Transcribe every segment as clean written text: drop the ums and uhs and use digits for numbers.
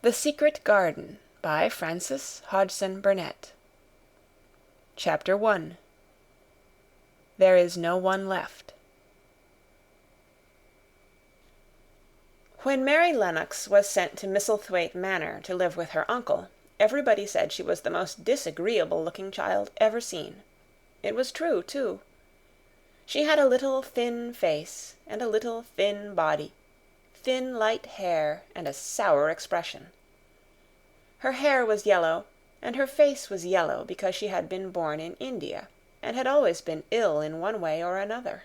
The Secret Garden by Frances Hodgson Burnett. Chapter 1. There is no one left. When Mary Lennox was sent to Misselthwaite Manor to live with her uncle, everybody said she was the most disagreeable-looking child ever seen. It was true, too. She had a little thin face and a little thin body, thin light hair and a sour expression. Her hair was yellow, and her face was yellow because she had been born in India, and had always been ill in one way or another.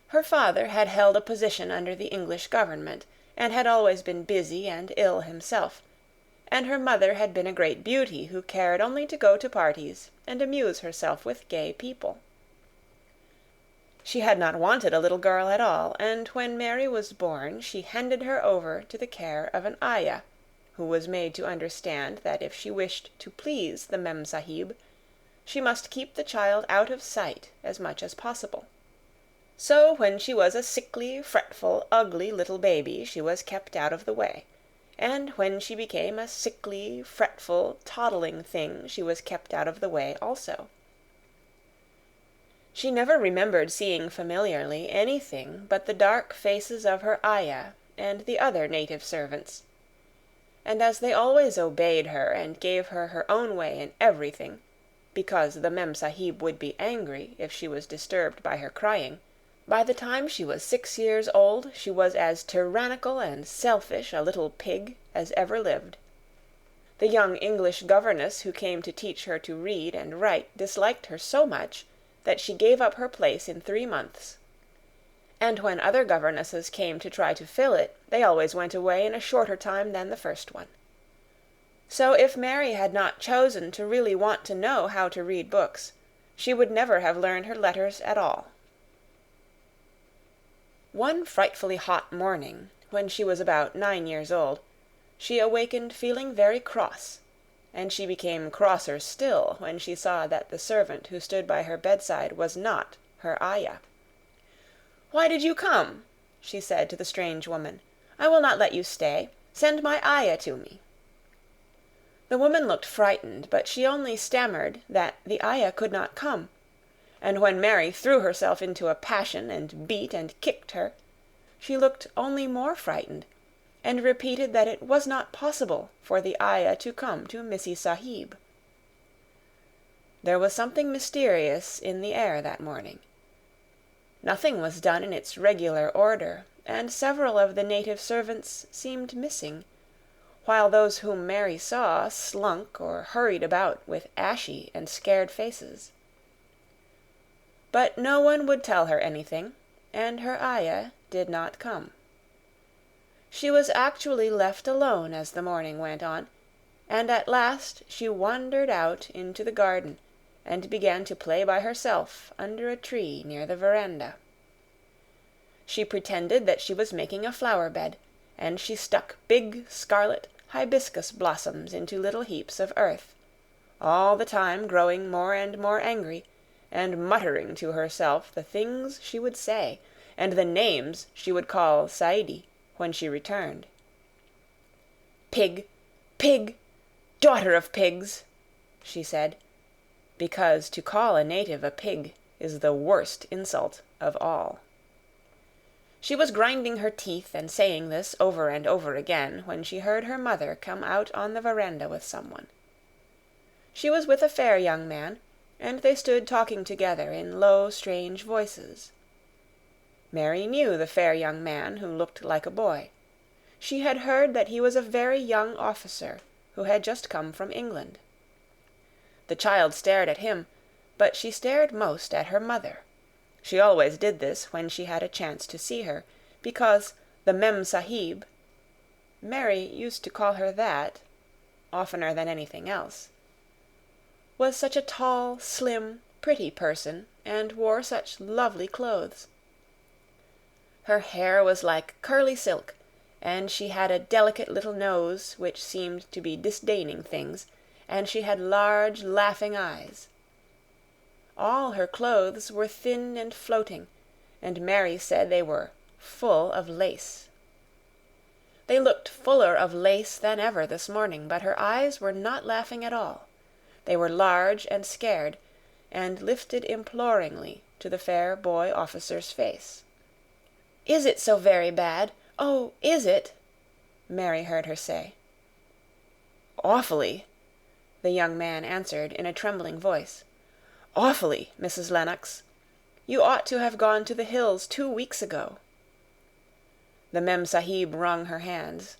Her father had held a position under the English government, and had always been busy and ill himself, and her mother had been a great beauty who cared only to go to parties and amuse herself with gay people. She had not wanted a little girl at all, and when Mary was born she handed her over to the care of an ayah, who was made to understand that if she wished to please the Mem Sahib, she must keep the child out of sight as much as possible. So when she was a sickly, fretful, ugly little baby, she was kept out of the way, and when she became a sickly, fretful, toddling thing, she was kept out of the way also. She never remembered seeing familiarly anything but the dark faces of her ayah and the other native servants, and as they always obeyed her and gave her her own way in everything, because the Mem Sahib would be angry if she was disturbed by her crying, by the time she was 6 years old she was as tyrannical and selfish a little pig as ever lived. The young English governess who came to teach her to read and write disliked her so much that she gave up her place in 3 months. And when other governesses came to try to fill it, they always went away in a shorter time than the first one. So if Mary had not chosen to really want to know how to read books, she would never have learned her letters at all. One frightfully hot morning, when she was about 9 years old, she awakened feeling very cross, and she became crosser still when she saw that the servant who stood by her bedside was not her ayah. "Why did you come?" she said to the strange woman. "I will not let you stay. Send my ayah to me." The woman looked frightened, but she only stammered that the ayah could not come, and when Mary threw herself into a passion and beat and kicked her, she looked only more frightened, and repeated that it was not possible for the ayah to come to Missy Sahib. There was something mysterious in the air that morning. Nothing was done in its regular order, and several of the native servants seemed missing, while those whom Mary saw slunk or hurried about with ashy and scared faces. But no one would tell her anything, and her ayah did not come. She was actually left alone as the morning went on, and at last she wandered out into the garden and began to play by herself under a tree near the veranda. She pretended that she was making a flower bed, and she stuck big scarlet hibiscus blossoms into little heaps of earth, all the time growing more and more angry, and muttering to herself the things she would say, and the names she would call Saidi when she returned. "Pig! Pig! Daughter of pigs!" she said, because to call a native a pig is the worst insult of all. She was grinding her teeth and saying this over and over again when she heard her mother come out on the veranda with someone. She was with a fair young man, and they stood talking together in low, strange voices. Mary knew the fair young man who looked like a boy. She had heard that he was a very young officer who had just come from England. The child stared at him, but she stared most at her mother. She always did this when she had a chance to see her, because the Mem Sahib, Mary used to call her that, oftener than anything else, was such a tall, slim, pretty person, and wore such lovely clothes. Her hair was like curly silk, and she had a delicate little nose which seemed to be disdaining things, and she had large, laughing eyes. All her clothes were thin and floating, and Mary said they were full of lace. They looked fuller of lace than ever this morning, but her eyes were not laughing at all. They were large and scared, and lifted imploringly to the fair boy officer's face. "Is it so very bad? Oh, is it?" Mary heard her say. "Awfully," the young man answered in a trembling voice. "Awfully, Mrs. Lennox. You ought to have gone to the hills 2 weeks ago." The Mem-Sahib wrung her hands.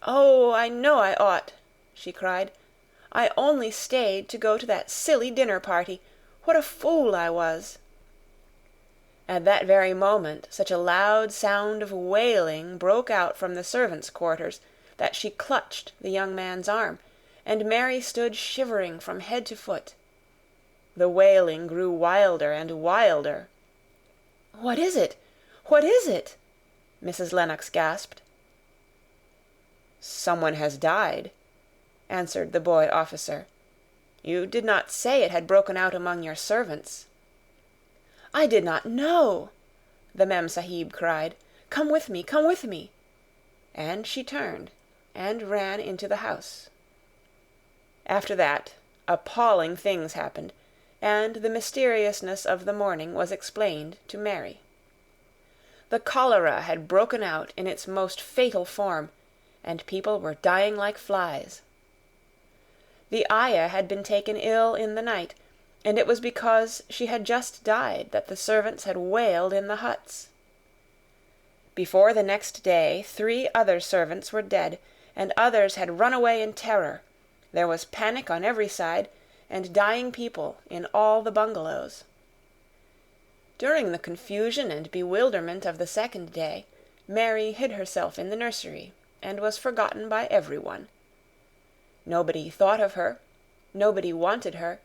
"Oh, I know I ought," she cried. "I only stayed to go to that silly dinner party. What a fool I was!" At that very moment such a loud sound of wailing broke out from the servants' quarters that she clutched the young man's arm, and Mary stood shivering from head to foot. The wailing grew wilder and wilder. "What is it? What is it?" Mrs. Lennox gasped. "Someone has died," answered the boy officer. "You did not say it had broken out among your servants." "I did not know," the Mem-Sahib cried. "Come with me, come with me." And she turned and ran into the house. After that, appalling things happened, and the mysteriousness of the morning was explained to Mary. The cholera had broken out in its most fatal form, and people were dying like flies. The ayah had been taken ill in the night, and it was because she had just died that the servants had wailed in the huts. Before the next day 3 other servants were dead, and others had run away in terror. There was panic on every side, and dying people in all the bungalows. During the confusion and bewilderment of the second day, Mary hid herself in the nursery, and was forgotten by everyone. Nobody thought of her, nobody wanted her,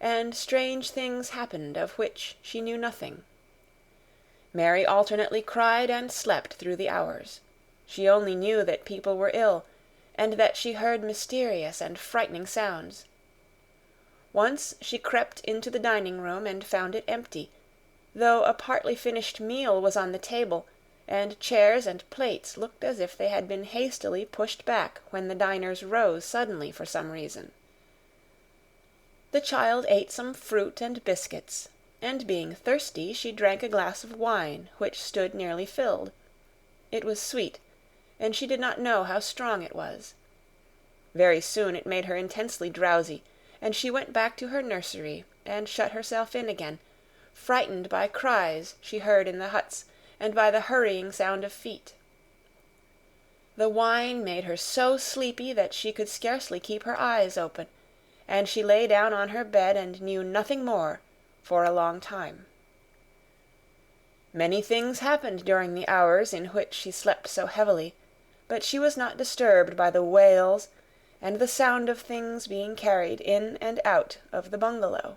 and strange things happened of which she knew nothing. Mary alternately cried and slept through the hours. She only knew that people were ill, and that she heard mysterious and frightening sounds. Once she crept into the dining-room and found it empty, though a partly finished meal was on the table, and chairs and plates looked as if they had been hastily pushed back when the diners rose suddenly for some reason. The child ate some fruit and biscuits, and being thirsty she drank a glass of wine which stood nearly filled. It was sweet, and she did not know how strong it was. Very soon it made her intensely drowsy, and she went back to her nursery and shut herself in again, frightened by cries she heard in the huts and by the hurrying sound of feet. The wine made her so sleepy that she could scarcely keep her eyes open, and she lay down on her bed and knew nothing more for a long time. Many things happened during the hours in which she slept so heavily, but she was not disturbed by the wails and the sound of things being carried in and out of the bungalow.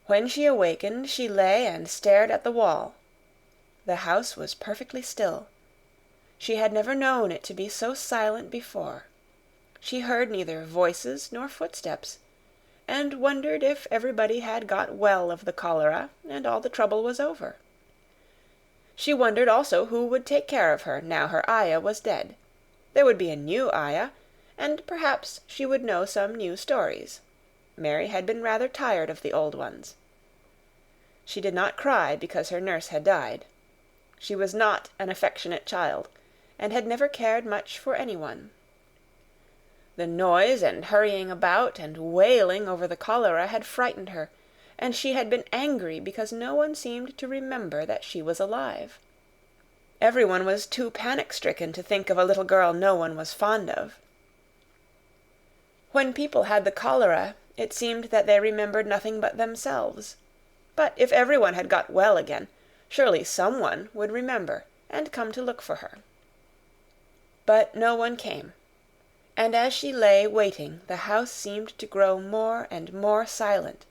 When she awakened, she lay and stared at the wall. The house was perfectly still. She had never known it to be so silent before. She heard neither voices nor footsteps, and wondered if everybody had got well of the cholera and all the trouble was over. She wondered also who would take care of her now her ayah was dead. There would be a new ayah, and perhaps she would know some new stories. Mary had been rather tired of the old ones. She did not cry because her nurse had died. She was not an affectionate child, and had never cared much for anyone. The noise and hurrying about and wailing over the cholera had frightened her, and she had been angry because no one seemed to remember that she was alive. Everyone was too panic-stricken to think of a little girl no one was fond of. When people had the cholera, it seemed that they remembered nothing but themselves. But if everyone had got well again, surely someone would remember and come to look for her. But no one came, and as she lay waiting, the house seemed to grow more and more silent.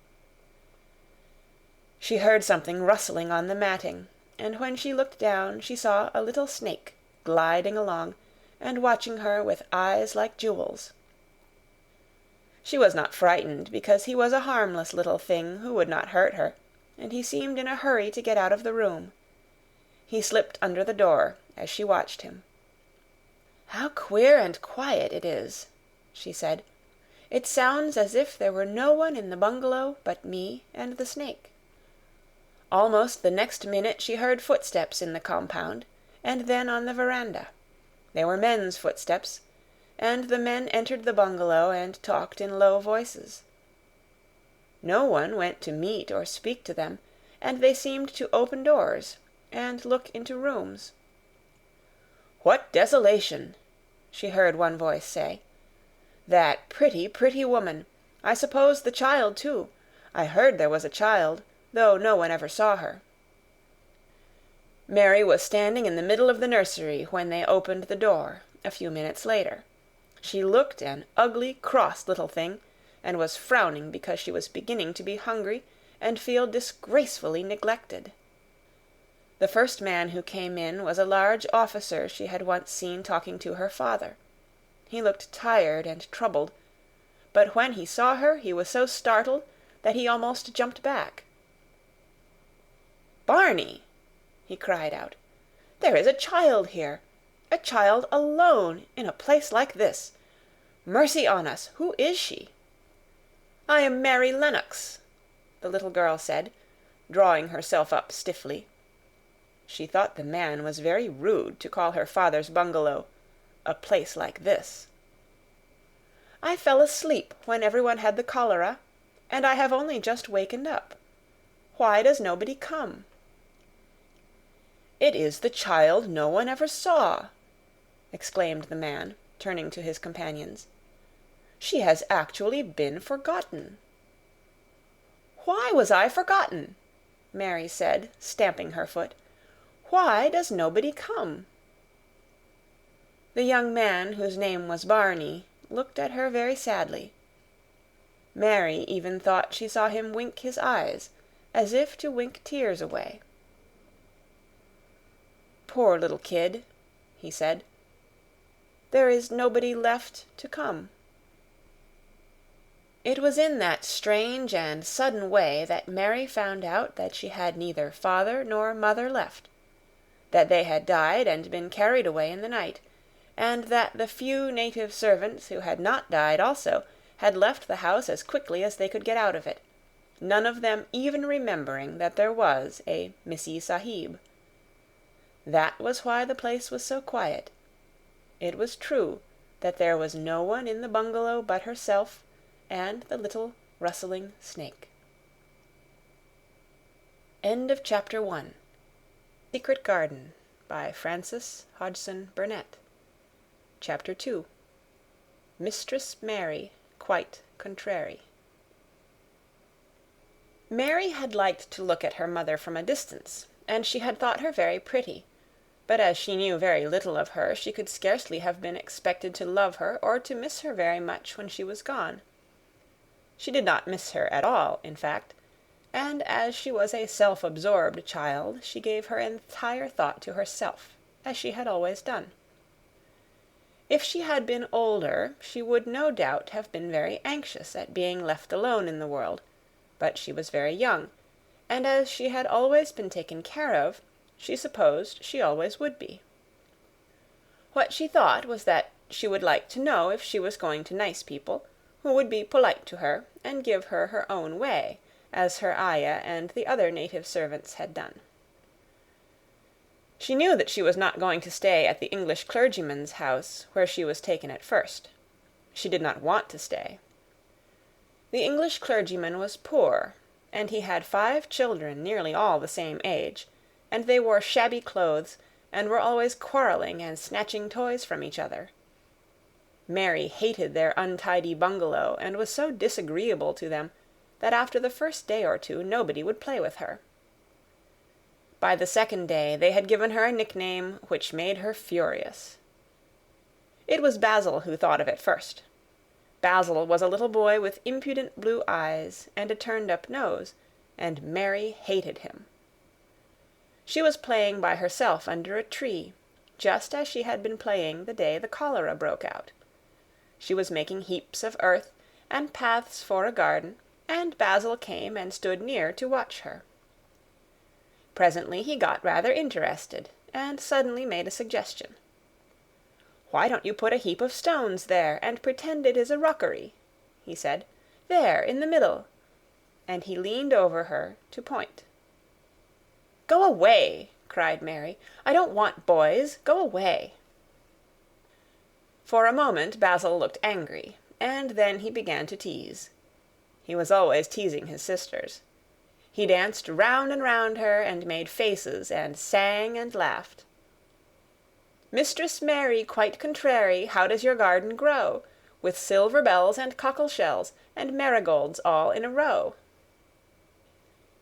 She heard something rustling on the matting, and when she looked down she saw a little snake gliding along and watching her with eyes like jewels. She was not frightened because he was a harmless little thing who would not hurt her, and he seemed in a hurry to get out of the room. He slipped under the door as she watched him. "How queer and quiet it is," she said. "It sounds as if there were no one in the bungalow but me and the snake." Almost the next minute she heard footsteps in the compound, and then on the veranda. They were men's footsteps, and the men entered the bungalow and talked in low voices. No one went to meet or speak to them, and they seemed to open doors and look into rooms. "What desolation!" she heard one voice say. "That pretty, pretty woman! I suppose the child, too. I heard there was a child, though no one ever saw her." Mary was standing in the middle of the nursery when they opened the door, a few minutes later. She looked an ugly, cross little thing, and was frowning because she was beginning to be hungry and feel disgracefully neglected. The first man who came in was a large officer she had once seen talking to her father. He looked tired and troubled, but when he saw her he was so startled that he almost jumped back. "Barney!" he cried out. "There is a child here! A child alone in a place like this! Mercy on us, who is she?" "I am Mary Lennox," the little girl said, drawing herself up stiffly. She thought the man was very rude to call her father's bungalow a place like this. "I fell asleep when everyone had the cholera, and I have only just wakened up. Why does nobody come?" "It is the child no one ever saw," exclaimed the man, turning to his companions. "She has actually been forgotten." "Why was I forgotten?" Mary said, stamping her foot. "Why does nobody come?" The young man, whose name was Barney, looked at her very sadly. Mary even thought she saw him wink his eyes, as if to wink tears away. "Poor little kid," he said. "There is nobody left to come." It was in that strange and sudden way that Mary found out that she had neither father nor mother left, that they had died and been carried away in the night, and that the few native servants who had not died also had left the house as quickly as they could get out of it, none of them even remembering that there was a Missie Sahib. That was why the place was so quiet. It was true that there was no one in the bungalow but herself and the little rustling snake. End of Chapter 1. Secret Garden by Frances Hodgson Burnett. Chapter 2. Mistress Mary, quite contrary. Mary had liked to look at her mother from a distance, and she had thought her very pretty, but as she knew very little of her, she could scarcely have been expected to love her or to miss her very much when she was gone. She did not miss her at all, in fact, and as she was a self-absorbed child, she gave her entire thought to herself, as she had always done. If she had been older, she would no doubt have been very anxious at being left alone in the world, but she was very young, and as she had always been taken care of, she supposed she always would be. What she thought was that she would like to know if she was going to nice people, who would be polite to her and give her her own way, as her ayah and the other native servants had done. She knew that she was not going to stay at the English clergyman's house, where she was taken at first. She did not want to stay. The English clergyman was poor, and he had 5 children nearly all the same age, and they wore shabby clothes and were always quarreling and snatching toys from each other. Mary hated their untidy bungalow and was so disagreeable to them that after the first day or two nobody would play with her. By the second day they had given her a nickname which made her furious. It was Basil who thought of it first. Basil was a little boy with impudent blue eyes and a turned-up nose, and Mary hated him. She was playing by herself under a tree, just as she had been playing the day the cholera broke out. She was making heaps of earth and paths for a garden, and Basil came and stood near to watch her. Presently he got rather interested, and suddenly made a suggestion. "Why don't you put a heap of stones there, and pretend it is a rockery?" he said. "There, in the middle," and he leaned over her to point. "Go away!" cried Mary. "I don't want boys. Go away!" For a moment Basil looked angry, and then he began to tease. He was always teasing his sisters. He danced round and round her, and made faces, and sang and laughed. "Mistress Mary, quite contrary, how does your garden grow? With silver bells and cockle shells, and marigolds all in a row."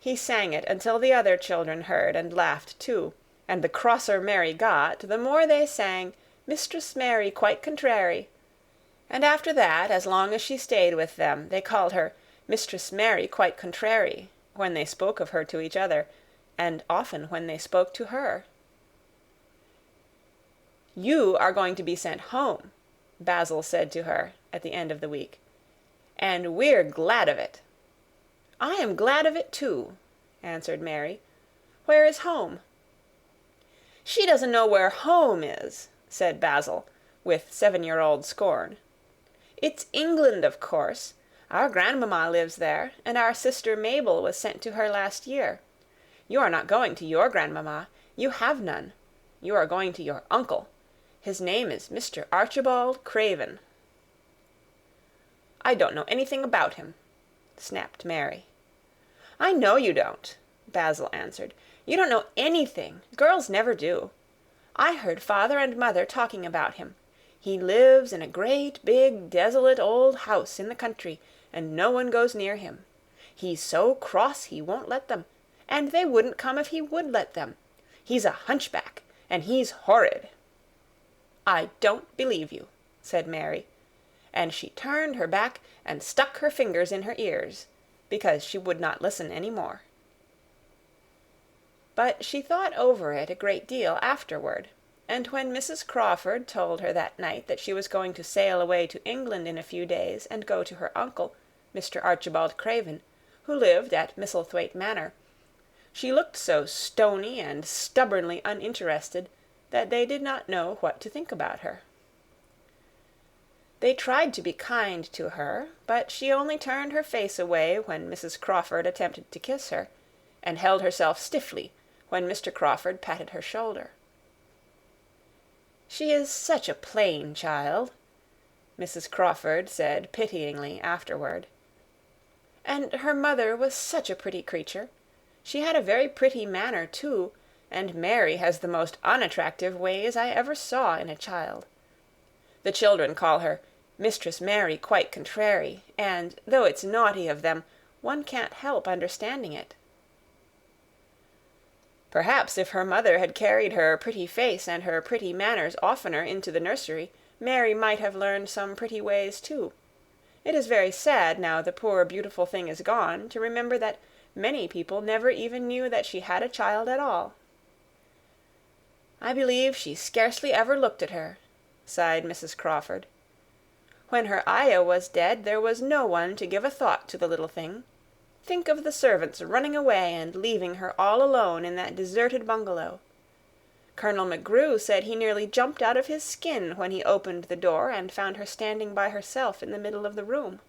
He sang it until the other children heard and laughed too, and the crosser Mary got, the more they sang, "Mistress Mary, quite contrary," and after that, as long as she stayed with them, they called her Mistress Mary quite contrary, when they spoke of her to each other, and often when they spoke to her. "You are going to be sent home," Basil said to her at the end of the week, "and we're glad of it." "I am glad of it too," answered Mary. "Where is home?" "She doesn't know where home is," said Basil, with 7-year-old scorn. "It's England, of course. Our grandmamma lives there, and our sister Mabel was sent to her last year. You are not going to your grandmamma. You have none. You are going to your uncle. His name is Mr. Archibald Craven." "I don't know anything about him," snapped Mary. "I know you don't," Basil answered. "You don't know anything. Girls never do. I heard father and mother talking about him. He lives in a great, big, desolate old house in the country, and no one goes near him. He's so cross he won't let them, and they wouldn't come if he would let them. He's a hunchback, and he's horrid." "I don't believe you," said Mary, and she turned her back and stuck her fingers in her ears, because she would not listen any more. But she thought over it a great deal afterward, and when Mrs. Crawford told her that night that she was going to sail away to England in a few days and go to her uncle, Mr. Archibald Craven, who lived at Misselthwaite Manor, she looked so stony and stubbornly uninterested that they did not know what to think about her. They tried to be kind to her, but she only turned her face away when Mrs. Crawford attempted to kiss her, and held herself stiffly when Mr. Crawford patted her shoulder. "She is such a plain child," Mrs. Crawford said pityingly afterward. "And her mother was such a pretty creature. She had a very pretty manner, too, and Mary has the most unattractive ways I ever saw in a child. The children call her Mistress Mary quite contrary, and, though it's naughty of them, one can't help understanding it." Perhaps if her mother had carried her pretty face and her pretty manners oftener into the nursery, Mary might have learned some pretty ways too. It is very sad, now the poor beautiful thing is gone, to remember that many people never even knew that she had a child at all. "I believe she scarcely ever looked at her," sighed Mrs. Crawford. "When her ayah was dead, there was no one to give a thought to the little thing. Think of the servants running away and leaving her all alone in that deserted bungalow. Colonel McGrew said he nearly jumped out of his skin when he opened the door and found her standing by herself in the middle of the room."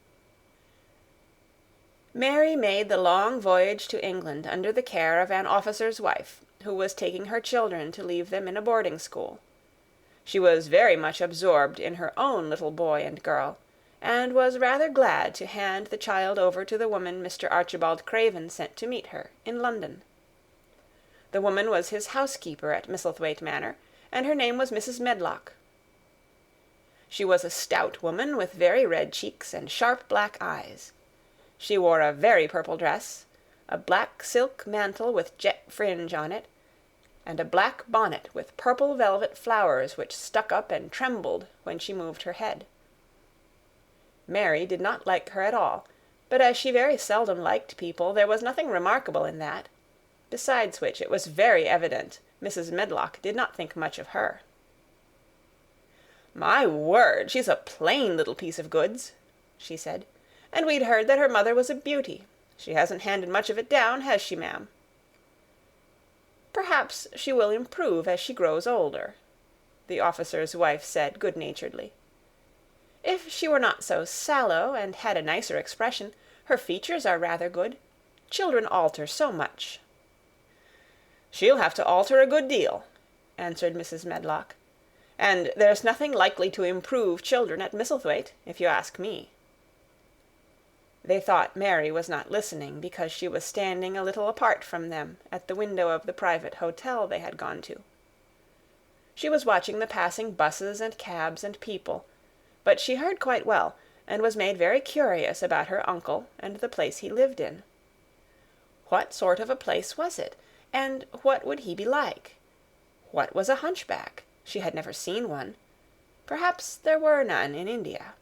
Mary made the long voyage to England under the care of an officer's wife, who was taking her children to leave them in a boarding school. She was very much absorbed in her own little boy and girl, and was rather glad to hand the child over to the woman Mr. Archibald Craven sent to meet her in London. The woman was his housekeeper at Misselthwaite Manor, and her name was Mrs. Medlock. She was a stout woman with very red cheeks and sharp black eyes. She wore a very purple dress, a black silk mantle with jet fringe on it, and a black bonnet with purple velvet flowers which stuck up and trembled when she moved her head. Mary did not like her at all, but as she very seldom liked people, there was nothing remarkable in that. Besides which, it was very evident Mrs. Medlock did not think much of her. "My word, she's a plain little piece of goods," she said. "And we'd heard that her mother was a beauty. She hasn't handed much of it down, has she, ma'am?" Perhaps she will improve as she grows older," the officer's wife said good-naturedly. "If she were not so sallow, and had a nicer expression, her features are rather good. Children alter so much." "She'll have to alter a good deal," answered Mrs. Medlock. "And there's nothing likely to improve children at Misselthwaite, if you ask me." They thought Mary was not listening, because she was standing a little apart from them at the window of the private hotel they had gone to. She was watching the passing buses and cabs and people, but she heard quite well, and was made very curious about her uncle and the place he lived in. What sort of a place was it, and what would he be like? What was a hunchback? She had never seen one. Perhaps there were none in India.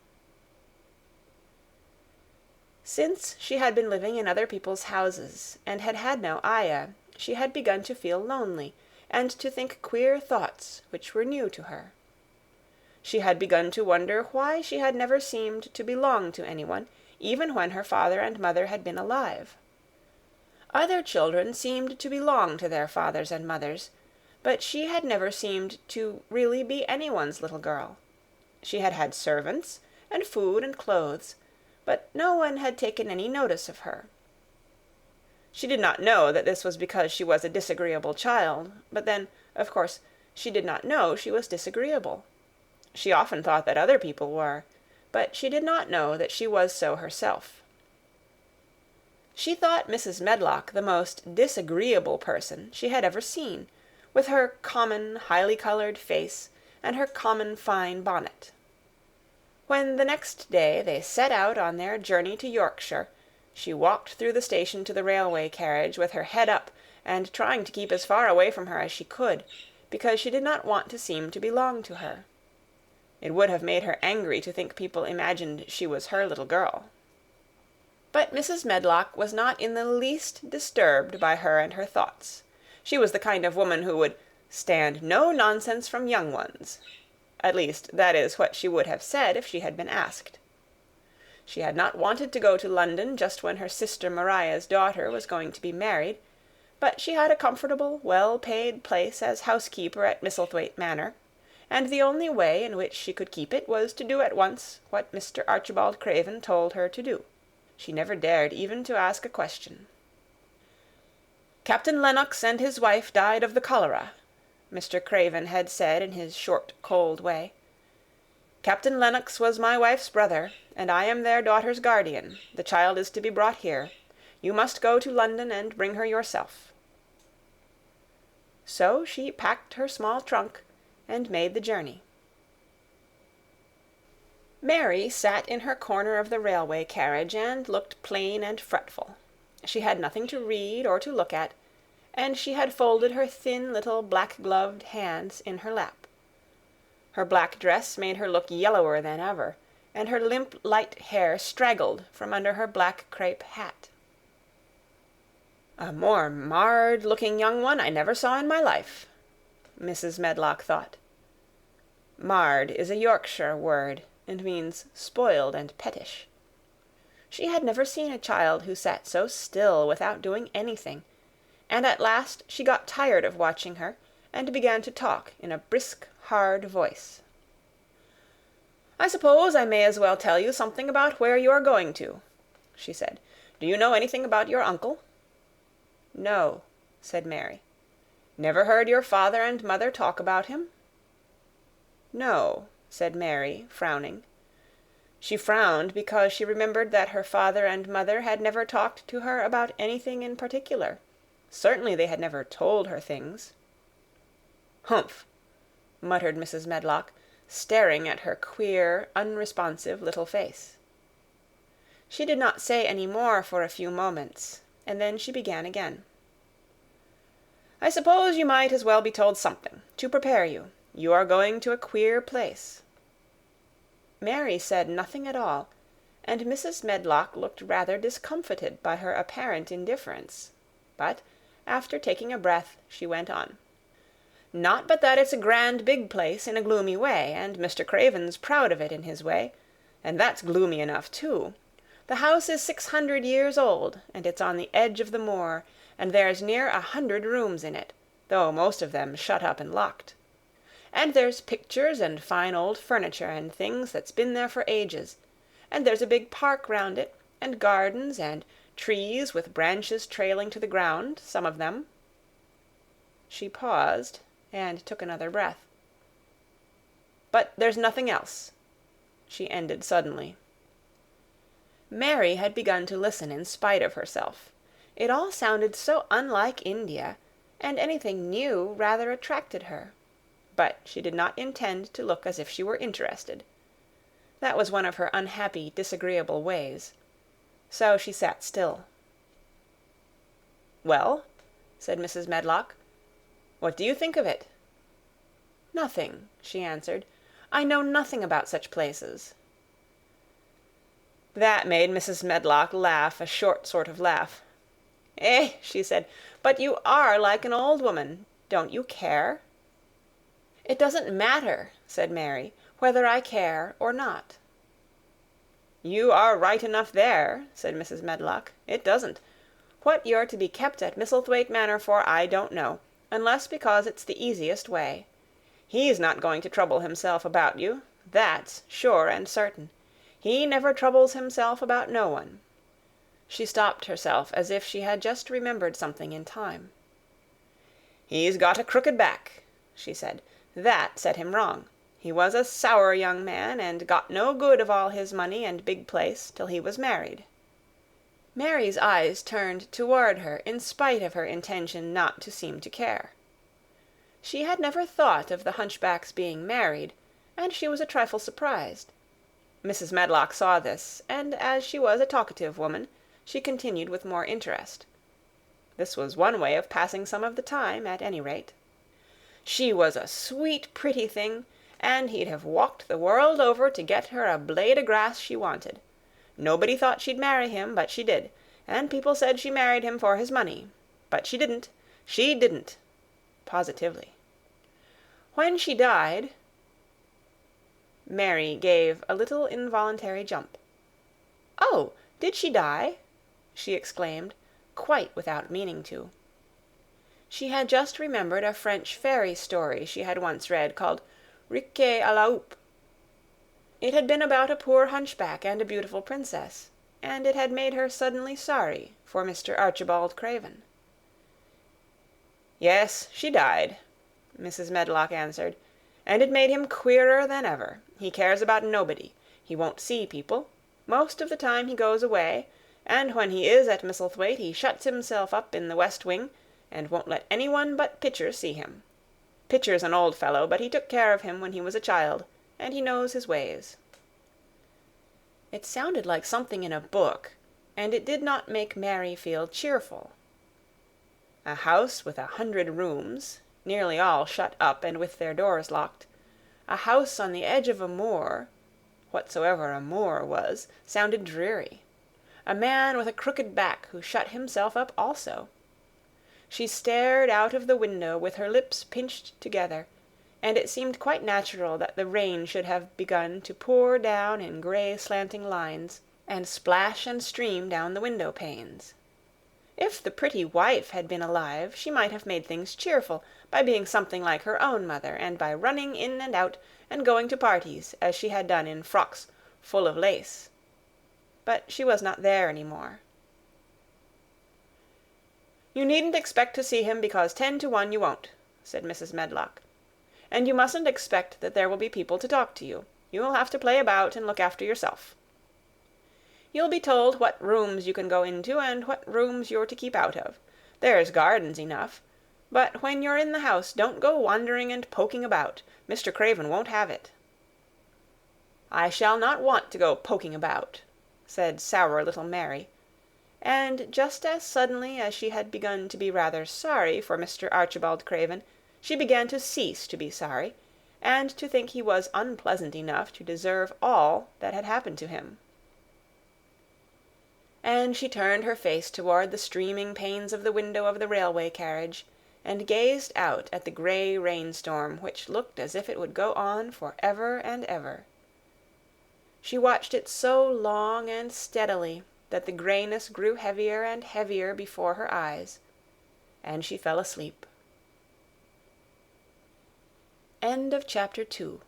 Since she had been living in other people's houses, and had had no ayah, she had begun to feel lonely, and to think queer thoughts which were new to her. She had begun to wonder why she had never seemed to belong to anyone, even when her father and mother had been alive. Other children seemed to belong to their fathers and mothers, but she had never seemed to really be anyone's little girl. She had had servants, and food and clothes, but no one had taken any notice of her. She did not know that this was because she was a disagreeable child, but then, of course, she did not know she was disagreeable. She often thought that other people were, but she did not know that she was so herself. She thought Mrs. Medlock the most disagreeable person she had ever seen, with her common, highly-coloured face and her common fine bonnet. When the next day they set out on their journey to Yorkshire, she walked through the station to the railway carriage with her head up and trying to keep as far away from her as she could, because she did not want to seem to belong to her. It would have made her angry to think people imagined she was her little girl. But Mrs. Medlock was not in the least disturbed by her and her thoughts. She was the kind of woman who would stand no nonsense from young ones. At least, that is what she would have said if she had been asked. She had not wanted to go to London just when her sister Maria's daughter was going to be married, but she had a comfortable, well-paid place as housekeeper at Misselthwaite Manor, and the only way in which she could keep it was to do at once what Mr. Archibald Craven told her to do. She never dared even to ask a question. "Captain Lennox and his wife died of the cholera," Mr. Craven had said in his short, cold way. "Captain Lennox was my wife's brother, and I am their daughter's guardian. The child is to be brought here. You must go to London and bring her yourself." So she packed her small trunk and made the journey. Mary sat in her corner of the railway carriage and looked plain and fretful. She had nothing to read or to look at, and she had folded her thin little black-gloved hands in her lap. Her black dress made her look yellower than ever, and her limp light hair straggled from under her black crape hat. "A more marred-looking young one I never saw in my life," Mrs. Medlock thought. Marred is a Yorkshire word, and means spoiled and pettish. She had never seen a child who sat so still without doing anything, and at last she got tired of watching her, and began to talk in a brisk, hard voice. "I suppose I may as well tell you something about where you are going to," she said. "Do you know anything about your uncle?" "No," said Mary. "Never heard your father and mother talk about him?" "No," said Mary, frowning. She frowned because she remembered that her father and mother had never talked to her about anything in particular. Certainly they had never told her things. "Humph!" muttered Mrs. Medlock, staring at her queer, unresponsive little face. She did not say any more for a few moments, and then she began again. "I suppose you might as well be told something, to prepare you. You are going to a queer place." Mary said nothing at all, and Mrs. Medlock looked rather discomfited by her apparent indifference. But, after taking a breath, she went on. "Not but that it's a grand big place in a gloomy way, and Mr. Craven's proud of it in his way, and that's gloomy enough too. The house is 600 years old, and it's on the edge of the moor, and there's near 100 rooms in it. though most of them shut up and locked. And there's pictures and fine old furniture and things that's been there for ages, and there's a big park round it, and gardens, and trees with branches trailing to the ground, some of them." She paused, and took another breath. "But there's nothing else," she ended suddenly. Mary had begun to listen in spite of herself. It all sounded so unlike India, and anything new rather attracted her. But she did not intend to look as if she were interested. That was one of her unhappy, disagreeable ways. So she sat still. "Well," said Mrs. Medlock, "what do you think of it?" "Nothing," she answered. "I know nothing about such places." That made Mrs. Medlock laugh a short sort of laugh. "Eh," she said, "but you are like an old woman. Don't you care?" "It doesn't matter," said Mary, "whether I care or not." "You are right enough there," said Mrs. Medlock. "It doesn't. What you're to be kept at Misselthwaite Manor for I don't know, unless because it's the easiest way. He's not going to trouble himself about you, that's sure and certain. He never troubles himself about no one." She stopped herself as if she had just remembered something in time. "He's got a crooked back," she said. "That set him wrong. He was a sour young man, and got no good of all his money and big place till he was married." Mary's eyes turned toward her in spite of her intention not to seem to care. She had never thought of the hunchback's being married, and she was a trifle surprised. Mrs. Medlock saw this, and as she was a talkative woman, she continued with more interest. This was one way of passing some of the time, at any rate. "She was a sweet, pretty thing, and he'd have walked the world over to get her a blade o' grass she wanted. Nobody thought she'd marry him, but she did, and people said she married him for his money. But she didn't. She didn't. Positively. When she died—" Mary gave a little involuntary jump. "Oh, did she die?" she exclaimed, quite without meaning to. She had just remembered a French fairy story she had once read called Riquet à la Houppe. It had been about a poor hunchback and a beautiful princess, and it had made her suddenly sorry for Mr. Archibald Craven. "Yes, she died," Mrs. Medlock answered, "and it made him queerer than ever. He cares about nobody. He won't see people. Most of the time he goes away, and when he is at Misselthwaite he shuts himself up in the west wing, and won't let anyone but Pitcher see him. Pitcher's an old fellow, but he took care of him when he was a child, and he knows his ways." It sounded like something in a book, and it did not make Mary feel cheerful. A house with 100 rooms, nearly all shut up and with their doors locked, a house on the edge of a moor, whatsoever a moor was, sounded dreary. A man with a crooked back who shut himself up also. She stared out of the window with her lips pinched together, and it seemed quite natural that the rain should have begun to pour down in grey slanting lines, and splash and stream down the window panes. If the pretty wife had been alive, she might have made things cheerful by being something like her own mother, and by running in and out and going to parties, as she had done in frocks full of lace. But she was not there any more. "You needn't expect to see him, because 10 to 1 you won't," said Mrs. Medlock. "And you mustn't expect that there will be people to talk to you. You'll have to play about and look after yourself. You'll be told what rooms you can go into and what rooms you're to keep out of. There's gardens enough. But when you're in the house, don't go wandering and poking about. Mr. Craven won't have it." "I shall not want to go poking about," said sour little Mary, and just as suddenly as she had begun to be rather sorry for Mr. Archibald Craven, she began to cease to be sorry, and to think he was unpleasant enough to deserve all that had happened to him. And she turned her face toward the streaming panes of the window of the railway carriage, and gazed out at the grey rainstorm which looked as if it would go on for ever and ever. She watched it so long and steadily that the greyness grew heavier and heavier before her eyes, and she fell asleep. End of Chapter 2.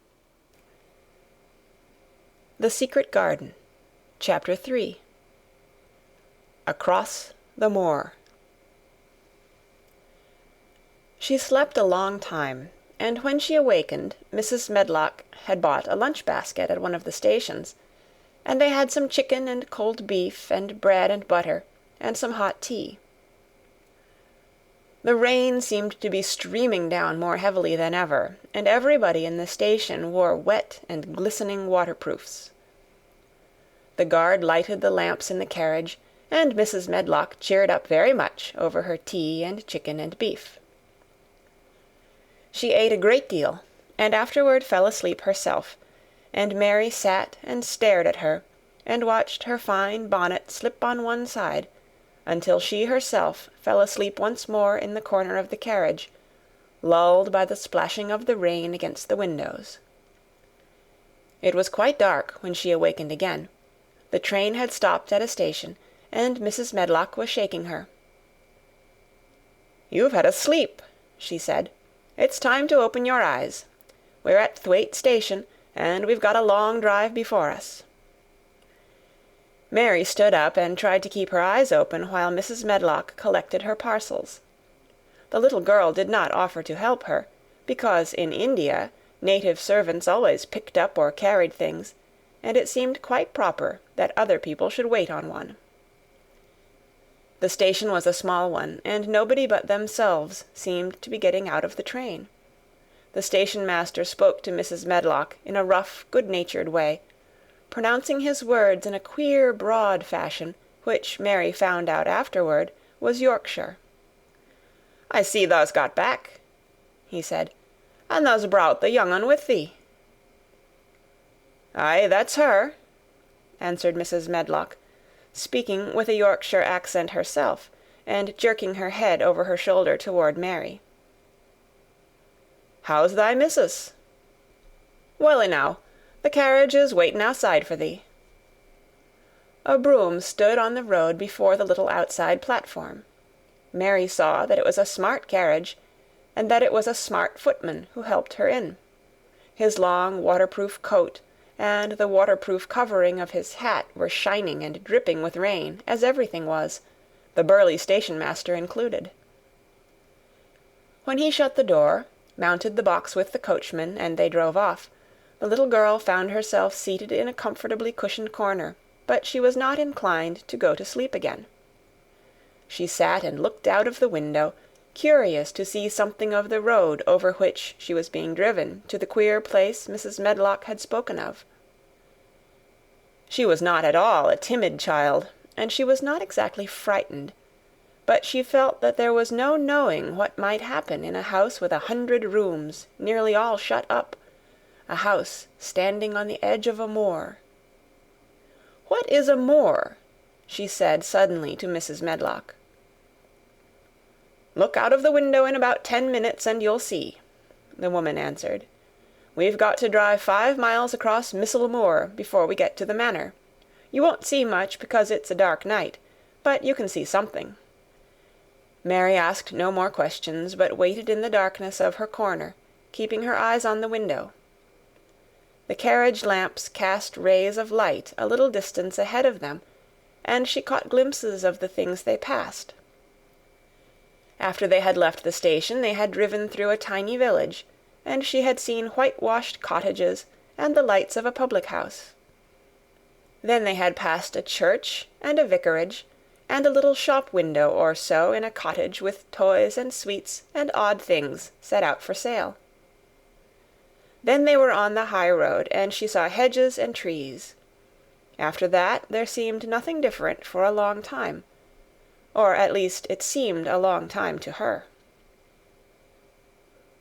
The Secret Garden. Chapter 3. Across the Moor. She slept a long time, and when she awakened, Mrs. Medlock had bought a lunch-basket at one of the stations, and they had some chicken and cold beef and bread and butter, and some hot tea. The rain seemed to be streaming down more heavily than ever, and everybody in the station wore wet and glistening waterproofs. The guard lighted the lamps in the carriage, and Mrs. Medlock cheered up very much over her tea and chicken and beef. She ate a great deal, and afterward fell asleep herself, and Mary sat and stared at her, and watched her fine bonnet slip on one side, until she herself fell asleep once more in the corner of the carriage, lulled by the splashing of the rain against the windows. It was quite dark when she awakened again. The train had stopped at a station, and Mrs. Medlock was shaking her. "You've had a sleep," she said. "It's time to open your eyes. We're at Thwaite Station, and we've got a long drive before us." Mary stood up and tried to keep her eyes open while Mrs. Medlock collected her parcels. The little girl did not offer to help her, because in India native servants always picked up or carried things, and it seemed quite proper that other people should wait on one. The station was a small one, and nobody but themselves seemed to be getting out of the train. The station-master spoke to Mrs. Medlock in a rough, good-natured way, pronouncing his words in a queer, broad fashion, which Mary found out afterward was Yorkshire. "I see thou's got back," he said, "and thou's brought the young un with thee." "Aye, that's her," answered Mrs. Medlock, speaking with a Yorkshire accent herself, and jerking her head over her shoulder toward Mary. "How's thy missus?" "Well enow. The carriage is waiting outside for thee." A brougham stood on the road before the little outside platform. Mary saw that it was a smart carriage, and that it was a smart footman who helped her in. His long waterproof coat and the waterproof covering of his hat were shining and dripping with rain, as everything was, the burly station-master included. When he shut the door, mounted the box with the coachman, and they drove off, the little girl found herself seated in a comfortably cushioned corner, but she was not inclined to go to sleep again. She sat and looked out of the window, curious to see something of the road over which she was being driven to the queer place Mrs. Medlock had spoken of. She was not at all a timid child, and she was not exactly frightened, but she felt that there was no knowing what might happen in a house with 100 rooms, nearly all shut up, a house standing on the edge of a moor. "What is a moor?" she said suddenly to Mrs. Medlock. "Look out of the window in about 10 minutes and you'll see," the woman answered. "We've got to drive 5 miles across MISSEL Moor before we get to the manor. You won't see much because it's a dark night, but you can see something." Mary asked no more questions, but waited in the darkness of her corner, keeping her eyes on the window. The carriage lamps cast rays of light a little distance ahead of them, and she caught glimpses of the things they passed. After they had left the station, they had driven through a tiny village, and she had seen whitewashed cottages and the lights of a public-house. Then they had passed a church and a vicarage, and a little shop window or so in a cottage with toys and sweets and odd things set out for sale. Then they were on the high road, and she saw hedges and trees. After that there seemed nothing different for a long time, or at least it seemed a long time to her.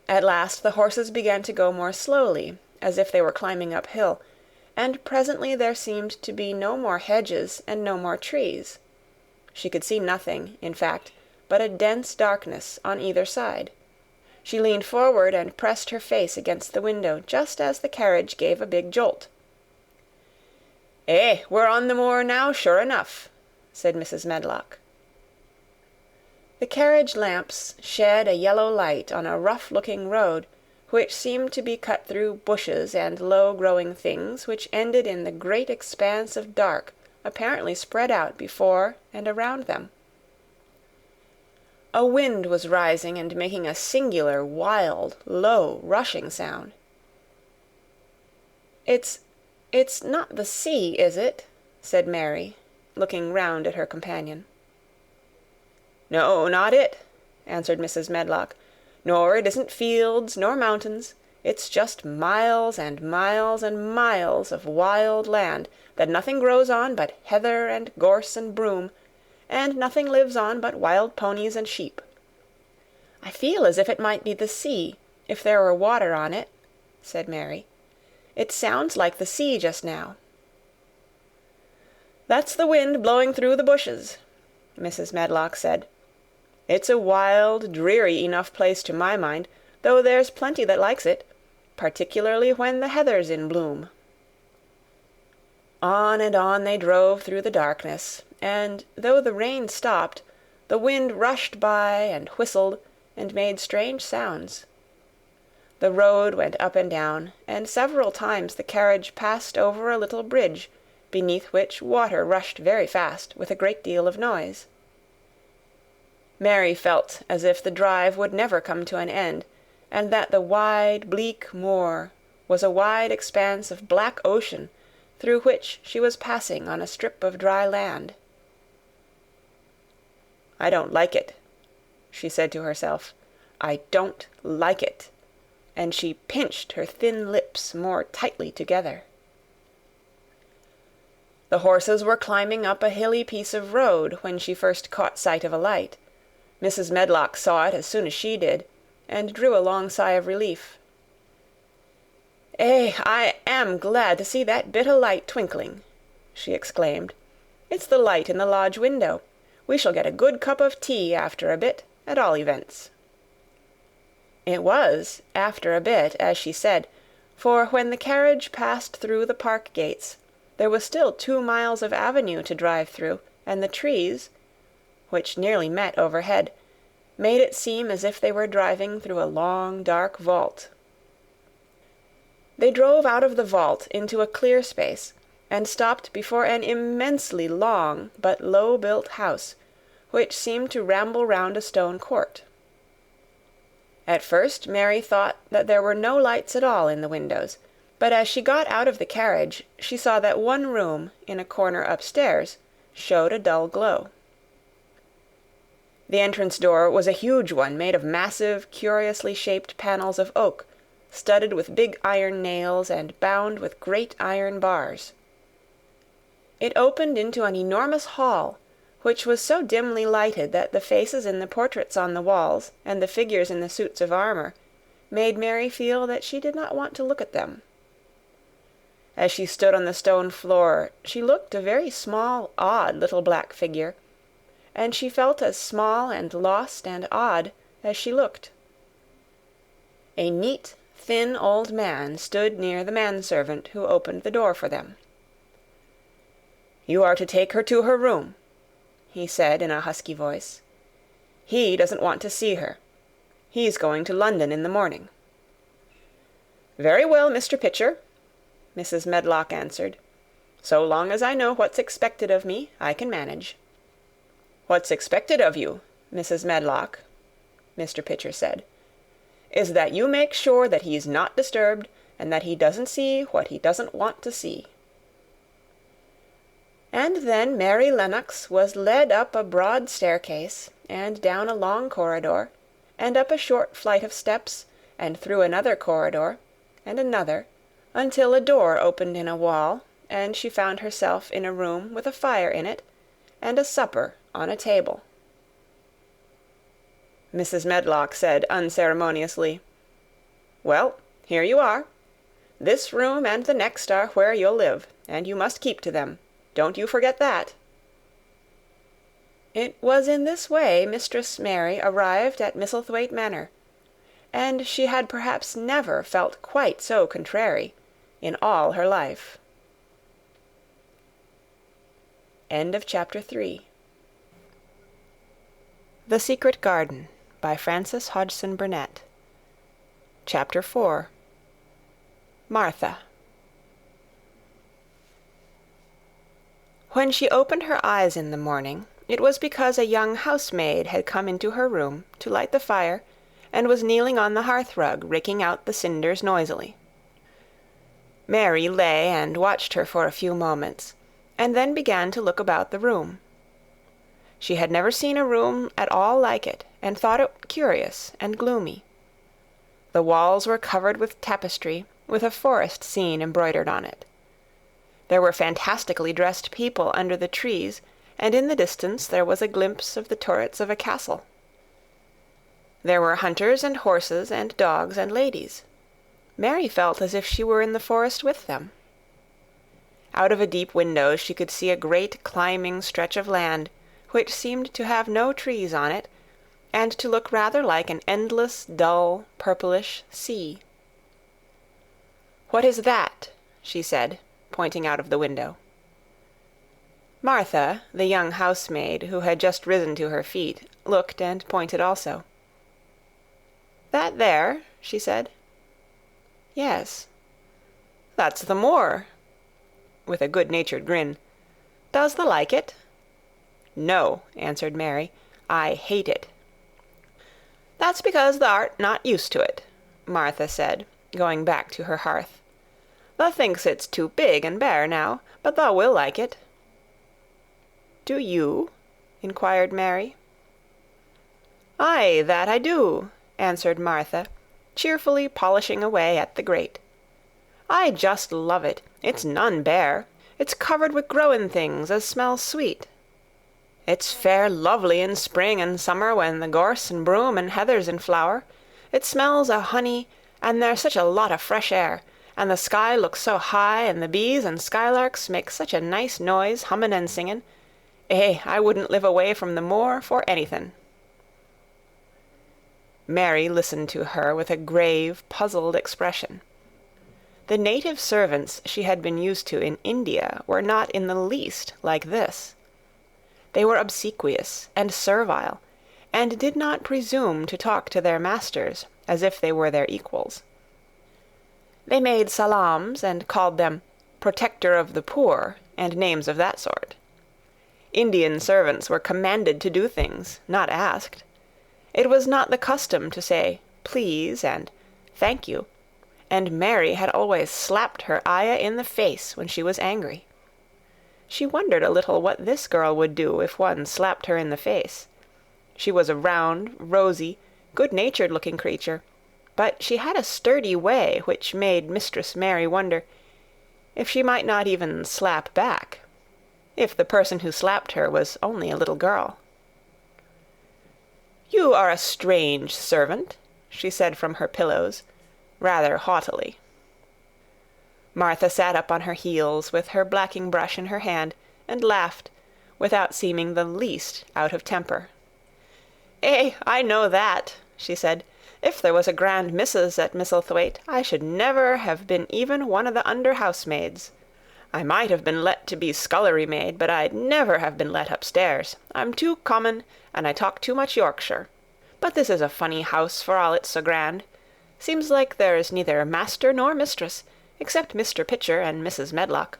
At last the horses began to go more slowly, as if they were climbing uphill, and presently there seemed to be no more hedges and no more trees. She could see nothing, in fact, but a dense darkness on either side. She leaned forward and pressed her face against the window just as the carriage gave a big jolt. "Eh, we're on the moor now, sure enough," said Mrs. Medlock. The carriage lamps shed a yellow light on a rough-looking road, which seemed to be cut through bushes and low-growing things which ended in the great expanse of dark apparently spread out before and around them. A wind was rising and making a singular, wild, low, rushing sound. It's not the sea, is it?" said Mary, looking round at her companion. "No, not it," answered Mrs. Medlock. "Nor it isn't fields nor mountains. It's just miles and miles and miles of wild land that nothing grows on but heather and gorse and broom, and nothing lives on but wild ponies and sheep. I feel as if it might be the sea, if there were water on it," said Mary. "It sounds like the sea just now." "That's the wind blowing through the bushes," Mrs. Medlock said. "It's a wild, dreary enough place to my mind, though there's plenty that likes it, particularly when the heather's in bloom." On and on they drove through the darkness, and though the rain stopped, the wind rushed by and whistled and made strange sounds. The road went up and down, and several times the carriage passed over a little bridge, beneath which water rushed very fast, with a great deal of noise. Mary felt as if the drive would never come to an end, and that the wide, bleak moor was a wide expanse of black ocean through which she was passing on a strip of dry land. "I don't like it," she said to herself. "I don't like it," and she pinched her thin lips more tightly together. The horses were climbing up a hilly piece of road when she first caught sight of a light. Mrs. Medlock saw it as soon as she did, and drew a long sigh of relief. I am glad to see that bit o' light twinkling," she exclaimed. "It's the light in the lodge window. We shall get a good cup of tea after a bit, at all events." It was after a bit, as she said, for when the carriage passed through the park gates, there was still 2 miles of avenue to drive through, and the trees, which nearly met overhead, made it seem as if they were driving through a long, dark vault. They drove out of the vault into a clear space, and stopped before an immensely long but low-built house, which seemed to ramble round a stone court. At first Mary thought that there were no lights at all in the windows, but as she got out of the carriage, she saw that one room, in a corner upstairs, showed a dull glow. The entrance door was a huge one, made of massive, curiously shaped panels of oak, studded with big iron nails and bound with great iron bars. It opened into an enormous hall, which was so dimly lighted that the faces in the portraits on the walls and the figures in the suits of armor made Mary feel that she did not want to look at them. As she stood on the stone floor, she looked a very small, odd little black figure, and she felt as small and lost and odd as she looked. A neat, thin old man stood near the manservant who opened the door for them. "You are to take her to her room," he said in a husky voice. "He doesn't want to see her. He's going to London in the morning." "Very well, Mr. Pitcher," Mrs. Medlock answered. "So long as I know what's expected of me, I can manage." "What's expected of you, Mrs. Medlock," Mr. Pitcher said, "is that you make sure that he's not disturbed, and that he doesn't see what he doesn't want to see." And then Mary Lennox was led up a broad staircase, and down a long corridor, and up a short flight of steps, and through another corridor, and another, until a door opened in a wall, and she found herself in a room with a fire in it, and a supper on a table. Mrs. Medlock said unceremoniously, "Well, here you are. This room and the next are where you'll live, and you must keep to them. Don't you forget that." It was in this way Mistress Mary arrived at Misselthwaite Manor, and she had perhaps never felt quite so contrary in all her life. End of Chapter 3. The Secret Garden by Frances Hodgson Burnett. Chapter 4. Martha. When she opened her eyes in the morning, it was because a young housemaid had come into her room to light the fire and was kneeling on the hearth-rug, raking out the cinders noisily. Mary lay and watched her for a few moments, and then began to look about the room. She had never seen a room at all like it, and thought it curious and gloomy. The walls were covered with tapestry, with a forest scene embroidered on it. There were fantastically dressed people under the trees, and in the distance there was a glimpse of the turrets of a castle. There were hunters and horses and dogs and ladies. Mary felt as if she were in the forest with them. Out of a deep window she could see a great climbing stretch of land, which seemed to have no trees on it, and to look rather like an endless, dull, purplish sea. "What is that?" she said, pointing out of the window. Martha, the young housemaid, who had just risen to her feet, looked and pointed also. "That there?" she said. "Yes." "That's the moor," with a good-natured grin. "Does thee like it?" "No," answered Mary. "I hate it." "That's because thou art not used to it," Martha said, going back to her hearth. "Thou thinks it's too big and bare now, but thou will like it." "Do you?" inquired Mary. "Aye, that I do," answered Martha, cheerfully polishing away at the grate. "I just love it. It's none bare. It's covered wi' growing things as smells sweet. It's fair lovely in spring and summer when the gorse and broom and heather's in flower. It smells o' honey, and there's such a lot of fresh air, and the sky looks so high, and the bees and skylarks make such a nice noise hummin' and singin'. I wouldn't live away from the moor for anythin'." Mary listened to her with a grave, puzzled expression. The native servants she had been used to in India were not in the least like this. They were obsequious and servile, and did not presume to talk to their masters as if they were their equals. They made salams and called them "protector of the poor," and names of that sort. Indian servants were commanded to do things, not asked. It was not the custom to say "please" and "thank you," and Mary had always slapped her ayah in the face when she was angry. She wondered a little what this girl would do if one slapped her in the face. She was a round, rosy, good-natured-looking creature, but she had a sturdy way which made Mistress Mary wonder if she might not even slap back, if the person who slapped her was only a little girl. "You are a strange servant," she said from her pillows, rather haughtily. Martha sat up on her heels with her blacking brush in her hand, and laughed, without seeming the least out of temper. "I know that," she said. "If there was a grand missus at Misselthwaite, I should never have been even one of the under-housemaids. I might have been let to be scullery-maid, but I'd never have been let upstairs. I'm too common, and I talk too much Yorkshire. But this is a funny house for all it's so grand. Seems like there's neither master nor mistress, except Mr. Pitcher and Mrs. Medlock.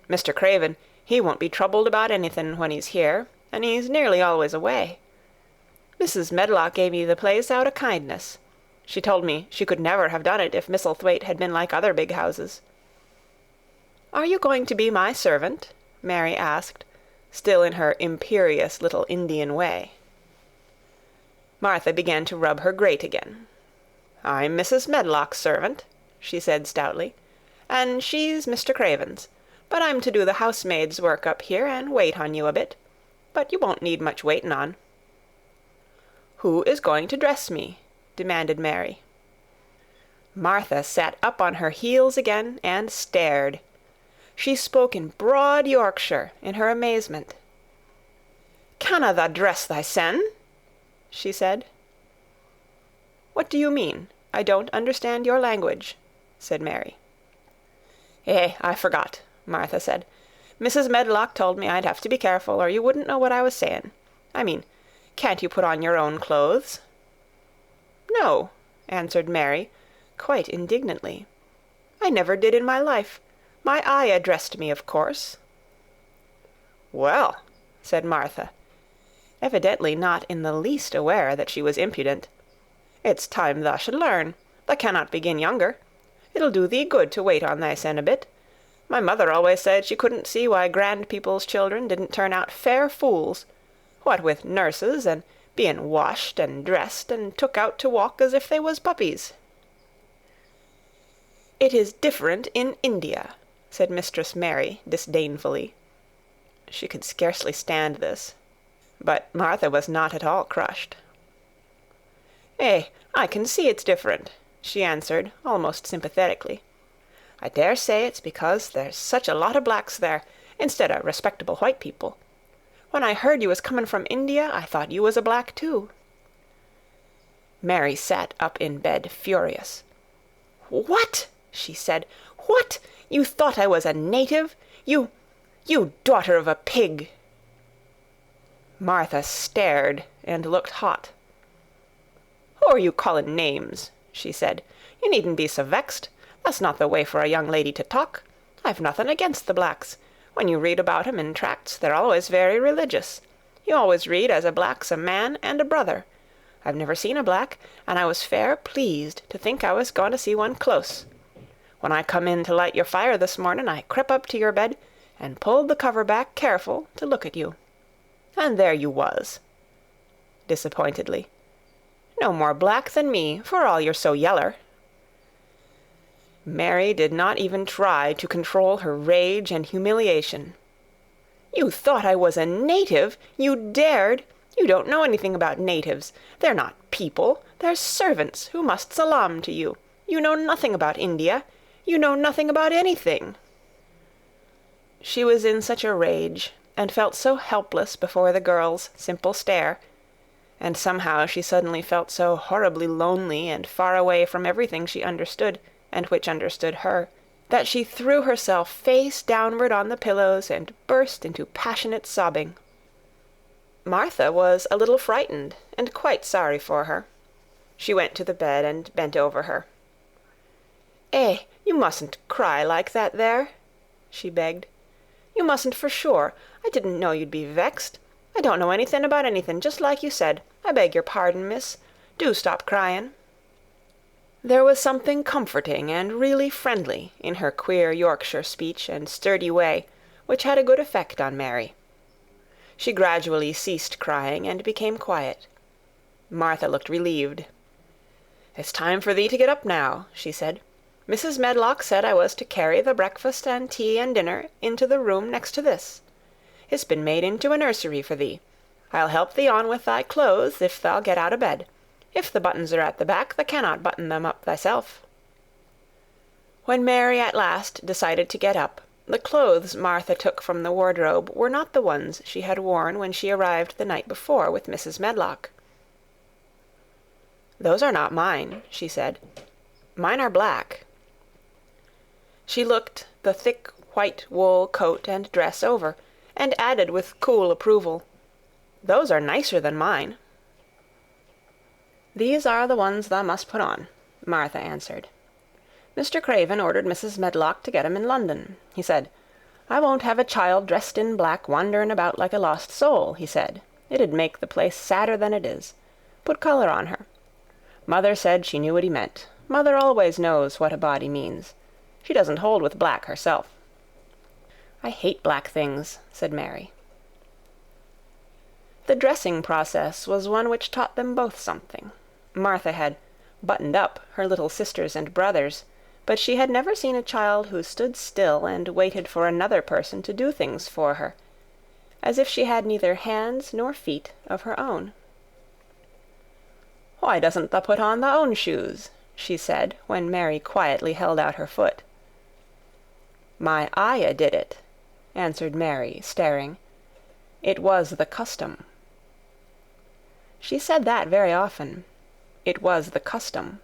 Mr. Craven, he won't be troubled about anything when he's here, and he's nearly always away. Mrs. Medlock gave me the place out of kindness. She told me she could never have done it if Misselthwaite had been like other big houses." "Are you going to be my servant?" Mary asked, still in her imperious little Indian way. Martha began to rub her grate again. "I'm Mrs. Medlock's servant," she said stoutly, "and she's Mr. Craven's. But I'm to do the housemaid's work up here and wait on you a bit. But you won't need much waiting on." "Who is going to dress me?" demanded Mary. Martha sat up on her heels again and stared. She spoke in broad Yorkshire in her amazement. "Canna tha dress thysen?" she said. "What do you mean? I don't understand your language," said Mary. I forgot," Martha said. "Mrs. Medlock told me I'd have to be careful, or you wouldn't know what I was saying. I mean, can't you put on your own clothes?" "No," answered Mary, quite indignantly. "I never did in my life. My Ayah dressed me, of course." "Well," said Martha, evidently not in the least aware that she was impudent, "it's time thou should learn. Thou cannot begin younger. It'll do thee good to wait on thysen a bit. My mother always said she couldn't see why grand people's children didn't turn out fair fools, what with nurses, and being washed and dressed and took out to walk as if they was puppies." "It is different in India," said Mistress Mary disdainfully. She could scarcely stand this, but Martha was not at all crushed. I can see it's different," she answered, almost sympathetically. "I dare say it's because there's such a lot of blacks there, instead of respectable white people. When I heard you was coming from India, I thought you was a black too." Mary sat up in bed, furious. "What?" she said. "What? You thought I was a native? You daughter of a pig!" Martha stared and looked hot. "Who are you calling names?" she said. "You needn't be so vexed. That's not the way for a young lady to talk. I've nothing against the blacks. When you read about 'em in tracts, they're always very religious. You always read as a black's a man and a brother. I've never seen a black, and I was fair pleased to think I was going to see one close. When I come in to light your fire this morning, I crep up to your bed and pulled the cover back careful to look at you. And there you was," disappointedly. "No more black than me, for all you're so yeller." Mary did not even try to control her rage and humiliation. "You thought I was a native? You dared? You don't know anything about natives. They're not people. They're servants who must salaam to you. You know nothing about India. You know nothing about anything." She was in such a rage, and felt so helpless before the girl's simple stare, and somehow she suddenly felt so horribly lonely and far away from everything she understood, and which understood her, that she threw herself face downward on the pillows and burst into passionate sobbing. Martha was a little frightened, and quite sorry for her. She went to the bed and bent over her. You mustn't cry like that there," she begged. "You mustn't for sure. I didn't know you'd be vexed. I don't know anything about anything, just like you said. I beg your pardon, miss. Do stop crying." There was something comforting and really friendly in her queer Yorkshire speech and sturdy way, which had a good effect on Mary. She gradually ceased crying and became quiet. Martha looked relieved. "It's time for thee to get up now," she said. "Mrs. Medlock said I was to carry the breakfast and tea and dinner into the room next to this. It's been made into a nursery for thee. I'll help thee on with thy clothes if thou get out of bed. If the buttons are at the back, thou cannot button them up thyself." When Mary at last decided to get up, the clothes Martha took from the wardrobe were not the ones she had worn when she arrived the night before with Mrs. Medlock. "Those are not mine," she said. "Mine are black." She looked the thick white wool coat and dress over, and added with cool approval, "Those are nicer than mine." "These are the ones thou must put on," Martha answered. "Mr. Craven ordered Mrs. Medlock to get 'em in London. He said, 'I won't have a child dressed in black wandering about like a lost soul,' he said. 'It'd make the place sadder than it is. Put colour on her.' Mother said she knew what he meant. Mother always knows what a body means. She doesn't hold with black herself." "I hate black things," said Mary. The dressing process was one which taught them both something. Martha had buttoned up her little sisters and brothers, but she had never seen a child who stood still and waited for another person to do things for her, as if she had neither hands nor feet of her own. "Why doesn't thou put on thy own shoes?" she said, when Mary quietly held out her foot. "My Ayah did it," answered Mary, staring. "It was the custom." She said that very often. It was the custom.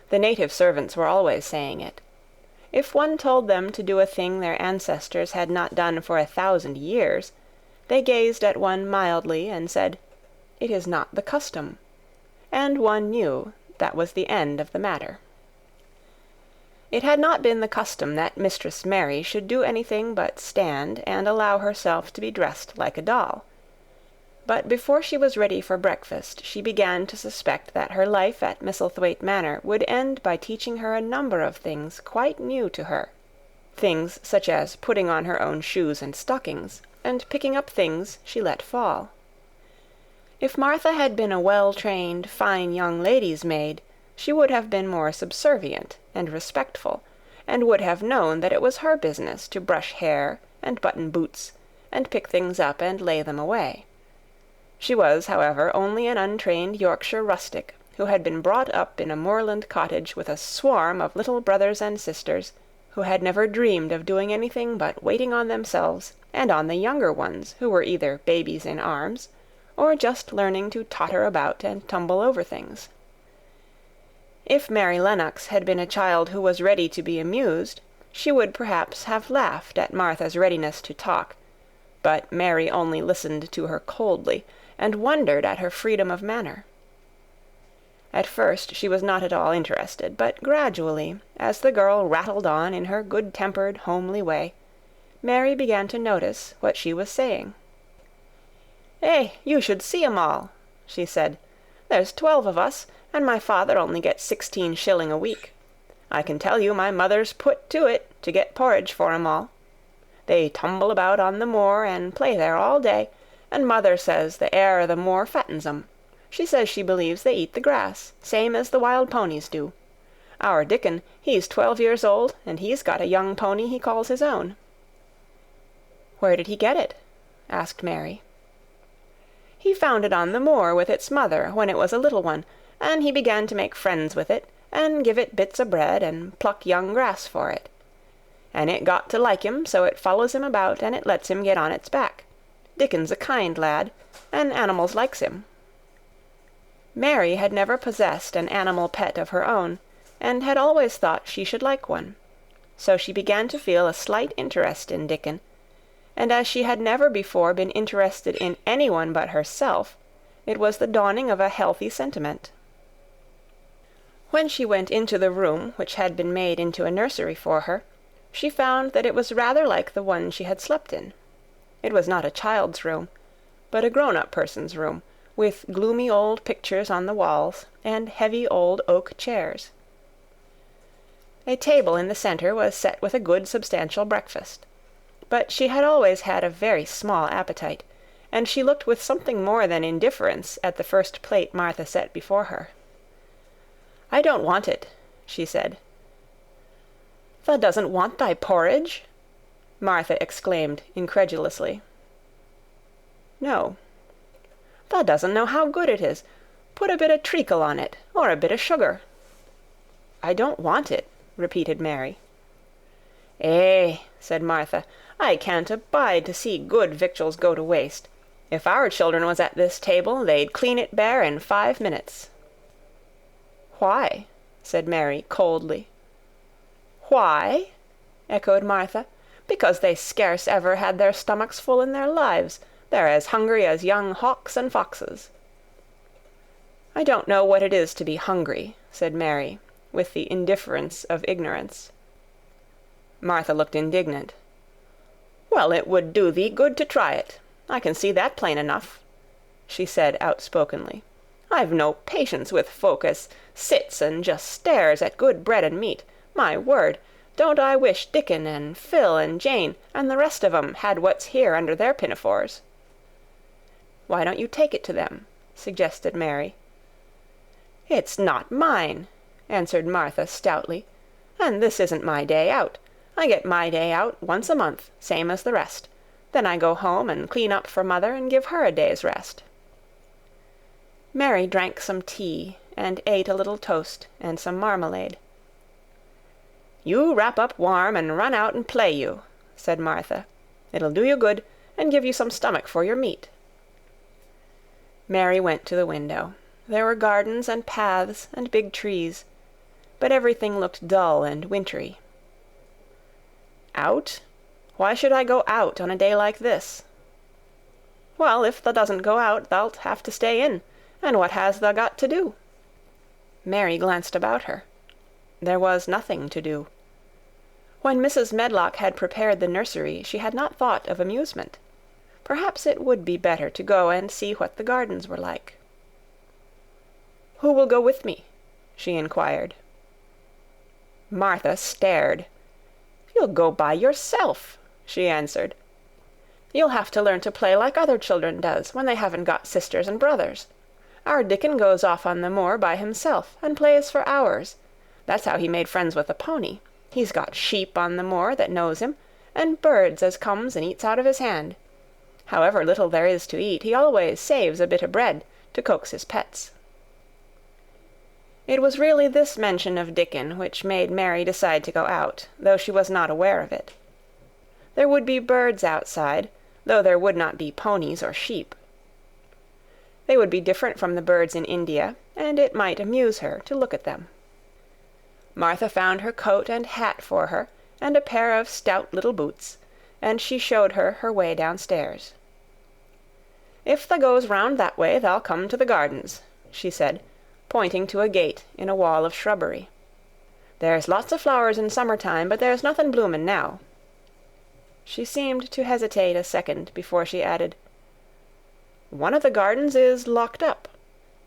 The native servants were always saying it. If one told them to do a thing their ancestors had not done for 1,000 years, they gazed at one mildly and said, "It is not the custom," and one knew that was the end of the matter. It had not been the custom that Mistress Mary should do anything but stand and allow herself to be dressed like a doll. But before she was ready for breakfast, she began to suspect that her life at Misselthwaite Manor would end by teaching her a number of things quite new to her. Things such as putting on her own shoes and stockings, and picking up things she let fall. If Martha had been a well-trained, fine young lady's maid, she would have been more subservient and respectful, and would have known that it was her business to brush hair and button boots, and pick things up and lay them away. She was, however, only an untrained Yorkshire rustic, who had been brought up in a moorland cottage with a swarm of little brothers and sisters, who had never dreamed of doing anything but waiting on themselves and on the younger ones, who were either babies in arms, or just learning to totter about and tumble over things. If Mary Lennox had been a child who was ready to be amused, she would perhaps have laughed at Martha's readiness to talk, but Mary only listened to her coldly, and wondered at her freedom of manner. At first she was not at all interested, but gradually, as the girl rattled on in her good-tempered, homely way, Mary began to notice what she was saying. "Eh, you should see 'em all," she said. "There's 12 of us, and my father only gets 16 shilling a week. I can tell you my mother's put to it to get porridge for 'em all. They tumble about on the moor and play there all day, and mother says the air o' the moor fattens 'em. She says she believes they eat the grass, same as the wild ponies do. Our Dickon, he's 12 years old, and he's got a young pony he calls his own." "Where did he get it?" asked Mary. "He found it on the moor with its mother when it was a little one, and he began to make friends with it, and give it bits o' bread and pluck young grass for it. And it got to like him, so it follows him about, and it lets him get on its back. Dickon's a kind lad, and animals likes him." Mary had never possessed an animal pet of her own, and had always thought she should like one. So she began to feel a slight interest in Dickon, and as she had never before been interested in anyone but herself, it was the dawning of a healthy sentiment. When she went into the room which had been made into a nursery for her, she found that it was rather like the one she had slept in. It was not a child's room, but a grown-up person's room, with gloomy old pictures on the walls, and heavy old oak chairs. A table in the centre was set with a good substantial breakfast. But she had always had a very small appetite, and she looked with something more than indifference at the first plate Martha set before her. "I don't want it," she said. "Thou doesn't want thy porridge?" Martha exclaimed incredulously. "No." "Thou doesn't know how good it is. Put a bit of treacle on it, or a bit of sugar." "I don't want it," repeated Mary. "Eh," said Martha, "I can't abide to see good victuals go to waste. If our children was at this table, they'd clean it bare in 5 minutes." "Why?" said Mary coldly. "Why?" echoed Martha. "Because they scarce ever had their stomachs full in their lives. They're as hungry as young hawks and foxes." "I don't know what it is to be hungry," said Mary, with the indifference of ignorance. Martha looked indignant. "Well, it would do thee good to try it. I can see that plain enough," she said outspokenly. "I've no patience with folk as sits and just stares at good bread and meat. My word, don't I wish Dickon and Phil and Jane and the rest of 'em had what's here under their pinafores." "Why don't you take it to them?" suggested Mary. "It's not mine," answered Martha stoutly, "and this isn't my day out. I get my day out once a month, same as the rest. Then I go home and clean up for mother and give her a day's rest." Mary drank some tea and ate a little toast and some marmalade. "You wrap up warm and run out and play you," said Martha. "It'll do you good, and give you some stomach for your meat." Mary went to the window. There were gardens and paths and big trees, but everything looked dull and wintry. "Out? Why should I go out on a day like this?" "Well, if thou doesn't go out, thou'lt have to stay in, and what has thou got to do?" Mary glanced about her. There was nothing to do. When Mrs. Medlock had prepared the nursery, she had not thought of amusement. Perhaps it would be better to go and see what the gardens were like. "Who will go with me?" she inquired. Martha stared. "You'll go by yourself," she answered. "You'll have to learn to play like other children does when they haven't got sisters and brothers. Our Dickon goes off on the moor by himself and plays for hours. That's how he made friends with the pony. He's got sheep on the moor that knows him, and birds as comes and eats out of his hand. However little there is to eat, he always saves a bit of bread to coax his pets." It was really this mention of Dickon which made Mary decide to go out, though she was not aware of it. There would be birds outside, though there would not be ponies or sheep. They would be different from the birds in India, and it might amuse her to look at them. Martha found her coat and hat for her, and a pair of stout little boots, and she showed her her way downstairs. "If tha goes round that way, thou'll come to the gardens," she said, pointing to a gate in a wall of shrubbery. "There's lots of flowers in summer-time, but there's nothing bloomin' now." She seemed to hesitate a second before she added, "One of the gardens is locked up.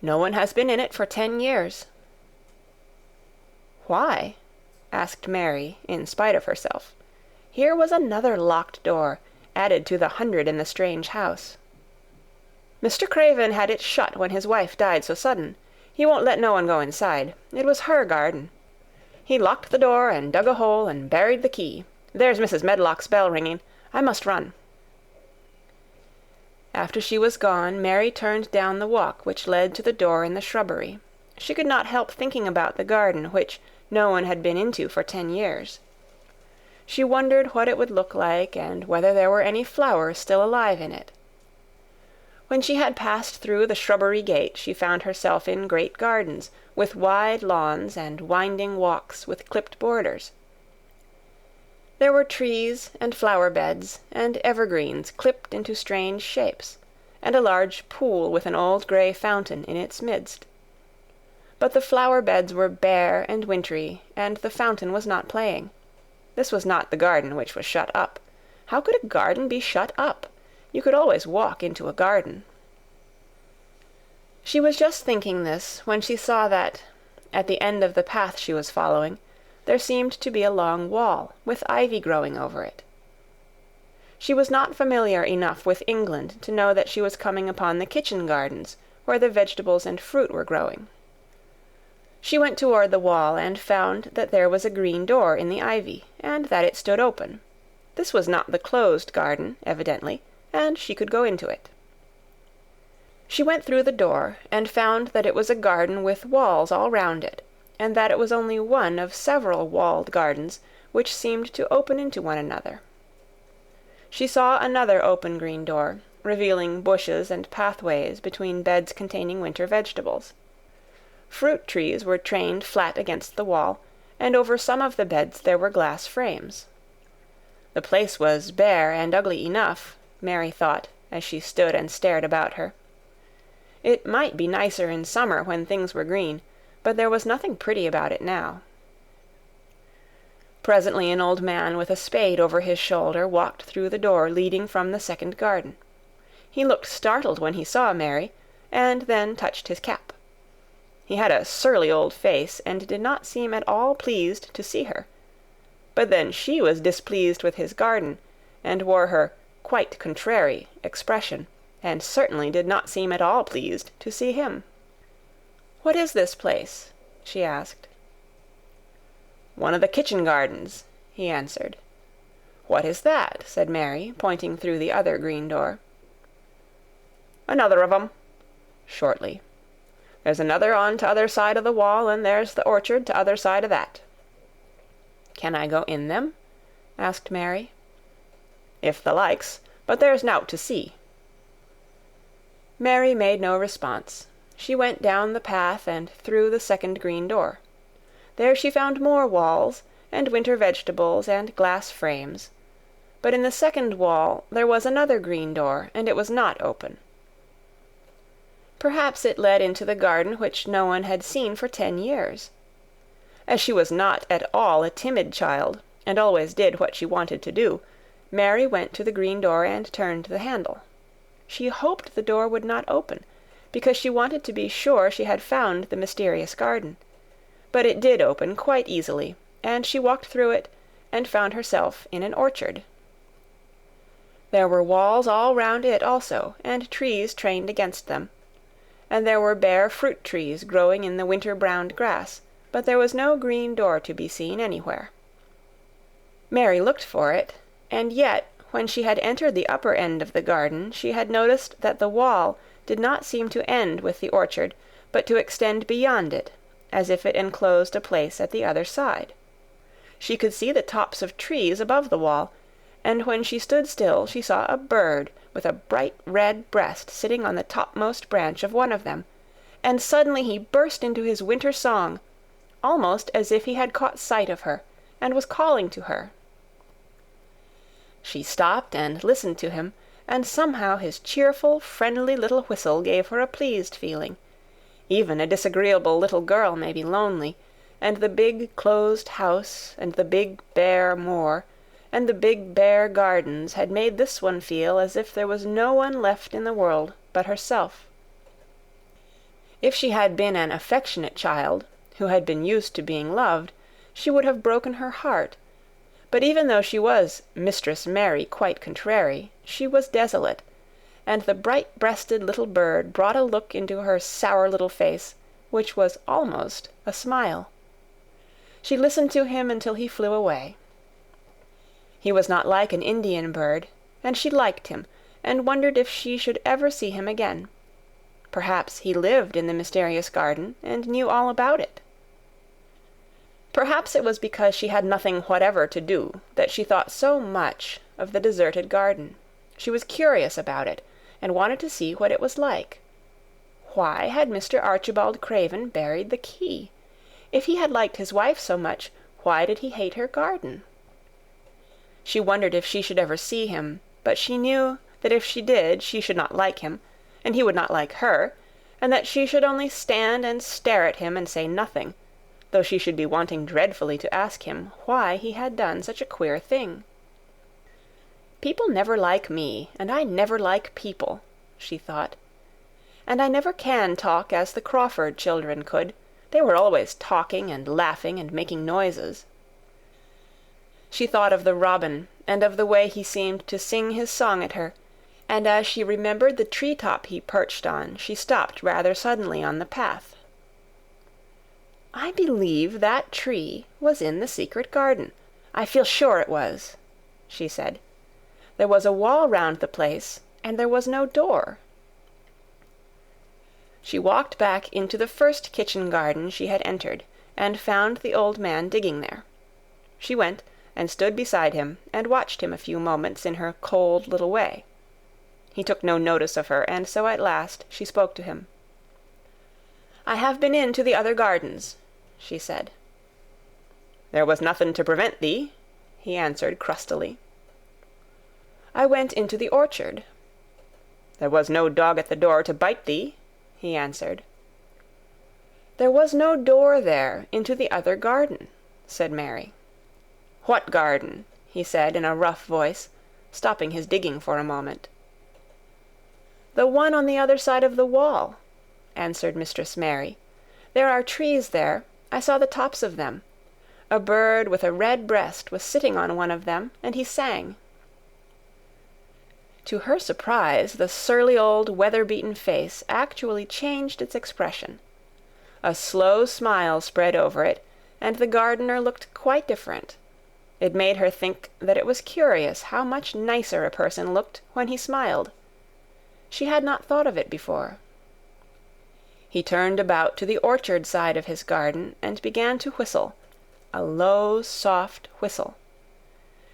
No one has been in it for 10 years. "Why?" asked Mary, in spite of herself. Here was another locked door, added to the 100 in the strange house. "Mr. Craven had it shut when his wife died so sudden. He won't let no one go inside. It was her garden. He locked the door and dug a hole and buried the key. There's Mrs. Medlock's bell ringing. I must run." After she was gone, Mary turned down the walk which led to the door in the shrubbery. She could not help thinking about the garden which no one had been into for 10 years. She wondered what it would look like and whether there were any flowers still alive in it. When she had passed through the shrubbery gate, she found herself in great gardens, with wide lawns and winding walks with clipped borders. There were trees and flower-beds and evergreens clipped into strange shapes, and a large pool with an old grey fountain in its midst. But the flower-beds were bare and wintry, and the fountain was not playing. This was not the garden which was shut up. How could a garden be shut up? You could always walk into a garden. She was just thinking this when she saw that, at the end of the path she was following, there seemed to be a long wall, with ivy growing over it. She was not familiar enough with England to know that she was coming upon the kitchen gardens, where the vegetables and fruit were growing. She went toward the wall and found that there was a green door in the ivy, and that it stood open. This was not the closed garden, evidently, and she could go into it. She went through the door, and found that it was a garden with walls all round it, and that it was only one of several walled gardens which seemed to open into one another. She saw another open green door, revealing bushes and pathways between beds containing winter vegetables. Fruit trees were trained flat against the wall, and over some of the beds there were glass frames. The place was bare and ugly enough, Mary thought, as she stood and stared about her. It might be nicer in summer when things were green, but there was nothing pretty about it now. Presently an old man with a spade over his shoulder walked through the door leading from the second garden. He looked startled when he saw Mary, and then touched his cap. He had a surly old face, and did not seem at all pleased to see her. But then she was displeased with his garden, and wore her quite contrary expression, and certainly did not seem at all pleased to see him. "What is this place?" she asked. "One of the kitchen gardens," he answered. "What is that?" said Mary, pointing through the other green door. "Another of 'em," shortly. "There's another on t'other side of the wall, and there's the orchard t'other side of that." "Can I go in them?" asked Mary. "If thou likes, but there's nowt to see." Mary made no response. She went down the path and through the second green door. There she found more walls, and winter vegetables, and glass frames. But in the second wall there was another green door, and it was not open. Perhaps it led into the garden which no one had seen for 10 years. As she was not at all a timid child, and always did what she wanted to do, Mary went to the green door and turned the handle. She hoped the door would not open, because she wanted to be sure she had found the mysterious garden. But it did open quite easily, and she walked through it and found herself in an orchard. There were walls all round it also, and trees trained against them, and there were bare fruit trees growing in the winter-browned grass, but there was no green door to be seen anywhere. Mary looked for it, and yet, when she had entered the upper end of the garden, she had noticed that the wall did not seem to end with the orchard, but to extend beyond it, as if it enclosed a place at the other side. She could see the tops of trees above the wall, and when she stood still she saw a bird with a bright red breast sitting on the topmost branch of one of them, and suddenly he burst into his winter song, almost as if he had caught sight of her, and was calling to her. She stopped and listened to him, and somehow his cheerful, friendly little whistle gave her a pleased feeling. Even a disagreeable little girl may be lonely, and the big closed house, and the big bare moor, and the big bare gardens had made this one feel as if there was no one left in the world but herself. If she had been an affectionate child, who had been used to being loved, she would have broken her heart. But even though she was Mistress Mary quite contrary, she was desolate, and the bright-breasted little bird brought a look into her sour little face, which was almost a smile. She listened to him until he flew away. He was not like an Indian bird, and she liked him, and wondered if she should ever see him again. Perhaps he lived in the mysterious garden, and knew all about it. Perhaps it was because she had nothing whatever to do that she thought so much of the deserted garden. She was curious about it, and wanted to see what it was like. Why had Mr. Archibald Craven buried the key? If he had liked his wife so much, why did he hate her garden? She wondered if she should ever see him, but she knew that if she did she should not like him, and he would not like her, and that she should only stand and stare at him and say nothing, though she should be wanting dreadfully to ask him why he had done such a queer thing. People never like me, and I never like people, she thought. And I never can talk as the Crawford children could. They were always talking and laughing and making noises. She thought of the robin, and of the way he seemed to sing his song at her, and as she remembered the tree-top he perched on, she stopped rather suddenly on the path. I believe that tree was in the secret garden. I feel sure it was, she said. There was a wall round the place, and there was no door. She walked back into the first kitchen garden she had entered, and found the old man digging there. She went and stood beside him, and watched him a few moments in her cold little way. He took no notice of her, and so at last she spoke to him. "I have been into the other gardens," she said. "There was nothing to prevent thee," he answered crustily. "I went into the orchard." "There was no dog at the door to bite thee," he answered. "There was no door there into the other garden," said Mary. "What garden?" he said in a rough voice, stopping his digging for a moment. "The one on the other side of the wall," answered Mistress Mary. "There are trees there. I saw the tops of them. A bird with a red breast was sitting on one of them, and he sang." To her surprise, the surly old weather-beaten face actually changed its expression. A slow smile spread over it, and the gardener looked quite different. It made her think that it was curious how much nicer a person looked when he smiled. She had not thought of it before. He turned about to the orchard side of his garden and began to whistle, a low, soft whistle.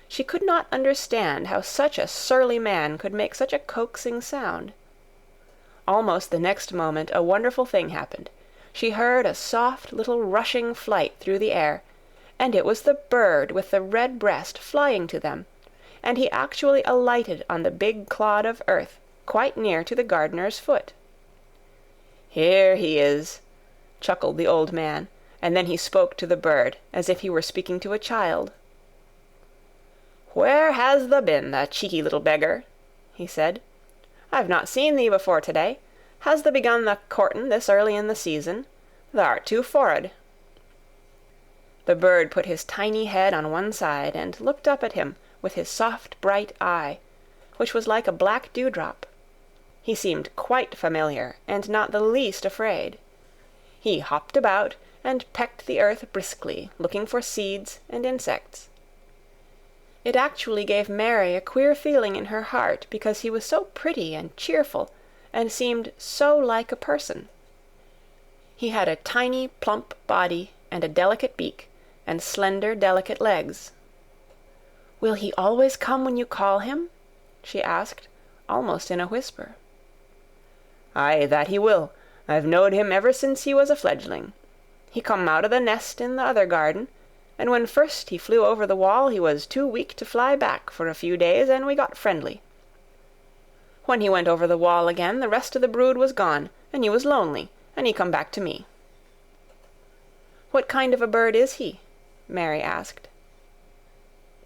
She could not understand how such a surly man could make such a coaxing sound. Almost the next moment a wonderful thing happened. She heard a soft little rushing flight through the air, and it was the bird with the red breast flying to them, and he actually alighted on the big clod of earth quite near to the gardener's foot. "Here he is," chuckled the old man, and then he spoke to the bird as if he were speaking to a child. "Where has thou been, the cheeky little beggar?" he said. "I've not seen thee before to-day. Has thou begun the courtin' this early in the season? Thou'rt too forrard." The bird put his tiny head on one side and looked up at him with his soft bright eye, which was like a black dewdrop. He seemed quite familiar and not the least afraid. He hopped about and pecked the earth briskly, looking for seeds and insects. It actually gave Mary a queer feeling in her heart because he was so pretty and cheerful and seemed so like a person. He had a tiny, plump body and a delicate beak and slender, delicate legs. "Will he always come when you call him?" she asked, almost in a whisper. "Aye, that he will. I've knowed him ever since he was a fledgling. He come out of the nest in the other garden, and when first he flew over the wall he was too weak to fly back for a few days, and we got friendly. When he went over the wall again, the rest of the brood was gone, and he was lonely, and he come back to me." "What kind of a bird is he?" Mary asked.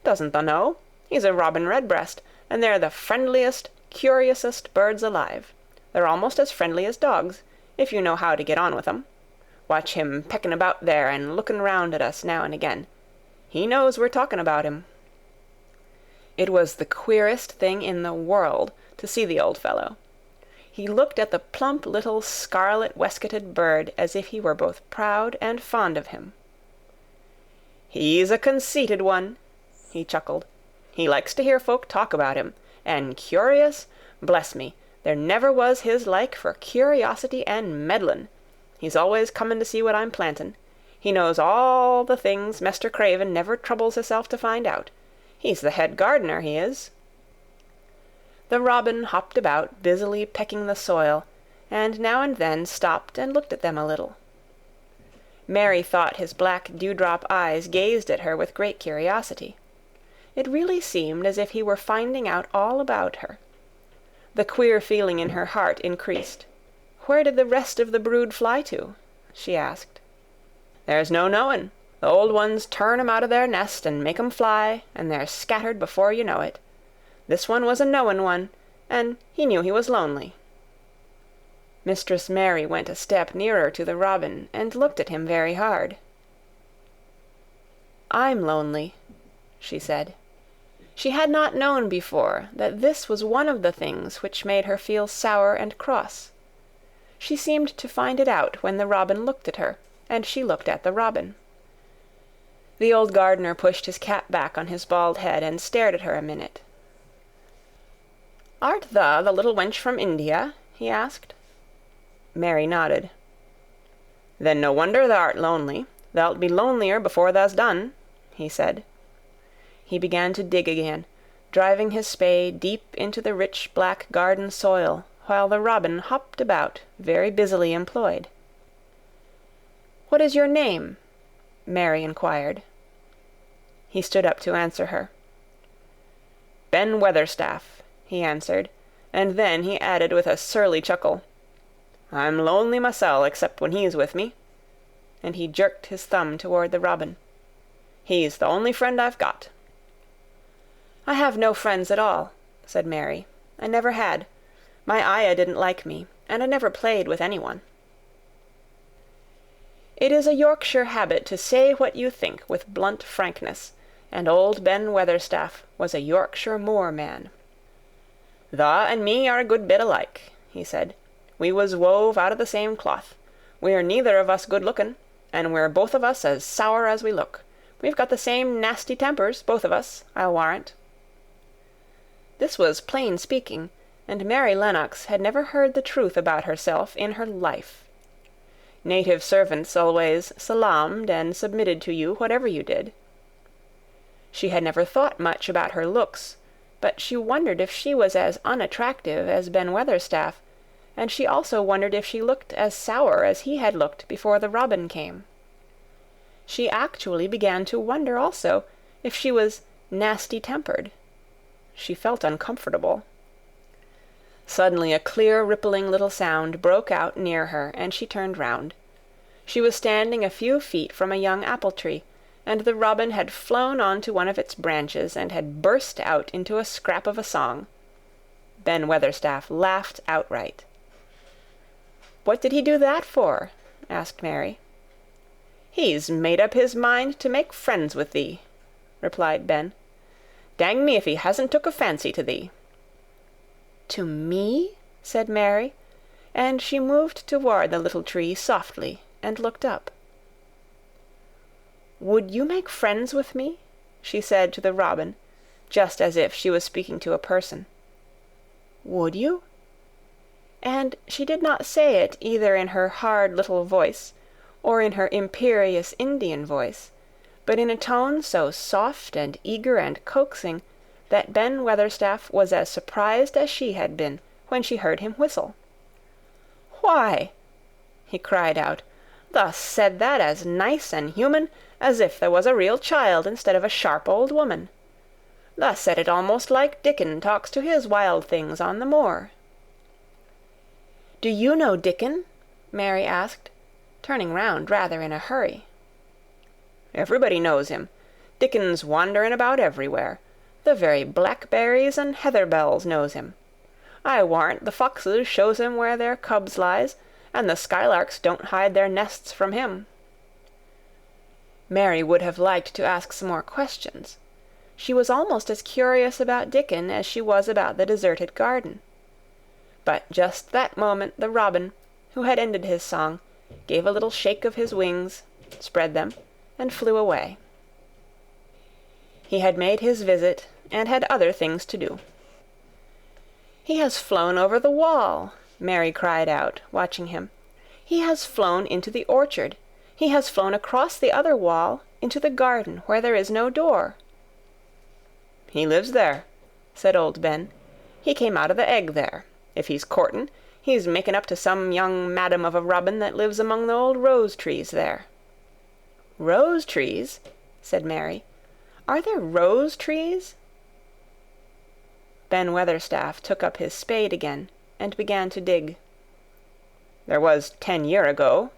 "Doesn't thou know? He's a robin redbreast, and they're the friendliest, curiousest birds alive. They're almost as friendly as dogs, if you know how to get on with 'em. Watch him pecking about there and looking round at us now and again. He knows we're talking about him." It was the queerest thing in the world to see the old fellow. He looked at the plump little scarlet waistcoated bird as if he were both proud and fond of him. "He's a conceited one," he chuckled. "He likes to hear folk talk about him, and curious, bless me, there never was his like for curiosity and meddlin'. He's always comin' to see what I'm plantin'. He knows all the things Mester Craven never troubles hisself to find out. He's the head gardener, he is." The robin hopped about, busily pecking the soil, and now and then stopped and looked at them a little. Mary thought his black dewdrop eyes gazed at her with great curiosity. It really seemed as if he were finding out all about her. The queer feeling in her heart increased. "Where did the rest of the brood fly to?" she asked. "There's no knowin'. The old ones turn 'em out of their nest and make 'em fly, and they're scattered before you know it. This one was a knowin' one, and he knew he was lonely." Mistress Mary went a step nearer to the robin and looked at him very hard. "I'm lonely," she said. She had not known before that this was one of the things which made her feel sour and cross. She seemed to find it out when the robin looked at her, and she looked at the robin. The old gardener pushed his cap back on his bald head and stared at her a minute. "Art thou the little wench from India?" he asked. Mary nodded. "Then no wonder thou'rt lonely. Thou'lt be lonelier before thou's done," he said. He began to dig again, driving his spade deep into the rich black garden soil, while the robin hopped about, very busily employed. "What is your name?" Mary inquired. He stood up to answer her. "Ben Weatherstaff," he answered, and then he added with a surly chuckle, "I'm lonely myself except when he's with me," and he jerked his thumb toward the robin. "He's the only friend I've got." "I have no friends at all," said Mary. "I never had. My Ayah didn't like me, and I never played with anyone." It is a Yorkshire habit to say what you think with blunt frankness, and old Ben Weatherstaff was a Yorkshire moor man. "Thou and me are a good bit alike," he said. "We was wove out of the same cloth. We're neither of us good-lookin', and we're both of us as sour as we look. We've got the same nasty tempers, both of us, I'll warrant." This was plain speaking, and Mary Lennox had never heard the truth about herself in her life. Native servants always salaamed and submitted to you whatever you did. She had never thought much about her looks, but she wondered if she was as unattractive as Ben Weatherstaff, and she also wondered if she looked as sour as he had looked before the robin came. She actually began to wonder also if she was nasty-tempered. She felt uncomfortable. Suddenly a clear, rippling little sound broke out near her, and she turned round. She was standing a few feet from a young apple-tree, and the robin had flown on to one of its branches and had burst out into a scrap of a song. Ben Weatherstaff laughed outright. "What did he do that for?" asked Mary. "He's made up his mind to make friends with thee," replied Ben. "Dang me if he hasn't took a fancy to thee." "To me?" said Mary, and she moved toward the little tree softly and looked up. "Would you make friends with me?" she said to the robin, just as if she was speaking to a person. "Would you?" And she did not say it either in her hard little voice or in her imperious Indian voice, but in a tone so soft and eager and coaxing that Ben Weatherstaff was as surprised as she had been when she heard him whistle. "Why," he cried out, "thus said that as nice and human as if there was a real child instead of a sharp old woman. Thus said it almost like Dickon talks to his wild things on the moor." "Do you know Dickon?" Mary asked, turning round rather in a hurry. "Everybody knows him. Dickon's wanderin' about everywhere. The very blackberries and heatherbells knows him. I warrant the foxes shows him where their cubs lies, and the skylarks don't hide their nests from him." Mary would have liked to ask some more questions. She was almost as curious about Dickon as she was about the deserted garden. But just that moment the robin, who had ended his song, gave a little shake of his wings, spread them, and flew away. He had made his visit, and had other things to do. "He has flown over the wall," Mary cried out, watching him. "He has flown into the orchard. He has flown across the other wall into the garden where there is no door." "He lives there," said old Ben. "He came out of the egg there. If he's courtin', he's making up to some young madam of a robin that lives among the old rose-trees there." "Rose-trees?" said Mary. "Are there rose-trees?" Ben Weatherstaff took up his spade again and began to dig. "There was 10 year ago,"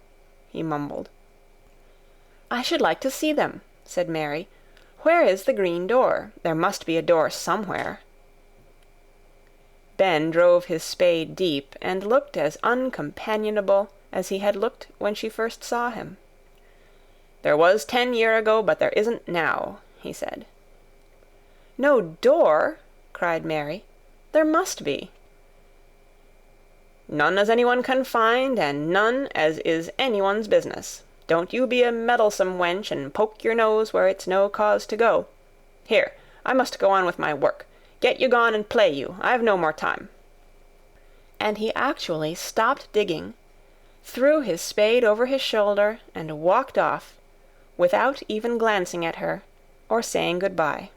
he mumbled. "I should like to see them," said Mary. "Where is the green door? There must be a door somewhere." Ben drove his spade deep and looked as uncompanionable as he had looked when she first saw him. "There was 10 year ago, but there isn't now," he said. "No door?" cried Mary. "There must be." "None as anyone can find, and none as is anyone's business. Don't you be a meddlesome wench and poke your nose where it's no cause to go. Here, I must go on with my work. Get you gone and play you. I've no more time." And he actually stopped digging, threw his spade over his shoulder, and walked off, without even glancing at her or saying good-bye.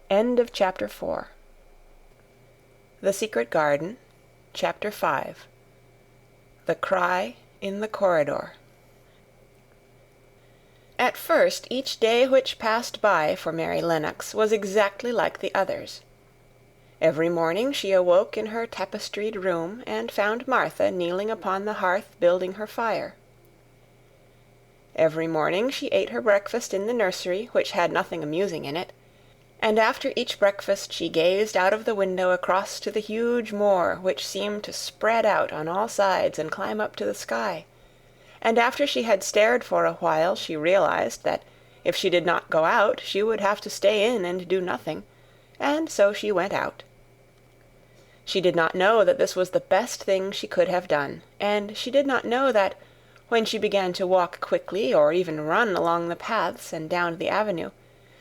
End of Chapter 4. The Secret Garden, Chapter 5. The Cry in the Corridor. At first, each day which passed by for Mary Lennox was exactly like the others. Every morning she awoke in her tapestried room and found Martha kneeling upon the hearth building her fire. Every morning she ate her breakfast in the nursery, which had nothing amusing in it, and after each breakfast she gazed out of the window across to the huge moor which seemed to spread out on all sides and climb up to the sky, and after she had stared for a while she realized that if she did not go out she would have to stay in and do nothing, and so she went out. She did not know that this was the best thing she could have done, and she did not know that, when she began to walk quickly or even run along the paths and down the avenue,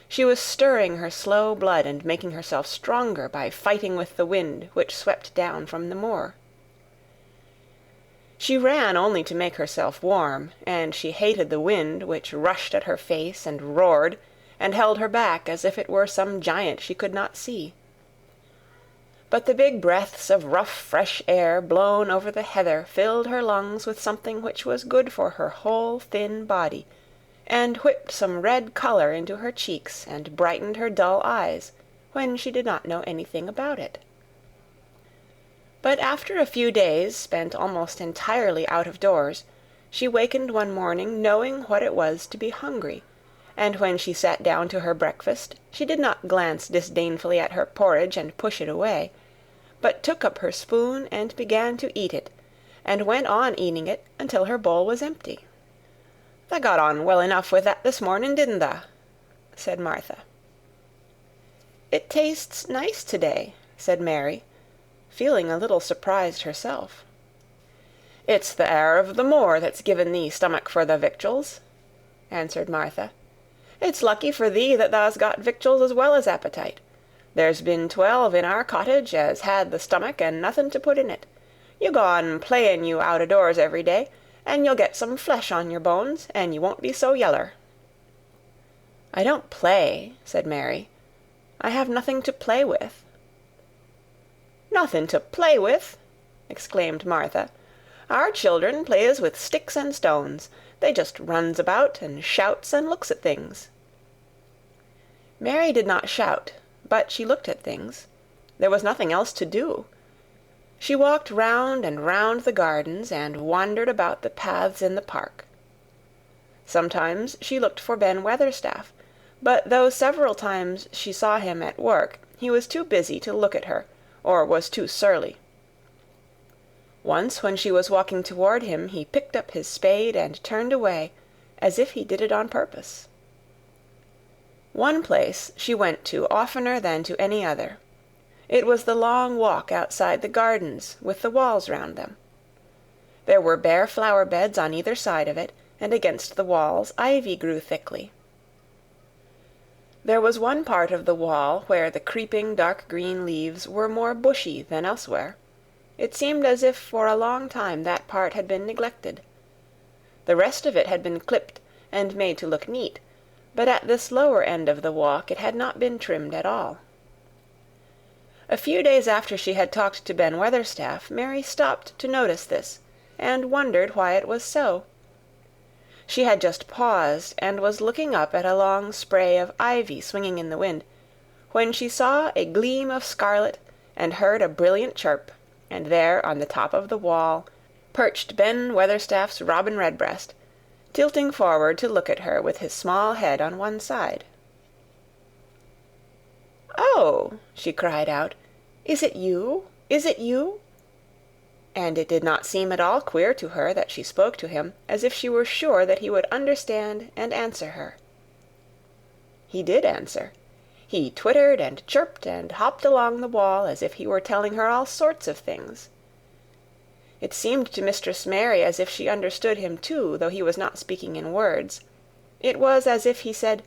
she was stirring her slow blood and making herself stronger by fighting with the wind which swept down from the moor. She ran only to make herself warm, and she hated the wind which rushed at her face and roared and held her back as if it were some giant she could not see. But the big breaths of rough fresh air blown over the heather filled her lungs with something which was good for her whole thin body, and whipped some red color into her cheeks and brightened her dull eyes when she did not know anything about it. But after a few days spent almost entirely out of doors, she wakened one morning knowing what it was to be hungry, and when she sat down to her breakfast she did not glance disdainfully at her porridge and push it away, but took up her spoon and began to eat it, and went on eating it until her bowl was empty. "Tha got on well enough with that this morning, didn't tha?" said Martha. "It tastes nice today," said Mary, feeling a little surprised herself. "It's the air of the moor that's given thee stomach for the victuals," answered Martha. "It's lucky for thee that thou's got victuals as well as appetite. There's been 12 in our cottage as had the stomach and nothing to put in it. You go on playing you out o' doors every day, and you'll get some flesh on your bones, and you won't be so yeller." "I don't play," said Mary. "I have nothing to play with." "Nothing to play with!" exclaimed Martha. "Our children plays with sticks and stones. They just runs about and shouts and looks at things." Mary did not shout, but she looked at things. There was nothing else to do. She walked round and round the gardens and wandered about the paths in the park. Sometimes she looked for Ben Weatherstaff, but though several times she saw him at work, he was too busy to look at her, or was too surly. Once when she was walking toward him, he picked up his spade and turned away, as if he did it on purpose. One place she went to oftener than to any other. It was the long walk outside the gardens, with the walls round them. There were bare flower beds on either side of it, and against the walls ivy grew thickly. There was one part of the wall where the creeping dark green leaves were more bushy than elsewhere. It seemed as if for a long time that part had been neglected. The rest of it had been clipped and made to look neat, but at this lower end of the walk it had not been trimmed at all. A few days after she had talked to Ben Weatherstaff, Mary stopped to notice this, and wondered why it was so. She had just paused, and was looking up at a long spray of ivy swinging in the wind, when she saw a gleam of scarlet and heard a brilliant chirp, and there on the top of the wall perched Ben Weatherstaff's robin redbreast, tilting forward to look at her with his small head on one side. "Oh!" she cried out. "Is it you? Is it you?" And it did not seem at all queer to her that she spoke to him, as if she were sure that he would understand and answer her. He did answer. He twittered and chirped and hopped along the wall as if he were telling her all sorts of things. It seemed to Mistress Mary as if she understood him too, though he was not speaking in words. It was as if he said,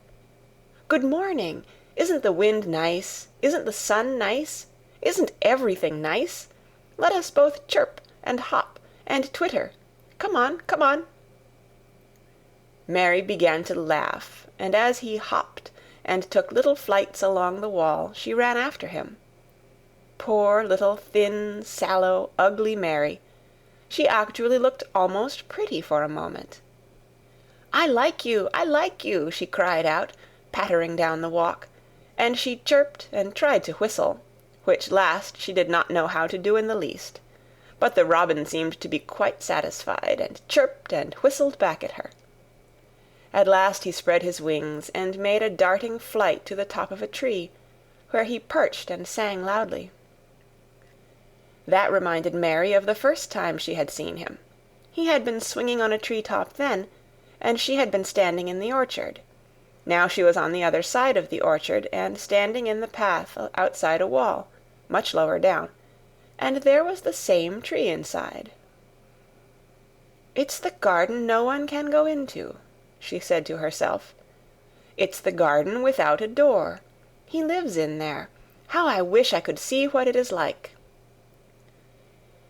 "Good morning. Isn't the wind nice? Isn't the sun nice? Isn't everything nice? Let us both chirp and hop and twitter. Come on, come on." Mary began to laugh, and as he hopped and took little flights along the wall, she ran after him. Poor little thin, sallow, ugly Mary! She actually looked almost pretty for a moment. "I like you, I like you," she cried out, pattering down the walk, and she chirped and tried to whistle, which last she did not know how to do in the least. But the robin seemed to be quite satisfied, and chirped and whistled back at her. At last he spread his wings and made a darting flight to the top of a tree, where he perched and sang loudly. That reminded Mary of the first time she had seen him. He had been swinging on a tree-top then, and she had been standing in the orchard. Now she was on the other side of the orchard, and standing in the path outside a wall, much lower down, and there was the same tree inside. "It's the garden no one can go into," she said to herself. "It's the garden without a door. He lives in there. How I wish I could see what it is like."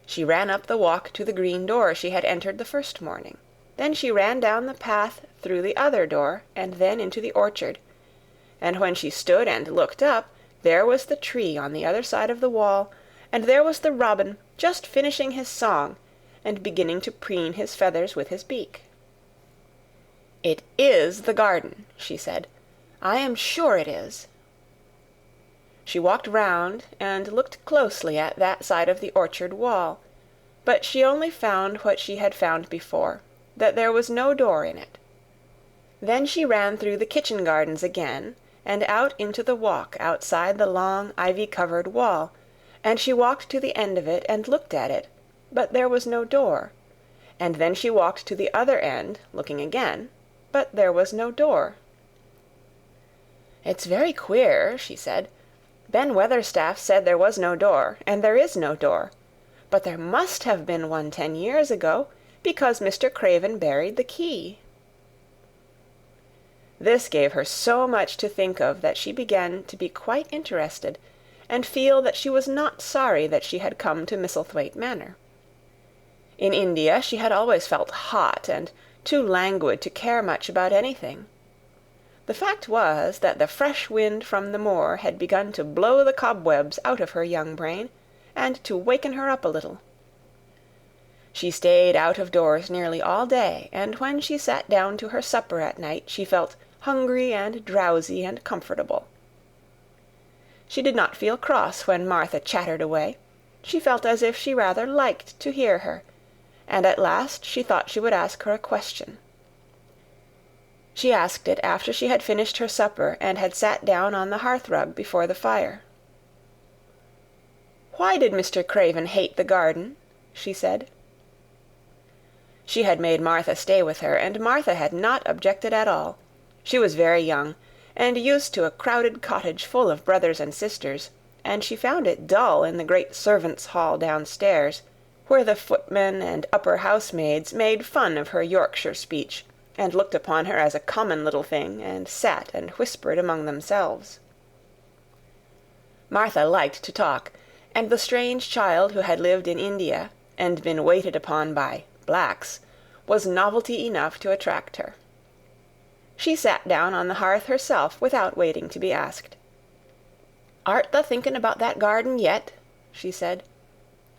She ran up the walk to the green door she had entered the first morning. Then she ran down the path through the other door, and then into the orchard. And when she stood and looked up, there was the tree on the other side of the wall, and there was the robin just finishing his song, and beginning to preen his feathers with his beak. "It is the garden," she said. "I am sure it is." She walked round and looked closely at that side of the orchard wall, but she only found what she had found before, that there was no door in it. Then she ran through the kitchen gardens again, and out into the walk outside the long ivy-covered wall, and she walked to the end of it and looked at it, but there was no door, and then she walked to the other end, looking again, but there was no door. "It's very queer," she said. "Ben Weatherstaff said there was no door, and there is no door. But there must have been one 10 years ago, because Mr. Craven buried the key." This gave her so much to think of that she began to be quite interested, and feel that she was not sorry that she had come to Misselthwaite Manor. In India she had always felt hot and too languid to care much about anything. The fact was that the fresh wind from the moor had begun to blow the cobwebs out of her young brain, and to waken her up a little. She stayed out of doors nearly all day, and when she sat down to her supper at night she felt hungry and drowsy and comfortable. She did not feel cross when Martha chattered away. She felt as if she rather liked to hear her, and at last she thought she would ask her a question. She asked it after she had finished her supper and had sat down on the hearth-rug before the fire. "Why did Mr. Craven hate the garden?" she said. She had made Martha stay with her, and Martha had not objected at all. She was very young, and used to a crowded cottage full of brothers and sisters, and she found it dull in the great servants' hall downstairs, where the footmen and upper housemaids made fun of her Yorkshire speech, and looked upon her as a common little thing, and sat and whispered among themselves. Martha liked to talk, and the strange child who had lived in India, and been waited upon by blacks, was novelty enough to attract her. She sat down on the hearth herself without waiting to be asked. "Art tha thinking about that garden yet?" she said.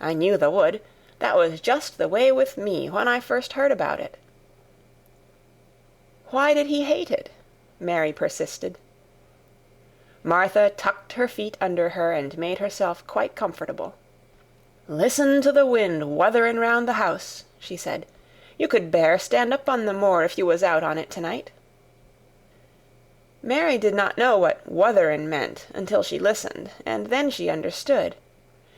"I knew tha would. That was just the way with me when I first heard about it." "Why did he hate it?" Mary persisted. Martha tucked her feet under her and made herself quite comfortable. "Listen to the wind wuthering round the house," she said. "You could bear stand up on the moor if you was out on it tonight." Mary did not know what wutherin' meant until she listened, and then she understood.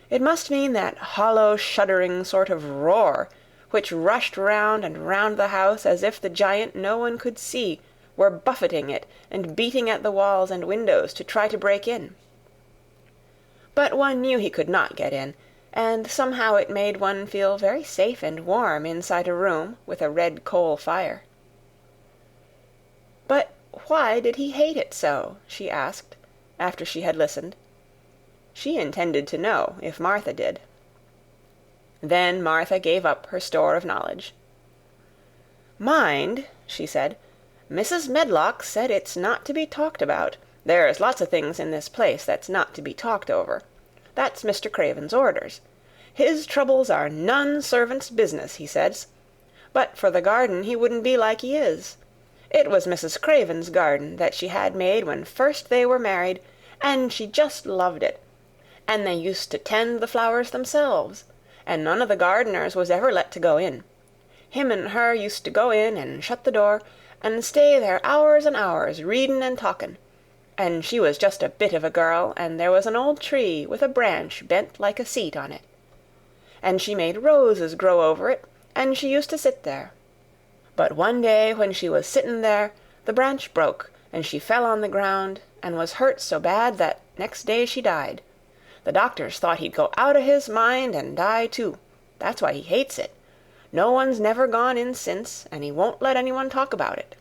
It must mean that hollow, shuddering sort of roar which rushed round and round the house as if the giant no one could see were buffeting it and beating at the walls and windows to try to break in. But one knew he could not get in, and somehow it made one feel very safe and warm inside a room with a red coal fire. "But why did he hate it so?" she asked, after she had listened. She intended to know, if Martha did. Then Martha gave up her store of knowledge. "Mind," she said, "Mrs. Medlock said it's not to be talked about. There's lots of things in this place that's not to be talked over. That's Mr. Craven's orders. His troubles are none servant's business, he says. But for the garden he wouldn't be like he is. It was Mrs. Craven's garden that she had made when first they were married, and she just loved it. And they used to tend the flowers themselves, and none of the gardeners was ever let to go in. Him and her used to go in and shut the door, and stay there hours and hours, readin' and talkin'. And she was just a bit of a girl, and there was an old tree with a branch bent like a seat on it. And she made roses grow over it, and she used to sit there. But one day when she was sittin' there, the branch broke, and she fell on the ground, and was hurt so bad that next day she died. The doctors thought he'd go out of his mind and die too. That's why he hates it. No one's never gone in since, and he won't let anyone talk about it."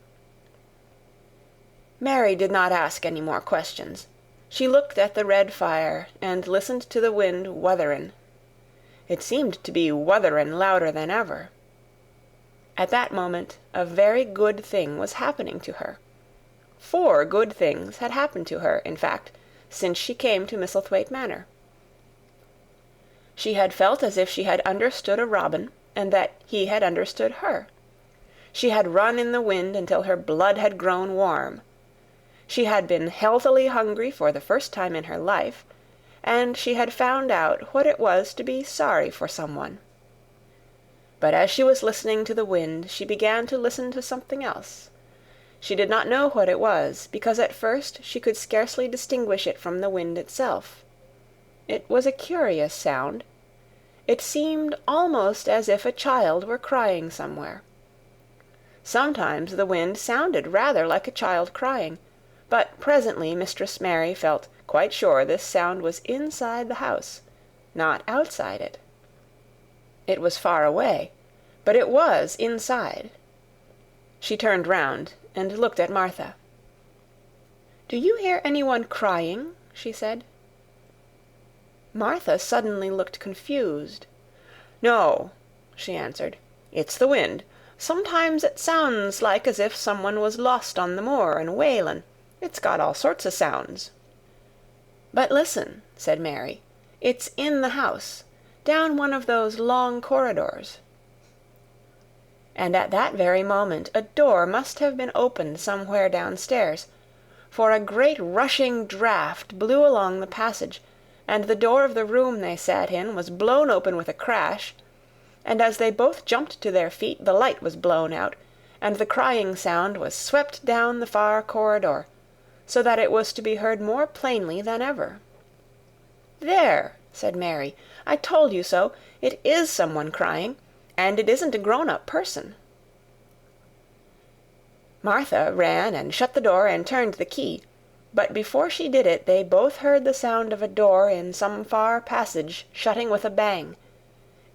Mary did not ask any more questions. She looked at the red fire and listened to the wind wutherin'. It seemed to be wutherin' louder than ever. At that moment a very good thing was happening to her. 4 good things had happened to her, in fact, since she came to Misselthwaite Manor. She had felt as if she had understood a robin, and that he had understood her. She had run in the wind until her blood had grown warm. She had been healthily hungry for the first time in her life, and she had found out what it was to be sorry for someone. But as she was listening to the wind, she began to listen to something else. She did not know what it was, because at first she could scarcely distinguish it from the wind itself. It was a curious sound. It seemed almost as if a child were crying somewhere. Sometimes the wind sounded rather like a child crying, but presently Mistress Mary felt quite sure this sound was inside the house, not outside it. It was far away, but it was inside. She turned round and looked at Martha. "Do you hear anyone crying?" she said. Martha suddenly looked confused. "No," she answered. "It's the wind. Sometimes it sounds like as if someone was lost on the moor and wailin'. It's got all sorts of sounds." "But listen," said Mary. "It's in the house, down one of those long corridors." And at that very moment a door must have been opened somewhere downstairs, for a great rushing draught blew along the passage, and the door of the room they sat in was blown open with a crash, and as they both jumped to their feet the light was blown out, and the crying sound was swept down the far corridor, so that it was to be heard more plainly than ever. "There," said Mary, "I told you so. It is someone crying, and it isn't a grown-up person." Martha ran and shut the door and turned the key, but before she did it they both heard the sound of a door in some far passage shutting with a bang,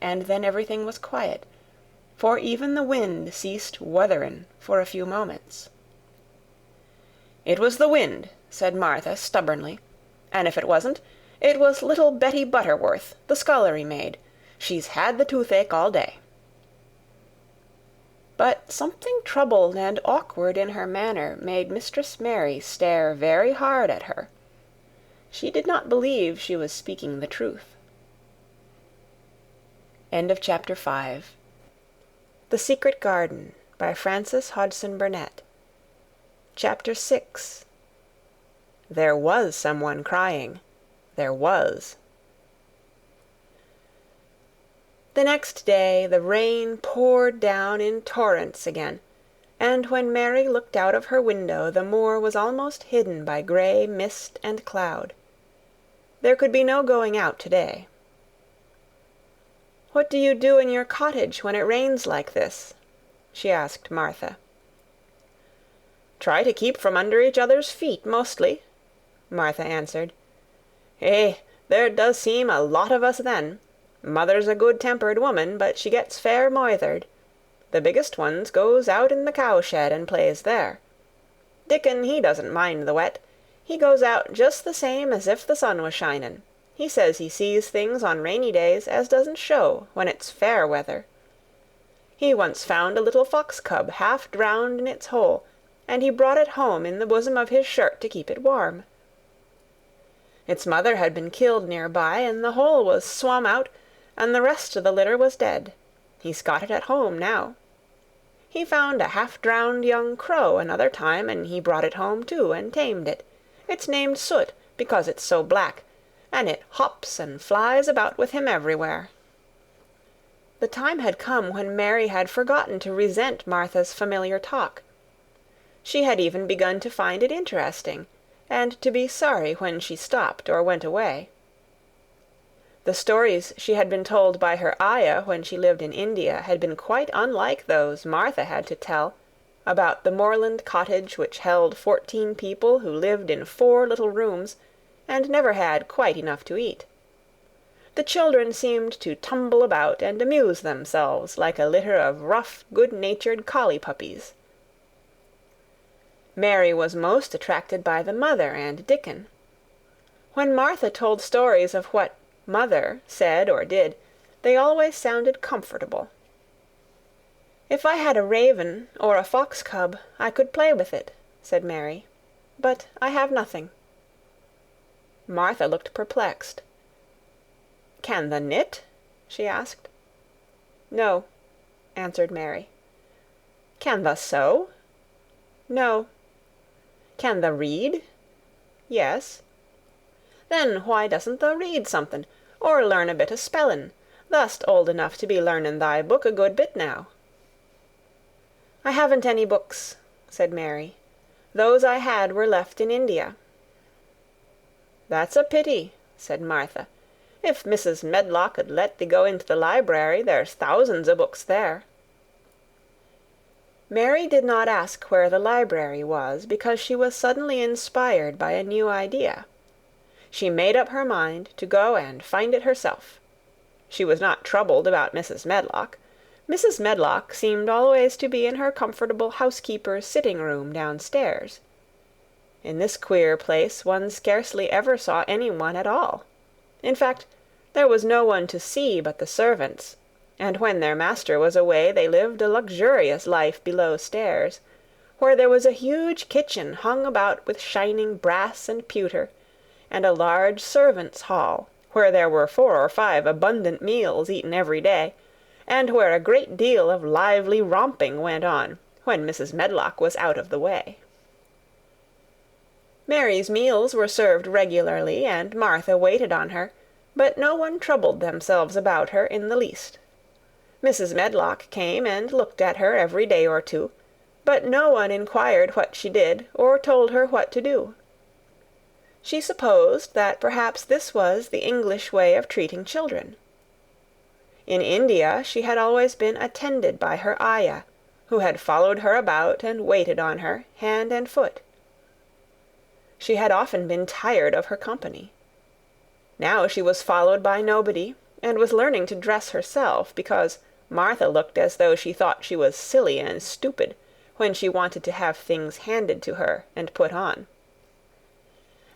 and then everything was quiet, for even the wind ceased wutherin' for a few moments. "It was the wind," said Martha stubbornly, "and if it wasn't, it was little Betty Butterworth, the scullery maid. She's had the toothache all day." But something troubled and awkward in her manner made Mistress Mary stare very hard at her. She did not believe she was speaking the truth. End of Chapter 5. The Secret Garden by Frances Hodgson Burnett. Chapter 6. There was someone crying. There was. The next day the rain poured down in torrents again, and when Mary looked out of her window the moor was almost hidden by grey mist and cloud. There could be no going out today. "What do you do in your cottage when it rains like this?" she asked Martha. "Try to keep from under each other's feet, mostly," Martha answered. There does seem a lot of us then. Mother's a good-tempered woman, but she gets fair moithered. The biggest ones goes out in the cowshed and plays there. Dickon, he doesn't mind the wet. He goes out just the same as if the sun was shinin'. He says he sees things on rainy days as doesn't show when it's fair weather. He once found a little fox cub half drowned in its hole, and he brought it home in the bosom of his shirt to keep it warm. Its mother had been killed near by, and the hole was swum out, and the rest of the litter was dead. He's got it at home now. He found a half-drowned young crow another time, and he brought it home too, and tamed it. It's named Soot, because it's so black, and it hops and flies about with him everywhere." The time had come when Mary had forgotten to resent Martha's familiar talk. She had even begun to find it interesting, and to be sorry when she stopped or went away. The stories she had been told by her ayah when she lived in India had been quite unlike those Martha had to tell, about the moorland cottage which held 14 people who lived in 4 little rooms, and never had quite enough to eat. The children seemed to tumble about and amuse themselves like a litter of rough, good-natured collie puppies. Mary was most attracted by the mother and Dickon. When Martha told stories of what Mother said or did, they always sounded comfortable. "If I had a raven or a fox cub, I could play with it," said Mary. "But I have nothing." Martha looked perplexed. "Can the knit?" she asked. "No," answered Mary. "Can the sew?" "No." "Can the read?" "Yes." "Then why doesn't the read somethin', or learn a bit o' spellin'? Thou'st old enough to be learning thy book a good bit now." "I haven't any books," said Mary. "Those I had were left in India." "That's a pity," said Martha. "If Mrs. Medlock 'ud let thee go into the library, there's thousands o' books there." Mary did not ask where the library was, because she was suddenly inspired by a new idea. She made up her mind to go and find it herself. She was not troubled about Mrs. Medlock. Mrs. Medlock seemed always to be in her comfortable housekeeper's sitting-room downstairs. In this queer place one scarcely ever saw any one at all. In fact, there was no one to see but the servants, and when their master was away they lived a luxurious life below stairs, where there was a huge kitchen hung about with shining brass and pewter, and a large servants' hall, where there were 4 or 5 abundant meals eaten every day, and where a great deal of lively romping went on when Mrs. Medlock was out of the way. Mary's meals were served regularly, and Martha waited on her, but no one troubled themselves about her in the least. Mrs. Medlock came and looked at her every day or two, but no one inquired what she did, or told her what to do. She supposed that perhaps this was the English way of treating children. In India she had always been attended by her ayah, who had followed her about and waited on her, hand and foot. She had often been tired of her company. Now she was followed by nobody, and was learning to dress herself, because Martha looked as though she thought she was silly and stupid when she wanted to have things handed to her and put on.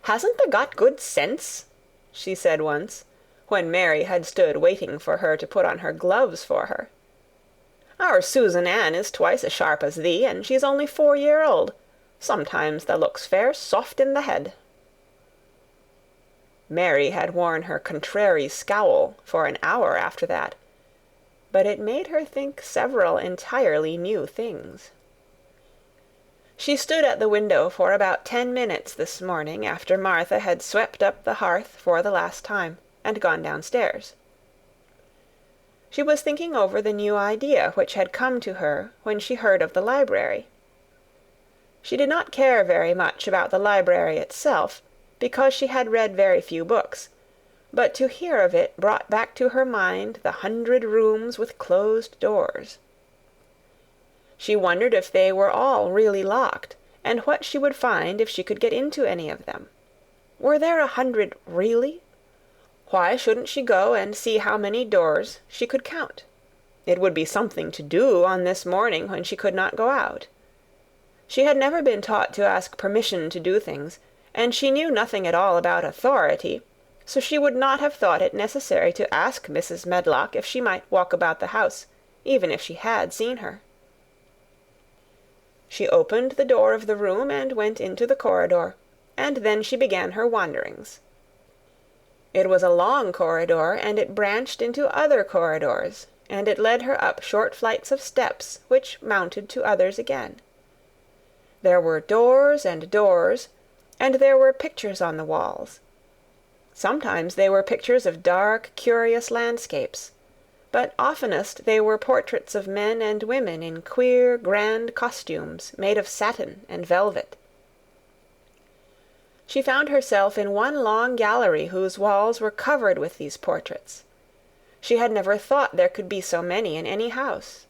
"Hasn't thee got good sense?" she said once, when Mary had stood waiting for her to put on her gloves for her. "Our Susan Ann is twice as sharp as thee, and she's only 4 year old. Sometimes thou looks fair soft in the head." Mary had worn her contrary scowl for an hour after that, but it made her think several entirely new things. She stood at the window for about 10 minutes this morning after Martha had swept up the hearth for the last time, and gone downstairs. She was thinking over the new idea which had come to her when she heard of the library. She did not care very much about the library itself, because she had read very few books, but to hear of it brought back to her mind the 100 rooms with closed doors. She wondered if they were all really locked, and what she would find if she could get into any of them. Were there 100 really? Why shouldn't she go and see how many doors she could count? It would be something to do on this morning when she could not go out. She had never been taught to ask permission to do things, and she knew nothing at all about authority, so she would not have thought it necessary to ask Mrs. Medlock if she might walk about the house, even if she had seen her. She opened the door of the room and went into the corridor, and then she began her wanderings. It was a long corridor, and it branched into other corridors, and it led her up short flights of steps which mounted to others again. There were doors and doors, and there were pictures on the walls. Sometimes they were pictures of dark, curious landscapes, but oftenest they were portraits of men and women in queer, grand costumes made of satin and velvet. She found herself in one long gallery whose walls were covered with these portraits. She had never thought there could be so many in any house.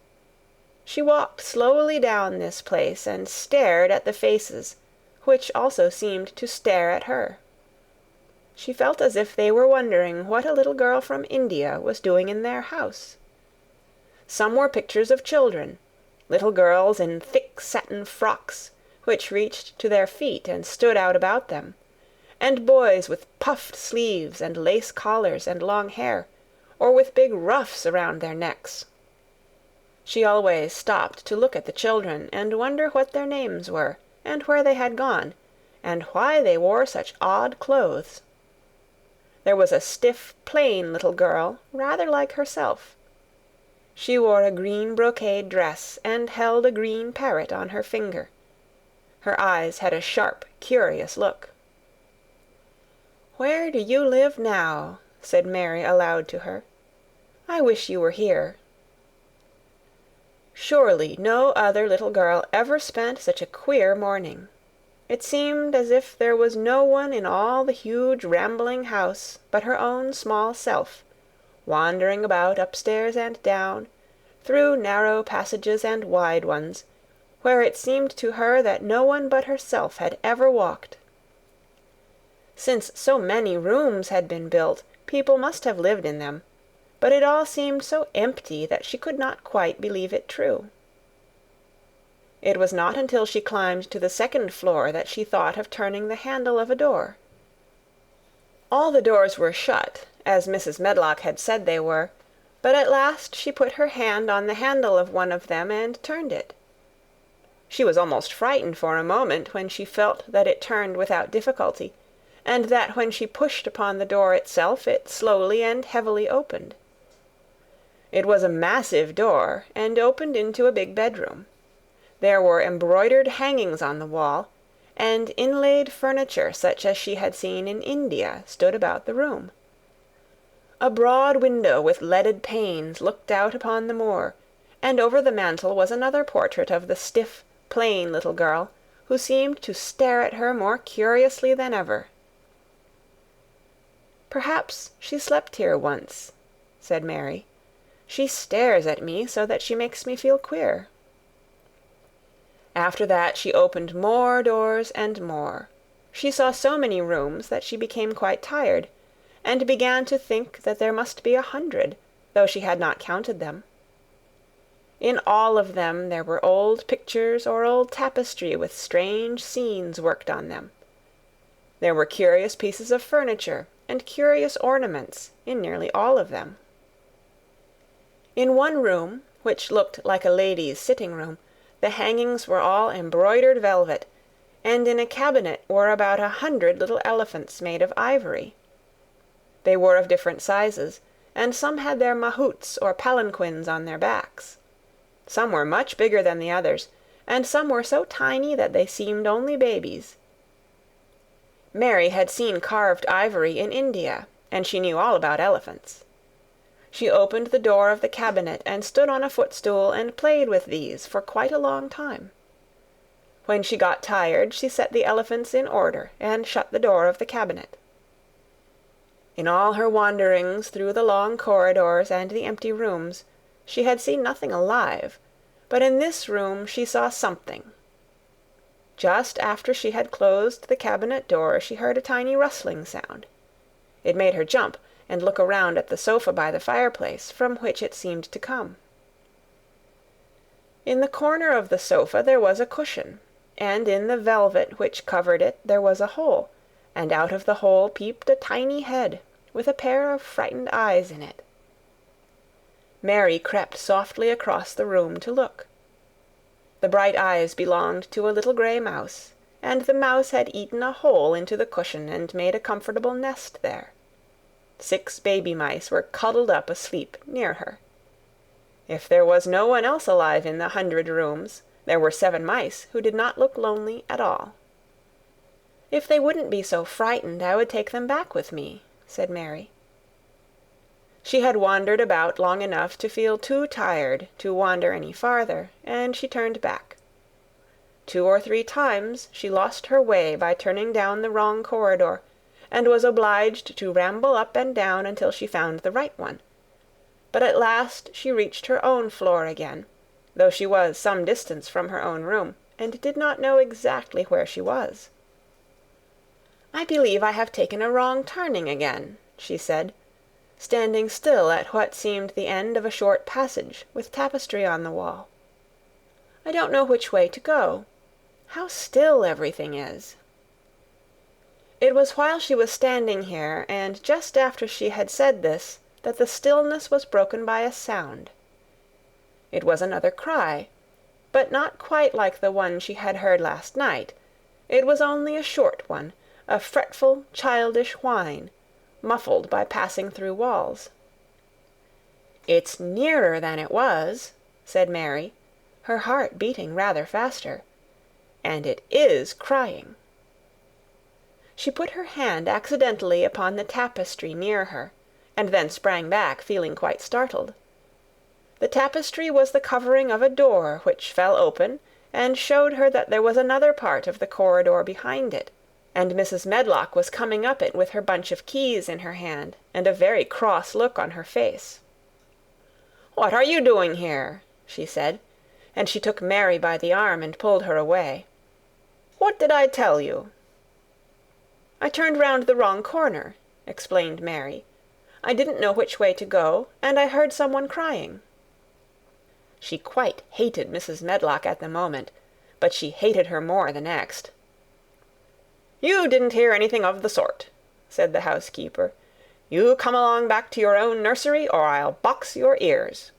She walked slowly down this place and stared at the faces, which also seemed to stare at her. She felt as if they were wondering what a little girl from India was doing in their house. Some were pictures of children, little girls in thick satin frocks, which reached to their feet and stood out about them, and boys with puffed sleeves and lace collars and long hair, or with big ruffs around their necks. She always stopped to look at the children and wonder what their names were, and where they had gone, and why they wore such odd clothes. There was a stiff, plain little girl, rather like herself. She wore a green brocade dress and held a green parrot on her finger. Her eyes had a sharp, curious look. "Where do you live now?" said Mary aloud to her. I wish you were here." Surely no other little girl ever spent such a queer morning. It seemed as if there was no one in all the huge rambling house but her own small self, wandering about upstairs and down, through narrow passages and wide ones, where it seemed to her that no one but herself had ever walked. Since so many rooms had been built, people must have lived in them, but it all seemed so empty that she could not quite believe it true. It was not until she climbed to the second floor that she thought of turning the handle of a door. All the doors were shut, as Mrs. Medlock had said they were, but at last she put her hand on the handle of one of them and turned it. She was almost frightened for a moment when she felt that it turned without difficulty, and that when she pushed upon the door itself it slowly and heavily opened. It was a massive door, and opened into a big bedroom. There were embroidered hangings on the wall, and inlaid furniture such as she had seen in India stood about the room. A broad window with leaded panes looked out upon the moor, and over the mantel was another portrait of the stiff, plain little girl, who seemed to stare at her more curiously than ever. "Perhaps she slept here once," said Mary. "She stares at me so that she makes me feel queer." After that she opened more doors and more. She saw so many rooms that she became quite tired, and began to think that there must be 100, though she had not counted them. In all of them there were old pictures or old tapestry with strange scenes worked on them. There were curious pieces of furniture and curious ornaments in nearly all of them. In one room, which looked like a lady's sitting-room, the hangings were all embroidered velvet, and in a cabinet were about 100 little elephants made of ivory. They were of different sizes, and some had their mahouts or palanquins on their backs. Some were much bigger than the others, and some were so tiny that they seemed only babies. Mary had seen carved ivory in India, and she knew all about elephants. She opened the door of the cabinet and stood on a footstool and played with these for quite a long time. When she got tired, she set the elephants in order and shut the door of the cabinet. In all her wanderings through the long corridors and the empty rooms, she had seen nothing alive, but in this room she saw something. Just after she had closed the cabinet door, she heard a tiny rustling sound. It made her jump and look around at the sofa by the fireplace, from which it seemed to come. In the corner of the sofa there was a cushion, and in the velvet which covered it there was a hole, and out of the hole peeped a tiny head, with a pair of frightened eyes in it. Mary crept softly across the room to look. The bright eyes belonged to a little grey mouse, and the mouse had eaten a hole into the cushion and made a comfortable nest there. 6 baby mice were cuddled up asleep near her. If there was no one else alive in the 100 rooms, there were 7 mice who did not look lonely at all. "If they wouldn't be so frightened, I would take them back with me," said Mary. She had wandered about long enough to feel too tired to wander any farther, and she turned back. 2 or 3 times she lost her way by turning down the wrong corridor, and was obliged to ramble up and down until she found the right one. But at last she reached her own floor again, though she was some distance from her own room, and did not know exactly where she was. "I believe I have taken a wrong turning again," she said, standing still at what seemed the end of a short passage with tapestry on the wall. "I don't know which way to go. How still everything is." It was while she was standing here, and just after she had said this, that the stillness was broken by a sound. It was another cry, but not quite like the one she had heard last night. It was only a short one, a fretful, childish whine, muffled by passing through walls. "It's nearer than it was," said Mary, her heart beating rather faster, "and it is crying." She put her hand accidentally upon the tapestry near her, and then sprang back, feeling quite startled. The tapestry was the covering of a door which fell open and showed her that there was another part of the corridor behind it, and Mrs. Medlock was coming up it with her bunch of keys in her hand and a very cross look on her face. "What are you doing here?" she said, and she took Mary by the arm and pulled her away. "What did I tell you?" "I turned round the wrong corner," explained Mary. "I didn't know which way to go, and I heard someone crying." She quite hated Mrs. Medlock at the moment, but she hated her more the next. "You didn't hear anything of the sort," said the housekeeper. "You come along back to your own nursery, or I'll box your ears."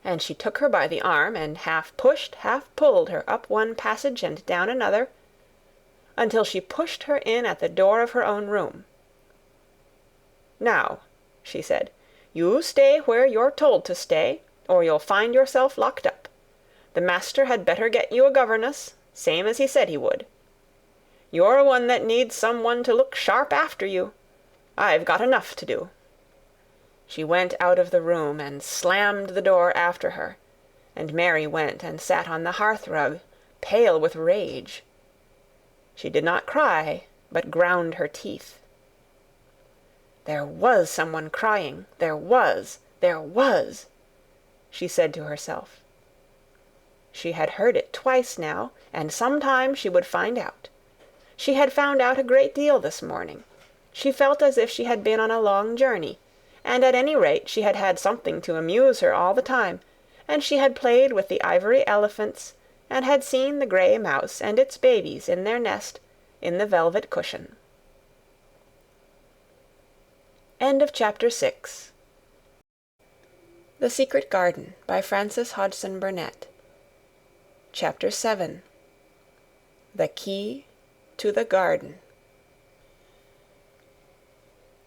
And she took her by the arm and half pushed, half pulled her up one passage and down another, until she pushed her in at the door of her own room. "Now," she said, "you stay where you're told to stay, or you'll find yourself locked up. The master had better get you a governess, same as he said he would. You're one that needs some one to look sharp after you. I've got enough to do." She went out of the room and slammed the door after her, and Mary went and sat on the hearth-rug, pale with rage. She did not cry, but ground her teeth. "There was someone crying, there was, she said to herself. She had heard it twice now, and sometime she would find out. She had found out a great deal this morning. She felt as if she had been on a long journey, and at any rate she had had something to amuse her all the time, and she had played with the ivory elephants, and had seen the grey mouse and its babies in their nest in the velvet cushion. End of Chapter 6. The Secret Garden by Frances Hodgson Burnett. Chapter 7. The Key to the Garden.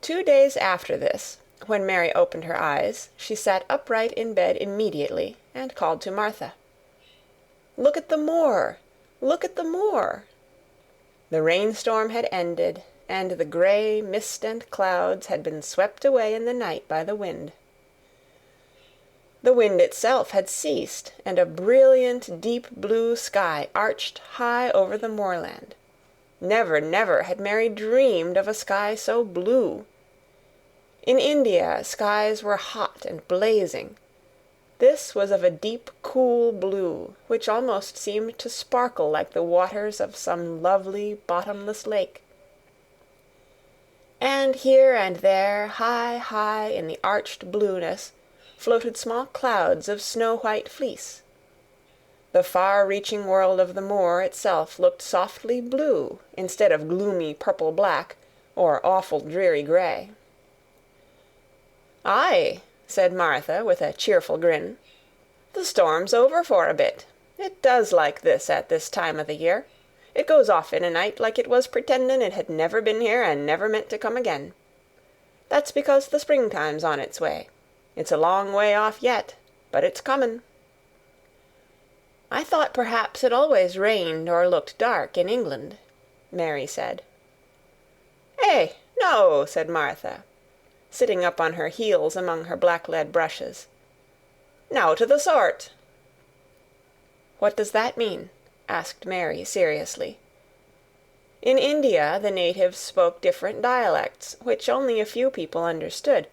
2 days after this, when Mary opened her eyes, she sat upright in bed immediately and called to Martha. "Look at the moor! Look at the moor!" The rainstorm had ended, and the grey mist and clouds had been swept away in the night by the wind. The wind itself had ceased, and a brilliant deep blue sky arched high over the moorland. Never, never had Mary dreamed of a sky so blue. In India, skies were hot and blazing. This was of a deep, cool blue, which almost seemed to sparkle like the waters of some lovely, bottomless lake. And here and there, high, high in the arched blueness, floated small clouds of snow-white fleece. The far-reaching world of the moor itself looked softly blue instead of gloomy purple-black or awful dreary grey. "Aye," said Martha, with a cheerful grin. "The storm's over for a bit. It does like this at this time o' the year. It goes off in a night like it was pretendin' it had never been here and never meant to come again. That's because the springtime's on its way. It's a long way off yet, but it's comin'." "I thought perhaps it always rained or looked dark in England," Mary said. "Eh, no," said Martha, sitting up on her heels among her black-lead brushes. "Now to the sort." "What does that mean?" asked Mary seriously. In India the natives spoke different dialects, which only a few people understood,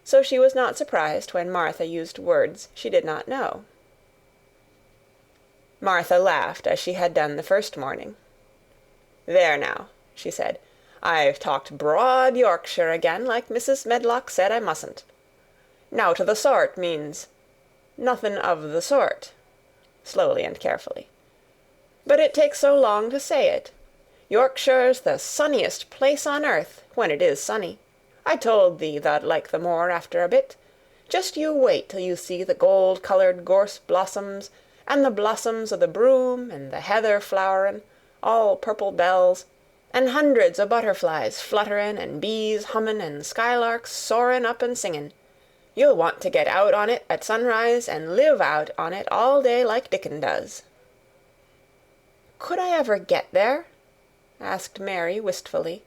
so she was not surprised when Martha used words she did not know. Martha laughed as she had done the first morning. "There now," she said, "I've talked broad Yorkshire again, like Mrs. Medlock said I mustn't. Now to the sort means nothin' of the sort," slowly and carefully. "But it takes so long to say it. Yorkshire's the sunniest place on earth, when it is sunny. I told thee thou'd like the moor after a bit. Just you wait till you see the gold-coloured gorse blossoms, and the blossoms o' the broom, and the heather flowerin', all purple bells, and hundreds o' butterflies flutterin', and bees hummin', and skylarks soarin' up and singin'. You'll want to get out on it at sunrise and live out on it all day like Dickon does." "Could I ever get there?" asked Mary wistfully,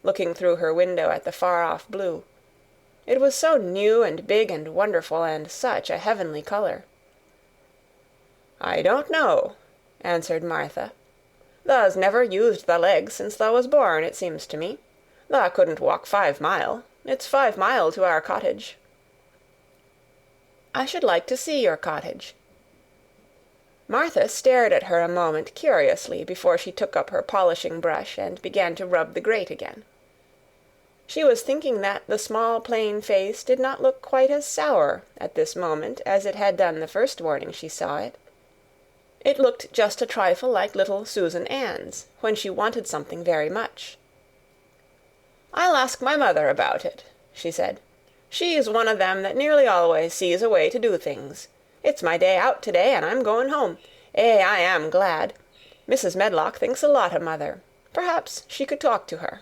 looking through her window at the far-off blue. It was so new and big and wonderful, and such a heavenly colour. "I don't know," answered Martha. "Tha's never used thy legs since thou was born, it seems to me. Tha couldn't walk 5 mile. It's 5 mile to our cottage." "I should like to see your cottage." Martha stared at her a moment curiously before she took up her polishing brush and began to rub the grate again. She was thinking that the small plain face did not look quite as sour at this moment as it had done the first morning she saw it. It looked just a trifle like little Susan Ann's, when she wanted something very much. "I'll ask my mother about it," she said. "She's one of them that nearly always sees a way to do things. It's my day out today, and I'm going home. I am glad. Mrs. Medlock thinks a lot of mother. Perhaps she could talk to her."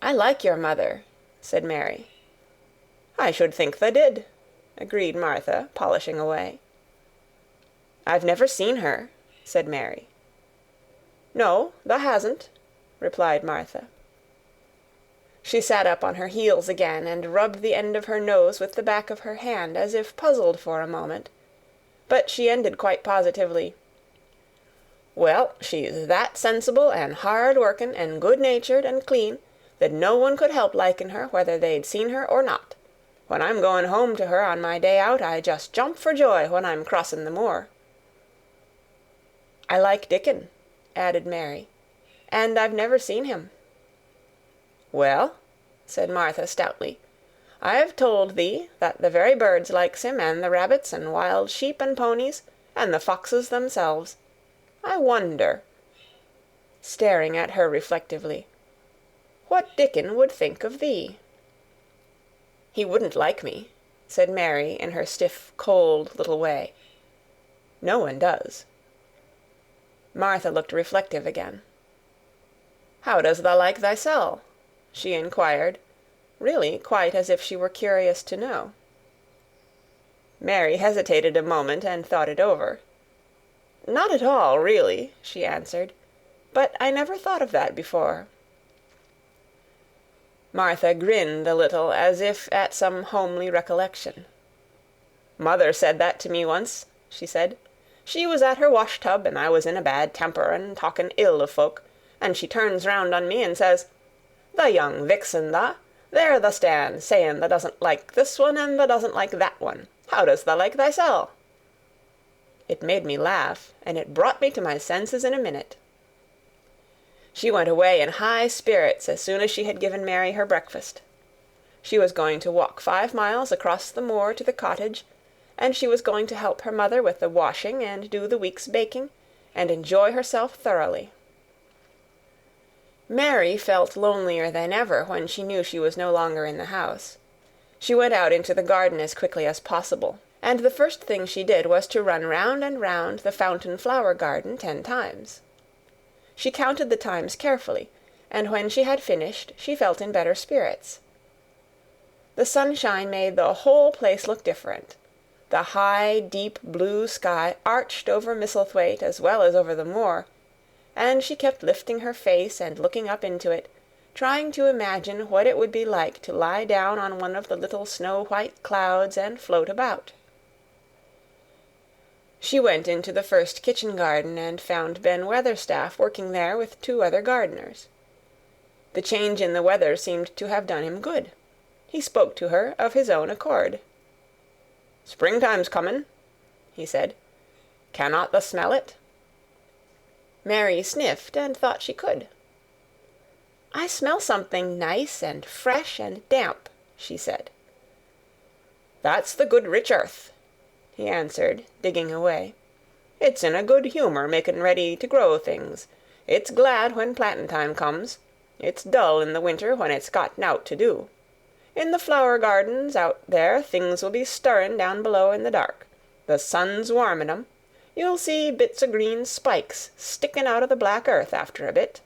"I like your mother," said Mary. "I should think tha did," agreed Martha, polishing away. "I've never seen her," said Mary. "No, tha hasn't," replied Martha. She sat up on her heels again and rubbed the end of her nose with the back of her hand, as if puzzled for a moment. But she ended quite positively. "Well, she's that sensible and hard-workin' and good-natured and clean that no one could help liking her whether they'd seen her or not. When I'm going home to her on my day out, I just jump for joy when I'm crossing the moor." "I like Dickon," added Mary, "and I've never seen him." "Well," said Martha stoutly, "I've told thee that the very birds likes him, and the rabbits, and wild sheep and ponies, and the foxes themselves. I wonder," staring at her reflectively, "what Dickon would think of thee." "He wouldn't like me," said Mary in her stiff, cold little way. "No one does." Martha looked reflective again. "How does thou like thysel'?" she inquired, really quite as if she were curious to know. Mary hesitated a moment and thought it over. "Not at all, really," she answered. "But I never thought of that before." Martha grinned a little, as if at some homely recollection. "Mother said that to me once," she said. "She was at her wash-tub, and I was in a bad temper and talking ill of folk, and she turns round on me and says, 'The young vixen, tha! There tha stands, saying tha doesn't like this one and tha doesn't like that one. How does tha like thysel'?' It made me laugh, and it brought me to my senses in a minute." She went away in high spirits as soon as she had given Mary her breakfast. She was going to walk 5 miles across the moor to the cottage, and she was going to help her mother with the washing and do the week's baking, and enjoy herself thoroughly. Mary felt lonelier than ever when she knew she was no longer in the house. She went out into the garden as quickly as possible, and the first thing she did was to run round and round the fountain flower garden 10 times. She counted the times carefully, and when she had finished, she felt in better spirits. The sunshine made the whole place look different. The high, deep blue sky arched over Misselthwaite as well as over the moor, and she kept lifting her face and looking up into it, trying to imagine what it would be like to lie down on one of the little snow-white clouds and float about. She went into the first kitchen garden and found Ben Weatherstaff working there with 2 other gardeners. The change in the weather seemed to have done him good. He spoke to her of his own accord. "Springtime's comin'," he said. "Cannot thou smell it?" Mary sniffed and thought she could. "I smell something nice and fresh and damp," she said. "That's the good rich earth," he answered, digging away. "It's in a good humour making ready to grow things. It's glad when plantin' time comes. It's dull in the winter when it's got nowt to do. In the flower gardens out there things will be stirring down below in the dark. The sun's warming 'em. You'll see bits o' green spikes sticking out of the black earth after a bit."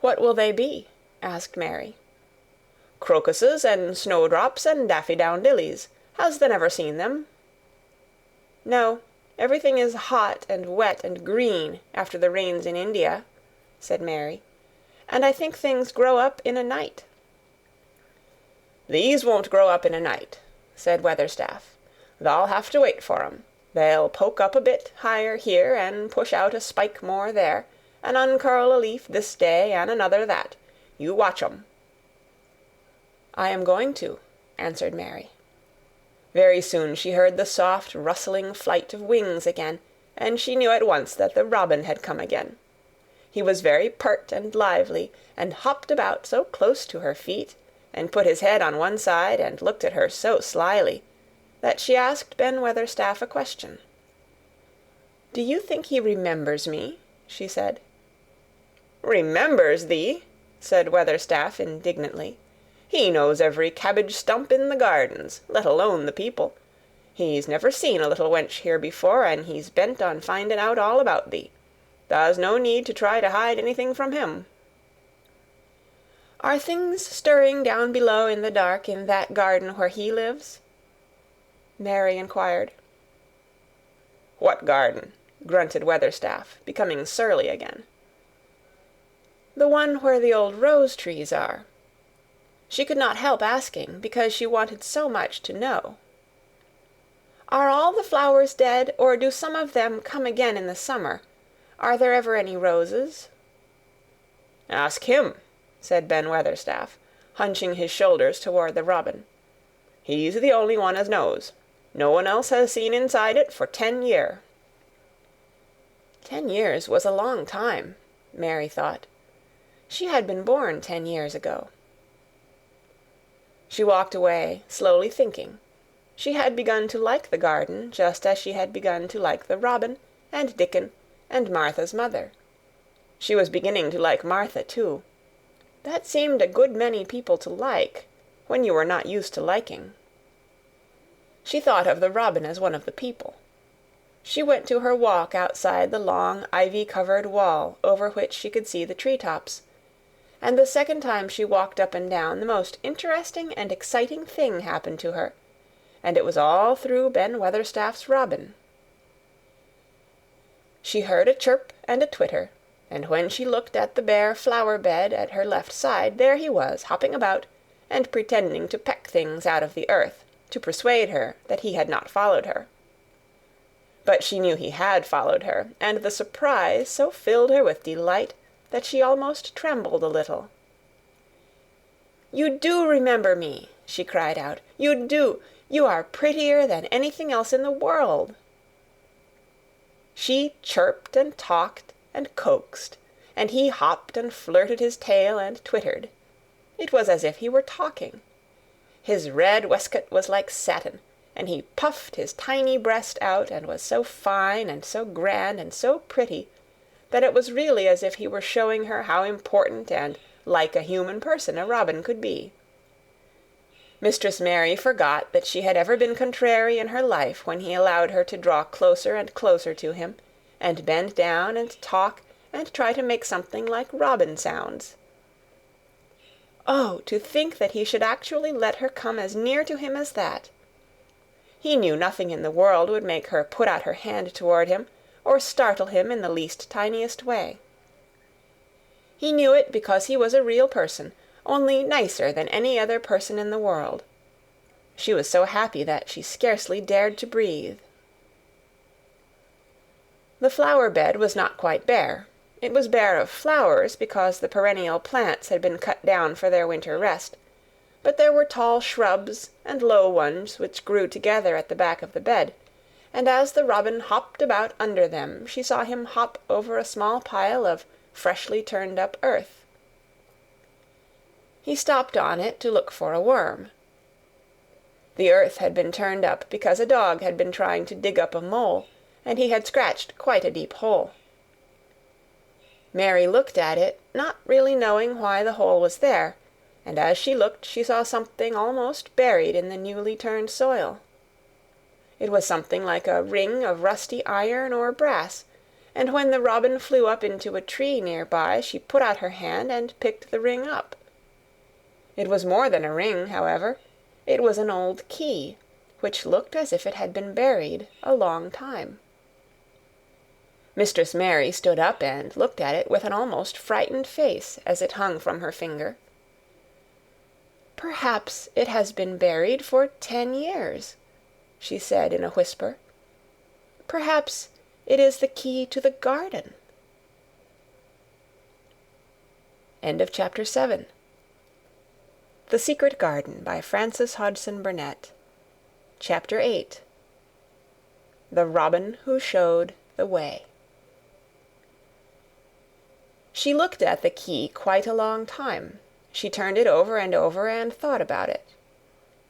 "What will they be?" asked Mary. "Crocuses and snowdrops and daffydowndillies. Has thou never seen them?" "No, everything is hot and wet and green after the rains in India," said Mary, "and I think things grow up in a night." "These won't grow up in a night," said Weatherstaff. "Thou'll have to wait for 'em. They'll poke up a bit higher here, an' push out a spike more there, an' uncurl a leaf this day an' another that. You watch 'em." "I am going to," answered Mary. Very soon she heard the soft rustling flight of wings again, and she knew at once that the robin had come again. He was very pert and lively, and hopped about so close to her feet, and put his head on one side and looked at her so slyly, that she asked Ben Weatherstaff a question. "Do you think he remembers me?" she said. "Remembers thee?" said Weatherstaff indignantly. "He knows every cabbage stump in the gardens, let alone the people. He's never seen a little wench here before, and he's bent on finding out all about thee. Tha's no need to try to hide anything from him." "Are things stirring down below in the dark in that garden where he lives?" Mary inquired. "What garden?" grunted Weatherstaff, becoming surly again. "The one where the old rose trees are." She could not help asking, because she wanted so much to know. "Are all the flowers dead, or do some of them come again in the summer? Are there ever any roses?" "Ask him," said Ben Weatherstaff, hunching his shoulders toward the robin. "He's the only one as knows. No one else has seen inside it for 10 year." 10 years was a long time, Mary thought. She had been born 10 years ago. She walked away, slowly thinking. She had begun to like the garden, just as she had begun to like the robin, and Dickon, and Martha's mother. She was beginning to like Martha, too. That seemed a good many people to like, when you were not used to liking. She thought of the robin as one of the people. She went to her walk outside the long ivy-covered wall over which she could see the tree-tops, and the second time she walked up and down the most interesting and exciting thing happened to her, and it was all through Ben Weatherstaff's robin. She heard a chirp and a twitter, and when she looked at the bare flower-bed at her left side, there he was, hopping about, and pretending to peck things out of the earth, to persuade her that he had not followed her. But she knew he had followed her, and the surprise so filled her with delight that she almost trembled a little. "You do remember me," she cried out. "You do! You are prettier than anything else in the world." She chirped and talked and coaxed, and he hopped and flirted his tail and twittered. It was as if he were talking. His red waistcoat was like satin, and he puffed his tiny breast out and was so fine and so grand and so pretty that it was really as if he were showing her how important and like a human person a robin could be. Mistress Mary forgot that she had ever been contrary in her life when he allowed her to draw closer and closer to him, and bend down and talk and try to make something like robin sounds. Oh, to think that he should actually let her come as near to him as that! He knew nothing in the world would make her put out her hand toward him, or startle him in the least tiniest way. He knew it because he was a real person, only nicer than any other person in the world. She was so happy that she scarcely dared to breathe. The flower-bed was not quite bare. It was bare of flowers because the perennial plants had been cut down for their winter rest, but there were tall shrubs and low ones which grew together at the back of the bed, and as the robin hopped about under them she saw him hop over a small pile of freshly turned-up earth. He stopped on it to look for a worm. The earth had been turned up because a dog had been trying to dig up a mole, and he had scratched quite a deep hole. Mary looked at it, not really knowing why the hole was there, and as she looked she saw something almost buried in the newly turned soil. It was something like a ring of rusty iron or brass, and when the robin flew up into a tree near by, she put out her hand and picked the ring up. It was more than a ring, however. It was an old key, which looked as if it had been buried a long time. Mistress Mary stood up and looked at it with an almost frightened face as it hung from her finger. "Perhaps it has been buried for 10 years," she said in a whisper. "Perhaps it is the key to the garden." End of Chapter 7. The Secret Garden by Frances Hodgson Burnett. Chapter 8. The Robin Who Showed the Way. She looked at the key quite a long time. She turned it over and thought about it.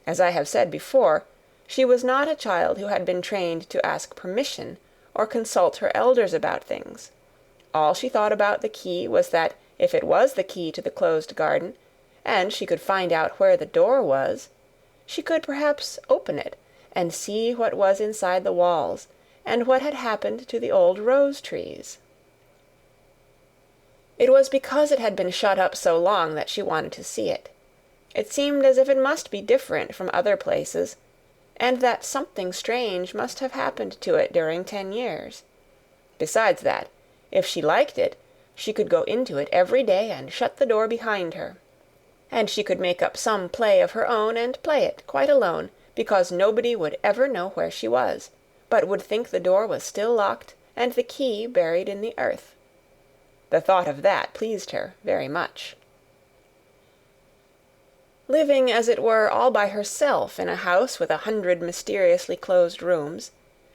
As I have said before, she was not a child who had been trained to ask permission or consult her elders about things. All she thought about the key was that if it was the key to the closed garden, and she could find out where the door was, she could perhaps open it and see what was inside the walls, and what had happened to the old rose trees. It was because it had been shut up so long that she wanted to see it. It seemed as if it must be different from other places, and that something strange must have happened to it during 10 years. Besides that, if she liked it, she could go into it every day and shut the door behind her. And she could make up some play of her own and play it quite alone, because nobody would ever know where she was, but would think the door was still locked and the key buried in the earth. The thought of that pleased her very much. Living, as it were, all by herself in a house with 100 mysteriously closed rooms,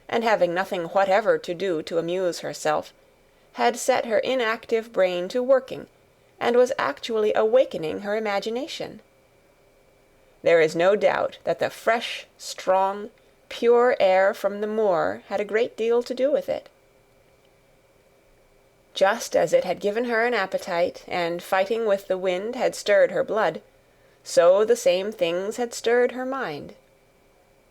and having nothing whatever to do to amuse herself, had set her inactive brain to working, and was actually awakening her imagination. There is no doubt that the fresh, strong, pure air from the moor had a great deal to do with it. Just as it had given her an appetite, and fighting with the wind had stirred her blood, so the same things had stirred her mind.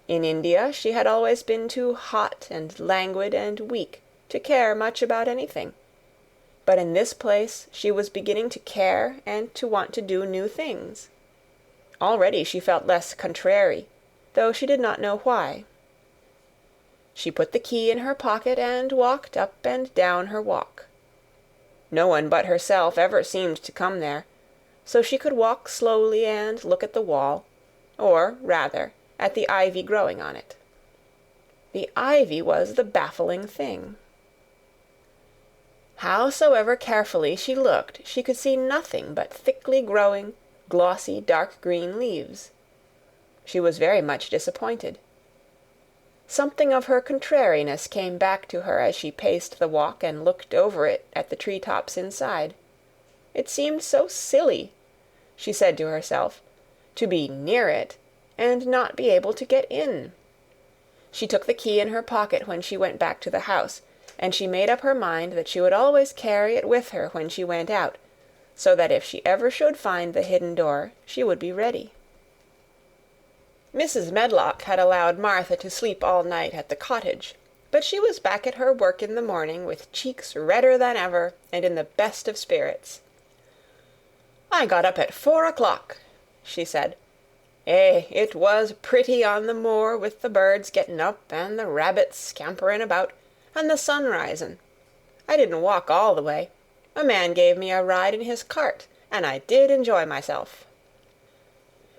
In India she had always been too hot and languid and weak to care much about anything, but in this place she was beginning to care and to want to do new things. Already she felt less contrary, though she did not know why. She put the key in her pocket and walked up and down her walk. No one but herself ever seemed to come there, so she could walk slowly and look at the wall, or, rather, at the ivy growing on it. The ivy was the baffling thing. Howsoever carefully she looked, she could see nothing but thickly growing, glossy, dark green leaves. She was very much disappointed. Something of her contrariness came back to her as she paced the walk and looked over it at the tree-tops inside. It seemed so silly, she said to herself, to be near it and not be able to get in. She took the key in her pocket when she went back to the house, and she made up her mind that she would always carry it with her when she went out, so that if she ever should find the hidden door, she would be ready. Mrs. Medlock had allowed Martha to sleep all night at the cottage, but she was back at her work in the morning with cheeks redder than ever and in the best of spirits. "I got up at 4 o'clock," she said. It was pretty on the moor with the birds getting up and the rabbits scampering about and the sun rising. I didn't walk all the way. A man gave me a ride in his cart, and I did enjoy myself."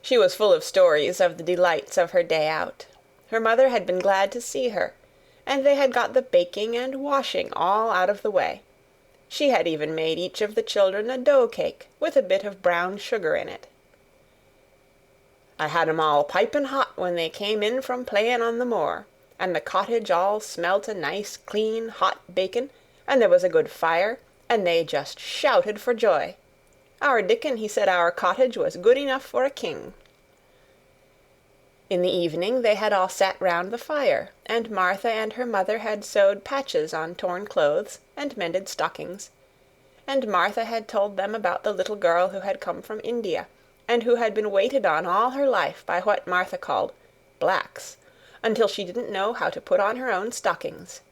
She was full of stories of the delights of her day out. Her mother had been glad to see her, and they had got the baking and washing all out of the way. She had even made each of the children a dough cake with a bit of brown sugar in it. "I had 'em all piping hot when they came in from playing on the moor, and the cottage all smelt a nice, clean, hot bacon, and there was a good fire, and they just shouted for joy. Our Dickon, he said our cottage was good enough for a king." In the evening they had all sat round the fire, and Martha and her mother had sewed patches on torn clothes and mended stockings, and Martha had told them about the little girl who had come from India, and who had been waited on all her life by what Martha called blacks, until she didn't know how to put on her own stockings.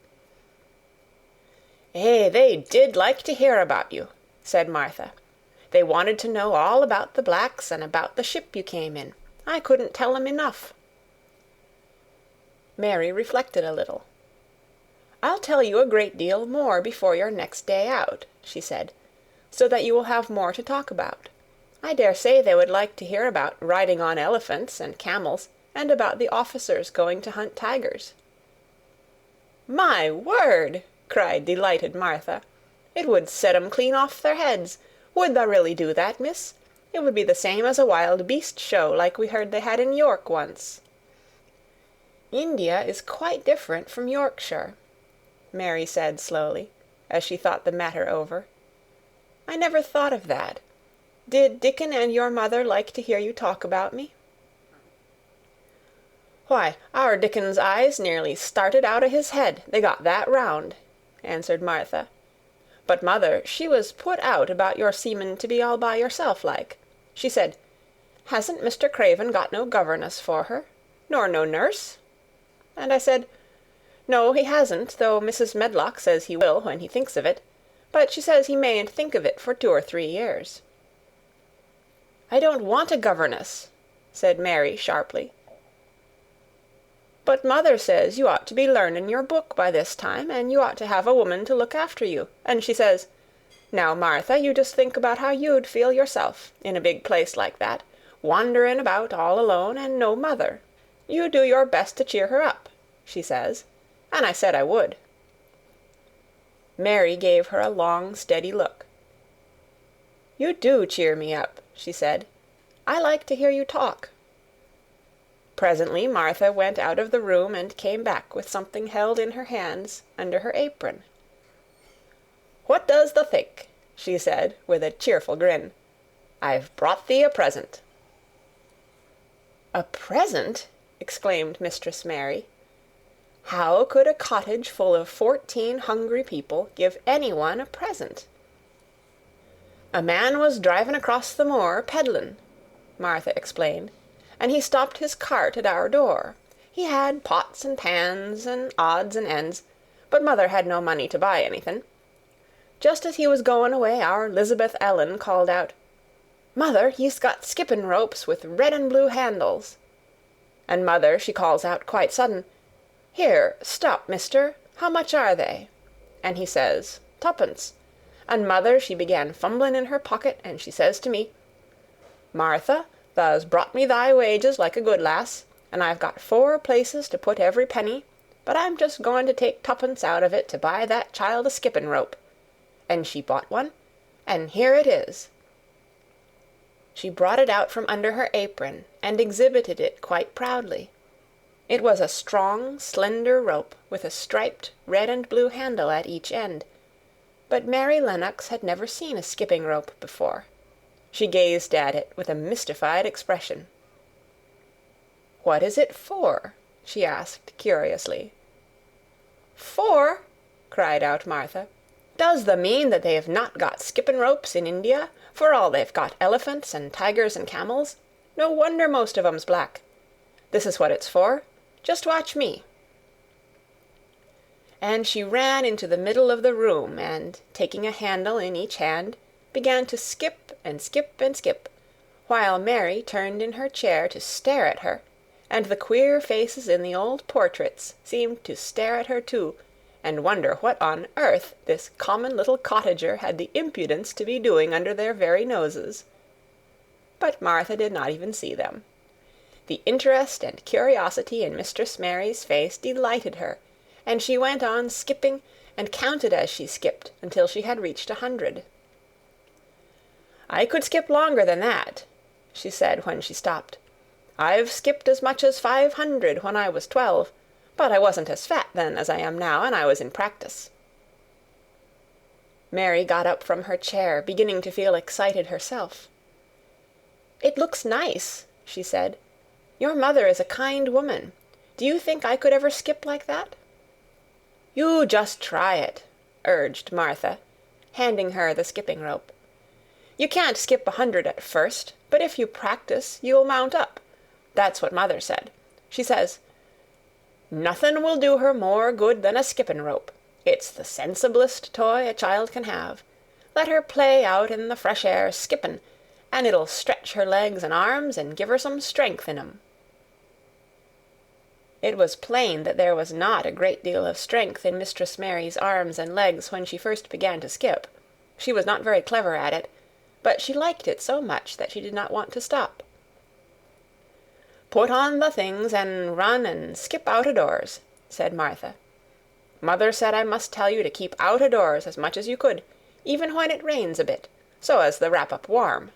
"They did like to hear about you," said Martha. "They wanted to know all about the blacks and about the ship you came in. I couldn't tell 'em enough." Mary reflected a little. "I'll tell you a great deal more before your next day out," she said, "so that you will have more to talk about. I dare say they would like to hear about riding on elephants and camels, and about the officers going to hunt tigers." "My word!" cried delighted Martha. "It would set 'em clean off their heads. Would tha really do that, miss? It would be the same as a wild beast show like we heard they had in York once." "India is quite different from Yorkshire," Mary said slowly, as she thought the matter over. "I never thought of that. Did Dickon and your mother like to hear you talk about me?" "Why, our Dickon's eyes nearly started out o' his head, they got that round," answered Martha. "But mother, she was put out about your seemin' to be all by yourself like. She said, 'Hasn't Mr. Craven got no governess for her, nor no nurse?' And I said, 'No, he hasn't, though Mrs. Medlock says he will when he thinks of it, but she says he mayn't think of it for 2 or 3 years.' "I don't want a governess," said Mary sharply. "But mother says you ought to be learnin' your book by this time, and you ought to have a woman to look after you, and she says, 'Now, Martha, you just think about how you'd feel yourself, in a big place like that, wanderin' about all alone, and no mother. You do your best to cheer her up,' she says, and I said I would." Mary gave her a long, steady look. "You do cheer me up," she said. "I like to hear you talk." Presently Martha went out of the room and came back with something held in her hands under her apron. "What does thee think?" she said, with a cheerful grin. "I've brought thee a present." "A present?" exclaimed Mistress Mary. "How could a cottage full of 14 hungry people give anyone a present?" "A man was drivin' across the moor, peddlin'," Martha explained, "and he stopped his cart at our door. He had pots and pans and odds and ends, but mother had no money to buy anythin'. Just as he was goin' away, our 'Lizabeth Ellen called out, 'Mother, he's got skippin' ropes with red and blue handles.' And mother, she calls out quite sudden, 'Here, stop, mister, how much are they?' And he says, 'Tuppence.' And mother, she began fumblin' in her pocket, and she says to me, 'Martha, tha's brought me thy wages like a good lass, and I've got 4 places to put every penny, but I'm just goin' to take 2pence out of it to buy that child a skippin' rope.' And she bought one, and here it is." She brought it out from under her apron, and exhibited it quite proudly. It was a strong, slender rope, with a striped red and blue handle at each end, but Mary Lennox had never seen a skipping rope before. She gazed at it with a mystified expression. "What is it for?" she asked curiously. "For?" cried out Martha. "Does the mean that they've not got skippin' ropes in India, for all they've got elephants and tigers and camels? No wonder most of 'em's black. This is what it's for. Just watch me." And she ran into the middle of the room, and, taking a handle in each hand, began to skip and skip and skip, while Mary turned in her chair to stare at her, and the queer faces in the old portraits seemed to stare at her too, and wonder what on earth this common little cottager had the impudence to be doing under their very noses. But Martha did not even see them. The interest and curiosity in Mistress Mary's face delighted her, and she went on skipping and counted as she skipped until she had reached 100. "I could skip longer than that," she said when she stopped. "I've skipped as much as 500 when I was 12, but I wasn't as fat then as I am now, and I was in practice." Mary got up from her chair, beginning to feel excited herself. "It looks nice," she said. "Your mother is a kind woman. Do you think I could ever skip like that?" "You just try it," urged Martha, handing her the skipping rope. "You can't skip 100 at first, but if you practice, you'll mount up. That's what mother said. She says, 'Nothin' will do her more good than a skippin' rope. It's the sensiblest toy a child can have. Let her play out in the fresh air skippin', and it'll stretch her legs and arms and give her some strength in 'em.'" It was plain that there was not a great deal of strength in Mistress Mary's arms and legs when she first began to skip. She was not very clever at it, but she liked it so much that she did not want to stop. "Put on the things and run and skip out-a-doors," said Martha. "Mother said I must tell you to keep out-a-doors as much as you could, even when it rains a bit, so as the wrap-up warm."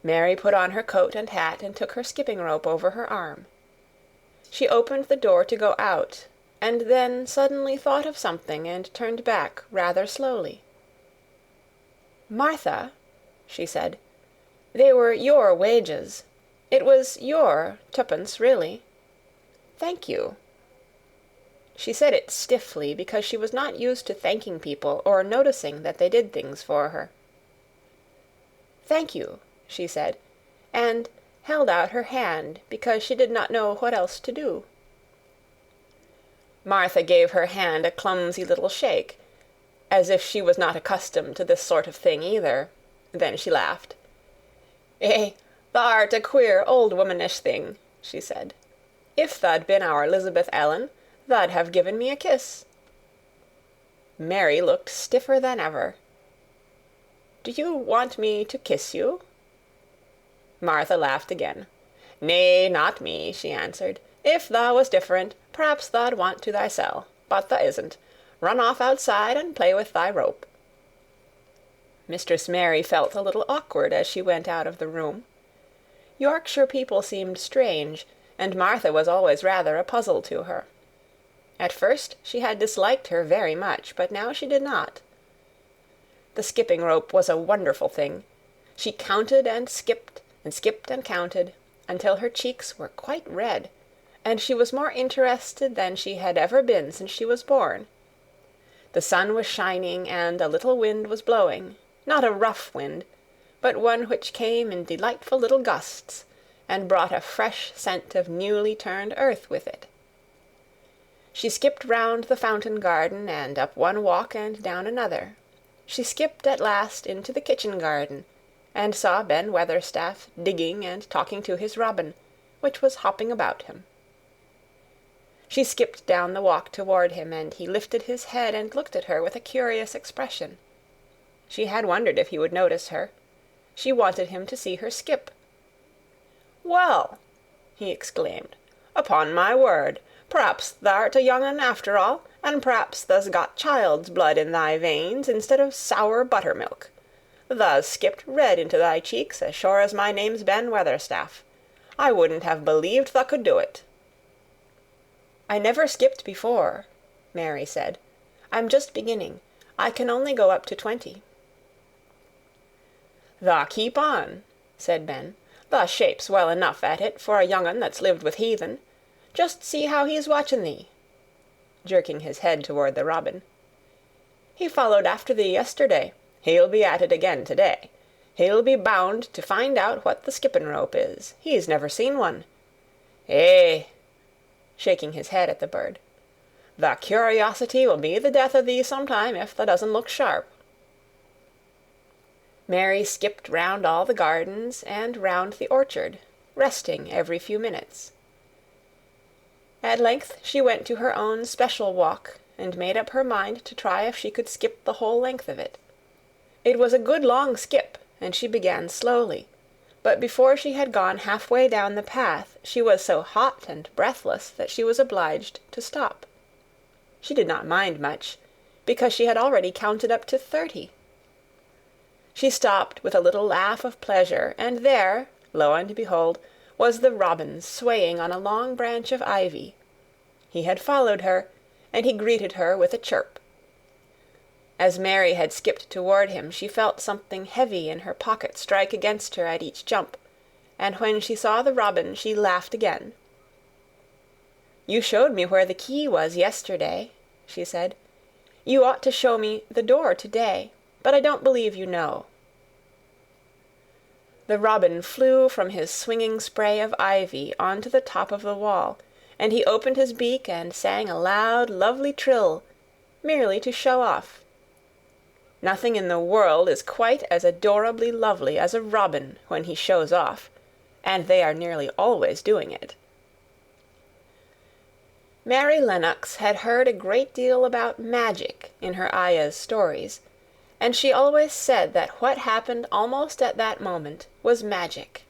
Mary put on her coat and hat and took her skipping rope over her arm. She opened the door to go out, and then suddenly thought of something and turned back rather slowly. "Martha," she said, "they were your wages. It was your twopence, really. Thank you." She said it stiffly because she was not used to thanking people or noticing that they did things for her. "Thank you," she said, and held out her hand because she did not know what else to do. Martha gave her hand a clumsy little shake, as if she was not accustomed to this sort of thing either. Then she laughed. "Eh, thou'rt a queer old womanish thing," she said. "If tha'd been our Elizabeth Ellen, tha'd have given me a kiss." Mary looked stiffer than ever. "Do you want me to kiss you?" Martha laughed again. "Nay, not me," she answered. "If tha was different, p'raps tha'd want to thysel', but tha isn't. Run off outside and play with thy rope." Mistress Mary felt a little awkward as she went out of the room. Yorkshire people seemed strange, and Martha was always rather a puzzle to her. At first she had disliked her very much, but now she did not. The skipping rope was a wonderful thing. She counted and skipped and counted, until her cheeks were quite red, and she was more interested than she had ever been since she was born. The sun was shining, and a little wind was blowing, not a rough wind, but one which came in delightful little gusts, and brought a fresh scent of newly turned earth with it. She skipped round the fountain garden, and up one walk and down another. She skipped at last into the kitchen garden, and saw Ben Weatherstaff digging and talking to his robin, which was hopping about him. She skipped down the walk toward him, and he lifted his head and looked at her with a curious expression. She had wondered if he would notice her. She wanted him to see her skip. "Well," he exclaimed, "upon my word, p'raps tha'rt a young un after all, and p'raps tha's got child's blood in thy veins instead of sour buttermilk. Tha's skipped red into thy cheeks as sure as my name's Ben Weatherstaff. I wouldn't have believed tha could do it." "I never skipped before," Mary said. "I'm just beginning. I can only go up to 20. "Tha keep on," said Ben. "Tha shapes well enough at it for a young un that's lived with heathen. Just see how he's watching thee," jerking his head toward the robin. "He followed after thee yesterday. He'll be at it again to-day. He'll be bound to find out what the skipping rope is. He's never seen one. Eh," shaking his head at the bird, "the curiosity will be the death of thee sometime if thou doesn't look sharp." Mary skipped round all the gardens and round the orchard, resting every few minutes. At length she went to her own special walk, and made up her mind to try if she could skip the whole length of it. It was a good long skip, and she began slowly, but before she had gone halfway down the path she was so hot and breathless that she was obliged to stop. She did not mind much, because she had already counted up to 30. She stopped with a little laugh of pleasure, and there, lo and behold, was the robin swaying on a long branch of ivy. He had followed her, and he greeted her with a chirp. As Mary had skipped toward him, she felt something heavy in her pocket strike against her at each jump, and when she saw the robin she laughed again. "You showed me where the key was yesterday," she said. "You ought to show me the door to-day, but I don't believe you know." The robin flew from his swinging spray of ivy onto the top of the wall, and he opened his beak and sang a loud, lovely trill, merely to show off. Nothing in the world is quite as adorably lovely as a robin when he shows off, and they are nearly always doing it. Mary Lennox had heard a great deal about magic in her Ayah's stories, and she always said that what happened almost at that moment was magic.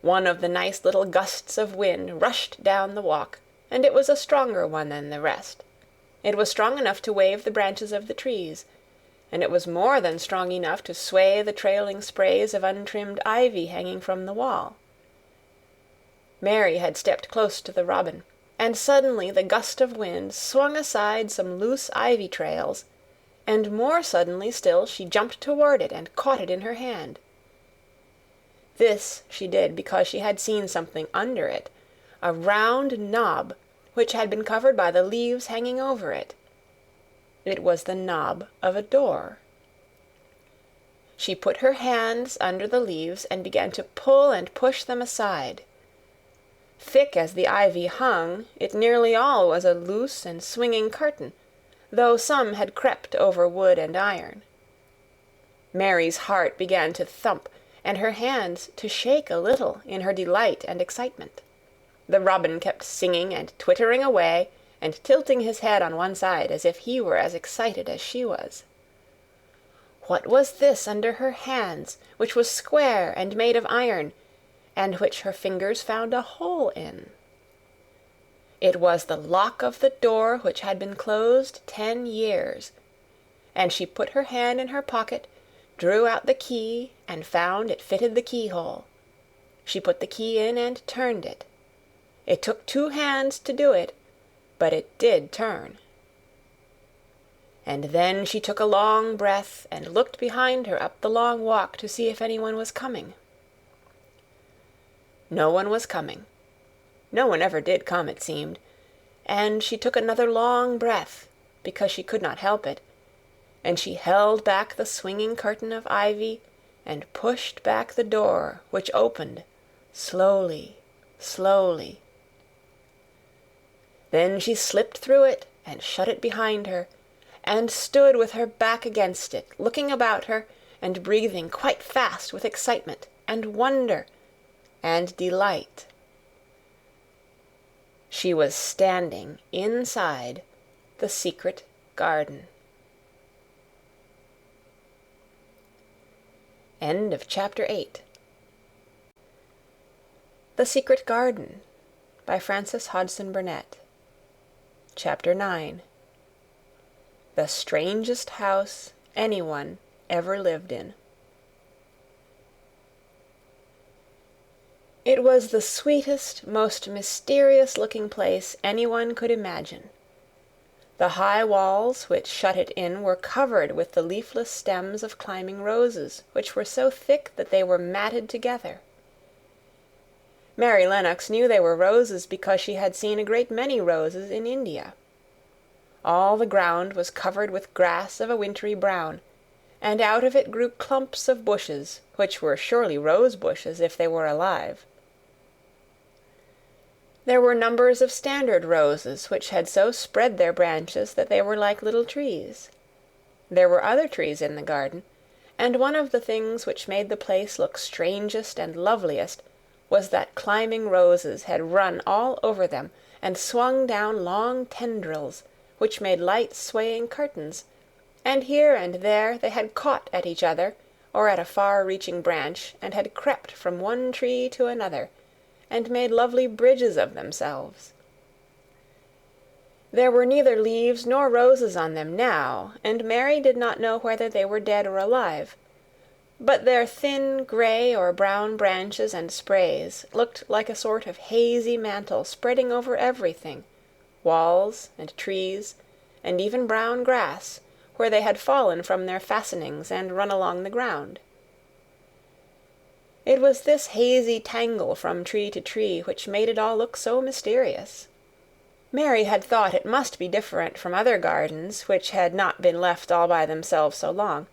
One of the nice little gusts of wind rushed down the walk, and it was a stronger one than the rest. It was strong enough to wave the branches of the trees, and it was more than strong enough to sway the trailing sprays of untrimmed ivy hanging from the wall. Mary had stepped close to the robin, and suddenly the gust of wind swung aside some loose ivy trails, and more suddenly still she jumped toward it and caught it in her hand. This she did because she had seen something under it, a round knob which had been covered by the leaves hanging over it. It was the knob of a door. She put her hands under the leaves and began to pull and push them aside. Thick as the ivy hung, it nearly all was a loose and swinging curtain, though some had crept over wood and iron. Mary's heart began to thump, and her hands to shake a little in her delight and excitement. The robin kept singing and twittering away, and tilting his head on one side as if he were as excited as she was. What was this under her hands, which was square and made of iron, and which her fingers found a hole in? It was the lock of the door which had been closed 10 years, and she put her hand in her pocket, drew out the key, and found it fitted the keyhole. She put the key in and turned it. It took 2 hands to do it, but it did turn. And then she took a long breath and looked behind her up the long walk to see if anyone was coming. No one was coming. No one ever did come, it seemed, and she took another long breath, because she could not help it, and she held back the swinging curtain of ivy and pushed back the door, which opened slowly, slowly. Then she slipped through it and shut it behind her, and stood with her back against it, looking about her and breathing quite fast with excitement and wonder and delight. She was standing inside the secret garden. End of Chapter 8. The Secret Garden by Frances Hodgson Burnett. Chapter 9. The Strangest House Anyone Ever Lived in. It was the sweetest, most mysterious-looking place anyone could imagine. The high walls which shut it in were covered with the leafless stems of climbing roses, which were so thick that they were matted together. Mary Lennox knew they were roses because she had seen a great many roses in India. All the ground was covered with grass of a wintry brown, and out of it grew clumps of bushes, which were surely rose bushes if they were alive. There were numbers of standard roses which had so spread their branches that they were like little trees. There were other trees in the garden, and one of the things which made the place look strangest and loveliest was that climbing roses had run all over them and swung down long tendrils, which made light swaying curtains, and here and there they had caught at each other or at a far-reaching branch and had crept from one tree to another, and made lovely bridges of themselves. There were neither leaves nor roses on them now, and Mary did not know whether they were dead or alive, but their thin gray or brown branches and sprays looked like a sort of hazy mantle spreading over everything, walls and trees, and even brown grass, where they had fallen from their fastenings and run along the ground. It was this hazy tangle from tree to tree which made it all look so mysterious. Mary had thought it must be different from other gardens which had not been left all by themselves so long,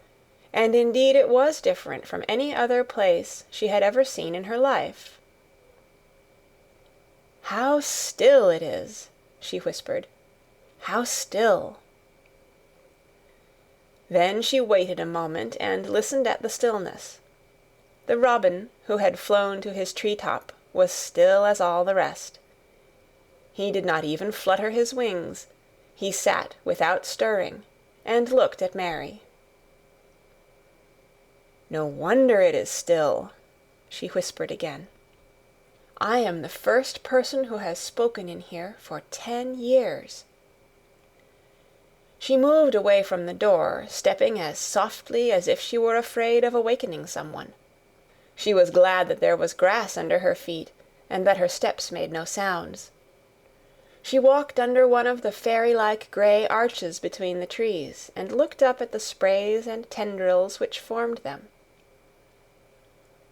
and indeed it was different from any other place she had ever seen in her life. "How still it is," she whispered. "How still." Then she waited a moment and listened at the stillness. The robin, who had flown to his tree-top, was still as all the rest. He did not even flutter his wings. He sat without stirring, and looked at Mary. No wonder it is still," she whispered again. "I am the first person who has spoken in here for 10 years." She moved away from the door, stepping as softly as if she were afraid of awakening someone. She was glad that there was grass under her feet, and that her steps made no sounds. She walked under one of the fairy-like gray arches between the trees, and looked up at the sprays and tendrils which formed them.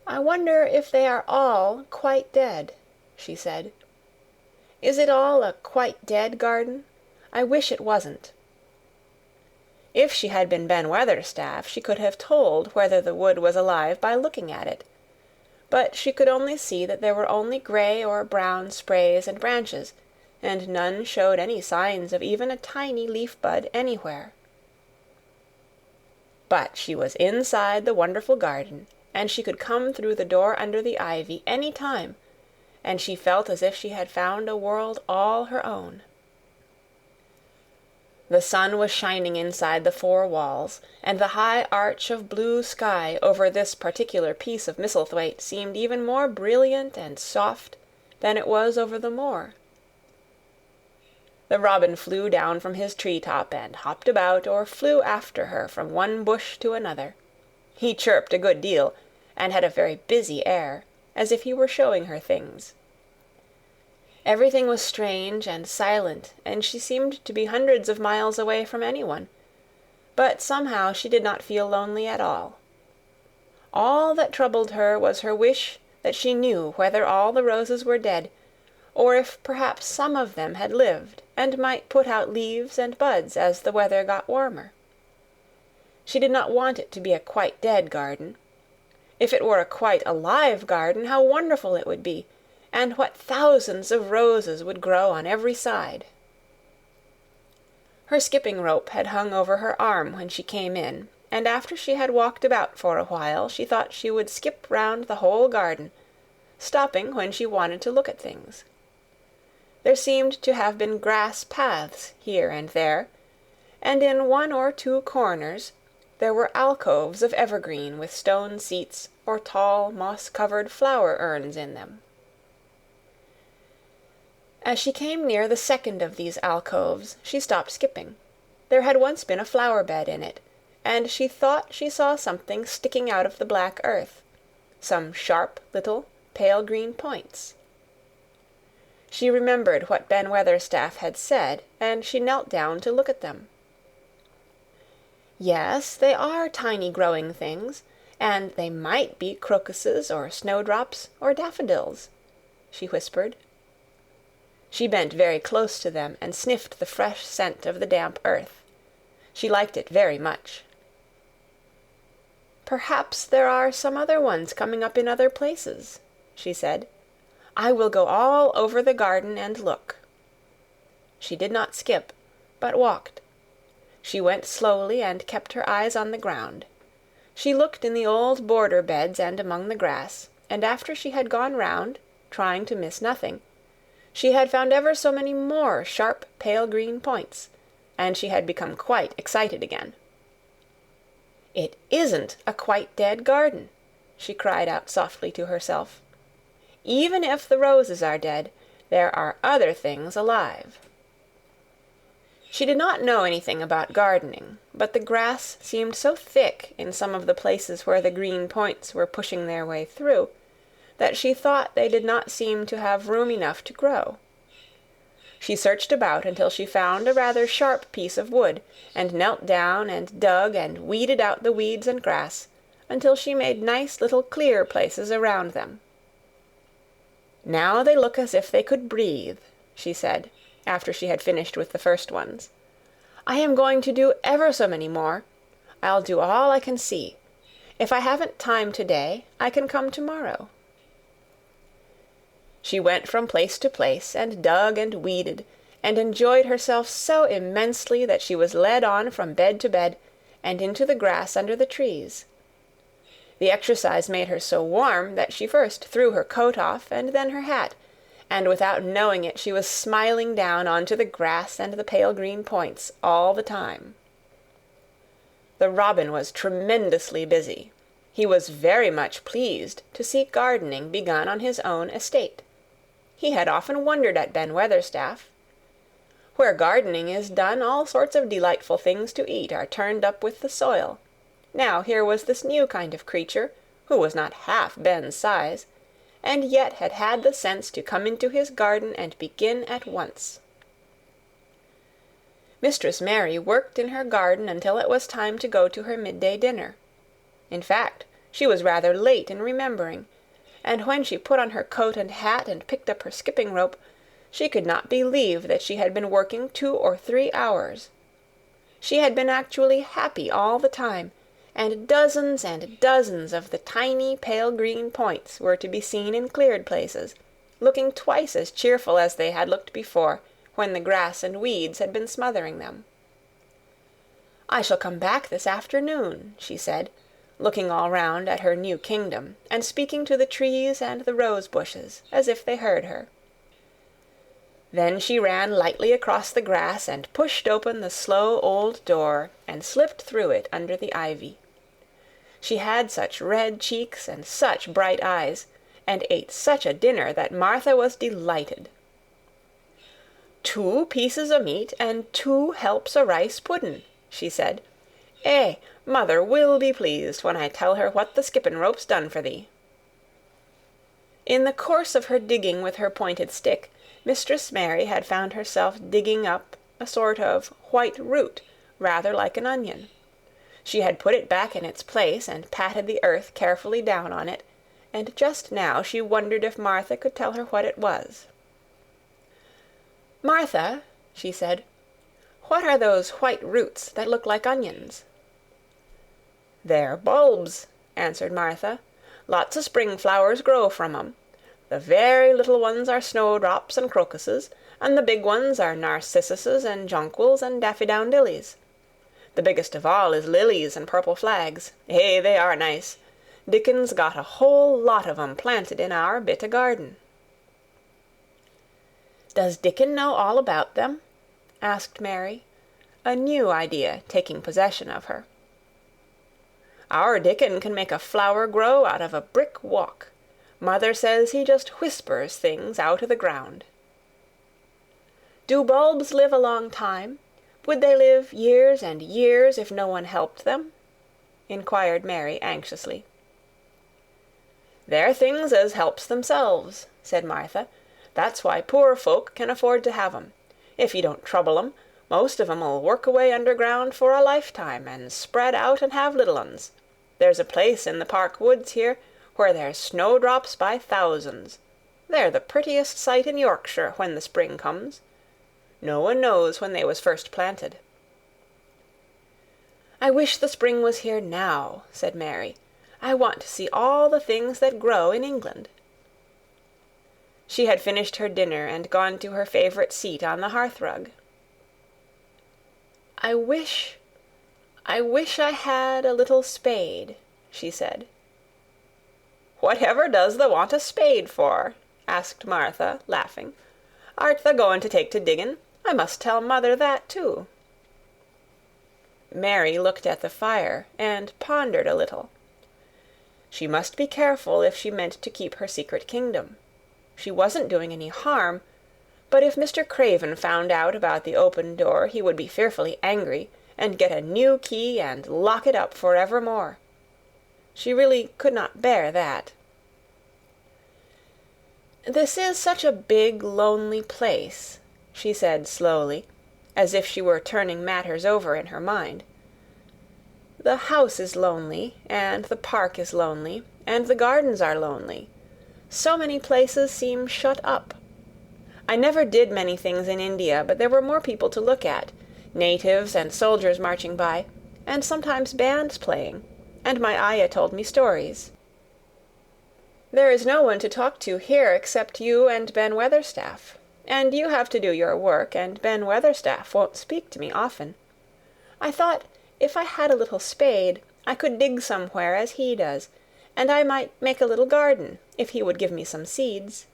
"I wonder if they are all quite dead," she said. "Is it all a quite dead garden? I wish it wasn't." If she had been Ben Weatherstaff, she could have told whether the wood was alive by looking at it. But she could only see that there were only gray or brown sprays and branches, and none showed any signs of even a tiny leaf-bud anywhere. But she was inside the wonderful garden, and she could come through the door under the ivy any time, and she felt as if she had found a world all her own. The sun was shining inside the 4 walls, and the high arch of blue sky over this particular piece of Misselthwaite seemed even more brilliant and soft than it was over the moor. The robin flew down from his tree-top and hopped about or flew after her from one bush to another. He chirped a good deal, and had a very busy air, as if he were showing her things. Everything was strange and silent, and she seemed to be hundreds of miles away from anyone, but somehow she did not feel lonely at all. All that troubled her was her wish that she knew whether all the roses were dead, or if perhaps some of them had lived and might put out leaves and buds as the weather got warmer. She did not want it to be a quite dead garden. If it were a quite alive garden, how wonderful it would be, and what thousands of roses would grow on every side. Her skipping rope had hung over her arm when she came in, and after she had walked about for a while, she thought she would skip round the whole garden, stopping when she wanted to look at things. There seemed to have been grass paths here and there, and in 1 or 2 corners there were alcoves of evergreen with stone seats or tall moss-covered flower urns in them. As she came near the second of these alcoves, she stopped skipping. There had once been a flower-bed in it, and she thought she saw something sticking out of the black earth, some sharp little pale green points. She remembered what Ben Weatherstaff had said, and she knelt down to look at them. "Yes, they are tiny growing things, and they might be crocuses or snowdrops or daffodils," she whispered. She bent very close to them and sniffed the fresh scent of the damp earth. She liked it very much. "Perhaps there are some other ones coming up in other places," she said. "I will go all over the garden and look." She did not skip, but walked. She went slowly and kept her eyes on the ground. She looked in the old border beds and among the grass, and after she had gone round, trying to miss nothing, she had found ever so many more sharp pale green points, and she had become quite excited again. "It isn't a quite dead garden," she cried out softly to herself. "Even if the roses are dead, there are other things alive." She did not know anything about gardening, but the grass seemed so thick in some of the places where the green points were pushing their way through, that she thought they did not seem to have room enough to grow. She searched about until she found a rather sharp piece of wood, and knelt down and dug and weeded out the weeds and grass, until she made nice little clear places around them. "Now they look as if they could breathe," she said, after she had finished with the first ones. "I am going to do ever so many more. I'll do all I can see. If I haven't time today, I can come tomorrow." She went from place to place, and dug and weeded, and enjoyed herself so immensely that she was led on from bed to bed, and into the grass under the trees. The exercise made her so warm that she first threw her coat off, and then her hat, and without knowing it she was smiling down onto the grass and the pale green points all the time. The robin was tremendously busy. He was very much pleased to see gardening begun on his own estate. He had often wondered at Ben Weatherstaff. Where gardening is done, all sorts of delightful things to eat are turned up with the soil. Now here was this new kind of creature, who was not half Ben's size, and yet had had the sense to come into his garden and begin at once. Mistress Mary worked in her garden until it was time to go to her midday dinner. In fact, she was rather late in remembering, and when she put on her coat and hat and picked up her skipping rope, she could not believe that she had been working 2 or 3 hours. She had been actually happy all the time, and dozens of the tiny pale green points were to be seen in cleared places, looking twice as cheerful as they had looked before, when the grass and weeds had been smothering them. "I shall come back this afternoon," she said, looking all round at her new kingdom, and speaking to the trees and the rose bushes, as if they heard her. Then she ran lightly across the grass and pushed open the slow old door and slipped through it under the ivy. She had such red cheeks and such bright eyes, and ate such a dinner that Martha was delighted. "2 pieces o' meat and 2 helps o' rice puddin'," she said. "Eh, mother will be pleased when I tell her what the skippin' rope's done for thee." In the course of her digging with her pointed stick, Mistress Mary had found herself digging up a sort of white root, rather like an onion. She had put it back in its place and patted the earth carefully down on it, and just now she wondered if Martha could tell her what it was. "Martha," she said, "what are those white roots that look like onions?" "They're bulbs," answered Martha. "Lots o' spring flowers grow from 'em. The very little ones are snowdrops and crocuses, and the big ones are narcissuses and jonquils and daffydowndillys. The biggest of all is lilies and purple flags. Eh, they are nice. Dickon's got a whole lot of 'em planted in our bit o' garden." "Does Dickon know all about them?" asked Mary, a new idea taking possession of her. "Our Dickon can make a flower grow out of a brick walk. Mother says he just whispers things out o' the ground." "Do bulbs live a long time? Would they live years and years if no one helped them?" inquired Mary anxiously. "They're things as helps themselves," said Martha. "That's why poor folk can afford to have 'em. If you don't trouble 'em, most of 'em'll work away underground for a lifetime, and spread out and have little uns. There's a place in the park woods here where there's snowdrops by thousands. They're the prettiest sight in Yorkshire when the spring comes. No one knows when they was first planted." "I wish the spring was here now," said Mary. "I want to see all the things that grow in England." She had finished her dinner and gone to her favorite seat on the hearthrug. I wish I had a little spade," she said. "Whatever does thou want a spade for?" asked Martha, laughing. "Art thou goin' to take to diggin'? I must tell mother that, too." Mary looked at the fire and pondered a little. She must be careful if she meant to keep her secret kingdom. She wasn't doing any harm, but if Mr. Craven found out about the open door he would be fearfully angry, and get a new key and lock it up for evermore. She really could not bear that. "This is such a big, lonely place," she said slowly, as if she were turning matters over in her mind. "The house is lonely, and the park is lonely, and the gardens are lonely. So many places seem shut up. I never did many things in India, but there were more people to look at, natives and soldiers marching by, and sometimes bands playing, and my ayah told me stories. There is no one to talk to here except you and Ben Weatherstaff, and you have to do your work, and Ben Weatherstaff won't speak to me often. I thought if I had a little spade, I could dig somewhere as he does, and I might make a little garden, if he would give me some seeds."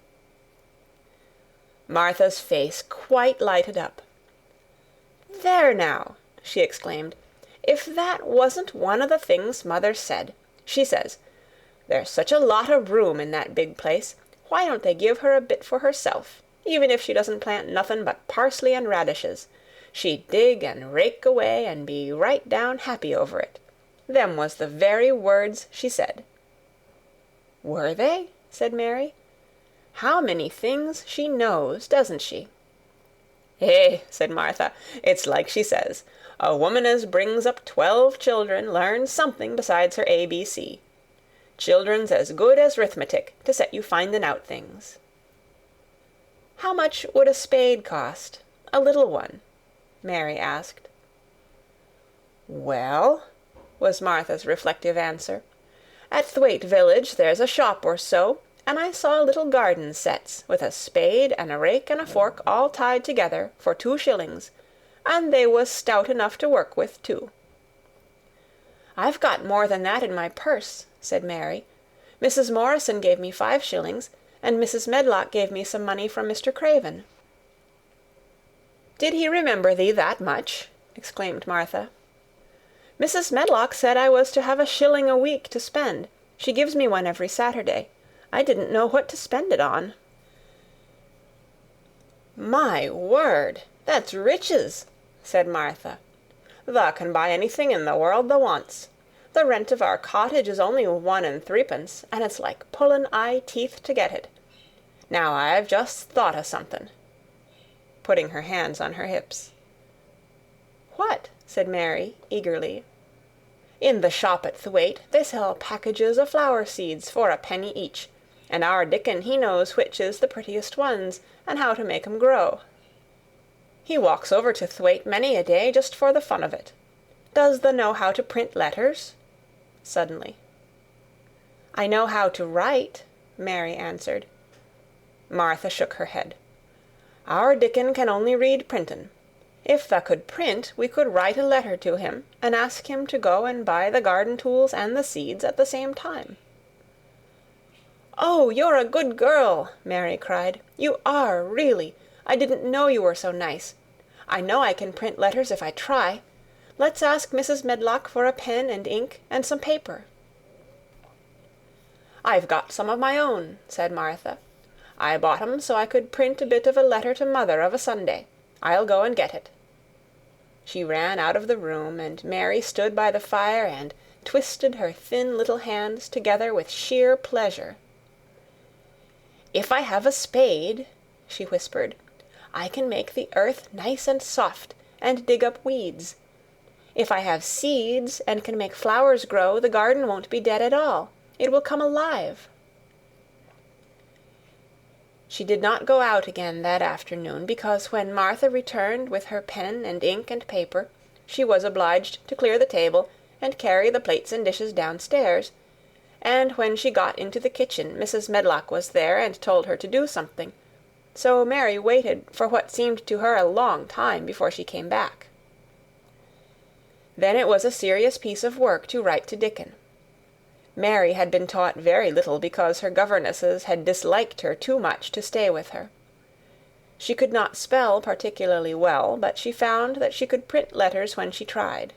Martha's face quite lighted up. "There now!" she exclaimed. "If that wasn't one of the things mother said! She says, 'There's such a lot of room in that big place. Why don't they give her a bit for herself, even if she doesn't plant nothin' but parsley and radishes? She'd dig and rake away and be right down happy over it.' Them was the very words she said." "Were they?" said Mary. "How many things she knows, doesn't she?" "Eh," said Martha, "it's like she says. A woman as brings up 12 children learns something besides her ABC. Children's as good as 'rithmetic to set you finding out things." "How much would a spade cost, a little one?" Mary asked. "Well," was Martha's reflective answer, "at Thwaite village there's a shop or so, and I saw little garden sets, with a spade and a rake and a fork all tied together, for 2 shillings, and they was stout enough to work with, too." "I've got more than that in my purse," said Mary. "Mrs. Morrison gave me 5 shillings, and Mrs. Medlock gave me some money from Mr. Craven." "Did he remember thee that much?" exclaimed Martha. "Mrs. Medlock said I was to have a shilling a week to spend. She gives me one every Saturday. I didn't know what to spend it on." "My word, that's riches," said Martha. "Thou can buy anything in the world thou wants. The rent of our cottage is only 1 and 3pence, and it's like pullin' eye teeth to get it. Now I've just thought o' something," putting her hands on her hips. "What?" said Mary, eagerly. "In the shop at Thwaite they sell packages of flower seeds for a penny each, and our Dickon he knows which is the prettiest ones, and how to make 'em grow. He walks over to Thwaite many a day just for the fun of it. Does thou know how to print letters?" suddenly. "I know how to write," Mary answered. Martha shook her head. "Our Dickon can only read printin'. If thou could print, we could write a letter to him, and ask him to go and buy the garden tools and the seeds at the same time." "Oh, you're a good girl," Mary cried. "You are, really. I didn't know you were so nice. I know I can print letters if I try. Let's ask Mrs. Medlock for a pen and ink and some paper." "I've got some of my own," said Martha. "I bought 'em so I could print a bit of a letter to mother of a Sunday. I'll go and get it." She ran out of the room, and Mary stood by the fire and twisted her thin little hands together with sheer pleasure. "If I have a spade," she whispered, "I can make the earth nice and soft, and dig up weeds. If I have seeds, and can make flowers grow, the garden won't be dead at all. It will come alive." She did not go out again that afternoon, because when Martha returned with her pen and ink and paper, she was obliged to clear the table and carry the plates and dishes downstairs, and when she got into the kitchen Mrs. Medlock was there and told her to do something, so Mary waited for what seemed to her a long time before she came back. Then it was a serious piece of work to write to Dickon. Mary had been taught very little because her governesses had disliked her too much to stay with her. She could not spell particularly well, but she found that she could print letters when she tried.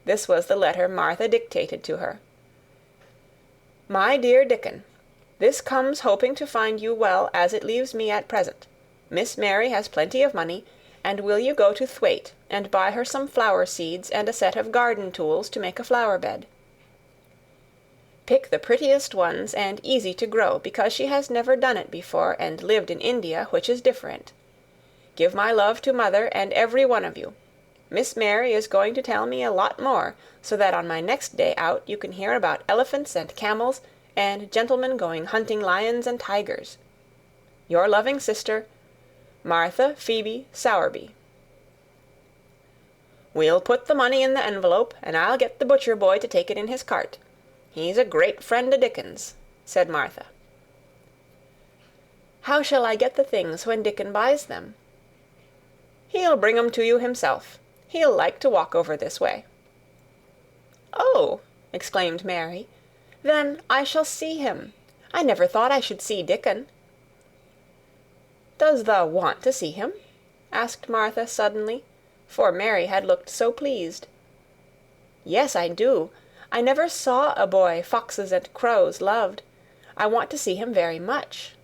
This was the letter Martha dictated to her. "My dear Dickon, this comes hoping to find you well as it leaves me at present. Miss Mary has plenty of money, and will you go to Thwaite and buy her some flower seeds and a set of garden tools to make a flower bed. Pick the prettiest ones and easy to grow, because she has never done it before and lived in India, which is different. Give my love to mother and every one of you. Miss Mary is going to tell me a lot more, so that on my next day out you can hear about elephants and camels and gentlemen going hunting lions and tigers. Your loving sister, Martha Phoebe Sowerby. We'll put the money in the envelope, and I'll get the butcher boy to take it in his cart. He's a great friend o' Dickon's," said Martha. "How shall I get the things when Dickon buys them?" "He'll bring 'em to you himself. He'll like to walk over this way." "Oh!" exclaimed Mary. "Then I shall see him. I never thought I should see Dickon." "Does thou want to see him?" asked Martha suddenly, for Mary had looked so pleased. "Yes, I do. I never saw a boy foxes and crows loved. I want to see him very much."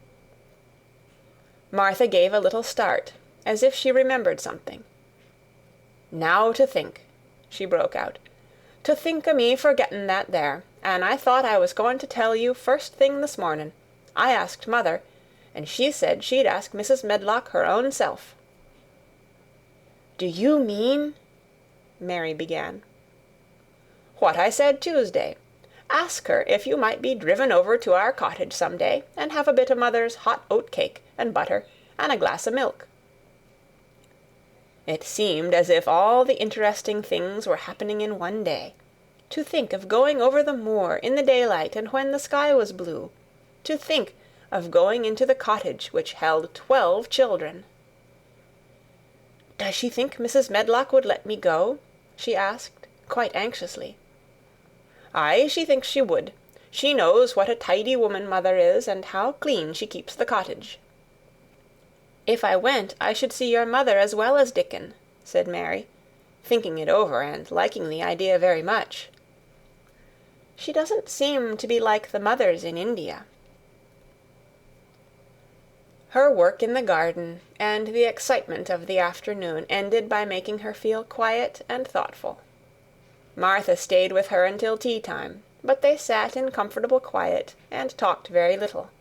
Martha gave a little start, as if she remembered something. "Now to think," she broke out. "To think o' me forgetting that there, and I thought I was going to tell you first thing this morning. I asked Mother, and she said she'd ask Mrs. Medlock her own self." "Do you mean—" Mary began. "What I said Tuesday. Ask her if you might be driven over to our cottage some day, and have a bit o' Mother's hot oat cake, and butter, and a glass o' milk." It seemed as if all the interesting things were happening in one day. To think of going over the moor in the daylight and when the sky was blue. To think of going into the cottage which held 12 children. "Does she think Mrs. Medlock would let me go?" she asked, quite anxiously. "Aye, she thinks she would. She knows what a tidy woman Mother is, and how clean she keeps the cottage." "If I went, I should see your mother as well as Dickon," said Mary, thinking it over and liking the idea very much. "She doesn't seem to be like the mothers in India." Her work in the garden and the excitement of the afternoon ended by making her feel quiet and thoughtful. Martha stayed with her until tea-time, but they sat in comfortable quiet and talked very little.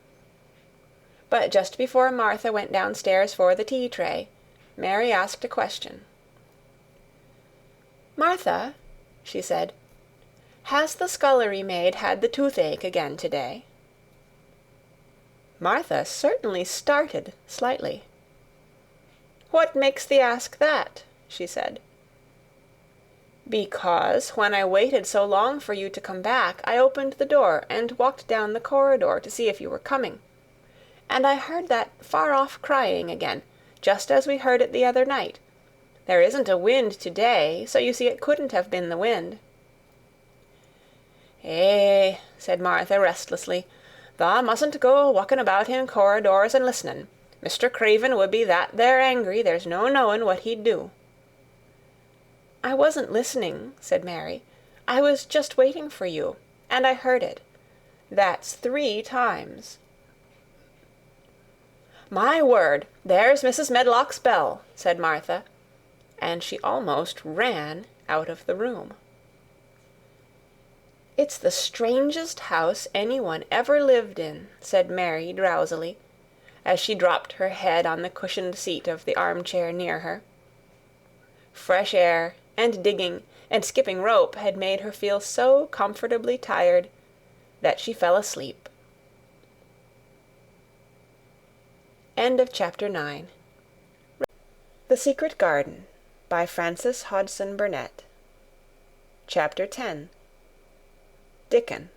But just before Martha went downstairs for the tea-tray, Mary asked a question. "Martha," she said, "has the scullery maid had the toothache again to-day?" Martha certainly started slightly. "What makes thee ask that?" she said. "Because when I waited so long for you to come back, I opened the door and walked down the corridor to see if you were coming. And I heard that far-off crying again, just as we heard it the other night. There isn't a wind to-day, so you see it couldn't have been the wind." "Eh," said Martha restlessly, "thou mustn't go walking about in corridors and listening. Mr. Craven would be that there angry, there's no knowing what he'd do." "I wasn't listening," said Mary. "I was just waiting for you, and I heard it. That's 3 times." "My word, there's Mrs. Medlock's bell," said Martha, and she almost ran out of the room. "It's the strangest house anyone ever lived in," said Mary drowsily, as she dropped her head on the cushioned seat of the armchair near her. Fresh air, and digging, and skipping rope had made her feel so comfortably tired that she fell asleep. End of Chapter 9. The Secret Garden by Frances Hodgson Burnett. Chapter 10. Dickon.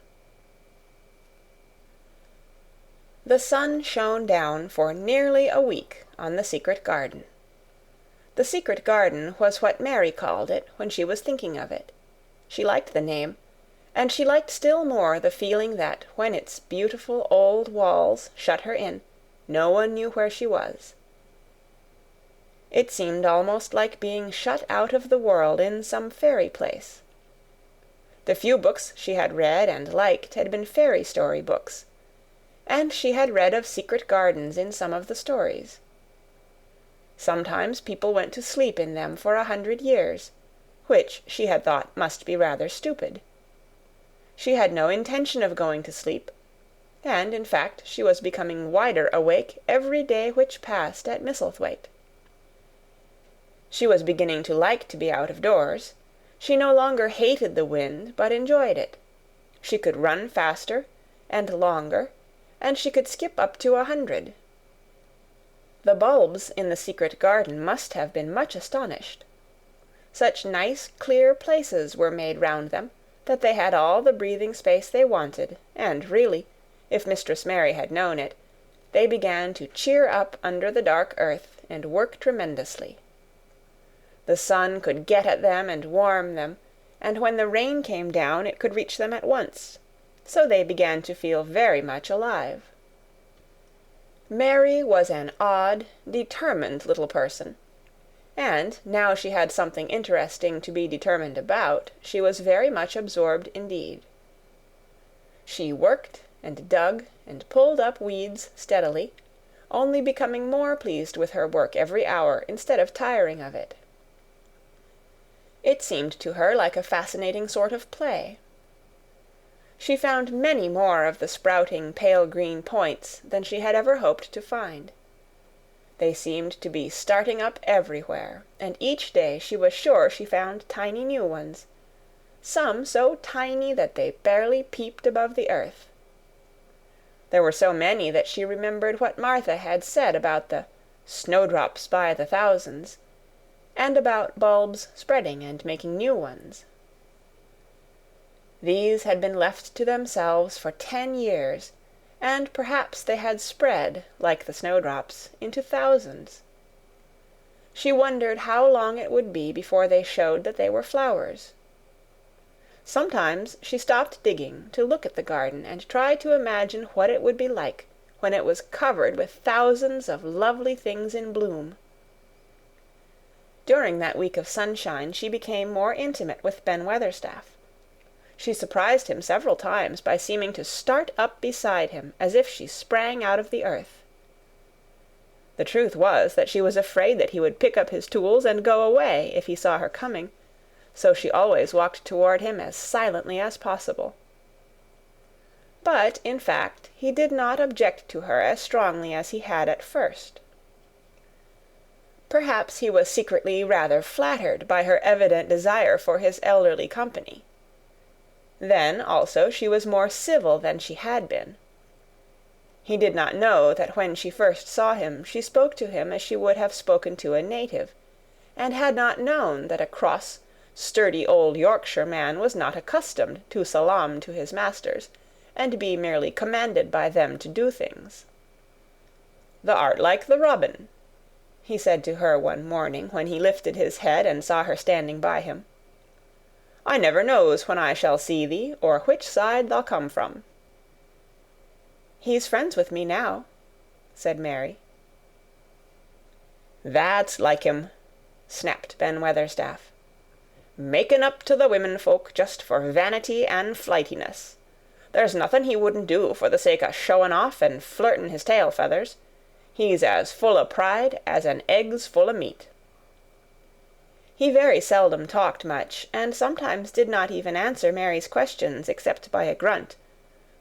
The sun shone down for nearly a week on the secret garden. The secret garden was what Mary called it when she was thinking of it. She liked the name, and she liked still more the feeling that when its beautiful old walls shut her in, no one knew where she was. It seemed almost like being shut out of the world in some fairy place. The few books she had read and liked had been fairy story books, and she had read of secret gardens in some of the stories. Sometimes people went to sleep in them for 100 years, which she had thought must be rather stupid. She had no intention of going to sleep, and in fact she was becoming wider awake every day which passed at Misselthwaite. She was beginning to like to be out of doors. She no longer hated the wind, but enjoyed it. She could run faster and longer, and she could skip up to 100. The bulbs in the secret garden must have been much astonished. Such nice, clear places were made round them, that they had all the breathing space they wanted, and really, if Mistress Mary had known it, they began to cheer up under the dark earth and work tremendously. The sun could get at them and warm them, and when the rain came down it could reach them at once, so they began to feel very much alive. Mary was an odd, determined little person. and, now she had something interesting to be determined about, she was very much absorbed indeed. She worked and dug and pulled up weeds steadily, only becoming more pleased with her work every hour instead of tiring of it. It seemed to her like a fascinating sort of play. She found many more of the sprouting pale green points than she had ever hoped to find. They seemed to be starting up everywhere, and each day she was sure she found tiny new ones, some so tiny that they barely peeped above the earth. There were so many that she remembered what Martha had said about the snowdrops by the thousands, and about bulbs spreading and making new ones. These had been left to themselves for 10 years, and perhaps they had spread, like the snowdrops, into thousands. She wondered how long it would be before they showed that they were flowers. Sometimes she stopped digging to look at the garden and try to imagine what it would be like when it was covered with thousands of lovely things in bloom. During that week of sunshine she became more intimate with Ben Weatherstaff. She surprised him several times by seeming to start up beside him as if she sprang out of the earth. The truth was that she was afraid that he would pick up his tools and go away if he saw her coming, so she always walked toward him as silently as possible. But, in fact, he did not object to her as strongly as he had at first. Perhaps he was secretly rather flattered by her evident desire for his elderly company. Then, also, she was more civil than she had been. He did not know that when she first saw him she spoke to him as she would have spoken to a native, and had not known that a cross, sturdy old Yorkshire man was not accustomed to salaam to his masters, and be merely commanded by them to do things. "Thou art like the robin," he said to her one morning when he lifted his head and saw her standing by him. "I never knows when I shall see thee, or which side thou'll come from." "He's friends with me now," said Mary. "That's like him," snapped Ben Weatherstaff. "Making up to the women folk just for vanity and flightiness. There's nothing he wouldn't do for the sake of showing off and flirting his tail feathers. He's as full of pride as an egg's full of meat." He very seldom talked much, and sometimes did not even answer Mary's questions except by a grunt,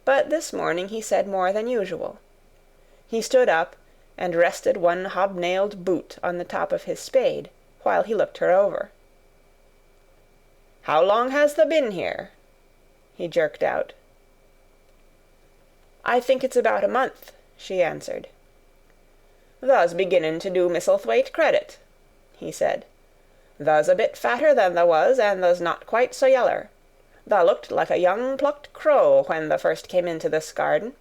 but this morning he said more than usual. He stood up and rested one hobnailed boot on the top of his spade, while he looked her over. "How long has thou been here?" he jerked out. "I think it's about a month," she answered. "Thou's beginning to do Misselthwaite credit," he said. "Thou's a bit fatter than thou was, and thou's not quite so yeller. Thou looked like a young plucked crow when thou first came into this garden.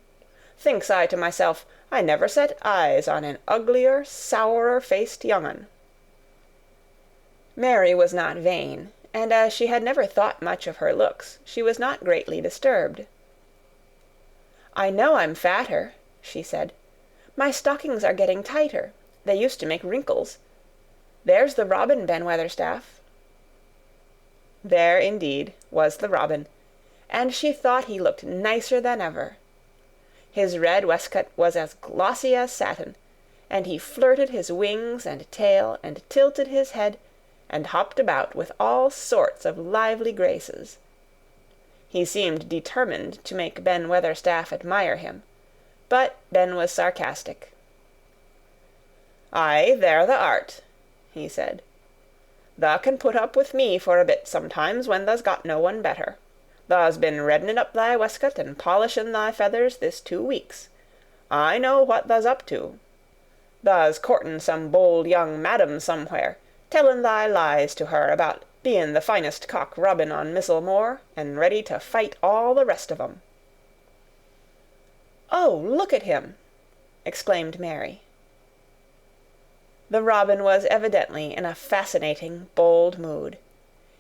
Thinks I to myself, I never set eyes on an uglier, sourer-faced young un." Mary was not vain, and as she had never thought much of her looks, she was not greatly disturbed. "I know I'm fatter," she said. "My stockings are getting tighter. They used to make wrinkles. There's the robin, Ben Weatherstaff." There, indeed, was the robin, and she thought he looked nicer than ever. His red waistcoat was as glossy as satin, and he flirted his wings and tail and tilted his head and hopped about with all sorts of lively graces. He seemed determined to make Ben Weatherstaff admire him, but Ben was sarcastic. "Aye, there thou art," he said. "Thou can put up with me for a bit sometimes when thou's got no one better. Thou's been reddening up thy waistcoat and polishing thy feathers this 2 weeks. I know what thou's up to. Thou's courting some bold young madam somewhere, telling thy lies to her about being the finest cock robin on MISSEL Moor, and ready to fight all the rest of 'em." "Oh, look at him!" exclaimed Mary. The robin was evidently in a fascinating, bold mood.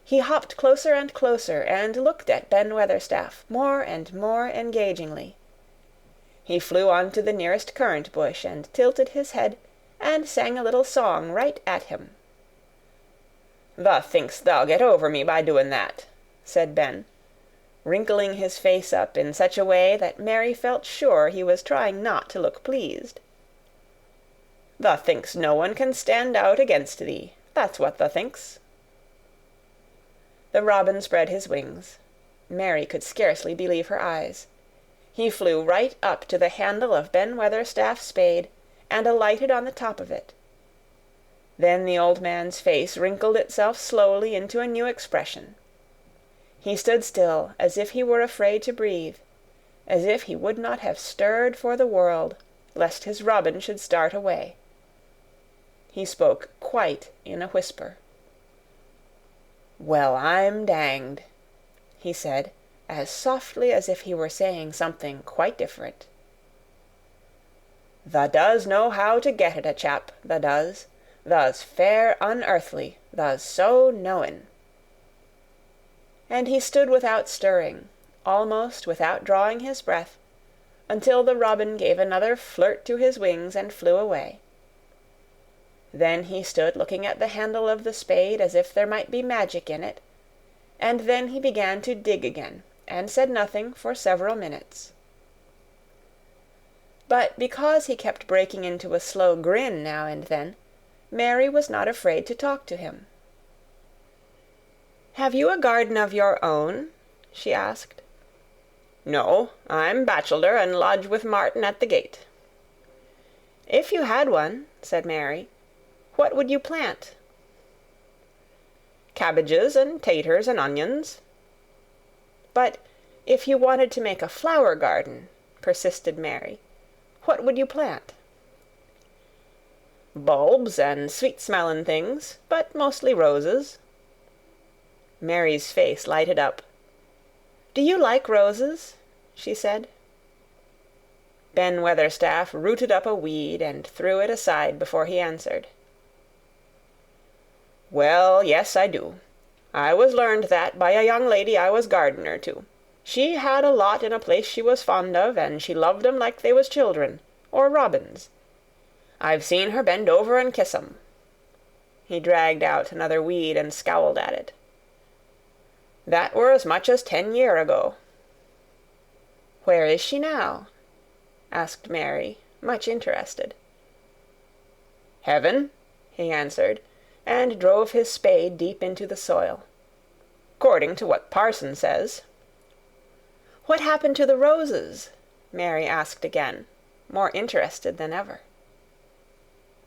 He hopped closer and closer, and looked at Ben Weatherstaff more and more engagingly. He flew on to the nearest currant bush, and tilted his head, and sang a little song right at him. "Thou think'st thou'll get over me by doing that," said Ben, wrinkling his face up in such a way that Mary felt sure he was trying not to look pleased. "Thou think'st no one can stand out against thee, that's what thou think'st." The robin spread his wings. Mary could scarcely believe her eyes. He flew right up to the handle of Ben Weatherstaff's spade, and alighted on the top of it. Then the old man's face wrinkled itself slowly into a new expression. He stood still, as if he were afraid to breathe, as if he would not have stirred for the world, lest his robin should start away. He spoke quite in a whisper. "Well, I'm danged," he said, as softly as if he were saying something quite different. "Thou does know how to get at a chap, thou does. Thou's fair unearthly, thou's so knowin'." And he stood without stirring, almost without drawing his breath, until the robin gave another flirt to his wings and flew away. Then he stood looking at the handle of the spade as if there might be magic in it, and then he began to dig again, and said nothing for several minutes. But because he kept breaking into a slow grin now and then, Mary was not afraid to talk to him. "Have you a garden of your own?" she asked. "No, I'm bachelor, and lodge with Martin at the gate." "If you had one," said Mary, "what would you plant?" "Cabbages and taters and onions." "But if you wanted to make a flower garden," persisted Mary, "what would you plant?" "Bulbs and sweet-smellin' things, but mostly roses." Mary's face lighted up. "Do you like roses?" she said. Ben Weatherstaff rooted up a weed and threw it aside before he answered. "Well, yes, I do. I was learned that by a young lady I was gardener to. She had a lot in a place she was fond of, and she loved 'em like they was children, or robins. I've seen her bend over and kiss 'em." He dragged out another weed and scowled at it. "That were as much as 10 year ago." "Where is she now?" asked Mary, much interested. "Heaven," he answered, and drove his spade deep into the soil. "'Cording to what parson says." "What happened to the roses?" Mary asked again, more interested than ever.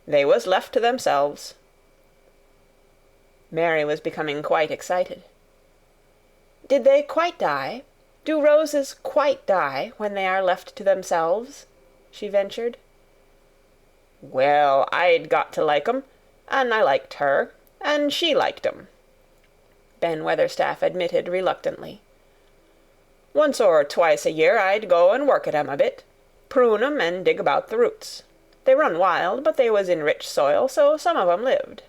"They was left to themselves." Mary was becoming quite excited. "Did they quite die? Do roses quite die when they are left to themselves?" she ventured. "Well, I'd got to like 'em, and I liked her, and she liked 'em," Ben Weatherstaff admitted reluctantly. "Once or twice a year I'd go and work at 'em a bit, prune 'em and dig about the roots. They run wild, but they was in rich soil, so some of 'em lived."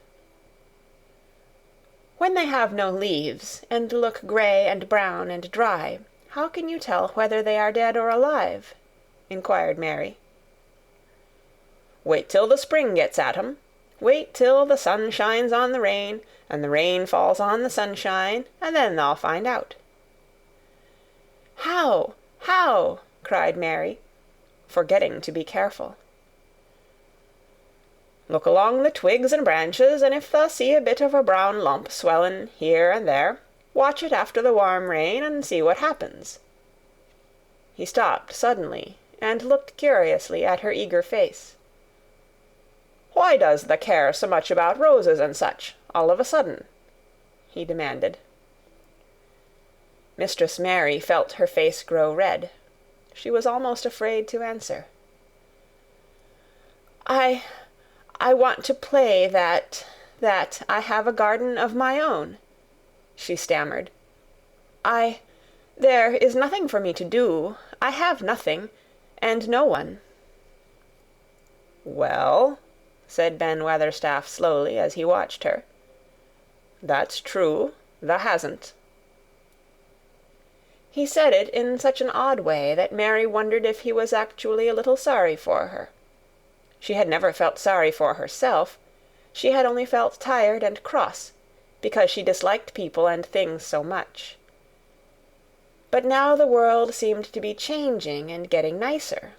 "When they have no leaves, and look gray and brown and dry, how can you tell whether they are dead or alive?" inquired Mary. "Wait till the spring gets at 'em. Wait till the sun shines on the rain, and the rain falls on the sunshine, and then thou'll find out." "How? How?" cried Mary, forgetting to be careful. "Look along the twigs and branches, and if thou see a bit of a brown lump swellin' here and there, watch it after the warm rain, and see what happens." He stopped suddenly, and looked curiously at her eager face. "Why does thou care so much about roses and such, all of a sudden?" he demanded. Mistress Mary felt her face grow red. She was almost afraid to answer. I want to play that I have a garden of my own," she stammered. There is nothing for me to do. I have nothing, and no one." "Well," said Ben Weatherstaff slowly, as he watched her, "that's true, thou hasn't." He said it in such an odd way that Mary wondered if he was actually a little sorry for her. She had never felt sorry for herself. She had only felt tired and cross, because she disliked people and things so much. But now the world seemed to be changing and getting nicer.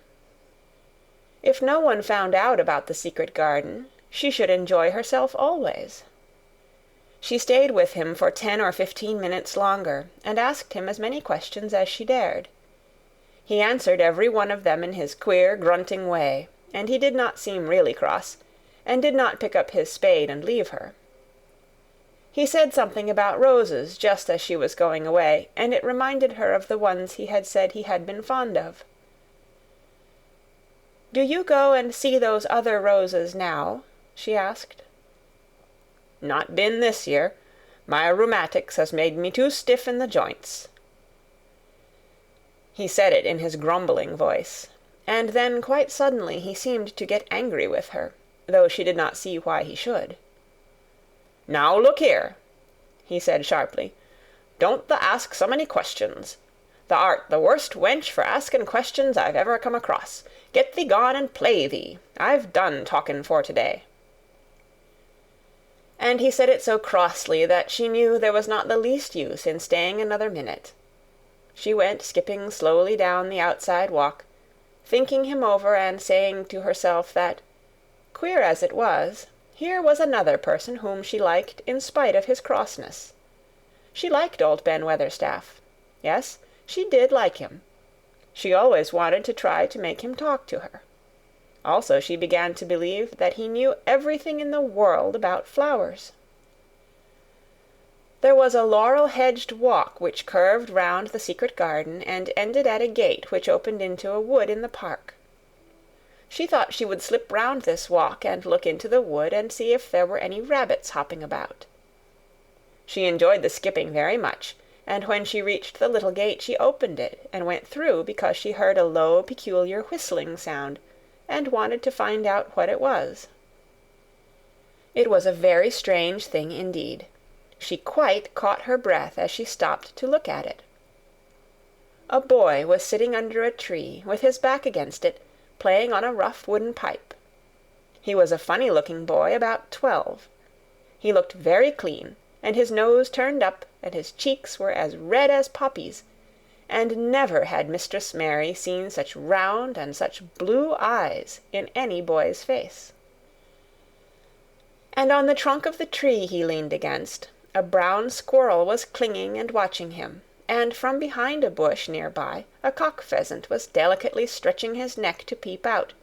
If no one found out about the secret garden, she should enjoy herself always. She stayed with him for 10 or 15 minutes longer, and asked him as many questions as she dared. He answered every one of them in his queer, grunting way, and he did not seem really cross, and did not pick up his spade and leave her. He said something about roses just as she was going away, and it reminded her of the ones he had said he had been fond of. "Do you go and see those other roses now?" she asked. "Not been this year. My rheumatics has made me too stiff in the joints." He said it in his grumbling voice, and then quite suddenly he seemed to get angry with her, though she did not see why he should. "Now look here," he said sharply, "don't thou ask so many questions. Thou art the worst wench for asking questions I've ever come across. Get thee gone and play thee. I've done talking for to-day." And he said it so crossly that she knew there was not the least use in staying another minute. She went skipping slowly down the outside walk, thinking him over and saying to herself that, queer as it was, here was another person whom she liked in spite of his crossness. She liked old Ben Weatherstaff. Yes, she did like him. She always wanted to try to make him talk to her. Also, she began to believe that he knew everything in the world about flowers. There was a laurel-hedged walk which curved round the secret garden and ended at a gate which opened into a wood in the park. She thought she would slip round this walk and look into the wood and see if there were any rabbits hopping about. She enjoyed the skipping very much, and when she reached the little gate she opened it and went through because she heard a low, peculiar whistling sound, and wanted to find out what it was. It was a very strange thing indeed. She quite caught her breath as she stopped to look at it. A boy was sitting under a tree, with his back against it, playing on a rough wooden pipe. He was a funny-looking boy, about 12. He looked very clean, and his nose turned up, and his cheeks were as red as poppies, and never had Mistress Mary seen such round and such blue eyes in any boy's face. And on the trunk of the tree he leaned against, a brown squirrel was clinging and watching him, and from behind a bush near by a cock-pheasant was delicately stretching his neck to peep out,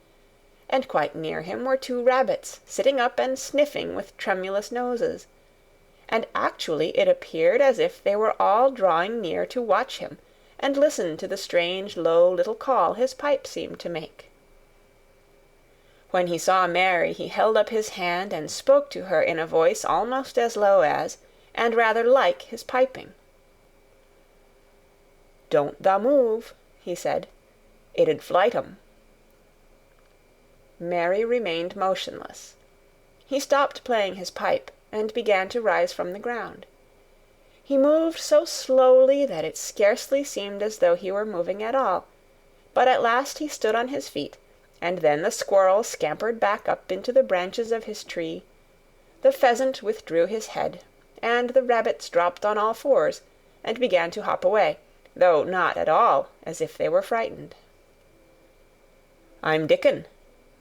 and quite near him were 2 rabbits sitting up and sniffing with tremulous noses, and actually it appeared as if they were all drawing near to watch him and listen to the strange low little call his pipe seemed to make. When he saw Mary he held up his hand and spoke to her in a voice almost as low as, and rather like, his piping. "Don't thou move," he said. "It 'ud flight 'em." Mary remained motionless. He stopped playing his pipe, and began to rise from the ground. He moved so slowly that it scarcely seemed as though he were moving at all, but at last he stood on his feet, and then the squirrel scampered back up into the branches of his tree, the pheasant withdrew his head, and the rabbits dropped on all fours, and began to hop away, though not at all as if they were frightened. "I'm Dickon,"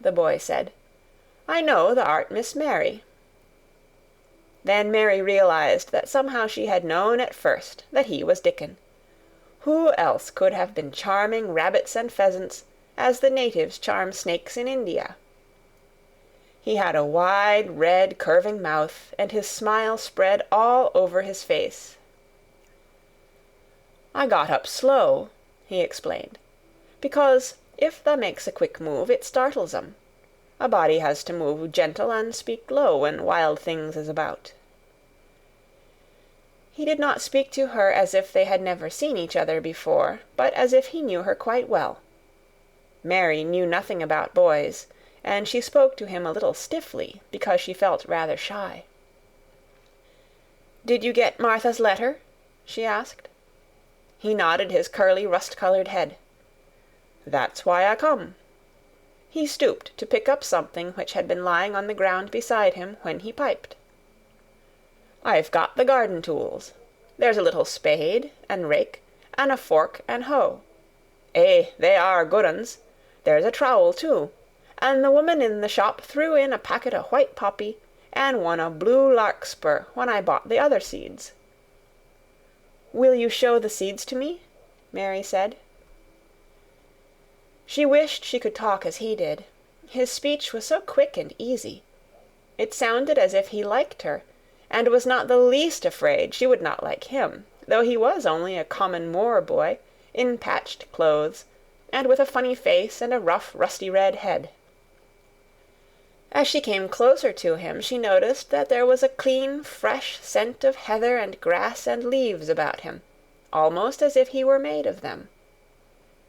the boy said. "I know thou art Miss Mary." Then Mary realized that somehow she had known at first that he was Dickon. Who else could have been charming rabbits and pheasants, as the natives charm snakes in India? He had a wide, red, curving mouth, and his smile spread all over his face. "I got up slow," he explained, "because if thou makes a quick move, it startles 'em. A body has to move gentle and speak low when wild things is about." He did not speak to her as if they had never seen each other before, but as if he knew her quite well. Mary knew nothing about boys, and she spoke to him a little stiffly, because she felt rather shy. "Did you get Martha's letter?" she asked. He nodded his curly, rust-colored head. "That's why I come." He stooped to pick up something which had been lying on the ground beside him when he piped. I've got the garden tools. There's a little spade, and rake, and a fork and hoe. Eh, they are good uns. There's a trowel too, and the woman in the shop threw in a packet of white poppy, and one of blue larkspur when I bought the other seeds." "Will you show the seeds to me?" Mary said. She wished she could talk as he did. His speech was so quick and easy. It sounded as if he liked her, and was not the least afraid she would not like him, though he was only a common Moor boy, in patched clothes, and with a funny face and a rough, rusty red head. As she came closer to him, she noticed that there was a clean, fresh scent of heather and grass and leaves about him, almost as if he were made of them.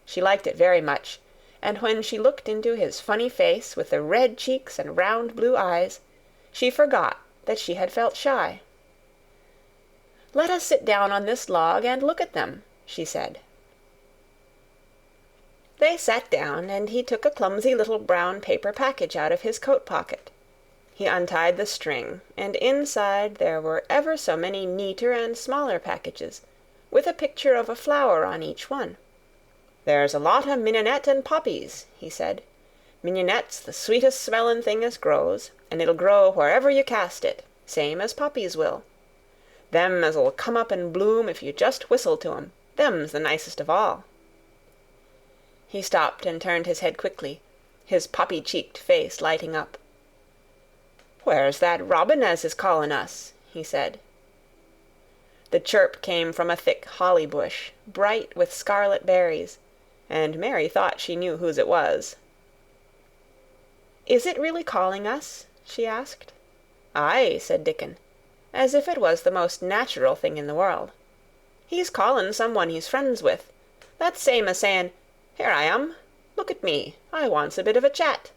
She liked it very much, and when she looked into his funny face with the red cheeks and round blue eyes, she forgot that she had felt shy. "Let us sit down on this log and look at them," she said. They sat down, and he took a clumsy little brown paper package out of his coat pocket. He untied the string, and inside there were ever so many neater and smaller packages, with a picture of a flower on each one. "There's a lot of mignonette and poppies," he said. "Mignonette's the sweetest smellin' thing as grows, and it'll grow wherever you cast it, same as poppies will. Them as'll come up and bloom if you just whistle to 'em, them's the nicest of all." He stopped and turned his head quickly, his poppy-cheeked face lighting up. "Where's that robin as is callin' us?" he said. The chirp came from a thick holly bush, bright with scarlet berries, and Mary thought she knew whose it was. "Is it really calling us?" she asked. "Aye," said Dickon, as if it was the most natural thing in the world. "He's callin' some one he's friends with. That's same as sayin', 'Here I am. Look at me. I wants a bit of a chat.'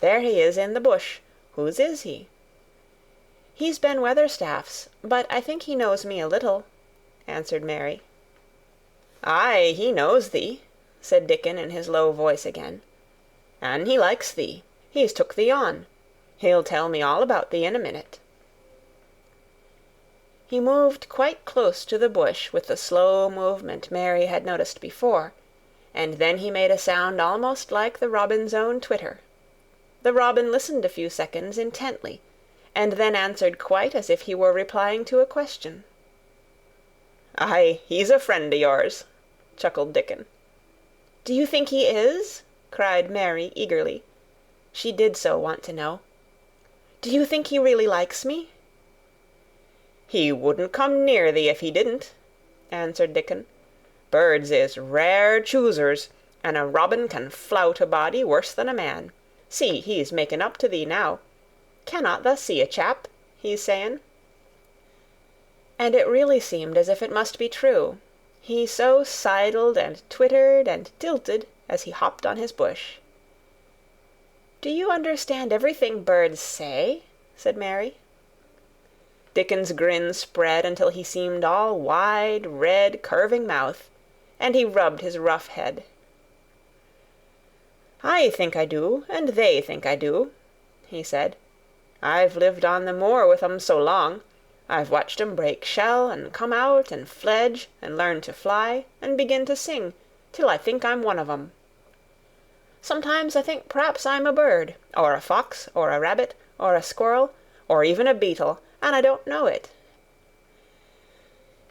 There he is in the bush. Whose is he?" "He's Ben Weatherstaff's, but I think he knows me a little," answered Mary. "Aye, he knows thee," said Dickon in his low voice again. "An' he likes thee. He's took thee on. He'll tell me all about thee in a minute." He moved quite close to the bush with the slow movement Mary had noticed before, and then he made a sound almost like the robin's own twitter. The robin listened a few seconds intently, and then answered quite as if he were replying to a question. "Aye, he's a friend o' yours," chuckled Dickon. "Do you think he is?" cried Mary eagerly. She did so want to know. "Do you think he really likes me?" "He wouldn't come near thee if he didn't," answered Dickon. "Birds is rare choosers, and a robin can flout a body worse than a man. See, he's making up to thee now. Cannot thou see a chap? He's saying." And it really seemed as if it must be true. He so sidled and twittered and tilted as he hopped on his bush. "Do you understand everything birds say?" said Mary. Dickon's grin spread until he seemed all wide, red, curving mouth, and he rubbed his rough head. "I think I do, and they think I do," he said. "I've lived on the moor with 'em so long. I've watched 'em break shell, and come out, and fledge, and learn to fly, and begin to sing, till I think I'm one of 'em. Sometimes I think p'raps I'm a bird, or a fox, or a rabbit, or a squirrel, or even a beetle, and I don't know it."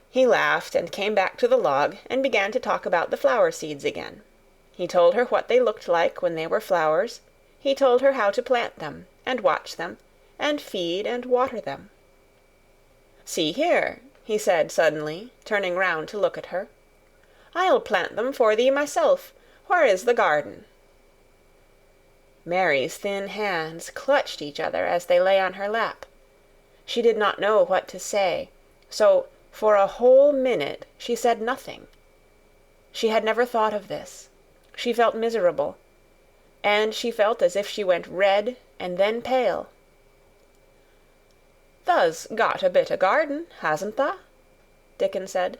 He laughed and came back to the log and began to talk about the flower seeds again. He told her what they looked like when they were flowers. He told her how to plant them, and watch them, and feed and water them. "See here," he said suddenly, turning round to look at her. "I'll plant them for thee myself. Where is the garden?" Mary's thin hands clutched each other as they lay on her lap. She did not know what to say, so for a whole minute she said nothing. She had never thought of this. She felt miserable, and she felt as if she went red and then pale. "Tha's got a bit o' garden, hasn't tha?" Dickon said.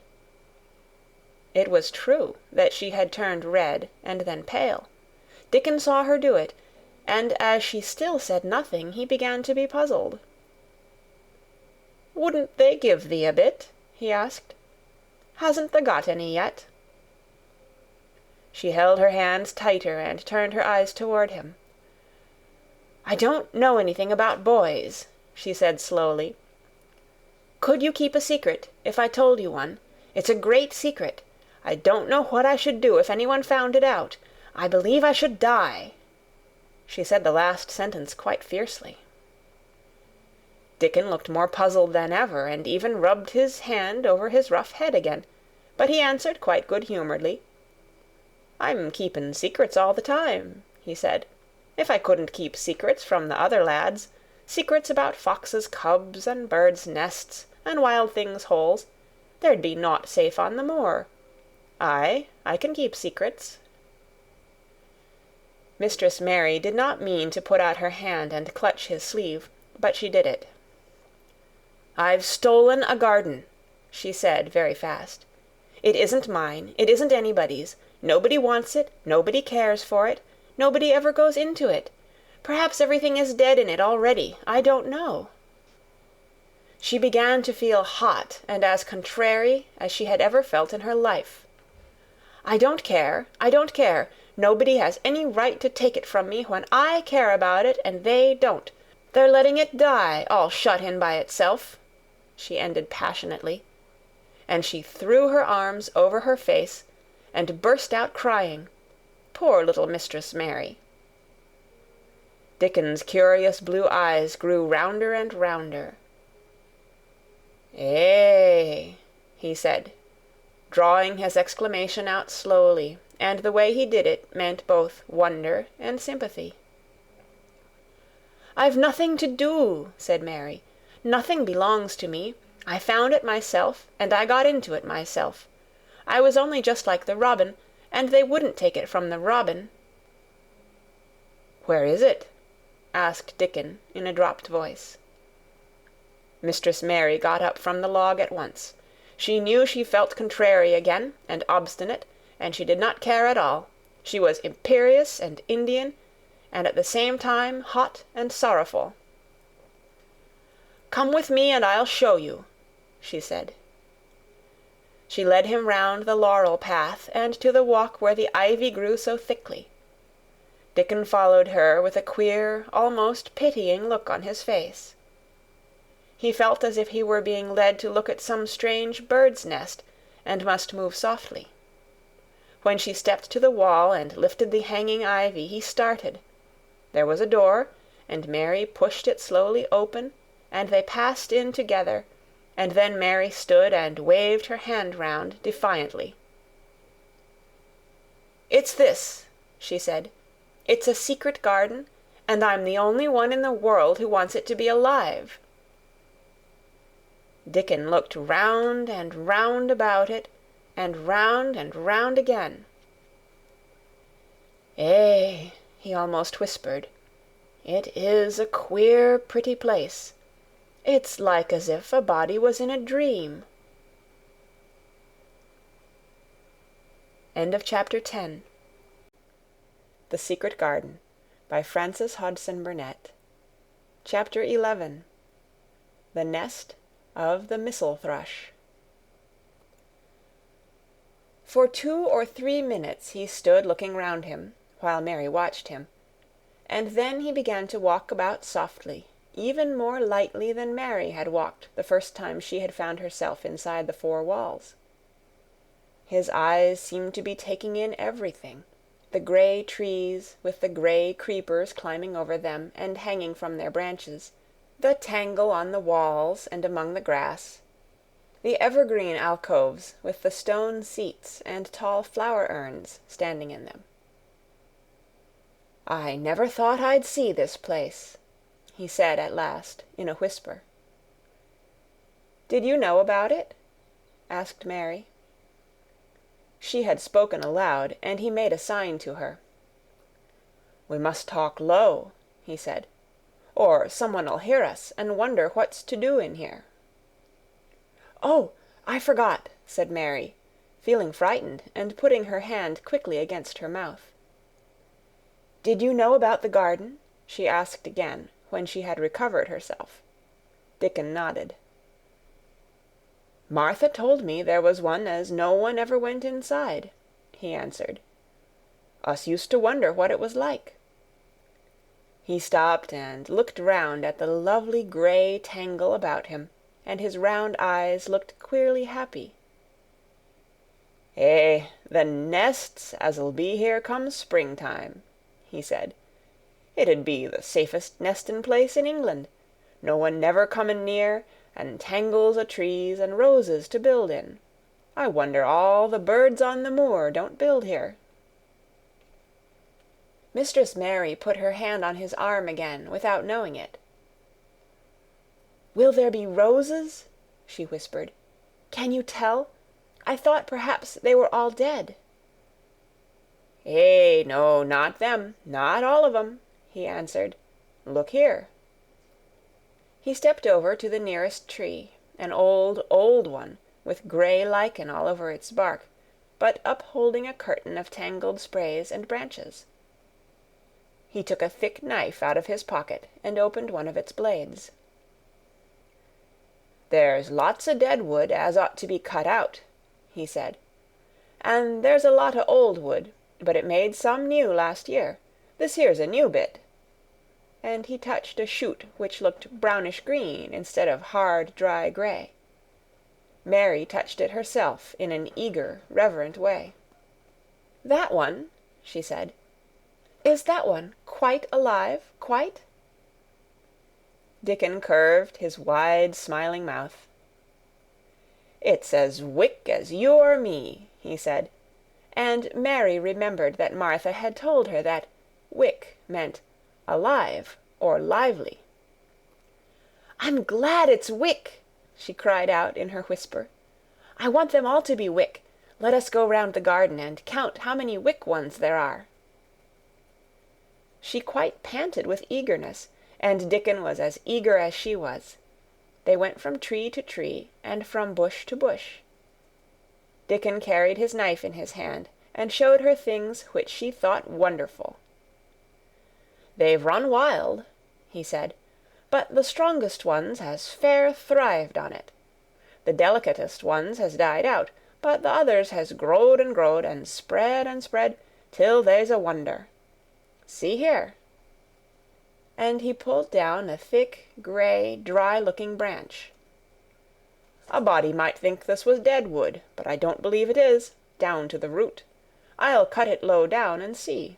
It was true that she had turned red and then pale. Dickon saw her do it, and as she still said nothing, he began to be puzzled. "Wouldn't they give thee a bit?" he asked. "Hasn't thee got any yet?" She held her hands tighter and turned her eyes toward him. "I don't know anything about boys," she said slowly. "Could you keep a secret, if I told you one? It's a great secret. I don't know what I should do if anyone found it out. I believe I should die." She said the last sentence quite fiercely. Dickon looked more puzzled than ever, and even rubbed his hand over his rough head again, but he answered quite good-humouredly. "I'm keepin' secrets all the time," he said. "If I couldn't keep secrets from the other lads, secrets about foxes' cubs and birds' nests and wild things' holes, there'd be nought safe on the moor. Aye, I can keep secrets." Mistress Mary did not mean to put out her hand and clutch his sleeve, but she did it. "I've stolen a garden," she said very fast. "It isn't mine. It isn't anybody's. Nobody wants it. Nobody cares for it. Nobody ever goes into it. Perhaps everything is dead in it already. I don't know." She began to feel hot and as contrary as she had ever felt in her life. "I don't care. I don't care. Nobody has any right to take it from me when I care about it and they don't. They're letting it die, all shut in by itself," she ended passionately, and she threw her arms over her face and burst out crying. Poor little Mistress Mary. Dickon's curious blue eyes grew rounder and rounder. "Eh," he said, drawing his exclamation out slowly, and the way he did it meant both wonder and sympathy. "I've nothing to do," said Mary. "Nothing belongs to me. I found it myself, and I got into it myself. I was only just like the robin, and they wouldn't take it from the robin." "Where is it?" asked Dickon in a dropped voice. Mistress Mary got up from the log at once. She knew she felt contrary again, and obstinate, and she did not care at all. She was imperious and Indian, and at the same time hot and sorrowful. "Come with me and I'll show you," she said. She led him round the laurel path and to the walk where the ivy grew so thickly. Dickon followed her with a queer, almost pitying look on his face. He felt as if he were being led to look at some strange bird's nest, and must move softly. When she stepped to the wall and lifted the hanging ivy, he started. There was a door, and Mary pushed it slowly open, and they passed in together, and then Mary stood and waved her hand round defiantly. "It's this," she said. "It's a secret garden, and I'm the only one in the world who wants it to be alive." Dickon looked round and round about it, and round again. "Eh," he almost whispered, "it is a queer, pretty place. It's like as if a body was in a dream." End of chapter 10. The Secret Garden by Frances Hodgson Burnett. Chapter 11. The Nest of the MISSEL Thrush. For 2 or 3 minutes he stood looking round him, while Mary watched him, and then he began to walk about softly, even more lightly than Mary had walked the first time she had found herself inside the 4 walls. His eyes seemed to be taking in everything, the grey trees with the grey creepers climbing over them and hanging from their branches, the tangle on the walls and among the grass, the evergreen alcoves with the stone seats and tall flower urns standing in them. "I never thought I'd see this place," he said at last, in a whisper. "Did you know about it?" asked Mary. She had spoken aloud, and he made a sign to her. "We must talk low," he said, "or someone'll hear us and wonder what's to do in here." "Oh, I forgot," said Mary, feeling frightened and putting her hand quickly against her mouth. "Did you know about the garden?" she asked again, when she had recovered herself. Dickon nodded. "Martha told me there was one as no one ever went inside," he answered. "Us used to wonder what it was like." He stopped and looked round at the lovely grey tangle about him, and his round eyes looked queerly happy. "Eh, the nests as'll be here come springtime," he said. "It 'ud be the safest nestin' place in England. No one never comin' near, and tangles o' trees and roses to build in. I wonder all the birds on the moor don't build here." Mistress Mary put her hand on his arm again, without knowing it. "Will there be roses?" she whispered. "Can you tell? I thought perhaps they were all dead." "Eh, no, not them, not all of 'em," he answered. "Look here." He stepped over to the nearest tree, an old, old one, with grey lichen all over its bark, but upholding a curtain of tangled sprays and branches. He took a thick knife out of his pocket and opened one of its blades. "There's lots o' dead wood as ought to be cut out," he said. "An' there's a lot o' old wood, but it made some new last year. This here's a new bit." And he touched a shoot which looked brownish-green instead of hard, dry grey. Mary touched it herself in an eager, reverent way. "That one," she said. "Is that one quite alive, quite?" Dickon curved his wide, smiling mouth. "It's as wick as you or me," he said, and Mary remembered that Martha had told her that wick meant alive or lively. "I'm glad it's wick," she cried out in her whisper. "I want them all to be wick. Let us go round the garden and count how many wick ones there are." She quite panted with eagerness, and Dickon was as eager as she was. They went from tree to tree, and from bush to bush. Dickon carried his knife in his hand, and showed her things which she thought wonderful. "They've run wild," he said, "but the strongest ones has fair thrived on it. The delicatest ones has died out, but the others has growed and spread, till they's a wonder. See here." And he pulled down a thick, grey, dry-looking branch. "A body might think this was dead wood, but I don't believe it is, down to the root. I'll cut it low down and see."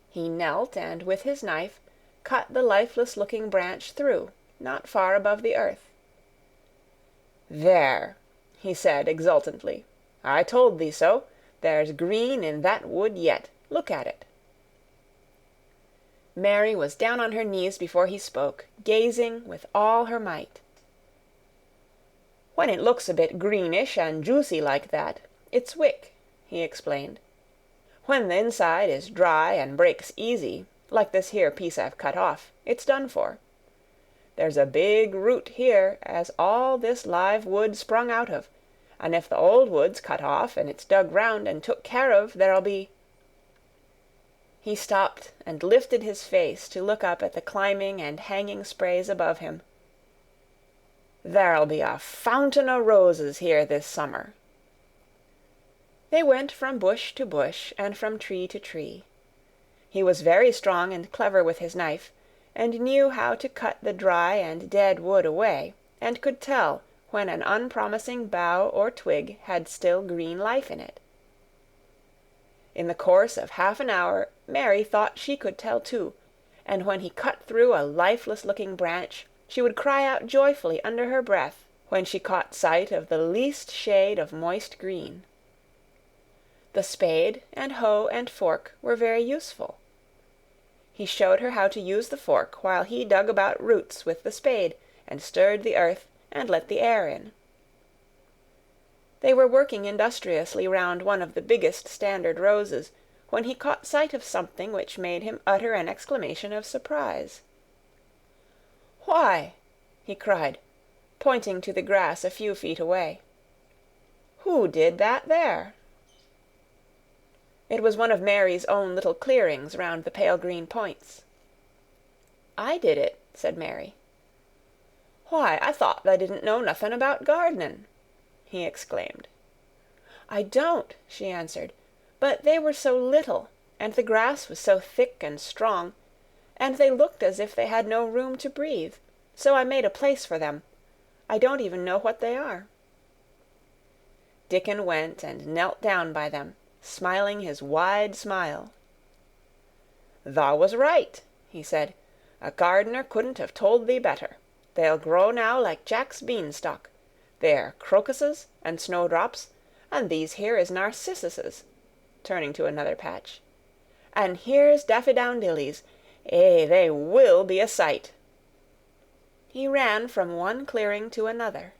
He knelt, and with his knife cut the lifeless-looking branch through, not far above the earth. "There," he said exultantly. "I told thee so. There's green in that wood yet. Look at it." Mary was down on her knees before he spoke, gazing with all her might. "When it looks a bit greenish and juicy like that, it's wick," he explained. "When the inside is dry and breaks easy, like this here piece I've cut off, it's done for. There's a big root here as all this live wood sprung out of, and if the old wood's cut off and it's dug round and took care of, there'll be—" He stopped and lifted his face to look up at the climbing and hanging sprays above him. "There'll be a fountain o' roses here this summer." They went from bush to bush and from tree to tree. He was very strong and clever with his knife, and knew how to cut the dry and dead wood away, and could tell when an unpromising bough or twig had still green life in it. In the course of half an hour Mary thought she could tell too, and when he cut through a lifeless-looking branch, she would cry out joyfully under her breath when she caught sight of the least shade of moist green. The spade and hoe and fork were very useful. He showed her how to use the fork while he dug about roots with the spade and stirred the earth and let the air in. They were working industriously round one of the biggest standard roses, when he caught sight of something which made him utter an exclamation of surprise. "Why," he cried, pointing to the grass a few feet away, "who did that there?" It was one of Mary's own little clearings round the pale green points. "I did it," said Mary. "Why, I thought tha didn't know nothin' about gardenin'," he exclaimed. "I don't," she answered, "but they were so little, and the grass was so thick and strong, and they looked as if they had no room to breathe, so I made a place for them. I don't even know what they are." Dickon went and knelt down by them, smiling his wide smile. "Thou was right," he said. "A gardener couldn't have told thee better. They'll grow now like Jack's beanstalk. They're crocuses and snowdrops, and these here is narcissuses," turning to another patch. "And here's daffydowndillys. They will be a sight." He ran from one clearing to another.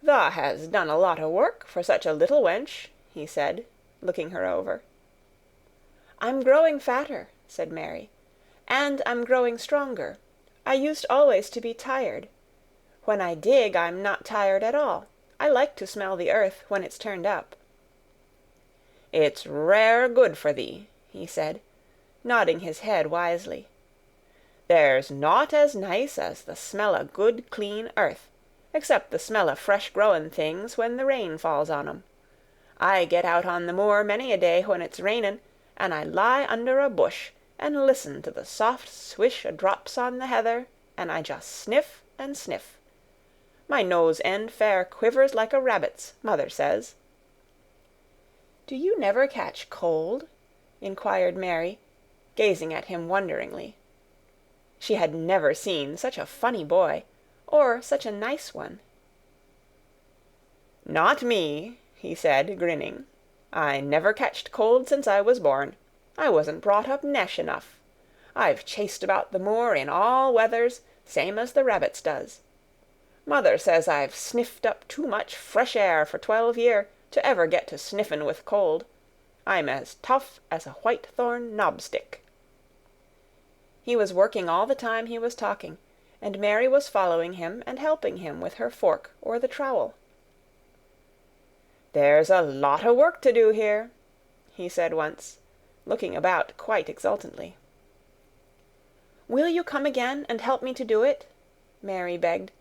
"Thou has done a lot o' work for such a little wench," he said, looking her over. "I'm growing fatter," said Mary, "and I'm growing stronger. I used always to be tired. When I dig, I'm not tired at all. I like to smell the earth when it's turned up." "It's rare good for thee," he said, nodding his head wisely. "There's nought as nice as the smell o' good clean earth, except the smell o' fresh growin' things when the rain falls on 'em. I get out on the moor many a day when it's rainin', and I lie under a bush and listen to the soft swish o' drops on the heather, and I just sniff and sniff. My nose end fair quivers like a rabbit's, mother says." "Do you never catch cold?" inquired Mary, gazing at him wonderingly. She had never seen such a funny boy, or such a nice one. "Not me," he said, grinning. "I never catched cold since I was born. I wasn't brought up nesh enough. I've chased about the moor in all weathers, same as the rabbits does. Mother says I've sniffed up too much fresh air for 12 year to ever get to sniffin' with cold. I'm as tough as a whitethorn knobstick." He was working all the time he was talking, and Mary was following him and helping him with her fork or the trowel. "There's a lot o' work to do here," he said once, looking about quite exultantly. "Will you come again and help me to do it?" Mary begged.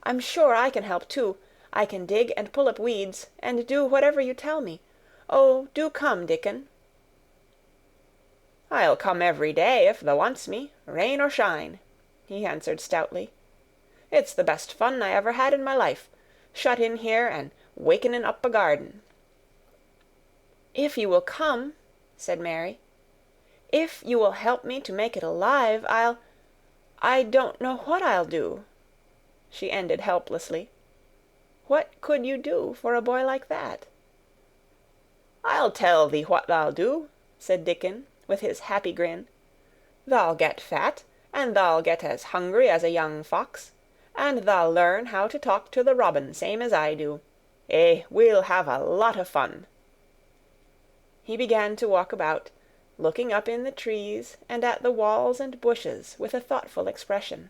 "I'm sure I can help too. I can dig and pull up weeds, and do whatever you tell me. Oh, do come, Dickon." "I'll come every day if thou wants me, rain or shine," he answered stoutly. "It's the best fun I ever had in my life, shut in here and wakening up a garden." "If you will come," said Mary, "if you will help me to make it alive, I don't know what I'll do," she ended helplessly. What could you do for a boy like that? "I'll tell thee what thou'll do," said Dickon, with his happy grin. "Thou'll get fat, and thou'll get as hungry as a young fox, and thou'll learn how to talk to the robin same as I do. We'll have a lot of fun." He began to walk about, looking up in the trees and at the walls and bushes with a thoughtful expression.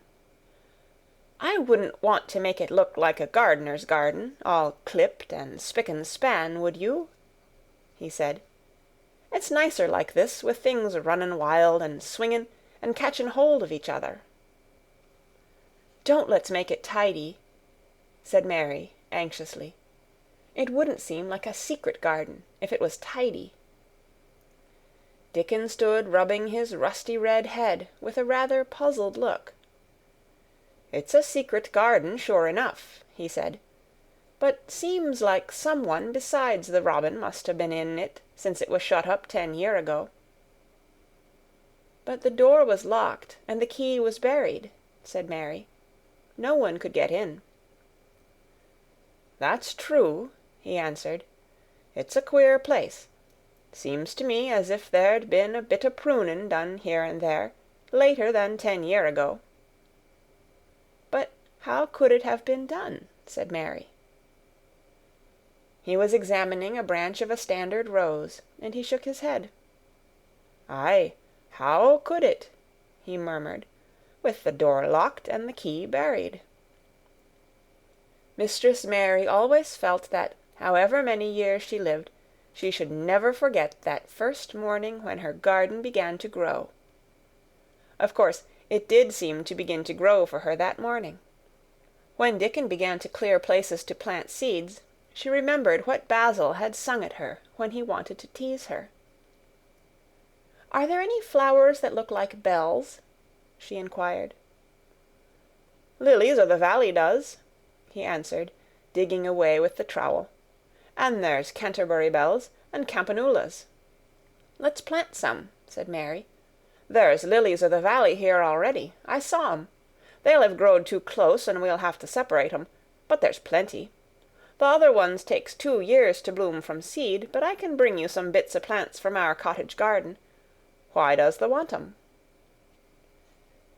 "I wouldn't want to make it look like a gardener's garden, all clipped and spick and span, would you?" he said. "It's nicer like this, with things runnin' wild and swingin' and catchin' hold of each other." "Don't let's make it tidy," said Mary, anxiously. "It wouldn't seem like a secret garden if it was tidy." Dickon stood rubbing his rusty red head with a rather puzzled look. "It's a secret garden, sure enough," he said, "but seems like some one besides the robin must have been in it since it was shut up 10 year ago." "But the door was locked and the key was buried," said Mary. "No one could get in." "That's true," he answered. "It's a queer place. Seems to me as if there'd been a bit o' prunin' done here and there, later than 10 year ago." "But how could it have been done?" said Mary. He was examining a branch of a standard rose, and he shook his head. "Aye, how could it?" he murmured, "with the door locked and the key buried?" Mistress Mary always felt that, however many years she lived, she should never forget that first morning when her garden began to grow. Of course, It did seem to begin to grow for her that morning. When Dickon began to clear places to plant seeds, she remembered what Basil had sung at her when he wanted to tease her. "Are there any flowers that look like bells?" she inquired. "Lilies o' the valley does," he answered, digging away with the trowel. "And there's Canterbury bells, and campanulas." "Let's plant some," said Mary. "There's lilies o' the valley here already. I saw 'em. They'll have growed too close, and we'll have to separate 'em, but there's plenty. The other ones takes 2 years to bloom from seed, but I can bring you some bits o' plants from our cottage garden. Why does thou want 'em?"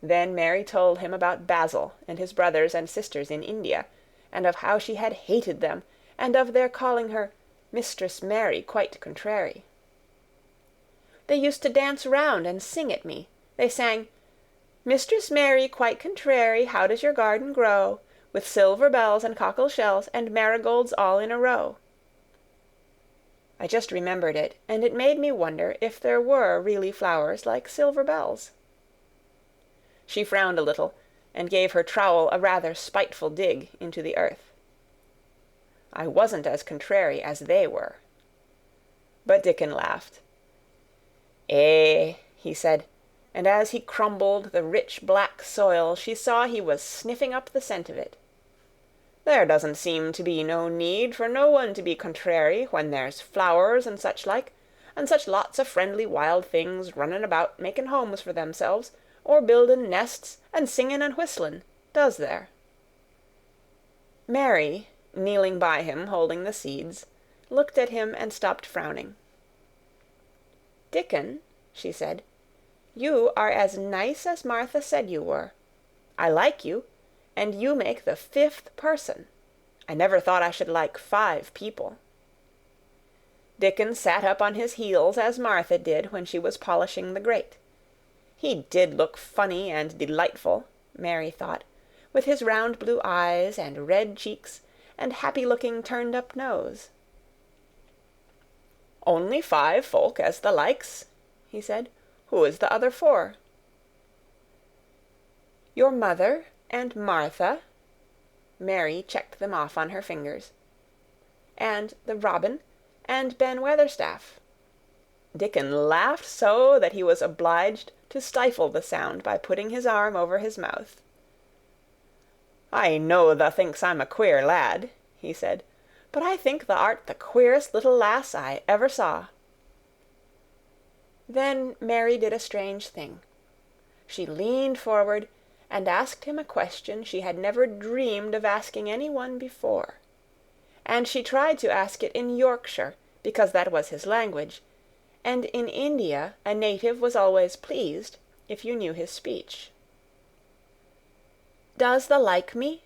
Then Mary told him about Basil and his brothers and sisters in India, and of how she had hated them, and of their calling her Mistress Mary quite contrary. "They used to dance round and sing at me. They sang, 'Mistress Mary quite contrary, how does your garden grow? With silver bells and cockle shells and marigolds all in a row.' I just remembered it, and it made me wonder if there were really flowers like silver bells." She frowned a little, and gave her trowel a rather spiteful dig into the earth. "I wasn't as contrary as they were." But Dickon laughed. "Eh," he said, and as he crumbled the rich black soil she saw he was sniffing up the scent of it. "There doesn't seem to be no need for no one to be contrary when there's flowers and such like, and such lots of friendly wild things running about making homes for themselves, or building nests and singing and whistling, does there?" Mary, kneeling by him holding the seeds, looked at him and stopped frowning. "Dickon," she said, "you are as nice as Martha said you were. I like you, and you make the 5th person. I never thought I should like 5 people." Dickon sat up on his heels as Martha did when she was polishing the grate. He did look funny and delightful, Mary thought, with his round blue eyes and red cheeks and happy-looking turned-up nose. "Only 5 folk as the likes," he said. "Who is the other 4? "Your mother and Martha," Mary checked them off on her fingers, "and the robin, and Ben Weatherstaff." Dickon laughed so that he was obliged to stifle the sound by putting his arm over his mouth. "I know thou thinks I'm a queer lad," he said, "but I think thou art the queerest little lass I ever saw." Then Mary did a strange thing. She leaned forward and asked him a question she had never dreamed of asking any one before. And she tried to ask it in Yorkshire, because that was his language, and in India a native was always pleased if you knew his speech. "Does thou like me?"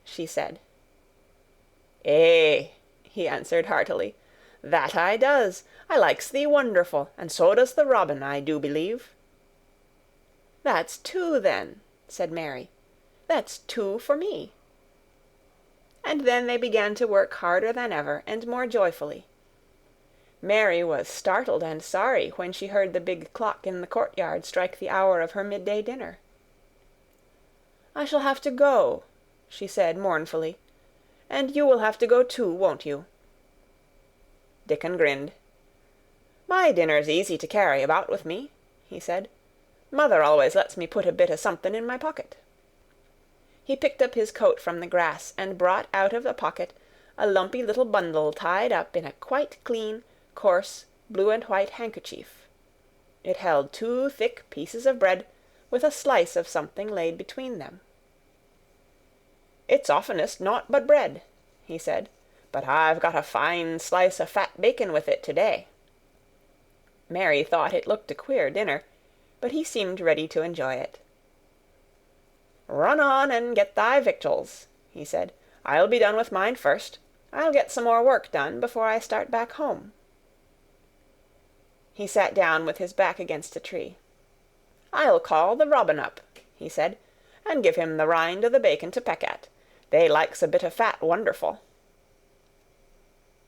she said. "Eh," he answered heartily, "that I does. I likes thee wonderful, and so does the robin, I do believe." "That's 2 then," said Mary. "That's 2 for me." And then they began to work harder than ever, and more joyfully. Mary was startled and sorry when she heard the big clock in the courtyard strike the hour of her midday dinner. "I shall have to go," she said mournfully, "and you will have to go too, won't you?" Dickon grinned. "My dinner's easy to carry about with me," he said. "Mother always lets me put a bit of something in my pocket." He picked up his coat from the grass and brought out of a pocket a lumpy little bundle tied up in a quite clean, coarse, blue and white handkerchief. It held 2 thick pieces of bread, with a slice of something laid between them. "It's oftenest naught but bread," he said, "but I've got a fine slice of fat bacon with it to-day." Mary thought it looked a queer dinner, but he seemed ready to enjoy it. "Run on and get thy victuals," he said. "I'll be done with mine first. I'll get some more work done before I start back home." He sat down with his back against a tree. "I'll call the robin up," he said, "and give him the rind o' the bacon to peck at. They likes a bit of fat wonderful."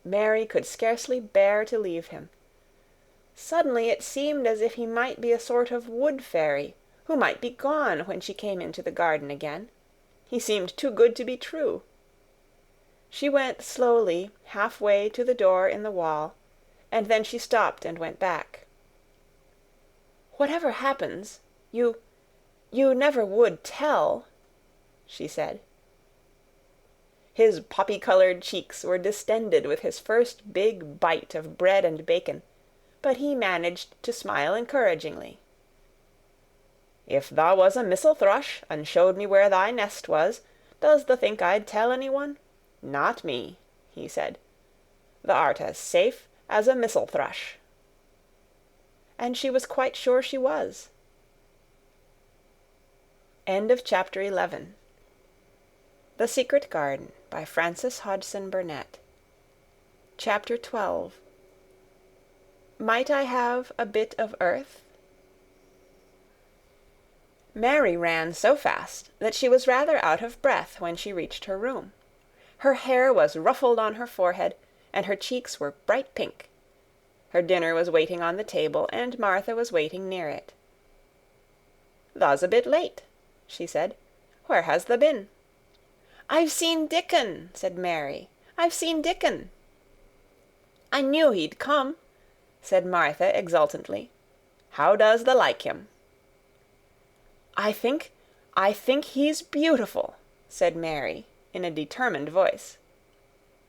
Mary could scarcely bear to leave him. Suddenly it seemed as if he might be a sort of wood fairy, who might be gone when she came into the garden again. He seemed too good to be true. She went slowly half-way to the door in the wall, and then she stopped and went back. "Whatever happens, you never would tell," she said. His poppy-colored cheeks were distended with his first big bite of bread and bacon, but he managed to smile encouragingly. "If thou was a missel thrush, and showed me where thy nest was, does thou think I'd tell anyone? Not me," he said. "Th'art as safe as a missel thrush." And she was quite sure she was. End of chapter 11. The Secret Garden by Frances Hodgson Burnett. Chapter 12. Might I have a bit of earth? Mary ran so fast that she was rather out of breath when she reached her room. Her hair was ruffled on her forehead, and her cheeks were bright pink. Her dinner was waiting on the table, and Martha was waiting near it. "Thou's a bit late," she said. "Where has thou been?" "I've seen Dickon," said Mary. "I've seen Dickon." "I knew he'd come," said Martha exultantly. "How does thou like him?" I think he's beautiful," said Mary, in a determined voice.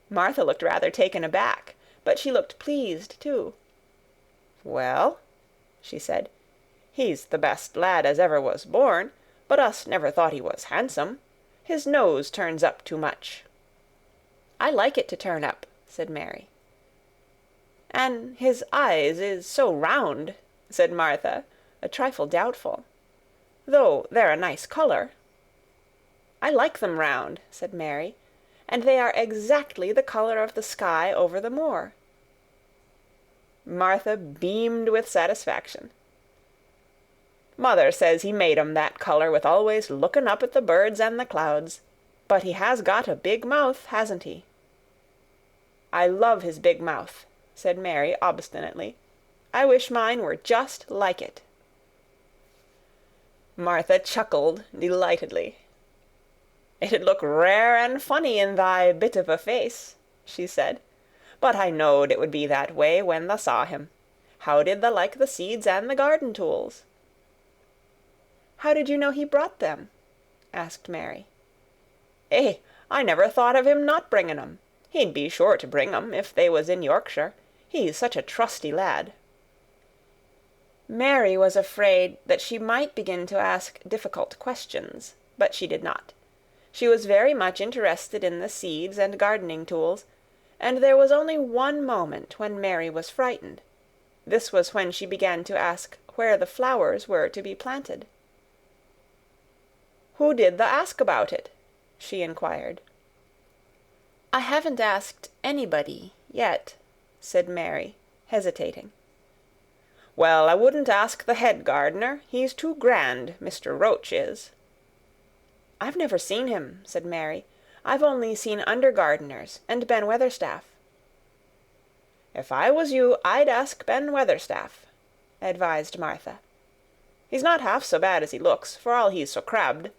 Martha looked rather taken aback, but she looked pleased too. "Well," she said, "he's the best lad as ever was born, but us never thought he was handsome. His nose turns up too much." "I like it to turn up," said Mary. "An' his eyes is so round," said Martha, a trifle doubtful. "Though they're a nice colour." "I like them round," said Mary, "and they are exactly the colour of the sky over the moor." Martha beamed with satisfaction. "Mother says he made 'em that colour with always looking up at the birds and the clouds. But he has got a big mouth, hasn't he?" "I love his big mouth," said Mary obstinately. "I wish mine were just like it." Martha chuckled delightedly. "It'd look rare and funny in thy bit of a face," she said. "But I knowed it would be that way when thou saw him. How did thou like the seeds and the garden tools?" "How did you know he brought them?" asked Mary. I never thought of him not bringing 'em. He'd be sure to bring 'em, if they was in Yorkshire. He's such a trusty lad." Mary was afraid that she might begin to ask difficult questions, but she did not. She was very much interested in the seeds and gardening tools, and there was only one moment when Mary was frightened. This was when she began to ask where the flowers were to be planted. "Who did thou ask about it?" she inquired. "I haven't asked anybody yet," said Mary, hesitating. "Well, I wouldn't ask the head gardener. He's too grand, Mr. Roach is." "I've never seen him," said Mary. "I've only seen under-gardeners and Ben Weatherstaff." "If I was you, I'd ask Ben Weatherstaff," advised Martha. "He's not half so bad as he looks, for all he's so crabbed.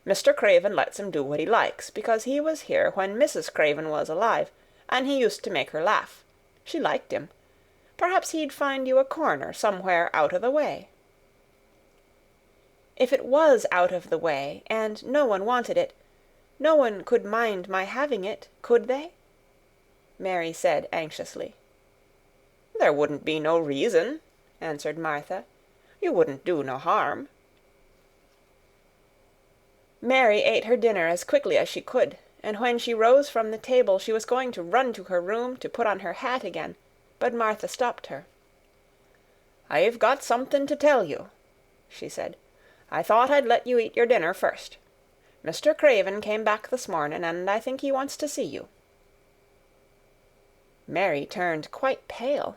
Mr. Craven lets him do what he likes, because he was here when Mrs. Craven was alive, and he used to make her laugh. She liked him. Perhaps he'd find you a corner somewhere out of the way." "If it was out of the way, and no one wanted it, no one could mind my having it, could they?" Mary said anxiously. "There wouldn't be no reason," answered Martha. "You wouldn't do no harm." Mary ate her dinner as quickly as she could, and when she rose from the table she was going to run to her room to put on her hat again, but Martha stopped her. "I've got something to tell you," she said. "I thought I'd let you eat your dinner first. Mr. Craven came back this morning, and I think he wants to see you." Mary turned quite pale.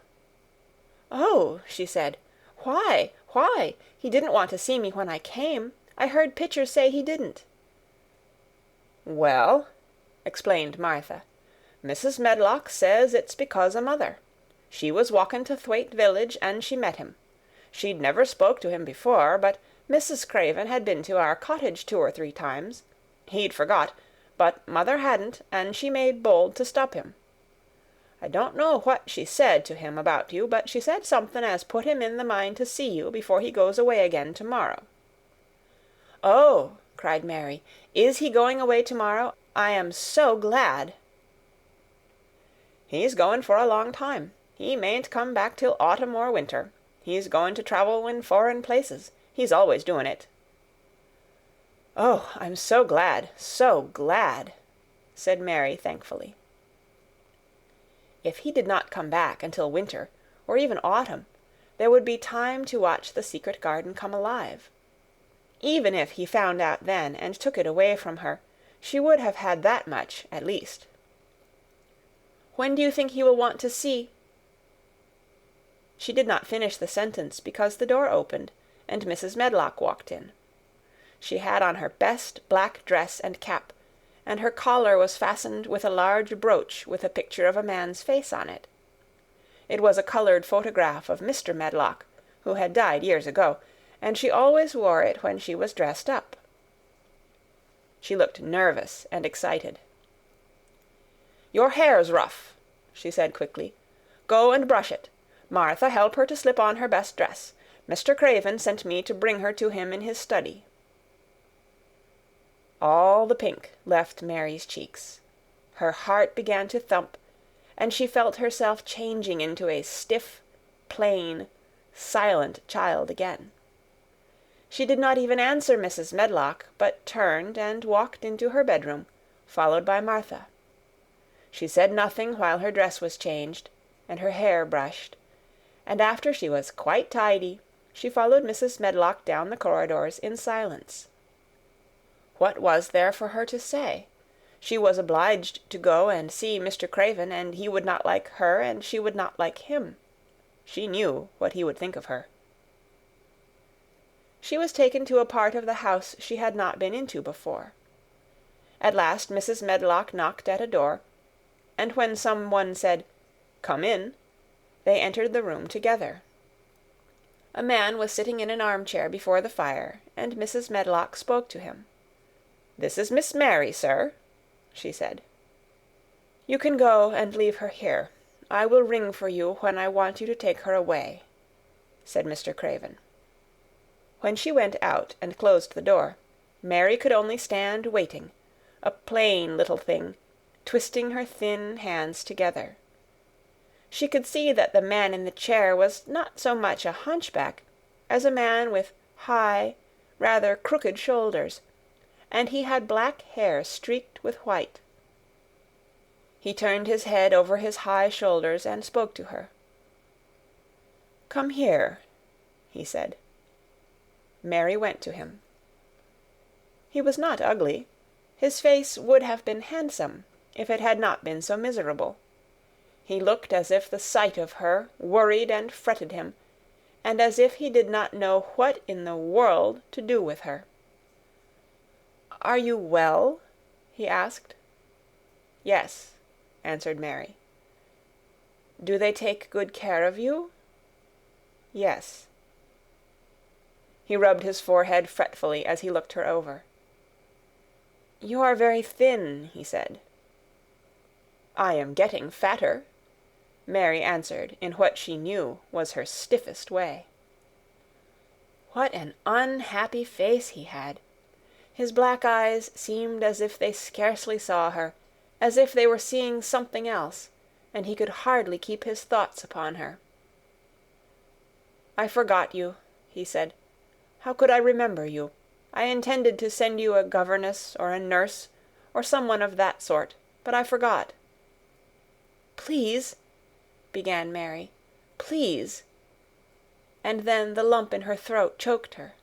"Oh," she said. "Why? Why? He didn't want to see me when I came. I heard Pitcher say he didn't." "Well," explained Martha, "Mrs. Medlock says it's because o' mother. She was walking to Thwaite village, and she met him. She'd never spoke to him before, but Mrs. Craven had been to our cottage 2 or 3 times. He'd forgot, but mother hadn't, and she made bold to stop him. I don't know what she said to him about you, but she said something as put him in the mind to see you before he goes away again tomorrow." "Oh," cried Mary, "is he going away tomorrow? I am so glad." "He's going for a long time. He mayn't come back till autumn or winter. He's going to travel in foreign places. He's always doing it." "Oh, I'm so glad, said Mary thankfully. If he did not come back until winter, or even autumn, there would be time to watch the secret garden come alive. Even if he found out then and took it away from her, she would have had that much, at least. "When do you think he will want to see—" She did not finish the sentence because the door opened, and Mrs. Medlock walked in. She had on her best black dress and cap, and her collar was fastened with a large brooch with a picture of a man's face on it. It was a colored photograph of Mr. Medlock, who had died years ago, and she always wore it when she was dressed up. She looked nervous and excited. "Your hair's rough," she said quickly. "Go and brush it. Martha, help her to slip on her best dress. Mr. Craven sent me to bring her to him in his study." All the pink left Mary's cheeks. Her heart began to thump, and she felt herself changing into a stiff, plain, silent child again. She did not even answer Mrs. Medlock, but turned and walked into her bedroom, followed by Martha. She said nothing while her dress was changed, and her hair brushed, and after she was quite tidy, she followed Mrs. Medlock down the corridors in silence. What was there for her to say? She was obliged to go and see Mr. Craven, and he would not like her, and she would not like him. She knew what he would think of her. She was taken to a part of the house she had not been into before. At last Mrs. Medlock knocked at a door, and when some one said, "Come in," they entered the room together. A man was sitting in an armchair before the fire, and Mrs. Medlock spoke to him. "This is Miss Mary, sir," she said. "You can go and leave her here. I will ring for you when I want you to take her away," said Mr. Craven. When she went out and closed the door, Mary could only stand waiting, a plain little thing, twisting her thin hands together. She could see that the man in the chair was not so much a hunchback as a man with high, rather crooked shoulders, and he had black hair streaked with white. He turned his head over his high shoulders and spoke to her. "Come here," he said. Mary went to him. He was not ugly. His face would have been handsome if it had not been so miserable. He looked as if the sight of her worried and fretted him, and as if he did not know what in the world to do with her. "Are you well?" he asked. "Yes," answered Mary. "Do they take good care of you?" "Yes." He rubbed his forehead fretfully as he looked her over. "You are very thin," he said. "I am getting fatter," Mary answered in what she knew was her stiffest way. What an unhappy face he had! His black eyes seemed as if they scarcely saw her, as if they were seeing something else, and he could hardly keep his thoughts upon her. "I forgot you," he said. "How could I remember you? I intended to send you a governess or a nurse or someone of that sort, but I forgot." "Please," began Mary, "please," and then the lump in her throat choked her.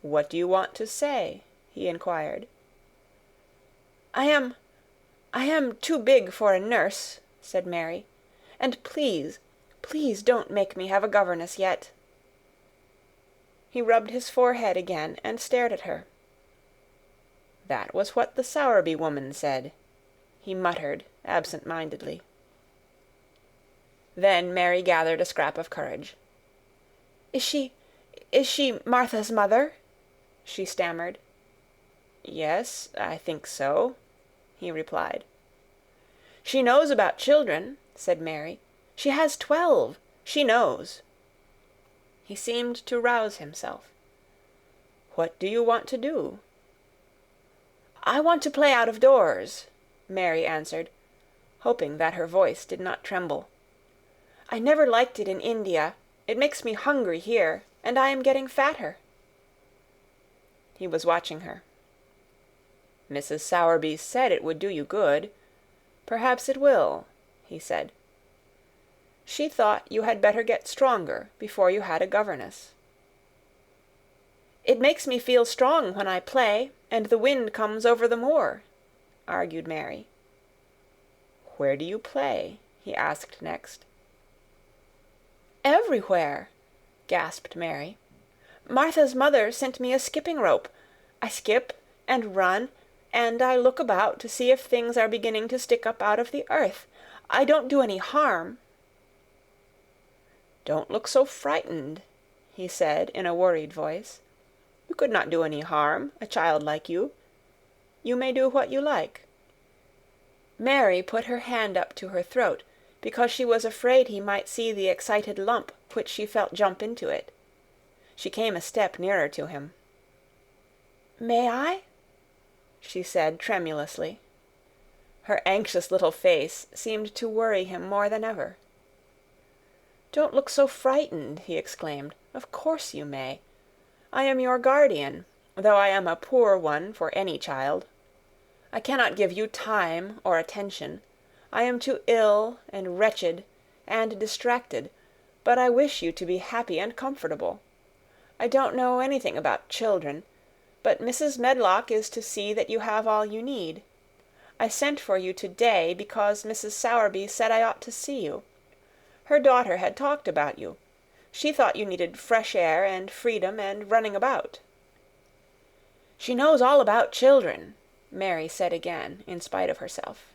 "What do you want to say?" he inquired. I am too big for a nurse," said Mary, "and please, please don't make me have a governess yet." He rubbed his forehead again and stared at her. "That was what the Sowerby woman said," he muttered absent-mindedly. Then Mary gathered a scrap of courage. Is Is she Martha's mother?" she stammered. "Yes, I think so," he replied. "She knows about children," said Mary. "She has 12. She knows." He seemed to rouse himself. "What do you want to do?" "I want to play out of doors," Mary answered, hoping that her voice did not tremble. "I never liked it in India. It makes me hungry here, and I am getting fatter." He was watching her. "Mrs. Sowerby said it would do you good. Perhaps it will," he said. "She thought you had better get stronger before you had a governess." "It makes me feel strong when I play, and the wind comes over the moor," argued Mary. "Where do you play?" he asked next. "Everywhere," gasped Mary. "Martha's mother sent me a skipping rope. I skip and run, and I look about to see if things are beginning to stick up out of the earth. I don't do any harm." "Don't look so frightened," he said in a worried voice. "You could not do any harm, a child like you. You may do what you like." Mary put her hand up to her throat, because she was afraid he might see the excited lump which she felt jump into it. She came a step nearer to him. "May I?" she said tremulously. Her anxious little face seemed to worry him more than ever. "Don't look so frightened," he exclaimed. "Of course you may. I am your guardian, though I am a poor one for any child. I cannot give you time or attention. I am too ill and wretched and distracted, but I wish you to be happy and comfortable. I don't know anything about children, but Mrs. Medlock is to see that you have all you need. I sent for you today because Mrs. Sowerby said I ought to see you. Her daughter had talked about you. She thought you needed fresh air and freedom and running about." "She knows all about children," Mary said again, in spite of herself.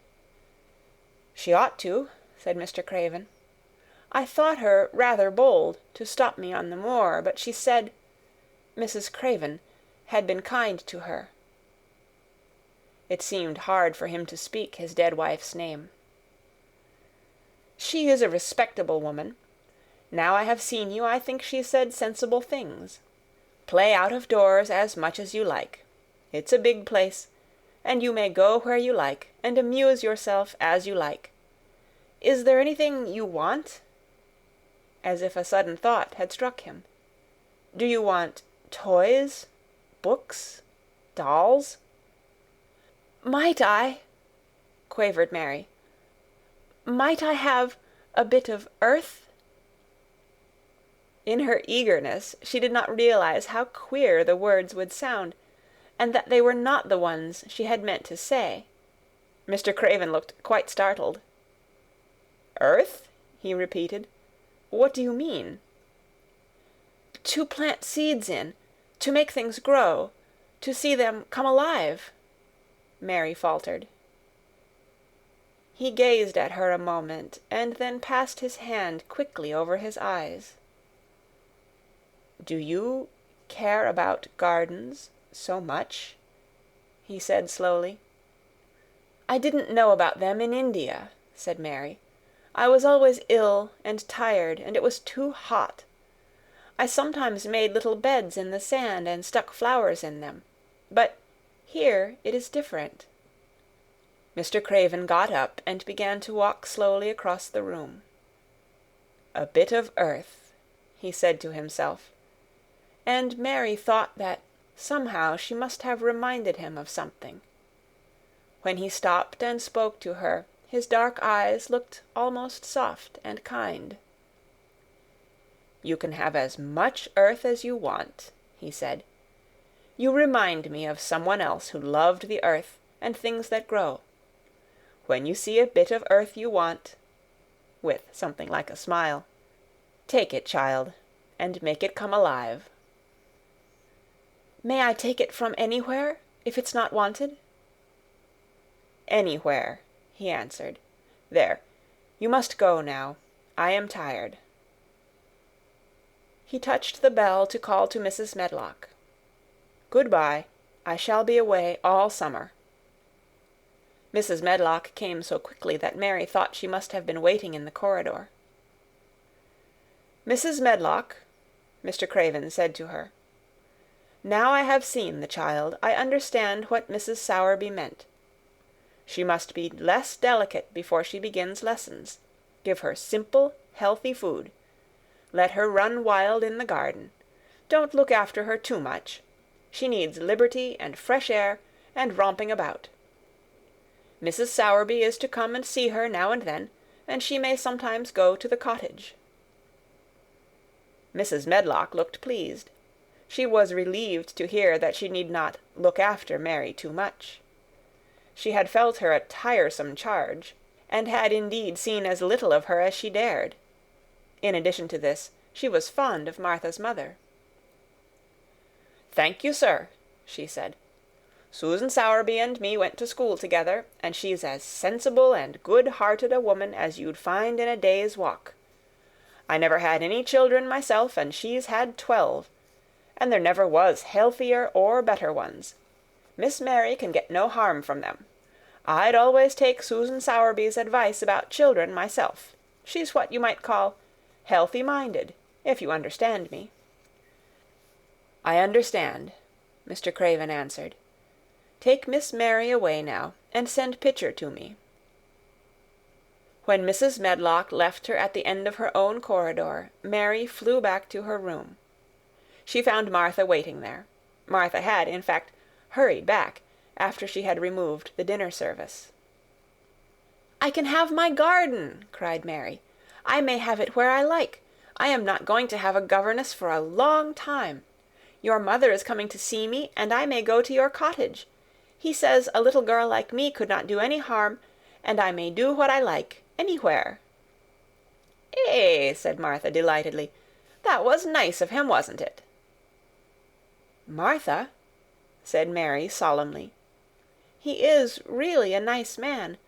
"She ought to," said Mr. Craven. "I thought her rather bold to stop me on the moor, but she said Mrs. Craven had been kind to her." It seemed hard for him to speak his dead wife's name. "She is a respectable woman. Now I have seen you, I think she said sensible things. Play out of doors as much as you like. It's a big place, and you may go where you like, and amuse yourself as you like. Is there anything you want?" As if a sudden thought had struck him. "Do you want toys? Books? Dolls?" "Might I?" quavered Mary. "Might I have a bit of earth?" In her eagerness she did not realize how queer the words would sound, and that they were not the ones she had meant to say. Mr. Craven looked quite startled. "Earth?" he repeated. "What do you mean?" "To plant seeds in, to make things grow, to see them come alive," Mary faltered. He gazed at her a moment, and then passed his hand quickly over his eyes. "Do you care about gardens so much?" he said slowly. "I didn't know about them in India," said Mary. "I was always ill and tired, and it was too hot. I sometimes made little beds in the sand and stuck flowers in them. But here it is different." Mr. Craven got up and began to walk slowly across the room. "A bit of earth," he said to himself, and Mary thought that somehow she must have reminded him of something. When he stopped and spoke to her, his dark eyes looked almost soft and kind. "You can have as much earth as you want," he said. "You remind me of someone else who loved the earth and things that grow. When you see a bit of earth you want," with something like a smile, "take it, child, and make it come alive." "May I take it from anywhere, if it's not wanted?" "Anywhere," he answered. "There, you must go now. I am tired." He touched the bell to call to Mrs. Medlock. "Good-bye. I shall be away all summer." Mrs. Medlock came so quickly that Mary thought she must have been waiting in the corridor. "Mrs. Medlock," Mr. Craven said to her, "now I have seen the child, I understand what Mrs. Sowerby meant. She must be less delicate before she begins lessons. Give her simple, healthy food. Let her run wild in the garden. Don't look after her too much. She needs liberty and fresh air and romping about. Mrs. Sowerby is to come and see her now and then, and she may sometimes go to the cottage." Mrs. Medlock looked pleased. She was relieved to hear that she need not look after Mary too much. She had felt her a tiresome charge, and had indeed seen as little of her as she dared. In addition to this, she was fond of Martha's mother. "Thank you, sir," she said. "Susan Sowerby and me went to school together, and she's as sensible and good-hearted a woman as you'd find in a day's walk. I never had any children myself, and she's had 12, and there never was healthier or better ones. Miss Mary can get no harm from them. I'd always take Susan Sowerby's advice about children myself. She's what you might call healthy-minded, if you understand me." "I understand," Mr. Craven answered. "Take Miss Mary away now, and send Pitcher to me." When Mrs. Medlock left her at the end of her own corridor, Mary flew back to her room. She found Martha waiting there. Martha had, in fact, hurried back, after she had removed the dinner service. "I can have my garden!" cried Mary. "I may have it where I like. I am not going to have a governess for a long time. Your mother is coming to see me, and I may go to your cottage. He says a little girl like me could not do any harm, and I may do what I like, anywhere." "Eh," said Martha delightedly. "That was nice of him, wasn't it?" "Martha," said Mary solemnly, "he is really a nice man,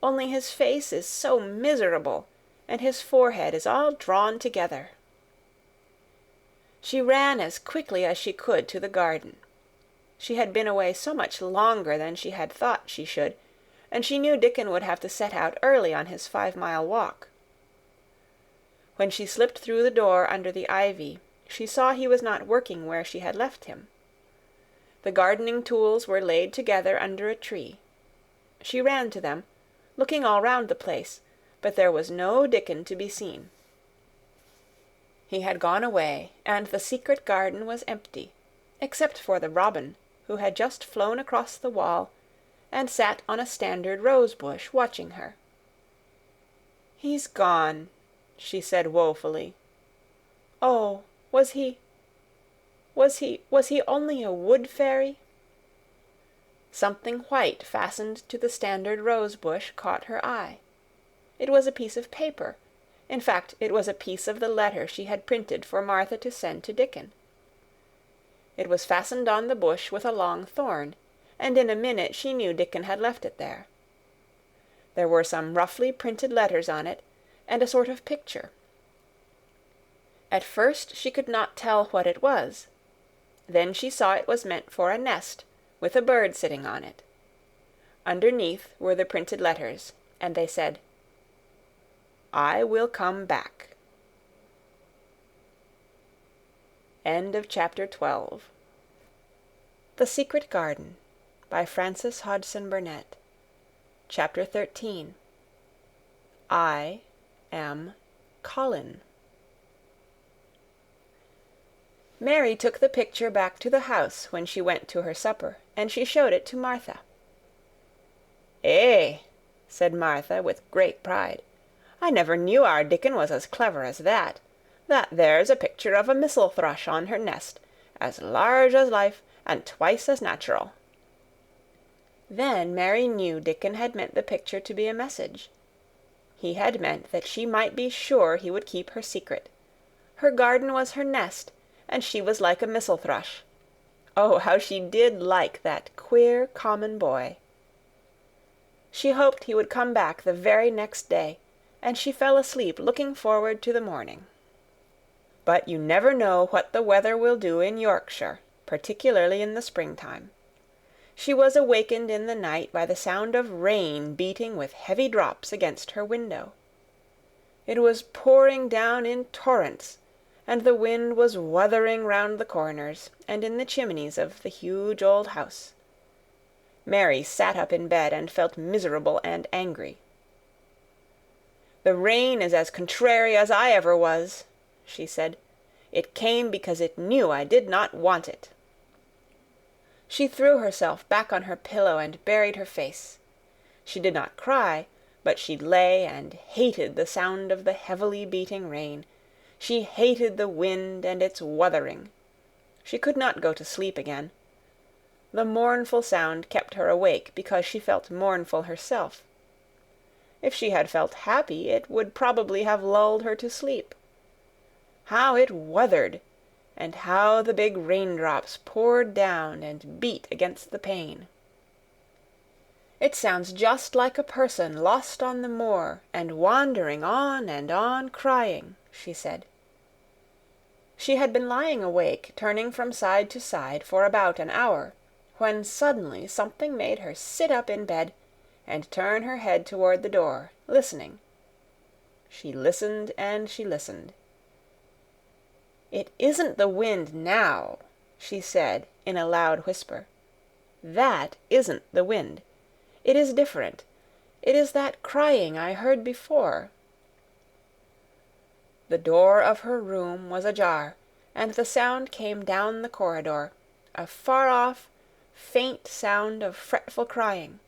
only his face is so miserable, and his forehead is all drawn together." She ran as quickly as she could to the garden. She had been away so much longer than she had thought she should, and she knew Dickon would have to set out early on his 5-mile walk. When she slipped through the door under the ivy, she saw he was not working where she had left him. The gardening tools were laid together under a tree. She ran to them, looking all round the place, but there was no Dickon to be seen. He had gone away, and the secret garden was empty, except for the robin, who had just flown across the wall, and sat on a standard rose-bush watching her. "He's gone," she said woefully. "Oh, was he only a wood fairy?" Something white fastened to the standard rose-bush caught her eye. It was a piece of paper. In fact, it was a piece of the letter she had printed for Martha to send to Dickon. It was fastened on the bush with a long thorn, and in a minute she knew Dickon had left it there. There were some roughly printed letters on it, and a sort of picture. At first she could not tell what it was. Then she saw it was meant for a nest, with a bird sitting on it. Underneath were the printed letters, and they said, "I will come back." End of chapter 12. The Secret Garden, by Frances Hodgson Burnett. Chapter 13. I am Colin. Mary took the picture back to the house when she went to her supper, and she showed it to Martha. "Eh," said Martha with great pride, "I never knew our Dickon was as clever as that. That there's a picture of a MISSEL thrush on her nest, as large as life, and twice as natural." Then Mary knew Dickon had meant the picture to be a message. He had meant that she might be sure he would keep her secret. Her garden was her nest, and she was like a MISSEL thrush. Oh, how she did like that queer, common boy! She hoped he would come back the very next day, and she fell asleep looking forward to the morning. But you never know what the weather will do in Yorkshire, particularly in the springtime. She was awakened in the night by the sound of rain beating with heavy drops against her window. It was pouring down in torrents, and the wind was wuthering round the corners and in the chimneys of the huge old house. Mary sat up in bed and felt miserable and angry. "The rain is as contrary as I ever was," she said. "It came because it knew I did not want it." She threw herself back on her pillow and buried her face. She did not cry, but she lay and hated the sound of the heavily beating rain. She hated the wind and its wuthering. She could not go to sleep again. The mournful sound kept her awake because she felt mournful herself. If she had felt happy, it would probably have lulled her to sleep. How it wuthered, and how the big raindrops poured down and beat against the pane. "It sounds just like a person lost on the moor and wandering on and on crying," she said. She had been lying awake, turning from side to side for about an hour, when suddenly something made her sit up in bed and turn her head toward the door, listening. She listened and she listened. "It isn't the wind now," she said in a loud whisper. "That isn't the wind. It is different. It is that crying I heard before." The door of her room was ajar, and the sound came down the corridor, a far-off, faint sound of fretful crying.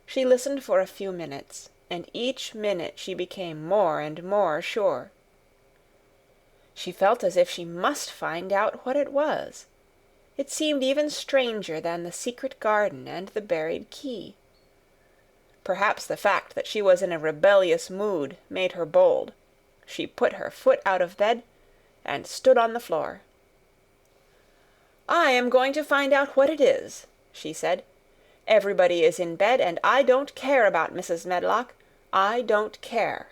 She listened for a few minutes, and each minute she became more and more sure. She felt as if she must find out what it was. It seemed even stranger than the secret garden and the buried key. Perhaps the fact that she was in a rebellious mood made her bold. She put her foot out of bed and stood on the floor. "I am going to find out what it is," she said. "Everybody is in bed, and I don't care about Mrs. Medlock. I don't care."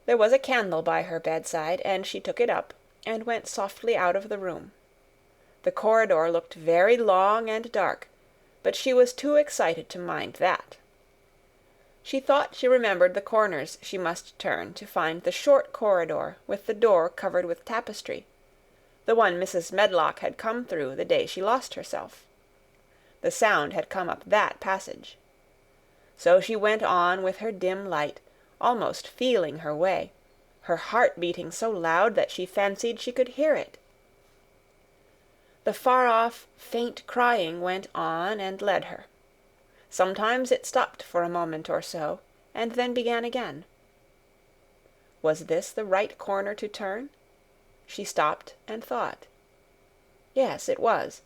There was a candle by her bedside, and she took it up and went softly out of the room. The corridor looked very long and dark, but she was too excited to mind that. She thought she remembered the corners she must turn to find the short corridor with the door covered with tapestry, the one Mrs. Medlock had come through the day she lost herself. The sound had come up that passage. So she went on with her dim light, almost feeling her way, her heart beating so loud that she fancied she could hear it. The far-off, faint crying went on and led her. Sometimes it stopped for a moment or so, and then began again. Was this the right corner to turn? She stopped and thought. Yes, it was.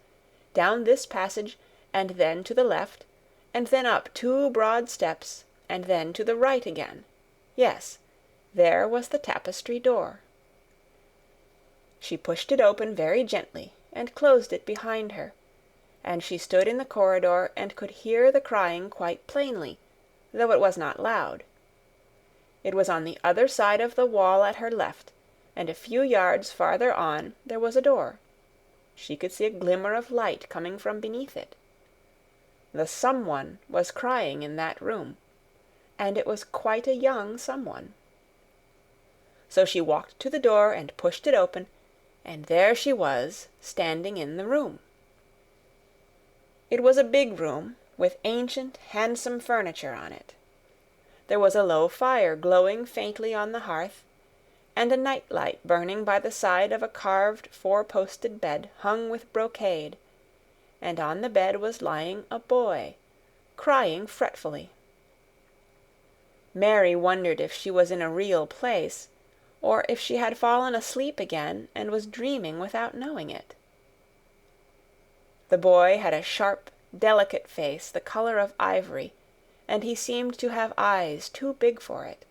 Down this passage, and then to the left, and then up 2 broad steps, and then to the right again. Yes, there was the tapestry door. She pushed it open very gently and closed it behind her, and she stood in the corridor and could hear the crying quite plainly, though it was not loud. It was on the other side of the wall at her left, and a few yards farther on there was a door. She could see a glimmer of light coming from beneath it. The someone was crying in that room, and it was quite a young someone. So she walked to the door and pushed it open, and there she was, standing in the room. It was a big room, with ancient, handsome furniture on it. There was a low fire glowing faintly on the hearth, and a night-light burning by the side of a carved 4-posted bed hung with brocade, and on the bed was lying a boy, crying fretfully. Mary wondered if she was in a real place, or if she had fallen asleep again and was dreaming without knowing it. The boy had a sharp, delicate face the color of ivory, and he seemed to have eyes too big for it.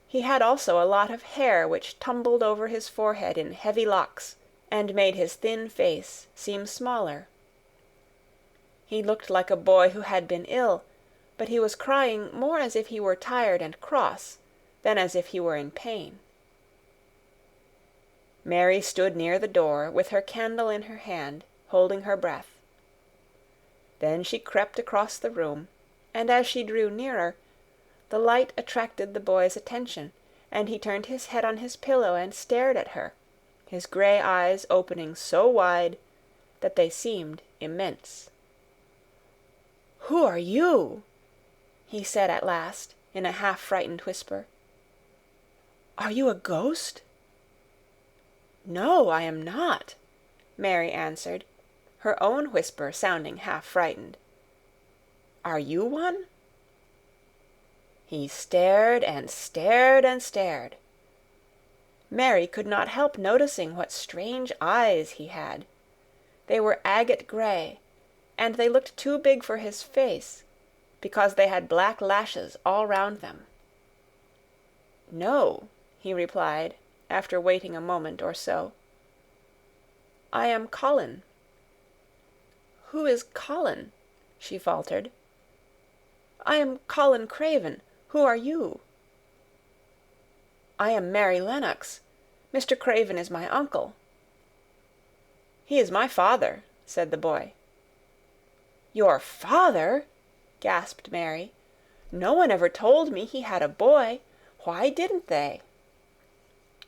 He had also a lot of hair which tumbled over his forehead in heavy locks, and made his thin face seem smaller. He looked like a boy who had been ill, but he was crying more as if he were tired and cross than as if he were in pain. Mary stood near the door, with her candle in her hand, holding her breath. Then she crept across the room, and as she drew nearer, the light attracted the boy's attention, and he turned his head on his pillow and stared at her, his grey eyes opening so wide that they seemed immense. "Who are you?" he said at last, in a half-frightened whisper. "Are you a ghost?" "No, I am not," Mary answered, her own whisper sounding half-frightened. "Are you one?" He stared and stared and stared. Mary could not help noticing what strange eyes he had. They were agate grey, and they looked too big for his face, because they had black lashes all round them. "No," he replied, after waiting a moment or so. "I am Colin." "Who is Colin?" she faltered. "I am Colin Craven. Who are you?" "I am Mary Lennox. Mr. Craven is my uncle." "He is my father," said the boy. "Your father?" gasped Mary. "No one ever told me he had a boy. Why didn't they?"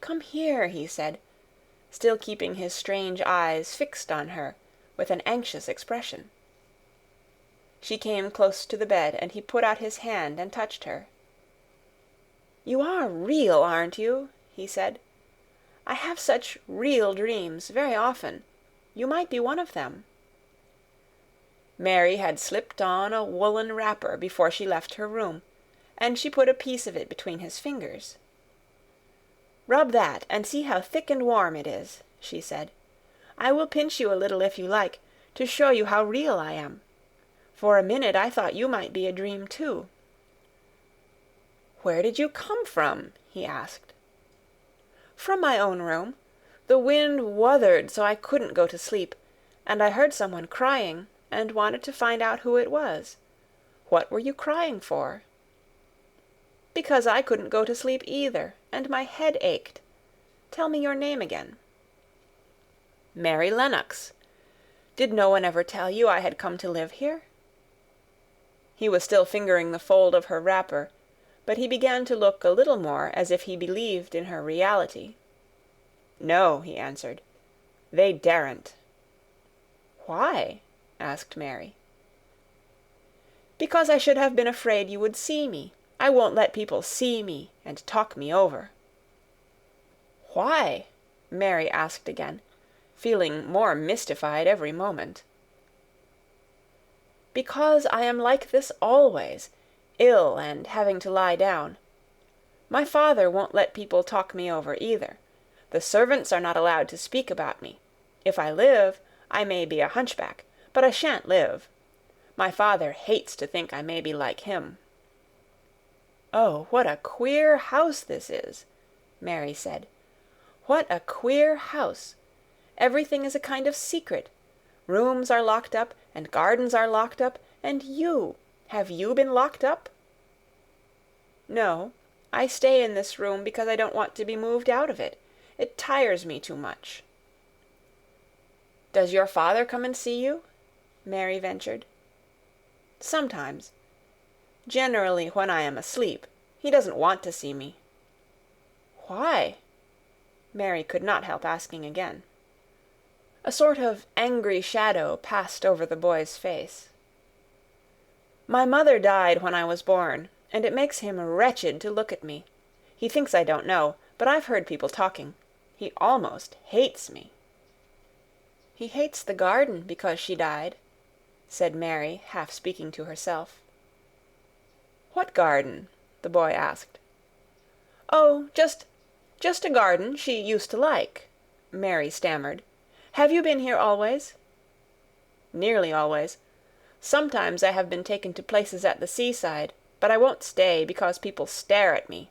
"Come here," he said, still keeping his strange eyes fixed on her with an anxious expression. She came close to the bed, and he put out his hand and touched her. "You are real, aren't you?" he said. "I have such real dreams very often. You might be one of them." Mary had slipped on a woolen wrapper before she left her room, and she put a piece of it between his fingers. "Rub that, and see how thick and warm it is," she said. "I will pinch you a little if you like, to show you how real I am. For a minute I thought you might be a dream too." "Where did you come from?" he asked. "From my own room. The wind wuthered so I couldn't go to sleep, and I heard someone crying, and wanted to find out who it was. What were you crying for?" "Because I couldn't go to sleep either, and my head ached. Tell me your name again." "Mary Lennox. Did no one ever tell you I had come to live here?" He was still fingering the fold of her wrapper, but he began to look a little more as if he believed in her reality. "No," he answered. "They daren't." "Why?" asked Mary. "Because I should have been afraid you would see me. I won't let people see me and talk me over." "Why?" Mary asked again, feeling more mystified every moment. "Because I am like this always, ill and having to lie down. My father won't let people talk me over either. The servants are not allowed to speak about me. If I live, I may be a hunchback, but I shan't live. My father hates to think I may be like him." "Oh, what a queer house this is," Mary said. "What a queer house. Everything is a kind of secret. Rooms are locked up, and gardens are locked up, and have you been locked up?" "No, I stay in this room because I don't want to be moved out of it. It tires me too much." "Does your father come and see you?" Mary ventured. "Sometimes. Generally when I am asleep. He doesn't want to see me." "Why?" Mary could not help asking again. A sort of angry shadow passed over the boy's face. "My mother died when I was born, and it makes him wretched to look at me. He thinks I don't know, but I've heard people talking. He almost hates me." "He hates the garden because she died," said Mary, half speaking to herself. "What garden?" the boy asked. "Oh, just a garden she used to like," Mary stammered. "Have you been here always?" "Nearly always. Sometimes I have been taken to places at the seaside, but I won't stay because people stare at me.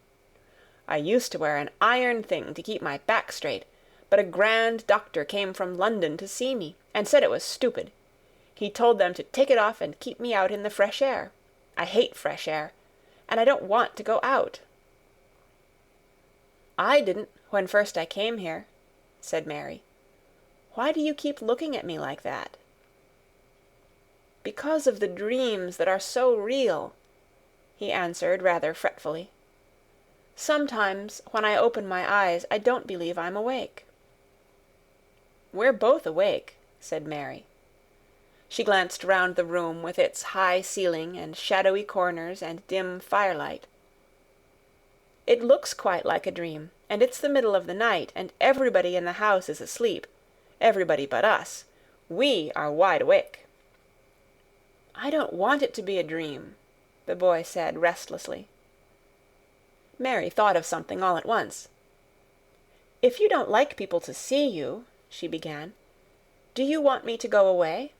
I used to wear an iron thing to keep my back straight, but a grand doctor came from London to see me, and said it was stupid. He told them to take it off and keep me out in the fresh air. I hate fresh air, and I don't want to go out." "I didn't when first I came here," said Mary. "Why do you keep looking at me like that?" "Because of the dreams that are so real," he answered rather fretfully. "Sometimes, when I open my eyes, I don't believe I'm awake." "We're both awake," said Mary. She glanced round the room with its high ceiling and shadowy corners and dim firelight. "It looks quite like a dream, and it's the middle of the night, and everybody in the house is asleep. Everybody but us. We are wide awake." "I don't want it to be a dream," the boy said restlessly. Mary thought of something all at once. "If you don't like people to see you," she began, "do you want me to go away?"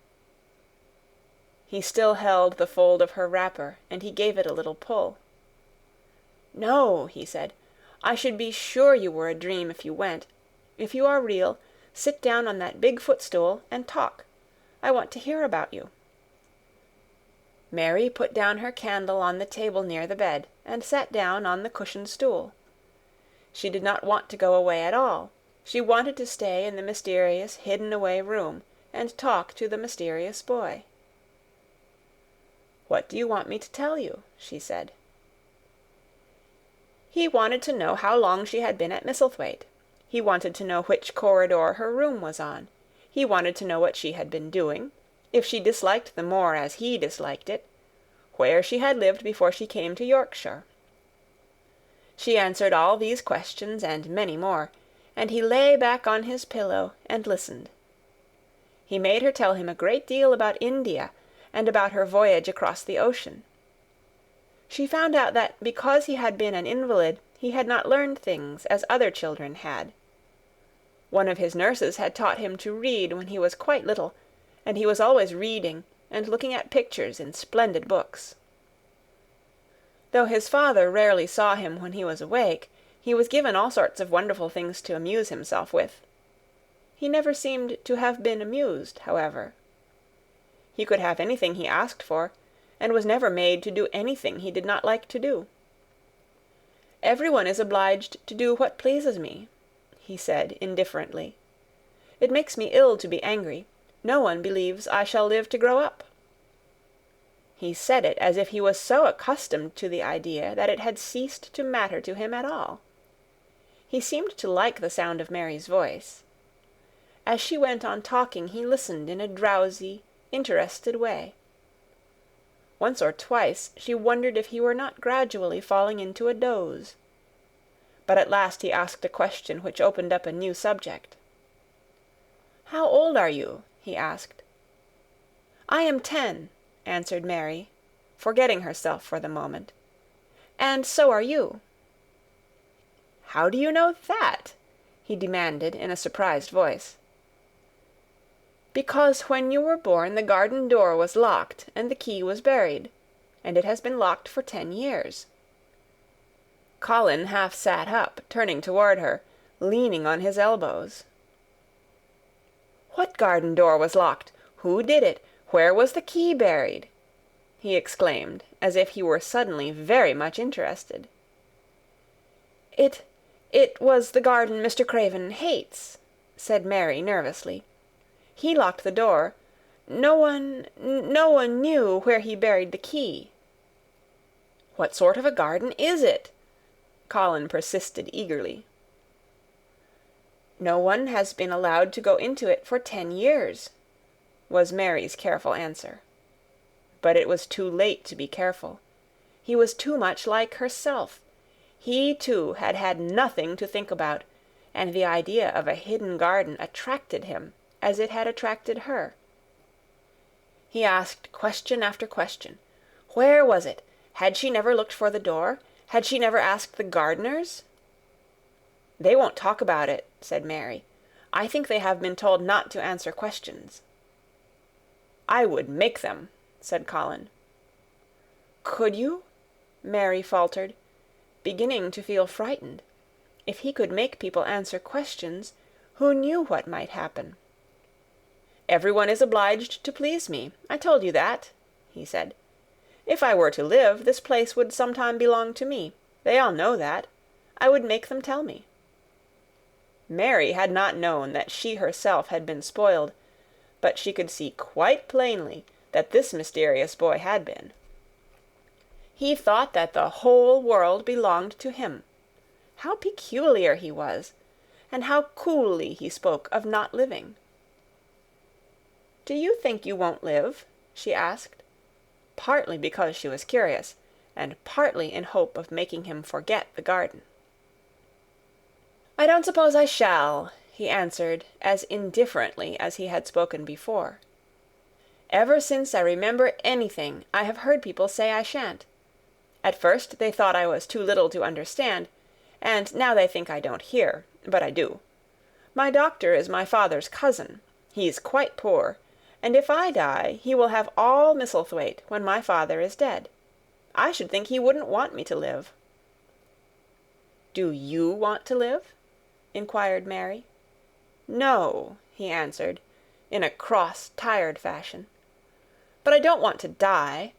He still held the fold of her wrapper, and he gave it a little pull. "No," he said. "I should be sure you were a dream if you went. If you are real, sit down on that big footstool and talk. I want to hear about you." Mary put down her candle on the table near the bed, and sat down on the cushioned stool. She did not want to go away at all. She wanted to stay in the mysterious hidden-away room, and talk to the mysterious boy. "What do you want me to tell you?" she said. He wanted to know how long she had been at Misselthwaite. He wanted to know which corridor her room was on. He wanted to know what she had been doing, if she disliked the moor as he disliked it, where she had lived before she came to Yorkshire. She answered all these questions and many more, and he lay back on his pillow and listened. He made her tell him a great deal about India and about her voyage across the ocean. She found out that because he had been an invalid, he had not learned things as other children had. One of his nurses had taught him to read when he was quite little, and he was always reading and looking at pictures in splendid books. Though his father rarely saw him when he was awake, he was given all sorts of wonderful things to amuse himself with. He never seemed to have been amused, however. He could have anything he asked for, and was never made to do anything he did not like to do. "Everyone is obliged to do what pleases me," he said indifferently. "It makes me ill to be angry. No one believes I shall live to grow up." He said it as if he was so accustomed to the idea that it had ceased to matter to him at all. He seemed to like the sound of Mary's voice. As she went on talking, he listened in a drowsy, interested way. Once or twice she wondered if he were not gradually falling into a doze. But at last he asked a question which opened up a new subject. "How old are you?" he asked. "I am 10, answered Mary, forgetting herself for the moment. "And so are you." "How do you know that?" he demanded in a surprised voice. "Because when you were born the garden door was locked and the key was buried, and it has been locked for 10 years. Colin half sat up, turning toward her, leaning on his elbows. "What garden door was locked? Who did it? Where was the key buried?" he exclaimed, as if he were suddenly very much interested. It was the garden Mr. Craven hates," said Mary nervously. "He locked the door. No one knew where he buried the key." "What sort of a garden is it?" Colin persisted eagerly. "No one has been allowed to go into it for 10 years," was Mary's careful answer. But it was too late to be careful. He was too much like herself. He, too, had had nothing to think about, and the idea of a hidden garden attracted him as it had attracted her. He asked question after question. Where was it? Had she never looked for the door? Had she never asked the gardeners? "They won't talk about it," said Mary. "I think they have been told not to answer questions." "I would make them," said Colin. "Could you?" Mary faltered, beginning to feel frightened. If he could make people answer questions, who knew what might happen? "Everyone is obliged to please me. I told you that," he said. "If I were to live, this place would sometime belong to me. They all know that. I would make them tell me." Mary had not known that she herself had been spoiled, but she could see quite plainly that this mysterious boy had been. He thought that the whole world belonged to him. How peculiar he was, and how coolly he spoke of not living. "Do you think you won't live?" she asked, partly because she was curious, and partly in hope of making him forget the garden. "I don't suppose I shall," he answered as indifferently as he had spoken before. "Ever since I remember anything, I have heard people say I shan't. At first they thought I was too little to understand, and now they think I don't hear, but I do. My doctor is my father's cousin. He's quite poor, and if I die he will have all Misselthwaite when my father is dead. I should think he wouldn't want me to live." "Do you want to live?" inquired Mary. "No," he answered, in a cross, tired fashion. "But I don't want to die.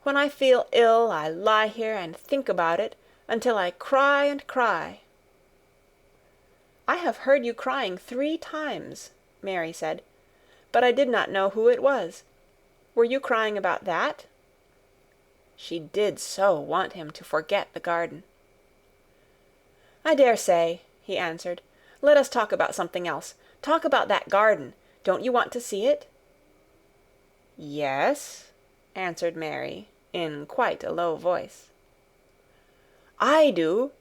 When I feel ill, I lie here and think about it until I cry and cry." "I have heard you crying 3 times," Mary said, "but I did not know who it was. Were you crying about that?" She did so want him to forget the garden. "I dare say," he answered. "Let us talk about something else. Talk about that garden. Don't you want to see it?" "Yes," answered Mary, in quite a low voice. "I do,"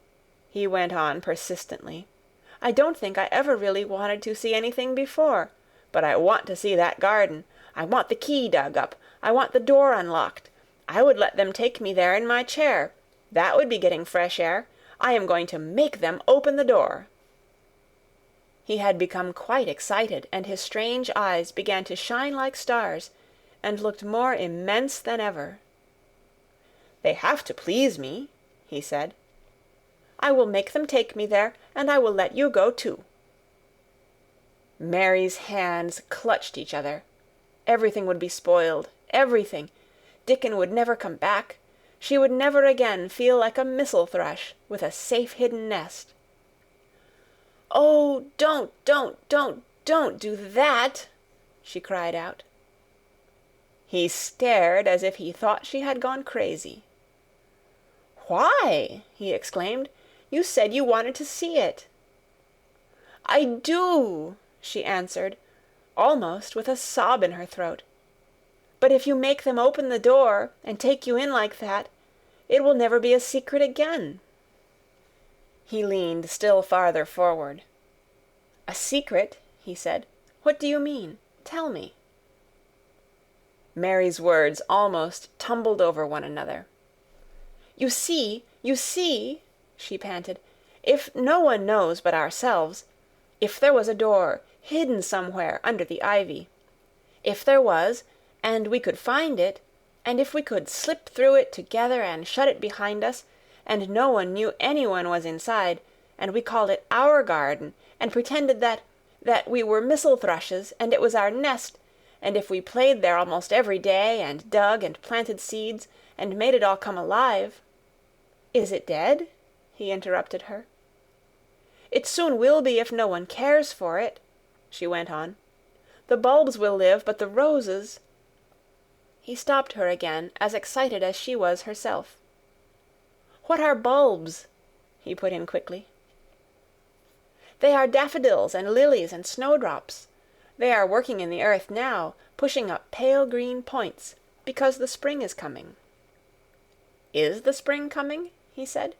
he went on persistently. "I don't think I ever really wanted to see anything before, but I want to see that garden. I want the key dug up. I want the door unlocked. I would let them take me there in my chair. That would be getting fresh air. I am going to make them open the door." He had become quite excited, and his strange eyes began to shine like stars, and looked more immense than ever. "They have to please me," he said. "I will make them take me there, and I will let you go too." Mary's hands clutched each other. Everything would be spoiled, everything. Dickon would never come back. She would never again feel like a missel thrush with a safe-hidden nest. "Oh, don't do that!" she cried out. He stared as if he thought she had gone crazy. "Why?" he exclaimed. "You said you wanted to see it." "I do," she answered, almost with a sob in her throat. "But if you make them open the door and take you in like that, it will never be a secret again." He leaned still farther forward. "A secret?" he said. "What do you mean? Tell me." Mary's words almost tumbled over one another. You see," she panted, "if no one knows but ourselves, if there was a door hidden somewhere under the ivy, if there was, and we could find it, and if we could slip through it together and shut it behind us, and no one knew anyone was inside, and we called it our garden, and pretended that we were missel thrushes, and it was our nest, and if we played there almost every day, and dug and planted seeds, and made it all come alive—" "Is it dead?" he interrupted her. "It soon will be if no one cares for it," she went on. "The bulbs will live, but the roses—" He stopped her again, as excited as she was herself. "What are bulbs?" he put in quickly. "They are daffodils and lilies and snowdrops. They are working in the earth now, pushing up pale green points, because the spring is coming." "Is the spring coming?" he said.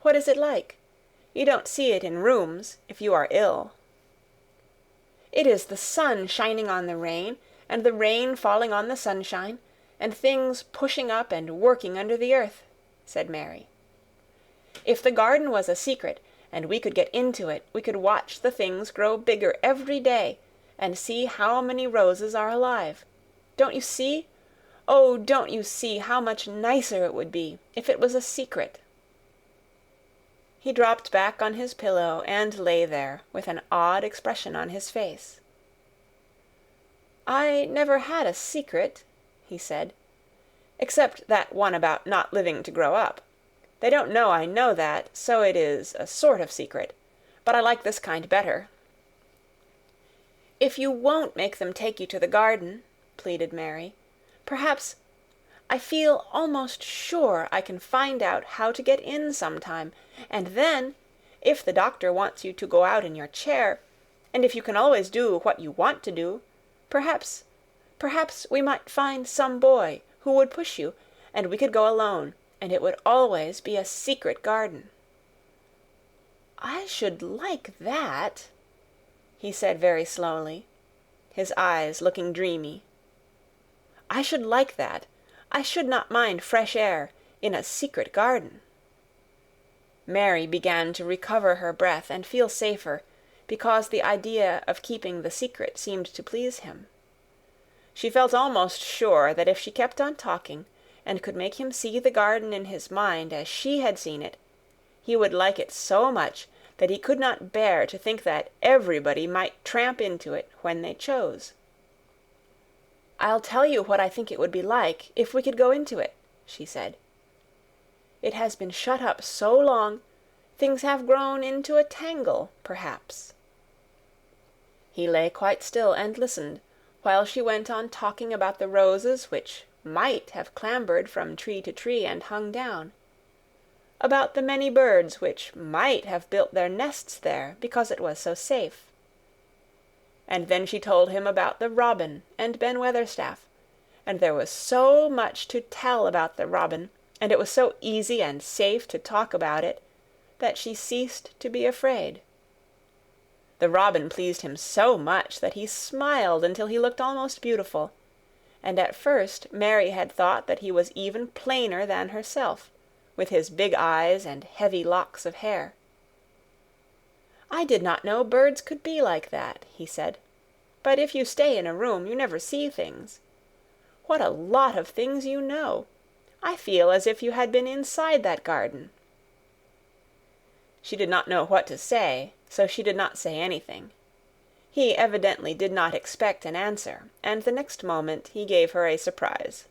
"What is it like? You don't see it in rooms, if you are ill." "It is the sun shining on the rain, and the rain falling on the sunshine, and things pushing up and working under the earth," said Mary. "If the garden was a secret, and we could get into it, we could watch the things grow bigger every day, and see how many roses are alive. Don't you see? Oh, don't you see how much nicer it would be if it was a secret?" He dropped back on his pillow and lay there with an odd expression on his face. "I never had a secret," he said, "except that one about not living to grow up. They don't know I know that, so it is a sort of secret. but I like this kind better." "If you won't make them take you to the garden," pleaded Mary, "perhaps, I feel almost sure I can find out how to get in sometime, and then, if the doctor wants you to go out in your chair, and if you can always do what you want to do, perhaps we might find some boy who would push you, and we could go alone, and it would always be a secret garden." "I should like that," he said very slowly, his eyes looking dreamy. "I should like that. I should not mind fresh air in a secret garden." Mary began to recover her breath and feel safer, because the idea of keeping the secret seemed to please him. She felt almost sure that if she kept on talking, and could make him see the garden in his mind as she had seen it, he would like it so much that he could not bear to think that everybody might tramp into it when they chose. "I'll tell you what I think it would be like if we could go into it," she said. "It has been shut up so long, things have grown into a tangle, perhaps." He lay quite still and listened, while she went on talking about the roses which might have clambered from tree to tree and hung down, about the many birds which might have built their nests there because it was so safe. And then she told him about the robin and Ben Weatherstaff, and there was so much to tell about the robin, and it was so easy and safe to talk about it, that she ceased to be afraid. The robin pleased him so much that he smiled until he looked almost beautiful, and at first Mary had thought that he was even plainer than herself, with his big eyes and heavy locks of hair. "I did not know birds could be like that," he said. "But if you stay in a room, you never see things. What a lot of things you know! I feel as if you had been inside that garden." She did not know what to say, so she did not say anything. He evidently did not expect an answer, and the next moment he gave her a surprise.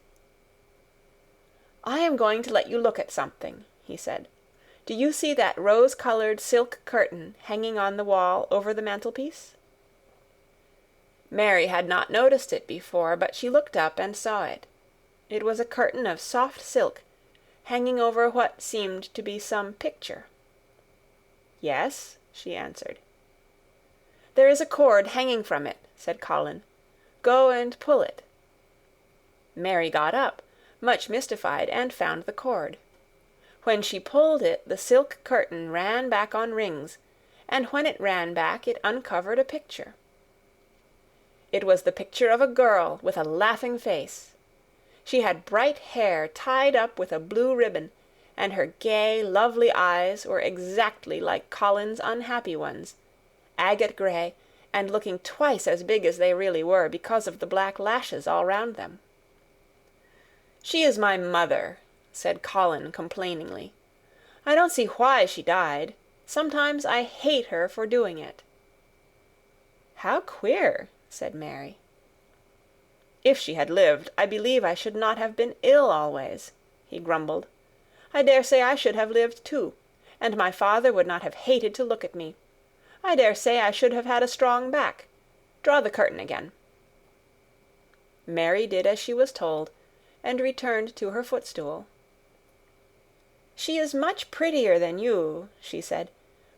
"I am going to let you look at something," he said. "Do you see that rose-colored silk curtain hanging on the wall over the mantelpiece?" Mary had not noticed it before, but she looked up and saw it. It was a curtain of soft silk, hanging over what seemed to be some picture. "Yes," she answered. "There is a cord hanging from it," said Colin. "Go and pull it." Mary got up, much mystified, and found the cord. When she pulled it, the silk curtain ran back on rings, and when it ran back it uncovered a picture. It was the picture of a girl with a laughing face. She had bright hair tied up with a blue ribbon, and her gay, lovely eyes were exactly like Colin's unhappy ones, agate gray, and looking twice as big as they really were because of the black lashes all round them. "She is my mother," said Colin complainingly. "I don't see why she died. Sometimes I hate her for doing it." "How queer," said Mary. "If she had lived, I believe I should not have been ill always," he grumbled. "I dare say I should have lived too, and my father would not have hated to look at me. I dare say I should have had a strong back. Draw the curtain again." Mary did as she was told, and returned to her footstool. "She is much prettier than you," she said,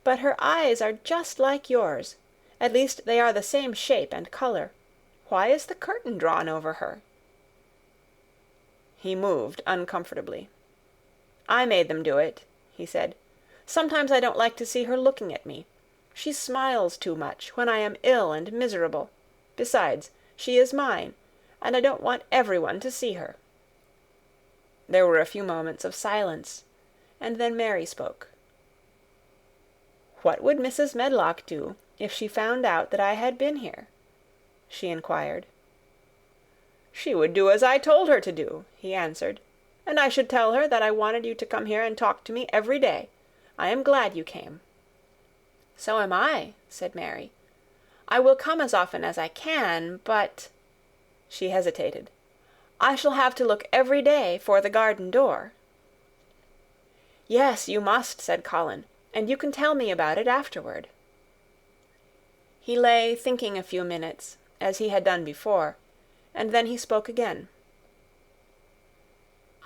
"but her eyes are just like yours. At least they are the same shape and color. Why is the curtain drawn over her?" He moved uncomfortably. "I made them do it," he said. "Sometimes I don't like to see her looking at me. She smiles too much when I am ill and miserable. Besides, she is mine, and I don't want everyone to see her." There were a few moments of silence, and then Mary spoke. "What would Mrs. Medlock do if she found out that I had been here?" she inquired. "She would do as I told her to do," he answered, "and I should tell her that I wanted you to come here and talk to me every day. I am glad you came." "So am I," said Mary. "I will come as often as I can, but—" She hesitated. "I shall have to look every day for the garden door." "Yes, you must," said Colin, "and you can tell me about it afterward." He lay thinking a few minutes, as he had done before, and then he spoke again.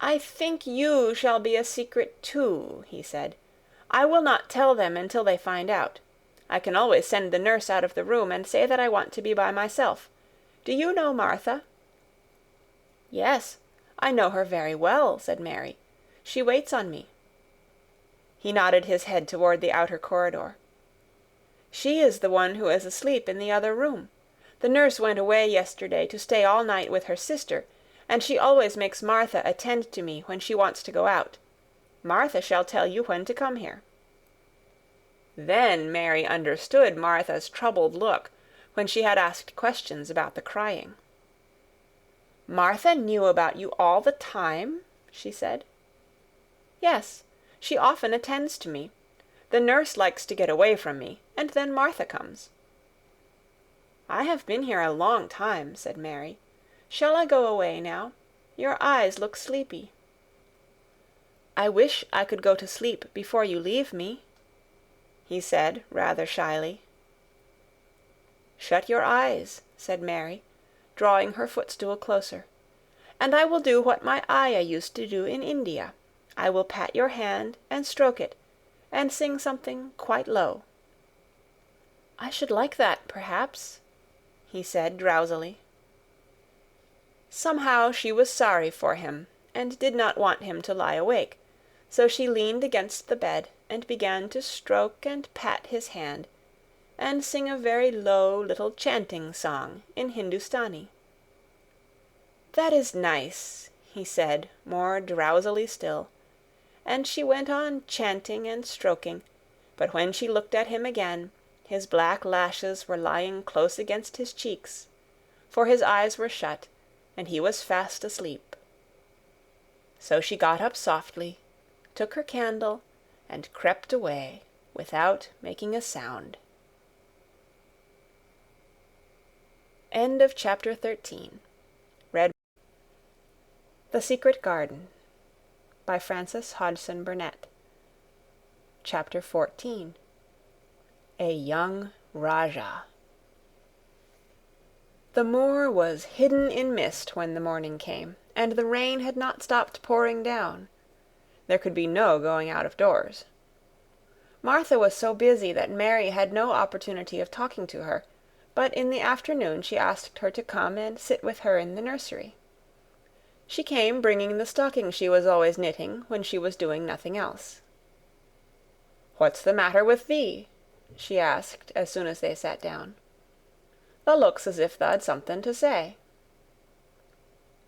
"I think you shall be a secret too," he said. "I will not tell them until they find out. I can always send the nurse out of the room and say that I want to be by myself. Do you know Martha?" "Yes, I know her very well," said Mary. "She waits on me." He nodded his head toward the outer corridor. "She is the one who is asleep in the other room. The nurse went away yesterday to stay all night with her sister, and she always makes Martha attend to me when she wants to go out. Martha shall tell you when to come here." Then Mary understood Martha's troubled look when she had asked questions about the crying. "Martha knew about you all the time?" she said. "Yes, she often attends to me. The nurse likes to get away from me, and then Martha comes." "I have been here a long time," said Mary. "Shall I go away now? Your eyes look sleepy." "I wish I could go to sleep before you leave me," he said rather shyly. "Shut your eyes," said Mary, drawing her footstool closer, "and I will do what my Ayah used to do in India. I will pat your hand and stroke it, and sing something quite low." "I should like that, perhaps," he said drowsily. Somehow she was sorry for him, and did not want him to lie awake, so she leaned against the bed and began to stroke and pat his hand, and sing a very low little chanting song in Hindustani. "That is nice," he said more drowsily still, and she went on chanting and stroking, but when she looked at him again, his black lashes were lying close against his cheeks, for his eyes were shut, and he was fast asleep. So she got up softly, took her candle, and crept away without making a sound. End of chapter 13. Read The Secret Garden by Frances Hodgson Burnett. Chapter 14. A Young Rajah. The moor was hidden in mist when the morning came, and the rain had not stopped pouring down. There could be no going out of doors. Martha was so busy that Mary had no opportunity of talking to her, but in the afternoon she asked her to come and sit with her in the nursery. She came bringing the stocking she was always knitting when she was doing nothing else. "What's the matter with thee?" she asked as soon as they sat down. "Thou looks as if tha'd something to say."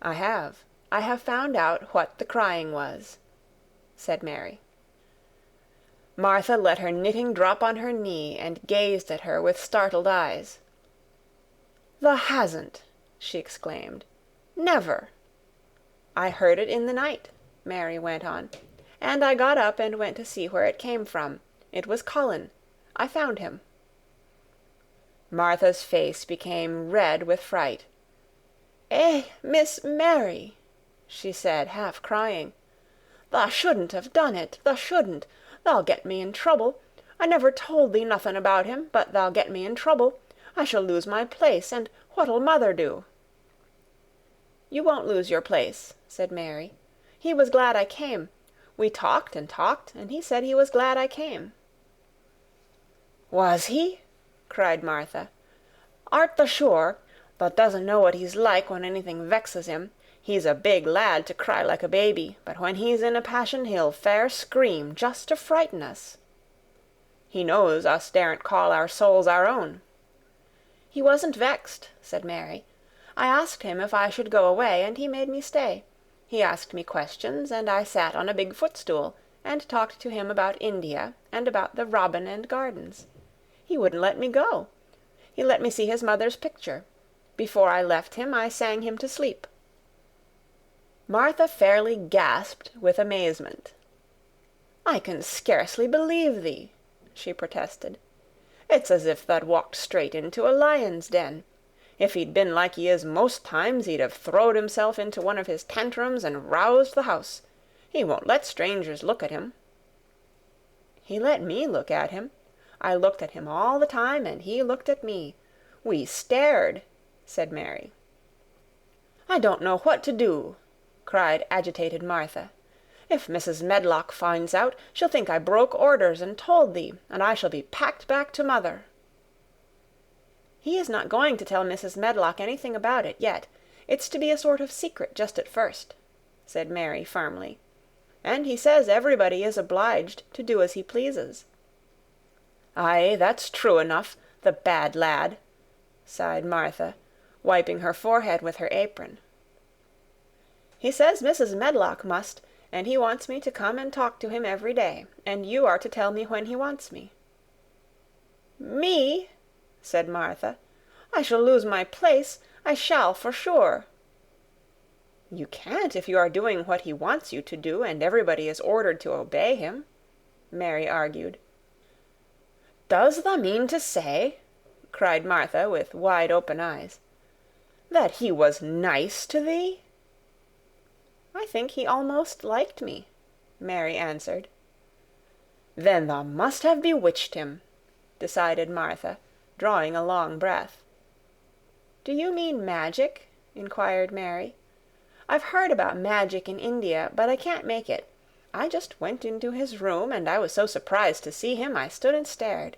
I have found out what the crying was," said Mary. Martha let her knitting drop on her knee and gazed at her with startled eyes. "Thou hasn't!" she exclaimed. "Never!" "I heard it in the night," Mary went on, "and I got up and went to see where it came from. It was Colin. I found him." Martha's face became red with fright. "Eh, Miss Mary," she said, half crying. "Thou shouldn't have done it. Thou shouldn't. Thou'll get me in trouble. I never told thee nothing about him, but thou'll get me in trouble. I shall lose my place, and what'll mother do?" "You won't lose your place," said Mary. "He was glad I came. We talked and talked, and he said he was glad I came." "Was he?" cried Martha. "Art thou sure? Thou doesn't know what he's like when anything vexes him. He's a big lad to cry like a baby, but when he's in a passion he'll fair scream just to frighten us. He knows us daren't call our souls our own." "He wasn't vexed," said Mary. "I asked him if I should go away, and he made me stay. He asked me questions, and I sat on a big footstool and talked to him about India and about the Robin and Gardens. He wouldn't let me go. He let me see his mother's picture. Before I left him, I sang him to sleep." Martha fairly gasped with amazement. "I can scarcely believe thee," she protested. "It's as if thou'd walked straight into a lion's den. If he'd been like he is most times, he'd have throwed himself into one of his tantrums and roused the house. He won't let strangers look at him." "He let me look at him. I looked at him all the time, and he looked at me. We stared," said Mary. "I don't know what to do," cried agitated Martha. "If Mrs. Medlock finds out, she'll think I broke orders and told thee, and I shall be packed back to mother." "He is not going to tell Mrs. Medlock anything about it yet. It's to be a sort of secret just at first," said Mary firmly. "And he says everybody is obliged to do as he pleases." "Aye, that's true enough, the bad lad," sighed Martha, wiping her forehead with her apron. "He says Mrs. Medlock must, and he wants me to come and talk to him every day, and you are to tell me when he wants me." "Me?" said Martha. "I shall lose my place. I shall, for sure." "You can't if you are doing what he wants you to do, and everybody is ordered to obey him," Mary argued. "Does thou mean to say," cried Martha with wide-open eyes, "that he was nice to thee?" "I think he almost liked me," Mary answered. "Then thou must have bewitched him," decided Martha, drawing a long breath. "Do you mean magic?" inquired Mary. "I've heard about magic in India, but I can't make it. I just went into his room, and I was so surprised to see him I stood and stared.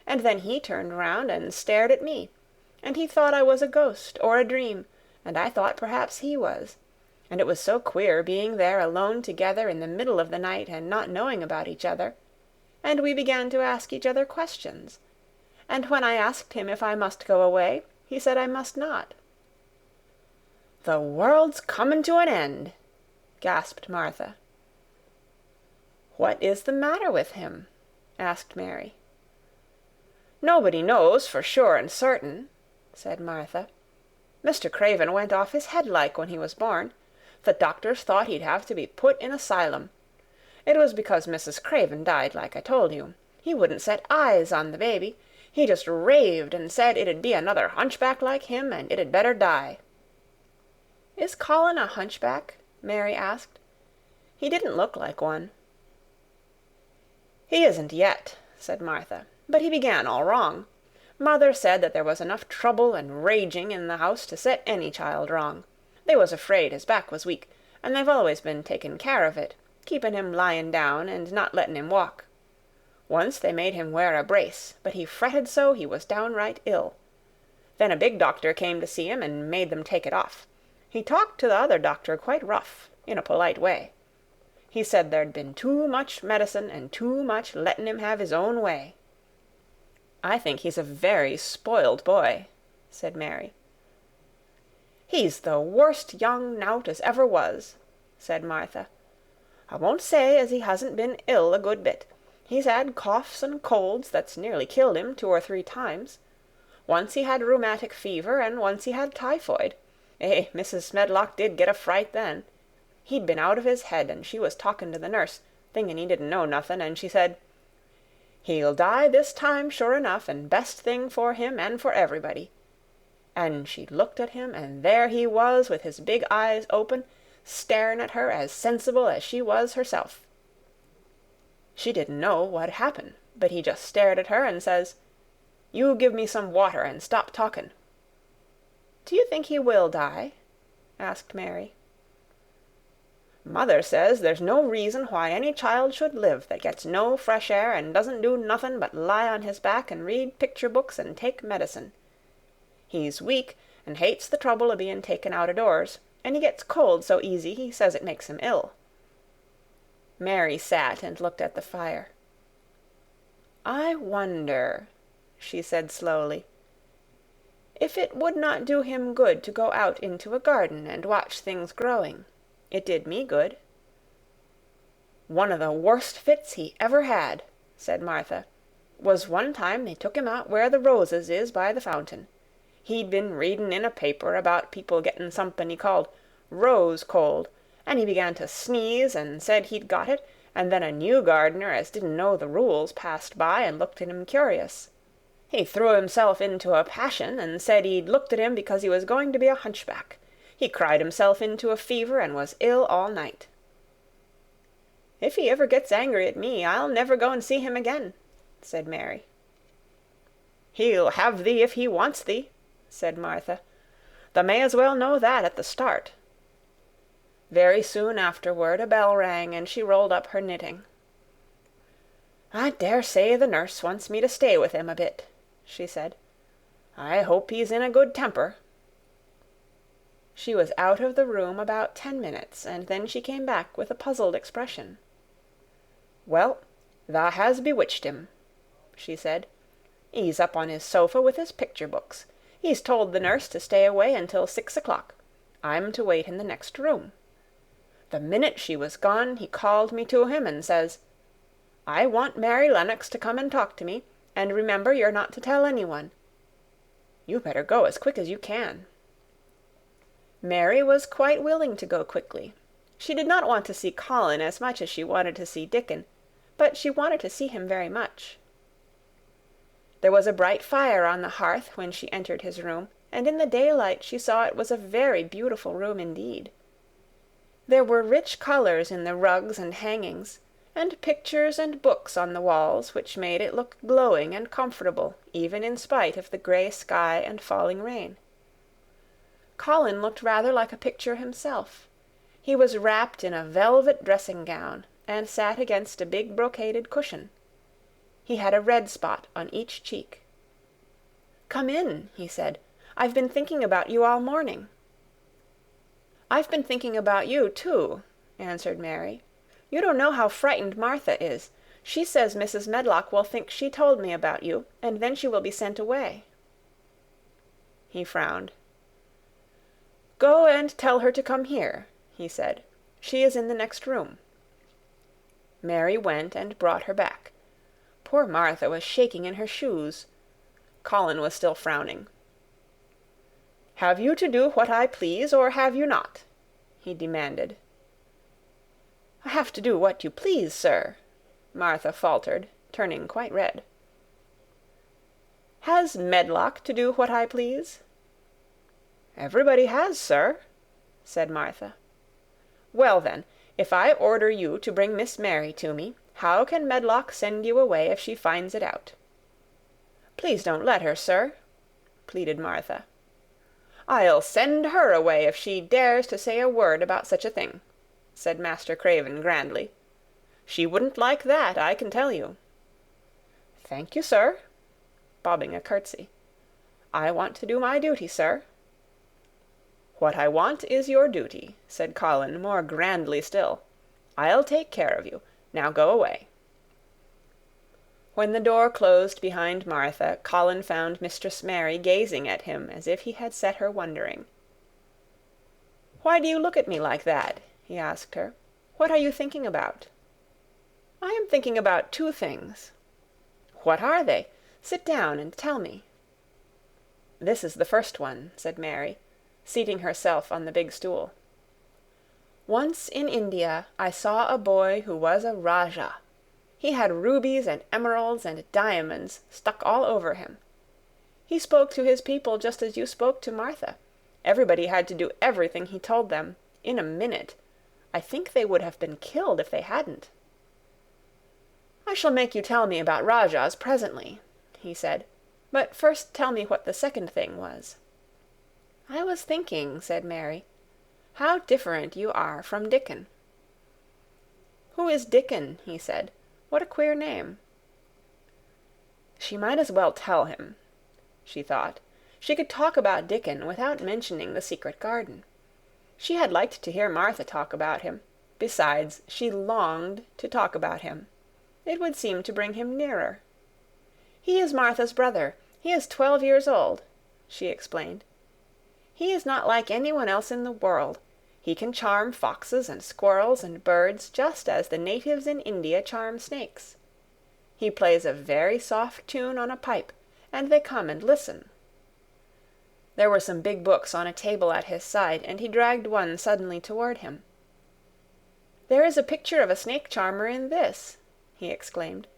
And then he turned round and stared at me, and he thought I was a ghost or a dream, and I thought perhaps he was. And it was so queer being there alone together in the middle of the night and not knowing about each other. And we began to ask each other questions. And when I asked him if I must go away, he said I must not." "The world's comin' to an end," gasped Martha. "What is the matter with him?" asked Mary. "Nobody knows for sure and certain," said Martha. "Mr. Craven went off his head like when he was born. The doctors thought he'd have to be put in asylum. It was because Mrs. Craven died, like I told you. He wouldn't set eyes on the baby. He just raved and said it'd be another hunchback like him, and it'd better die." "Is Colin a hunchback?" Mary asked. "He didn't look like one." "He isn't yet," said Martha, "but he began all wrong. Mother said that there was enough trouble and raging in the house to set any child wrong. They was afraid his back was weak, and they've always been taking care of it, keeping him lying down and not letting him walk. Once they made him wear a brace, but he fretted so he was downright ill. Then a big doctor came to see him and made them take it off. He talked to the other doctor quite rough, in a polite way. He said there'd been too much medicine and too much letting him have his own way." "I think he's a very spoiled boy," said Mary. "He's the worst young nowt as ever was," said Martha. "I won't say as he hasn't been ill a good bit. He's had coughs and colds that's nearly killed him 2 or 3 times. Once he had rheumatic fever, and once he had typhoid. Mrs. Medlock did get a fright then. He'd been out of his head, and she was talking to the nurse, thinking he didn't know nothing, and she said, 'He'll die this time sure enough, and best thing for him and for everybody.' And she looked at him, and there he was with his big eyes open, staring at her as sensible as she was herself. She didn't know what'd happen, but he just stared at her and says, 'You give me some water and stop talking.'" "Do you think he will die?" asked Mary. "Mother says there's no reason why any child should live that gets no fresh air and doesn't do nothing but lie on his back and read picture books and take medicine. He's weak and hates the trouble of being taken out of doors, and he gets cold so easy he says it makes him ill." Mary sat and looked at the fire. "I wonder," she said slowly, "if it would not do him good to go out into a garden and watch things growing. It did me good." "One of the worst fits he ever had," said Martha, "was one time they took him out where the roses is by the fountain. He'd been reading in a paper about people getting something he called rose cold, and he began to sneeze and said he'd got it, and then a new gardener as didn't know the rules passed by and looked at him curious. He threw himself into a passion and said he'd looked at him because he was going to be a hunchback. He cried himself into a fever and was ill all night." "If he ever gets angry at me, I'll never go and see him again," said Mary. "He'll have thee if he wants thee," said Martha. "Thou may as well know that at the start." Very soon afterward a bell rang, and she rolled up her knitting. "I dare say the nurse wants me to stay with him a bit," she said. "I hope he's in a good temper." She was out of the room about 10 minutes, and then she came back with a puzzled expression. "Well, thou has bewitched him," she said. "He's up on his sofa with his picture books. He's told the nurse to stay away until 6 o'clock. I'm to wait in the next room. The minute she was gone, he called me to him and says, 'I want Mary Lennox to come and talk to me, and remember you're not to tell anyone. You better go as quick as you can.'" Mary was quite willing to go quickly. She did not want to see Colin as much as she wanted to see Dickon, but she wanted to see him very much. There was a bright fire on the hearth when she entered his room, and in the daylight she saw it was a very beautiful room indeed. There were rich colors in the rugs and hangings, and pictures and books on the walls which made it look glowing and comfortable even in spite of the grey sky and falling rain. Colin looked rather like a picture himself. He was wrapped in a velvet dressing-gown, and sat against a big brocaded cushion. He had a red spot on each cheek. "Come in," he said. "I've been thinking about you all morning." "I've been thinking about you, too," answered Mary. "You don't know how frightened Martha is. She says Mrs. Medlock will think she told me about you, and then she will be sent away." He frowned. "Go and tell her to come here," he said. "She is in the next room." Mary went and brought her back. Poor Martha was shaking in her shoes. Colin was still frowning. "Have you to do what I please, or have you not?" he demanded. "I have to do what you please, sir," Martha faltered, turning quite red. "Has Medlock to do what I please?" "Everybody has, sir," said Martha. "Well, then, if I order you to bring Miss Mary to me, how can Medlock send you away if she finds it out?" "Please don't let her, sir," pleaded Martha. "I'll send her away if she dares to say a word about such a thing," said Master Craven grandly. "She wouldn't like that, I can tell you." "Thank you, sir," bobbing a curtsy. "I want to do my duty, sir." "What I want is your duty," said Colin more grandly still. "I'll take care of you. Now go away." When the door closed behind Martha, Colin found Mistress Mary gazing at him as if he had set her wondering. "Why do you look at me like that?" he asked her. "What are you thinking about?" "I am thinking about 2 things." "What are they? Sit down and tell me." "This is the first one," said Mary, seating herself on the big stool. "Once in India I saw a boy who was a Rajah. He had rubies and emeralds and diamonds stuck all over him. He spoke to his people just as you spoke to Martha. Everybody had to do everything he told them, in a minute. I think they would have been killed if they hadn't." "I shall make you tell me about Rajahs presently," he said. "But first tell me what the second thing was." "I was thinking," said Mary, "how different you are from Dickon." "Who is Dickon?" he said. "What a queer name." She might as well tell him, she thought. She could talk about Dickon without mentioning the secret garden. She had liked to hear Martha talk about him. Besides, she longed to talk about him. It would seem to bring him nearer. "He is Martha's brother. He is 12 years old," she explained. "He is not like anyone else in the world. He can charm foxes and squirrels and birds just as the natives in India charm snakes. He plays a very soft tune on a pipe, and they come and listen." There were some big books on a table at his side, and he dragged one suddenly toward him. "There is a picture of a snake charmer in this," he exclaimed.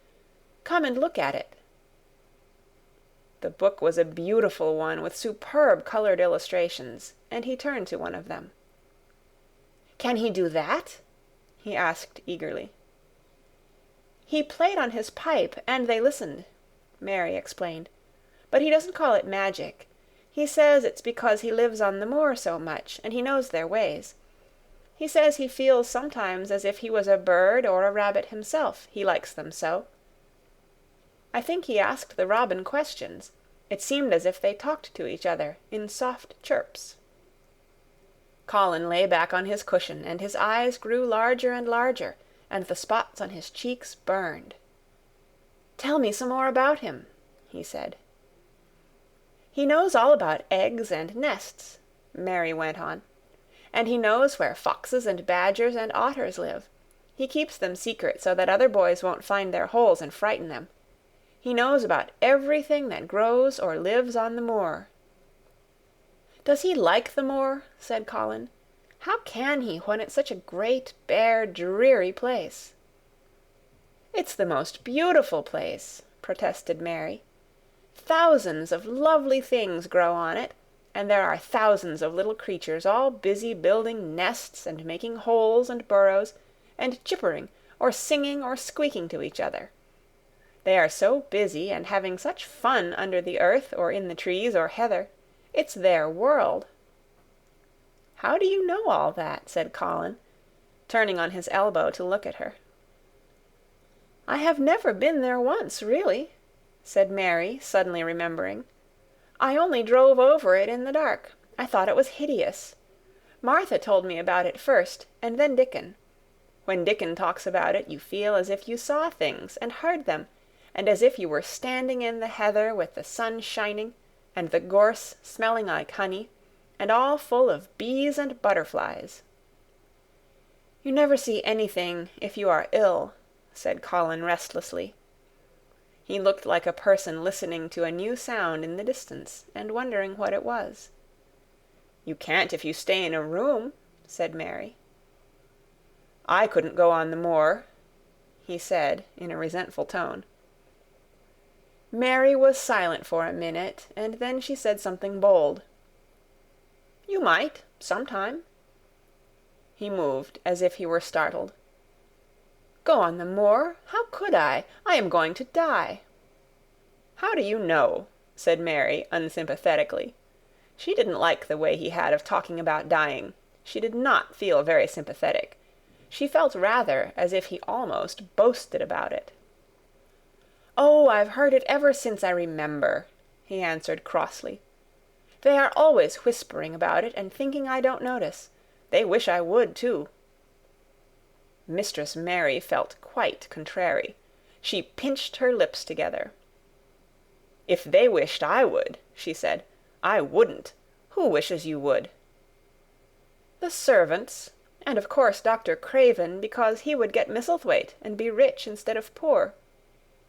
"Come and look at it." The book was a beautiful one with superb colored illustrations, and he turned to one of them. "Can he do that?" he asked eagerly. "He played on his pipe, and they listened," Mary explained. "But he doesn't call it magic. He says it's because he lives on the moor so much, and he knows their ways. He says he feels sometimes as if he was a bird or a rabbit himself, he likes them so. I think he asked the robin questions. It seemed as if they talked to each other in soft chirps." Colin lay back on his cushion, and his eyes grew larger and larger, and the spots on his cheeks burned. "Tell me some more about him," he said. "He knows all about eggs and nests," Mary went on. "And he knows where foxes and badgers and otters live. He keeps them secret so that other boys won't find their holes and frighten them. He knows about everything that grows or lives on the moor." "Does he like the moor?" said Colin. "How can he when it's such a great, bare, dreary place?" "It's the most beautiful place," protested Mary. "Thousands of lovely things grow on it, and there are thousands of little creatures all busy building nests and making holes and burrows, and chippering or singing or squeaking to each other. They are so busy and having such fun under the earth or in the trees or heather. It's their world." "How do you know all that?" said Colin, turning on his elbow to look at her. "I have never been there once, really," said Mary, suddenly remembering. "I only drove over it in the dark. I thought it was hideous. Martha told me about it first, and then Dickon. When Dickon talks about it, you feel as if you saw things and heard them, and as if you were standing in the heather with the sun shining, and the gorse smelling like honey, and all full of bees and butterflies." "You never see anything if you are ill," said Colin restlessly. He looked like a person listening to a new sound in the distance and wondering what it was. "You can't if you stay in a room," said Mary. "I couldn't go on the moor," he said in a resentful tone. Mary was silent for a minute, and then she said something bold. "You might, sometime." He moved as if he were startled. "Go on the moor? How could I? I am going to die." "How do you know?" said Mary unsympathetically. She didn't like the way he had of talking about dying. She did not feel very sympathetic. She felt rather as if he almost boasted about it. "Oh, I've heard it ever since I remember," he answered crossly. "They are always whispering about it and thinking I don't notice. They wish I would, too." Mistress Mary felt quite contrary. She pinched her lips together. "If they wished I would," she said, "I wouldn't. Who wishes you would?" "The servants, and of course Dr. Craven, because he would get Misselthwaite and be rich instead of poor.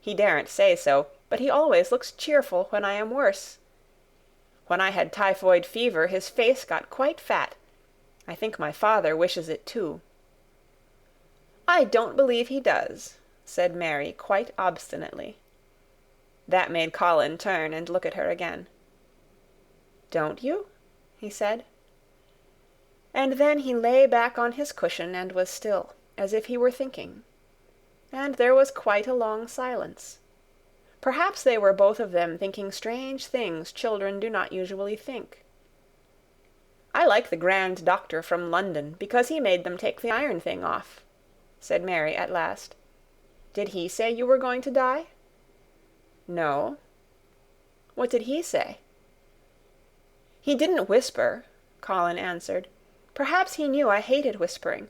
He daren't say so, but he always looks cheerful when I am worse. When I had typhoid fever his face got quite fat. I think my father wishes it too." "I don't believe he does," said Mary quite obstinately. That made Colin turn and look at her again. "Don't you?" he said. And then he lay back on his cushion and was still, as if he were thinking. And there was quite a long silence. Perhaps they were both of them thinking strange things children do not usually think. "I like the grand doctor from London because he made them take the iron thing off," said Mary at last. "Did he say you were going to die?" "No." "What did he say?" "He didn't whisper," Colin answered. "Perhaps he knew I hated whispering.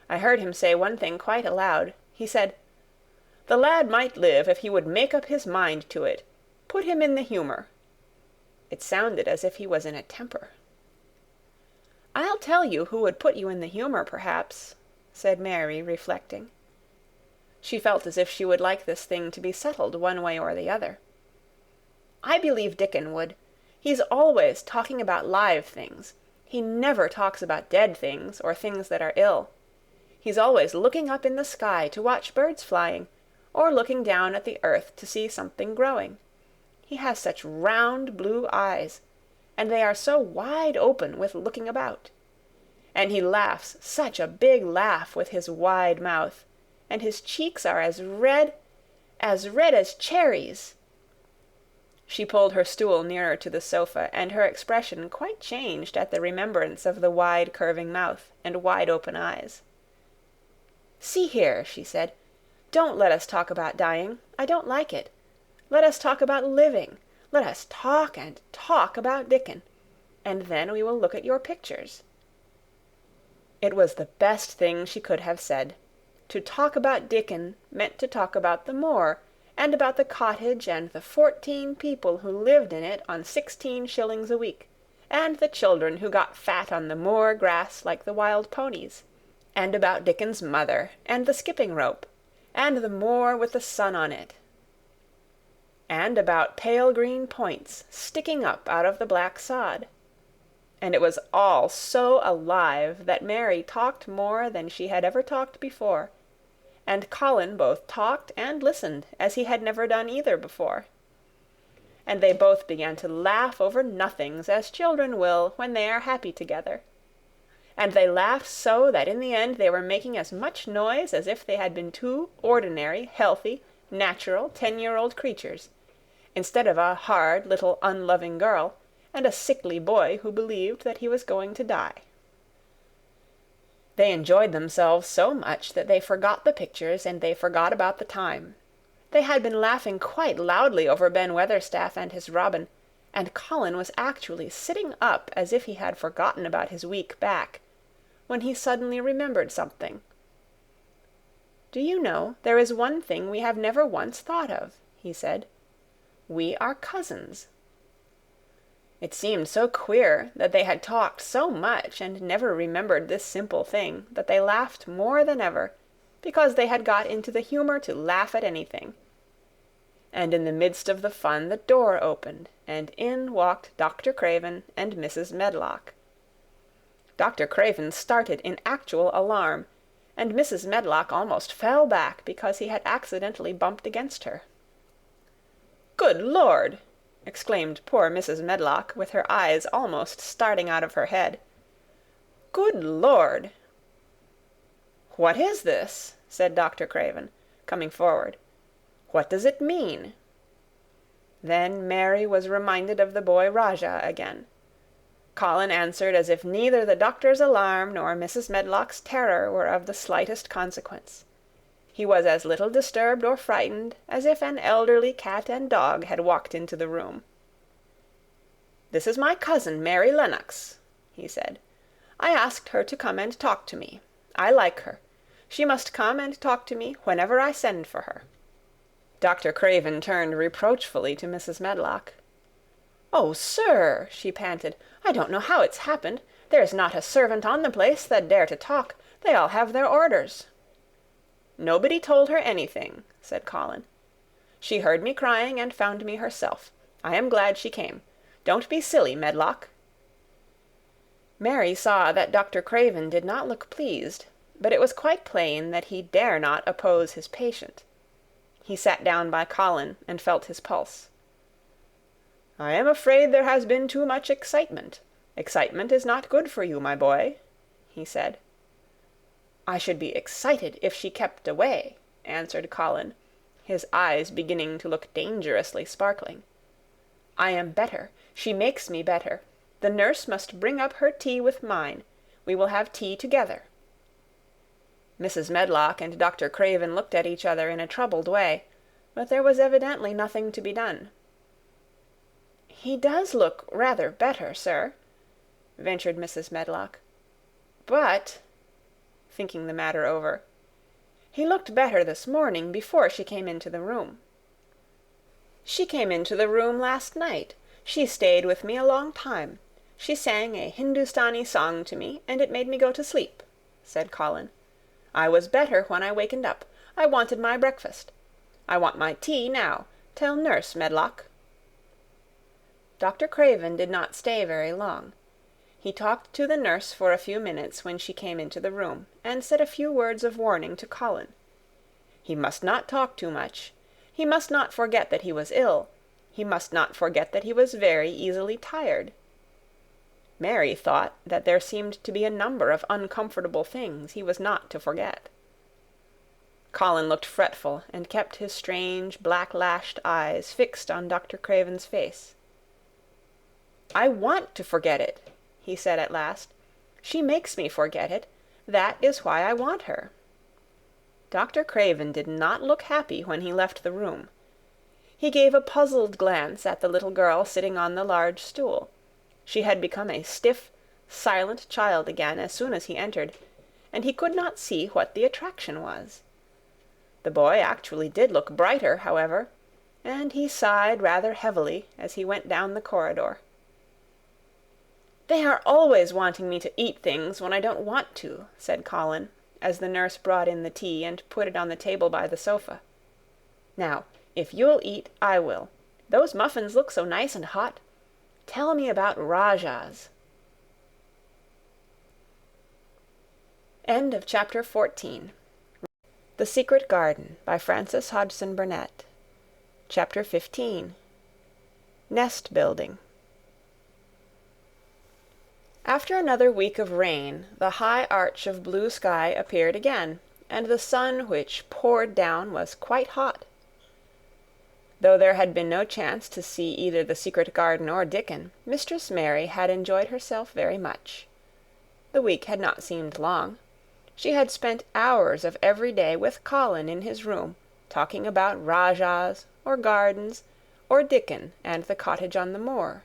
I heard him say one thing quite aloud. He said, 'The lad might live if he would make up his mind to it. Put him in the humour.' It sounded as if he was in a temper." "I'll tell you who would put you in the humour, perhaps," said Mary, reflecting. She felt as if she would like this thing to be settled one way or the other. "I believe Dickon would. He's always talking about live things. He never talks about dead things or things that are ill. He's always looking up in the sky to watch birds flying, or looking down at the earth to see something growing. He has such round blue eyes, and they are so wide open with looking about. And he laughs such a big laugh with his wide mouth, and his cheeks are as red as cherries." She pulled her stool nearer to the sofa, and her expression quite changed at the remembrance of the wide curving mouth and wide open eyes. "See here," she said, "don't let us talk about dying. I don't like it. Let us talk about living. Let us talk and talk about Dickon. And then we will look at your pictures." It was the best thing she could have said. To talk about Dickon meant to talk about the moor, and about the cottage and the 14 people who lived in it on 16 shillings a week, and the children who got fat on the moor grass like the wild ponies, and about Dickon's mother, and the skipping rope, and the moor with the sun on it, and about pale green points sticking up out of the black sod. And it was all so alive that Mary talked more than she had ever talked before, and Colin both talked and listened as he had never done either before. And they both began to laugh over nothings, as children will when they are happy together. And they laughed so that in the end they were making as much noise as if they had been two ordinary, healthy, natural 10-year-old creatures, instead of a hard little unloving girl, and a sickly boy who believed that he was going to die. They enjoyed themselves so much that they forgot the pictures and they forgot about the time. They had been laughing quite loudly over Ben Weatherstaff and his robin, and Colin was actually sitting up as if he had forgotten about his weak back, when he suddenly remembered something. "Do you know, there is one thing we have never once thought of," he said. "We are cousins." It seemed so queer that they had talked so much and never remembered this simple thing that they laughed more than ever, because they had got into the humour to laugh at anything. And in the midst of the fun the door opened, and in walked Dr. Craven and Mrs. Medlock. Dr. Craven started in actual alarm, and Mrs. Medlock almost fell back because he had accidentally bumped against her. "Good Lord!" exclaimed poor Mrs. Medlock, with her eyes almost starting out of her head. "Good Lord!" "What is this?" said Dr. Craven, coming forward. "What does it mean?" Then Mary was reminded of the boy Rajah again. Colin answered as if neither the doctor's alarm nor Mrs. Medlock's terror were of the slightest consequence. He was as little disturbed or frightened as if an elderly cat and dog had walked into the room. "This is my cousin, Mary Lennox," he said. "I asked her to come and talk to me. I like her. She must come and talk to me whenever I send for her." Dr. Craven turned reproachfully to Mrs. Medlock. "Oh, sir," she panted, "I don't know how it's happened. There's not a servant on the place that dare to talk. They all have their orders." "Nobody told her anything," said Colin. "She heard me crying and found me herself. I am glad she came. Don't be silly, Medlock." Mary saw that Dr. Craven did not look pleased, but it was quite plain that he dare not oppose his patient. He sat down by Colin and felt his pulse. "I am afraid there has been too much excitement. Excitement is not good for you, my boy," he said. "I should be excited if she kept away," answered Colin, his eyes beginning to look dangerously sparkling. "I am better. She makes me better. The nurse must bring up her tea with mine. We will have tea together." Mrs. Medlock and Dr. Craven looked at each other in a troubled way, but there was evidently nothing to be done. "He does look rather better, sir," ventured Mrs. Medlock. "But," thinking the matter over, "he looked better this morning before she came into the room." "She came into the room last night. She stayed with me a long time. She sang a Hindustani song to me, and it made me go to sleep," said Colin. "I was better when I wakened up. I wanted my breakfast. I want my tea now. Tell Nurse, Medlock." Dr. Craven did not stay very long. He talked to the nurse for a few minutes when she came into the room, and said a few words of warning to Colin. He must not talk too much. He must not forget that he was ill. He must not forget that he was very easily tired. Mary thought that there seemed to be a number of uncomfortable things he was not to forget. Colin looked fretful and kept his strange, black-lashed eyes fixed on Dr. Craven's face. "I want to forget it," he said at last. "She makes me forget it. That is why I want her." Dr. Craven did not look happy when he left the room. He gave a puzzled glance at the little girl sitting on the large stool. She had become a stiff, silent child again as soon as he entered, and he could not see what the attraction was. The boy actually did look brighter, however, and he sighed rather heavily as he went down the corridor. "They are always wanting me to eat things when I don't want to," said Colin, as the nurse brought in the tea and put it on the table by the sofa. "Now, if you'll eat, I will. Those muffins look so nice and hot. Tell me about Rajahs." End of chapter 14. The Secret Garden by Frances Hodgson Burnett. Chapter 15. Nest Building. After another week of rain, the high arch of blue sky appeared again, and the sun which poured down was quite hot. Though there had been no chance to see either the secret garden or Dickon, Mistress Mary had enjoyed herself very much. The week had not seemed long. She had spent hours of every day with Colin in his room, talking about Rajahs, or gardens, or Dickon and the cottage on the moor.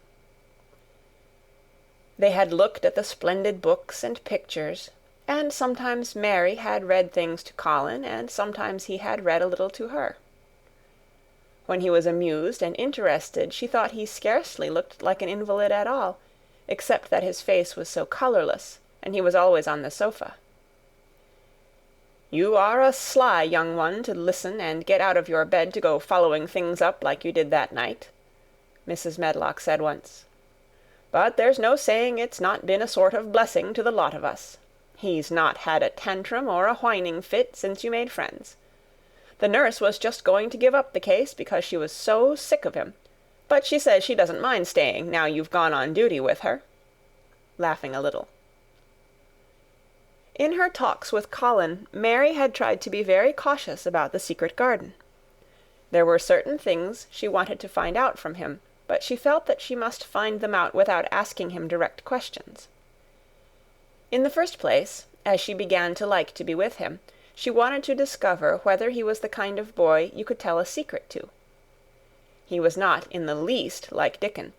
They had looked at the splendid books and pictures, and sometimes Mary had read things to Colin, and sometimes he had read a little to her. When he was amused and interested, she thought he scarcely looked like an invalid at all, except that his face was so colourless, and he was always on the sofa. "You are a sly young one to listen and get out of your bed to go following things up like you did that night," Mrs. Medlock said once. "But there's no saying it's not been a sort of blessing to the lot of us. He's not had a tantrum or a whining fit since you made friends. The nurse was just going to give up the case because she was so sick of him, but she says she doesn't mind staying now you've gone on duty with her," laughing a little. In her talks with Colin, Mary had tried to be very cautious about the secret garden. There were certain things she wanted to find out from him, but she felt that she must find them out without asking him direct questions. In the first place, as she began to like to be with him, she wanted to discover whether he was the kind of boy you could tell a secret to. He was not in the least like Dickon,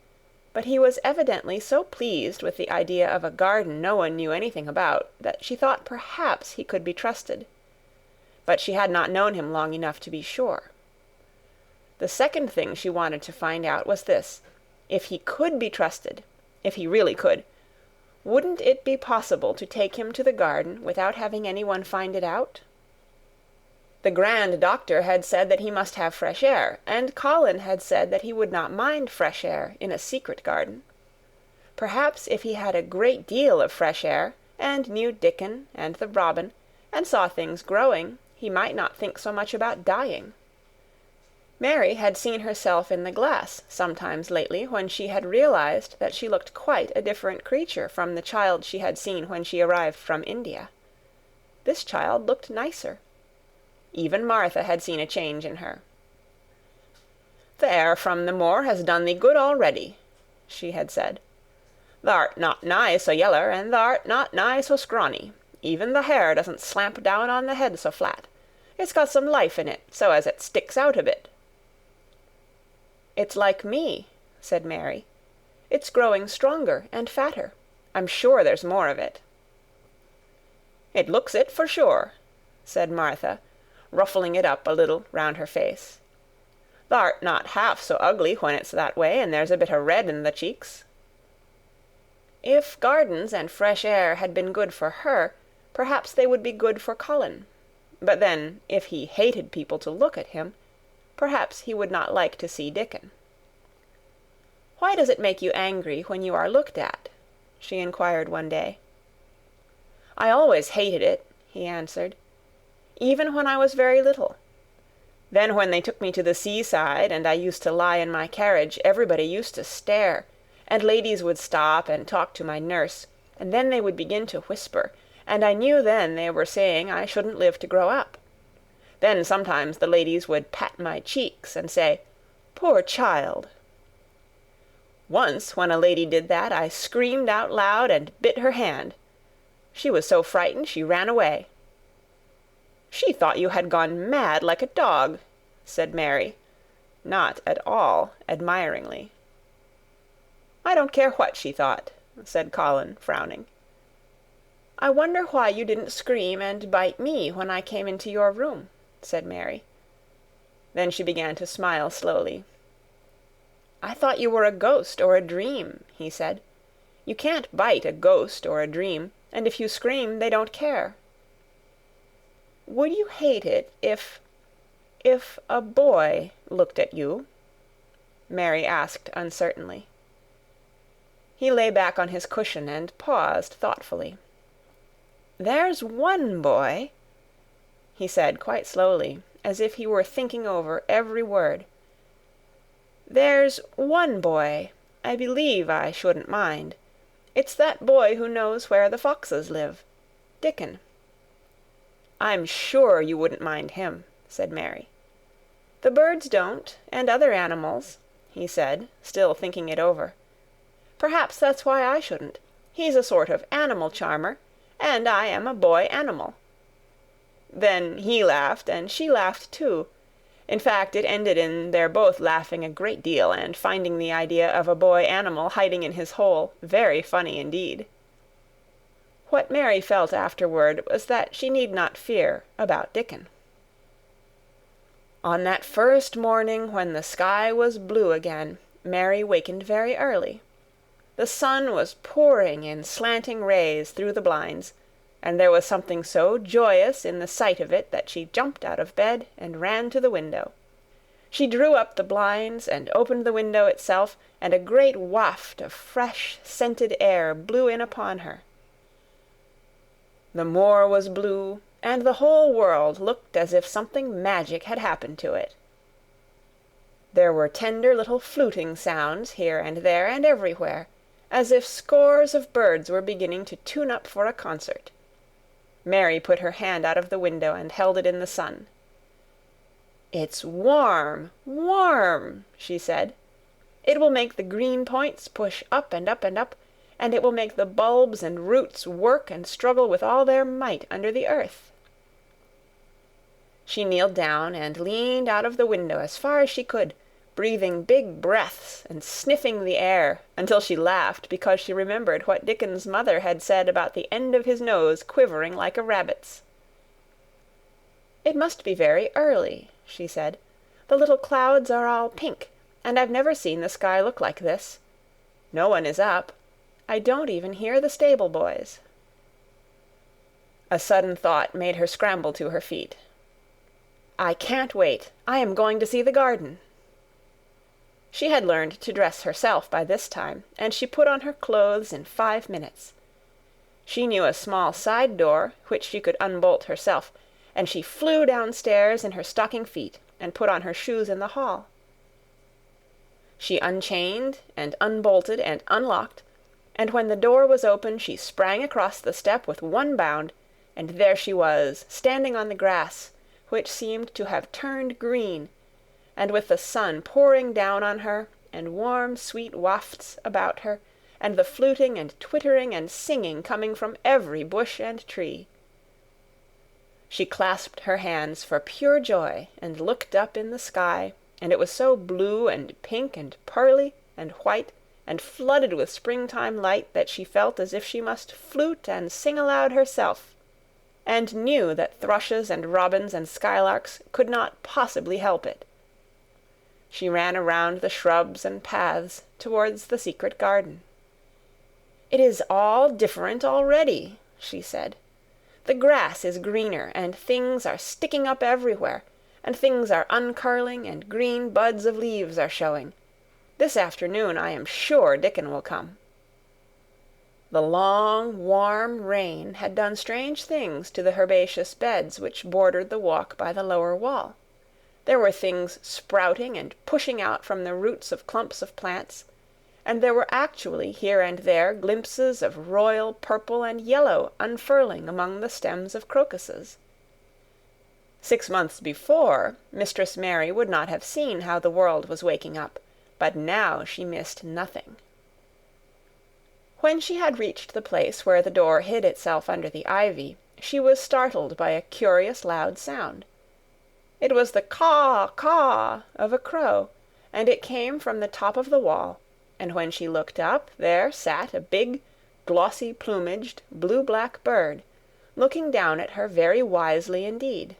but he was evidently so pleased with the idea of a garden no one knew anything about that she thought perhaps he could be trusted. But she had not known him long enough to be sure. The second thing she wanted to find out was this: if he could be trusted, if he really could, wouldn't it be possible to take him to the garden without having anyone find it out? The grand doctor had said that he must have fresh air, and Colin had said that he would not mind fresh air in a secret garden. Perhaps if he had a great deal of fresh air, and knew Dickon and the robin, and saw things growing, he might not think so much about dying. Mary had seen herself in the glass sometimes lately when she had realized that she looked quite a different creature from the child she had seen when she arrived from India. This child looked nicer. Even Martha had seen a change in her. "The air from the moor has done thee good already," she had said. "Thou'rt not nigh so yeller, and thou'rt not nigh so scrawny. Even the hair doesn't slamp down on the head so flat. It's got some life in it, so as it sticks out a bit." "It's like me," said Mary. "It's growing stronger and fatter. I'm sure there's more of it." "It looks it for sure," said Martha, ruffling it up a little round her face. "Thou'rt not half so ugly when it's that way, and there's a bit of red in the cheeks." If gardens and fresh air had been good for her, perhaps they would be good for Colin. But then, if he hated people to look at him, perhaps he would not like to see Dickon. "Why does it make you angry when you are looked at?" she inquired one day. "I always hated it," he answered, "even when I was very little. Then when they took me to the seaside, and I used to lie in my carriage, everybody used to stare, and ladies would stop and talk to my nurse, and then they would begin to whisper, and I knew then they were saying I shouldn't live to grow up. Then sometimes the ladies would pat my cheeks and say, "Poor child!" Once when a lady did that, I screamed out loud and bit her hand. She was so frightened she ran away. "She thought you had gone mad like a dog," said Mary, not at all admiringly. "I don't care what she thought," said Colin, frowning. "I wonder why you didn't scream and bite me when I came into your room," said Mary. Then she began to smile slowly. "I thought you were a ghost or a dream," he said. "You can't bite a ghost or a dream, and if you scream they don't care." "Would you hate it if a boy looked at you?" Mary asked uncertainly. He lay back on his cushion and paused thoughtfully. "There's one boy," he said quite slowly, as if he were thinking over every word. "There's one boy I believe I shouldn't mind. It's that boy who knows where the foxes live. Dickon." "I'm sure you wouldn't mind him," said Mary. "The birds don't, and other animals," he said, still thinking it over. "Perhaps that's why I shouldn't. He's a sort of animal charmer, and I am a boy animal." Then he laughed, and she laughed too. In fact, it ended in their both laughing a great deal and finding the idea of a boy animal hiding in his hole very funny indeed. What Mary felt afterward was that she need not fear about Dickon. On that first morning when the sky was blue again, Mary wakened very early. The sun was pouring in slanting rays through the blinds, and there was something so joyous in the sight of it that she jumped out of bed and ran to the window. She drew up the blinds and opened the window itself, and a great waft of fresh, scented air blew in upon her. The moor was blue, and the whole world looked as if something magic had happened to it. There were tender little fluting sounds here and there and everywhere, as if scores of birds were beginning to tune up for a concert. Mary put her hand out of the window and held it in the sun. "It's warm, warm," she said. "It will make the green points push up and up and up, and it will make the bulbs and roots work and struggle with all their might under the earth." She kneeled down and leaned out of the window as far as she could, breathing big breaths and sniffing the air until she laughed because she remembered what Dickon's mother had said about the end of his nose quivering like a rabbit's. "It must be very early," she said. "The little clouds are all pink, and I've never seen the sky look like this. No one is up. I don't even hear the stable boys." A sudden thought made her scramble to her feet. "I can't wait. I am going to see the garden." She had learned to dress herself by this time, and she put on her clothes in 5 minutes. She knew a small side door which she could unbolt herself, and she flew downstairs in her stocking feet and put on her shoes in the hall. She unchained and unbolted and unlocked, and when the door was open she sprang across the step with one bound, and there she was, standing on the grass, which seemed to have turned green, and with the sun pouring down on her, and warm, sweet wafts about her, and the fluting and twittering and singing coming from every bush and tree. She clasped her hands for pure joy and looked up in the sky, and it was so blue and pink and pearly and white and flooded with springtime light that she felt as if she must flute and sing aloud herself, and knew that thrushes and robins and skylarks could not possibly help it. She ran around the shrubs and paths towards the secret garden. "It is all different already," she said. "The grass is greener, and things are sticking up everywhere, and things are uncurling, and green buds of leaves are showing. This afternoon I am sure Dickon will come." The long, warm rain had done strange things to the herbaceous beds which bordered the walk by the lower wall. There were things sprouting and pushing out from the roots of clumps of plants, and there were actually here and there glimpses of royal purple and yellow unfurling among the stems of crocuses. 6 months before, Mistress Mary would not have seen how the world was waking up, but now she missed nothing. When she had reached the place where the door hid itself under the ivy, she was startled by a curious loud sound. It was the caw-caw of a crow, and it came from the top of the wall, and when she looked up, there sat a big, glossy-plumaged, blue-black bird, looking down at her very wisely indeed.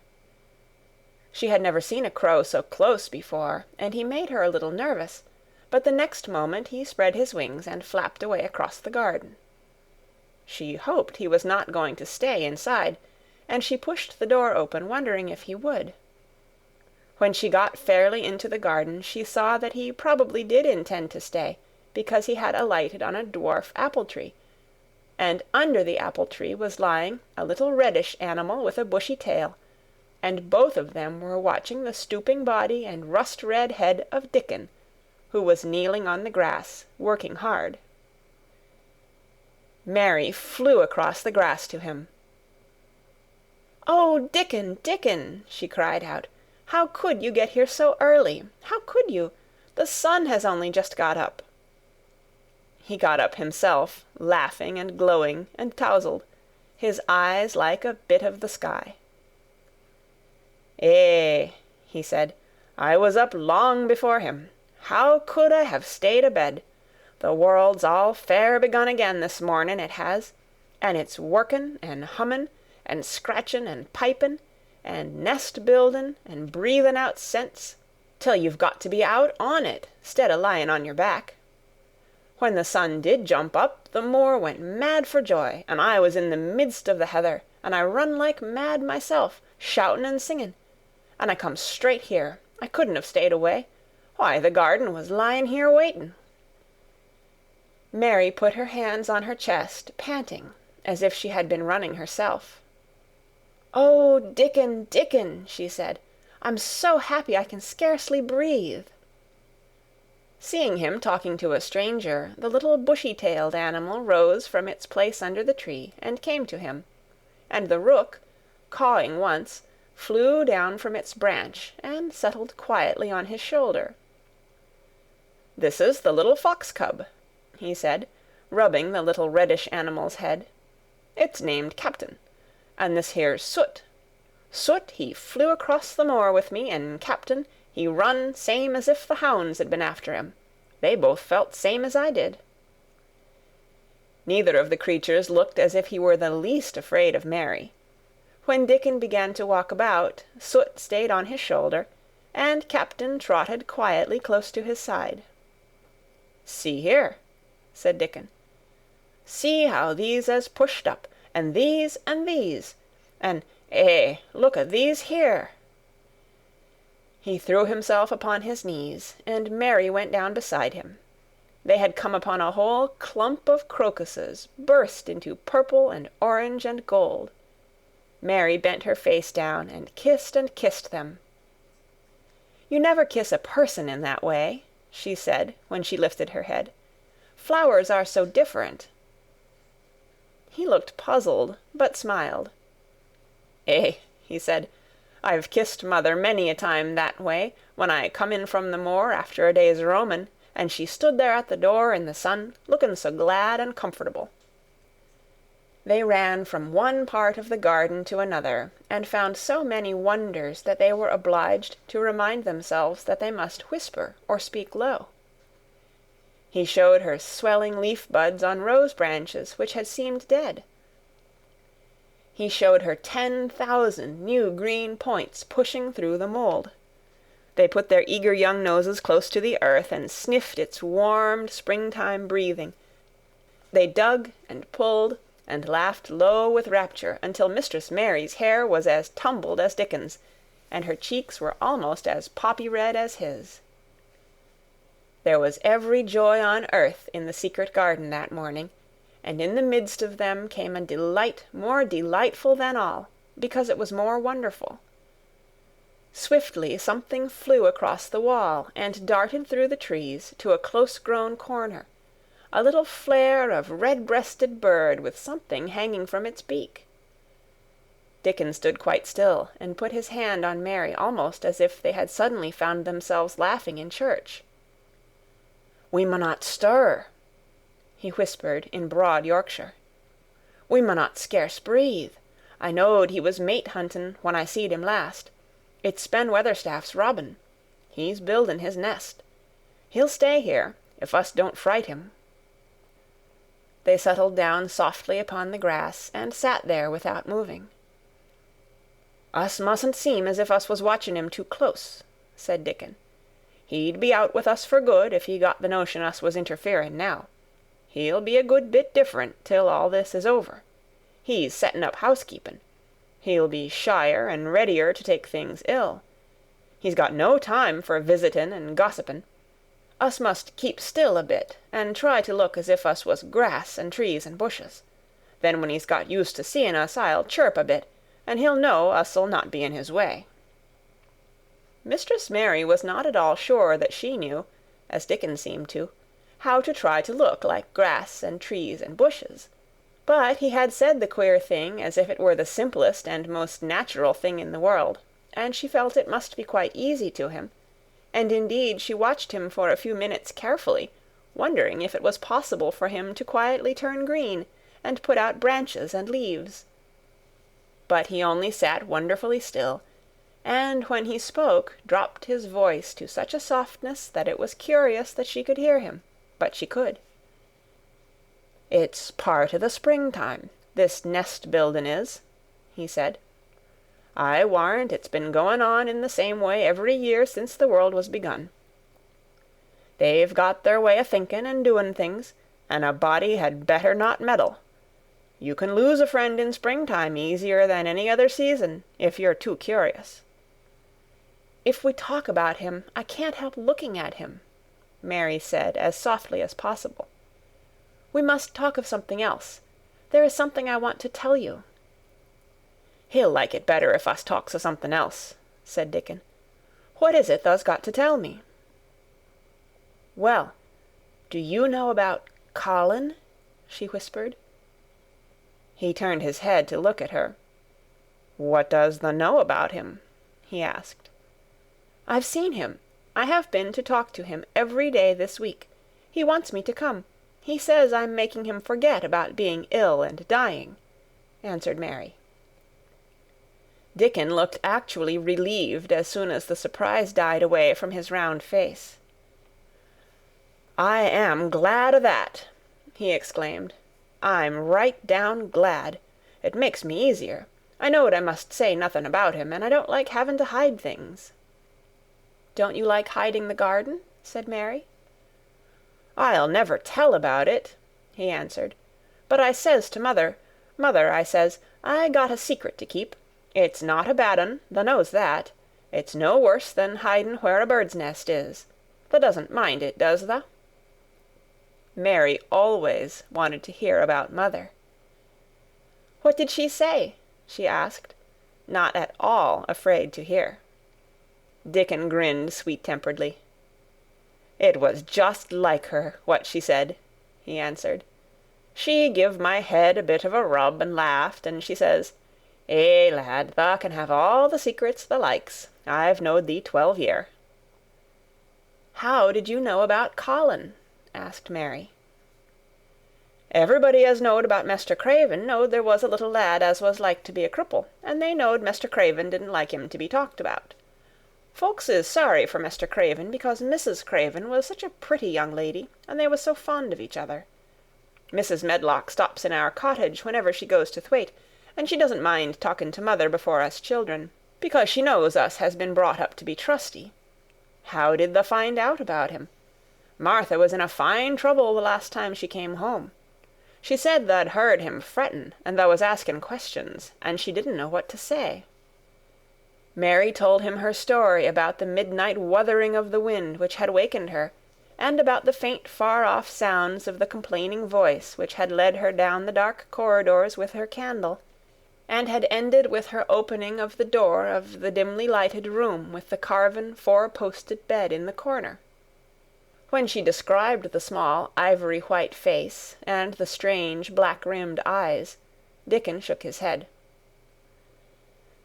She had never seen a crow so close before, and he made her a little nervous, but the next moment he spread his wings and flapped away across the garden. She hoped he was not going to stay inside, and she pushed the door open, wondering if he would. When she got fairly into the garden, she saw that he probably did intend to stay, because he had alighted on a dwarf apple-tree, and under the apple-tree was lying a little reddish animal with a bushy tail, and both of them were watching the stooping body and rust-red head of Dickon, who was kneeling on the grass, working hard. Mary flew across the grass to him. "Oh, Dickon, Dickon!" she cried out. "How could you get here so early? How could you? The sun has only just got up." He got up himself, laughing and glowing and tousled, his eyes like a bit of the sky. "Eh," he said, "I was up long before him. How could I have stayed abed? The world's all fair begun again this morning, it has, and it's workin' and hummin' and scratchin' and pipin', and nest-buildin' and breathin' out scents, till you've got to be out on it, 'stead o' lyin' on your back. When the sun did jump up, the moor went mad for joy, and I was in the midst of the heather, and I run like mad myself, shoutin' and singin'. And I come straight here. I couldn't have stayed away. Why, the garden was lyin' here waitin'." Mary put her hands on her chest, panting, as if she had been running herself. "Oh, Dickon, Dickon," she said, "I'm so happy I can scarcely breathe." Seeing him talking to a stranger, the little bushy-tailed animal rose from its place under the tree and came to him, and the rook, cawing once, flew down from its branch and settled quietly on his shoulder. "This is the little fox-cub," he said, rubbing the little reddish animal's head. "It's named Captain. And this here's Soot. Soot, he flew across the moor with me, and Captain, he run same as if the hounds had been after him. They both felt same as I did." Neither of the creatures looked as if he were the least afraid of Mary. When Dickon began to walk about, Soot stayed on his shoulder, and Captain trotted quietly close to his side. "See here," said Dickon. "See how these has pushed up, and these, and these. And, look at these here." He threw himself upon his knees, and Mary went down beside him. They had come upon a whole clump of crocuses, burst into purple and orange and gold. Mary bent her face down and kissed them. "You never kiss a person in that way," she said, when she lifted her head. "Flowers are so different." He looked puzzled, but smiled. He said, "I've kissed mother many a time that way, when I come in from the moor after a day's roamin', and she stood there at the door in the sun, looking so glad and comfortable." They ran from one part of the garden to another, and found so many wonders that they were obliged to remind themselves that they must whisper or speak low. He showed her swelling leaf-buds on rose branches which had seemed dead. He showed her 10,000 new green points pushing through the mold. They put their eager young noses close to the earth and sniffed its warm springtime breathing. They dug and pulled and laughed low with rapture until Mistress Mary's hair was as tumbled as Dickon's, and her cheeks were almost as poppy-red as his. There was every joy on earth in the secret garden that morning, and in the midst of them came a delight more delightful than all, because it was more wonderful. Swiftly something flew across the wall and darted through the trees to a close-grown corner, a little flare of red-breasted bird with something hanging from its beak. Dickon stood quite still, and put his hand on Mary almost as if they had suddenly found themselves laughing in church. "We munnot stir," he whispered in broad Yorkshire. "We munnot scarce breathe. I knowed he was mate huntin' when I seed him last. It's Ben Weatherstaff's robin. He's buildin' his nest. He'll stay here, if us don't fright him." They settled down softly upon the grass, and sat there without moving. "Us mustn't seem as if us was watchin' him too close," said Dickon. "He'd be out with us for good if he got the notion us was interferin' now. He'll be a good bit different till all this is over. He's settin' up housekeepin'. He'll be shyer and readier to take things ill. He's got no time for visitin' and gossipin'. Us must keep still a bit, and try to look as if us was grass and trees and bushes. Then when he's got used to seein' us, I'll chirp a bit, and he'll know us'll not be in his way." Mistress Mary was not at all sure that she knew, as Dickon seemed to, how to try to look like grass and trees and bushes. But he had said the queer thing as if it were the simplest and most natural thing in the world, and she felt it must be quite easy to him, and indeed she watched him for a few minutes carefully, wondering if it was possible for him to quietly turn green and put out branches and leaves. But he only sat wonderfully still, and when he spoke dropped his voice to such a softness that it was curious that she could hear him, but she could. "It's part o' the springtime, this nest-buildin' is," he said. "I warrant it's been goin' on in the same way every year since the world was begun. They've got their way o' thinkin' and doin' things, and a body had better not meddle. You can lose a friend in springtime easier than any other season, if you're too curious." "If we talk about him, I can't help looking at him," Mary said as softly as possible. "We must talk of something else. There is something I want to tell you." "He'll like it better if us talks o' something else," said Dickon. "What is it thou's got to tell me?" "Well, do you know about Colin?" she whispered. He turned his head to look at her. "What does thou know about him?" he asked. "I've seen him. I have been to talk to him every day this week. He wants me to come. He says I'm making him forget about being ill and dying," answered Mary. Dickon looked actually relieved as soon as the surprise died away from his round face. "I am glad o' that," he exclaimed. "I'm right down glad. It makes me easier. I knowed I must say nothing about him, and I don't like having to hide things." "Don't you like hiding the garden?" said Mary. "I'll never tell about it," he answered. "But I says to mother, 'Mother,' I says, 'I got a secret to keep. It's not a bad un, thou knows that. It's no worse than hiding where a bird's nest is. Thou doesn't mind it, does thou?'" Mary always wanted to hear about mother. "What did she say?" she asked, not at all afraid to hear. Dickon grinned sweet-temperedly. "It was just like her, what she said," he answered. "She give my head a bit of a rub and laughed, and she says, 'Eh, lad, thou can have all the secrets thou likes. I've knowed thee 12 year.'" "How did you know about Colin?" asked Mary. "Everybody as knowed about Mester Craven knowed there was a little lad as was like to be a cripple, and they knowed Mester Craven didn't like him to be talked about. Folks is sorry for Mester Craven because Mrs. Craven was such a pretty young lady, and they was so fond of each other. Mrs. Medlock stops in our cottage whenever she goes to Thwaite, and she doesn't mind talking to mother before us children, because she knows us has been brought up to be trusty. How did thou find out about him? Martha was in a fine trouble the last time she came home. She said tha'd heard him frettin', and thou was asking questions, and she didn't know what to say." Mary told him her story about the midnight wuthering of the wind which had wakened her, and about the faint far-off sounds of the complaining voice which had led her down the dark corridors with her candle, and had ended with her opening of the door of the dimly lighted room with the carven four-posted bed in the corner. When she described the small ivory-white face and the strange black-rimmed eyes, Dickon shook his head.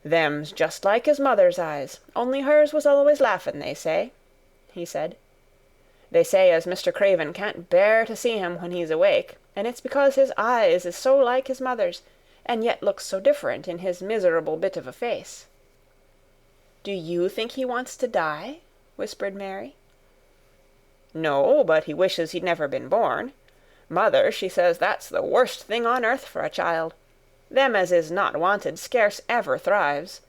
"Them's just like his mother's eyes, only hers was always laughin', they say," he said. "They say as Mr. Craven can't bear to see him when he's awake, and it's because his eyes is so like his mother's, and yet looks so different in his miserable bit of a face." "Do you think he wants to die?" whispered Mary. "No, but he wishes he'd never been born. Mother, she says that's the worst thing on earth for a child. Them as is not wanted scarce ever thrives.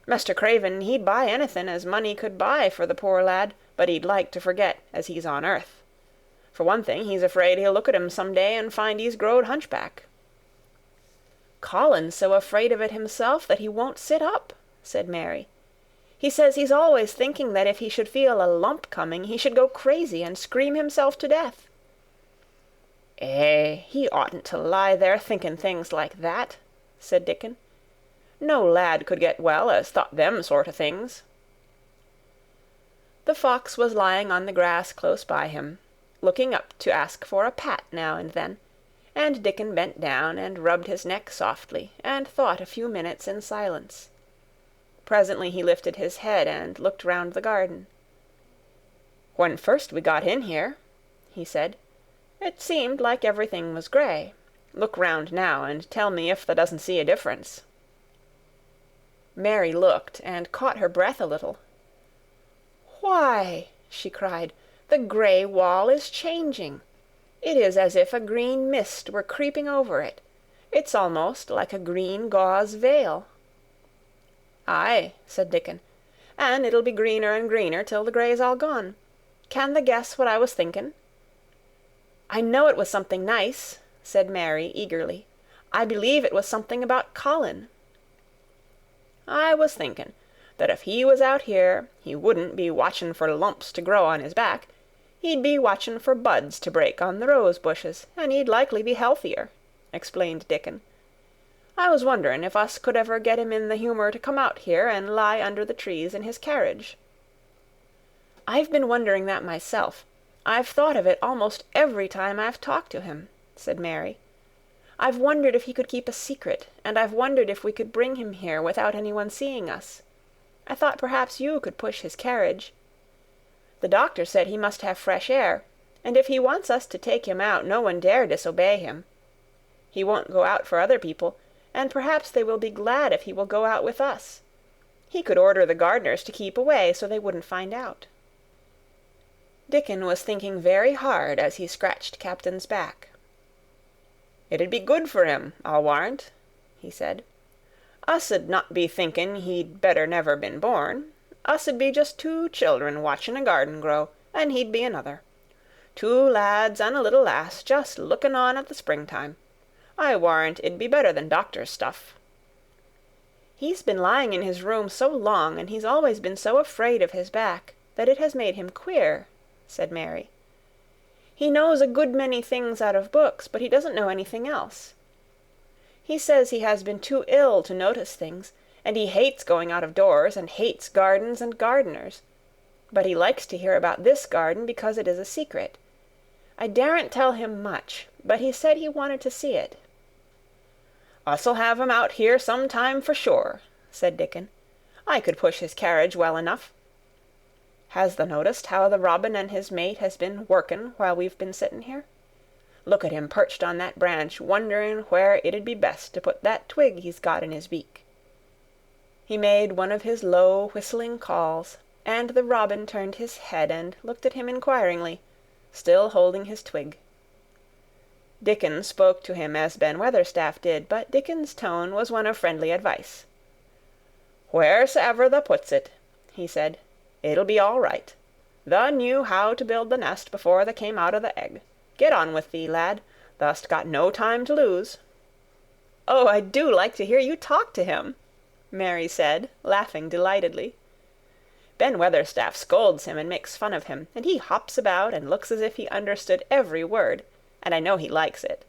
Mr. Craven, he'd buy anything as money could buy for the poor lad, but he'd like to forget as he's on earth. For one thing, he's afraid he'll look at him some day and find he's growed hunchback." "Colin's so afraid of it himself that he won't sit up," said Mary. "He says he's always thinking that if he should feel a lump coming, he should go crazy and scream himself to death." He oughtn't to lie there thinking things like that," said Dickon. "No lad could get well as thought them sort of things." The fox was lying on the grass close by him, looking up to ask for a pat now and then, and Dickon bent down and rubbed his neck softly, and thought a few minutes in silence. Presently he lifted his head and looked round the garden. "When first we got in here," he said, "it seemed like everything was grey. Look round now and tell me if thou doesn't see a difference." Mary looked and caught her breath a little. "Why," she cried, "the grey wall is changing. It is as if a green mist were creeping over it. It's almost like a green gauze veil." "Aye," said Dickon, "and it'll be greener and greener till the grey's all gone. Can thou guess what I was thinking?" "I know it was something nice," said Mary eagerly. "I believe it was something about Colin." "I was thinking that if he was out here, he wouldn't be watching for lumps to grow on his back. He'd be watching for buds to break on the rose bushes, and he'd likely be healthier," explained Dickon. "I was wondering if us could ever get him in the humour to come out here and lie under the trees in his carriage." "I've been wondering that myself. I've thought of it almost every time I've talked to him," said Mary. "I've wondered if he could keep a secret, and I've wondered if we could bring him here without anyone seeing us. I thought perhaps you could push his carriage. The doctor said he must have fresh air, and if he wants us to take him out, no one dare disobey him. He won't go out for other people, and perhaps they will be glad if he will go out with us. He could order the gardeners to keep away, so they wouldn't find out." Dickon was thinking very hard as he scratched Captain's back. "It'd be good for him, I'll warrant," he said. "Us'd not be thinking he'd better never been born. Us'd be just two children watching a garden grow, and he'd be another. Two lads and a little lass just looking on at the springtime. I warrant it'd be better than doctor's stuff." "He's been lying in his room so long, and he's always been so afraid of his back, that it has made him queer," said Mary. "He knows a good many things out of books, but he doesn't know anything else. He says he has been too ill to notice things, and he hates going out of doors, and hates gardens and gardeners. But he likes to hear about this garden because it is a secret. I daren't tell him much, but he said he wanted to see it." "Us'll have him out here some time for sure," said Dickon. "I could push his carriage well enough. Has thou noticed how the robin and his mate has been working while we've been sitting here? Look at him perched on that branch, wondering where it'd be best to put that twig he's got in his beak." He made one of his low whistling calls, and the robin turned his head and looked at him inquiringly, still holding his twig. Dickon spoke to him as Ben Weatherstaff did, but Dickon's tone was one of friendly advice. "Wheresoever thou puts it," he said, "it'll be all right. Thou knew how to build the nest before thou came out of the egg. Get on with thee, lad. Thou'st got no time to lose." "Oh, I do like to hear you talk to him," Mary said, laughing delightedly. "Ben Weatherstaff scolds him and makes fun of him, and he hops about and looks as if he understood every word, and I know he likes it.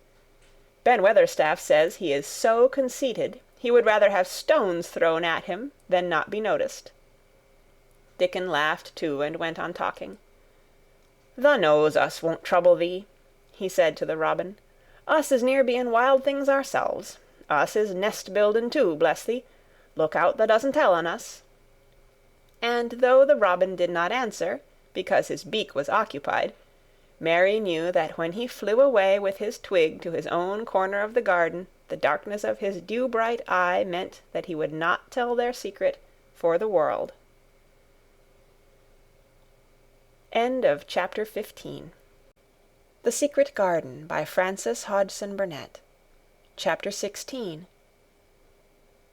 Ben Weatherstaff says he is so conceited he would rather have stones thrown at him than not be noticed." Dickon laughed too and went on talking. "Thou knows us won't trouble thee," he said to the robin. "Us is near being wild things ourselves. Us is nest building too, bless thee. Look out thou doesn't tell on us." And though the robin did not answer, because his beak was occupied, Mary knew that when he flew away with his twig to his own corner of the garden, the darkness of his dew-bright eye meant that he would not tell their secret for the world. End of chapter 15. The Secret Garden by Frances Hodgson Burnett. Chapter 16.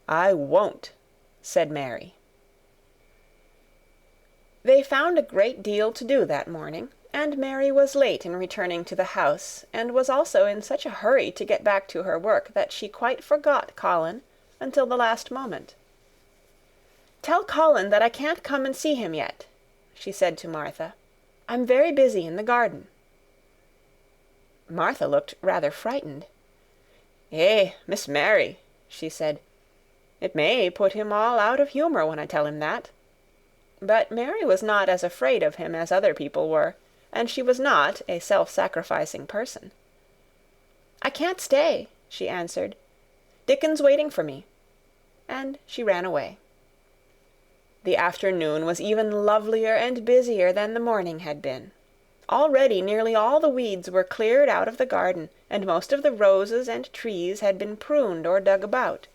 "I won't," said Mary. They found a great deal to do that morning, and Mary was late in returning to the house, and was also in such a hurry to get back to her work that she quite forgot Colin until the last moment. "Tell Colin that I can't come and see him yet," she said to Martha. "I'm very busy in the garden." Martha looked rather frightened. "Eh, Miss Mary," she said, "it may put him all out of humour when I tell him that." But Mary was not as afraid of him as other people were, and she was not a self-sacrificing person. "I can't stay," she answered. "Dickon's waiting for me." And she ran away. The afternoon was even lovelier and busier than the morning had been. Already nearly all the weeds were cleared out of the garden, and most of the roses and trees had been pruned or dug about.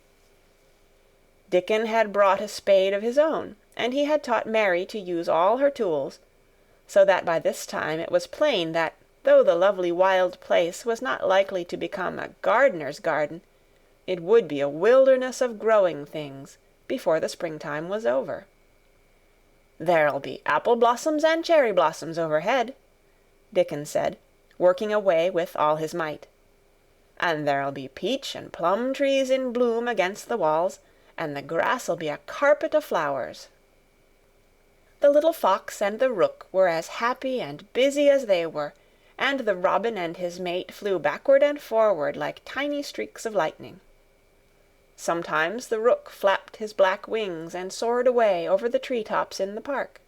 Dickon had brought a spade of his own, and he had taught Mary to use all her tools, so that by this time it was plain that, though the lovely wild place was not likely to become a gardener's garden, it would be a wilderness of growing things before the springtime was over. "There'll be apple blossoms and cherry blossoms overhead," Dickon said, working away with all his might. "And there'll be peach and plum trees in bloom against the walls, and the grass'll be a carpet o' flowers." The little fox and the rook were as happy and busy as they were, and the robin and his mate flew backward and forward like tiny streaks of lightning. Sometimes the rook flapped his black wings and soared away over the tree-tops in the park.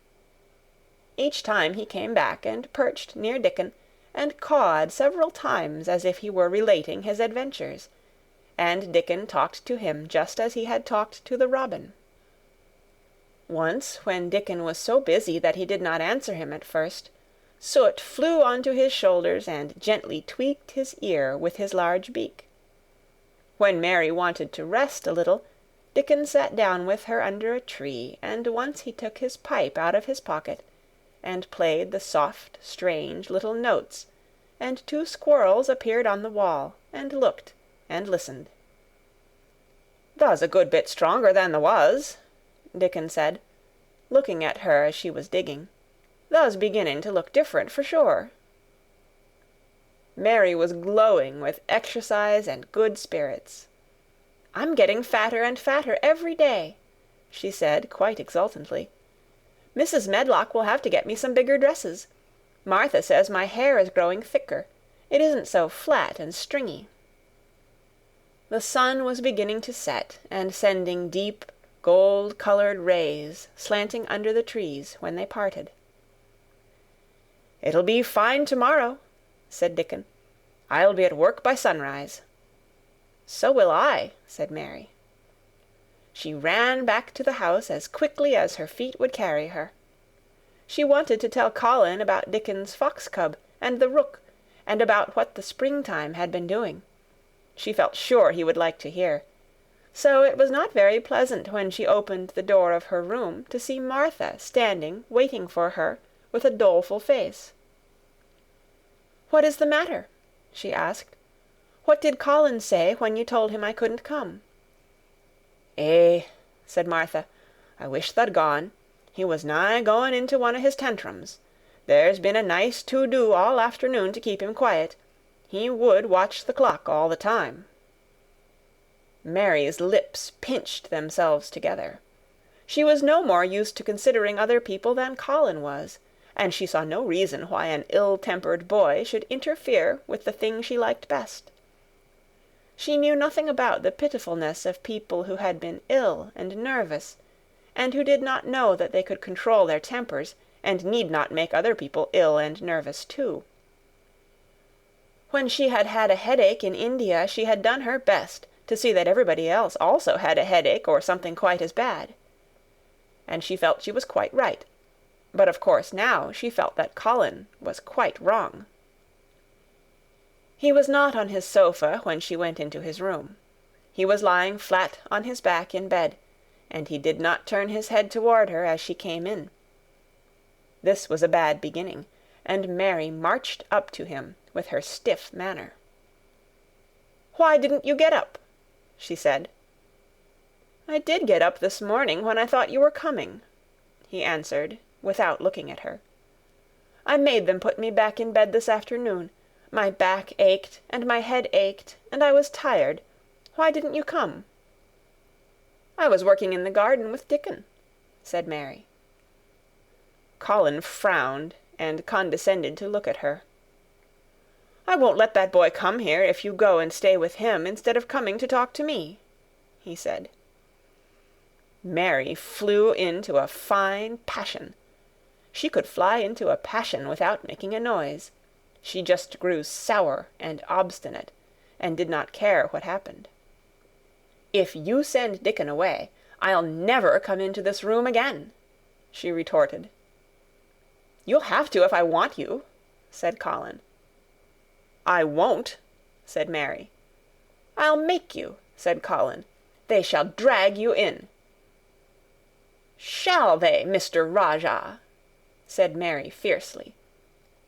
Each time he came back and perched near Dickon and cawed several times as if he were relating his adventures, and Dickon talked to him just as he had talked to the robin. Once, when Dickon was so busy that he did not answer him at first, Soot flew onto his shoulders and gently tweaked his ear with his large beak. When Mary wanted to rest a little, Dickon sat down with her under a tree, and once he took his pipe out of his pocket, and played the soft, strange little notes, and two squirrels appeared on the wall, and looked, and listened. "Thou's a good bit stronger than thou was," Dickon said, looking at her as she was digging. "Thou's beginning to look different, for sure." Mary was glowing with exercise and good spirits. "I'm getting fatter and fatter every day," she said quite exultantly. "Mrs. Medlock will have to get me some bigger dresses. Martha says my hair is growing thicker. It isn't so flat and stringy." The sun was beginning to set, and sending deep, gold-colored rays slanting under the trees when they parted. "It'll be fine tomorrow," said Dickon. "I'll be at work by sunrise." "So will I," said Mary. She ran back to the house as quickly as her feet would carry her. She wanted to tell Colin about Dickon's fox cub and the rook, and about what the springtime had been doing. She felt sure he would like to hear. So it was not very pleasant when she opened the door of her room to see Martha standing waiting for her with a doleful face. "What is the matter?" she asked. "What did Colin say when you told him I couldn't come?" "Eh," said Martha, "I wish tha'd gone. He was nigh going into one o' his tantrums. There's been a nice to-do all afternoon to keep him quiet. He would watch the clock all the time." Mary's lips pinched themselves together. She was no more used to considering other people than Colin was, and she saw no reason why an ill-tempered boy should interfere with the thing she liked best. She knew nothing about the pitifulness of people who had been ill and nervous, and who did not know that they could control their tempers, and need not make other people ill and nervous too. When she had had a headache in India, she had done her best to see that everybody else also had a headache or something quite as bad. And she felt she was quite right. But of course now she felt that Colin was quite wrong. He was not on his sofa when she went into his room. He was lying flat on his back in bed, and he did not turn his head toward her as she came in. This was a bad beginning, and Mary marched up to him with her stiff manner. "Why didn't you get up?" she said. "I did get up this morning when I thought you were coming," he answered, without looking at her. "I made them put me back in bed this afternoon. My back ached, and my head ached, and I was tired. Why didn't you come?" "I was working in the garden with Dickon," said Mary. Colin frowned and condescended to look at her. "I won't let that boy come here if you go and stay with him instead of coming to talk to me," he said. Mary flew into a fine passion. She could fly into a passion without making a noise. She just grew sour and obstinate, and did not care what happened. "If you send Dickon away, I'll never come into this room again," she retorted. "You'll have to if I want you," said Colin. "I won't," said Mary. "I'll make you," said Colin. "They shall drag you in." "Shall they, Mr. Rajah?" said Mary fiercely.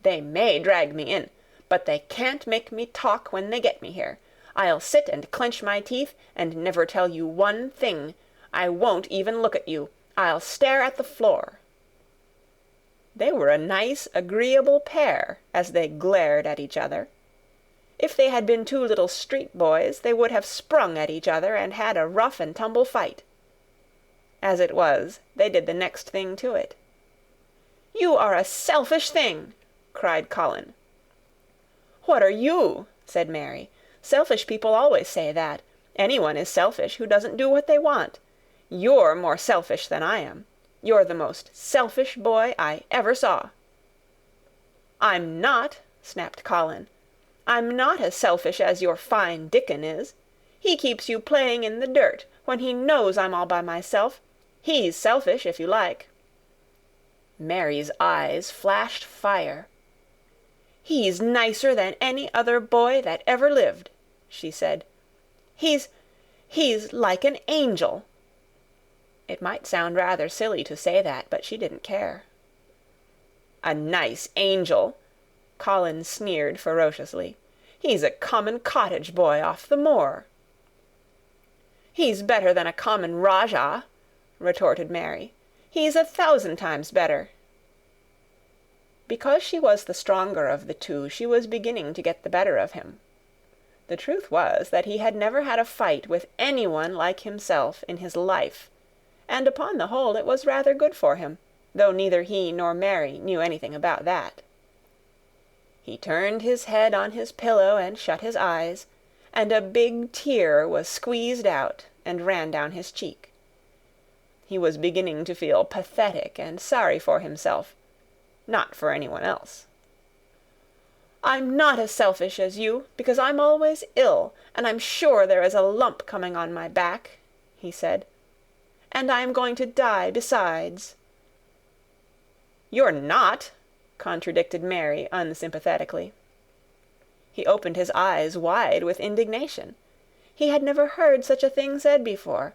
"They may drag me in, but they can't make me talk when they get me here. I'll sit and clench my teeth and never tell you one thing. I won't even look at you. I'll stare at the floor." They were a nice, agreeable pair as they glared at each other. If they had been two little street boys, they would have sprung at each other and had a rough-and-tumble fight. As it was, they did the next thing to it. "You are a selfish thing!" cried Colin. "What are you?" said Mary. "Selfish people always say that. Anyone is selfish who doesn't do what they want. You're more selfish than I am. You're the most selfish boy I ever saw." "I'm not," snapped Colin. "I'm not as selfish as your fine Dickon is. He keeps you playing in the dirt when he knows I'm all by myself. He's selfish, if you like." Mary's eyes flashed fire. "He's nicer than any other boy that ever lived," she said. He's like an angel." It might sound rather silly to say that, but she didn't care. "A nice angel!" Colin sneered ferociously. "He's a common cottage boy off the moor." "He's better than a common Rajah," retorted Mary. "He's 1,000 times better." Because she was the stronger of the two, she was beginning to get the better of him. The truth was that he had never had a fight with anyone like himself in his life, and upon the whole it was rather good for him, though neither he nor Mary knew anything about that. He turned his head on his pillow and shut his eyes, and a big tear was squeezed out and ran down his cheek. He was beginning to feel pathetic and sorry for himself, not for anyone else. "I'm not as selfish as you, because I'm always ill, and I'm sure there is a lump coming on my back," he said. "And I am going to die besides." "You're not," contradicted Mary unsympathetically. He opened his eyes wide with indignation. He had never heard such a thing said before.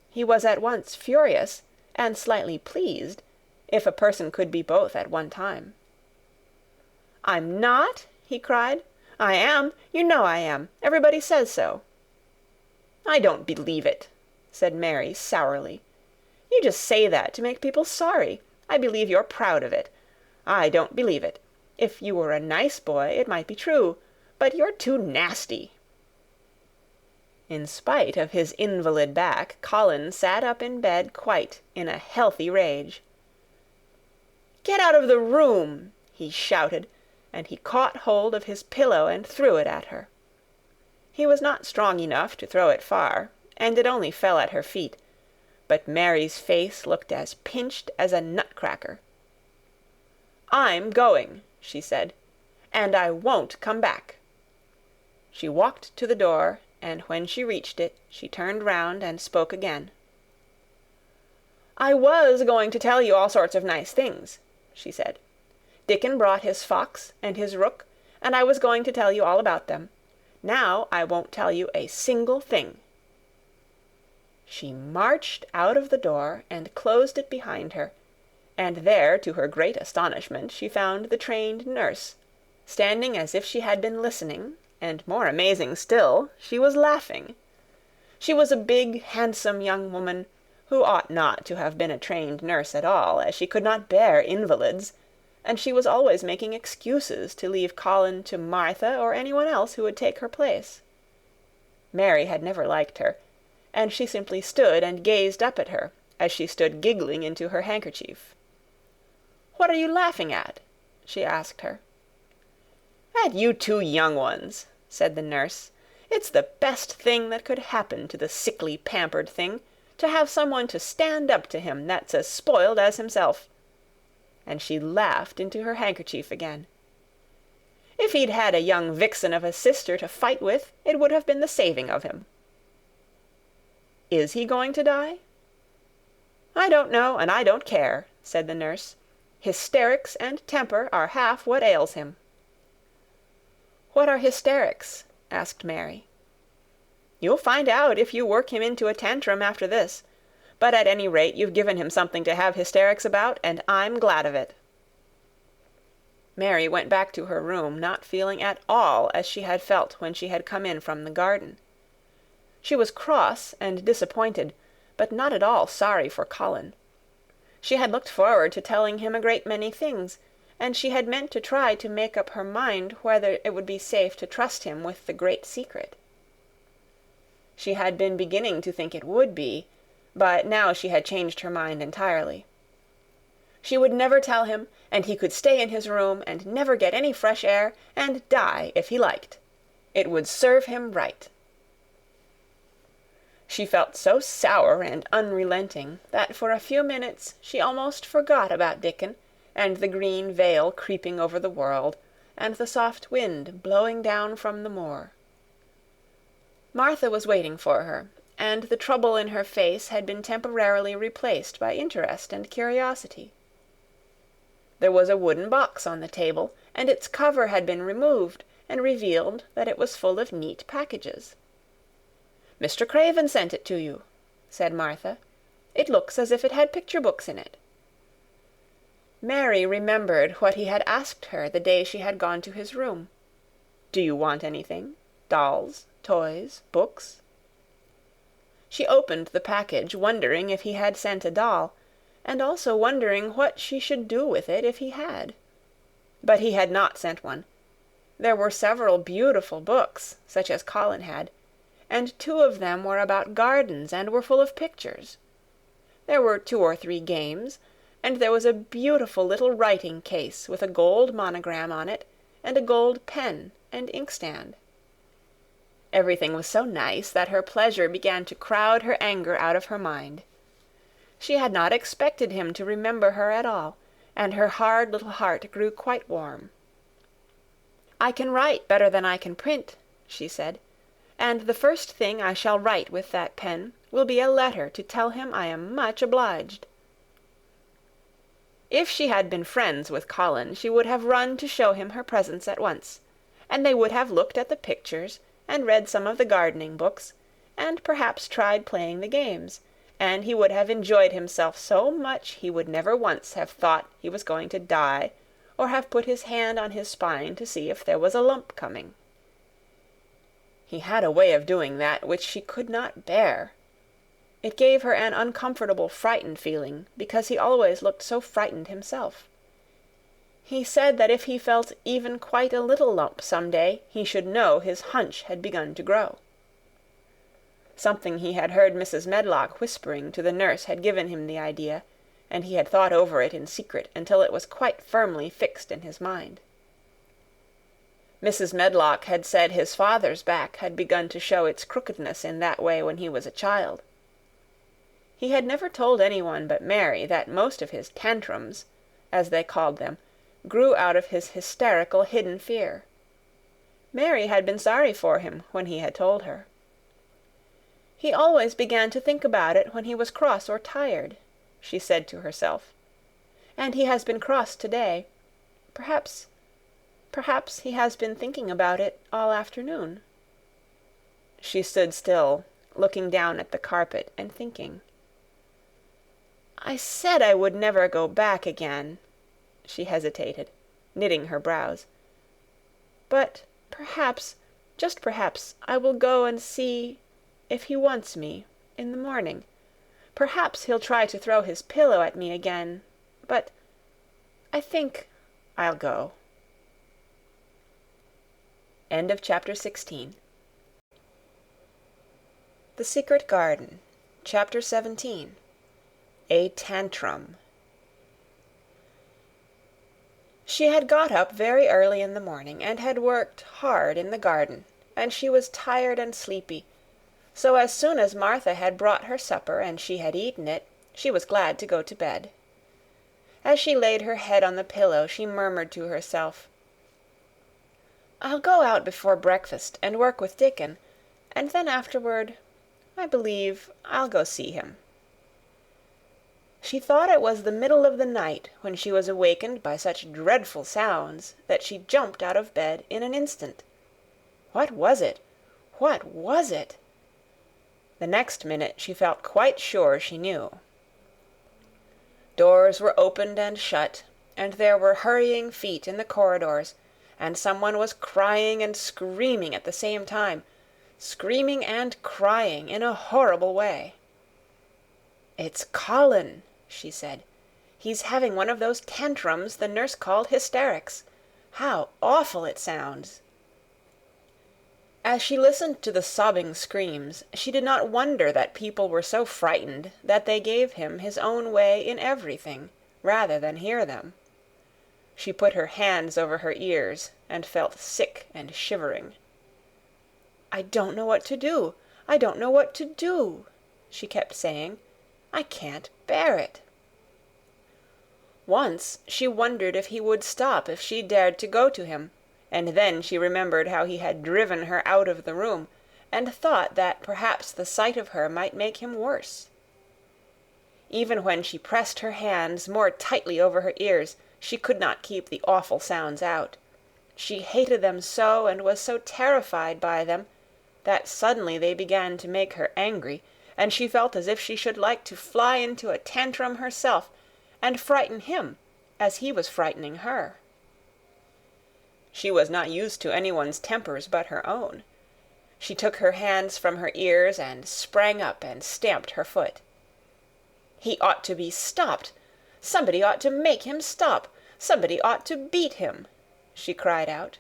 He was at once furious and slightly pleased, if a person could be both at one time. "I'm not?" he cried. "I am. You know I am. Everybody says so." "I don't believe it," said Mary sourly. "You just say that to make people sorry. I believe you're proud of it. I don't believe it. If you were a nice boy, it might be true, but you're too nasty." In spite of his invalid back, Colin sat up in bed quite in a healthy rage. "Get out of the room!" he shouted, and he caught hold of his pillow and threw it at her. He was not strong enough to throw it far, and it only fell at her feet, but Mary's face looked as pinched as a nutcracker. "I'm going," she said, "and I won't come back." She walked to the door and when she reached it, she turned round and spoke again. "I was going to tell you all sorts of nice things," she said. "Dickon brought his fox and his rook, and I was going to tell you all about them. Now I won't tell you a single thing." She marched out of the door and closed it behind her, and there, to her great astonishment, she found the trained nurse, standing as if she had been listening, and, more amazing still, she was laughing. She was a big, handsome young woman, who ought not to have been a trained nurse at all, as she could not bear invalids, and she was always making excuses to leave Colin to Martha or anyone else who would take her place. Mary had never liked her, and she simply stood and gazed up at her, as she stood giggling into her handkerchief. "What are you laughing at?" she asked her. "At you two young ones," said the nurse. "It's the best thing that could happen to the sickly, pampered thing, to have someone to stand up to him that's as spoiled as himself." And she laughed into her handkerchief again. "If he'd had a young vixen of a sister to fight with, it would have been the saving of him." "Is he going to die?" "I don't know, and I don't care," said the nurse. "Hysterics and temper are half what ails him." "What are hysterics?" asked Mary. "You'll find out if you work him into a tantrum after this. But at any rate you've given him something to have hysterics about, and I'm glad of it." Mary went back to her room, not feeling at all as she had felt when she had come in from the garden. She was cross and disappointed, but not at all sorry for Colin. She had looked forward to telling him a great many things, and she had meant to try to make up her mind whether it would be safe to trust him with the great secret. She had been beginning to think it would be, but now she had changed her mind entirely. She would never tell him, and he could stay in his room and never get any fresh air, and die if he liked. It would serve him right. She felt so sour and unrelenting that for a few minutes she almost forgot about Dickon, and the green veil creeping over the world, and the soft wind blowing down from the moor. Martha was waiting for her, and the trouble in her face had been temporarily replaced by interest and curiosity. There was a wooden box on the table, and its cover had been removed, and revealed that it was full of neat packages. "Mr. Craven sent it to you," said Martha. "It looks as if it had picture books in it." Mary remembered what he had asked her the day she had gone to his room. "Do you want anything? Dolls, toys, books?" She opened the package, wondering if he had sent a doll, and also wondering what she should do with it if he had. But he had not sent one. There were several beautiful books, such as Colin had, and 2 of them were about gardens and were full of pictures. There were 2 or 3 games, and there was a beautiful little writing case with a gold monogram on it, and a gold pen and inkstand. Everything was so nice that her pleasure began to crowd her anger out of her mind. She had not expected him to remember her at all, and her hard little heart grew quite warm. "I can write better than I can print," she said, "and the first thing I shall write with that pen will be a letter to tell him I am much obliged." If she had been friends with Colin, she would have run to show him her presents at once, and they would have looked at the pictures, and read some of the gardening books, and perhaps tried playing the games, and he would have enjoyed himself so much he would never once have thought he was going to die, or have put his hand on his spine to see if there was a lump coming. He had a way of doing that which she could not bear. It gave her an uncomfortable, frightened feeling, because he always looked so frightened himself. He said that if he felt even quite a little lump some day, he should know his hunch had begun to grow. Something he had heard Mrs. Medlock whispering to the nurse had given him the idea, and he had thought over it in secret until it was quite firmly fixed in his mind. Mrs. Medlock had said his father's back had begun to show its crookedness in that way when he was a child. He had never told anyone but Mary that most of his tantrums, as they called them, grew out of his hysterical hidden fear. Mary had been sorry for him when he had told her. He always began to think about it when he was cross or tired, she said to herself. And he has been cross today. Perhaps he has been thinking about it all afternoon. She stood still, looking down at the carpet and thinking. I said I would never go back again. She hesitated, knitting her brows. But perhaps, just perhaps, I will go and see if he wants me in the morning. Perhaps he'll try to throw his pillow at me again. But I think I'll go. End of chapter 16. The Secret Garden, chapter 17. A Tantrum. She had got up very early in the morning and had worked hard in the garden, and she was tired and sleepy, so as soon as Martha had brought her supper and she had eaten it, she was glad to go to bed. As she laid her head on the pillow, she murmured to herself, I'll go out before breakfast and work with Dickon, and then afterward, I believe I'll go see him. She thought it was the middle of the night when she was awakened by such dreadful sounds that she jumped out of bed in an instant. What was it? What was it? The next minute she felt quite sure she knew. Doors were opened and shut, and there were hurrying feet in the corridors, and someone was crying and screaming at the same time, screaming and crying in a horrible way. It's Colin, she said. He's having one of those tantrums the nurse called hysterics. How awful it sounds. As she listened to the sobbing screams, she did not wonder that people were so frightened that they gave him his own way in everything, rather than hear them. She put her hands over her ears and felt sick and shivering. I don't know what to do. I don't know what to do, she kept saying. I can't bear it. Once she wondered if he would stop if she dared to go to him, and then she remembered how he had driven her out of the room, and thought that perhaps the sight of her might make him worse. Even when she pressed her hands more tightly over her ears, she could not keep the awful sounds out. She hated them so and was so terrified by them that suddenly they began to make her angry, and she felt as if she should like to fly into a tantrum herself and frighten him as he was frightening her. She was not used to anyone's tempers but her own. She took her hands from her ears and sprang up and stamped her foot. He ought to be stopped. Somebody ought to make him stop. Somebody ought to beat him, she cried out.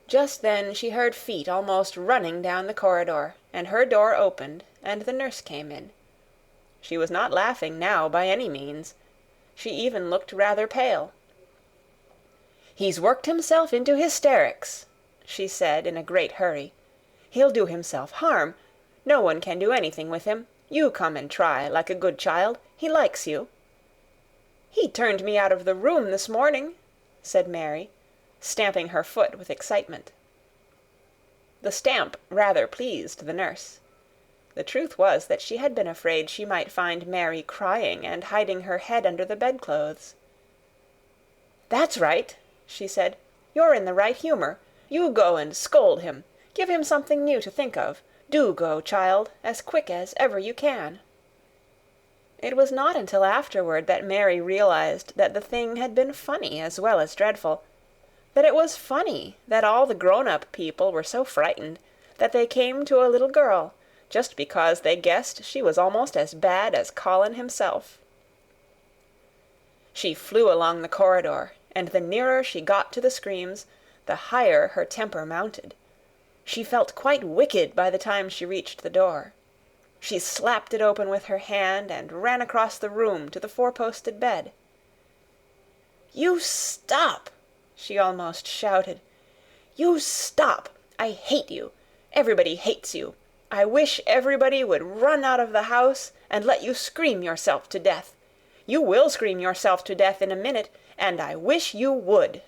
Just then she heard feet almost running down the corridor, and her door opened, and the nurse came in. She was not laughing now by any means. She even looked rather pale. He's worked himself into hysterics, she said in a great hurry. He'll do himself harm. No one can do anything with him. You come and try, like a good child. He likes you. He turned me out of the room this morning, said Mary, stamping her foot with excitement. The stamp rather pleased the nurse. The truth was that she had been afraid she might find Mary crying and hiding her head under the bedclothes. That's right, she said. You're in the right humour. You go and scold him. Give him something new to think of. Do go, child, as quick as ever you can. It was not until afterward that Mary realized that the thing had been funny as well as dreadful, that it was funny that all the grown-up people were so frightened that they came to a little girl just because they guessed she was almost as bad as Colin himself. She flew along the corridor, and the nearer she got to the screams, the higher her temper mounted. She felt quite wicked by the time she reached the door. She slapped it open with her hand and ran across the room to the four-posted bed. "You stop!" she almost shouted. "You stop! I hate you! Everybody hates you! I wish everybody would run out of the house and let you scream yourself to death! You will scream yourself to death in a minute, and I wish you would!"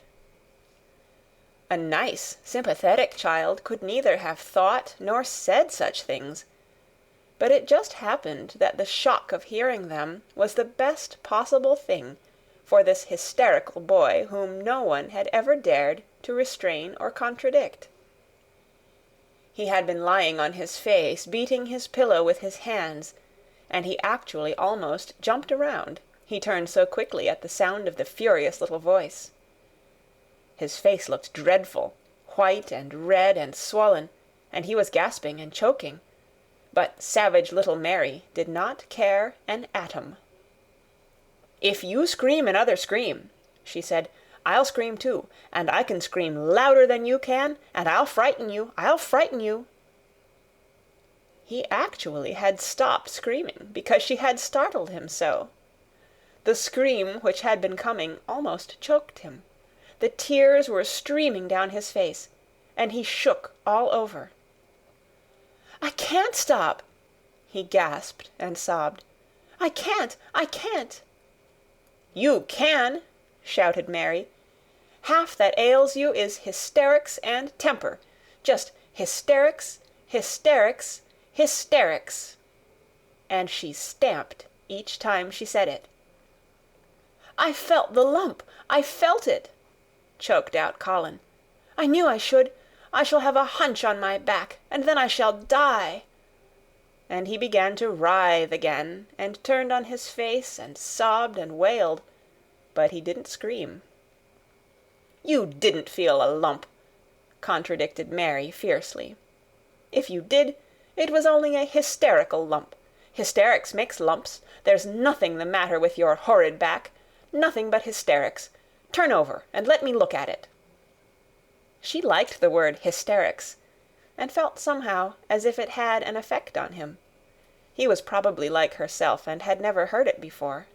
A nice, sympathetic child could neither have thought nor said such things, but it just happened that the shock of hearing them was the best possible thing for this hysterical boy whom no one had ever dared to restrain or contradict. He had been lying on his face, beating his pillow with his hands, and he actually almost jumped around, he turned so quickly at the sound of the furious little voice. His face looked dreadful, white and red and swollen, and he was gasping and choking, but savage little Mary did not care an atom. "If you scream another scream," she said, "I'll scream too, and I can scream louder than you can, and I'll frighten you, I'll frighten you." He actually had stopped screaming because she had startled him so. The scream which had been coming almost choked him. The tears were streaming down his face, and he shook all over. "I can't stop," he gasped and sobbed. "I can't! I can't!" "You can!" shouted Mary. "Half that ails you is hysterics and temper. Just hysterics, hysterics, hysterics." And she stamped each time she said it. "I felt the lump! I felt it!" choked out Colin. "I knew I should. I shall have a hunch on my back, and then I shall die." And he began to writhe again, and turned on his face and sobbed and wailed, but he didn't scream. "You didn't feel a lump," contradicted Mary fiercely. "If you did, it was only a hysterical lump. Hysterics makes lumps. There's nothing the matter with your horrid back. Nothing but hysterics. Turn over and let me look at it." She liked the word hysterics, and felt somehow as if it had an effect on him. He was probably like herself and had never heard it before.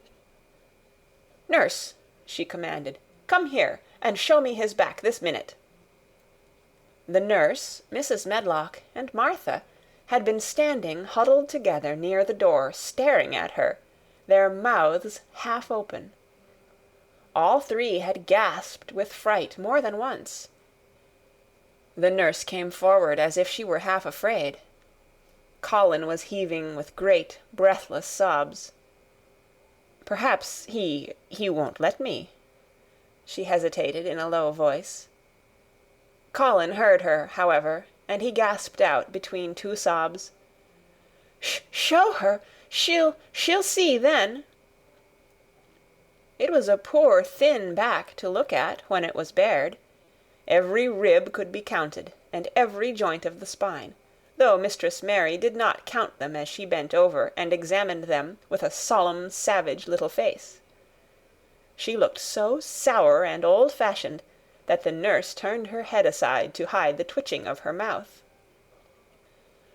"Nurse," she commanded, "come here and show me his back this minute." The nurse, Mrs. Medlock, and Martha had been standing huddled together near the door, staring at her, their mouths half open. All three had gasped with fright more than once. The nurse came forward as if she were half afraid. Colin was heaving with great, breathless sobs. "Perhaps he won't let me." She hesitated in a low voice. Colin heard her, however, and he gasped out between two sobs, "Show her! She'll see then." It was a poor thin back to look at when it was bared. Every rib could be counted, and every joint of the spine, though Mistress Mary did not count them as she bent over and examined them with a solemn, savage little face. She looked so sour and old-fashioned that the nurse turned her head aside to hide the twitching of her mouth.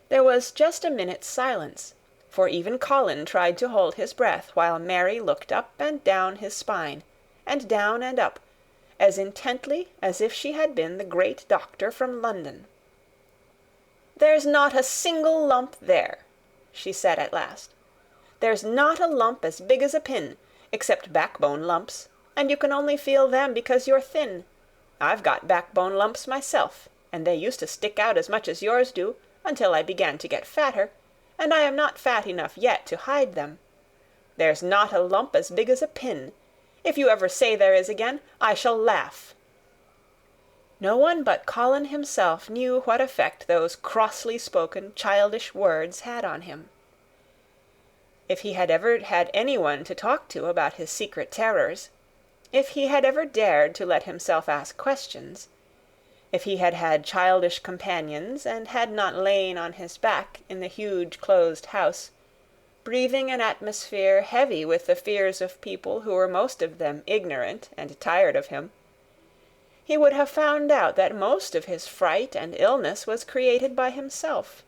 There was just a minute's silence, for even Colin tried to hold his breath while Mary looked up and down his spine, and down and up, as intently as if she had been the great doctor from London. "There's not a single lump there," she said at last. "There's not a lump as big as a pin, except backbone lumps, and you can only feel them because you're thin. I've got backbone lumps myself, and they used to stick out as much as yours do, until I began to get fatter, and I am not fat enough yet to hide them. There's not a lump as big as a pin. If you ever say there is again, I shall laugh." No one but Colin himself knew what effect those crossly spoken, childish words had on him. If he had ever had anyone to talk to about his secret terrors, if he had ever dared to let himself ask questions, if he had had childish companions and had not lain on his back in the huge closed house, breathing an atmosphere heavy with the fears of people who were most of them ignorant and tired of him, he would have found out that most of his fright and illness was created by himself.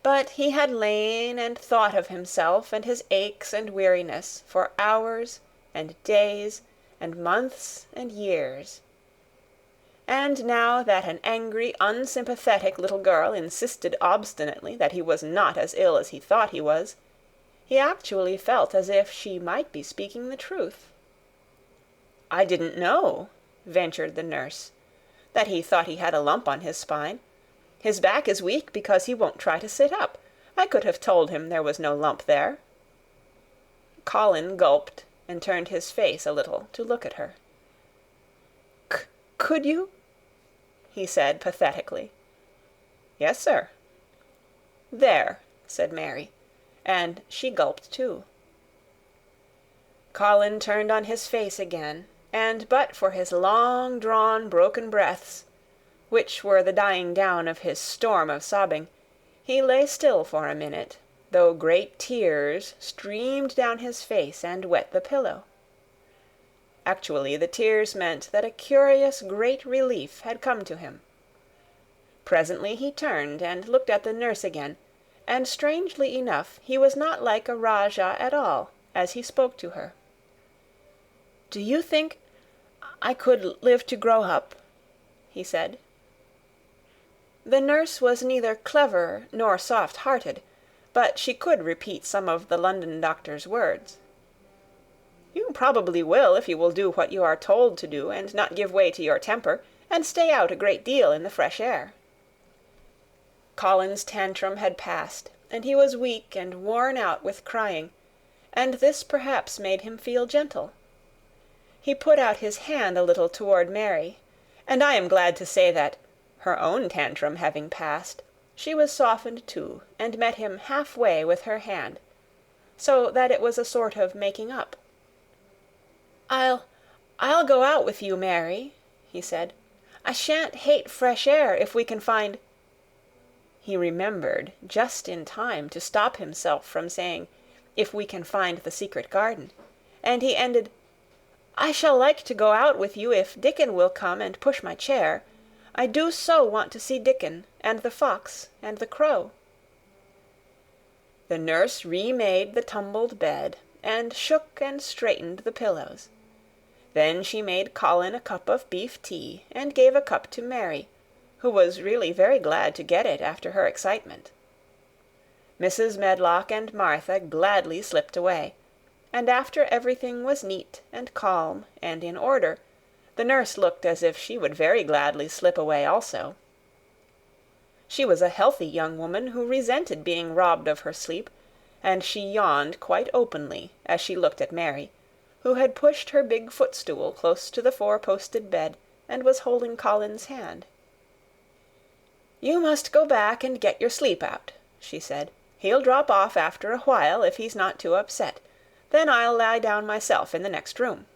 But he had lain and thought of himself and his aches and weariness for hours and days and months and years. And now that an angry, unsympathetic little girl insisted obstinately that he was not as ill as he thought he was, he actually felt as if she might be speaking the truth. "I didn't know," ventured the nurse, "that he thought he had a lump on his spine. His back is weak because he won't try to sit up. I could have told him there was no lump there." Colin gulped and turned his face a little to look at her. "Could you?" he said pathetically. "Yes, sir." "There," said Mary, and she gulped too. Colin turned on his face again, and but for his long-drawn broken breaths, which were the dying down of his storm of sobbing, he lay still for a minute, though great tears streamed down his face and wet the pillow. Actually, the tears meant that a curious great relief had come to him. Presently he turned and looked at the nurse again, and strangely enough he was not like a Rajah at all as he spoke to her. "Do you think I could live to grow up?" he said. The nurse was neither clever nor soft-hearted, but she could repeat some of the London doctor's words. "You probably will if you will do what you are told to do and not give way to your temper, and stay out a great deal in the fresh air." Colin's tantrum had passed, and he was weak and worn out with crying, and this perhaps made him feel gentle. He put out his hand a little toward Mary, and I am glad to say that, her own tantrum having passed, she was softened too, and met him half-way with her hand, so that it was a sort of making up. I'll go out with you, Mary," he said. "I shan't hate fresh air if we can find—" He remembered just in time to stop himself from saying, "if we can find the secret garden," and he ended, "I shall like to go out with you if Dickon will come and push my chair. I do so want to see Dickon, and the fox, and the crow." The nurse remade the tumbled bed, and shook and straightened the pillows. Then she made Colin a cup of beef tea, and gave a cup to Mary, who was really very glad to get it after her excitement. Mrs. Medlock and Martha gladly slipped away, and after everything was neat and calm and in order, the nurse looked as if she would very gladly slip away also. She was a healthy young woman who resented being robbed of her sleep, and she yawned quite openly as she looked at Mary, who had pushed her big footstool close to the four-posted bed and was holding Colin's hand. "You must go back and get your sleep out," she said. "He'll drop off after a while if he's not too upset. Then I'll lie down myself in the next room."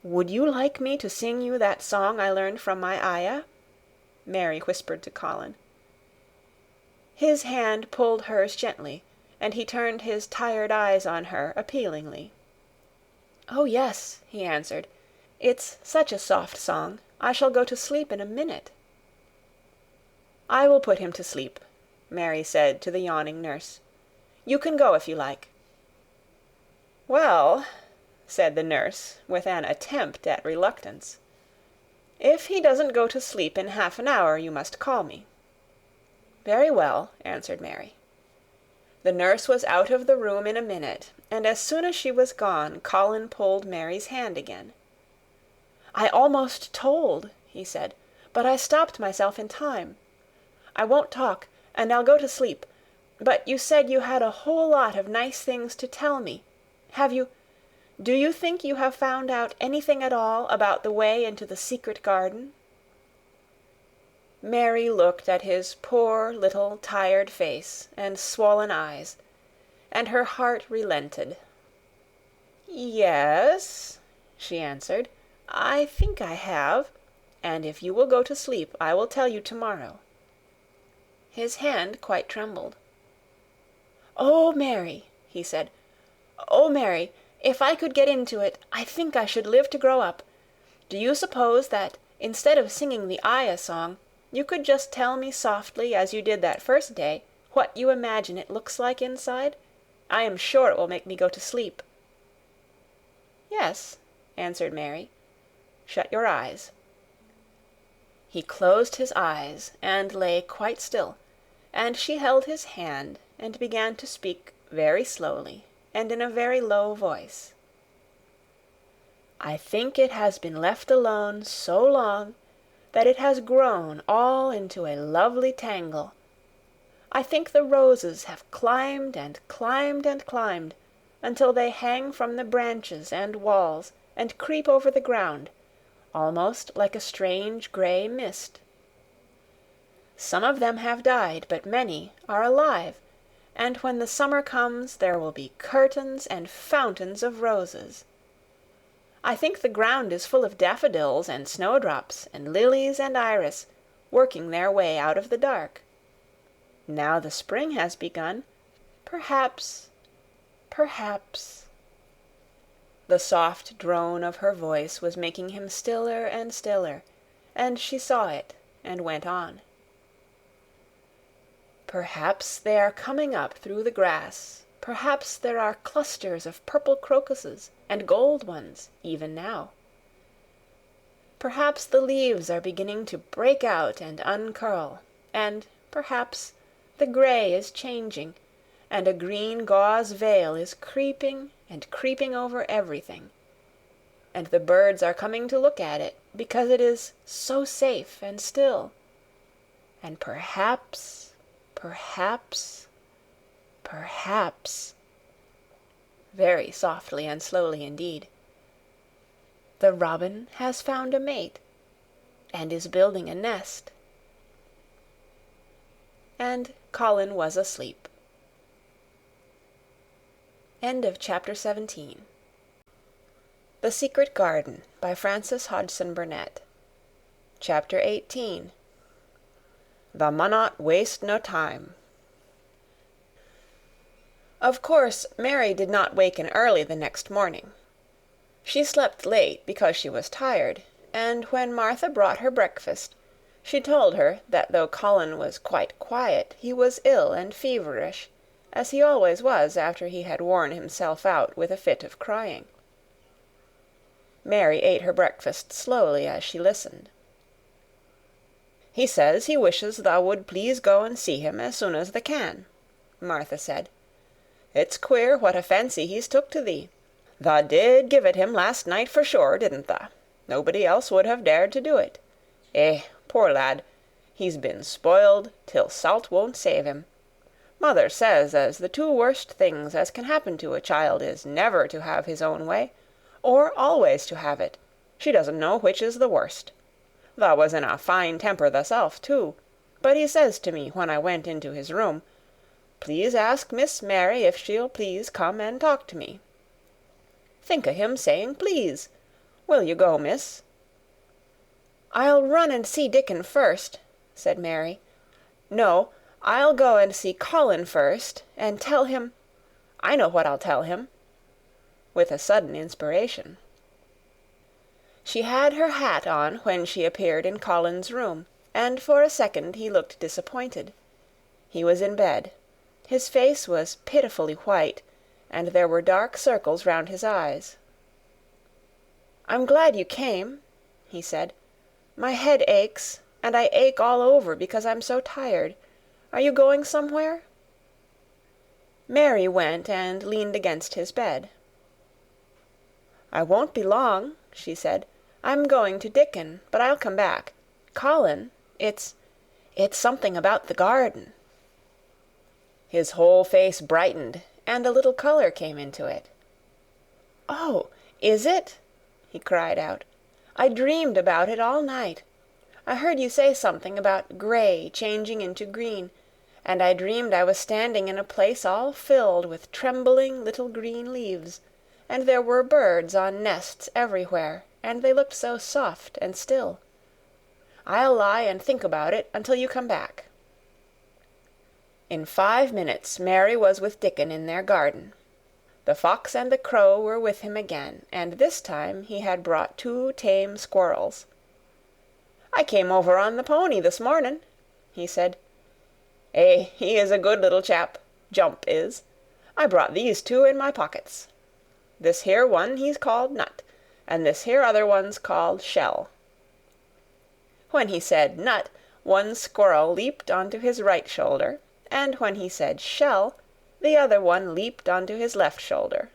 "Would you like me to sing you that song I learned from my ayah?" Mary whispered to Colin. His hand pulled hers gently, and he turned his tired eyes on her appealingly. "Oh, yes," he answered. "It's such a soft song. I shall go to sleep in a minute." "I will put him to sleep," Mary said to the yawning nurse. "You can go if you like." "Well," said the nurse, with an attempt at reluctance, "if he doesn't go to sleep in half an hour, you must call me." "Very well," answered Mary. The nurse was out of the room in a minute, and as soon as she was gone, Colin pulled Mary's hand again. "I almost told," he said, "but I stopped myself in time. I won't talk, and I'll go to sleep. But you said you had a whole lot of nice things to tell me. Do you think you have found out anything at all about the way into the secret garden?" Mary looked at his poor little tired face and swollen eyes, and her heart relented. "Yes," she answered, "I think I have, and if you will go to sleep, I will tell you tomorrow." His hand quite trembled. "Oh, Mary," he said, "oh, Mary, if I could get into it, I think I should live to grow up. Do you suppose that, instead of singing the ayah song, you could just tell me softly, as you did that first day, what you imagine it looks like inside? I am sure it will make me go to sleep." "Yes," answered Mary. "Shut your eyes." He closed his eyes and lay quite still, and she held his hand and began to speak very slowly and in a very low voice. "I think it has been left alone so long that it has grown all into a lovely tangle. I think the roses have climbed and climbed and climbed, until they hang from the branches and walls and creep over the ground, almost like a strange gray mist. Some of them have died, but many are alive, and when the summer comes there will be curtains and fountains of roses. I think the ground is full of daffodils and snowdrops and lilies and iris, working their way out of the dark. Now the spring has begun, perhaps... The soft drone of her voice was making him stiller and stiller, and she saw it and went on. Perhaps they are coming up through the grass. Perhaps there are clusters of purple crocuses and gold ones even now. Perhaps the leaves are beginning to break out and uncurl, and perhaps the gray is changing, and a green gauze veil is creeping and creeping over everything, and the birds are coming to look at it because it is so safe and still, and perhaps, very softly and slowly indeed, the robin has found a mate, and is building a nest. And Colin was asleep. End of chapter 17. The Secret Garden by Frances Hodgson Burnett. Chapter 18. The MUNNOT Waste No Time. Of course, Mary did not waken early the next morning. She slept late because she was tired, and when Martha brought her breakfast, she told her that though Colin was quite quiet, he was ill and feverish, as he always was after he had worn himself out with a fit of crying. Mary ate her breakfast slowly as she listened. "He says he wishes thou would please go and see him as soon as thou can," Martha said. "It's queer what a fancy he's took to thee. Thou did give it him last night for sure, didn't thou? Nobody else would have dared to do it. Poor lad, he's been spoiled till salt won't save him. Mother says as the two worst things as can happen to a child is never to have his own way, or always to have it. She doesn't know which is the worst. Thou was in a fine temper thyself, too, but he says to me when I went into his room, 'Please ask Miss Mary if she'll please come and talk to me.' Think o' him saying please. Will you go, miss?" "I'll run and see Dickon first," said Mary. "No, I'll go and see Colin first, and tell him... I know what I'll tell him," with a sudden inspiration. She had her hat on when she appeared in Colin's room, and for a second he looked disappointed. He was in bed. His face was pitifully white, and there were dark circles round his eyes. "I'm glad you came," he said. "My head aches, and I ache all over because I'm so tired. Are you going somewhere?" Mary went and leaned against his bed. "I won't be long," she said. "I'm going to Dickon, but I'll come back. Colin, it's something about the garden." His whole face brightened, and a little color came into it. "Oh, is it?" he cried out. "I dreamed about it all night. I heard you say something about gray changing into green, and I dreamed I was standing in a place all filled with trembling little green leaves, and there were birds on nests everywhere, and they looked so soft and still. I'll lie and think about it until you come back." In 5 minutes Mary was with Dickon in their garden. The fox and the crow were with him again, and this time he had brought 2 tame squirrels. "I came over on the pony this morning," he said. He is a good little chap, Jump is. I brought these 2 in my pockets. This here one he's called Nut, and this here other one's called Shell." When he said Nut, one squirrel leaped onto his right shoulder, and when he said Shell, the other one leaped onto his left shoulder.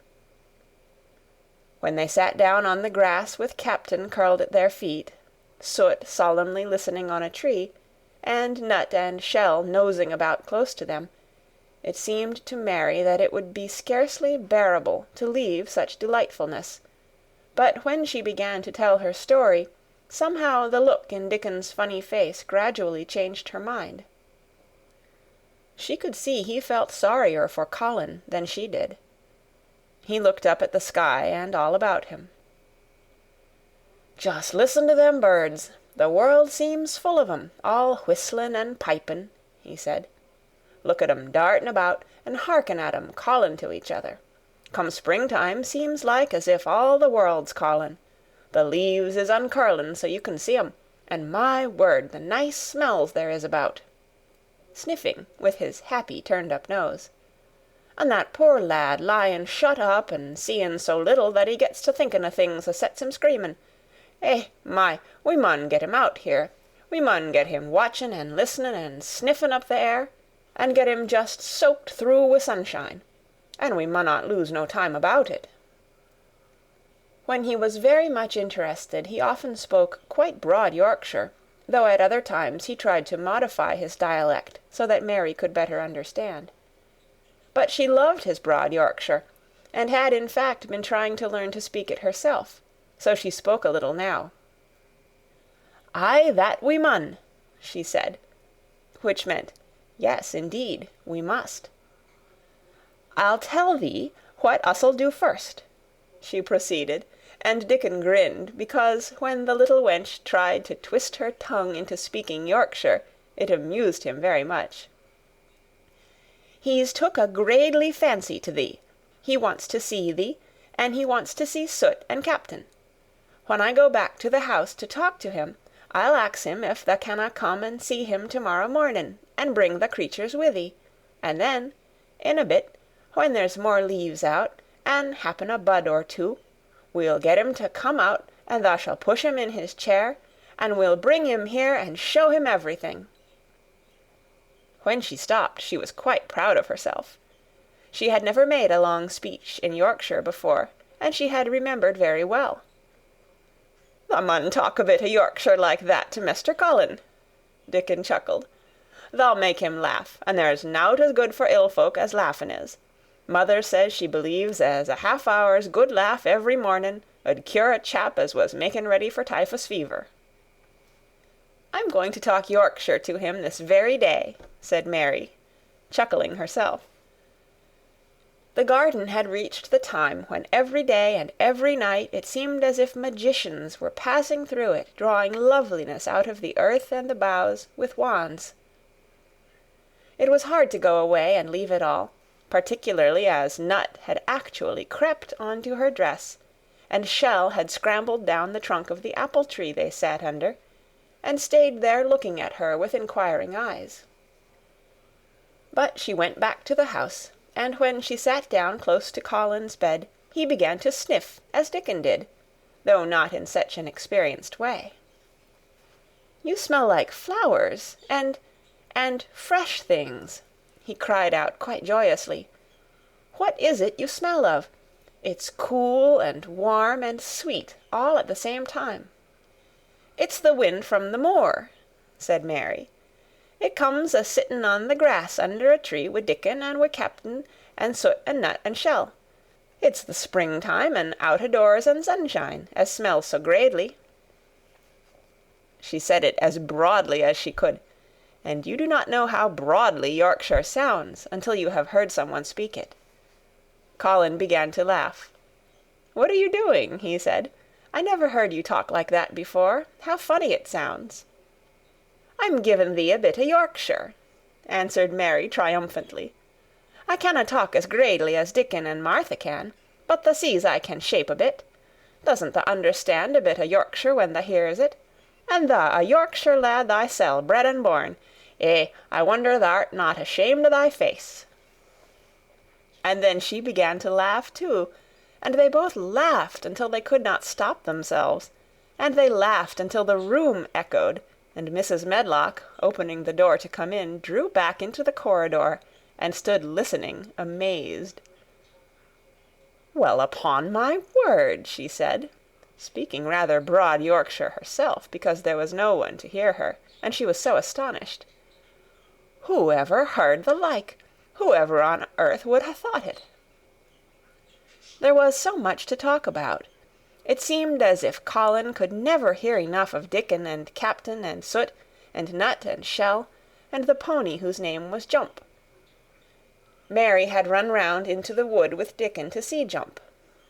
When they sat down on the grass with Captain curled at their feet, Soot solemnly listening on a tree, and Nut and Shell nosing about close to them, it seemed to Mary that it would be scarcely bearable to leave such delightfulness, but when she began to tell her story, somehow the look in Dickon's funny face gradually changed her mind. She could see he felt sorrier for Colin than she did. He looked up at the sky and all about him. "Just listen to them birds. The world seems full of 'em, all whistlin' and pipin'," he said. "Look at 'em dartin' about, and hearken at 'em callin' to each other. Come springtime, seems like as if all the world's callin'. The leaves is uncurlin' so you can see 'em, and my word, the nice smells there is about," sniffing with his happy turned-up nose. "And that poor lad lyin' shut up and seein' so little that he gets to thinkin' o' things as sets him screamin'. My, we mun get him out here. We mun get him watchin' and listenin' and sniffin' up the air, and get him just soaked through wi' sunshine. And we munnot lose no time about it." When he was very much interested, he often spoke quite broad Yorkshire, though at other times he tried to modify his dialect so that Mary could better understand. But she loved his broad Yorkshire, and had in fact been trying to learn to speak it herself, so she spoke a little now. "Aye, that we mun," she said, which meant, "Yes, indeed, we must." "I'll tell thee what us'll do first," she proceeded, and Dickon grinned, because when the little wench tried to twist her tongue into speaking Yorkshire, it amused him very much. "He's took a gradely fancy to thee. He wants to see thee, and he wants to see Soot and Captain. When I go back to the house to talk to him, I'll ax him if tha canna come and see him to-morrow mornin', and bring the creatures with thee, and then, in a bit, when there's more leaves out, and happen a bud or two, we'll get him to come out, and thou shall push him in his chair, and we'll bring him here and show him everything." When she stopped, she was quite proud of herself. She had never made a long speech in Yorkshire before, and she had remembered very well. "Thou mun talk a bit o' Yorkshire like that to Mester Colin," Dickon chuckled. "Thou'll make him laugh, and there's nowt as good for ill folk as laughin' is. Mother says she believes as a half-hour's good laugh every mornin' 'ud cure a chap as was making ready for typhus fever." "I'm going to talk Yorkshire to him this very day," said Mary, chuckling herself. The garden had reached the time when every day and every night it seemed as if magicians were passing through it, drawing loveliness out of the earth and the boughs with wands. It was hard to go away and leave it all, particularly as Nut had actually crept onto her dress, and Shell had scrambled down the trunk of the apple-tree they sat under, and stayed there looking at her with inquiring eyes. But she went back to the house, and when she sat down close to Colin's bed, he began to sniff as Dickon did, though not in such an experienced way. "You smell like flowers, and fresh things," he cried out quite joyously. "What is it you smell of? It's cool and warm and sweet all at the same time." "It's the wind from the moor," said Mary. "It comes a-sittin' on the grass under a tree wi' Dickon and wi' Captain and Soot and Nut and Shell. It's the springtime and out-o'-doors and sunshine, as smells so gradely." She said it as broadly as she could, and you do not know how broadly Yorkshire sounds until you have heard someone speak it. Colin began to laugh. "What are you doing?" he said. "I never heard you talk like that before. How funny it sounds." "I'm givin' thee a bit o' Yorkshire," answered Mary triumphantly. "I canna talk as gradely as Dickon and Martha can, but tha sees I can shape a bit. Doesn't tha understand a bit o' Yorkshire when tha hears it? And tha a Yorkshire lad thysel, bred and born. I wonder tha'rt not ashamed o' thy face." And then she began to laugh too, and they both laughed until they could not stop themselves, and they laughed until the room echoed, and Mrs. Medlock, opening the door to come in, drew back into the corridor, and stood listening, amazed. "Well, upon my word," she said, speaking rather broad Yorkshire herself, because there was no one to hear her. and she was so astonished. "Who ever heard the like? Who ever on earth would ha' thought it?" There was so much to talk about. It seemed as if Colin could never hear enough of Dickon and Captain and Soot and Nut and Shell and the pony whose name was Jump. Mary had run round into the wood with Dickon to see Jump.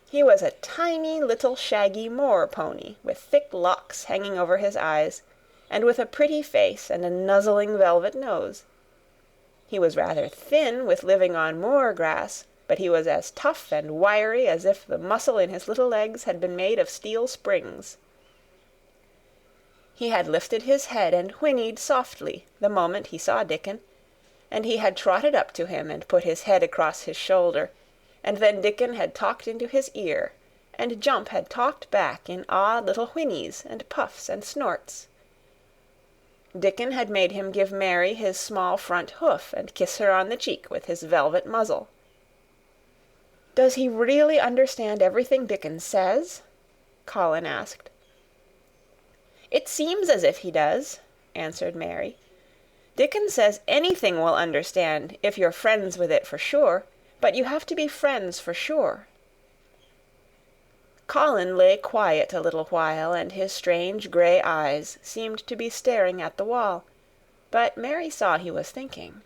He was a tiny little shaggy moor pony, with thick locks hanging over his eyes, and with a pretty face and a nuzzling velvet nose. He was rather thin with living on moor grass, but he was as tough and wiry as if the muscle in his little legs had been made of steel springs. He had lifted his head and whinnied softly the moment he saw Dickon, and he had trotted up to him and put his head across his shoulder, and then Dickon had talked into his ear, and Jump had talked back in odd little whinnies and puffs and snorts. Dickon had made him give Mary his small front hoof and kiss her on the cheek with his velvet muzzle. "Does he really understand everything Dickon says?" Colin asked. "It seems as if he does," answered Mary. "Dickon says anything will understand if you're friends with it for sure, but you have to be friends for sure." Colin lay quiet a little while, and his strange grey eyes seemed to be staring at the wall, but Mary saw he was thinking.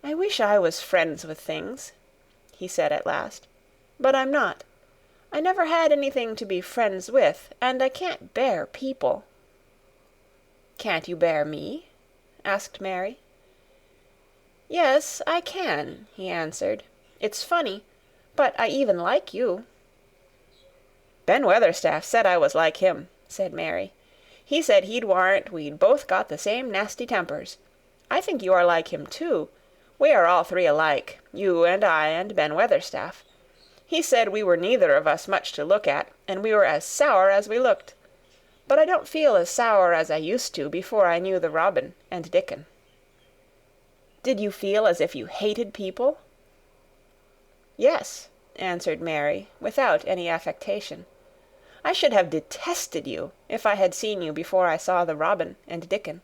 "I wish I was friends with things," he said at last, "but I'm not. I never had anything to be friends with, and I can't bear people." "Can't you bear me?" asked Mary. "Yes, I can," he answered. "It's funny, but I even like you." "Ben Weatherstaff said I was like him," said Mary. "He said he'd warrant we'd both got the same nasty tempers. I think you are like him, too. We are all three alike, you and I and Ben Weatherstaff. He said we were neither of us much to look at, and we were as sour as we looked. But I don't feel as sour as I used to before I knew the Robin and Dickon." "Did you feel as if you hated people?" "Yes," answered Mary, without any affectation. "I should have detested you if I had seen you before I saw the Robin and Dickon."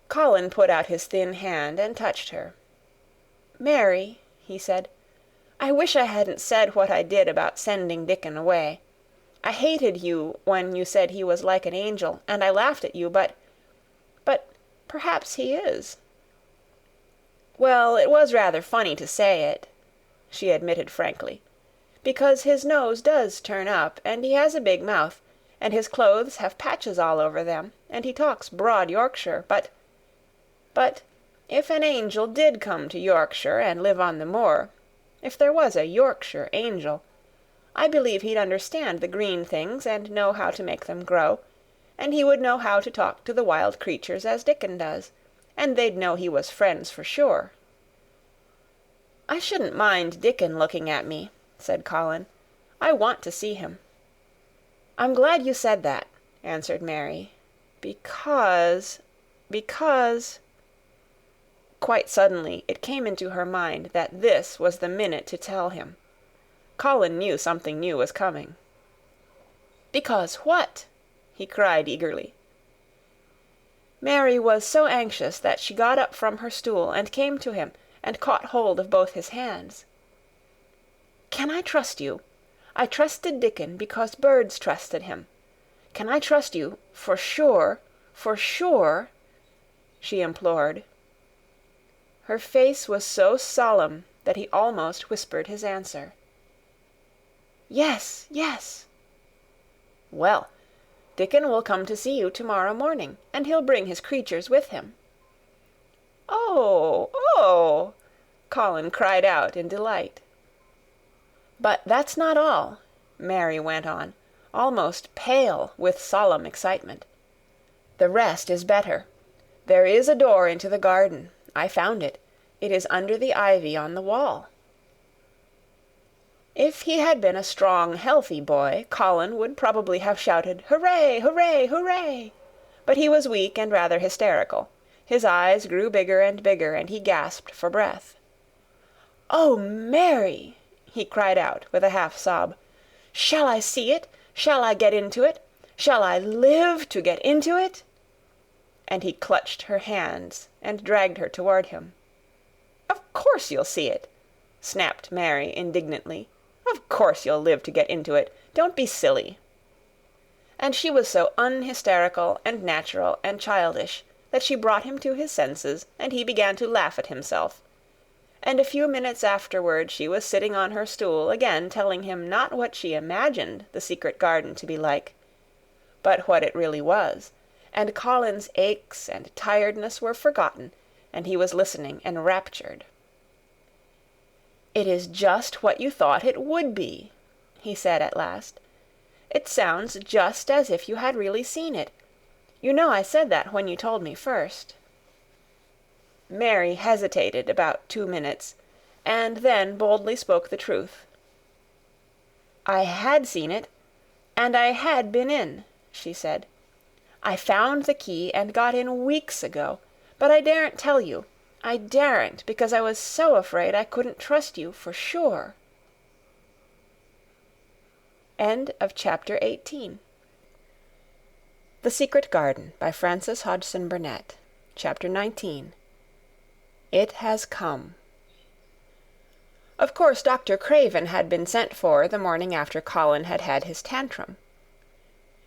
Colin put out his thin hand and touched her. "Mary," he said, "I wish I hadn't said what I did about sending Dickon away. I hated you when you said he was like an angel, and I laughed at you, but perhaps he is." "Well, it was rather funny to say it," she admitted frankly, "because his nose does turn up, and he has a big mouth, and his clothes have patches all over them, and he talks broad Yorkshire, but if an angel did come to Yorkshire and live on the moor, if there was a Yorkshire angel, I believe he'd understand the green things and know how to make them grow, and he would know how to talk to the wild creatures as Dickon does, and they'd know he was friends for sure." "I shouldn't mind Dickon looking at me," said Colin. "I want to see him." "I'm glad you said that," answered Mary, because... Quite suddenly it came into her mind that this was the minute to tell him. Colin knew something new was coming. "Because what?" he cried eagerly. Mary was so anxious that she got up from her stool and came to him and caught hold of both his hands. "Can I trust you? I trusted Dickon because birds trusted him. Can I trust you for sure, she implored. Her face was so solemn that he almost whispered his answer. "Yes, yes." "Well, Dickon will come to see you tomorrow morning, and he'll bring his creatures with him." "Oh, oh!" Colin cried out in delight. "But that's not all," Mary went on, almost pale with solemn excitement. "The rest is better. There is a door into the garden. I found it. It is under the ivy on the wall." If he had been a strong, healthy boy, Colin would probably have shouted, "Hooray, hooray, hooray!" But he was weak and rather hysterical. His eyes grew bigger and bigger, and he gasped for breath. "Oh, Mary!" he cried out with a half-sob. "Shall I see it? Shall I get into it? Shall I live to get into it?" and he clutched her hands and dragged her toward him. "Of course you'll see it," snapped Mary indignantly. "Of course you'll live to get into it. Don't be silly." And she was so unhysterical and natural and childish that she brought him to his senses, and he began to laugh at himself. And a few minutes afterward she was sitting on her stool again, telling him not what she imagined the secret garden to be like, but what it really was, and Colin's aches and tiredness were forgotten, and he was listening enraptured. "It is just what you thought it would be," he said at last. "It sounds just as if you had really seen it. You know I said that when you told me first." Mary hesitated about 2 minutes, and then boldly spoke the truth. "I had seen it, and I had been in," she said. "I found the key and got in weeks ago, but I daren't tell you. I daren't, because I was so afraid I couldn't trust you for sure." End of chapter 18. The Secret Garden by Frances Hodgson Burnett. Chapter 19. It Has Come. Of course, Dr. Craven had been sent for the morning after Colin had had his tantrum.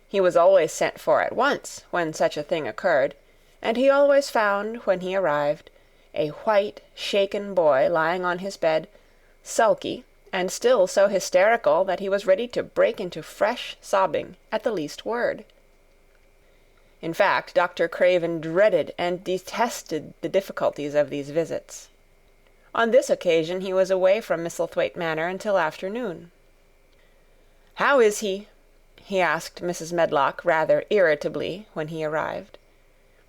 He was always sent for at once when such a thing occurred, and he always found, when he arrived, a white, shaken boy lying on his bed, sulky, and still so hysterical that he was ready to break into fresh sobbing at the least word. In fact, Dr. Craven dreaded and detested the difficulties of these visits. On this occasion he was away from Misselthwaite Manor until afternoon. "How is he?" he asked Mrs. Medlock rather irritably when he arrived.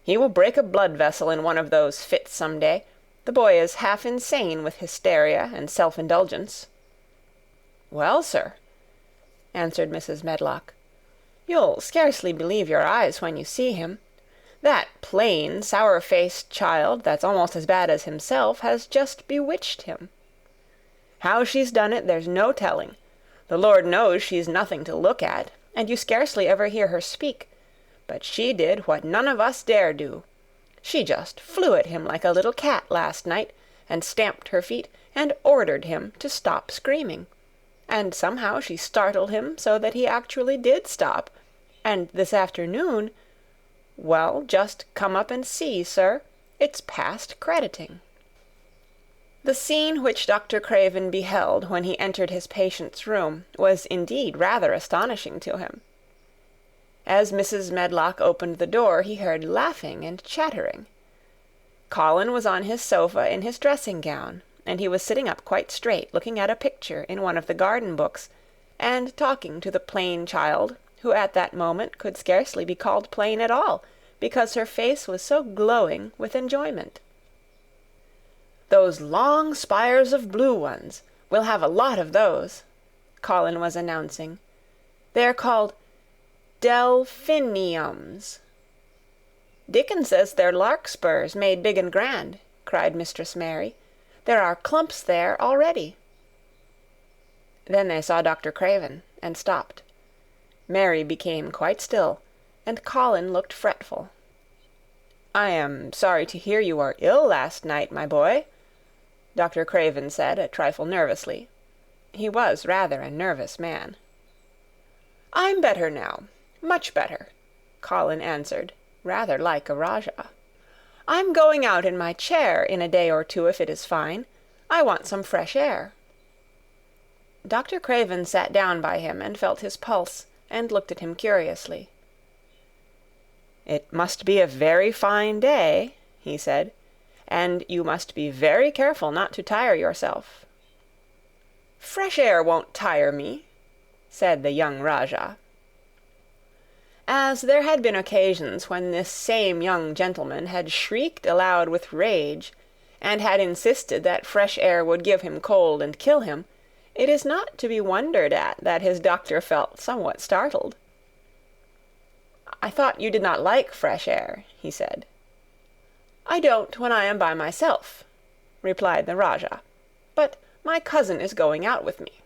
"He will break a blood vessel in one of those fits some day. The boy is half insane with hysteria and self-indulgence." "Well, sir," answered Mrs. Medlock, "you'll scarcely believe your eyes when you see him. That plain, sour-faced child, that's almost as bad as himself, has just bewitched him. How she's done it, there's no telling. The Lord knows she's nothing to look at, and you scarcely ever hear her speak. But she did what none of us dare do. She just flew at him like a little cat last night, and stamped her feet, and ordered him to stop screaming. And somehow she startled him so that he actually did stop. And this afternoon, well, just come up and see, sir. It's past crediting." The scene which Dr. Craven beheld when he entered his patient's room was indeed rather astonishing to him. As Mrs. Medlock opened the door, he heard laughing and chattering. Colin was on his sofa in his dressing-gown, and he was sitting up quite straight, looking at a picture in one of the garden books, and talking to the plain child, who at that moment could scarcely be called plain at all, because her face was so glowing with enjoyment. "Those long spires of blue ones. We'll have a lot of those," Colin was announcing. "They're called delphiniums." "Dickon says they're larkspurs made big and grand," cried Mistress Mary. "There are clumps there already." Then they saw Dr. Craven, and stopped. Mary became quite still, and Colin looked fretful. "I am sorry to hear you were ill last night, my boy," Dr. Craven said, a trifle nervously. He was rather a nervous man. "I'm better now, much better," Colin answered, rather like a Rajah. "I'm going out in my chair in a day or two if it is fine. I want some fresh air." Dr. Craven sat down by him and felt his pulse, and looked at him curiously. "It must be a very fine day," he said, "and you must be very careful not to tire yourself." "Fresh air won't tire me," said the young Rajah. As there had been occasions when this same young gentleman had shrieked aloud with rage, and had insisted that fresh air would give him cold and kill him, it is not to be wondered at that his doctor felt somewhat startled. "I thought you did not like fresh air," he said. "I don't when I am by myself," replied the Rajah, "but my cousin is going out with me."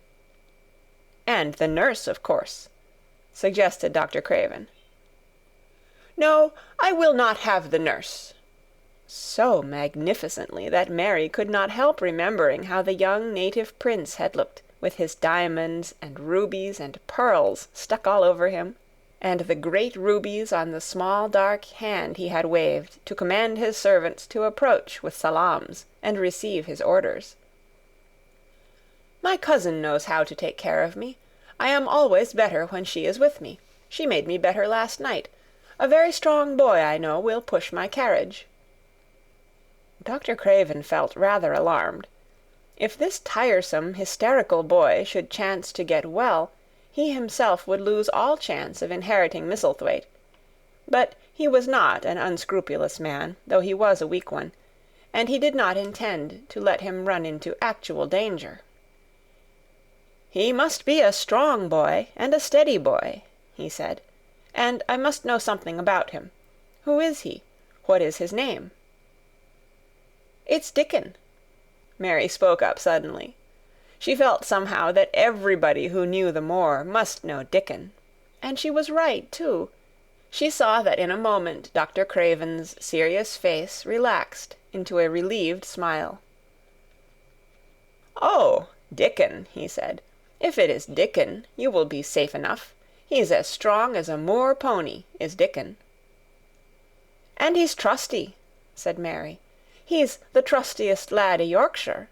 "And the nurse, of course," suggested Dr. Craven. No, I will not have the nurse," so magnificently that Mary could not help remembering how the young native prince had looked, with his diamonds and rubies and pearls stuck all over him, and the great rubies on the small dark hand he had waved to command his servants to approach with salams and receive his orders. "My cousin knows how to take care of me. I am always better when she is with me. She made me better last night. A very strong boy, I know, will push my carriage." Dr. Craven felt rather alarmed. If this tiresome, hysterical boy should chance to get well, he himself would lose all chance of inheriting Misselthwaite. But he was not an unscrupulous man, though he was a weak one, and he did not intend to let him run into actual danger. "He must be a strong boy and a steady boy," he said, "and I must know something about him. Who is he? What is his name?" "It's Dickon." Mary spoke up suddenly. She felt somehow that everybody who knew the Moor must know Dickon. And she was right, too. She saw that in a moment Dr. Craven's serious face relaxed into a relieved smile. "Oh, Dickon," he said. "If it is Dickon, you will be safe enough. He's as strong as a Moor pony, is Dickon." "And he's trusty," said Mary. "He's the trustiest lad i' Yorkshire."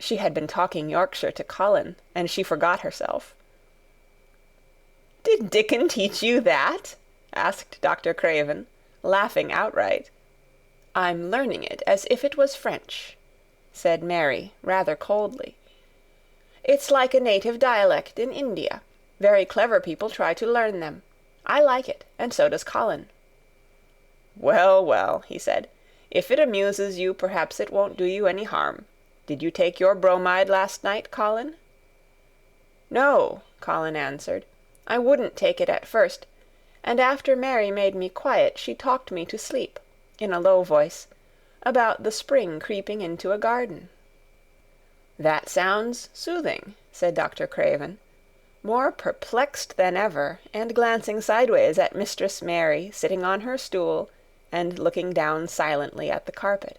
She had been talking Yorkshire to Colin, and she forgot herself. "Did Dickon teach you that?" asked Dr. Craven, laughing outright. "I'm learning it as if it was French," said Mary, rather coldly. "It's like a native dialect in India. Very clever people try to learn them. I like it, and so does Colin." "Well, well," he said. "If it amuses you, perhaps it won't do you any harm. Did you take your bromide last night, Colin?" "No," Colin answered. "I wouldn't take it at first, and after Mary made me quiet she talked me to sleep, in a low voice, about the spring creeping into a garden." "That sounds soothing," said Dr. Craven, more perplexed than ever, and glancing sideways at Mistress Mary sitting on her stool and looking down silently at the carpet.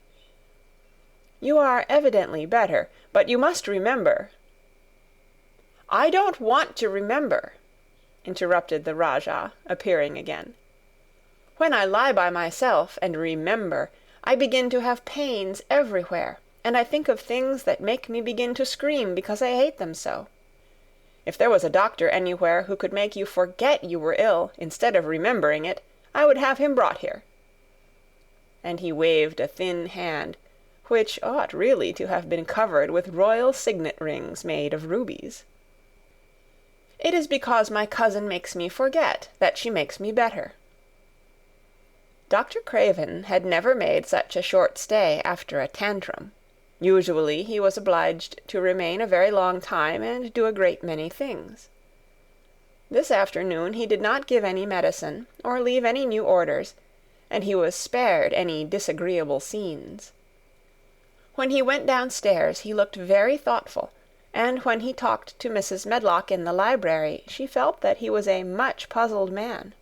"You are evidently better, but you must remember—" "I don't want to remember," interrupted the Rajah, appearing again. "When I lie by myself and remember, I begin to have pains everywhere, and I think of things that make me begin to scream because I hate them so. If there was a doctor anywhere who could make you forget you were ill instead of remembering it, I would have him brought here." And he waved a thin hand, which ought really to have been covered with royal signet rings made of rubies. "It is because my cousin makes me forget that she makes me better." Dr. Craven had never made such a short stay after a tantrum. Usually he was obliged to remain a very long time and do a great many things. This afternoon he did not give any medicine or leave any new orders, and he was spared any disagreeable scenes. When he went downstairs he looked very thoughtful, and when he talked to Mrs. Medlock in the library she felt that he was a much puzzled man.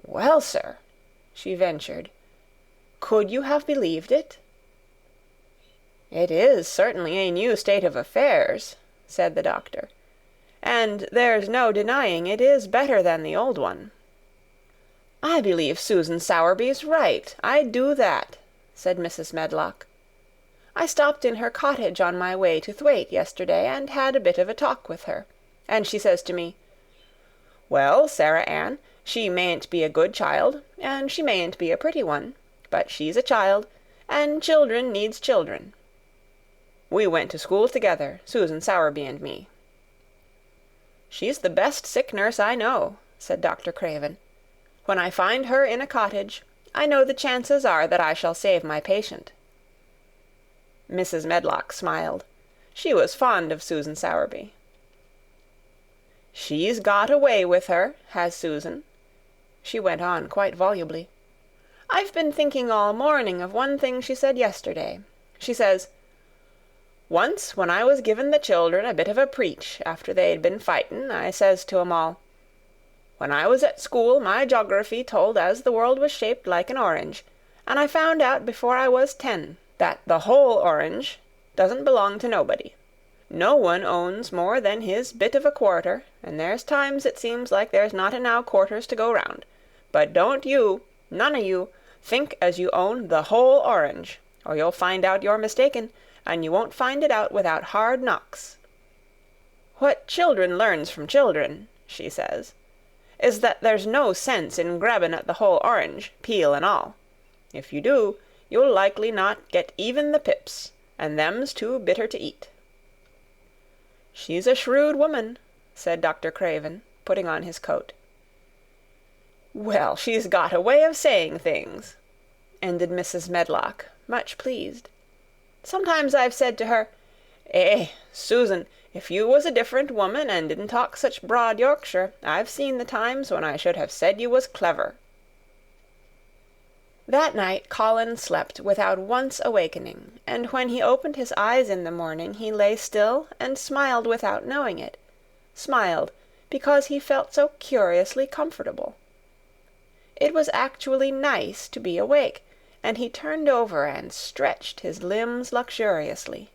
"Well, sir," she ventured, "could you have believed it?" "It is certainly a new state of affairs," said the doctor, "and there's no denying it is better than the old one." "I believe Susan Sowerby's right, I do that," said Mrs. Medlock. "I stopped in her cottage on my way to Thwaite yesterday and had a bit of a talk with her, and she says to me, 'Well, Sarah Ann, she mayn't be a good child, and she mayn't be a pretty one, but she's a child, and children needs children.' We went to school together, Susan Sowerby and me." "She's the best sick nurse I know," said Dr. Craven. "When I find her in a cottage, I know the chances are that I shall save my patient." Mrs. Medlock smiled. She was fond of Susan Sowerby. "She's got a way with her, has Susan," she went on quite volubly. "I've been thinking all morning of one thing she said yesterday. She says, 'Once when I was giving the children a bit of a preach after they'd been fightin', I says to 'em all, When I was at school, my geography told as the world was shaped like an orange, and I found out before I was 10 that the whole orange doesn't belong to nobody. No one owns more than his bit of a quarter, and there's times it seems like there's not enow quarters to go round. But don't you, none of you, think as you own the whole orange, or you'll find out you're mistaken, and you won't find it out without hard knocks. What children learns from children, she says, is that there's no sense in grabbing at the whole orange, peel and all. If you do, you'll likely not get even the pips, and them's too bitter to eat. She's a shrewd woman, said Dr. Craven, putting on his coat. Well, she's got a way of saying things, ended Mrs. Medlock, much pleased. Sometimes I've said to her, Susan, if you was a different woman and didn't talk such broad Yorkshire, I've seen the times when I should have said you was clever. That night Colin slept without once awakening, and when he opened his eyes in the morning he lay still and smiled without knowing it, smiled because he felt so curiously comfortable. It was actually nice to be awake, and he turned over and stretched his limbs luxuriously.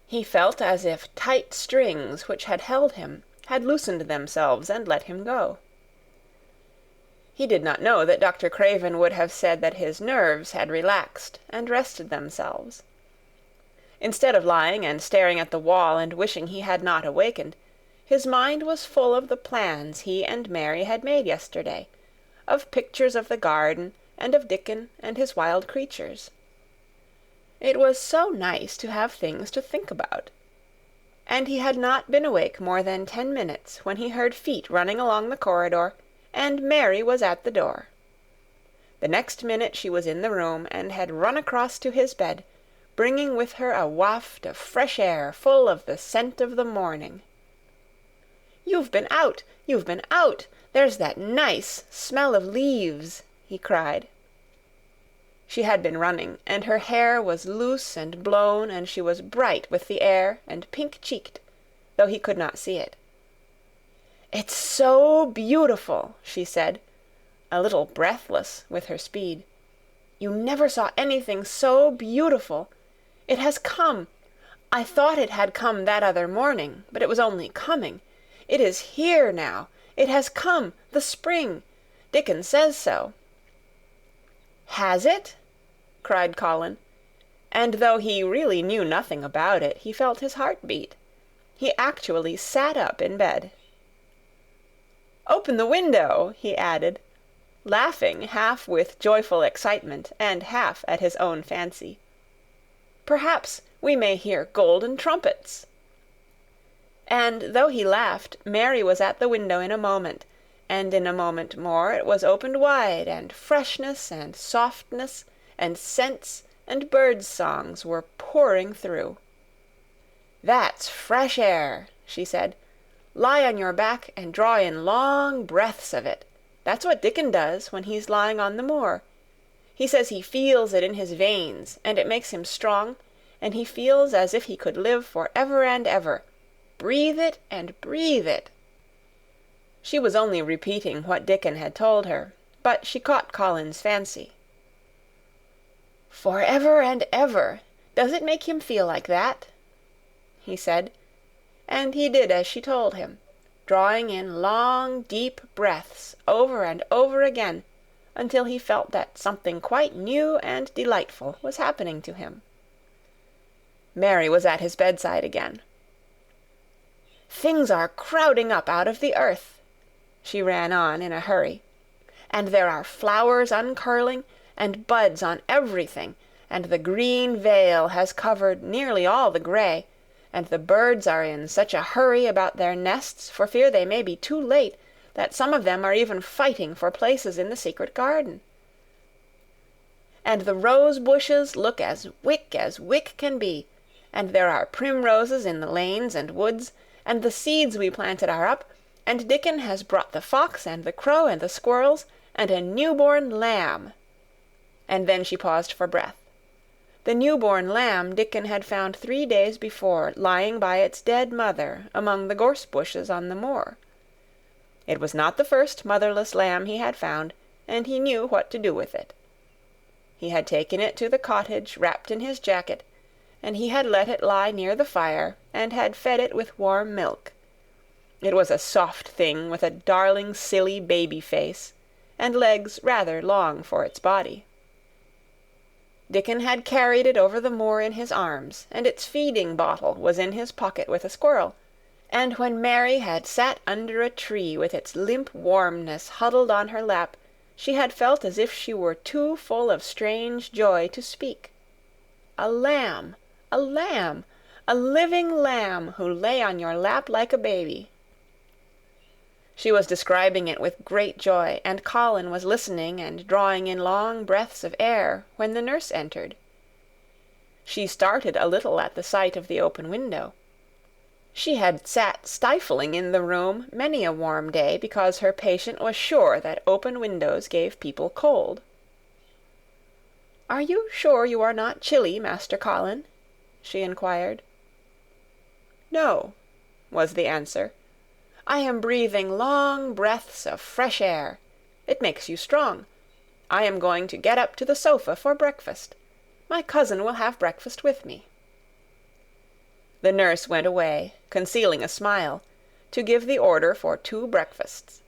He felt as if tight strings which had held him had loosened themselves and let him go. He did not know that Dr. Craven would have said that his nerves had relaxed and rested themselves. Instead of lying and staring at the wall and wishing he had not awakened, his mind was full of the plans he and Mary had made yesterday, of pictures of the garden and of Dickon and his wild creatures. It was so nice to have things to think about. And he had not been awake more than 10 minutes when he heard feet running along the corridor, and Mary was at the door. The next minute she was in the room and had run across to his bed, bringing with her a waft of fresh air full of the scent of the morning. "You've been out! You've been out! There's that nice smell of leaves!" he cried. She had been running, and her hair was loose and blown, and she was bright with the air and pink-cheeked, though he could not see it. "It's so beautiful," she said, a little breathless with her speed. "You never saw anything so beautiful. It has come. I thought it had come that other morning, but it was only coming. It is here now. It has come, the spring. Dickon says so." "Has it?" cried Colin, and though he really knew nothing about it, he felt his heart beat. He actually sat up in bed. "Open the window," he added, laughing half with joyful excitement and half at his own fancy. "Perhaps we may hear golden trumpets." And though he laughed, Mary was at the window in a moment, and in a moment more it was opened wide, and freshness and softness and scents and birds' songs were pouring through. "That's fresh air," she said. "Lie on your back and draw in long breaths of it. That's what Dickon does when he's lying on the moor. He says he feels it in his veins, and it makes him strong, and he feels as if he could live for ever and ever. Breathe it and breathe it." She was only repeating what Dickon had told her, but she caught Colin's fancy. "For ever and ever, does it make him feel like that?" he said, and he did as she told him, drawing in long, deep breaths over and over again, until he felt that something quite new and delightful was happening to him. Mary was at his bedside again. "Things are crowding up out of the earth," she ran on in a hurry, "and there are flowers uncurling, and buds on everything, and the green veil has covered nearly all the gray, and the birds are in such a hurry about their nests for fear they may be too late, that some of them are even fighting for places in the secret garden. And the rose bushes look as wick can be, and there are primroses in the lanes and woods, and the seeds we planted are up, and Dickon has brought the fox and the crow and the squirrels, and a newborn lamb." And then she paused for breath. The newborn lamb Dickon had found 3 days before lying by its dead mother among the gorse bushes on the moor. It was not the first motherless lamb he had found, and he knew what to do with it. He had taken it to the cottage wrapped in his jacket, and he had let it lie near the fire, and had fed it with warm milk. It was a soft thing with a darling silly baby face, and legs rather long for its body. Dickon had carried it over the moor in his arms, and its feeding bottle was in his pocket with a squirrel, and when Mary had sat under a tree with its limp warmness huddled on her lap, she had felt as if she were too full of strange joy to speak. A lamb! A lamb! A living lamb who lay on your lap like a baby! She was describing it with great joy, and Colin was listening and drawing in long breaths of air when the nurse entered. She started a little at the sight of the open window. She had sat stifling in the room many a warm day because her patient was sure that open windows gave people cold. "Are you sure you are not chilly, Master Colin?" she inquired. "No," was the answer. "I am breathing long breaths of fresh air. It makes you strong. I am going to get up to the sofa for breakfast. My cousin will have breakfast with me." The nurse went away, concealing a smile, to give the order for 2 breakfasts.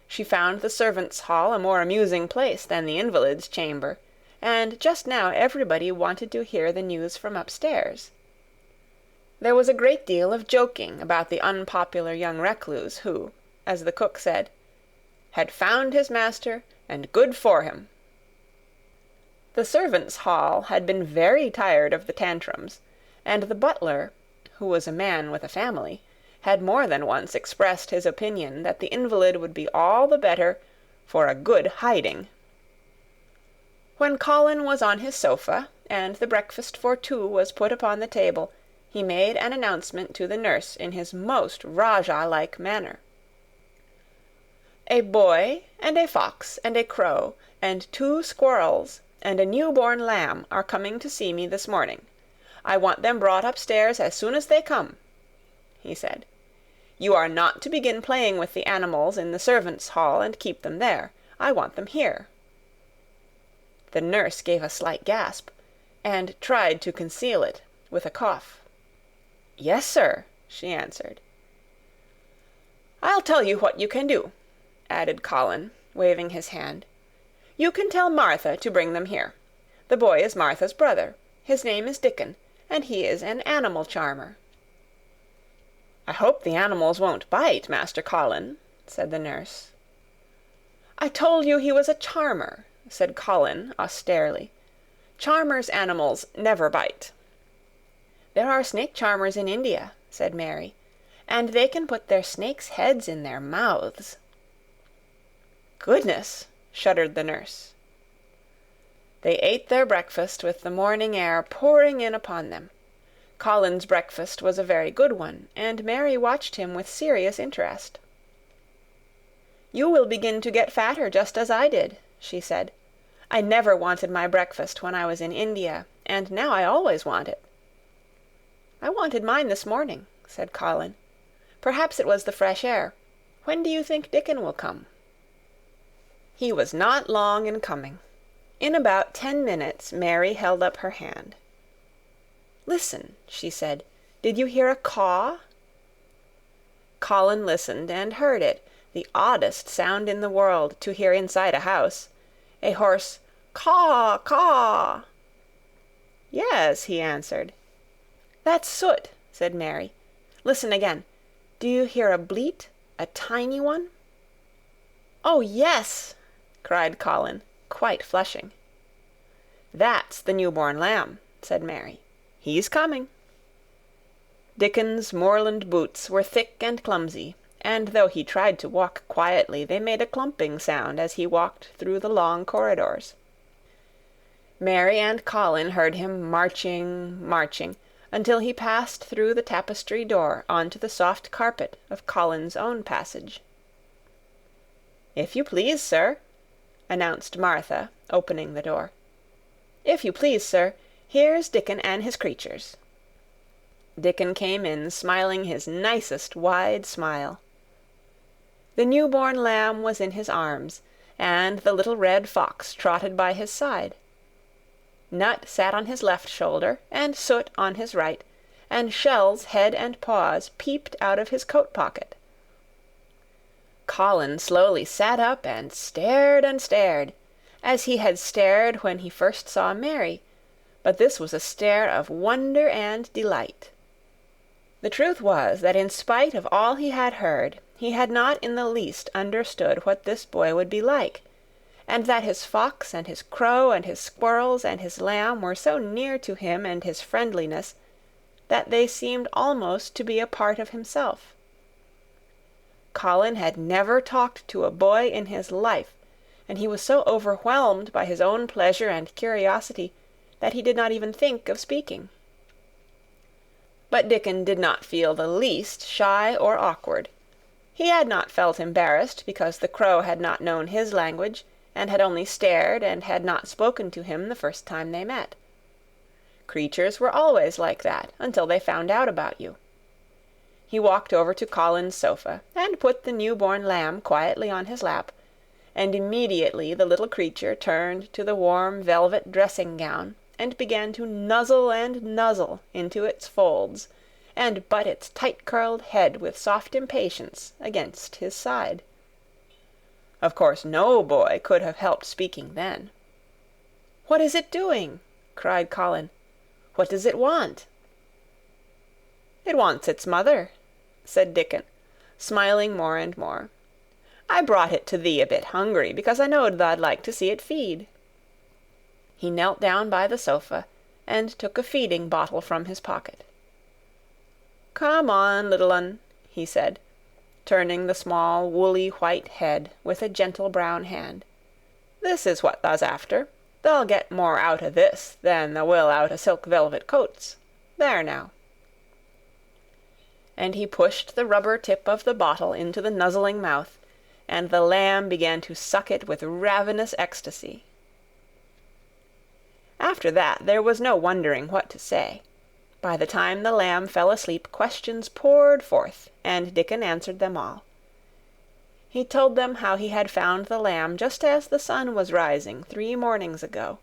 She found the servants' hall a more amusing place than the invalid's chamber, and just now everybody wanted to hear the news from upstairs. There was a great deal of joking about the unpopular young recluse who, as the cook said, had found his master, and good for him. The servants' hall had been very tired of the tantrums, and the butler, who was a man with a family, had more than once expressed his opinion that the invalid would be all the better for a good hiding. When Colin was on his sofa, and the breakfast for 2 was put upon the table, he made an announcement to the nurse in his most Rajah-like manner. "A boy, and a fox, and a crow, and 2 squirrels, and a new-born lamb are coming to see me this morning. I want them brought upstairs as soon as they come," he said. "You are not to begin playing with the animals in the servants' hall and keep them there. I want them here." The nurse gave a slight gasp, and tried to conceal it with a cough. "Yes, sir," she answered. "I'll tell you what you can do," added Colin, waving his hand. "You can tell Martha to bring them here. The boy is Martha's brother. His name is Dickon, and he is an animal charmer." "I hope the animals won't bite, Master Colin," said the nurse. "I told you he was a charmer," said Colin austerely. "Charmers' animals never bite." "There are snake charmers in India," said Mary, "and they can put their snakes' heads in their mouths." "Goodness!" shuddered the nurse. They ate their breakfast with the morning air pouring in upon them. Colin's breakfast was a very good one, and Mary watched him with serious interest. "You will begin to get fatter just as I did," she said. "I never wanted my breakfast when I was in India, and now I always want it." "I wanted mine this morning," said Colin. "Perhaps it was the fresh air. When do you think Dickon will come?" He was not long in coming. In about 10 minutes Mary held up her hand. "Listen," she said. "Did you hear a caw?" Colin listened and heard it, the oddest sound in the world to hear inside a house, a hoarse caw, caw. "Yes," he answered. "That's Soot," said Mary. "Listen again. Do you hear a bleat, a tiny one?" "Oh, yes!" cried Colin, quite flushing. "That's the new-born lamb," said Mary. "He's coming." Dickon's moorland boots were thick and clumsy, and though he tried to walk quietly, they made a clumping sound as he walked through the long corridors. Mary and Colin heard him marching, marching, until he passed through the tapestry door onto the soft carpet of Colin's own passage. "If you please, sir," announced Martha, opening the door. "If you please, sir, here's Dickon and his creatures." Dickon came in, smiling his nicest wide smile. The new-born lamb was in his arms, and the little red fox trotted by his side. Nut sat on his left shoulder, and Soot on his right, and Shell's head and paws peeped out of his coat-pocket. Colin slowly sat up and stared, as he had stared when he first saw Mary, but this was a stare of wonder and delight. The truth was that in spite of all he had heard, he had not in the least understood what this boy would be like, and that his fox and his crow and his squirrels and his lamb were so near to him and his friendliness that they seemed almost to be a part of himself. Colin had never talked to a boy in his life, and he was so overwhelmed by his own pleasure and curiosity that he did not even think of speaking. But Dickon did not feel the least shy or awkward. He had not felt embarrassed because the crow had not known his language, and had only stared and had not spoken to him the first time they met. Creatures were always like that until they found out about you. He walked over to Colin's sofa and put the new-born lamb quietly on his lap, and immediately the little creature turned to the warm velvet dressing-gown and began to nuzzle and nuzzle into its folds, and butt its tight-curled head with soft impatience against his side. Of course no boy could have helped speaking then. "What is it doing?" cried Colin. "What does it want?" "It wants its mother," said Dickon, smiling more and more. "I brought it to thee a bit hungry, because I knowed tha'd like to see it feed." He knelt down by the sofa, and took a feeding-bottle from his pocket. "Come on, little un," he said, turning the small woolly white head with a gentle brown hand. "This is what thou's after. Thou'll get more out o' this than thou will out o' silk velvet coats. There now." And he pushed the rubber tip of the bottle into the nuzzling mouth, and the lamb began to suck it with ravenous ecstasy. After that there was no wondering what to say. By the time the lamb fell asleep, questions poured forth, and Dickon answered them all. He told them how he had found the lamb just as the sun was rising 3 mornings ago.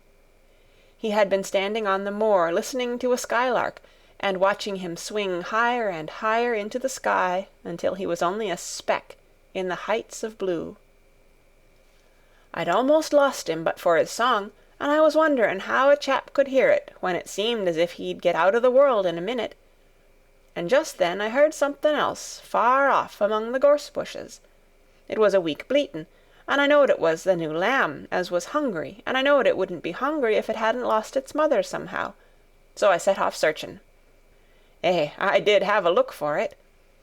He had been standing on the moor listening to a skylark, and watching him swing higher and higher into the sky until he was only a speck in the heights of blue. "I'd almost lost him but for his song, and I was wonderin' how a chap could hear it when it seemed as if he'd get out of the world in a minute. And just then I heard something else far off among the gorse bushes. It was a weak bleatin', and I knowed it was the new lamb as was hungry, and I knowed it wouldn't be hungry if it hadn't lost its mother somehow. So I set off searchin'. I did have a look for it.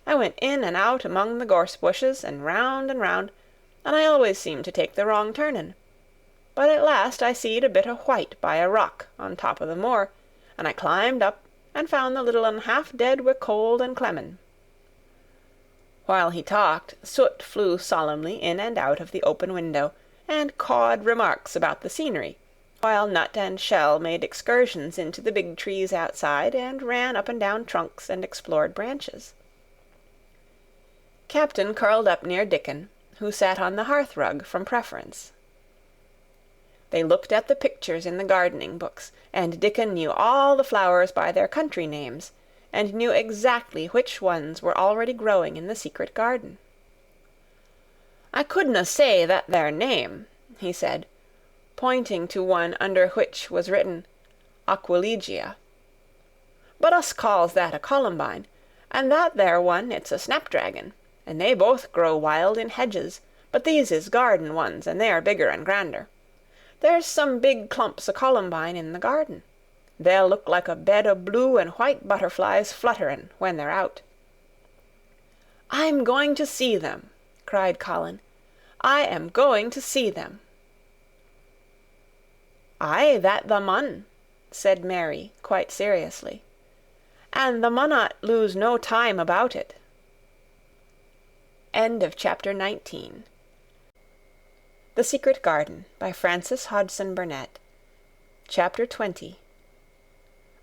I went in and out among the gorse bushes, and round, and I always seemed to take the wrong turnin'. But at last I seed a bit o' white by a rock on top o' the moor, and I climbed up, and found the little un half dead wi' cold and clemmin'." While he talked, Soot flew solemnly in and out of the open window, and cawed remarks about the scenery, while Nut and Shell made excursions into the big trees outside, and ran up and down trunks and explored branches. Captain curled up near Dickon, who sat on the hearth-rug from preference. They looked at the pictures in the gardening books, and Dickon knew all the flowers by their country names, and knew exactly which ones were already growing in the secret garden. "I couldna say that there name," he said, pointing to one under which was written Aquilegia. "But us calls that a columbine, and that there one it's a snapdragon, and they both grow wild in hedges, but these is garden ones, and they are bigger and grander. There's some big clumps o' columbine in the garden. They'll look like a bed o' blue and white butterflies flutterin' when they're out." "I'm going to see them," cried Colin. "I am going to see them." "Aye, that thou mun," said Mary, quite seriously. "And thou munnot lose no time about it." End of chapter 19. The Secret Garden, by Frances Hodgson Burnett. Chapter 20.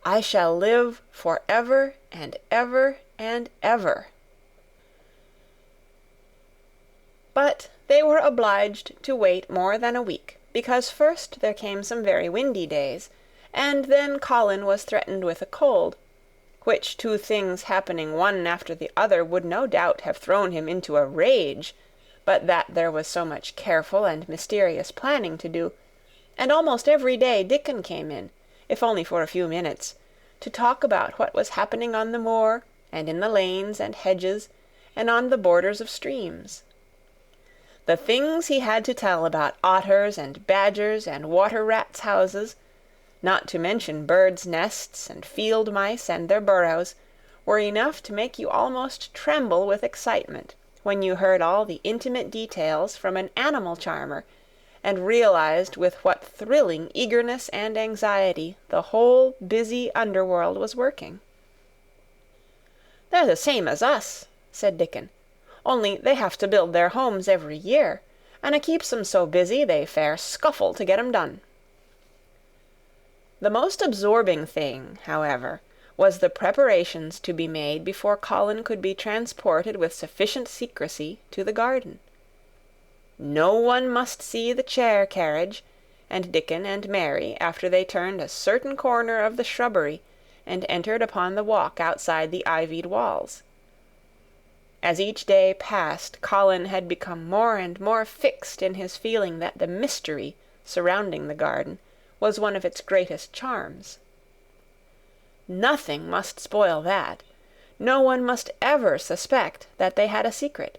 I shall live for ever and ever and ever. But they were obliged to wait more than a week, because first there came some very windy days, and then Colin was threatened with a cold, which two things happening one after the other would no doubt have thrown him into a rage, but that there was so much careful and mysterious planning to do, and almost every day Dickon came in, if only for a few minutes, to talk about what was happening on the moor, and in the lanes and hedges, and on the borders of streams. The things he had to tell about otters and badgers and water-rats' houses, not to mention birds' nests and field mice and their burrows, were enough to make you almost tremble with excitement when you heard all the intimate details from an animal charmer, and realized with what thrilling eagerness and anxiety the whole busy underworld was working. "They're the same as us," said Dickon, "only they have to build their homes every year, and it keeps 'em so busy they fair scuffle to get 'em done." The most absorbing thing, however, was the preparations to be made before Colin could be transported with sufficient secrecy to the garden. No one must see the chair carriage, and Dickon and Mary, after they turned a certain corner of the shrubbery and entered upon the walk outside the ivied walls. As each day passed, Colin had become more and more fixed in his feeling that the mystery surrounding the garden was one of its greatest charms. Nothing must spoil that. No one must ever suspect that they had a secret.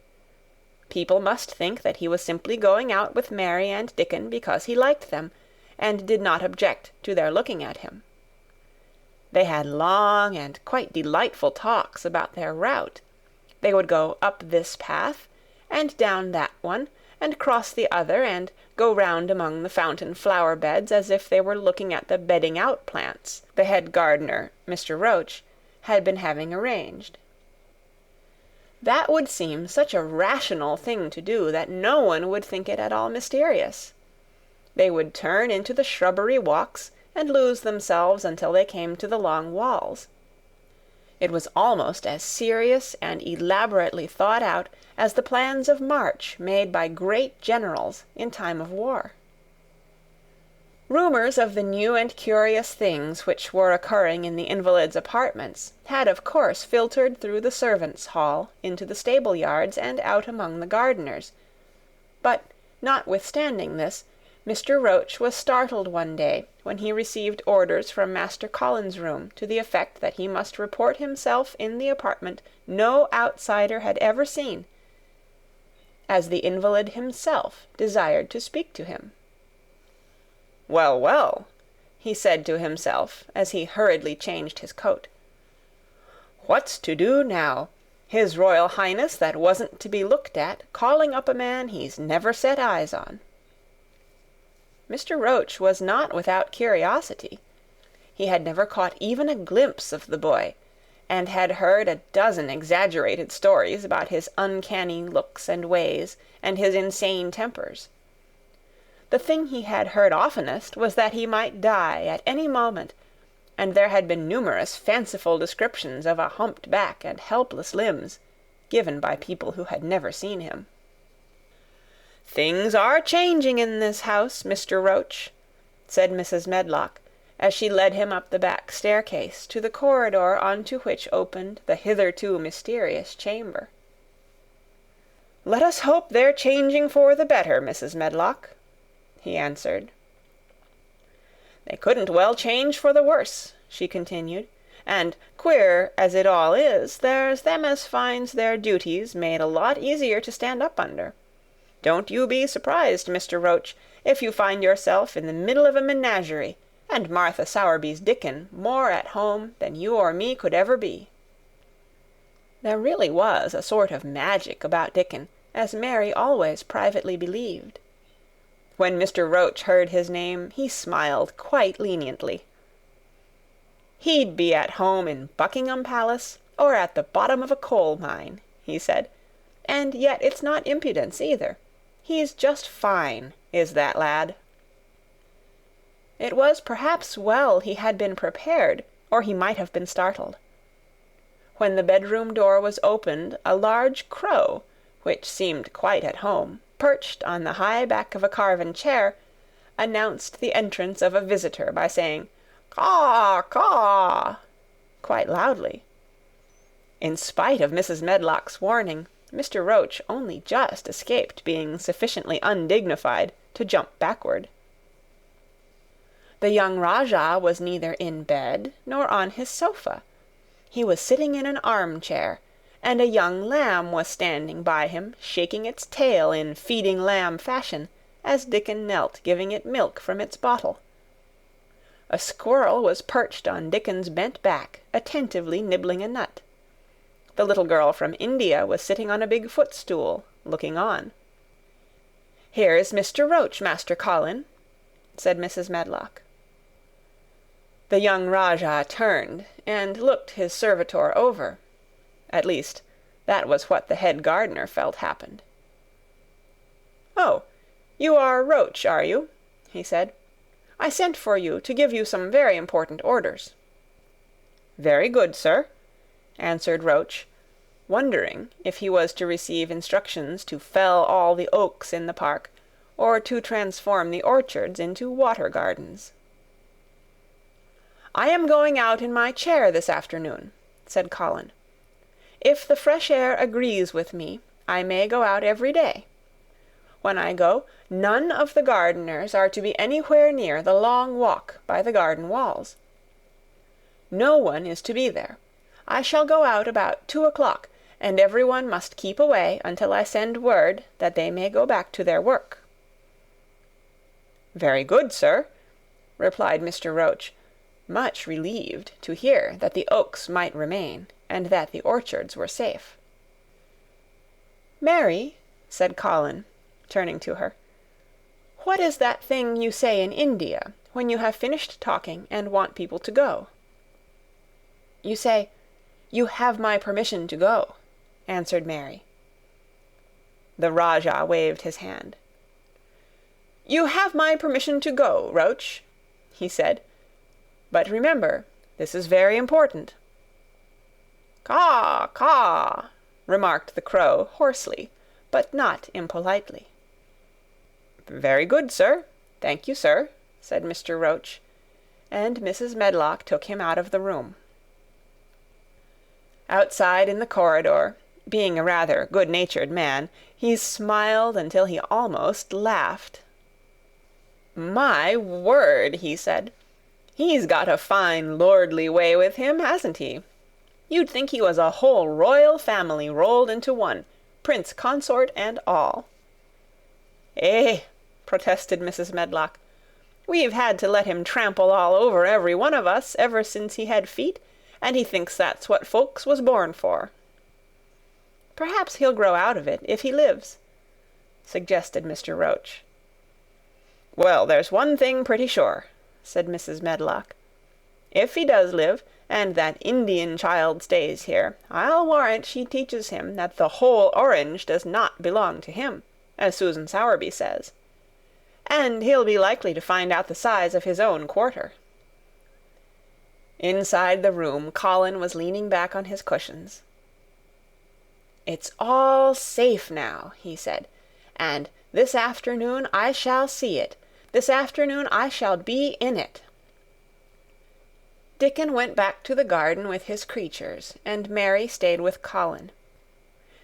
People must think that he was simply going out with Mary and Dickon because he liked them, and did not object to their looking at him. They had long and quite delightful talks about their route. They would go up this path, and down that one, and cross the other, and go round among the fountain flower beds as if they were looking at the bedding-out plants the head gardener, Mr. Roach, had been having arranged. That would seem such a rational thing to do that no one would think it at all mysterious. They would turn into the shrubbery walks and lose themselves until they came to the long walls. It was almost as serious and elaborately thought out as the plans of march made by great generals in time of war. Rumours of the new and curious things which were occurring in the invalids' apartments had of course filtered through the servants' hall into the stable-yards and out among the gardeners, but, notwithstanding this, Mr. Roach was startled one day when he received orders from Master Colin's room to the effect that he must report himself in the apartment no outsider had ever seen, as the invalid himself desired to speak to him. "Well, well," he said to himself as he hurriedly changed his coat. "What's to do now? His Royal Highness that wasn't to be looked at, calling up a man he's never set eyes on." Mr. Roach was not without curiosity. He had never caught even a glimpse of the boy, and had heard a dozen exaggerated stories about his uncanny looks and ways and his insane tempers. The thing he had heard oftenest was that he might die at any moment, and there had been numerous fanciful descriptions of a humped back and helpless limbs, given by people who had never seen him. "Things are changing in this house, Mr. Roach," said Mrs. Medlock, as she led him up the back staircase to the corridor on to which opened the hitherto mysterious chamber. "Let us hope they're changing for the better, Mrs. Medlock," he answered. "They couldn't well change for the worse," she continued, "and, queer as it all is, there's them as finds their duties made a lot easier to stand up under. Don't you be surprised, Mr. Roach, if you find yourself in the middle of a menagerie, and Martha Sowerby's Dickon more at home than you or me could ever be." There really was a sort of magic about Dickon, as Mary always privately believed. When Mr. Roach heard his name, he smiled quite leniently. "He'd be at home in Buckingham Palace, or at the bottom of a coal mine," he said, "and yet it's not impudence either. He's just fine, is that lad." It was perhaps well he had been prepared, or he might have been startled. When the bedroom door was opened, a large crow, which seemed quite at home, perched on the high back of a carven chair, announced the entrance of a visitor by saying "Caw, caw," quite loudly. In spite of Mrs. Medlock's warning, Mr. Roach only just escaped being sufficiently undignified to jump backward. The young Rajah was neither in bed nor on his sofa. He was sitting in an armchair, and a young lamb was standing by him, shaking its tail in feeding lamb fashion, as Dickon knelt giving it milk from its bottle. A squirrel was perched on Dickon's bent back, attentively nibbling a nut. The little girl from India was sitting on a big footstool, looking on. "Here's Mr. Roach, Master Colin," said Mrs. Medlock. The young Rajah turned and looked his servitor over. At least, that was what the head gardener felt happened. "Oh, you are Roach, are you?" he said. "I sent for you to give you some very important orders." "Very good, sir," answered Roach, wondering if he was to receive instructions to fell all the oaks in the park, or to transform the orchards into water gardens. "I am going out in my chair this afternoon," said Colin. "If the fresh air agrees with me, I may go out every day. When I go, none of the gardeners are to be anywhere near the long walk by the garden walls. No one is to be there. I shall go out about 2 o'clock, and every one must keep away until I send word that they may go back to their work." "Very good, sir," replied Mr. Roach, much relieved to hear that the oaks might remain, and that the orchards were safe. "Mary," said Colin, turning to her, "what is that thing you say in India, when you have finished talking and want people to go?" "You say, 'You have my permission to go,'" answered Mary. The Rajah waved his hand. "You have my permission to go, Roach," he said. "But remember, this is very important." "Caw, caw," remarked the crow hoarsely, but not impolitely. "Very good, sir. Thank you, sir," said Mr. Roach, and Mrs. Medlock took him out of the room. Outside in the corridor, being a rather good-natured man, he smiled until he almost laughed. "My word," he said, "he's got a fine lordly way with him, hasn't he? You'd think he was a whole royal family rolled into one, prince consort and all." "Eh," protested Mrs. Medlock, "we've had to let him trample all over every one of us ever since he had feet, and he thinks that's what folks was born for." "Perhaps he'll grow out of it, if he lives," suggested Mr. Roach. "Well, there's one thing pretty sure," said Mrs. Medlock. "If he does live, and that Indian child stays here, I'll warrant she teaches him that the whole orange does not belong to him, as Susan Sowerby says. And he'll be likely to find out the size of his own quarter." Inside the room, Colin was leaning back on his cushions. "It's all safe now," he said, "and this afternoon I shall see it. This afternoon I shall be in it." Dickon went back to the garden with his creatures, and Mary stayed with Colin.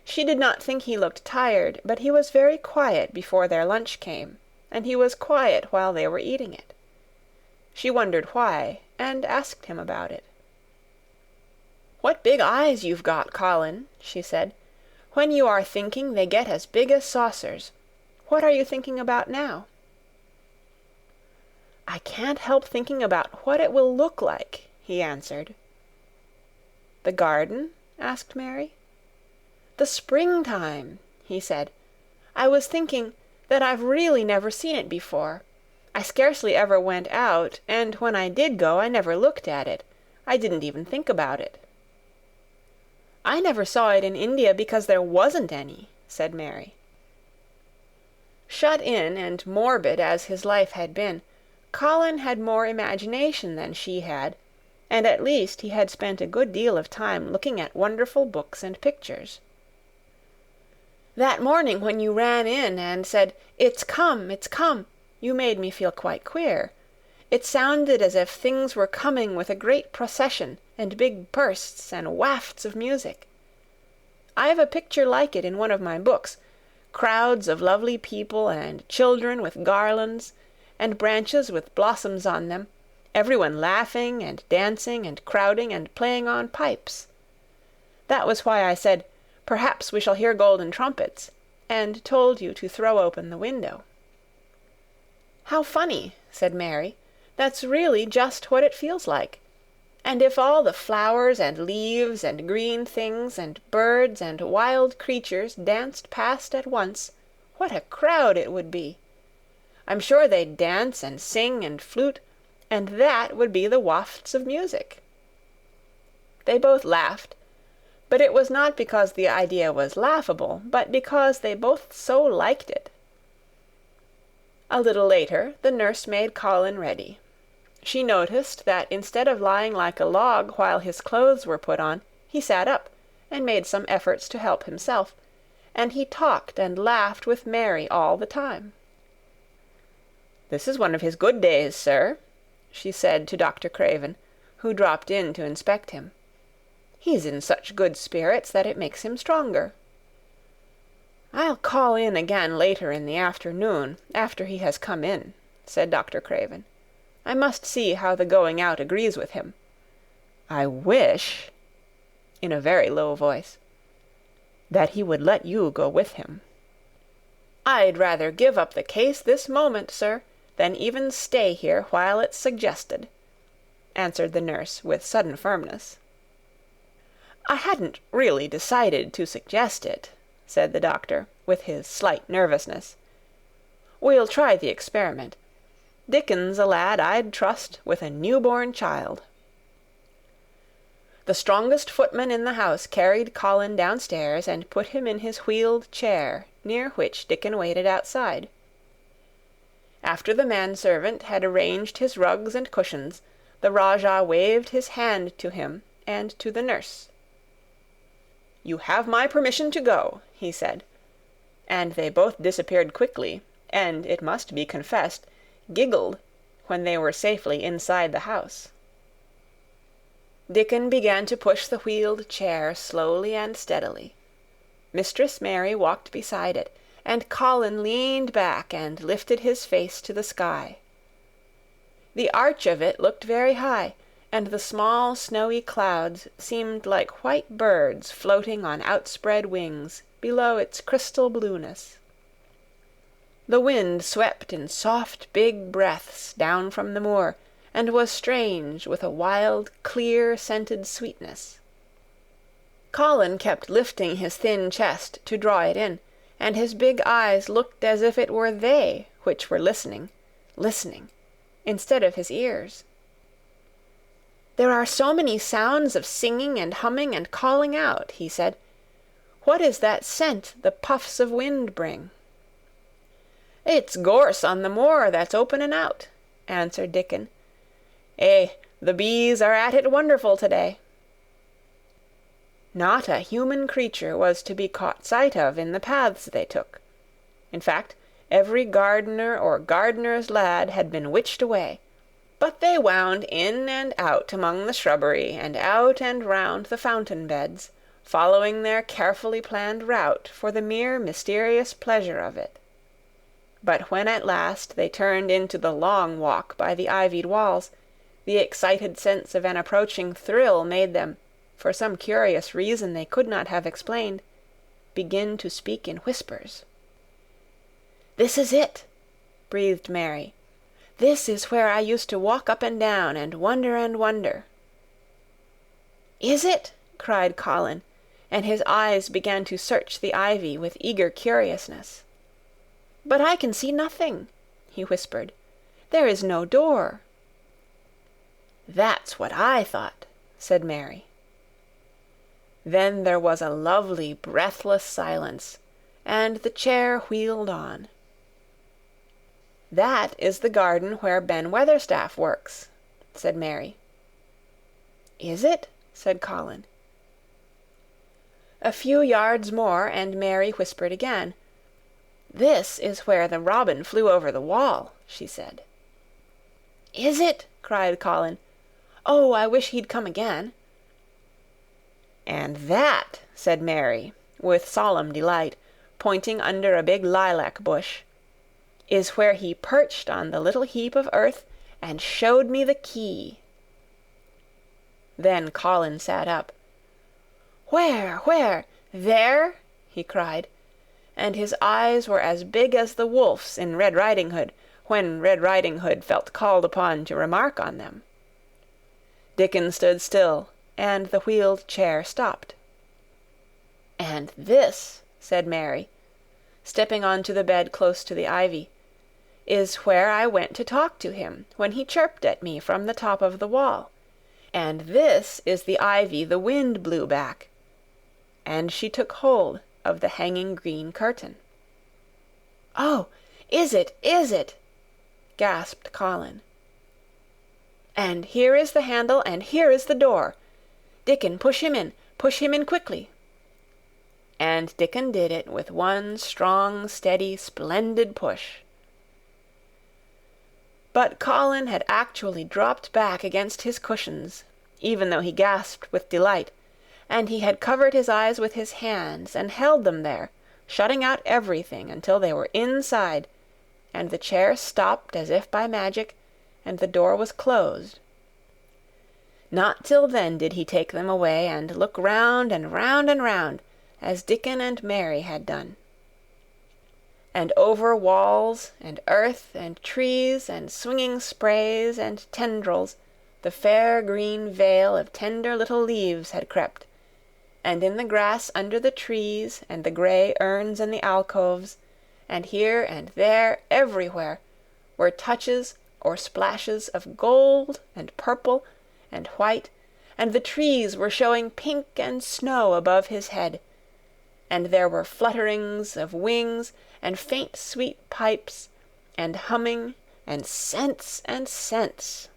She did not think he looked tired, but he was very quiet before their lunch came, and he was quiet while they were eating it. She wondered why, and asked him about it. "What big eyes you've got, Colin," she said. "When you are thinking, they get as big as saucers. What are you thinking about now?" "I can't help thinking about what it will look like," he answered. "The garden?" asked Mary. "The springtime," he said. "I was thinking that I've really never seen it before. I scarcely ever went out, and when I did go I never looked at it. I didn't even think about it." "I never saw it in India because there wasn't any," said Mary. Shut in and morbid as his life had been, Colin had more imagination than she had, and at least he had spent a good deal of time looking at wonderful books and pictures. That morning when you ran in and said, 'It's come, it's come,' you made me feel quite queer. It sounded as if things were coming with a great procession and big bursts and wafts of music. I've a picture like it in one of my books, crowds of lovely people and children with garlands, and branches with blossoms on them, everyone laughing and dancing and crowding and playing on pipes. That was why I said, 'Perhaps we shall hear golden trumpets,' and told you to throw open the window." "How funny," said Mary. "That's really just what it feels like. And if all the flowers and leaves and green things and birds and wild creatures danced past at once, what a crowd it would be! I'm sure they'd dance and sing and flute, and that would be the wafts of music." They both laughed, but it was not because the idea was laughable, but because they both so liked it. A little later, the nurse made Colin ready. She noticed that instead of lying like a log while his clothes were put on, he sat up and made some efforts to help himself, and he talked and laughed with Mary all the time. "This is one of his good days, sir," she said to Dr. Craven, who dropped in to inspect him. "He's in such good spirits that it makes him stronger." "I'll call in again later in the afternoon, after he has come in," said Dr. Craven. "I must see how the going out agrees with him. I wish," in a very low voice, "that he would let you go with him." "I'd rather give up the case this moment, sir, than even stay here while it's suggested," answered the nurse with sudden firmness. "I hadn't really decided to suggest it," said the doctor, with his slight nervousness. "We'll try the experiment. Dickon's a lad I'd trust with a new-born child." The strongest footman in the house carried Colin downstairs and put him in his wheeled chair, near which Dickon waited outside. After the manservant had arranged his rugs and cushions, the Rajah waved his hand to him and to the nurse. "You have my permission to go," he said, and they both disappeared quickly, and, it must be confessed, giggled when they were safely inside the house. Dickon began to push the wheeled chair slowly and steadily. Mistress Mary walked beside it, and Colin leaned back and lifted his face to the sky. The arch of it looked very high, and the small snowy clouds seemed like white birds floating on outspread wings below its crystal blueness. The wind swept in soft big breaths down from the moor, and was strange with a wild, clear-scented sweetness. Colin kept lifting his thin chest to draw it in, and his big eyes looked as if it were they which were listening, instead of his ears. "There are so many sounds of singing and humming and calling out," he said. "What is that scent the puffs of wind bring?" "It's gorse on the moor that's opening out," answered Dickon. "Eh, the bees are at it wonderful to-day." Not a human creature was to be caught sight of in the paths they took. In fact, every gardener or gardener's lad had been witched away, but they wound in and out among the shrubbery and out and round the fountain beds, following their carefully planned route for the mere mysterious pleasure of it. But when at last they turned into the long walk by the ivied walls, the excited sense of an approaching thrill made them, for some curious reason they could not have explained, begin to speak in whispers. "This is it," breathed Mary. "This is where I used to walk up and down and wonder. "Is it?" cried Colin, and his eyes began to search the ivy with eager curiousness. "But I can see nothing," he whispered. "There is no door." "That's what I thought," said Mary. Then there was a lovely, breathless silence, and the chair wheeled on. "That is the garden where Ben Weatherstaff works," said Mary. "Is it?" said Colin. A few yards more, and Mary whispered again. "This is where the robin flew over the wall," she said. "Is it?" cried Colin. "Oh, I wish he'd come again." "And that," said Mary, with solemn delight, pointing under a big lilac bush, "is where he perched on the little heap of earth and showed me the key." Then Colin sat up. "Where? Where? There?" he cried, and his eyes were as big as the wolf's in Red Riding Hood, when Red Riding Hood felt called upon to remark on them. Dickon stood still, and the wheeled chair stopped. "And this," said Mary, stepping on to the bed close to the ivy, "is where I went to talk to him when he chirped at me from the top of the wall. And this is the ivy the wind blew back." And she took hold of the hanging green curtain. "Oh, is it? Is it?" gasped Colin. "And here is the handle, and here is the door. Dickon, push him in quickly." And Dickon did it with one strong, steady, splendid push. But Colin had actually dropped back against his cushions, even though he gasped with delight, and he had covered his eyes with his hands and held them there, shutting out everything until they were inside, and the chair stopped as if by magic, and the door was closed. Not till then did he take them away and look round and round and round, as Dickon and Mary had done. And over walls and earth and trees and swinging sprays and tendrils the fair green veil of tender little leaves had crept, and in the grass under the trees and the grey urns in the alcoves, and here and there everywhere, were touches or splashes of gold and purple and white, and the trees were showing pink and snow above his head, and there were flutterings of wings and faint sweet pipes and humming and scents and scents.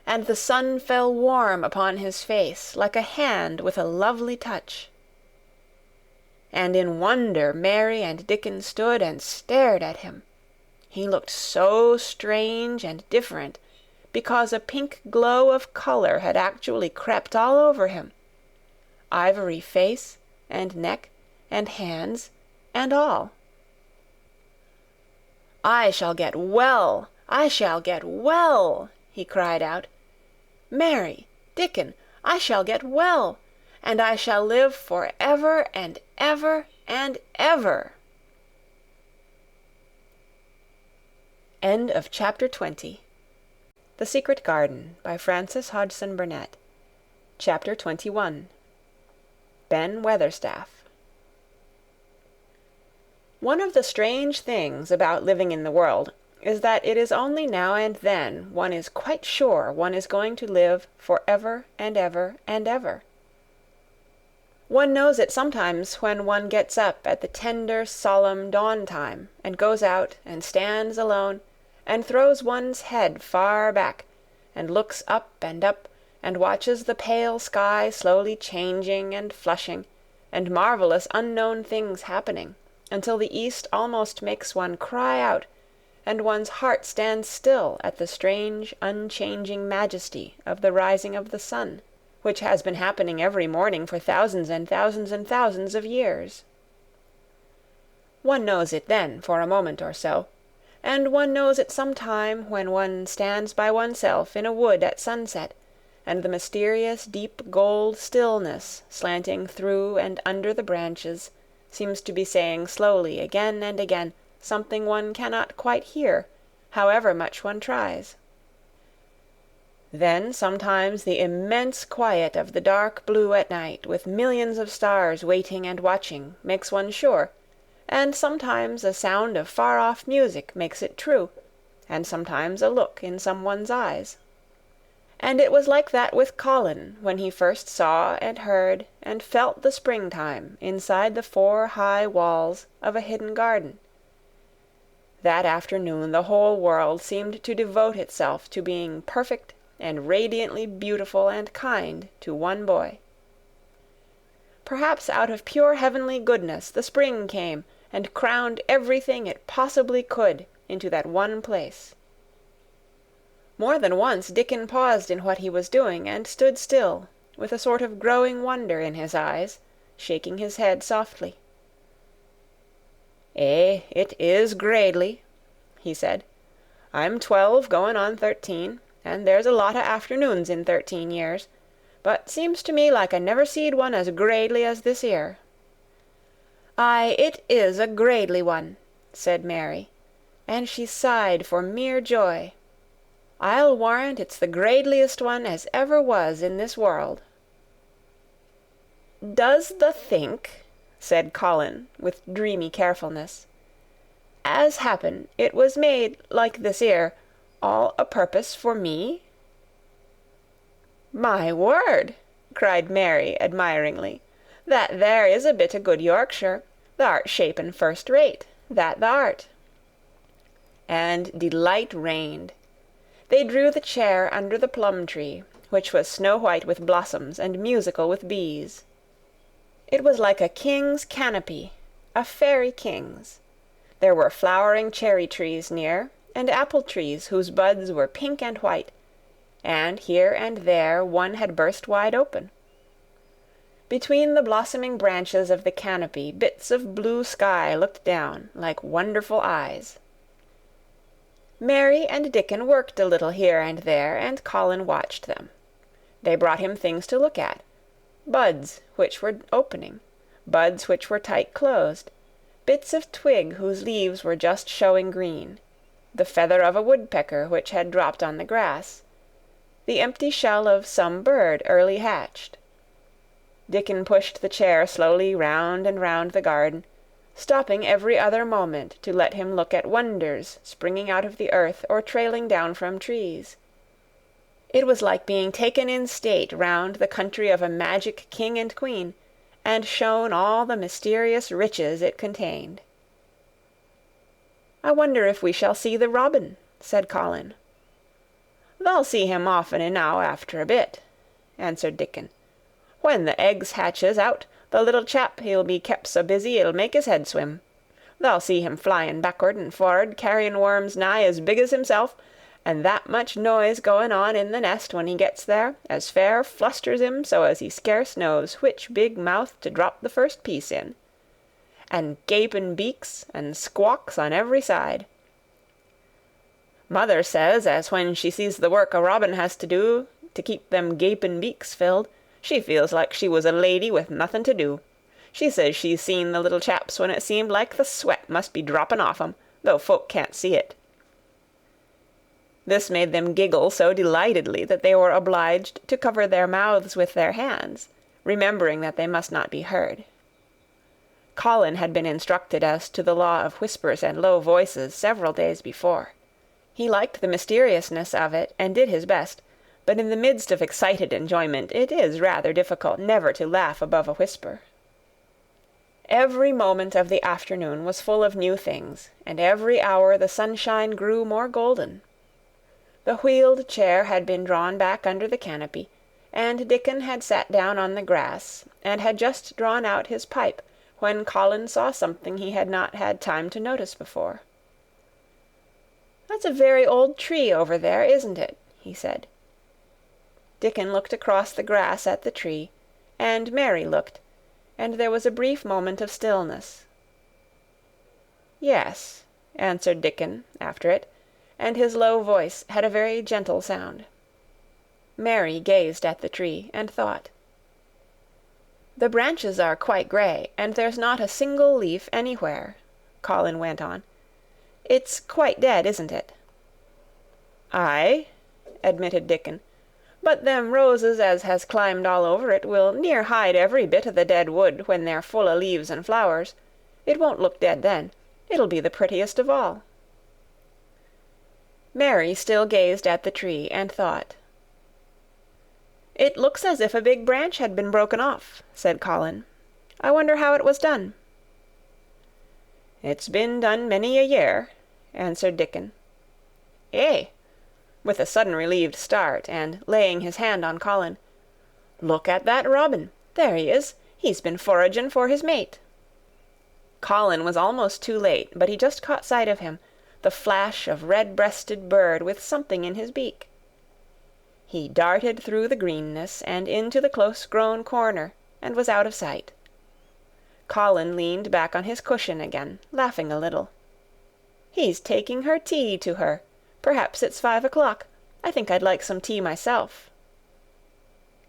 And the sun fell warm upon his face like a hand with a lovely touch. And in wonder Mary and Dickon stood and stared at him. He looked so strange and different, because a pink glow of color had actually crept all over him, ivory face and neck and hands and all. "I shall get well! I shall get well!" he cried out. "Mary, Dickon, I shall get well, and I shall live for ever and ever and ever." End of Chapter 20. The Secret Garden by Frances Hodgson Burnett. Chapter 21. Ben Weatherstaff. One of the strange things about living in the world is that it is only now and then one is quite sure one is going to live for ever and ever and ever. One knows it sometimes when one gets up at the tender, solemn dawn time and goes out and stands alone and throws one's head far back and looks up and watches the pale sky slowly changing and flushing and marvelous unknown things happening, until the east almost makes one cry out, and one's heart stands still at the strange, unchanging majesty of the rising of the sun, which has been happening every morning for thousands and thousands and thousands of years. One knows it then for a moment or so, and one knows it some time when one stands by oneself in a wood at sunset, and the mysterious deep gold stillness slanting through and under the branches seems to be saying slowly again and again something one cannot quite hear, however much one tries. Then sometimes the immense quiet of the dark blue at night, with millions of stars waiting and watching, makes one sure, and sometimes a sound of far-off music makes it true, and sometimes a look in someone's eyes. And it was like that with Colin when he first saw and heard and felt the springtime inside the 4 high walls of a hidden garden. That afternoon the whole world seemed to devote itself to being perfect and radiantly beautiful and kind to one boy. Perhaps out of pure heavenly goodness the spring came and crowned everything it possibly could into that one place. More than once Dickon paused in what he was doing and stood still, with a sort of growing wonder in his eyes, shaking his head softly. "Eh, it is gradely," he said. "I'm 12 going on 13, and there's a lot o' afternoons in 13 years, but seems to me like I never seed one as gradely as this 'ere." "Aye, it is a gradely one," said Mary, and she sighed for mere joy. "I'll warrant it's the gradeliest one as ever was in this world." "Does thee think," said Colin, with dreamy carefulness, "as happen it was made like this 'ere, all a purpose for me?" "My word!" cried Mary admiringly. "That there is a bit o' good Yorkshire. Th'art shapen first rate, that th'art." And delight reigned. They drew the chair under the plum-tree, which was snow-white with blossoms and musical with bees. It was like a king's canopy, a fairy king's. There were flowering cherry-trees near, and apple-trees whose buds were pink and white, and here and there one had burst wide open. Between the blossoming branches of the canopy bits of blue sky looked down, like wonderful eyes. Mary and Dickon worked a little here and there, and Colin watched them. They brought him things to look at, buds which were opening, buds which were tight closed, bits of twig whose leaves were just showing green, the feather of a woodpecker which had dropped on the grass, the empty shell of some bird early hatched. Dickon pushed the chair slowly round and round the garden, stopping every other moment to let him look at wonders springing out of the earth or trailing down from trees. It was like being taken in state round the country of a magic king and queen, and shown all the mysterious riches it contained. "I wonder if we shall see the robin," said Colin. "Thou'll see him often enow after a bit," answered Dickon. "When the eggs hatches out, the little chap he'll be kep so busy it'll make his head swim. Thou'll see him flying backward and for'ard, carrying worms nigh as big as himself, and that much noise going on in the nest when he gets there, as fair flusters him so as he scarce knows which big mouth to drop the first piece in. And gaping beaks and squawks on every side. Mother says as when she sees the work a robin has to do to keep them gaping beaks filled, she feels like she was a lady with nothing to do. She says she's seen the little chaps when it seemed like the sweat must be dropping off 'em, though folk can't see it." This made them giggle so delightedly that they were obliged to cover their mouths with their hands, remembering that they must not be heard. Colin had been instructed as to the law of whispers and low voices several days before. He liked the mysteriousness of it and did his best, but in the midst of excited enjoyment it is rather difficult never to laugh above a whisper. Every moment of the afternoon was full of new things, and every hour the sunshine grew more golden. The wheeled chair had been drawn back under the canopy, and Dickon had sat down on the grass, and had just drawn out his pipe, when Colin saw something he had not had time to notice before. "That's a very old tree over there, isn't it?" he said. Dickon looked across the grass at the tree, and Mary looked, and there was a brief moment of stillness. "Yes," answered Dickon, after it, and his low voice had a very gentle sound. Mary gazed at the tree, and thought. "The branches are quite grey, and there's not a single leaf anywhere," Colin went on. "It's quite dead, isn't it?" "Aye," admitted Dickon, "but them roses as has climbed all over it will near hide every bit o' the dead wood when they're full o' leaves and flowers. It won't look dead then. It'll be the prettiest of all." Mary still gazed at the tree and thought. "It looks as if a big branch had been broken off," said Colin. "I wonder how it was done." "It's been done many a year," answered Dickon. "Eh!" with a sudden relieved start, and laying his hand on Colin. "Look at that robin. There he is. He's been foragin' for his mate." Colin was almost too late, but he just caught sight of him, the flash of red-breasted bird with something in his beak. He darted through the greenness and into the close-grown corner, and was out of sight. Colin leaned back on his cushion again, laughing a little. "He's taking her tea to her. Perhaps it's 5 o'clock. I think I'd like some tea myself."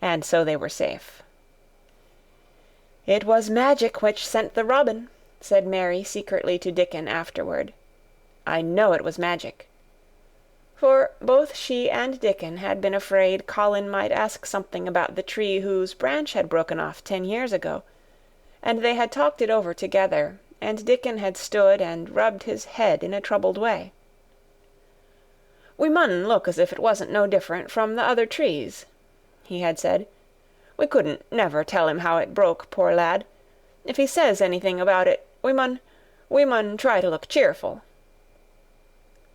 And so they were safe. "It was magic which sent the robin," said Mary secretly to Dickon afterward. "I know it was magic." For both she and Dickon had been afraid Colin might ask something about the tree whose branch had broken off 10 years ago, and they had talked it over together, and Dickon had stood and rubbed his head in a troubled way. "We mun look as if it wasn't no different from the other trees," he had said. "We couldn't never tell him how it broke, poor lad. If he says anything about it, we mun try to look cheerful."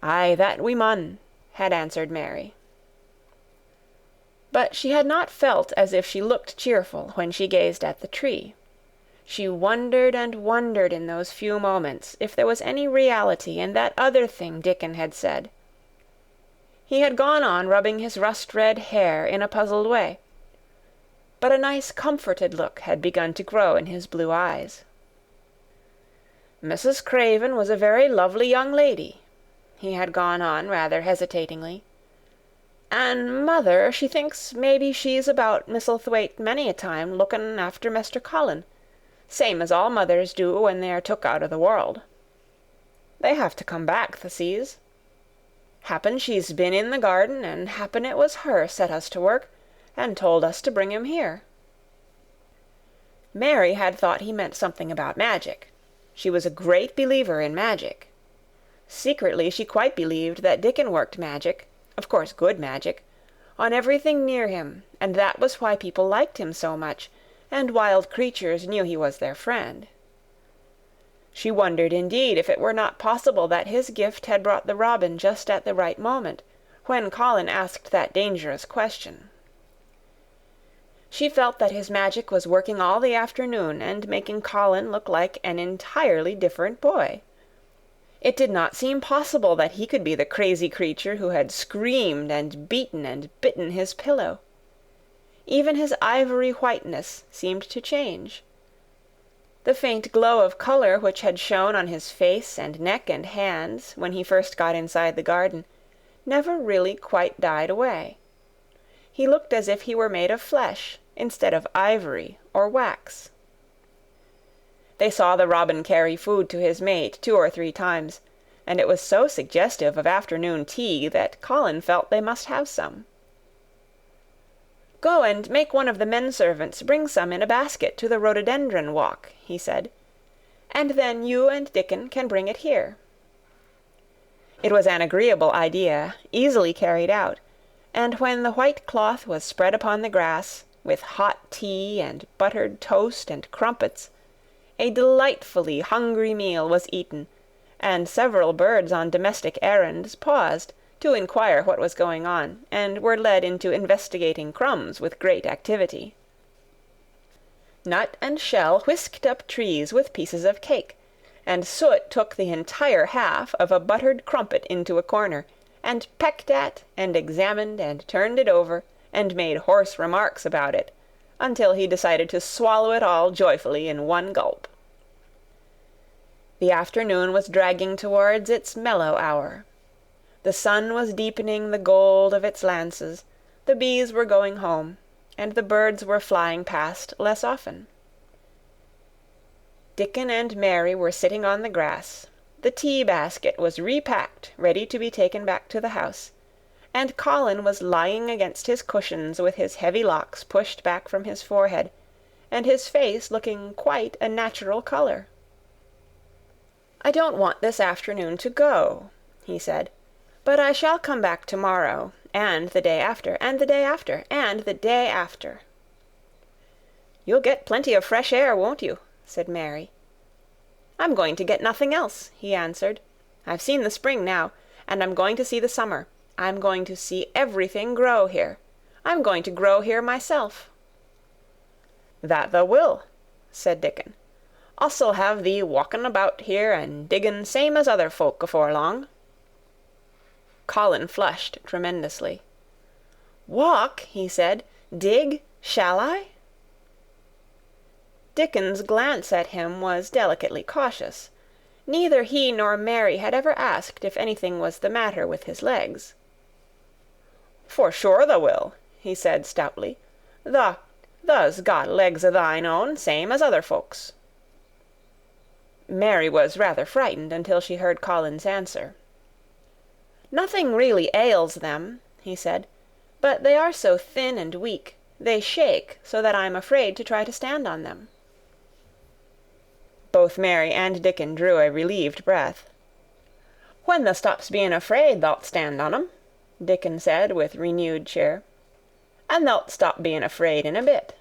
"Aye, that we mun," had answered Mary. But she had not felt as if she looked cheerful when she gazed at the tree. She wondered and wondered in those few moments if there was any reality in that other thing Dickon had said. He had gone on rubbing his rust-red hair in a puzzled way, but a nice comforted look had begun to grow in his blue eyes. "Mrs. Craven was a very lovely young lady," he had gone on rather hesitatingly. "An' mother, she thinks maybe she's about Misselthwaite many a time looking after Mester Colin, same as all mothers do when they are took out of the world. They have to come back, th'a sees. Happen she's been in the garden, and happen it was her set us to work, and told us to bring him here." Mary had thought he meant something about magic. She was a great believer in magic. Secretly she quite believed that Dickon worked magic, of course good magic, on everything near him, and that was why people liked him so much, and wild creatures knew he was their friend. She wondered indeed if it were not possible that his gift had brought the robin just at the right moment, when Colin asked that dangerous question. She felt that his magic was working all the afternoon and making Colin look like an entirely different boy. It did not seem possible that he could be the crazy creature who had screamed and beaten and bitten his pillow. Even his ivory whiteness seemed to change. The faint glow of color which had shone on his face and neck and hands when he first got inside the garden never really quite died away. He looked as if he were made of flesh instead of ivory or wax. They saw the robin carry food to his mate 2 or 3 times, and it was so suggestive of afternoon tea that Colin felt they must have some. "Go and make one of the men-servants bring some in a basket to the rhododendron walk," he said, "and then you and Dickon can bring it here." It was an agreeable idea, easily carried out, and when the white cloth was spread upon the grass, with hot tea and buttered toast and crumpets, a delightfully hungry meal was eaten, and several birds on domestic errands paused to inquire what was going on, and were led into investigating crumbs with great activity. Nut and Shell whisked up trees with pieces of cake, and Soot took the entire half of a buttered crumpet into a corner, and pecked at, and examined, and turned it over, and made hoarse remarks about it, until he decided to swallow it all joyfully in one gulp. The afternoon was dragging towards its mellow hour. The sun was deepening the gold of its lances, the bees were going home, and the birds were flying past less often. Dickon and Mary were sitting on the grass. The tea-basket was repacked, ready to be taken back to the house, and Colin was lying against his cushions with his heavy locks pushed back from his forehead, and his face looking quite a natural color. "I don't want this afternoon to go," he said, "but I shall come back tomorrow, and the day after, and the day after, and the day after." "You'll get plenty of fresh air, won't you?" said Mary. "I'm going to get nothing else," he answered. "I've seen the spring now, and I'm going to see the summer. I'm going to see everything grow here. I'm going to grow here myself." "That thou will," said Dickon. Us'll have thee walking about here and digging same as other folk afore long." Colin flushed tremendously. "Walk?" he said. "Dig? Shall I?" Dickon's glance at him was delicately cautious. Neither he nor Mary had ever asked if anything was the matter with his legs. "For sure tha will," he said stoutly. "Tha's got legs o' thine own, same as other folks." Mary was rather frightened until she heard Colin's answer. "Nothing really ails them," he said, "but they are so thin and weak, they shake so that I'm afraid to try to stand on them." Both Mary and Dickon drew a relieved breath. "When tha stops being afraid thou'lt stand on 'em," Dickon said with renewed cheer. "And thou'lt stop being afraid in a bit."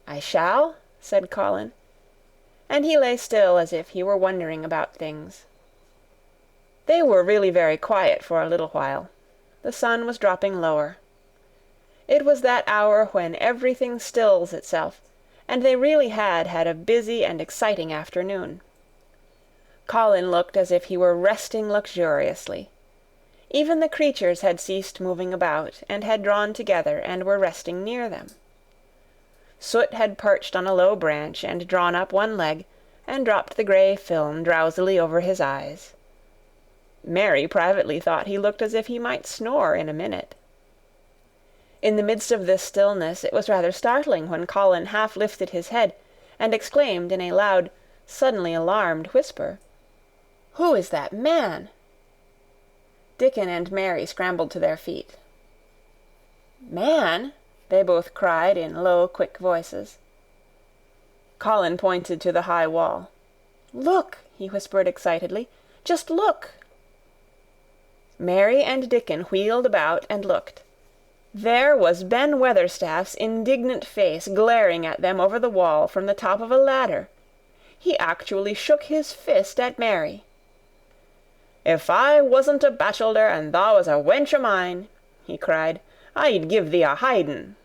"I shall?" said Colin, and he lay still as if he were wondering about things. They were really very quiet for a little while. The sun was dropping lower. It was that hour when everything stills itself, and they really had had a busy and exciting afternoon. Colin looked as if he were resting luxuriously. Even the creatures had ceased moving about, and had drawn together and were resting near them. Soot had perched on a low branch and drawn up one leg, and dropped the grey film drowsily over his eyes. Mary privately thought he looked as if he might snore in a minute. In the midst of this stillness it was rather startling when Colin half lifted his head and exclaimed in a loud, suddenly alarmed whisper, "Who is that man?" Dickon and Mary scrambled to their feet. "Man?" they both cried in low, quick voices. Colin pointed to the high wall. "Look!" he whispered excitedly. "Just look!" Mary and Dickon wheeled about and looked. There was Ben Weatherstaff's indignant face glaring at them over the wall from the top of a ladder. He actually shook his fist at Mary. "If I wasn't a bachelder and thou was a wench o' mine," he cried, "I'd give thee a hidin'."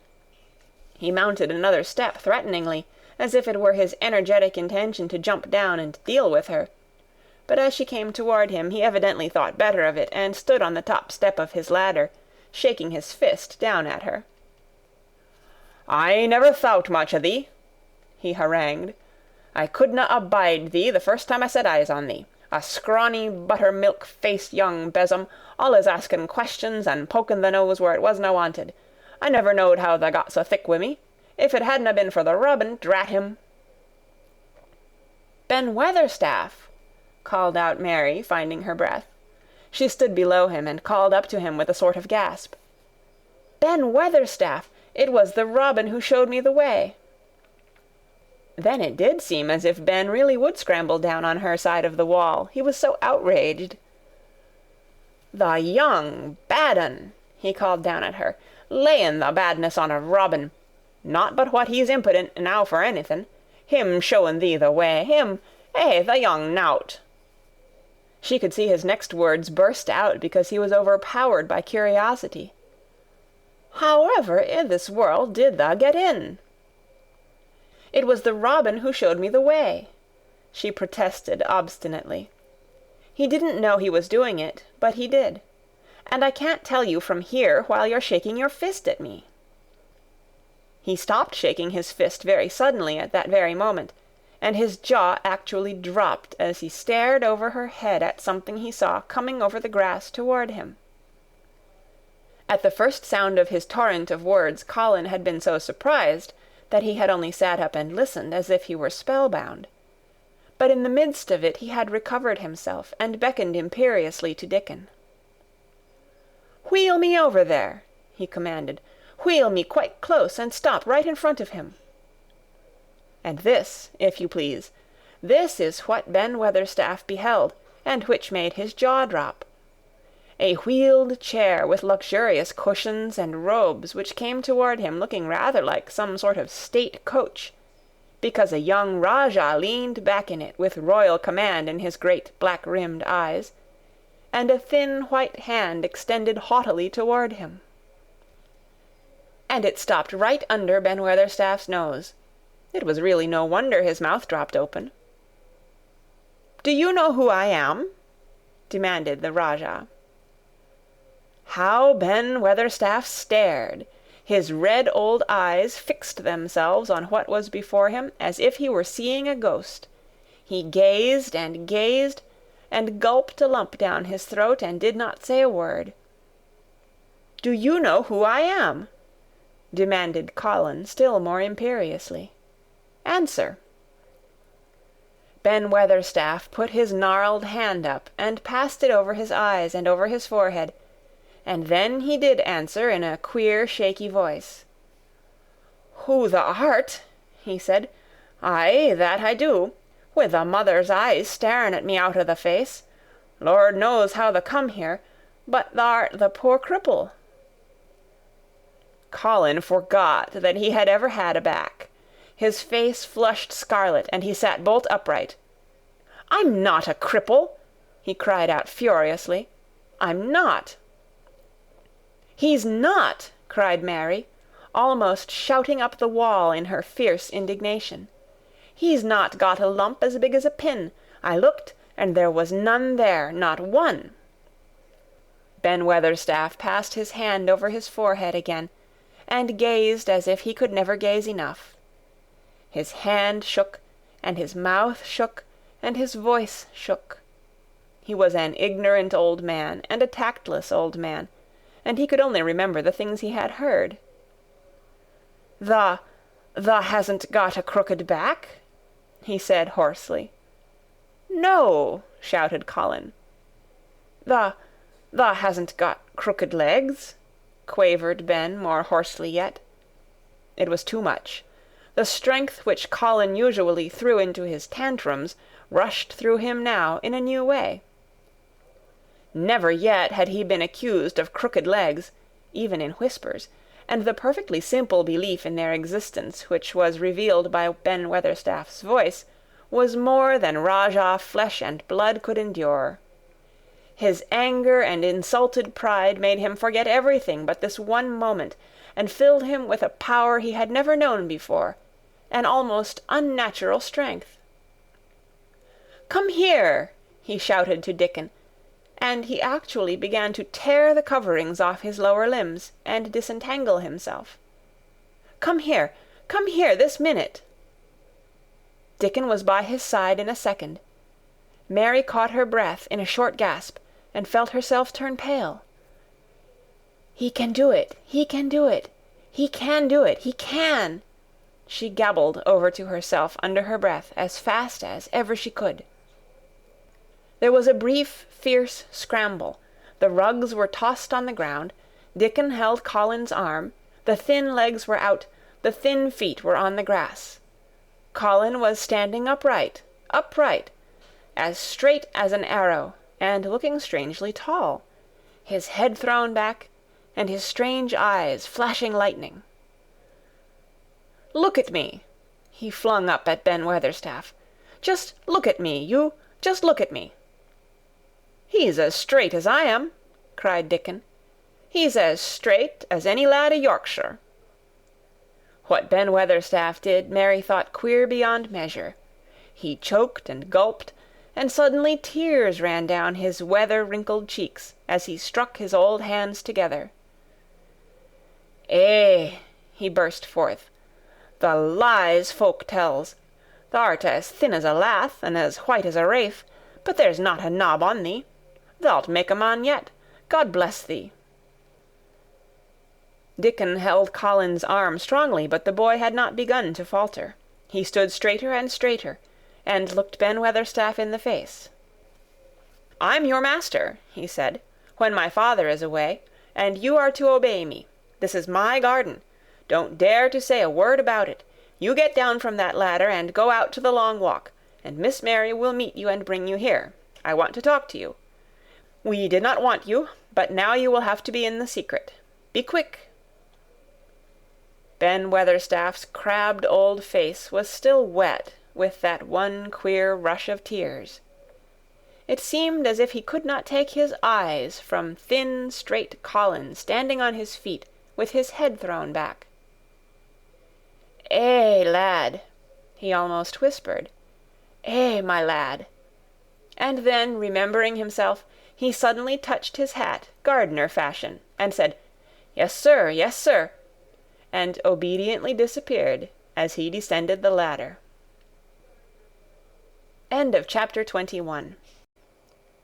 He mounted another step threateningly, as if it were his energetic intention to jump down and deal with her. But as she came toward him, he evidently thought better of it, and stood on the top step of his ladder, shaking his fist down at her. "I never thowt much o' thee," he harangued. "I couldna abide thee the first time I set eyes on thee. A scrawny, buttermilk-faced young besom, allus asking questions and poking the nose where it wasna wanted. I never knowed how tha got so thick wi' me. If it hadna been for the rubbin', drat him." "Ben Weatherstaff!" called out Mary, finding her breath. She stood below him and called up to him with a sort of gasp. "Ben Weatherstaff! It was the robin who showed me the way." Then it did seem as if Ben really would scramble down on her side of the wall, he was so outraged. "The young bad un!" he called down at her, "layin' the badness on a robin. Not but what he's impudent now for anything. Him showing thee the way, him, the young nowt." She could see his next words burst out because he was overpowered by curiosity. "However i' this world did tha get in?" "It was the robin who showed me the way," she protested obstinately. "He didn't know he was doing it, but he did. And I can't tell you from here while you're shaking your fist at me." He stopped shaking his fist very suddenly at that very moment, and his jaw actually dropped as he stared over her head at something he saw coming over the grass toward him. At the first sound of his torrent of words, Colin had been so surprised that he had only sat up and listened as if he were spellbound. But in the midst of it he had recovered himself and beckoned imperiously to Dickon. "Wheel me over there," he commanded. "Wheel me quite close and stop right in front of him." And this, if you please, this is what Ben Weatherstaff beheld, and which made his jaw drop. A wheeled chair with luxurious cushions and robes which came toward him looking rather like some sort of state coach, because a young RAJAH leaned back in it with royal command in his great black-rimmed eyes, and a thin white hand extended haughtily toward him. And it stopped right under Ben Weatherstaff's nose. It was really no wonder his mouth dropped open. "Do you know who I am?" demanded the Rajah. How Ben Weatherstaff stared! His red old eyes fixed themselves on what was before him as if he were seeing a ghost. He gazed and gazed, and gulped a lump down his throat, and did not say a word. "Do you know who I am?" demanded Colin still more imperiously. "Answer." Ben Weatherstaff put his gnarled hand up and passed it over his eyes and over his forehead, and then he did answer in a queer shaky voice. "Who thou art?" he said. "Aye, that I do, with a mother's eyes staring at me out o' the face. Lord knows how thou come here, but thou'rt the poor cripple." Colin forgot that he had ever had a back. His face flushed scarlet, and he sat bolt upright. "I'm not a cripple!" he cried out furiously. "I'm not!" "He's not!" cried Mary, almost shouting up the wall in her fierce indignation. "He's not got a lump as big as a pin. I looked, and there was none there, not one." Ben Weatherstaff passed his hand over his forehead again, and gazed as if he could never gaze enough. His hand shook, and his mouth shook, and his voice shook. He was an ignorant old man, and a tactless old man, and he could only remember the things he had heard. Thou hasn't got a crooked back?" he said hoarsely. "No," shouted Colin. Thou hasn't got crooked legs?" quavered Ben more hoarsely yet. It was too much. The strength which Colin usually threw into his tantrums rushed through him now in a new way. Never yet had he been accused of crooked legs, even in whispers, and the perfectly simple belief in their existence which was revealed by Ben Weatherstaff's voice was more than Rajah flesh and blood could endure. His anger and insulted pride made him forget everything but this one moment, and filled him with a power he had never known before, an almost unnatural strength. "Come here!" he shouted to Dickon, and he actually began to tear the coverings off his lower limbs and disentangle himself. Come here, this minute!" Dickon was by his side in a second. Mary caught her breath in a short gasp, and felt herself turn pale. "He can do it! He can do it! He can do it! He can!" she gabbled over to herself under her breath as fast as ever she could. There was a brief, fierce scramble. The rugs were tossed on the ground. Dickon held Colin's arm. The thin legs were out. The thin feet were on the grass. Colin was standing upright, as straight as an arrow, and looking strangely tall, his head thrown back, and his strange eyes flashing lightning. "Look at me!" he flung up at Ben Weatherstaff. "Just look at me, you! Just look at me!" "He's as straight as I am," cried Dickon. "He's as straight as any lad o' Yorkshire." What Ben Weatherstaff did Mary thought queer beyond measure. He choked and gulped, and suddenly tears ran down his weather-wrinkled cheeks as he struck his old hands together. "Eh," he burst forth, "the lies folk tells! Thou'rt as thin as a lath, and as white as a wraith, but there's not a knob on thee. Thou'lt make a man yet. God bless thee." Dickon held Colin's arm strongly, but the boy had not begun to falter. He stood straighter and straighter, and looked Ben Weatherstaff in the face. "I'm your master," he said, "when my father is away, and you are to obey me. This is my garden. Don't dare to say a word about it. You get down from that ladder and go out to the long walk, and Miss Mary will meet you and bring you here. I want to talk to you. We did not want you, but now you will have to be in the secret. Be quick." Ben Weatherstaff's crabbed old face was still wet with that one queer rush of tears. It seemed as if he could not take his eyes from thin, straight Colin standing on his feet with his head thrown back. "Eh, lad," he almost whispered. "Eh, my lad." And then, remembering himself, he suddenly touched his hat, gardener fashion, and said, "Yes, sir, yes, sir," and obediently disappeared as he descended the ladder. End of Chapter 21.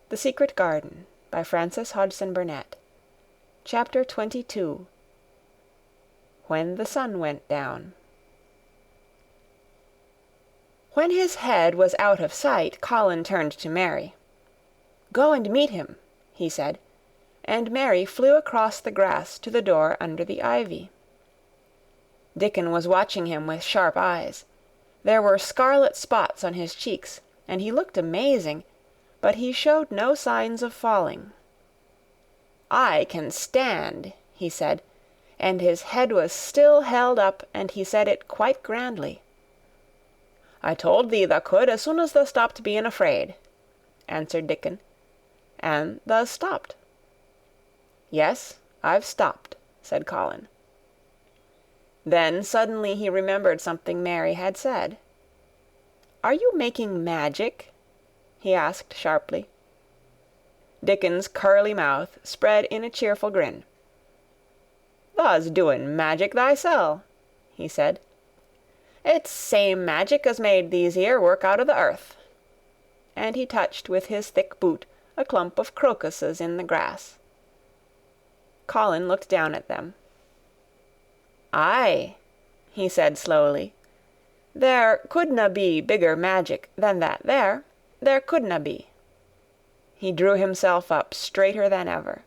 The Secret Garden, by Frances Hodgson Burnett. Chapter 22. When the Sun Went Down. When his head was out of sight, Colin turned to Mary. "Go and meet him," he said, and Mary flew across the grass to the door under the ivy. Dickon was watching him with sharp eyes. There were scarlet spots on his cheeks, and he looked amazing, but he showed no signs of falling. "I can stand," he said, and his head was still held up, and he said it quite grandly. "I told thee thou could as soon as thou stopped being afraid," answered Dickon, and thou stopped. "Yes, I've stopped," said Colin. Then suddenly he remembered something Mary had said. "Are you making magic?" he asked sharply. Dickon's curly mouth spread in a cheerful grin. "Thou's doing magic thysel'," he said. "It's same magic as made these 'ere work out o' the earth." And he touched with his thick boot a clump of crocuses in the grass. Colin looked down at them. "Aye," he said slowly. "There couldna be bigger magic than that there. There couldna be." He drew himself up straighter than ever.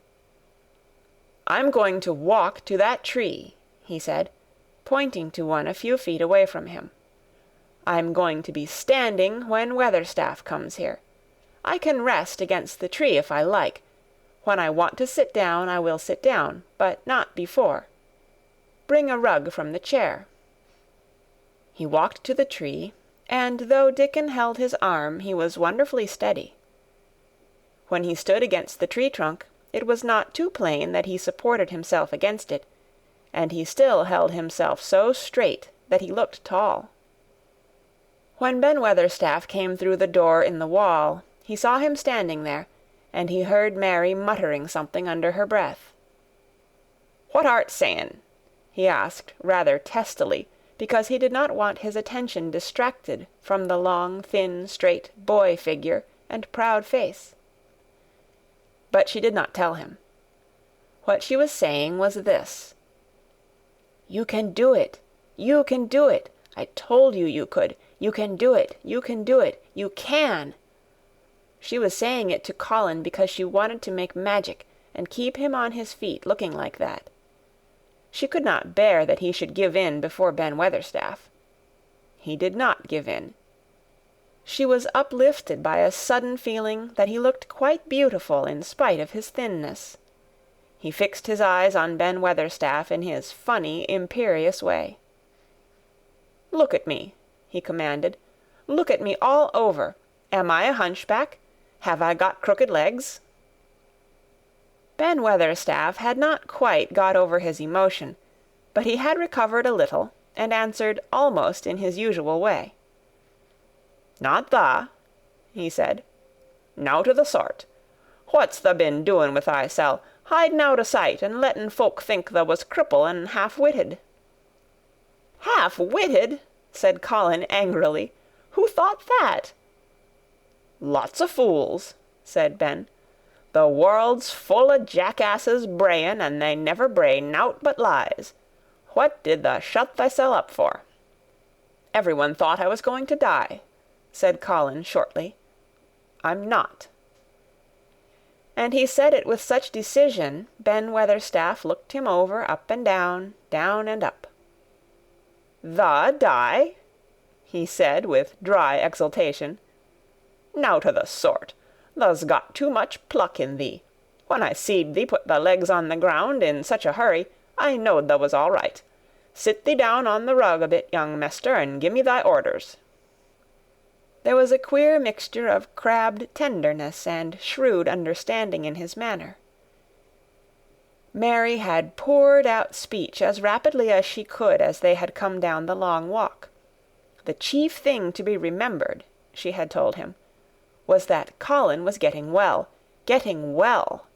"I'm going to walk to that tree," he said, pointing to one a few feet away from him. "I'm going to be standing when Weatherstaff comes here. I can rest against the tree if I like. When I want to sit down, I will sit down, but not before. Bring a rug from the chair." He walked to the tree, and though Dickon held his arm, he was wonderfully steady. When he stood against the tree trunk, it was not too plain that he supported himself against it, and he still held himself so straight that he looked tall. When Ben Weatherstaff came through the door in the wall, he saw him standing there, and he heard Mary muttering something under her breath. "What art saying?" he asked rather testily, because he did not want his attention distracted from the long, thin, straight boy figure and proud face. But she did not tell him. What she was saying was this: "You can do it. You can do it. I told you you could. You can do it. You can do it. You can." She was saying it to Colin because she wanted to make magic and keep him on his feet looking like that. She could not bear that he should give in before Ben Weatherstaff. He did not give in. She was uplifted by a sudden feeling that he looked quite beautiful in spite of his thinness. He fixed his eyes on Ben Weatherstaff in his funny, imperious way. "Look at me," he commanded. "Look at me all over. Am I a hunchback? Have I got crooked legs?" Ben Weatherstaff had not quite got over his emotion, but he had recovered a little, and answered almost in his usual way. "Not tha," he said. "Nowt o' the sort. What's tha been doing with thysel', hiding out o' sight and letting folk think tha was cripple and half-witted?" "Half-witted!" said Colin angrily. "Who thought that?" "Lots o' fools," said Ben. "The world's full o' jackasses brayin', and they never bray nowt but lies. What did tha shut thysel' up for?" "Everyone thought I was going to die," said Colin shortly. "I'm not." And he said it with such decision, Ben Weatherstaff looked him over, up and down and up. "Tha die?" he said with dry exultation. "Nowt o' the sort. Tha's got too much pluck in thee. When I seed thee put thy legs on the ground in such a hurry, I knowed tha was all right. Sit thee down on the rug a bit, young mester, and gi' me thy orders." There was a queer mixture of crabbed tenderness and shrewd understanding in his manner. Mary had poured out speech as rapidly as she could as they had come down the long walk. The chief thing to be remembered, she had told him, was that Colin was getting well. Getting well!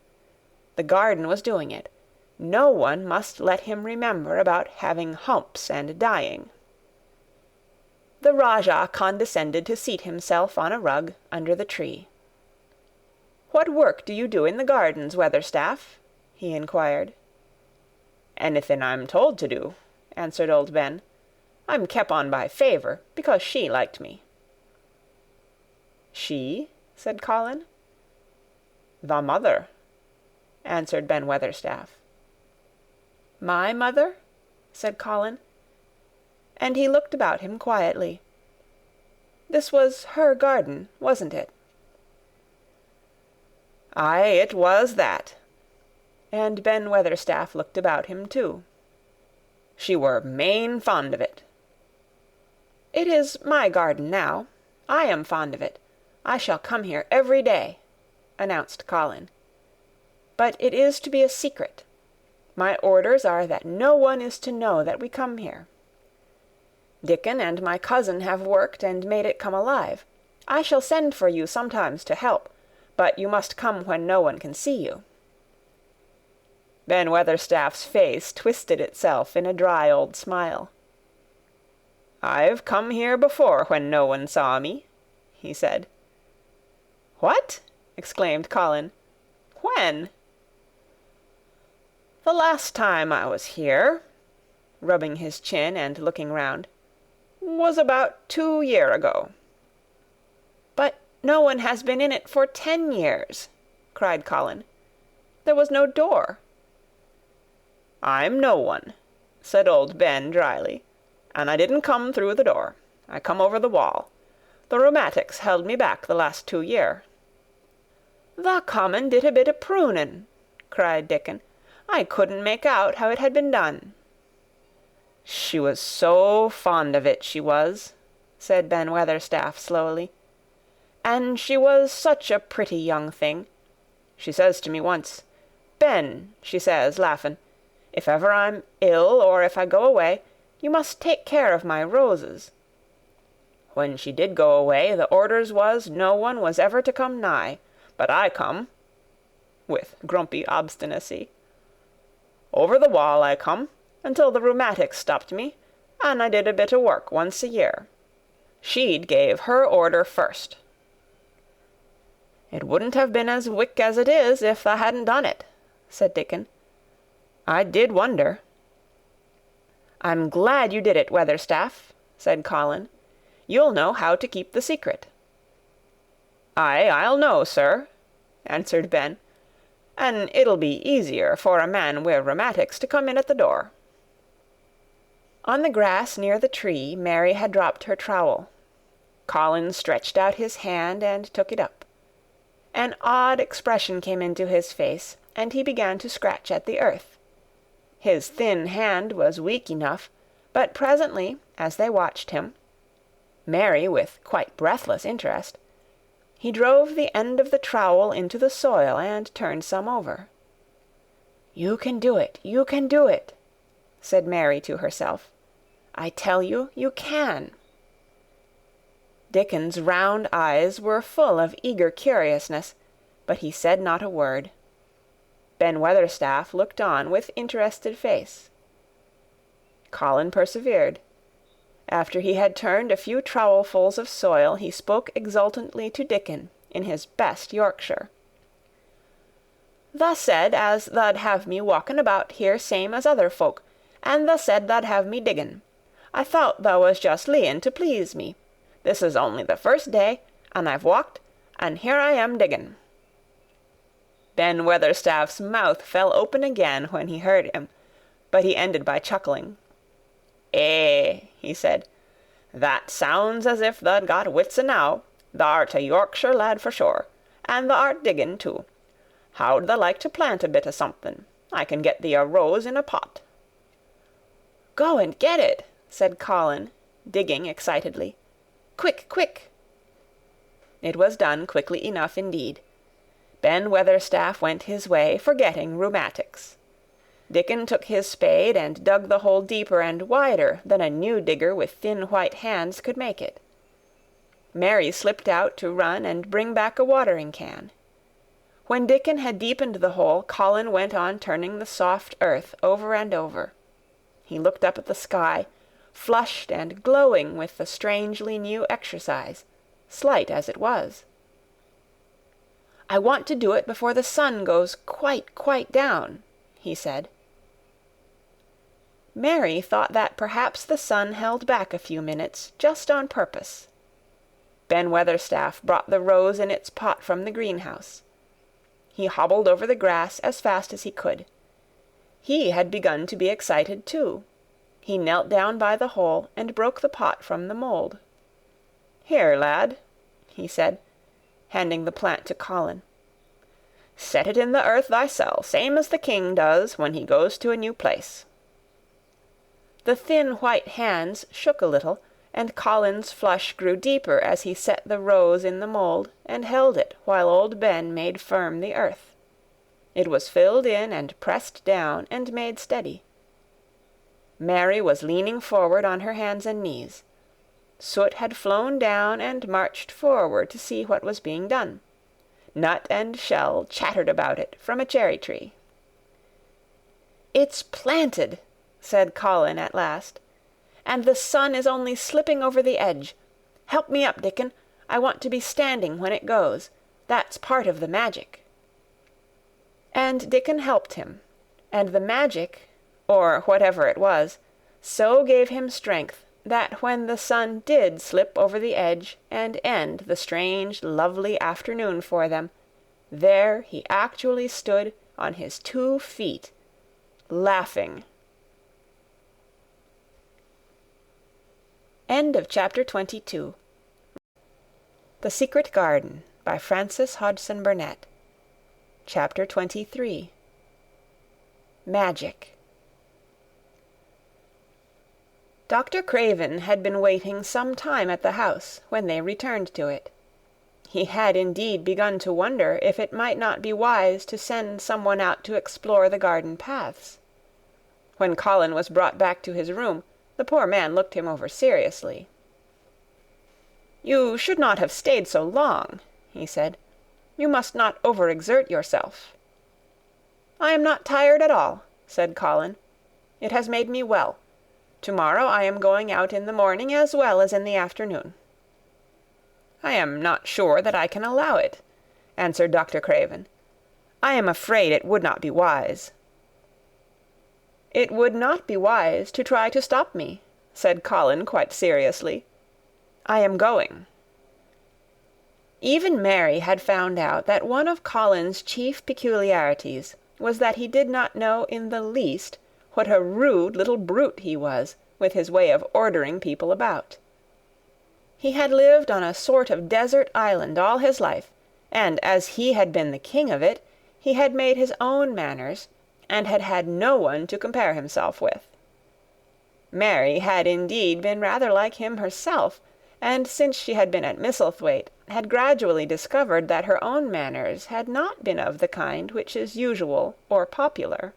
The garden was doing it. No one must let him remember about having humps and dying. The Rajah condescended to seat himself on a rug under the tree. "What work do you do in the gardens, Weatherstaff?" he inquired. "Anything I'm told to do," answered old Ben. "I'm kep' on by favour, because she liked me." "She?" said Colin. "The mother," answered Ben Weatherstaff. "My mother?" said Colin, and he looked about him quietly. This was her garden, wasn't it? "Aye, it was that." And Ben Weatherstaff looked about him too. "She were main fond of it." "It is my garden now. I am fond of it. I shall come here every day," announced Colin. "But it is to be a secret. My orders are that no one is to know that we come here. Dickon and my cousin have worked and made it come alive. I shall send for you sometimes to help, but you must come when no one can see you." Ben Weatherstaff's face twisted itself in a dry old smile. "I've come here before when no one saw me," he said. "What?" exclaimed Colin. "When?" "The last time I was here," rubbing his chin and looking round, "was about 2 year ago." "But no one has been in it for 10 years," cried Colin. "There was no door." "I'm no one," said old Ben dryly, "and I didn't come through the door. I come over the wall. The rheumatics held me back the last 2 year." "The common did a bit of prunin'," cried Dickon. "I couldn't make out how it had been done." "She was so fond of it, she was," said Ben Weatherstaff slowly. "And she was such a pretty young thing. She says to me once, 'Ben,' she says, laughin', 'if ever I'm ill or if I go away, you must take care of my roses.' When she did go away, the orders was no one was ever to come nigh, but I come," with grumpy obstinacy. "Over the wall I come, until the rheumatics stopped me, and I did a bit of work once a year. She'd gave her order first." "It wouldn't have been as wick as it is if I hadn't done it," said Dickon. "I did wonder." "I'm glad you did it, Weatherstaff," said Colin. "You'll know how to keep the secret." "Aye, I'll know, sir," answered Ben, "and it'll be easier for a man wi' rheumatics to come in at the door." On the grass near the tree, Mary had dropped her trowel. Colin stretched out his hand and took it up. An odd expression came into his face, and he began to scratch at the earth. His thin hand was weak enough, but presently, as they watched him, Mary with quite breathless interest, he drove the end of the trowel into the soil and turned some over. "You can do it, you can do it," said Mary to herself. "I tell you, you can." Dickon's round eyes were full of eager curiousness, but he said not a word. Ben Weatherstaff looked on with interested face. Colin persevered. After he had turned a few trowelfuls of soil, he spoke exultantly to Dickon in his best Yorkshire. "Tha said as tha'd have me walking about here same as other folk, and tha said tha'd have me diggin'. I thought tha was just leein' to please me. This is only the first day, and I've walked, and here I am diggin'." Ben Weatherstaff's mouth fell open again when he heard him, but he ended by chuckling. "Eh," he said, "that sounds as if tha'd got wits enow. Tha'rt a Yorkshire lad for sure, and tha'rt diggin' too. How'd tha like to plant a bit o' something? I can get thee a rose in a pot." "Go and get it," said Colin, digging excitedly. "Quick, quick!" It was done quickly enough indeed. Ben Weatherstaff went his way, forgetting rheumatics. Dickon took his spade and dug the hole deeper and wider than a new digger with thin white hands could make it. Mary slipped out to run and bring back a watering-can. When Dickon had deepened the hole, Colin went on turning the soft earth over and over. He looked up at the sky, flushed and glowing with the strangely new exercise, slight as it was. "I want to do it before the sun goes quite down," he said. Mary thought that perhaps the sun held back a few minutes, just on purpose. Ben Weatherstaff brought the rose in its pot from the greenhouse. He hobbled over the grass as fast as he could. He had begun to be excited too. He knelt down by the hole and broke the pot from the mould. "Here, lad," he said, handing the plant to Colin. "Set it in the earth thysel, same as the king does when he goes to a new place." The thin white hands shook a little, and Colin's flush grew deeper as he set the rose in the mould and held it while old Ben made firm the earth. It was filled in and pressed down and made steady. Mary was leaning forward on her hands and knees. Soot had flown down and marched forward to see what was being done. Nut and Shell chattered about it from a cherry-tree. "It's planted," said Colin at last, "and the sun is only slipping over the edge. Help me up, Dickon. I want to be standing when it goes. That's part of the magic." And Dickon helped him, and the magic, or whatever it was, so gave him strength that when the sun did slip over the edge and end the strange, lovely afternoon for them, there he actually stood on his 2 feet, laughing. End of chapter 22. The Secret Garden by Frances Hodgson Burnett. Chapter 23. Magic. Dr. Craven had been waiting some time at the house when they returned to it. He had indeed begun to wonder if it might not be wise to send someone out to explore the garden paths. When Colin was brought back to his room, the poor man looked him over seriously. "You should not have stayed so long," he said. "You must not overexert yourself." "I am not tired at all," said Colin. "It has made me well. Tomorrow I am going out in the morning as well as in the afternoon." "I am not sure that I can allow it," answered Dr. Craven. "I am afraid it would not be wise." "It would not be wise to try to stop me," said Colin quite seriously. "I am going." Even Mary had found out that one of Colin's chief peculiarities was that he did not know in the least what a rude little brute he was, with his way of ordering people about. He had lived on a sort of desert island all his life, and as he had been the king of it, he had made his own manners, and had had no one to compare himself with. Mary had indeed been rather like him herself, and since she had been at Misselthwaite, had gradually discovered that her own manners had not been of the kind which is usual or popular.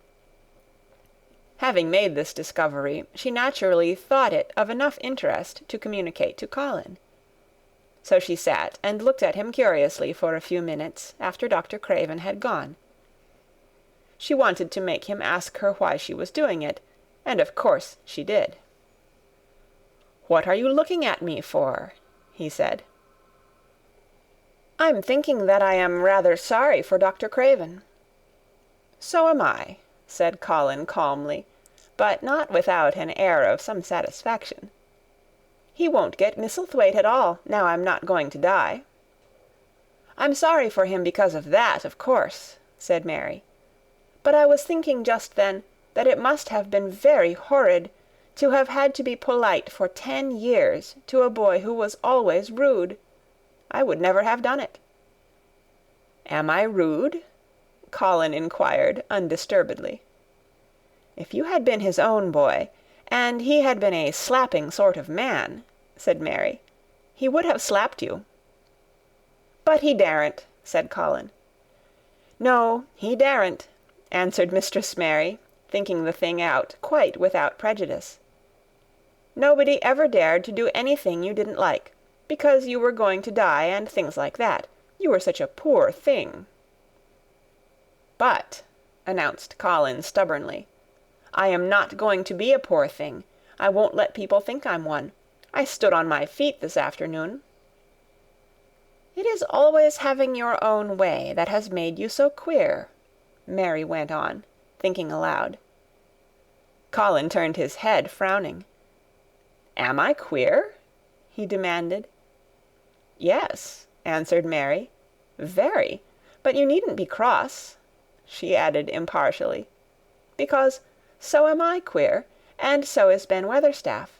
Having made this discovery, she naturally thought it of enough interest to communicate to Colin. So she sat and looked at him curiously for a few minutes after Dr. Craven had gone. She wanted to make him ask her why she was doing it, and of course she did. "What are you looking at me for?" he said. "I'm thinking that I am rather sorry for Dr. Craven." "So am I," said Colin calmly, but not without an air of some satisfaction. "He won't get Misselthwaite at all, now I'm not going to die." "I'm sorry for him because of that, of course," said Mary. "But I was thinking just then that it must have been very horrid to have had to be polite for 10 years to a boy who was always rude. I would never have done it." "Am I rude?" Colin inquired undisturbedly. "If you had been his own boy, and he had been a slapping sort of man," said Mary, "he would have slapped you." "But he daren't," said Colin. "No, he daren't," answered Mistress Mary, thinking the thing out quite without prejudice. "Nobody ever dared to do anything you didn't like, because you were going to die and things like that. You were such a poor thing." "But," announced Colin stubbornly, "I am not going to be a poor thing. I won't let people think I'm one. I stood on my feet this afternoon." "It is always having your own way that has made you so queer," Mary went on, thinking aloud. Colin turned his head, frowning. "Am I queer?" he demanded. "Yes," answered Mary, "very. But you needn't be cross," she added impartially, "because so am I queer, and so is Ben Weatherstaff.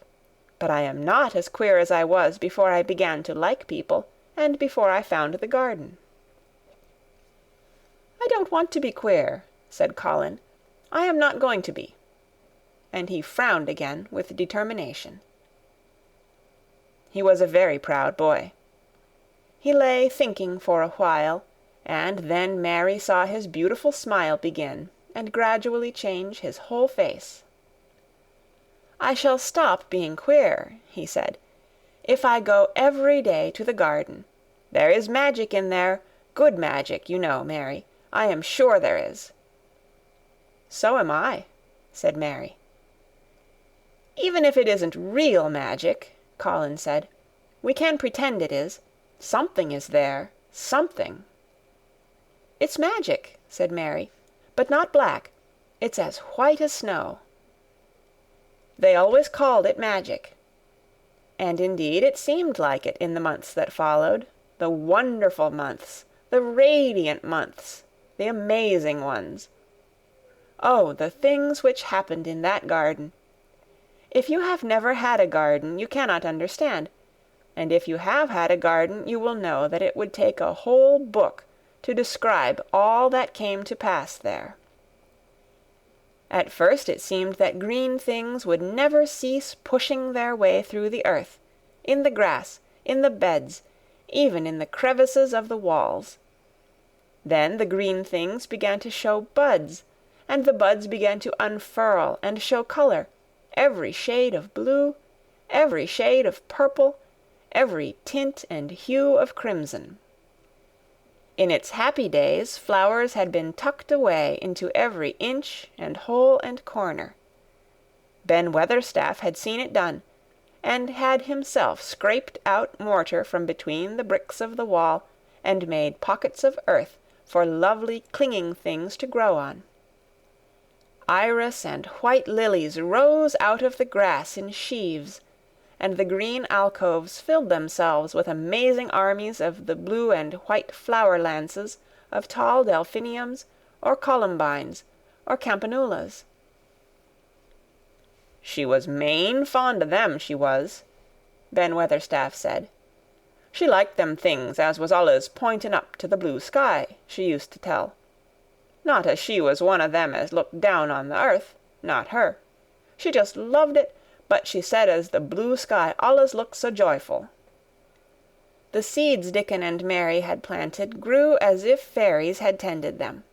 But I am not as queer as I was before I began to like people, and before I found the garden." "I don't want to be queer," said Colin. "I am not going to be." And he frowned again with determination. He was a very proud boy. He lay thinking for a while, and then Mary saw his beautiful smile begin, and gradually change his whole face. "I shall stop being queer," he said, "if I go every day to the garden. There is magic in there, good magic, you know, Mary. I am sure there is." "So am I," said Mary. "Even if it isn't real magic," Colin said, "we can pretend it is. Something is there, something." "It's magic," said Mary, "but not black. It's as white as snow." They always called it magic. And indeed it seemed like it in the months that followed, the wonderful months, the radiant months, the amazing ones. Oh, the things which happened in that garden! If you have never had a garden, you cannot understand, and if you have had a garden, you will know that it would take a whole book to describe all that came to pass there. At first it seemed that green things would never cease pushing their way through the earth, in the grass, in the beds, even in the crevices of the walls. Then the green things began to show buds, and the buds began to unfurl and show color, every shade of blue, every shade of purple, every tint and hue of crimson. In its happy days, flowers had been tucked away into every inch and hole and corner. Ben Weatherstaff had seen it done, and had himself scraped out mortar from between the bricks of the wall, and made pockets of earth for lovely clinging things to grow on. Iris and white lilies rose out of the grass in sheaves, and the green alcoves filled themselves with amazing armies of the blue and white flower-lances of tall delphiniums, or columbines, or campanulas. "She was main fond o' them, she was," Ben Weatherstaff said. "She liked them things as was allus pointing up to the blue sky, she used to tell. Not as she was one o' them as looked down on the earth, not her. She just loved it, but she said as the blue sky allus looked so joyful." The seeds Dickon and Mary had planted grew as if fairies had tended them.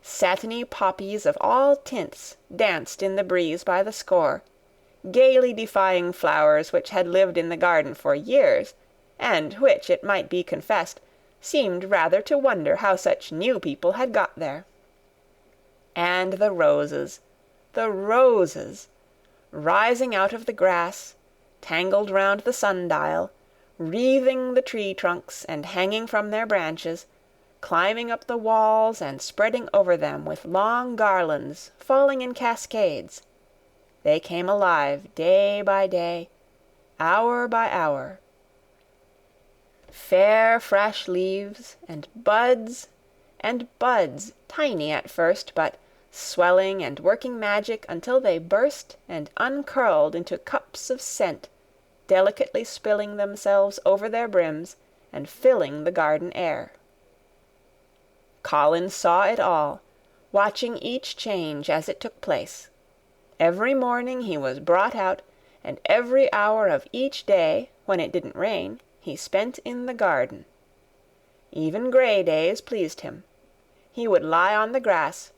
Satiny poppies of all tints danced in the breeze by the score, gaily defying flowers which had lived in the garden for years, and which, it might be confessed, seemed rather to wonder how such new people had got there. And the roses, rising out of the grass, tangled round the sundial, wreathing the tree trunks and hanging from their branches, climbing up the walls and spreading over them with long garlands falling in cascades. They came alive day by day, hour by hour. Fair fresh leaves, and buds, tiny at first, but swelling and working magic until they burst and uncurled into cups of scent, delicately spilling themselves over their brims and filling the garden air. Colin saw it all, watching each change as it took place. Every morning he was brought out, and every hour of each day, when it didn't rain, he spent in the garden. Even grey days pleased him. He would lie on the grass,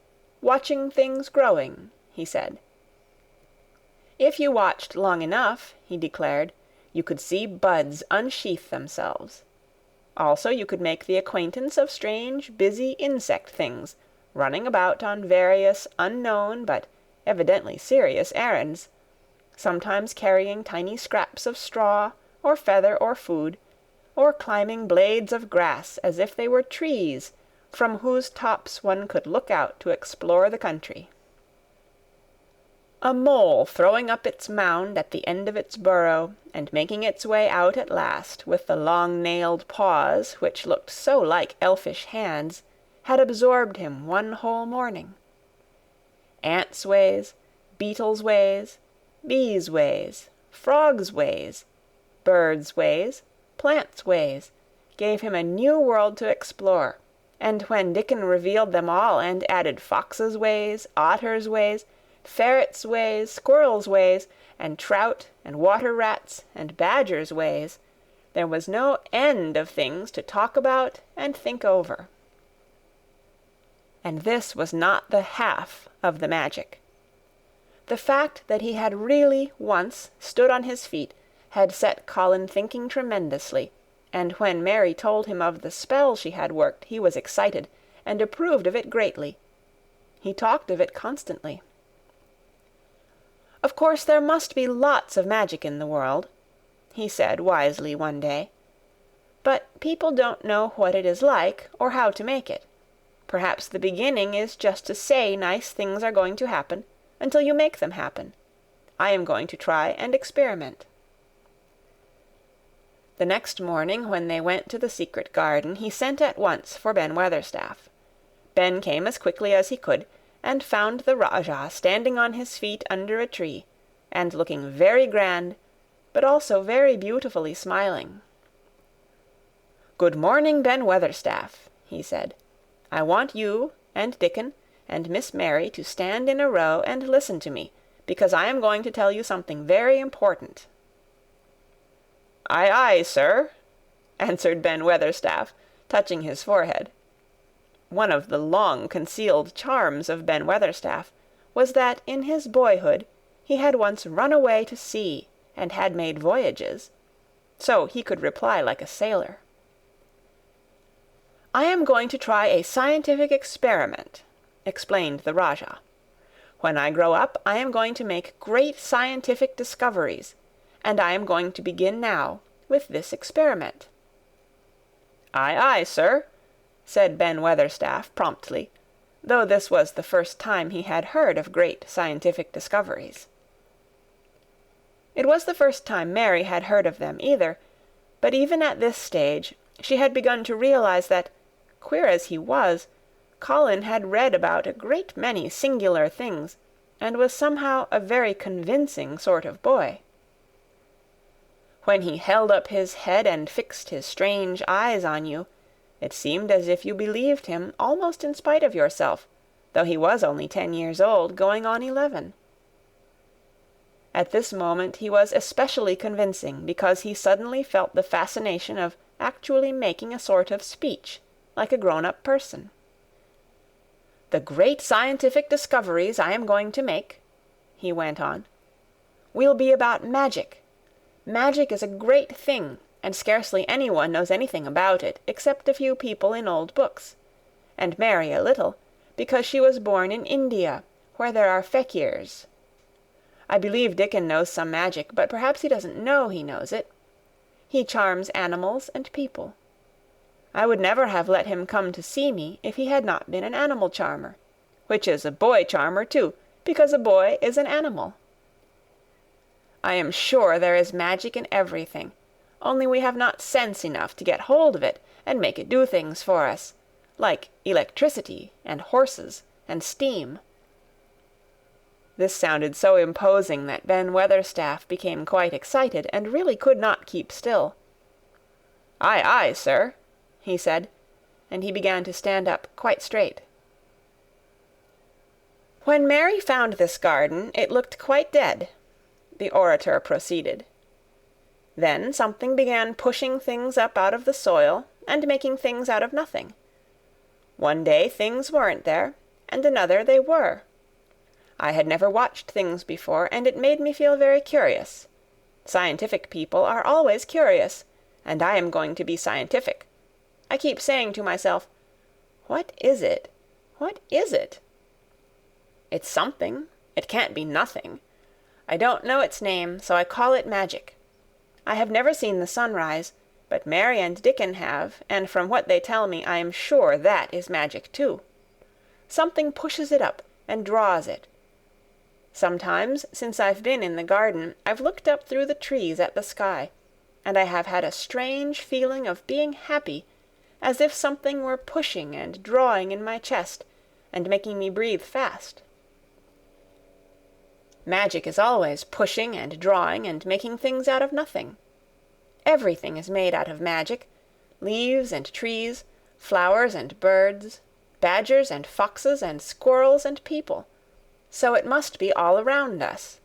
watching things growing," he said. If you watched long enough, he declared, you could see buds unsheath themselves. Also you could make the acquaintance of strange, busy insect things, running about on various unknown but evidently serious errands, sometimes carrying tiny scraps of straw, or feather, or food, or climbing blades of grass as if they were trees, from whose tops one could look out to explore the country. A mole throwing up its mound at the end of its burrow, and making its way out at last with the long-nailed paws which looked so like elfish hands, had absorbed him one whole morning. Ants' ways, beetles' ways, bees' ways, frogs' ways, birds' ways, plants' ways, gave him a new world to explore, and when Dickon revealed them all and added foxes' ways, otters' ways, ferrets' ways, squirrels' ways, and trout and water-rats and badgers' ways, there was no end of things to talk about and think over. And this was not the half of the magic. The fact that he had really once stood on his feet had set Colin thinking tremendously, and when Mary told him of the spell she had worked, he was excited, and approved of it greatly. He talked of it constantly. "Of course there must be lots of magic in the world," he said wisely one day. "But people don't know what it is like, or how to make it. Perhaps the beginning is just to say nice things are going to happen, until you make them happen. I am going to try and experiment." The next morning, when they went to the secret garden, he sent at once for Ben Weatherstaff. Ben came as quickly as he could, and found the Rajah standing on his feet under a tree, and looking very grand, but also very beautifully smiling. "Good morning, Ben Weatherstaff," he said. "I want you, and Dickon, and Miss Mary to stand in a row and listen to me, because I am going to tell you something very important." "Aye, aye, sir," answered Ben Weatherstaff, touching his forehead. One of the long-concealed charms of Ben Weatherstaff was that in his boyhood he had once run away to sea, and had made voyages. So he could reply like a sailor. "I am going to try a scientific experiment," explained the Rajah. "When I grow up, I am going to make great scientific discoveries, and I am going to begin now with this experiment." "Aye, aye, sir," said Ben Weatherstaff promptly, though this was the first time he had heard of great scientific discoveries. It was the first time Mary had heard of them either, but even at this stage she had begun to realize that, queer as he was, Colin had read about a great many singular things, and was somehow a very convincing sort of boy. When he held up his head and fixed his strange eyes on you, it seemed as if you believed him almost in spite of yourself, though he was only 10 years old, going on 11. At this moment he was especially convincing, because he suddenly felt the fascination of actually making a sort of speech, like a grown-up person. "The great scientific discoveries I am going to make," he went on, "will be about magic. Magic is a great thing, and scarcely anyone knows anything about it, except a few people in old books, and Mary a little, because she was born in India, where there are fakirs. I believe Dickon knows some magic, but perhaps he doesn't know he knows it. He charms animals and people. I would never have let him come to see me if he had not been an animal charmer, which is a boy charmer too, because a boy is an animal. I am sure there is magic in everything, only we have not sense enough to get hold of it and make it do things for us, like electricity and horses and steam." This sounded so imposing that Ben Weatherstaff became quite excited, and really could not keep still. "Aye, aye, sir," he said, and he began to stand up quite straight. "When Mary found this garden, it looked quite dead," the orator proceeded. "Then something began pushing things up out of the soil, and making things out of nothing. One day things weren't there, and another they were. I had never watched things before, and it made me feel very curious. Scientific people are always curious, and I am going to be scientific. I keep saying to myself, what is it? What is it? It's something. It can't be nothing. I don't know its name, so I call it magic. I have never seen the sun rise, but Mary and Dickon have, and from what they tell me I am sure that is magic too. Something pushes it up and draws it. Sometimes, since I've been in the garden, I've looked up through the trees at the sky, and I have had a strange feeling of being happy, as if something were pushing and drawing in my chest, and making me breathe fast. Magic is always pushing and drawing and making things out of nothing. Everything is made out of magic, leaves and trees, flowers and birds, badgers and foxes and squirrels and people. So it must be all around us.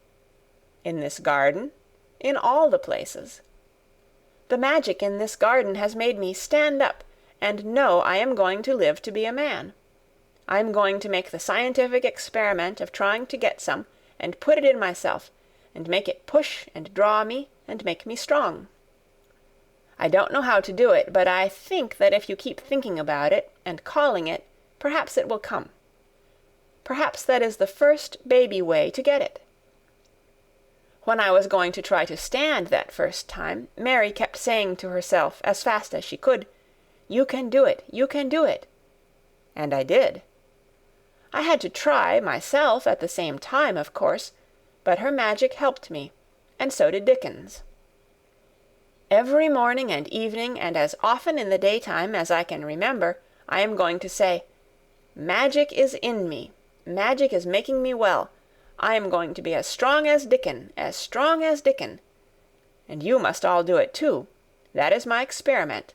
In this garden, in all the places. The magic in this garden has made me stand up and know I am going to live to be a man. I am going to make the scientific experiment of trying to get some, and put it in myself, and make it push and draw me, and make me strong. I don't know how to do it, but I think that if you keep thinking about it, and calling it, perhaps it will come. Perhaps that is the first baby way to get it. When I was going to try to stand that first time, Mary kept saying to herself as fast as she could, "You can do it, you can do it." And I did. I had to try myself at the same time, of course, but her magic helped me, and so did Dickon's. Every morning and evening, and as often in the daytime as I can remember, I am going to say, "Magic is in me. Magic is making me well. I am going to be as strong as Dickon, as strong as Dickon. And you must all do it too. That is my experiment.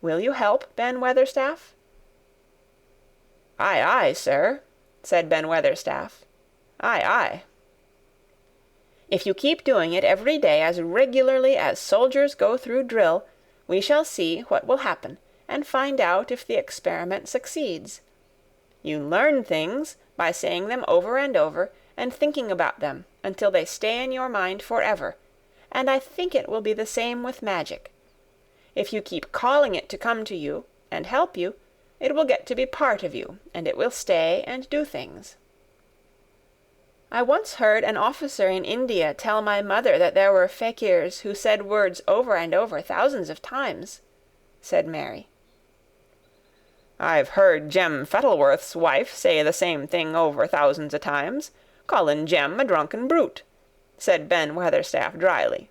Will you help, Ben Weatherstaff?" "Aye, aye, sir," said Ben Weatherstaff. "Aye, aye." If you keep doing it every day as regularly as soldiers go through drill, we shall see what will happen, and find out if the experiment succeeds. You learn things by saying them over and over, and thinking about them until they stay in your mind forever, and I think it will be the same with magic. If you keep calling it to come to you, and help you, it will get to be part of you, and it will stay and do things. I once heard an officer in India tell my mother that there were fakirs who said words over and over thousands of times, said Mary. "I've heard Jem Fettleworth's wife say the same thing over thousands of times, callin' Jem a drunken brute," said Ben Weatherstaff dryly.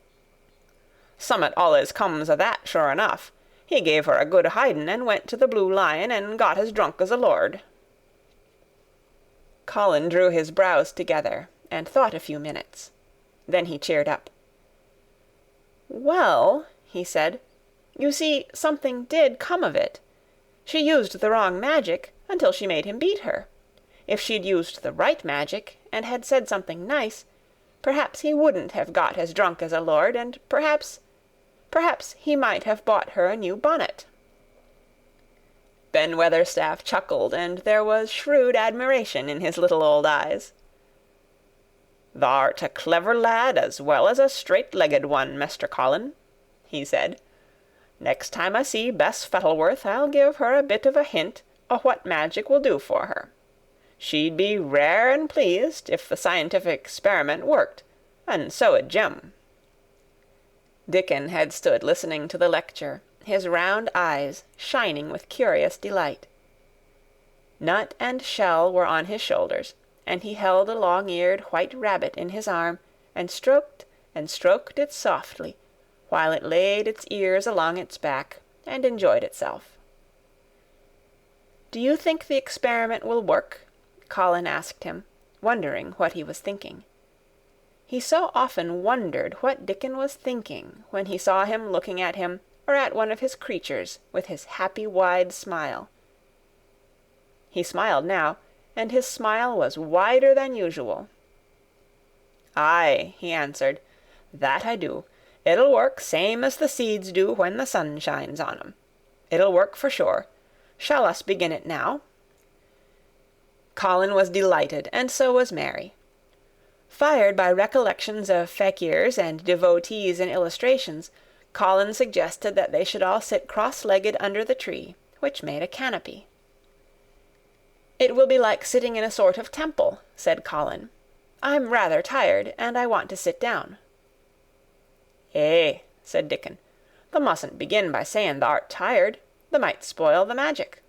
"Summat allus comes o' that, sure enough. He gave her a good hidin' and went to the Blue Lion and got as drunk as a lord." Colin drew his brows together and thought a few minutes. Then he cheered up. "Well," he said, "you see, something did come of it. She used the wrong magic until she made him beat her. If she'd used the right magic and had said something nice, perhaps he wouldn't have got as drunk as a lord, and perhaps he might have bought her a new bonnet." Ben Weatherstaff chuckled, and there was shrewd admiration in his little old eyes. "Thou'rt a clever lad as well as a straight-legged one, Mester Colin," he said. "Next time I see Bess Fettleworth I'll give her a bit of a hint o' what magic will do for her. She'd be rare and pleased if the scientific experiment worked, and so 'ud Jem." Dickon had stood listening to the lecture, his round eyes shining with curious delight. Nut and Shell were on his shoulders, and he held a long-eared white rabbit in his arm, and stroked it softly, while it laid its ears along its back, and enjoyed itself. "Do you think the experiment will work?" Colin asked him, wondering what he was thinking. He so often wondered what Dickon was thinking when he saw him looking at him or at one of his creatures with his happy wide smile. He smiled now, and his smile was wider than usual. "Aye," he answered, "that I do. It'll work same as the seeds do when the sun shines on 'em. 'Em. 'It'll work for sure. Shall us begin it now?" Colin was delighted, and so was Mary. Fired by recollections of fakirs and devotees in illustrations, Colin suggested that they should all sit cross-legged under the tree, which made a canopy. "It will be like sitting in a sort of temple," said Colin. "I'm rather tired, and I want to sit down." "Eh," said Dickon, "thou mustn't begin by saying thou'rt tired. Thou might spoil the magic."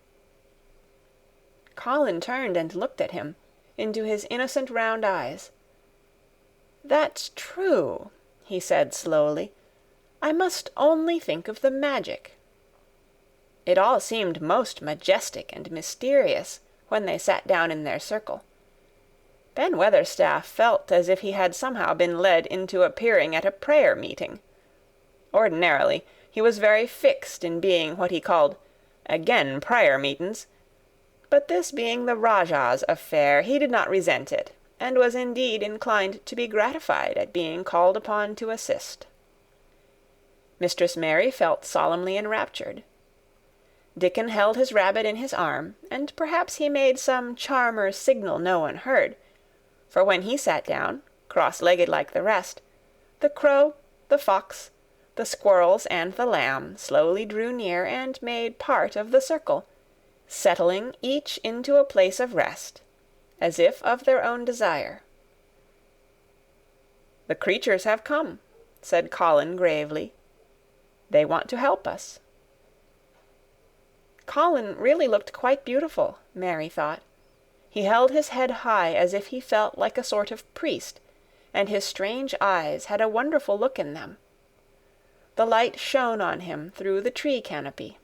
Colin turned and looked at him, into his innocent round eyes. "That's true," he said slowly. "I must only think of the magic." It all seemed most majestic and mysterious when they sat down in their circle. Ben Weatherstaff felt as if he had somehow been led into appearing at a prayer meeting. Ordinarily, he was very fixed in being what he called "agen prayer meetin's," but this being the Rajah's affair, he did not resent it, and was indeed inclined to be gratified at being called upon to assist. Mistress Mary felt solemnly enraptured. Dickon held his rabbit in his arm, and perhaps he made some charmer's signal no one heard, for when he sat down, cross-legged like the rest, the crow, the fox, the squirrels, and the lamb slowly drew near and made part of the circle, settling each into a place of rest, as if of their own desire. "The creatures have come," said Colin gravely. "They want to help us." Colin really looked quite beautiful, Mary thought. He held his head high as if he felt like a sort of priest, and his strange eyes had a wonderful look in them. The light shone on him through the tree canopy.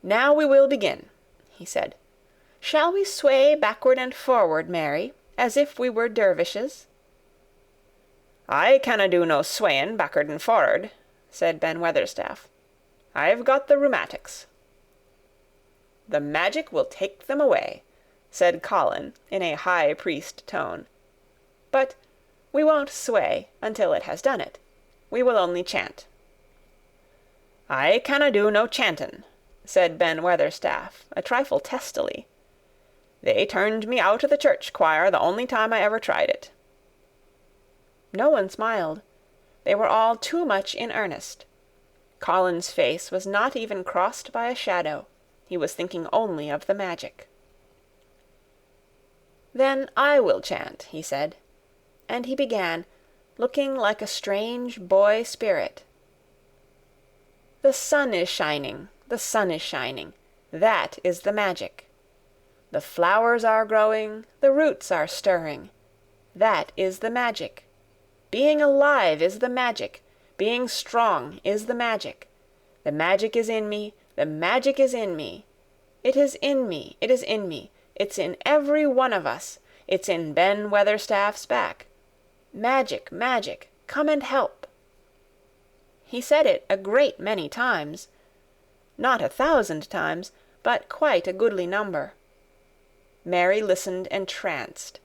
"Now we will begin," he said. "Shall we sway backward and forward, Mary, as if we were dervishes?" "I canna do no swaying back'ard and for'ard," said Ben Weatherstaff. "I've got the rheumatics." "The magic will take them away," said Colin in a high priest tone. "But we won't sway until it has done it. We will only chant." "I canna do no chantin'," said Ben Weatherstaff, a trifle testily. "They turned me out o' the church choir the only time I ever tried it." No one smiled. They were all too much in earnest. Colin's face was not even crossed by a shadow. He was thinking only of the magic. "Then I will chant," he said, and he began, looking like a strange boy spirit. "The sun is shining, the sun is shining. That is the magic. The flowers are growing, the roots are stirring. That is the magic. Being alive is the magic. Being strong is the magic. The magic is in me, the magic is in me. It is in me, it is in me. It's in every one of us. It's in Ben Weatherstaff's back. Magic, magic, come and help." He said it a great many times. Not 1,000 times, but quite a goodly number. Mary listened entranced.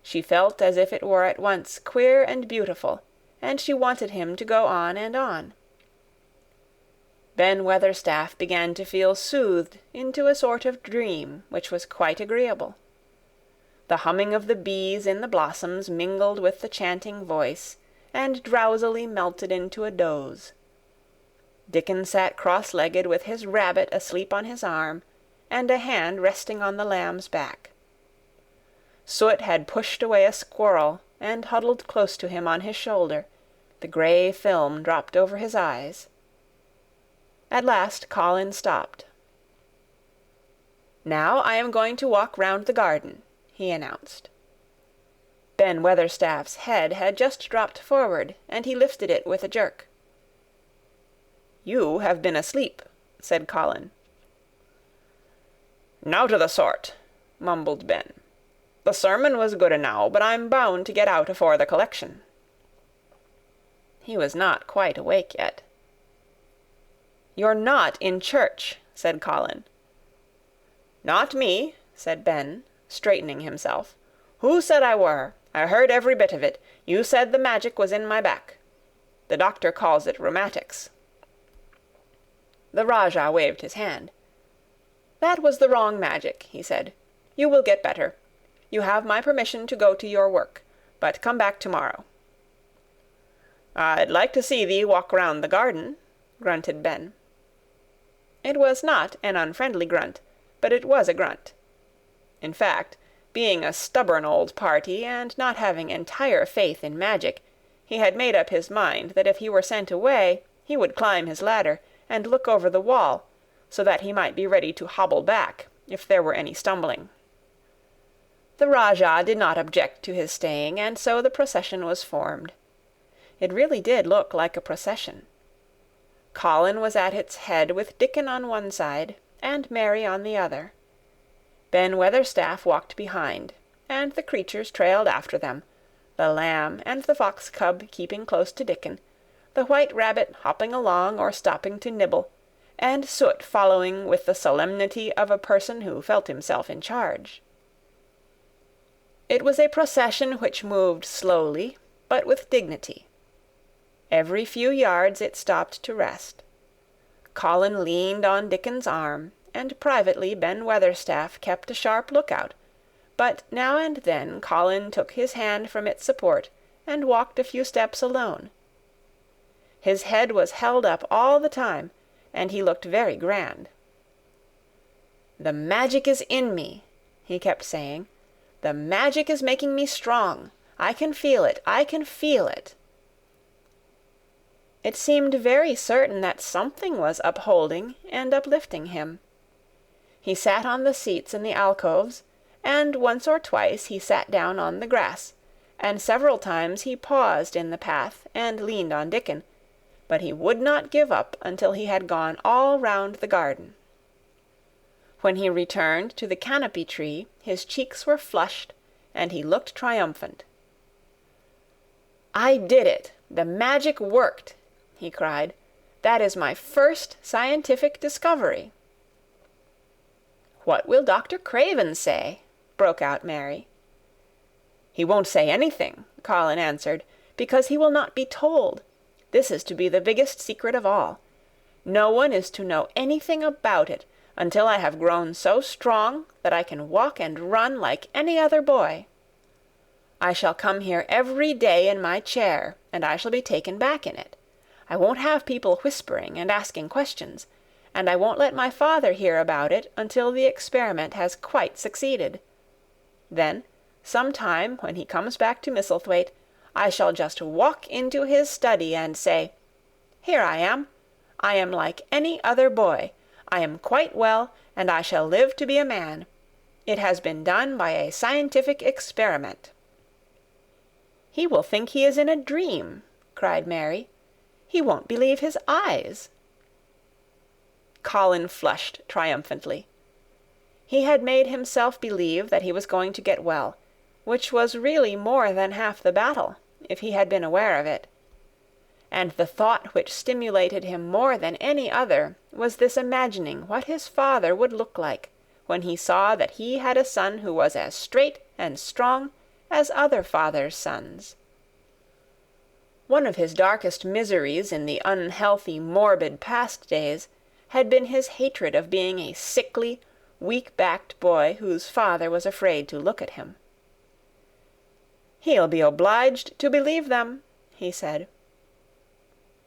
She felt as if it were at once queer and beautiful, and she wanted him to go on and on. Ben Weatherstaff began to feel soothed into a sort of dream which was quite agreeable. The humming of the bees in the blossoms mingled with the chanting voice, and drowsily melted into a doze. Dickon sat cross-legged with his rabbit asleep on his arm, and a hand resting on the lamb's back. Soot had pushed away a squirrel, and huddled close to him on his shoulder. The grey film dropped over his eyes. At last Colin stopped. "Now I am going to walk round the garden," he announced. Ben Weatherstaff's head had just dropped forward, and he lifted it with a jerk. "You have been asleep," said Colin. "Nowt o' the sort," mumbled Ben. "The sermon was good enow, but I'm bound to get out afore the collection." He was not quite awake yet. "You're not in church," said Colin. "Not me," said Ben, straightening himself. "Who said I were? I heard every bit of it. You said the magic was in my back. The doctor calls it rheumatics." The Rajah waved his hand. "That was the wrong magic," he said. "You will get better. You have my permission to go to your work, but come back tomorrow." "I'd like to see thee walk round the garden," grunted Ben. It was not an unfriendly grunt, but it was a grunt. In fact, being a stubborn old party, and not having entire faith in magic, he had made up his mind that if he were sent away, he would climb his ladder, and look over the wall, so that he might be ready to hobble back, if there were any stumbling. The Rajah did not object to his staying, and so the procession was formed. It really did look like a procession. Colin was at its head with Dickon on one side, and Mary on the other. Ben Weatherstaff walked behind, and the creatures trailed after them, the lamb and the fox cub keeping close to Dickon, the white rabbit hopping along or stopping to nibble, and Soot following with the solemnity of a person who felt himself in charge. It was a procession which moved slowly, but with dignity. Every few yards it stopped to rest. Colin leaned on Dickon's arm, and privately Ben Weatherstaff kept a sharp lookout, but now and then Colin took his hand from its support and walked a few steps alone. His head was held up all the time, and he looked very grand. "The magic is in me," he kept saying. "The magic is making me strong. I can feel it. I can feel it." It seemed very certain that something was upholding and uplifting him. He sat on the seats in the alcoves, and once or twice he sat down on the grass, and several times he paused in the path and leaned on Dickon, but he would not give up until he had gone all round the garden. When he returned to the canopy tree, his cheeks were flushed, and he looked triumphant. "I did it! The magic worked!" he cried. "That is my first scientific discovery." "What will Dr. Craven say?" broke out Mary. "He won't say anything," Colin answered, "because he will not be told. This is to be the biggest secret of all. No one is to know anything about it until I have grown so strong that I can walk and run like any other boy. I shall come here every day in my chair, and I shall be taken back in it. I won't have people whispering and asking questions, and I won't let my father hear about it until the experiment has quite succeeded. Then, some time when he comes back to Misselthwaite, I shall just walk into his study and say, 'Here I am. I am like any other boy. I am quite well, and I shall live to be a man. It has been done by a scientific experiment.'" "He will think he is in a dream," cried Mary. "He won't believe his eyes." Colin flushed triumphantly. He had made himself believe that he was going to get well, which was really more than half the battle, if he had been aware of it. And the thought which stimulated him more than any other was this imagining what his father would look like when he saw that he had a son who was as straight and strong as other fathers' sons. One of his darkest miseries in the unhealthy, morbid past days had been his hatred of being a sickly, weak-backed boy whose father was afraid to look at him. "He'll be obliged to believe them," he said.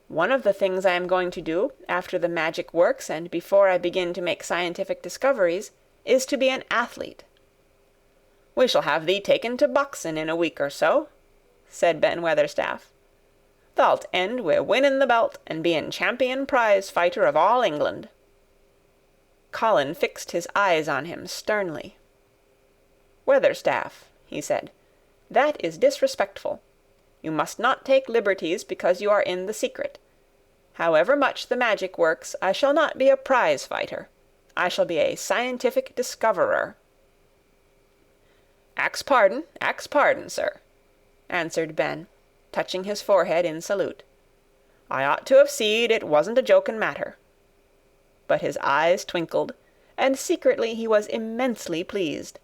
"One of the things I am going to do, after the magic works and before I begin to make scientific discoveries, is to be an athlete." "We shall have thee taken to boxing in a week or so," said Ben Weatherstaff. "Thou'lt end wi' winning the belt and being champion prize-fighter of all England." Colin fixed his eyes on him sternly. "Weatherstaff," he said, "that is disrespectful. You must not take liberties because you are in the secret. However much the magic works, I shall not be a prize-fighter. I shall be a scientific discoverer." Ax pardon, sir," answered Ben, touching his forehead in salute. "I ought to have seed it wasn't a joking matter." But his eyes twinkled, and secretly he was immensely pleased.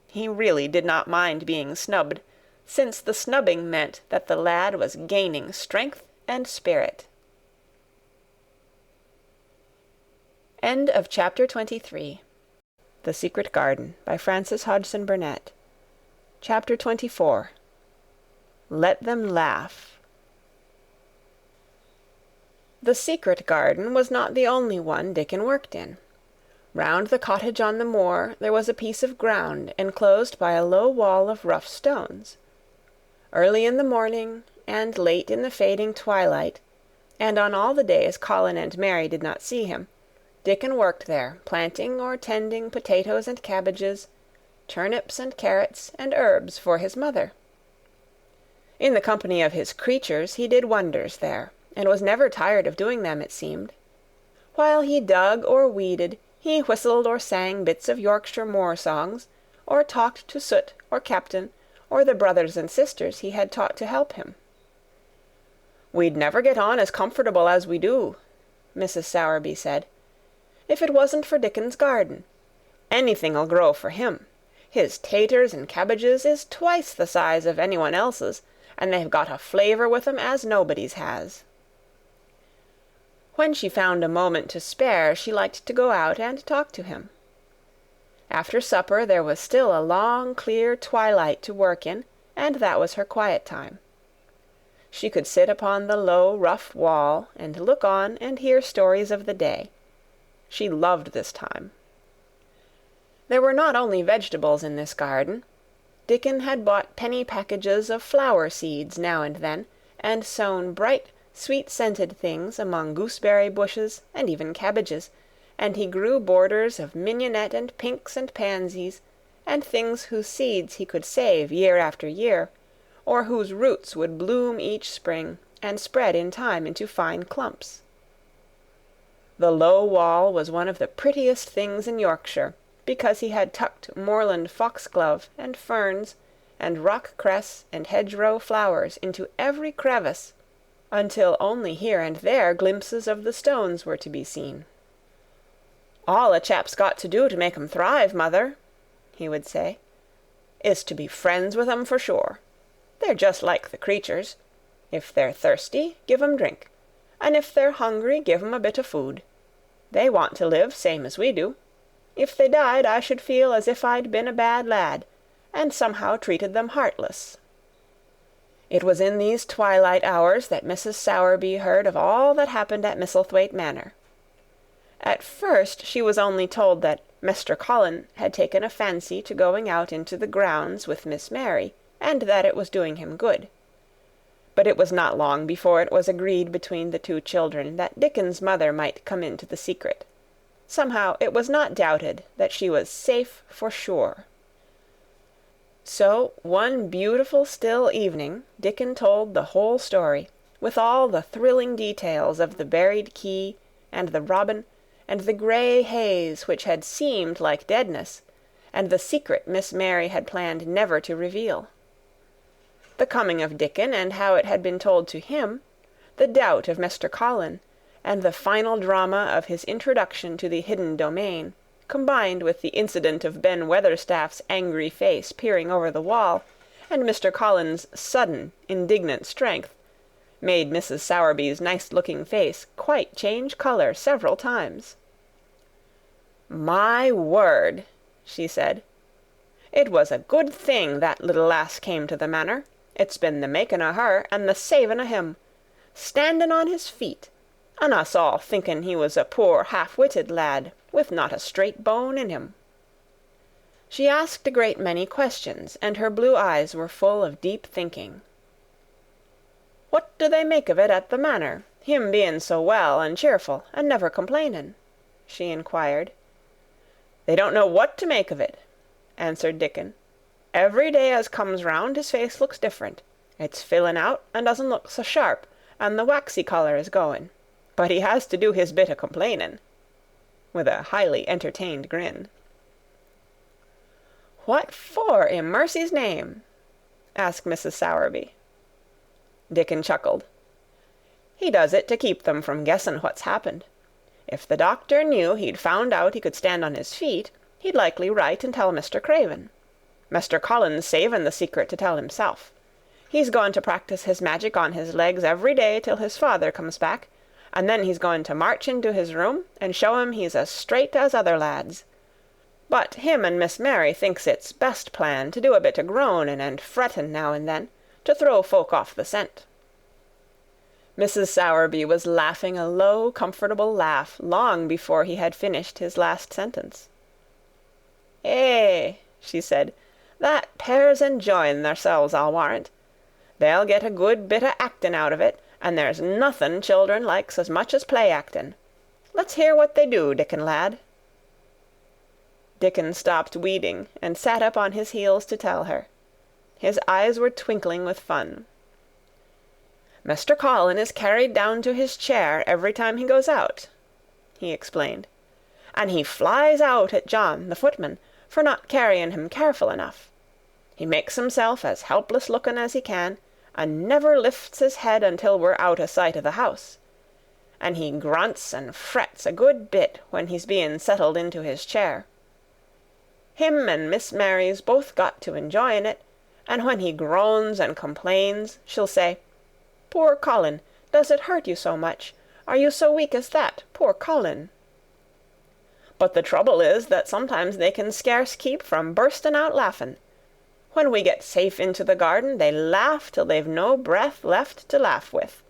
He really did not mind being snubbed, since the snubbing meant that the lad was gaining strength and spirit. End of chapter 23. The Secret Garden by Frances Hodgson Burnett. Chapter 24. Let Them Laugh. The secret garden was not the only one Dickon worked in. Round the cottage on the moor there was a piece of ground enclosed by a low wall of rough stones. Early in the morning, and late in the fading twilight, and on all the days Colin and Mary did not see him, Dickon worked there, planting or tending potatoes and cabbages, turnips and carrots and herbs for his mother. In the company of his creatures he did wonders there, and was never tired of doing them, it seemed. While he dug or weeded, he whistled or sang bits of Yorkshire moor songs, or talked to Soot or Captain, or the brothers and sisters he had taught to help him. "We'd never get on as comfortable as we do," Mrs. Sowerby said, "if it wasn't for Dickon's garden. Anything'll grow for him. His taters and cabbages is twice the size of anyone else's, and they've got a flavour with 'em as nobody's has." When she found a moment to spare, she liked to go out and talk to him. After supper there was still a long, clear twilight to work in, and that was her quiet time. She could sit upon the low, rough wall, and look on and hear stories of the day. She loved this time. There were not only vegetables in this garden. Dickon had bought penny packages of flower seeds now and then, and sown bright, sweet-scented things among gooseberry bushes and even cabbages, and he grew borders of mignonette and pinks and pansies, and things whose seeds he could save year after year, or whose roots would bloom each spring and spread in time into fine clumps. The low wall was one of the prettiest things in Yorkshire, because he had tucked moorland foxglove and ferns and rock cress and hedgerow flowers into every crevice, until only here and there glimpses of the stones were to be seen. "All a chap's got to do to make 'em thrive, mother," he would say, "is to be friends with 'em for sure. They're just like the creatures. If they're thirsty, give 'em drink, and if they're hungry, give 'em a bit of food. They want to live same as we do. If they died, I should feel as if I'd been a bad lad, and somehow treated them heartless." It was in these twilight hours that Mrs. Sowerby heard of all that happened at Misselthwaite Manor. At first she was only told that Mr. Colin had taken a fancy to going out into the grounds with Miss Mary, and that it was doing him good. But it was not long before it was agreed between the two children that Dickon's mother might come into the secret. Somehow it was not doubted that she was safe for sure. So one beautiful still evening Dickon told the whole story, with all the thrilling details of the buried key, and the robin, and the grey haze which had seemed like deadness, and the secret Miss Mary had planned never to reveal. The coming of Dickon, and how it had been told to him, the doubt of Mr. Colin, and the final drama of his introduction to the hidden domain, combined with the incident of Ben Weatherstaff's angry face peering over the wall, and Mr. Colin's sudden, indignant strength, made Mrs. Sowerby's nice-looking face quite change colour several times. "My word," she said, "it was a good thing that little lass came to the manor. It's been the making o' her, and the saving o' him. Standing on his feet, and us all thinking he was a poor half-witted lad, with not a straight bone in him." She asked a great many questions, and her blue eyes were full of deep thinking. "What do they make of it at the manor, him being so well and cheerful, and never complaining?" she inquired. "They don't know what to make of it," answered Dickon. "Every day as comes round his face looks different. It's filling out and doesn't look so sharp, and the waxy colour is going. But he has to do his bit o' complaining," with a highly entertained grin. "What for, in mercy's name?" asked Mrs. Sowerby. Dickon chuckled. "He does it to keep them from guessing what's happened. If the doctor knew he'd found out he could stand on his feet, he'd likely write and tell Mr. Craven. Mr. Colin's saving the secret to tell himself. He's going to practice his magic on his legs every day till his father comes back, and then he's going to march into his room and show him he's as straight as other lads. But him and Miss Mary thinks it's best plan to do a bit o' groaning and fretting now and then, to throw folk off the scent." Mrs. Sowerby was laughing a low, comfortable laugh long before he had finished his last sentence. "Eh," she said, "that pair's enjoying theirselves, I'll warrant. They'll get a good bit o' acting out of it, and there's nothing children likes as much as play-acting. Let's hear what they do, Dickon lad." Dickon stopped weeding and sat up on his heels to tell her. His eyes were twinkling with fun. "Mr. Colin is carried down to his chair every time he goes out," he explained, "and he flies out at John, the footman, for not carrying him careful enough. He makes himself as helpless-looking as he can, and never lifts his head until we're out o' sight of the house. And he grunts and frets a good bit when he's being settled into his chair. Him and Miss Mary's both got to enjoying it, and when he groans and complains, she'll say, 'Poor Colin, does it hurt you so much? Are you so weak as that, poor Colin?' But the trouble is that sometimes they can scarce keep from bursting out laughing. When we get safe into the garden, they laugh till they've no breath left to laugh with,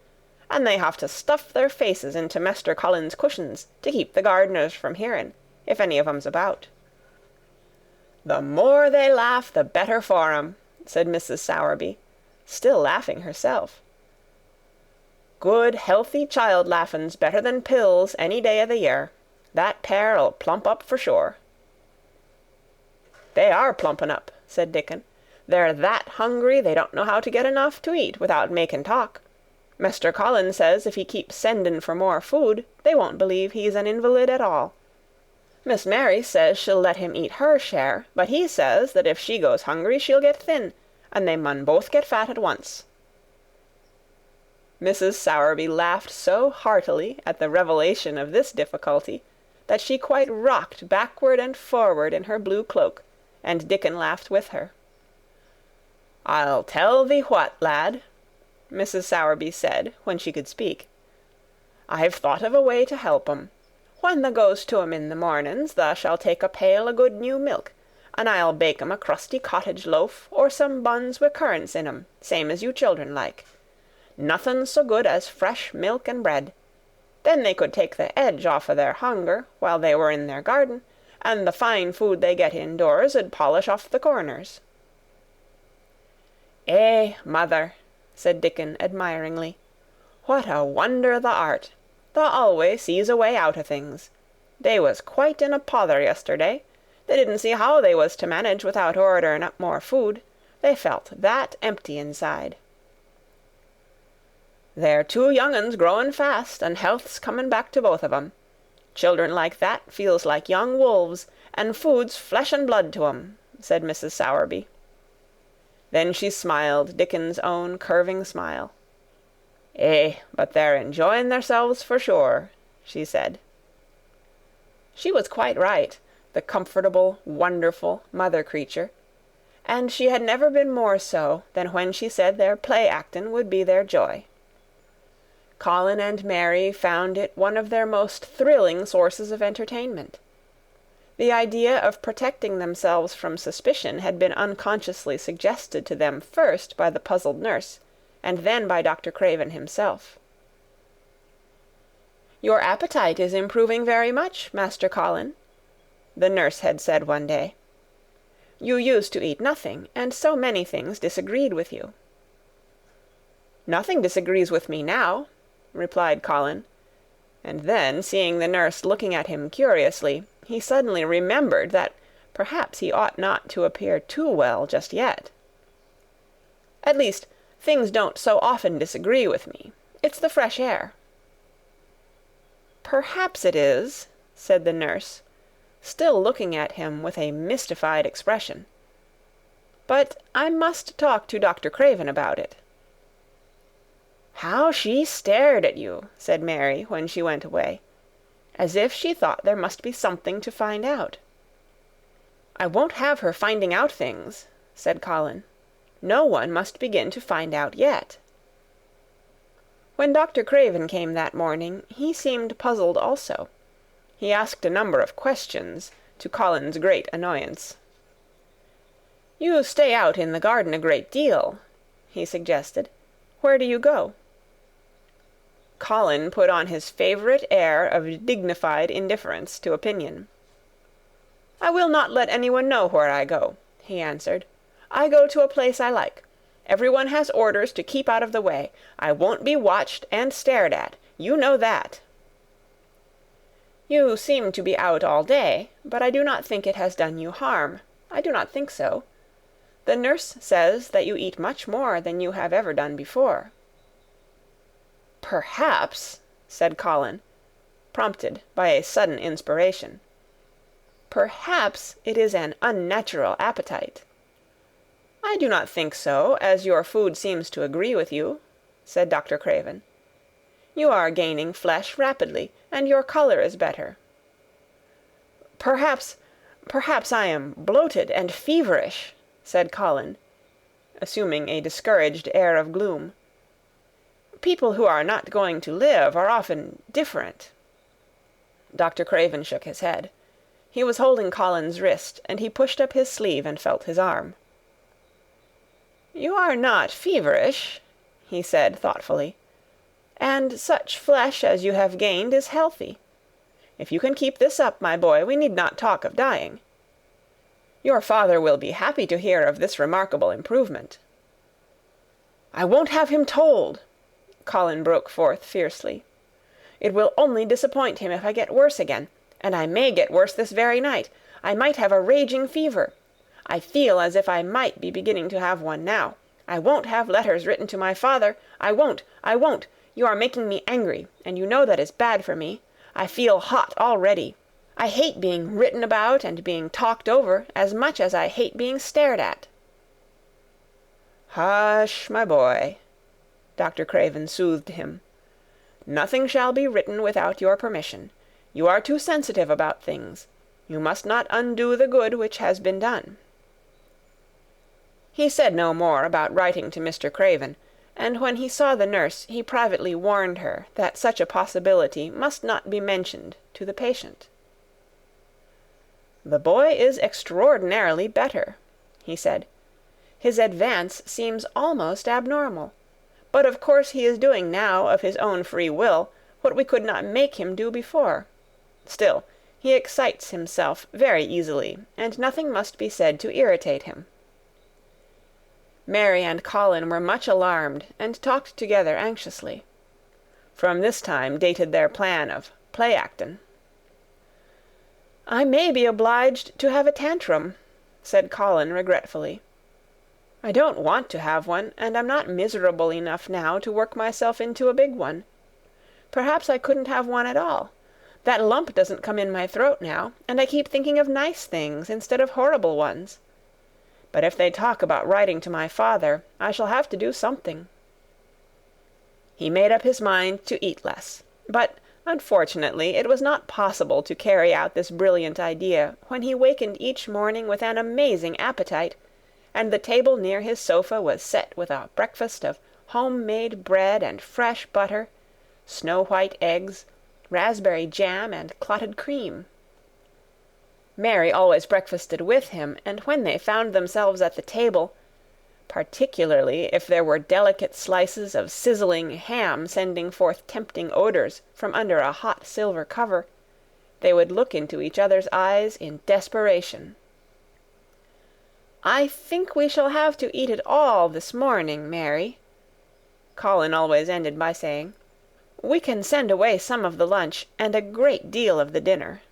and they have to stuff their faces into Mester Colin's cushions to keep the gardeners from hearing, if any of 'em's about." "The more they laugh, the better for 'em," said Mrs. Sowerby, still laughing herself. "Good, healthy child laughing's better than pills any day o' the year. That pair'll plump up for sure." "They are plumping up," said Dickon. "They're that hungry they don't know how to get enough to eat without making talk. Mester Colin says if he keeps sending for more food, they won't believe he's an invalid at all. Miss Mary says she'll let him eat her share, but he says that if she goes hungry she'll get thin, and they mun both get fat at once." Mrs. Sowerby laughed so heartily at the revelation of this difficulty that she quite rocked backward and forward in her blue cloak, and Dickon laughed with her. "I'll tell thee what, lad," Mrs. Sowerby said, when she could speak. "I've thought of a way to help 'em. When thou goes to 'em in the mornings, thou shall take a pail o' good new milk, and I'll bake 'em a crusty cottage loaf, or some buns wi' currants in 'em, same as you children like. Nothing so good as fresh milk and bread. Then they could take the edge off o' their hunger while they were in their garden, and the fine food they get indoors 'ud polish off the corners." "Eh, mother," said Dickon admiringly, "what a wonder thou art! Thou always sees a way out o' things. They was quite in a pother yesterday. They didn't see how they was to manage without ordering up more food. They felt that empty inside." "They're two young uns growing fast, and health's coming back to both of 'em. Children like that feels like young wolves, and food's flesh and blood to 'em," said Mrs. Sowerby. Then she smiled Dickon's own curving smile. "Eh, but they're enjoying theirselves for sure," she said. She was quite right, the comfortable, wonderful mother creature, and she had never been more so than when she said their play-acting would be their joy. Colin and Mary found it one of their most thrilling sources of entertainment. The idea of protecting themselves from suspicion had been unconsciously suggested to them first by the puzzled nurse, and then by Dr. Craven himself. "Your appetite is improving very much, Master Colin," the nurse had said one day. "You used to eat nothing, and so many things disagreed with you." "Nothing disagrees with me now," replied Colin, and then, seeing the nurse looking at him curiously, he suddenly remembered that perhaps he ought not to appear too well just yet. "At least, things don't so often disagree with me. It's the fresh air." "Perhaps it is," said the nurse, still looking at him with a mystified expression. "But I must talk to Dr. Craven about it." "How she stared at you," said Mary, when she went away, "as if she thought there must be something to find out." "I won't have her finding out things," said Colin. "No one must begin to find out yet." When Dr. Craven came that morning, he seemed puzzled also. He asked a number of questions, to Colin's great annoyance. "You stay out in the garden a great deal," he suggested. "Where do you go?" Colin put on his favourite air of dignified indifference to opinion. "I will not let anyone know where I go," he answered. "I go to a place I like. Everyone has orders to keep out of the way. I won't be watched and stared at. You know that." "You seem to be out all day, but I do not think it has done you harm. I do not think so. The nurse says that you eat much more than you have ever done before." "Perhaps," said Colin, prompted by a sudden inspiration, "perhaps it is an unnatural appetite." "I do not think so, as your food seems to agree with you," said Dr. Craven. "You are gaining flesh rapidly, and your colour is better." Perhaps I am bloated and feverish," said Colin, assuming a discouraged air of gloom. "People who are not going to live are often different." Dr. Craven shook his head. He was holding Colin's wrist, and he pushed up his sleeve and felt his arm. "You are not feverish," he said thoughtfully, "and such flesh as you have gained is healthy. If you can keep this up, my boy, we need not talk of dying. Your father will be happy to hear of this remarkable improvement." "I won't have him told," Colin broke forth fiercely. "It will only disappoint him if I get worse again, and I may get worse this very night. I might have a raging fever. I feel as if I might be beginning to have one now. I won't have letters written to my father. I won't. You are making me angry, and you know that is bad for me. I feel hot already. I hate being written about and being talked over as much as I hate being stared at." "Hush, my boy," Dr. Craven soothed him. "Nothing shall be written without your permission. You are too sensitive about things. You must not undo the good which has been done." He said no more about writing to Mr. Craven, and when he saw the nurse he privately warned her that such a possibility must not be mentioned to the patient. "The boy is extraordinarily better," he said. "His advance seems almost abnormal. But of course he is doing now of his own free will what we could not make him do before. Still, he excites himself very easily, and nothing must be said to irritate him." Mary and Colin were much alarmed, and talked together anxiously. From this time dated their plan of play-actin'. "I may be obliged to have a tantrum," said Colin regretfully. "I don't want to have one, and I'm not miserable enough now to work myself into a big one. Perhaps I couldn't have one at all. That lump doesn't come in my throat now, and I keep thinking of nice things instead of horrible ones. But if they talk about writing to my father, I shall have to do something." He made up his mind to eat less, but unfortunately it was not possible to carry out this brilliant idea when he wakened each morning with an amazing appetite, and the table near his sofa was set with a breakfast of home-made bread and fresh butter, snow-white eggs, raspberry jam, and clotted cream. Mary always breakfasted with him, and when they found themselves at the table, particularly if there were delicate slices of sizzling ham sending forth tempting odours from under a hot silver cover, they would look into each other's eyes in desperation. "I think we shall have to eat it all this morning, Mary," Colin always ended by saying. "We can send away some of the lunch, and a great deal of the dinner."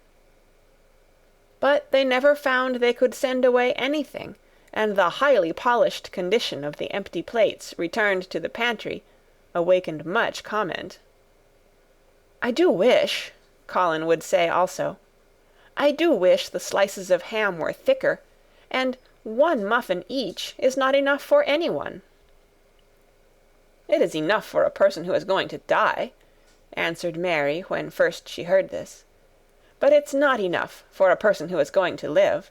But they never found they could send away anything, and the highly polished condition of the empty plates returned to the pantry awakened much comment. "I do wish," Colin would say also, "I do wish the slices of ham were thicker, and one muffin each is not enough for anyone." "It is enough for a person who is going to die," answered Mary when first she heard this. "But it's not enough for a person who is going to live.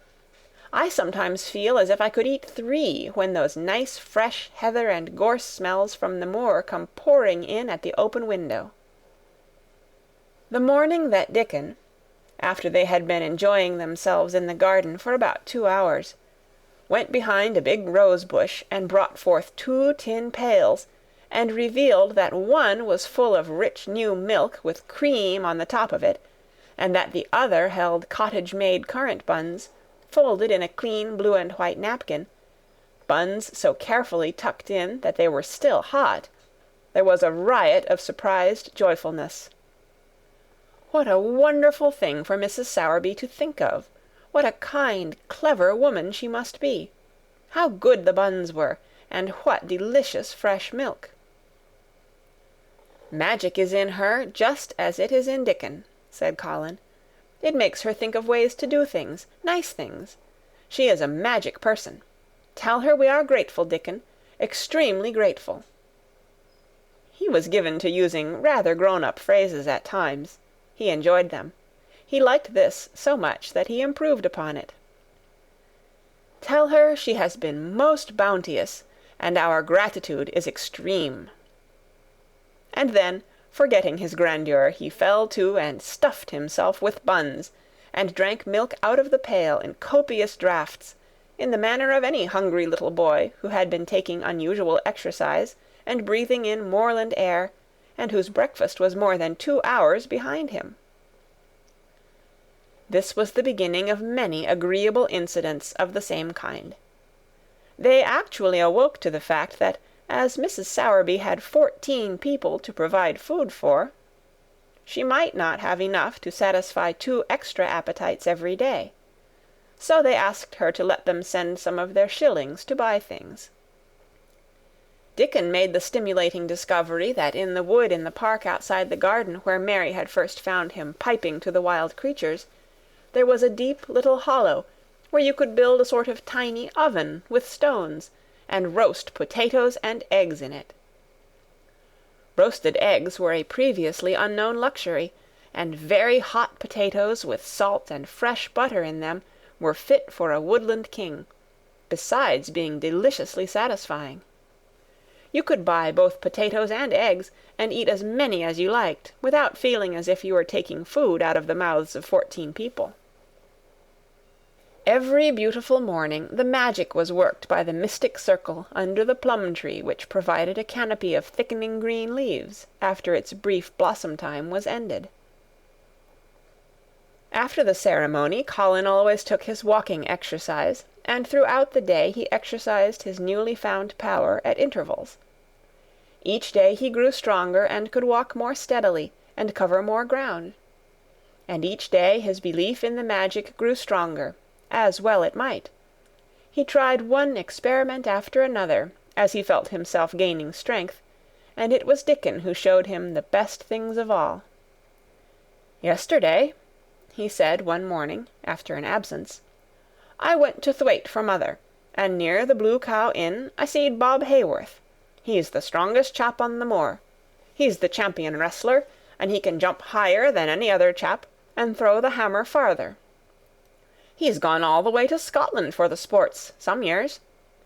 I sometimes feel as if I could eat 3 when those nice fresh heather and gorse smells from the moor come pouring in at the open window." The morning that Dickon, after they had been enjoying themselves in the garden for about 2 hours, went behind a big rose-bush and brought forth 2 tin pails, and revealed that one was full of rich new milk with cream on the top of it, and that the other held cottage-made currant buns, folded in a clean blue and white napkin, buns so carefully tucked in that they were still hot. There was a riot of surprised joyfulness. What a wonderful thing for Mrs. Sowerby to think of! What a kind, clever woman she must be! How good the buns were, and what delicious fresh milk! "Magic is in her just as it is in Dickon," said Colin. "It makes her think of ways to do things, nice things. She is a magic person. Tell her we are grateful, Dickon, extremely grateful." He was given to using rather grown-up phrases at times. He enjoyed them. He liked this so much that he improved upon it. "Tell her she has been most bounteous, and our gratitude is extreme." And then, forgetting his grandeur, he fell to and stuffed himself with buns, and drank milk out of the pail in copious draughts, in the manner of any hungry little boy who had been taking unusual exercise and breathing in moorland air, and whose breakfast was more than 2 hours behind him. This was the beginning of many agreeable incidents of the same kind. They actually awoke to the fact that, as Mrs. Sowerby had 14 people to provide food for, she might not have enough to satisfy 2 extra appetites every day. So they asked her to let them send some of their shillings to buy things. Dickon made the stimulating discovery that in the wood in the park outside the garden where Mary had first found him piping to the wild creatures, there was a deep little hollow where you could build a sort of tiny oven with stones, and roast potatoes and eggs in it. Roasted eggs were a previously unknown luxury, and very hot potatoes with salt and fresh butter in them were fit for a woodland king, besides being deliciously satisfying. You could buy both potatoes and eggs, and eat as many as you liked, without feeling as if you were taking food out of the mouths of 14 people. Every beautiful morning the magic was worked by the mystic circle under the plum-tree which provided a canopy of thickening green leaves after its brief blossom-time was ended. After the ceremony, Colin always took his walking exercise, and throughout the day he exercised his newly found power at intervals. Each day he grew stronger and could walk more steadily and cover more ground. And each day his belief in the magic grew stronger, as well it might. He tried one experiment after another, as he felt himself gaining strength, and it was Dickon who showed him the best things of all. "Yesterday," he said one morning, after an absence, "I went to Thwaite for mother, and near the Blue Cow Inn I seed Bob Hayworth. He's the strongest chap on the moor. He's the champion wrestler, and he can jump higher than any other chap, and throw the hammer farther. He's gone all the way to Scotland for the sports, some years.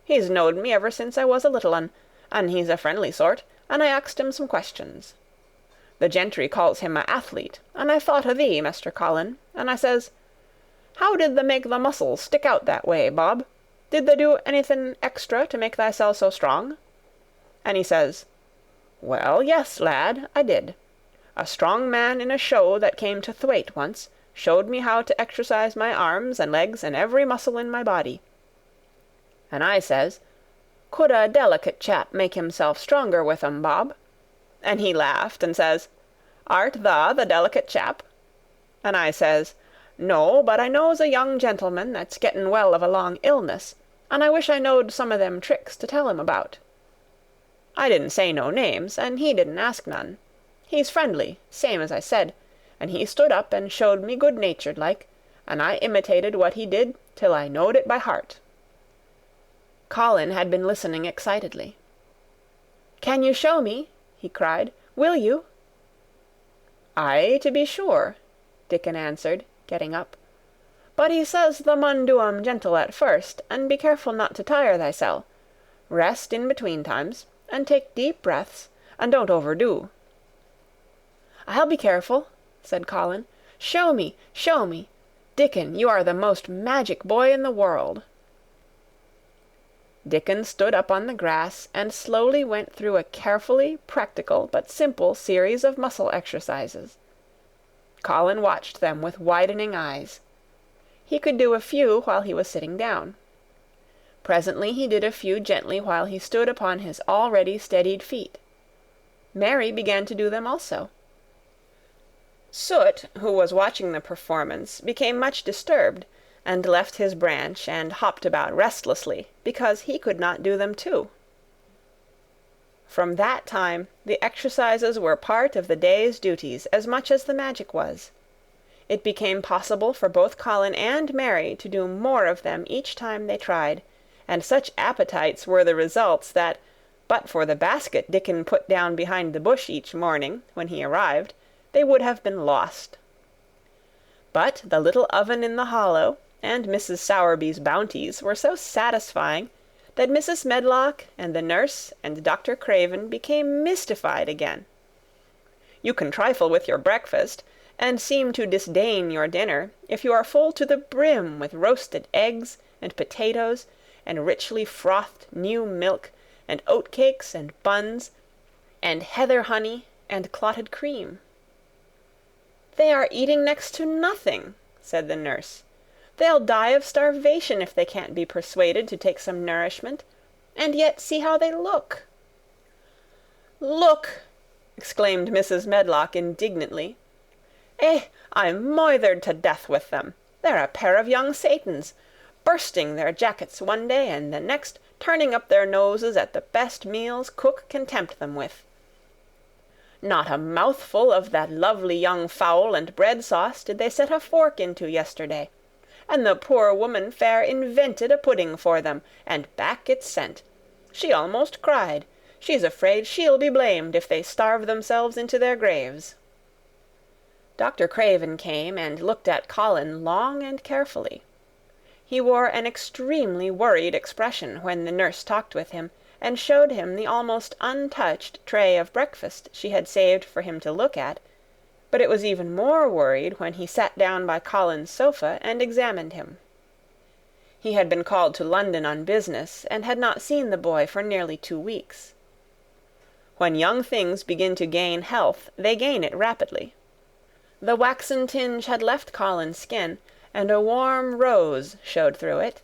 He's knowed me ever since I was a little un, and he's a friendly sort, and I axed him some questions. The gentry calls him a athlete, and I thought o' thee, Mr. Colin, and I says, 'How did they make the muscles stick out that way, Bob? Did they do anything extra to make thyself so strong?' And he says, 'Well, yes, lad, I did. A strong man in a show that came to Thwaite once showed me how to exercise my arms and legs and every muscle in my body.' And I says, 'Could a delicate chap make himself stronger with 'em, Bob?' And he laughed and says, 'Art tha the delicate chap?' And I says, 'No, but I knows a young gentleman that's getting well of a long illness, and I wish I knowed some o' them tricks to tell him about.' I didn't say no names, and he didn't ask none. He's friendly, same as I said, and he stood up and showed me good-natured like, and I imitated what he did till I knowed it by heart." Colin had been listening excitedly. "Can you show me?" he cried. "Will you?" "Aye, to be sure," Dickon answered, getting up. "But he says thou mun do 'em gentle at first, and be careful not to tire thysel. Rest in between times, and take deep breaths, and don't overdo." "I'll be careful," said Colin. Show me, show me! Dickon, you are the most magic boy in the world." Dickon stood up on the grass and slowly went through a carefully practical but simple series of muscle exercises. Colin watched them with widening eyes. He could do a few while he was sitting down. Presently he did a few gently while he stood upon his already steadied feet. Mary began to do them also. Soot, who was watching the performance, became much disturbed, and left his branch and hopped about restlessly, because he could not do them too. From that time the exercises were part of the day's duties as much as the magic was. It became possible for both Colin and Mary to do more of them each time they tried, and such appetites were the results that, but for the basket Dickon put down behind the bush each morning, when he arrived, they would have been lost. But the little oven in the hollow, and Mrs. Sowerby's bounties were so satisfying that Mrs. Medlock and the nurse and Dr. Craven became mystified again. You can trifle with your breakfast, and seem to disdain your dinner, if you are full to the brim with roasted eggs and potatoes, and richly frothed new milk, and oatcakes and buns, and heather honey and clotted cream. "They are eating next to nothing," said the nurse. "They'll die of starvation if they can't be persuaded to take some nourishment. And yet see how they look." "Look!" exclaimed Mrs. Medlock indignantly. I'm moithered to death with them. They're a pair of young Satans, bursting their jackets one day, and the next turning up their noses at the best meals cook can tempt them with. Not a mouthful of that lovely young fowl and bread sauce did they set a fork into yesterday, and the poor woman fair invented a pudding for them, and back it's sent. She almost cried. She's afraid she'll be blamed if they starve themselves into their graves." Dr. Craven came and looked at Colin long and carefully. He wore an extremely worried expression when the nurse talked with him, and showed him the almost untouched tray of breakfast she had saved for him to look at, but it was even more worried when he sat down by Colin's sofa and examined him. He had been called to London on business, and had not seen the boy for nearly 2 weeks. When young things begin to gain health, they gain it rapidly. The waxen tinge had left Colin's skin, and a warm rose showed through it.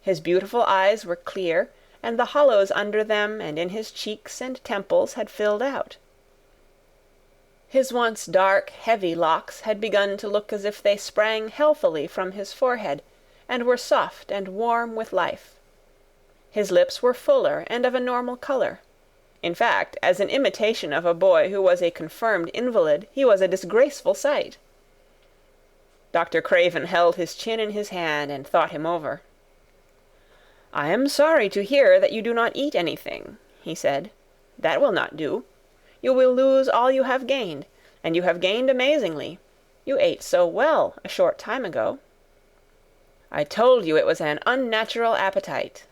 His beautiful eyes were clear, and the hollows under them and in his cheeks and temples had filled out. His once dark, heavy locks had begun to look as if they sprang healthily from his forehead, and were soft and warm with life. His lips were fuller and of a normal color. In fact, as an imitation of a boy who was a confirmed invalid, he was a disgraceful sight. Dr. Craven held his chin in his hand and thought him over. "I am sorry to hear that you do not eat anything," he said. "That will not do. You will lose all you have gained, and you have gained amazingly. You ate so well a short time ago." "I told you it was an unnatural appetite,"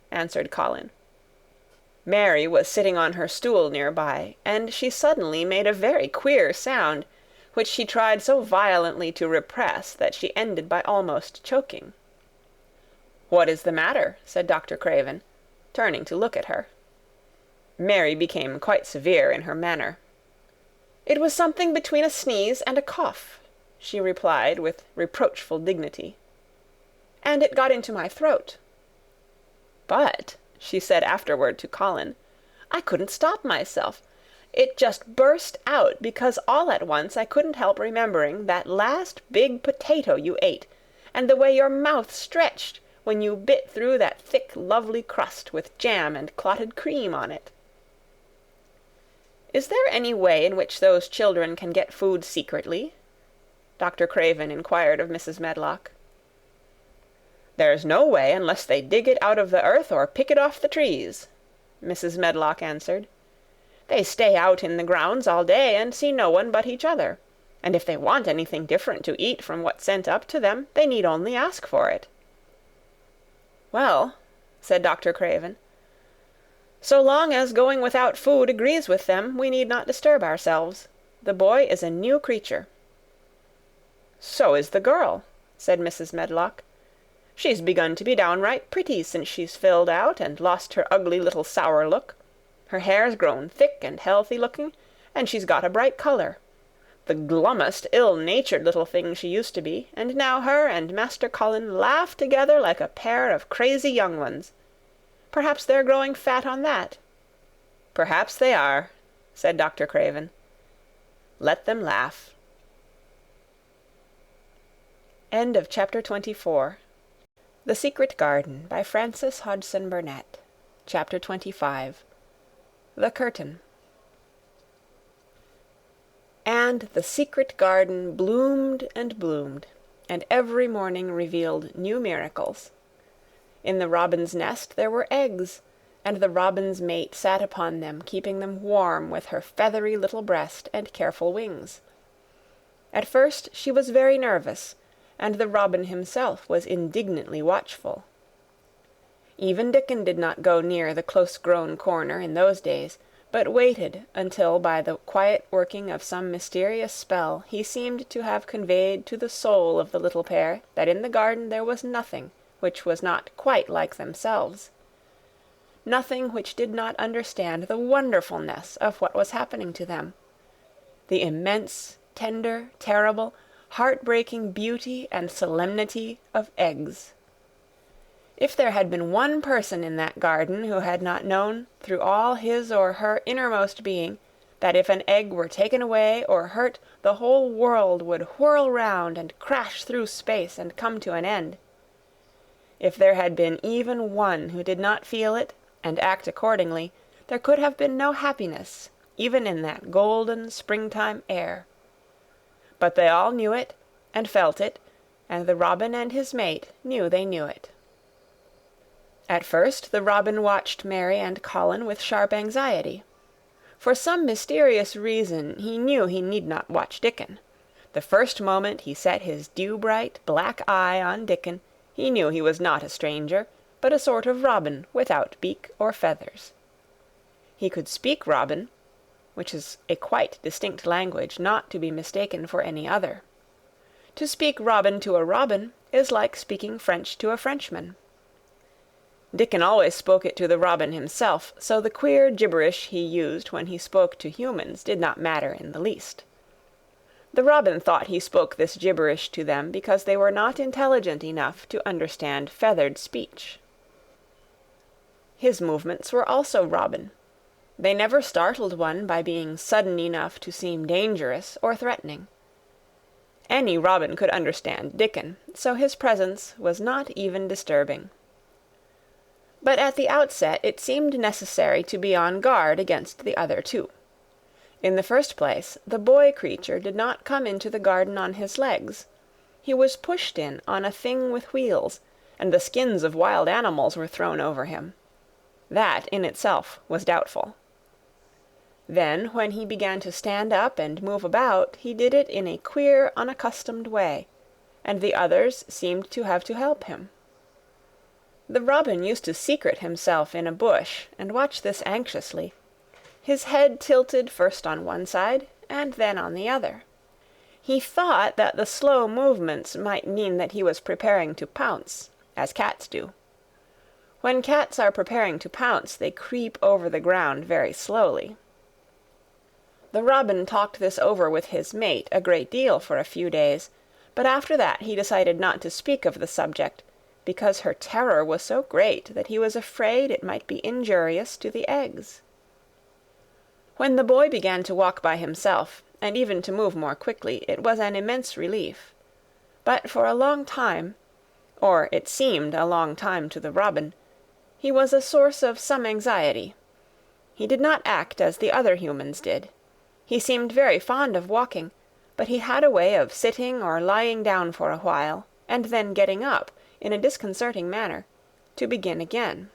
answered Colin. Mary was sitting on her stool near by, and she suddenly made a very queer sound, which she tried so violently to repress that she ended by almost choking. "What is the matter?" said Dr. Craven, turning to look at her. Mary became quite severe in her manner. "It was something between a sneeze and a cough," she replied with reproachful dignity. "And it got into my throat. But," she said afterward to Colin, "I couldn't stop myself. It just burst out because all at once I couldn't help remembering that last big potato you ate, and the way your mouth stretched when you bit through that thick, lovely crust with jam and clotted cream on it." "Is there any way in which those children can get food secretly?" Dr. Craven inquired of Mrs. Medlock. "There's no way unless they dig it out of the earth or pick it off the trees," Mrs. Medlock answered. "They stay out in the grounds all day and see no one but each other, and if they want anything different to eat from what's sent up to them, they need only ask for it." "Well," said Dr. Craven, "so long as going without food agrees with them, we need not disturb ourselves. The boy is a new creature." "So is the girl," said Mrs. Medlock. "She's begun to be downright pretty since she's filled out and lost her ugly little sour look. Her hair's grown thick and healthy looking, and she's got a bright colour. The glummest, ill-natured little thing she used to be, and now her and Master Colin laugh together like a pair of crazy young ones. Perhaps they're growing fat on that." "Perhaps they are," said Dr. Craven. "Let them laugh." End of Chapter 24. The Secret Garden by Frances Hodgson Burnett. Chapter 25. The Curtain. And the secret garden bloomed and bloomed, and every morning revealed new miracles. In the robin's nest there were eggs, and the robin's mate sat upon them, keeping them warm with her feathery little breast and careful wings. At first she was very nervous, and the robin himself was indignantly watchful. Even Dickon did not go near the close-grown corner in those days, but waited until by the quiet working of some mysterious spell he seemed to have conveyed to the soul of the little pair that in the garden there was nothing which was not quite like themselves, nothing which did not understand the wonderfulness of what was happening to them, the immense, tender, terrible, heart-breaking beauty and solemnity of eggs. If there had been one person in that garden who had not known, through all his or her innermost being, that if an egg were taken away or hurt, the whole world would whirl round and crash through space and come to an end, if there had been even one who did not feel it and act accordingly, there could have been no happiness, even in that golden springtime air. But they all knew it and felt it, and the robin and his mate knew they knew it. At first the robin watched Mary and Colin with sharp anxiety. For some mysterious reason he knew he need not watch Dickon. The first moment he set his dew-bright black eye on Dickon, he knew he was not a stranger, but a sort of robin without beak or feathers. He could speak robin, which is a quite distinct language, not to be mistaken for any other. To speak robin to a robin is like speaking French to a Frenchman. Dickon always spoke it to the robin himself, so the queer gibberish he used when he spoke to humans did not matter in the least. The robin thought he spoke this gibberish to them because they were not intelligent enough to understand feathered speech. His movements were also robin. They never startled one by being sudden enough to seem dangerous or threatening. Any robin could understand Dickon, so his presence was not even disturbing. But at the outset it seemed necessary to be on guard against the other two. In the first place, the boy creature did not come into the garden on his legs. He was pushed in on a thing with wheels, and the skins of wild animals were thrown over him. That in itself was doubtful. Then, when he began to stand up and move about, he did it in a queer, unaccustomed way, and the others seemed to have to help him. The robin used to secrete himself in a bush and watch this anxiously, his head tilted first on one side and then on the other. He thought that the slow movements might mean that he was preparing to pounce, as cats do. When cats are preparing to pounce, they creep over the ground very slowly. The robin talked this over with his mate a great deal for a few days, but after that he decided not to speak of the subject, because her terror was so great that he was afraid it might be injurious to the eggs. When the boy began to walk by himself, and even to move more quickly, it was an immense relief. But for a long time, or it seemed a long time to the robin, he was a source of some anxiety. He did not act as the other humans did. He seemed very fond of walking, but he had a way of sitting or lying down for a while, and then getting up, in a disconcerting manner, to begin again.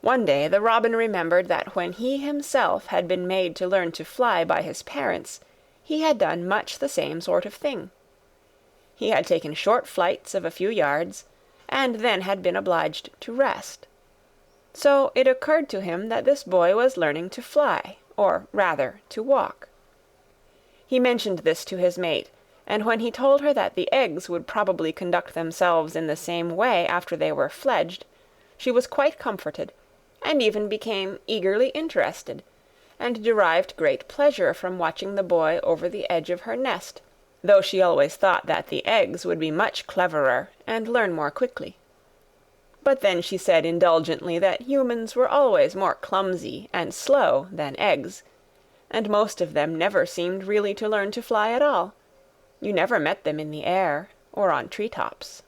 One day the robin remembered that when he himself had been made to learn to fly by his parents, he had done much the same sort of thing. He had taken short flights of a few yards, and then had been obliged to rest. So it occurred to him that this boy was learning to fly, or rather to walk. He mentioned this to his mate, and when he told her that the eggs would probably conduct themselves in the same way after they were fledged, she was quite comforted, and even became eagerly interested, and derived great pleasure from watching the boy over the edge of her nest, though she always thought that the eggs would be much cleverer and learn more quickly. But then she said indulgently that humans were always more clumsy and slow than eggs, and most of them never seemed really to learn to fly at all. You never met them in the air, or on tree-tops.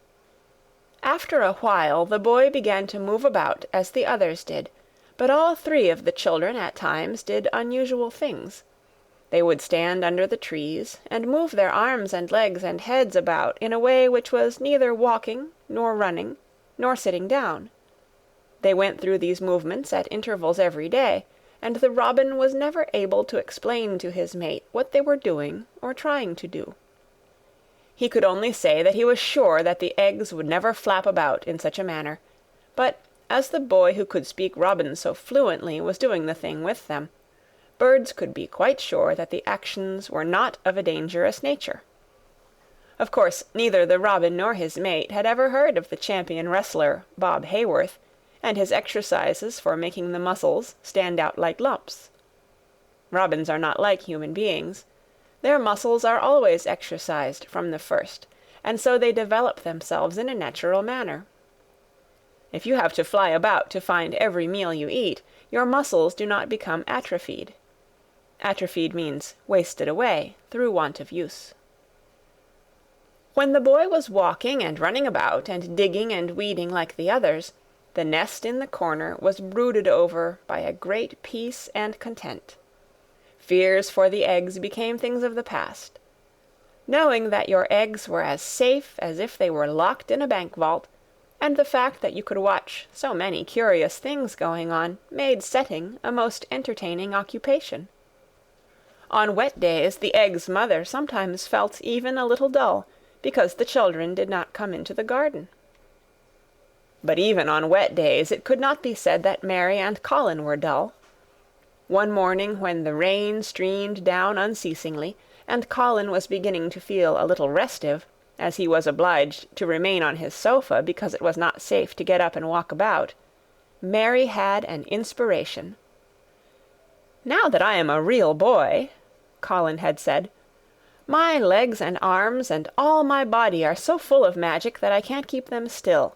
After a while the boy began to move about as the others did, but all three of the children at times did unusual things. They would stand under the trees, and move their arms and legs and heads about in a way which was neither walking, nor running, nor sitting down. They went through these movements at intervals every day, and the robin was never able to explain to his mate what they were doing or trying to do. He could only say that he was sure that the eggs would never flap about in such a manner, but as the boy who could speak robin so fluently was doing the thing with them, birds could be quite sure that the actions were not of a dangerous nature. Of course, neither the robin nor his mate had ever heard of the champion wrestler, Bob Hayworth, and his exercises for making the muscles stand out like lumps. Robins are not like human beings. Their muscles are always exercised from the first, and so they develop themselves in a natural manner. If you have to fly about to find every meal you eat, your muscles do not become atrophied. Atrophied means wasted away through want of use. When the boy was walking and running about and digging and weeding like the others, the nest in the corner was brooded over by a great peace and content. Fears for the eggs became things of the past. Knowing that your eggs were as safe as if they were locked in a bank vault, and the fact that you could watch so many curious things going on, made setting a most entertaining occupation. On wet days the eggs' mother sometimes felt even a little dull, because the children did not come into the garden. But even on wet days it could not be said that Mary and Colin were dull. One morning when the rain streamed down unceasingly, and Colin was beginning to feel a little restive, as he was obliged to remain on his sofa because it was not safe to get up and walk about, Mary had an inspiration. "Now that I am a real boy," Colin had said, "my legs and arms and all my body are so full of magic that I can't keep them still.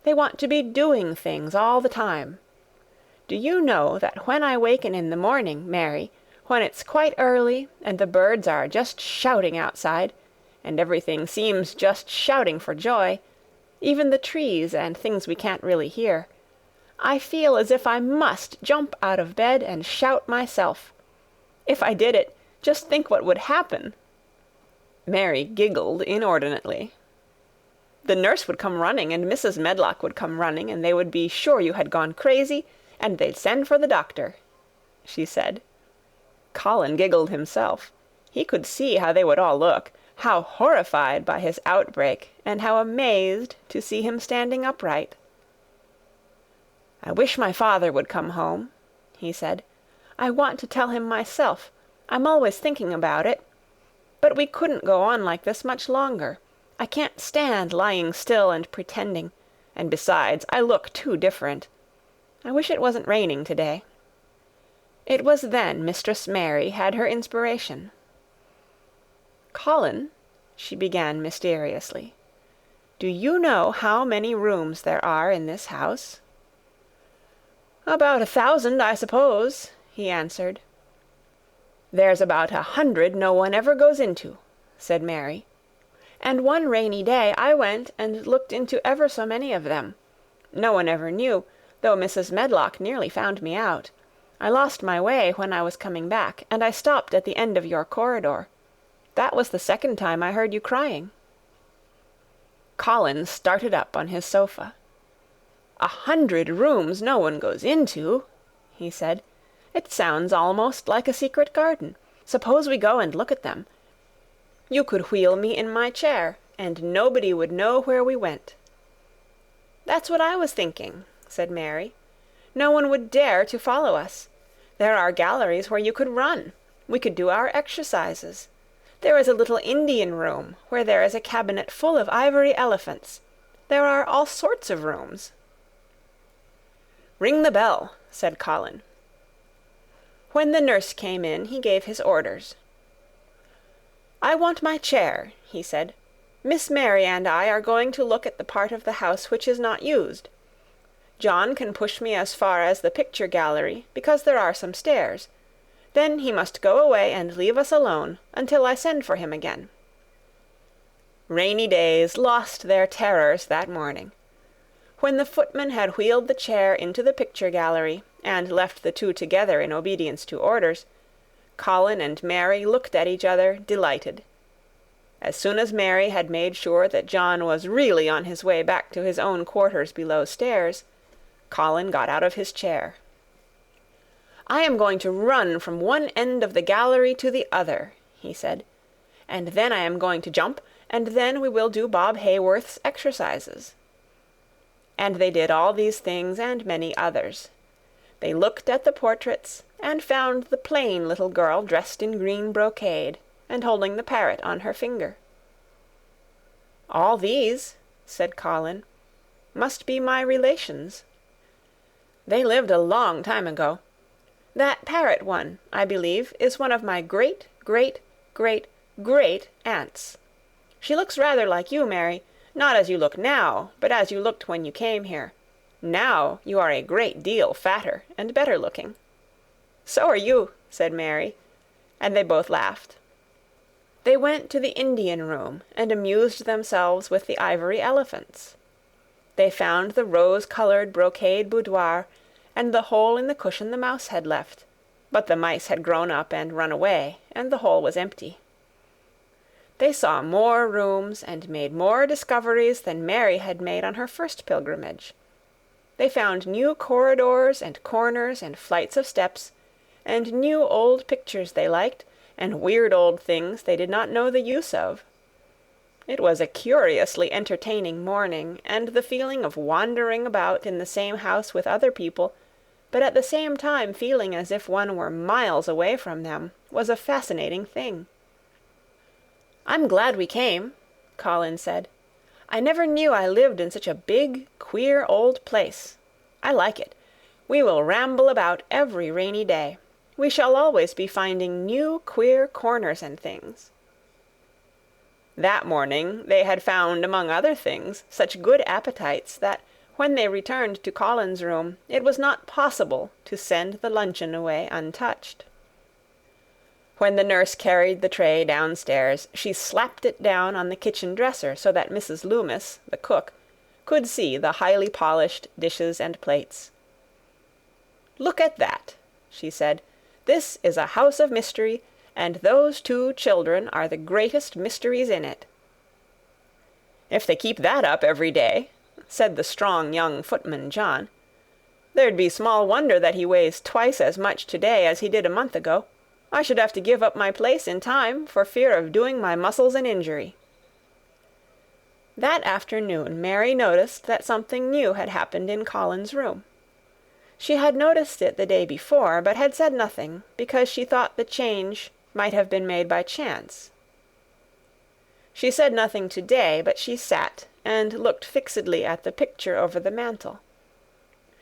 They want to be doing things all the time. Do you know that when I waken in the morning, Mary, when it's quite early and the birds are just shouting outside, and everything seems just shouting for joy, even the trees and things we can't really hear, I feel as if I must jump out of bed and shout myself. If I did it, just think what would happen." Mary giggled inordinately. "The nurse would come running, and Mrs. Medlock would come running, and they would be sure you had gone crazy, and they'd send for the doctor," she said. Colin giggled himself. He could see how they would all look, how horrified by his outbreak, and how amazed to see him standing upright. "I wish my father would come home," he said. "I want to tell him myself. I'm always thinking about it. But we couldn't go on like this much longer. I can't stand lying still and pretending, and besides, I look too different. I wish it wasn't raining today." It was then Mistress Mary had her inspiration. "Colin," she began mysteriously, "do you know how many rooms there are in this house?" "About 1,000, I suppose," he answered. "There's about 100 no one ever goes into," said Mary. "And one rainy day I went and looked into ever so many of them. No one ever knew, though Mrs. Medlock nearly found me out. I lost my way when I was coming back, and I stopped at the end of your corridor. That was the second time I heard you crying." Colin started up on his sofa. 100 rooms no one goes into," he said. "It sounds almost like a secret garden. Suppose we go and look at them. You could wheel me in my chair, and nobody would know where we went." "That's what I was thinking," said Mary. "No one would dare to follow us. There are galleries where you could run. We could do our exercises. There is a little Indian room, where there is a cabinet full of ivory elephants. There are all sorts of rooms." "Ring the bell," said Colin. When the nurse came in, he gave his orders. "I want my chair," he said. "Miss Mary and I are going to look at the part of the house which is not used. John can push me as far as the picture gallery, because there are some stairs. Then he must go away and leave us alone until I send for him again." Rainy days lost their terrors that morning. When the footman had wheeled the chair into the picture gallery, and left the two together in obedience to orders, Colin and Mary looked at each other, delighted. As soon as Mary had made sure that John was really on his way back to his own quarters below stairs, Colin got out of his chair. "I am going to run from one end of the gallery to the other," he said, "and then I am going to jump, and then we will do Bob Hayworth's exercises." And they did all these things and many others. They looked at the portraits, and found the plain little girl dressed in green brocade, and holding the parrot on her finger. "All these," said Colin, "must be my relations. They lived a long time ago. That parrot one, I believe, is one of my great-great-great-great-aunts. She looks rather like you, Mary, not as you look now, but as you looked when you came here. Now you are a great deal fatter and better looking." "So are you," said Mary, and they both laughed. They went to the Indian room and amused themselves with the ivory elephants. They found the rose-colored brocade boudoir and the hole in the cushion the mouse had left, but the mice had grown up and run away, and the hole was empty. They saw more rooms and made more discoveries than Mary had made on her first pilgrimage. They found new corridors and corners and flights of steps, and new old pictures they liked, and weird old things they did not know the use of. It was a curiously entertaining morning, and the feeling of wandering about in the same house with other people, but at the same time feeling as if one were miles away from them, was a fascinating thing. "I'm glad we came," Colin said. "I never knew I lived in such a big, queer old place. I like it. We will ramble about every rainy day. We shall always be finding new, queer corners and things." That morning they had found, among other things, such good appetites that, when they returned to Colin's room, it was not possible to send the luncheon away untouched. When the nurse carried the tray downstairs, she slapped it down on the kitchen dresser so that Mrs. Loomis, the cook, could see the highly polished dishes and plates. "Look at that," she said. "This is a house of mystery, and those two children are the greatest mysteries in it." "If they keep that up every day," said the strong young footman John, "there'd be small wonder that he weighs twice as much today as he did a month ago. I should have to give up my place in time for fear of doing my muscles an injury." That afternoon Mary noticed that something new had happened in Colin's room. She had noticed it the day before, but had said nothing, because she thought the change might have been made by chance. She said nothing today, but she sat and looked fixedly at the picture over the mantel.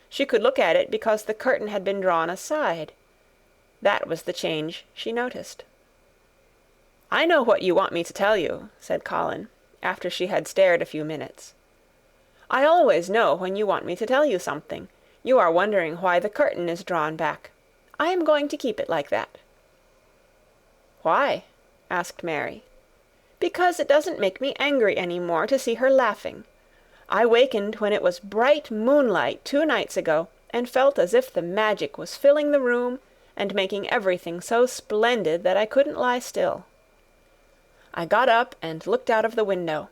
She could look at it because the curtain had been drawn aside. That was the change she noticed. "I know what you want me to tell you," said Colin, after she had stared a few minutes. "I always know when you want me to tell you something. You are wondering why the curtain is drawn back. I am going to keep it like that." "Why?" asked Mary. "Because it doesn't make me angry any more to see her laughing. I wakened when it was bright moonlight 2 nights ago, and felt as if the magic was filling the room and making everything so splendid that I couldn't lie still. I got up and looked out of the window.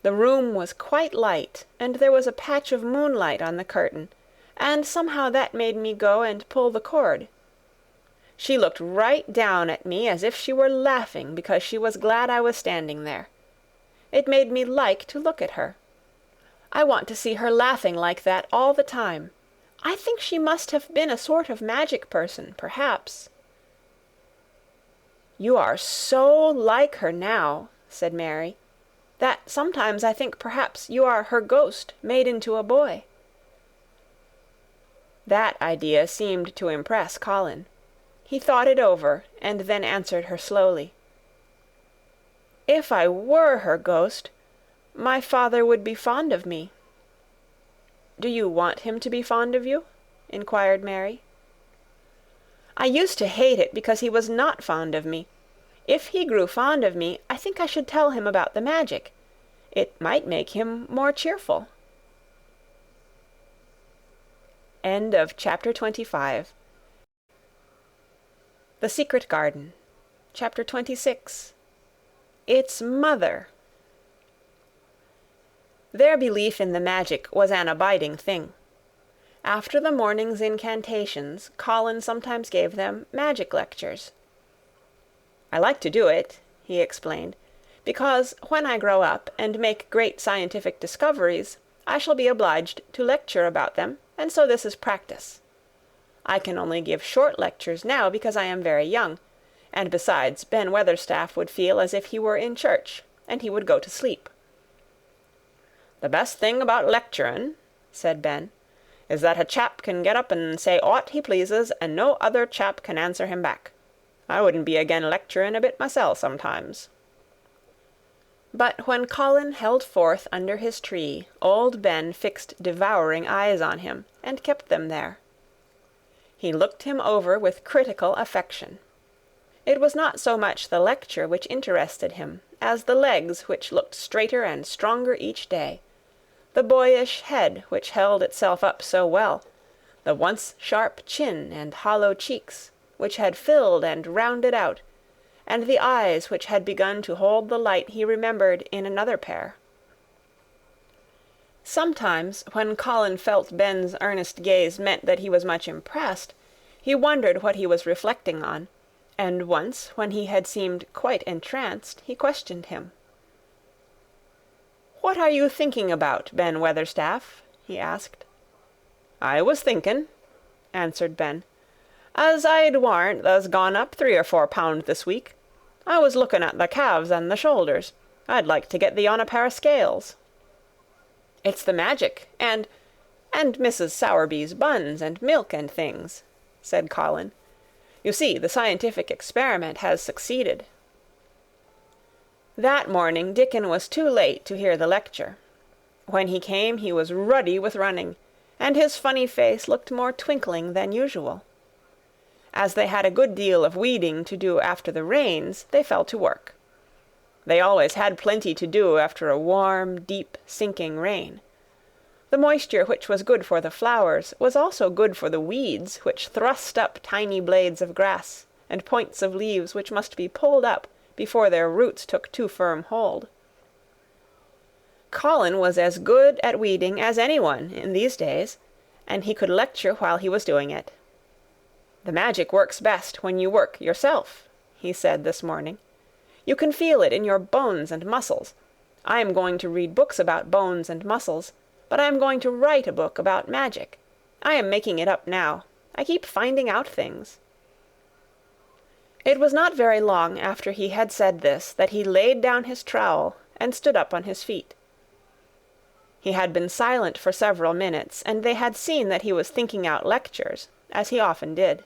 The room was quite light, and there was a patch of moonlight on the curtain, and somehow that made me go and pull the cord. She looked right down at me as if she were laughing because she was glad I was standing there. It made me like to look at her. I want to see her laughing like that all the time. I think she must have been a sort of magic person, perhaps." "You are so like her now," said Mary, "that sometimes I think perhaps you are her ghost made into a boy." That idea seemed to impress Colin. He thought it over, and then answered her slowly. "If I were her ghost, my father would be fond of me." "Do you want him to be fond of you?" inquired Mary. "I used to hate it because he was not fond of me. If he grew fond of me, I think I should tell him about the magic. It might make him more cheerful." End of chapter 25. The Secret Garden. Chapter 26. Its Mother. Their belief in the magic was an abiding thing. After the morning's incantations, Colin sometimes gave them magic lectures. "I like to do it," he explained, "because when I grow up and make great scientific discoveries, I shall be obliged to lecture about them, and so this is practice. I can only give short lectures now because I am very young, and besides, Ben Weatherstaff would feel as if he were in church, and he would go to sleep." "The best thing about lecturing," said Ben, "is that a chap can get up and say aught he pleases, and no other chap can answer him back. I wouldn't be again lecturing a bit mysel' sometimes." But when Colin held forth under his tree, old Ben fixed devouring eyes on him, and kept them there. He looked him over with critical affection. It was not so much the lecture which interested him, as the legs which looked straighter and stronger each day, the boyish head which held itself up so well, the once sharp chin and hollow cheeks, which had filled and rounded out, and the eyes which had begun to hold the light he remembered in another pair. Sometimes, when Colin felt Ben's earnest gaze meant that he was much impressed, he wondered what he was reflecting on, and once, when he had seemed quite entranced, he questioned him. "What are you thinking about, Ben Weatherstaff?" he asked. "I was thinking," answered Ben, "as I'd warrant tha's gone up 3 or 4 pound this week. I was looking at the calves and the shoulders. I'd like to get thee on a pair of scales." "It's the magic, and Mrs. Sowerby's buns and milk and things," said Colin. "You see, the scientific experiment has succeeded." That morning Dickon was too late to hear the lecture. When he came he was ruddy with running, and his funny face looked more twinkling than usual. As they had a good deal of weeding to do after the rains, they fell to work. They always had plenty to do after a warm, deep, sinking rain. The moisture which was good for the flowers was also good for the weeds which thrust up tiny blades of grass and points of leaves which must be pulled up before their roots took too firm hold. Colin was as good at weeding as anyone in these days, and he could lecture while he was doing it. "The magic works best when you work yourself," he said this morning. "You can feel it in your bones and muscles. I am going to read books about bones and muscles, but I am going to write a book about magic. I am making it up now. I keep finding out things." It was not very long after he had said this that he laid down his trowel and stood up on his feet. He had been silent for several minutes, and they had seen that he was thinking out lectures, as he often did.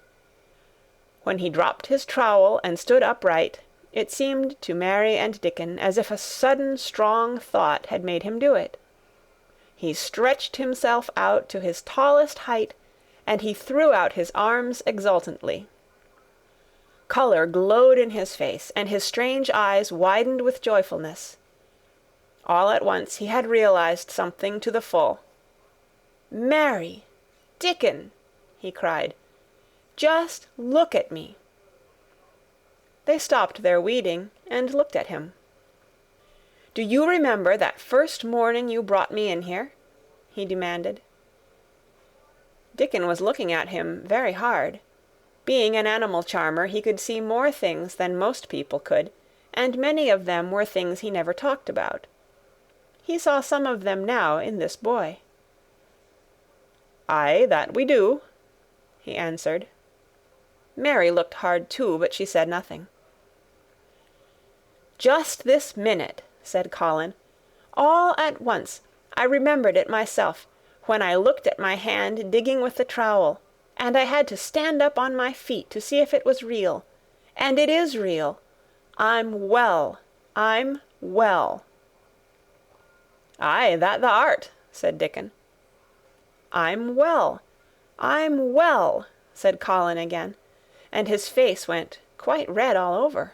When he dropped his trowel and stood upright, it seemed to Mary and Dickon as if a sudden strong thought had made him do it. He stretched himself out to his tallest height, and he threw out his arms exultantly. Color glowed in his face, and his strange eyes widened with joyfulness. All at once he had realized something to the full. "Mary! Dickon!" he cried. "Just look at me." They stopped their weeding and looked at him. "Do you remember that first morning you brought me in here?" he demanded. Dickon was looking at him very hard. Being an animal charmer, he could see more things than most people could, and many of them were things he never talked about. He saw some of them now in this boy. "Aye, that we do," he answered. Mary looked hard too, but she said nothing. "Just this minute," said Colin. "All at once, I remembered it myself, when I looked at my hand digging with the trowel, and I had to stand up on my feet to see if it was real. And it is real. I'm well. I'm well." "Aye, that thou art," said Dickon. "I'm well. I'm well," said Colin again, and his face went quite red all over.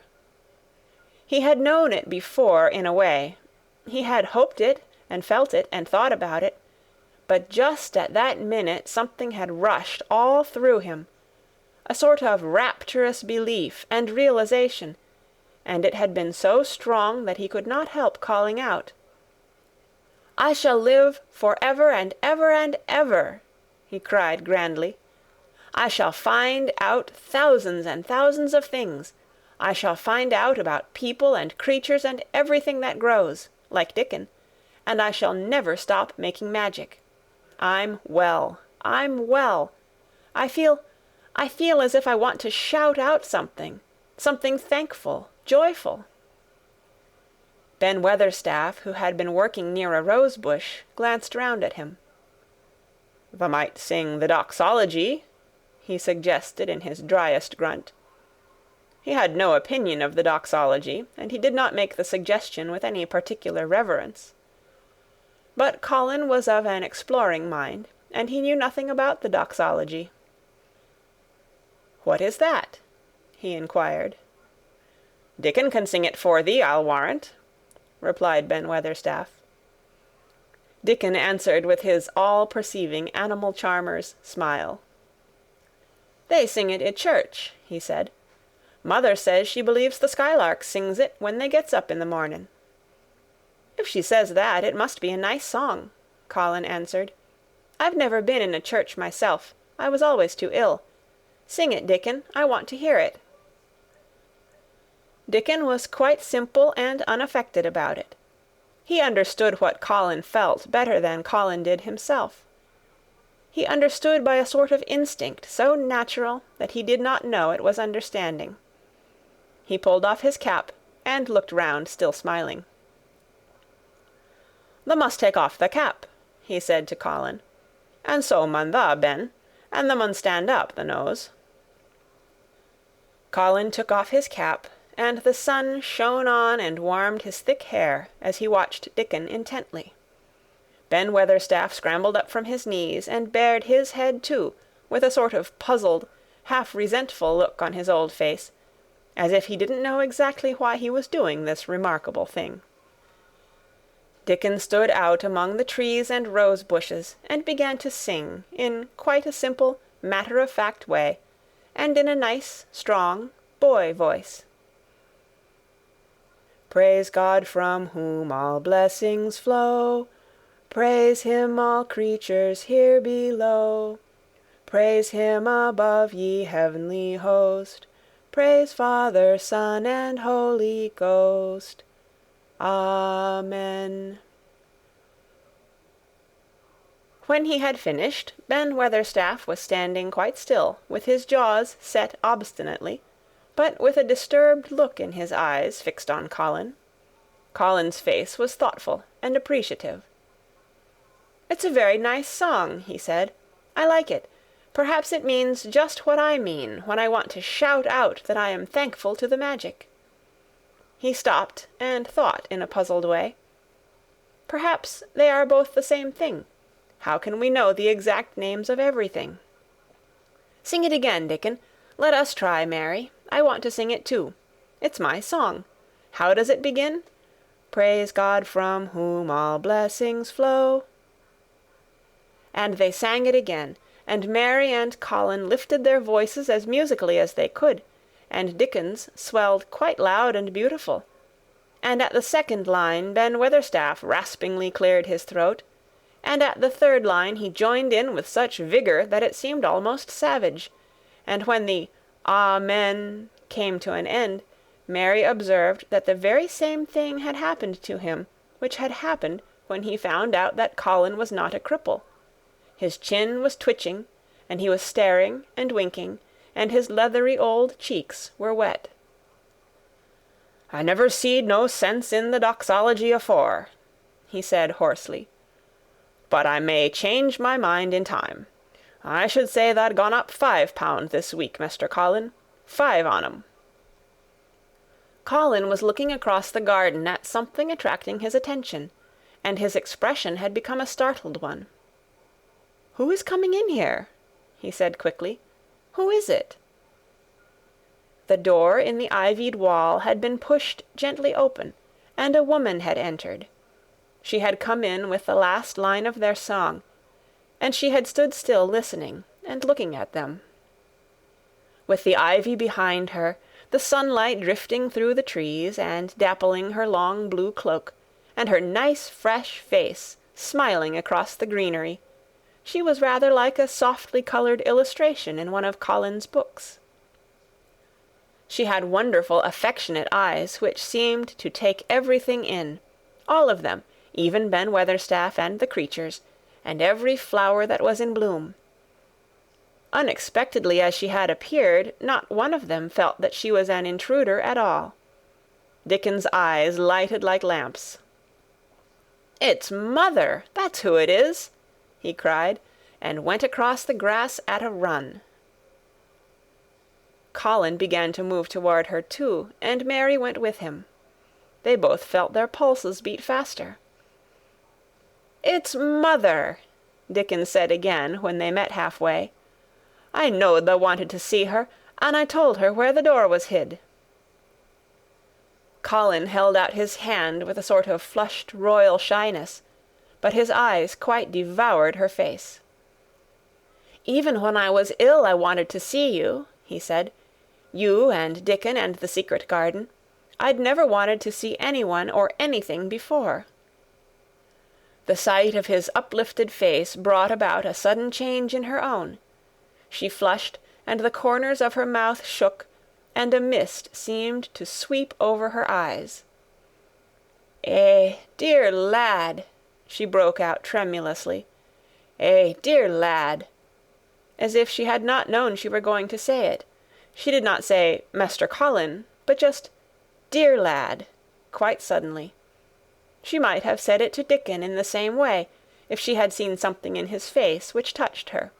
He had known it before in a way. He had hoped it, and felt it, and thought about it, but just at that minute something had rushed all through him, a sort of rapturous belief and realization, and it had been so strong that he could not help calling out, "I shall live for ever and ever and ever," he cried grandly. "I shall find out thousands and thousands of things. I shall find out about people and creatures and everything that grows, like Dickon, and I shall never stop making magic. I'm well. I'm well. I feel as if I want to shout out something thankful, joyful." Ben Weatherstaff, who had been working near a rose bush, glanced round at him. "Thou might sing the doxology," he suggested in his driest grunt. He had no opinion of the doxology, and he did not make the suggestion with any particular reverence. But Colin was of an exploring mind, and he knew nothing about the doxology. "What is that?" he inquired. "Dickon can sing it for thee, I'll warrant," replied Ben Weatherstaff. Dickon answered with his all-perceiving animal charmer's smile. "They sing it i' church," he said. "Mother says she believes the skylarks sings it when they gets up in the morning." "If she says that, it must be a nice song," Colin answered. "I've never been in a church myself. I was always too ill. Sing it, Dickon. I want to hear it." Dickon was quite simple and unaffected about it. He understood what Colin felt better than Colin did himself. He understood by a sort of instinct so natural that he did not know it was understanding. He pulled off his cap and looked round, still smiling. "Thou must take off the cap," he said to Colin, "and so mun thou, Ben, and thou mun stand up, thou knows." Colin took off his cap, and the sun shone on and warmed his thick hair as he watched Dickon intently. Ben Weatherstaff scrambled up from his knees and bared his head too, with a sort of puzzled, half-resentful look on his old face, as if he didn't know exactly why he was doing this remarkable thing. Dickon stood out among the trees and rose bushes and began to sing in quite a simple, matter-of-fact way, and in a nice, strong, boy voice. "Praise God from whom all blessings flow. Praise him, all creatures here below. Praise him above, ye heavenly host. Praise Father, Son, and Holy Ghost. Amen." When he had finished, Ben Weatherstaff was standing quite still, with his jaws set obstinately, but with a disturbed look in his eyes fixed on Colin. Colin's face was thoughtful and appreciative. "It's a very nice song," he said. "I like it. Perhaps it means just what I mean when I want to shout out that I am thankful to the magic." He stopped and thought in a puzzled way. "Perhaps they are both the same thing. How can we know the exact names of everything?" "Sing it again, Dickon. Let us try, Mary. I want to sing it too. It's my song. How does it begin? Praise God from whom all blessings flow." And they sang it again, and Mary and Colin lifted their voices as musically as they could, and Dickon's swelled quite loud and beautiful. And at the second line Ben Weatherstaff raspingly cleared his throat, and at the third line he joined in with such vigour that it seemed almost savage, and when the "Amen" came to an end, Mary observed that the very same thing had happened to him which had happened when he found out that Colin was not a cripple. His chin was twitching, and he was staring and winking, and his leathery old cheeks were wet. "I never seed no sense in the doxology afore," he said hoarsely. "But I may change my mind in time. I should say tha'd gone up £5 this week, Mr. Colin. 5 on 'em." Colin was looking across the garden at something attracting his attention, and his expression had become a startled one. "Who is coming in here?" he said quickly. "Who is it?" The door in the ivied wall had been pushed gently open, and a woman had entered. She had come in with the last line of their song, and she had stood still listening and looking at them. With the ivy behind her, the sunlight drifting through the trees and dappling her long blue cloak, and her nice fresh face smiling across the greenery, she was rather like a softly colored illustration in one of Colin's books. She had wonderful affectionate eyes which seemed to take everything in, all of them, even Ben Weatherstaff and the creatures, and every flower that was in bloom. Unexpectedly as she had appeared, not one of them felt that she was an intruder at all. Dickon's eyes lighted like lamps. "It's Mother, that's who it is!" he cried, and went across the grass at a run. Colin began to move toward her too, and Mary went with him. They both felt their pulses beat faster. "It's Mother," Dickon said again when they met halfway. "I knowed thou wanted to see her, and I told her where the door was hid." Colin held out his hand with a sort of flushed royal shyness, but his eyes quite devoured her face. "Even when I was ill I wanted to see you," he said. "You and Dickon and the secret garden. I'd never wanted to see anyone or anything before." The sight of his uplifted face brought about a sudden change in her own. She flushed, and the corners of her mouth shook, and a mist seemed to sweep over her eyes. Dear lad," she broke out tremulously. Dear lad," as if she had not known she were going to say it. She did not say "Master Colin," but just "Dear lad," quite suddenly. She might have said it to Dickon in the same way, if she had seen something in his face which touched her.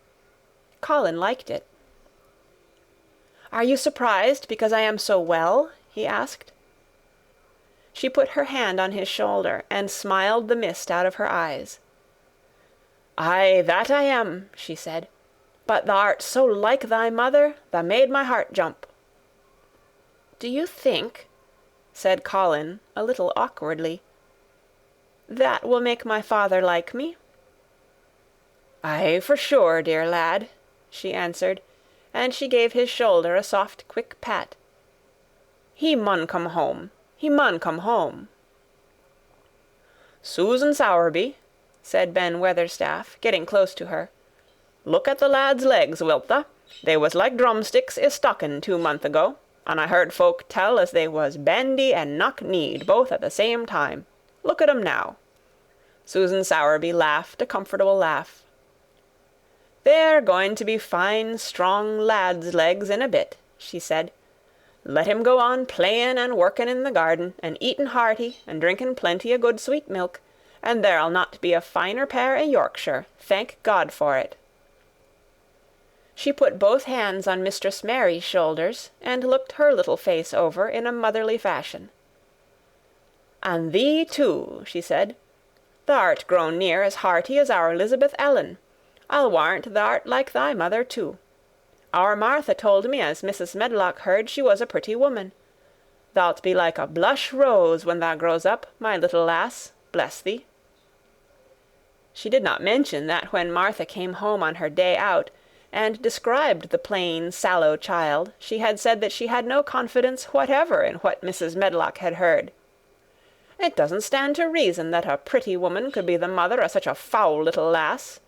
Colin liked it. "Are you surprised because I am so well?" he asked. She put her hand on his shoulder and smiled the mist out of her eyes. "Aye, that I am," she said. "But thou'rt so like thy mother, thou made my heart jump." "Do you think," said Colin a little awkwardly, "that will make my father like me?" "Aye, for sure, dear lad," she answered, and she gave his shoulder a soft quick pat. "He mun come home. He mun come home." "Susan Sowerby," said Ben Weatherstaff, getting close to her, "look at the lad's legs, wilt tha? They was like drumsticks i' stockin' 2 month ago, and I heard folk tell as they was bandy and knock-kneed both at the same time. Look at 'em now." Susan Sowerby laughed a comfortable laugh. "They're going to be fine, strong lads' legs in a bit," she said. "Let him go on playin' and workin' in the garden, and eatin' hearty, and drinkin' plenty o' good sweet milk, and there'll not be a finer pair i' Yorkshire, thank God for it." She put both hands on Mistress Mary's shoulders, and looked her little face over in a motherly fashion. "And thee too," she said. "Thou'rt grown near as hearty as our Elizabeth Ellen. I'll warrant thou'rt like thy mother too. Our Martha told me as Mrs. Medlock heard she was a pretty woman. Thou'lt be like a blush rose when thou grows up, my little lass, bless thee." She did not mention that when Martha came home on her day out, and described the plain, sallow child, she had said that she had no confidence whatever in what Mrs. Medlock had heard. "It doesn't stand to reason that a pretty woman could be the mother of such a foul little lass,"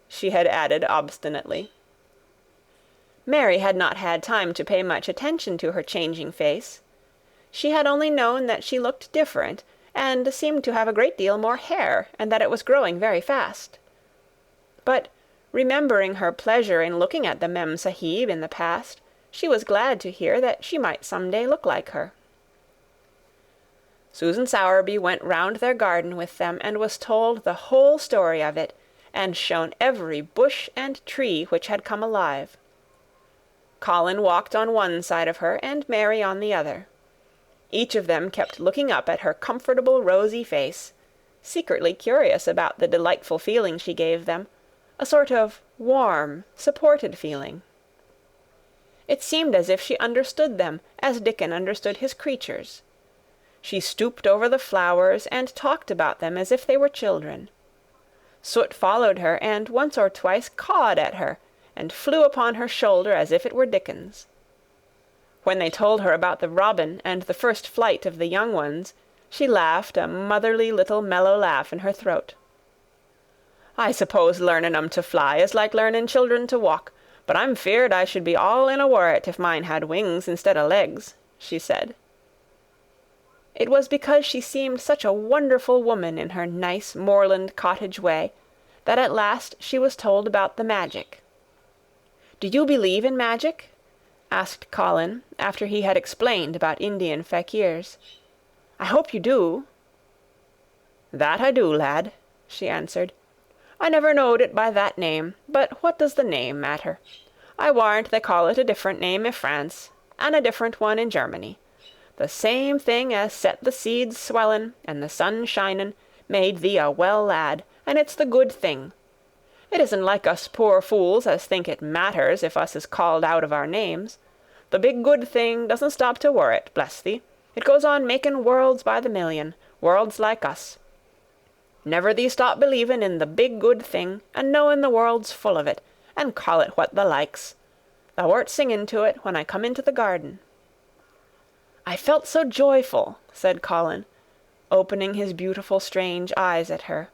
she had added obstinately. Mary had not had time to pay much attention to her changing face. She had only known that she looked different, and seemed to have a great deal more hair, and that it was growing very fast. But, remembering her pleasure in looking at the Mem Sahib in the past, she was glad to hear that she might some day look like her. Susan Sowerby went round their garden with them, and was told the whole story of it, and shown every bush and tree which had come alive. Colin walked on one side of her, and Mary on the other. Each of them kept looking up at her comfortable rosy face, secretly curious about the delightful feeling she gave them, a sort of warm, supported feeling. It seemed as if she understood them as Dickon understood his creatures. She stooped over the flowers and talked about them as if they were children. Soot followed her, and once or twice cawed at her, and flew upon her shoulder as if it were Dickon's. When they told her about the robin and the first flight of the young ones, she laughed a motherly little mellow laugh in her throat. "I suppose learnin' 'em to fly is like learnin' children to walk, but I'm feared I should be all in a worrit if mine had wings instead o' legs," she said. It was because she seemed such a wonderful woman in her nice moorland cottage way that at last she was told about the magic. "Do you believe in magic?" asked Colin, after he had explained about Indian fakirs. "I hope you do." "That I do, lad," she answered. "I never knowed it by that name, but what does the name matter? I warrant they call it a different name i' France, and a different one in Germany. The same thing as set the seeds swellin' and the sun shinin' made thee a well lad, and it's the good thing. It isn't like us poor fools as think it matters if us is called out of our names. The big good thing doesn't stop to worrit, bless thee. It goes on making worlds by the million, worlds like us. Never thee stop believin' in the big good thing, and knowin' the world's full of it, and call it what thou likes. Thou wert singing to it when I come into the garden." "I felt so joyful," said Colin, opening his beautiful strange eyes at her.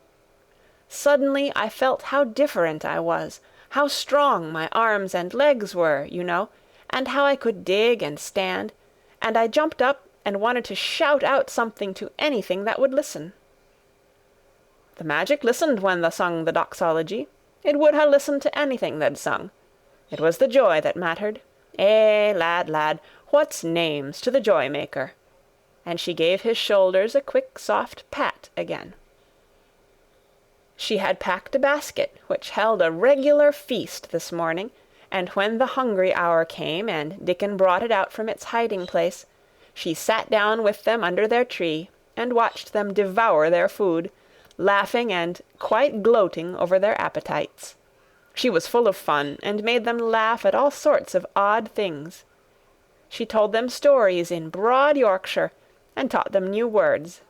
"Suddenly I felt how different I was, how strong my arms and legs were, you know, and how I could dig and stand, and I jumped up and wanted to shout out something to anything that would listen." "The magic listened when thou sung the doxology. It would ha' listened to anything tha'd sung. It was the joy that mattered. Eh, lad, lad, what's names to the joy-maker?" And she gave his shoulders a quick, soft pat again. She had packed a basket which held a regular feast this morning, and when the hungry hour came and Dickon brought it out from its hiding-place, she sat down with them under their tree and watched them devour their food, laughing and quite gloating over their appetites. She was full of fun, and made them laugh at all sorts of odd things. She told them stories in broad Yorkshire, and taught them new words.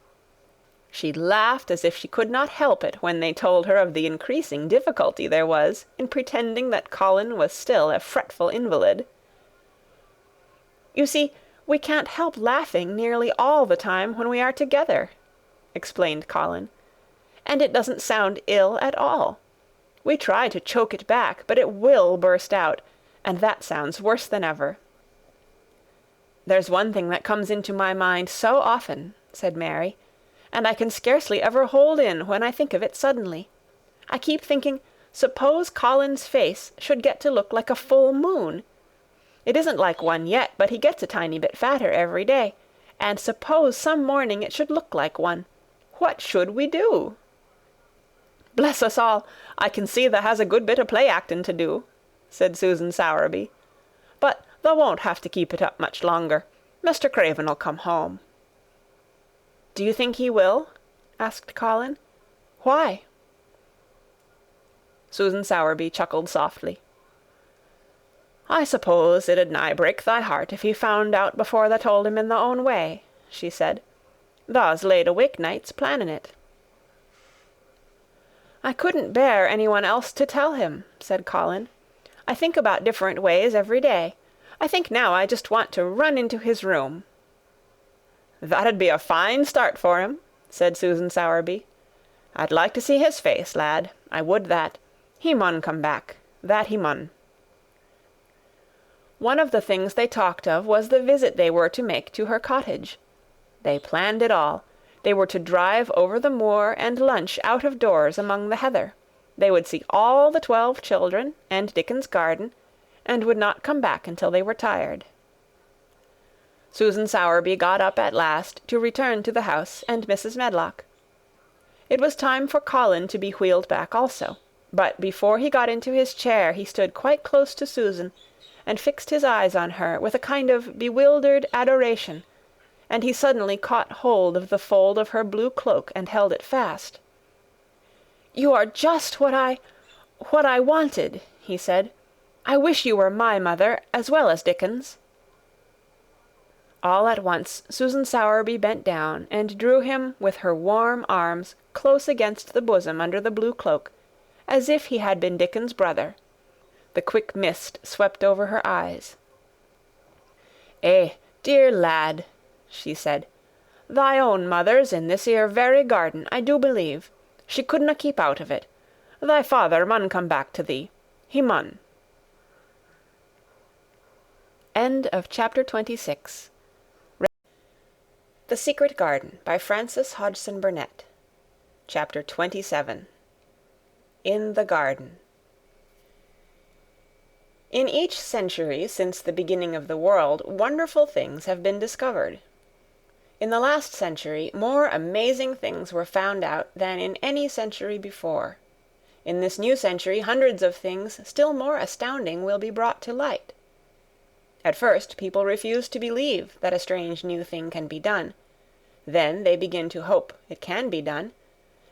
She laughed as if she could not help it when they told her of the increasing difficulty there was in pretending that Colin was still a fretful invalid. "You see, we can't help laughing nearly all the time when we are together," explained Colin, "and it doesn't sound ill at all. We try to choke it back, but it will burst out, and that sounds worse than ever." "There's one thing that comes into my mind so often," said Mary, "and I can scarcely ever hold in when I think of it suddenly. I keep thinking, suppose Colin's face should get to look like a full moon. It isn't like one yet, but he gets a tiny bit fatter every day, and suppose some morning it should look like one. What should we do?" "Bless us all, I can see thou has a good bit of play-acting to do," said Susan Sowerby. "But thou won't have to keep it up much longer. Mr. Craven'll come home." "Do you think he will?" asked Colin. "Why?" Susan Sowerby chuckled softly. "I suppose it'd nigh break thy heart if he found out before thou told him in thy own way," she said. "Thou's laid awake nights planning it." "I couldn't bear anyone else to tell him," said Colin. "I think about different ways every day. I think now I just want to run into his room." "That'd be a fine start for him," said Susan Sowerby. "I'd like to see his face, lad. I would that. He mun come back. That he mun." One of the things they talked of was the visit they were to make to her cottage. They planned it all. They were to drive over the moor and lunch out of doors among the heather. They would see all the 12 children and Dickon's garden, and would not come back until they were tired. Susan Sowerby got up at last to return to the house and Mrs. Medlock. It was time for Colin to be wheeled back also, but before he got into his chair he stood quite close to Susan, and fixed his eyes on her with a kind of bewildered adoration, and he suddenly caught hold of the fold of her blue cloak and held it fast. "You are just what I wanted," he said. "I wish you were my mother as well as Dickens." All at once Susan Sowerby bent down and drew him with her warm arms close against the bosom under the blue cloak, as if he had been Dickens's brother. The quick mist swept over her eyes. "Eh, dear lad," she said, "thy own mother's in this 'ere very garden, I do believe. She couldna keep out of it. Thy father mun come back to thee. He mun." End of chapter 26. The Secret Garden by Frances Hodgson Burnett. Chapter 27. In the Garden. In each century since the beginning of the world, wonderful things have been discovered. In the last century, more amazing things were found out than in any century before. In this new century, hundreds of things still more astounding will be brought to light. At first, people refuse to believe that a strange new thing can be done. Then they begin to hope it can be done.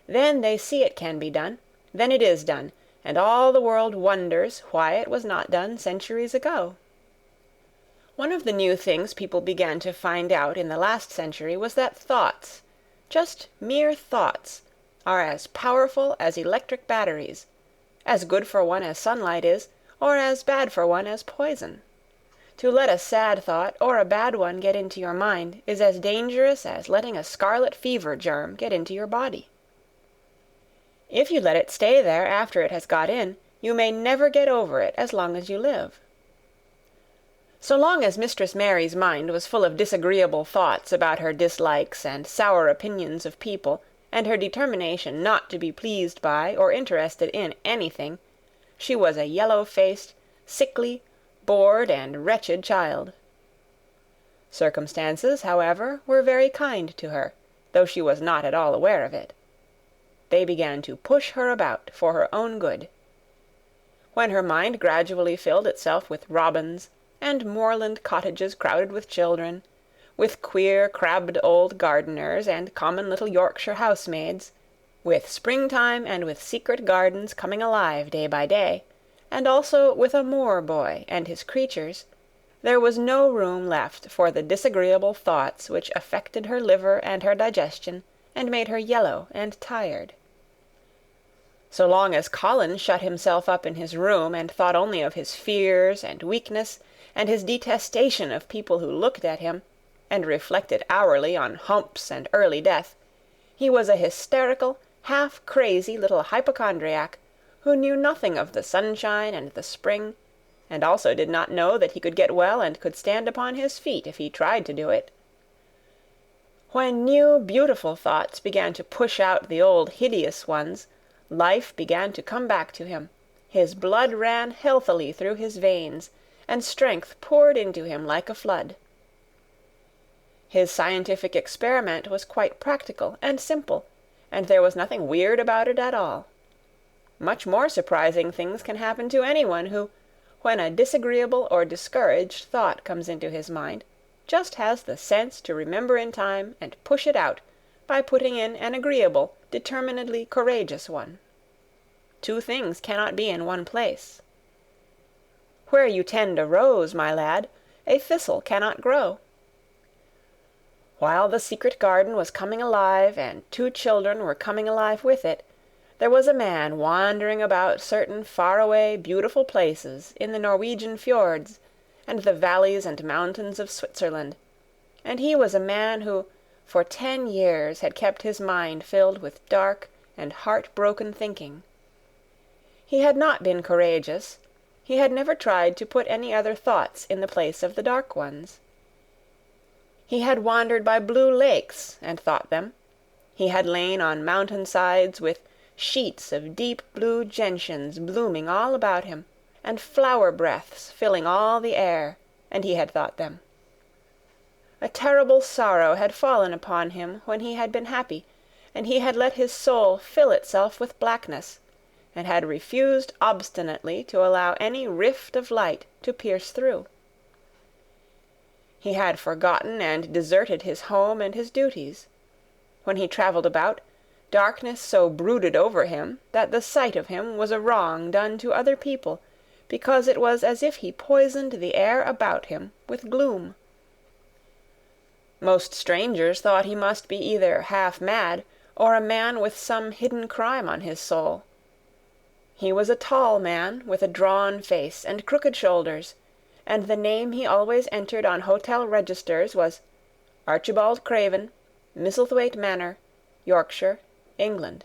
Then they see it can be done. Then it is done, and all the world wonders why it was not done centuries ago. One of the new things people began to find out in the last century was that thoughts, just mere thoughts, are as powerful as electric batteries, as good for one as sunlight is, or as bad for one as poison. To let a sad thought or a bad one get into your mind is as dangerous as letting a scarlet fever germ get into your body. If you let it stay there after it has got in, you may never get over it as long as you live. So long as Mistress Mary's mind was full of disagreeable thoughts about her dislikes and sour opinions of people, and her determination not to be pleased by or interested in anything, she was a yellow-faced, sickly, bored and wretched child. Circumstances, however, were very kind to her, though she was not at all aware of it. They began to push her about for her own good. When her mind gradually filled itself with robins, and moorland cottages crowded with children, with queer crabbed old gardeners and common little Yorkshire housemaids, with springtime and with secret gardens coming alive day by day, and also with a Moor boy and his creatures, there was no room left for the disagreeable thoughts which affected her liver and her digestion, and made her yellow and tired. So long as Colin shut himself up in his room and thought only of his fears and weakness, and his detestation of people who looked at him, and reflected hourly on humps and early death, he was a hysterical, half-crazy little hypochondriac, who knew nothing of the sunshine and the spring, and also did not know that he could get well and could stand upon his feet if he tried to do it. When new, beautiful thoughts began to push out the old hideous ones, life began to come back to him, his blood ran healthily through his veins, and strength poured into him like a flood. His scientific experiment was quite practical and simple, and there was nothing weird about it at all. Much more surprising things can happen to anyone who, when a disagreeable or discouraged thought comes into his mind, just has the sense to remember in time and push it out by putting in an agreeable, determinedly courageous one. Two things cannot be in one place. Where you tend a rose, my lad, a thistle cannot grow. While the secret garden was coming alive, and two children were coming alive with it, there was a man wandering about certain far-away, beautiful places in the Norwegian fjords and the valleys and mountains of Switzerland, and he was a man who, for 10 years, had kept his mind filled with dark and heart-broken thinking. He had not been courageous. He had never tried to put any other thoughts in the place of the dark ones. He had wandered by blue lakes and thought them. He had lain on mountain-sides with sheets of deep blue gentians blooming all about him, and flower breaths filling all the air, and he had thought them. A terrible sorrow had fallen upon him when he had been happy, and he had let his soul fill itself with blackness, and had refused obstinately to allow any rift of light to pierce through. He had forgotten and deserted his home and his duties. When he travelled about, darkness so brooded over him that the sight of him was a wrong done to other people, because it was as if he poisoned the air about him with gloom. Most strangers thought he must be either half mad or a man with some hidden crime on his soul. He was a tall man with a drawn face and crooked shoulders, and the name he always entered on hotel registers was Archibald Craven, Misselthwaite Manor, Yorkshire, England.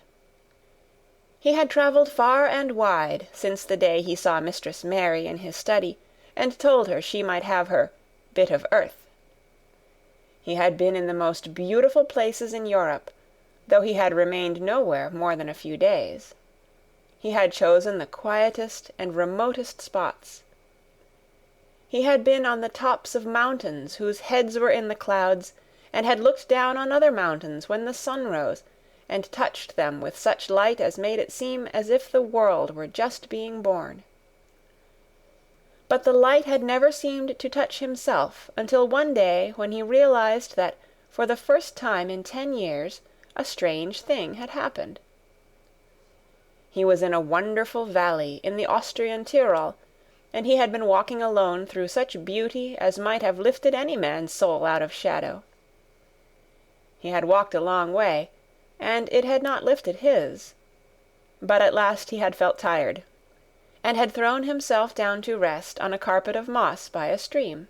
He had travelled far and wide since the day he saw Mistress Mary in his study, and told her she might have her bit of earth. He had been in the most beautiful places in Europe, though he had remained nowhere more than a few days. He had chosen the quietest and remotest spots. He had been on the tops of mountains whose heads were in the clouds, and had looked down on other mountains when the sun rose, and touched them with such light as made it seem as if the world were just being born. But the light had never seemed to touch himself until one day when he realized that for the first time in 10 years a strange thing had happened. He was in a wonderful valley in the Austrian Tyrol, and he had been walking alone through such beauty as might have lifted any man's soul out of shadow. He had walked a long way, and it had not lifted his. But at last he had felt tired, and had thrown himself down to rest on a carpet of moss by a stream.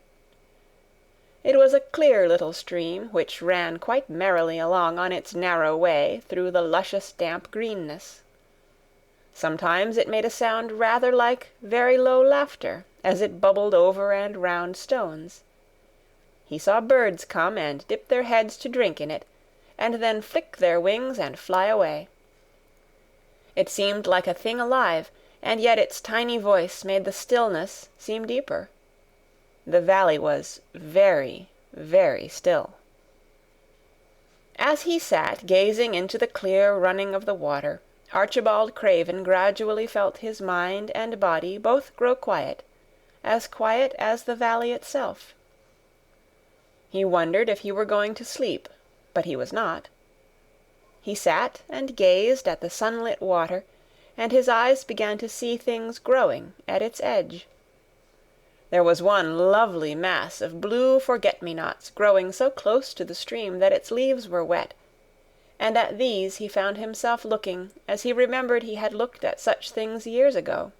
It was a clear little stream which ran quite merrily along on its narrow way through the luscious damp greenness. Sometimes it made a sound rather like very low laughter as it bubbled over and round stones. He saw birds come and dip their heads to drink in it, and then flick their wings and fly away. It seemed like a thing alive, and yet its tiny voice made the stillness seem deeper. The valley was very, very still. As he sat gazing into the clear running of the water, Archibald Craven gradually felt his mind and body both grow quiet as the valley itself. He wondered if he were going to sleep, but he was not. He sat and gazed at the sunlit water, and his eyes began to see things growing at its edge. There was one lovely mass of blue forget-me-nots growing so close to the stream that its leaves were wet, and at these he found himself looking as he remembered he had looked at such things years ago.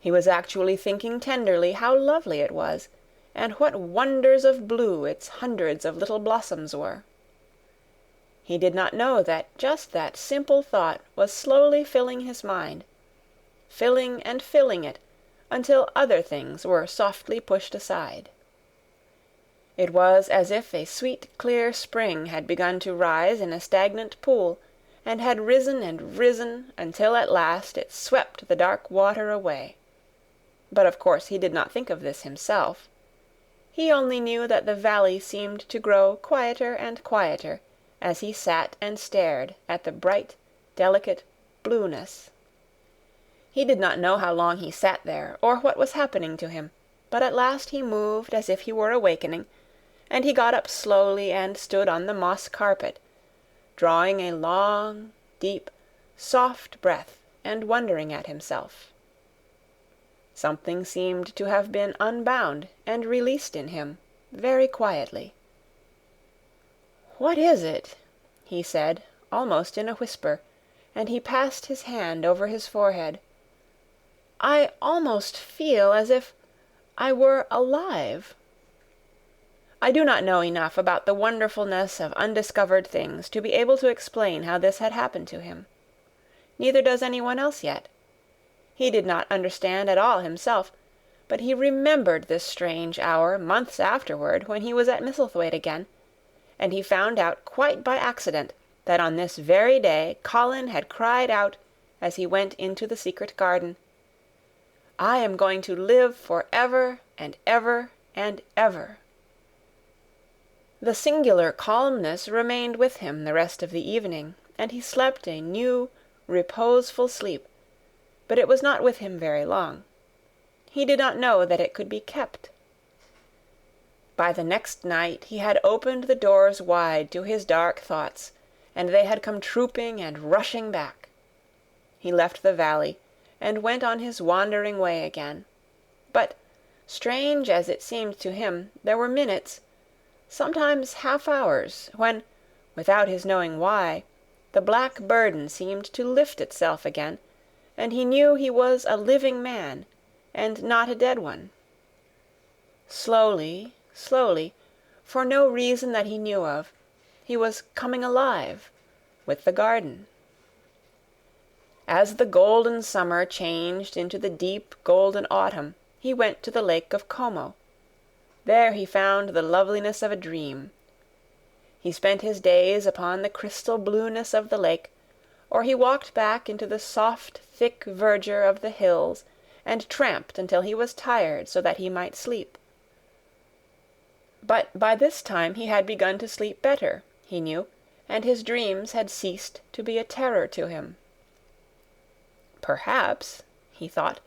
He was actually thinking tenderly how lovely it was, and what wonders of blue its hundreds of little blossoms were. He did not know that just that simple thought was slowly filling his mind, filling and filling it, until other things were softly pushed aside. It was as if a sweet clear spring had begun to rise in a stagnant pool, and had risen and risen until at last it swept the dark water away. But of course he did not think of this himself. He only knew that the valley seemed to grow quieter and quieter as he sat and stared at the bright, delicate blueness. He did not know how long he sat there, or what was happening to him, but at last he moved as if he were awakening, and he got up slowly and stood on the moss carpet, drawing a long, deep, soft breath and wondering at himself. Something seemed to have been unbound and released in him, very quietly. "What is it?" he said, almost in a whisper, and he passed his hand over his forehead. "I almost feel as if I were alive." I do not know enough about the wonderfulness of undiscovered things to be able to explain how this had happened to him. Neither does anyone else yet. He did not understand at all himself, but he remembered this strange hour months afterward when he was at Misselthwaite again, and he found out quite by accident that on this very day Colin had cried out as he went into the secret garden, "I am going to live for ever and ever and ever." The singular calmness remained with him the rest of the evening, and he slept a new, reposeful sleep, but it was not with him very long. He did not know that it could be kept. By the next night he had opened the doors wide to his dark thoughts, and they had come trooping and rushing back. He left the valley, and went on his wandering way again. But, strange as it seemed to him, there were minutes, sometimes half-hours, when, without his knowing why, the black burden seemed to lift itself again, and he knew he was a living man, and not a dead one. Slowly, slowly, for no reason that he knew of, he was coming alive with the garden. As the golden summer changed into the deep golden autumn, he went to the Lake of Como. There he found the loveliness of a dream. He spent his days upon the crystal blueness of the lake, or he walked back into the soft, thick verdure of the hills and tramped until he was tired so that he might sleep. But by this time he had begun to sleep better, he knew, and his dreams had ceased to be a terror to him. Perhaps, he thought,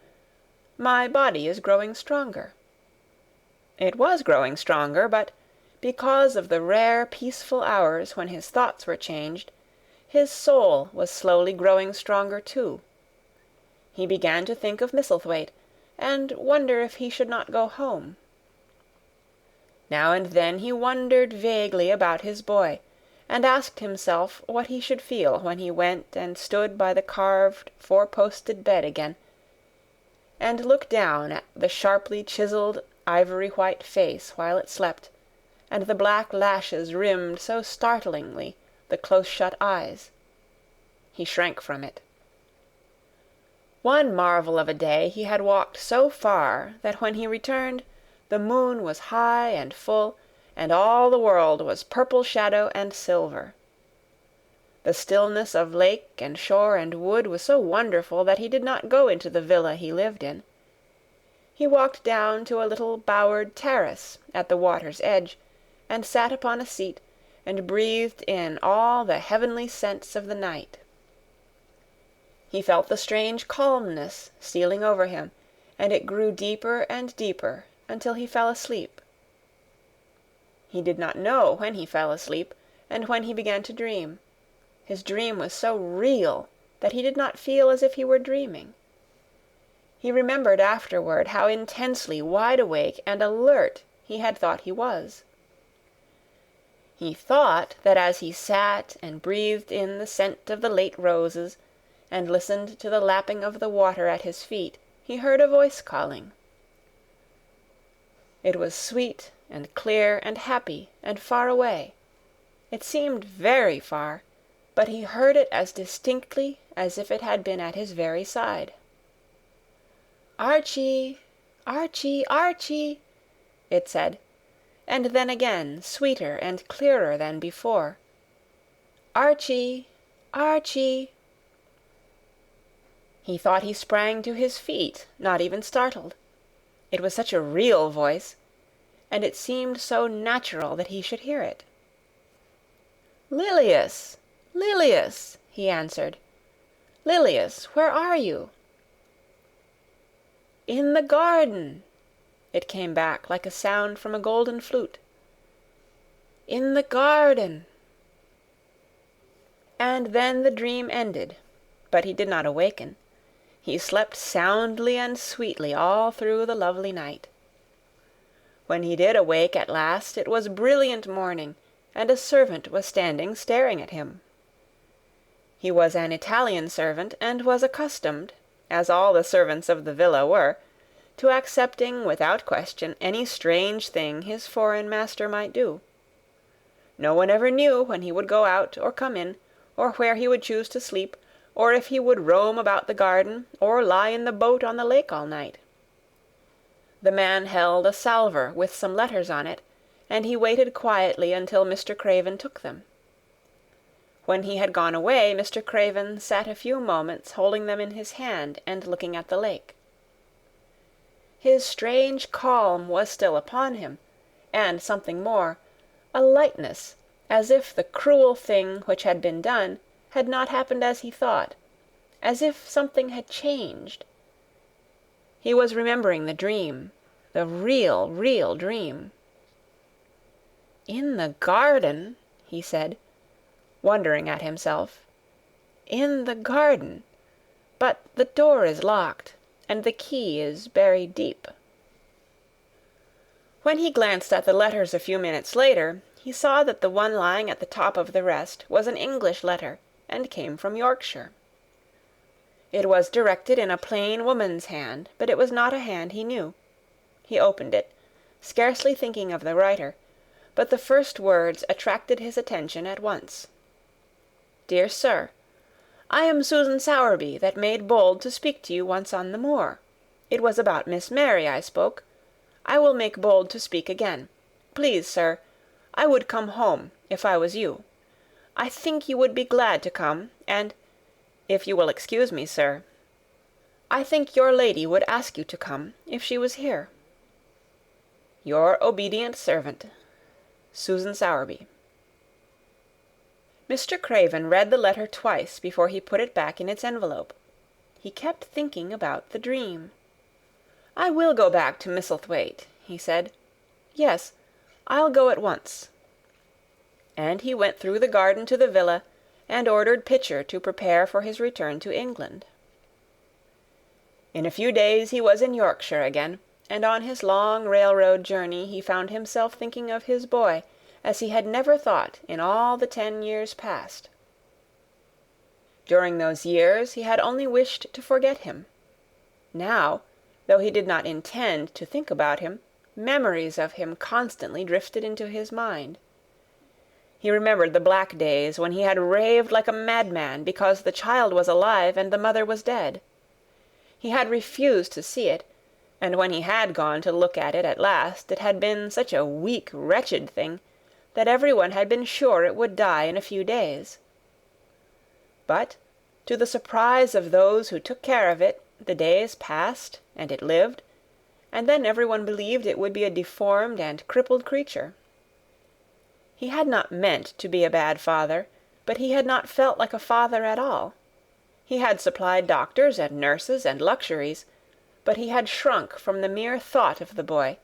my body is growing stronger. It was growing stronger, but because of the rare peaceful hours when his thoughts were changed, his soul was slowly growing stronger too. He began to think of Misselthwaite, and wonder if he should not go home. Now and then he wondered vaguely about his boy, and asked himself what he should feel when he went and stood by the carved four-posted bed again, and looked down at the sharply chiselled ivory-white face while it slept, and the black lashes rimmed so startlingly the close-shut eyes. He shrank from it. One marvel of a day he had walked so far that when he returned the moon was high and full, and all the world was purple shadow and silver. The stillness of lake and shore and wood was so wonderful that he did not go into the villa he lived in. He walked down to a little bowered terrace at the water's edge, and sat upon a seat, and breathed in all the heavenly scents of the night. He felt the strange calmness stealing over him, and it grew deeper and deeper until he fell asleep. He did not know when he fell asleep, and when he began to dream. His dream was so real that he did not feel as if he were dreaming. He remembered afterward how intensely wide awake and alert he had thought he was. He thought that as he sat and breathed in the scent of the late roses, and listened to the lapping of the water at his feet, he heard a voice calling. It was sweet and clear and happy and far away. It seemed very far, but he heard it as distinctly as if it had been at his very side. "Archie! Archie! Archie!" it said, and then again, sweeter and clearer than before. "Archie! Archie!" He thought he sprang to his feet, not even startled. It was such a real voice, and it seemed so natural that he should hear it. "Lilias! Lilias!" he answered. "Lilias, where are you?" "In the garden," it came back like a sound from a golden flute. "In the garden." And then the dream ended, but he did not awaken. He slept soundly and sweetly all through the lovely night. When he did awake at last, it was brilliant morning, and a servant was standing staring at him. He was an Italian servant, and was accustomed, as all the servants of the villa were, to accepting without question any strange thing his foreign master might do. No one ever knew when he would go out or come in, or where he would choose to sleep, or if he would roam about the garden, or lie in the boat on the lake all night. The man held a salver with some letters on it, and he waited quietly until Mr. Craven took them. When he had gone away, Mr. Craven sat a few moments holding them in his hand and looking at the lake. His strange calm was still upon him, and something more, a lightness, as if the cruel thing which had been done had not happened as he thought, as if something had changed. He was remembering the dream, the real dream. "In the garden," he said, wondering at himself. "In the garden. But the door is locked, and the key is buried deep." When he glanced at the letters a few minutes later, he saw that the one lying at the top of the rest was an English letter, and came from Yorkshire. It was directed in a plain woman's hand, but it was not a hand he knew. He opened it, scarcely thinking of the writer, but the first words attracted his attention at once. "Dear Sir, I am Susan Sowerby, that made bold to speak to you once on the moor. It was about Miss Mary I spoke. I will make bold to speak again. Please, sir, I would come home, if I was you. I think you would be glad to come, and, if you will excuse me, sir, I think your lady would ask you to come, if she was here. Your obedient servant, Susan Sowerby." Mr. Craven read the letter twice before he put it back in its envelope. He kept thinking about the dream. "I will go back to Misselthwaite," he said. "Yes, I'll go at once." And he went through the garden to the villa, and ordered Pitcher to prepare for his return to England. In a few days he was in Yorkshire again, and on his long railroad journey he found himself thinking of his boy as he had never thought in all the 10 years past. During those years he had only wished to forget him. Now, though he did not intend to think about him, memories of him constantly drifted into his mind. He remembered the black days when he had raved like a madman because the child was alive and the mother was dead. He had refused to see it, and when he had gone to look at it at last, it had been such a weak, wretched thing that everyone had been sure it would die in a few days. But, to the surprise of those who took care of it, the days passed, and it lived, and then everyone believed it would be a deformed and crippled creature. He had not meant to be a bad father, but he had not felt like a father at all. He had supplied doctors and nurses and luxuries, but he had shrunk from the mere thought of the boy,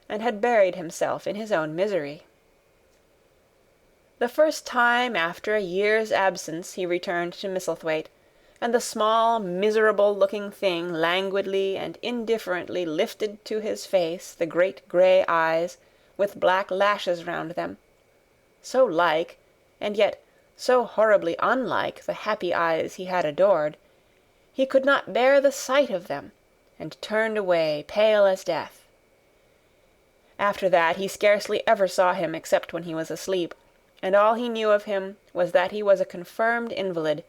and had buried himself in his own misery. The first time after a year's absence he returned to Misselthwaite, and the small, miserable-looking thing languidly and indifferently lifted to his face the great grey eyes with black lashes round them, so like, and yet so horribly unlike the happy eyes he had adored, he could not bear the sight of them, and turned away pale as death. After that he scarcely ever saw him except when he was asleep, and all he knew of him was that he was a confirmed invalid,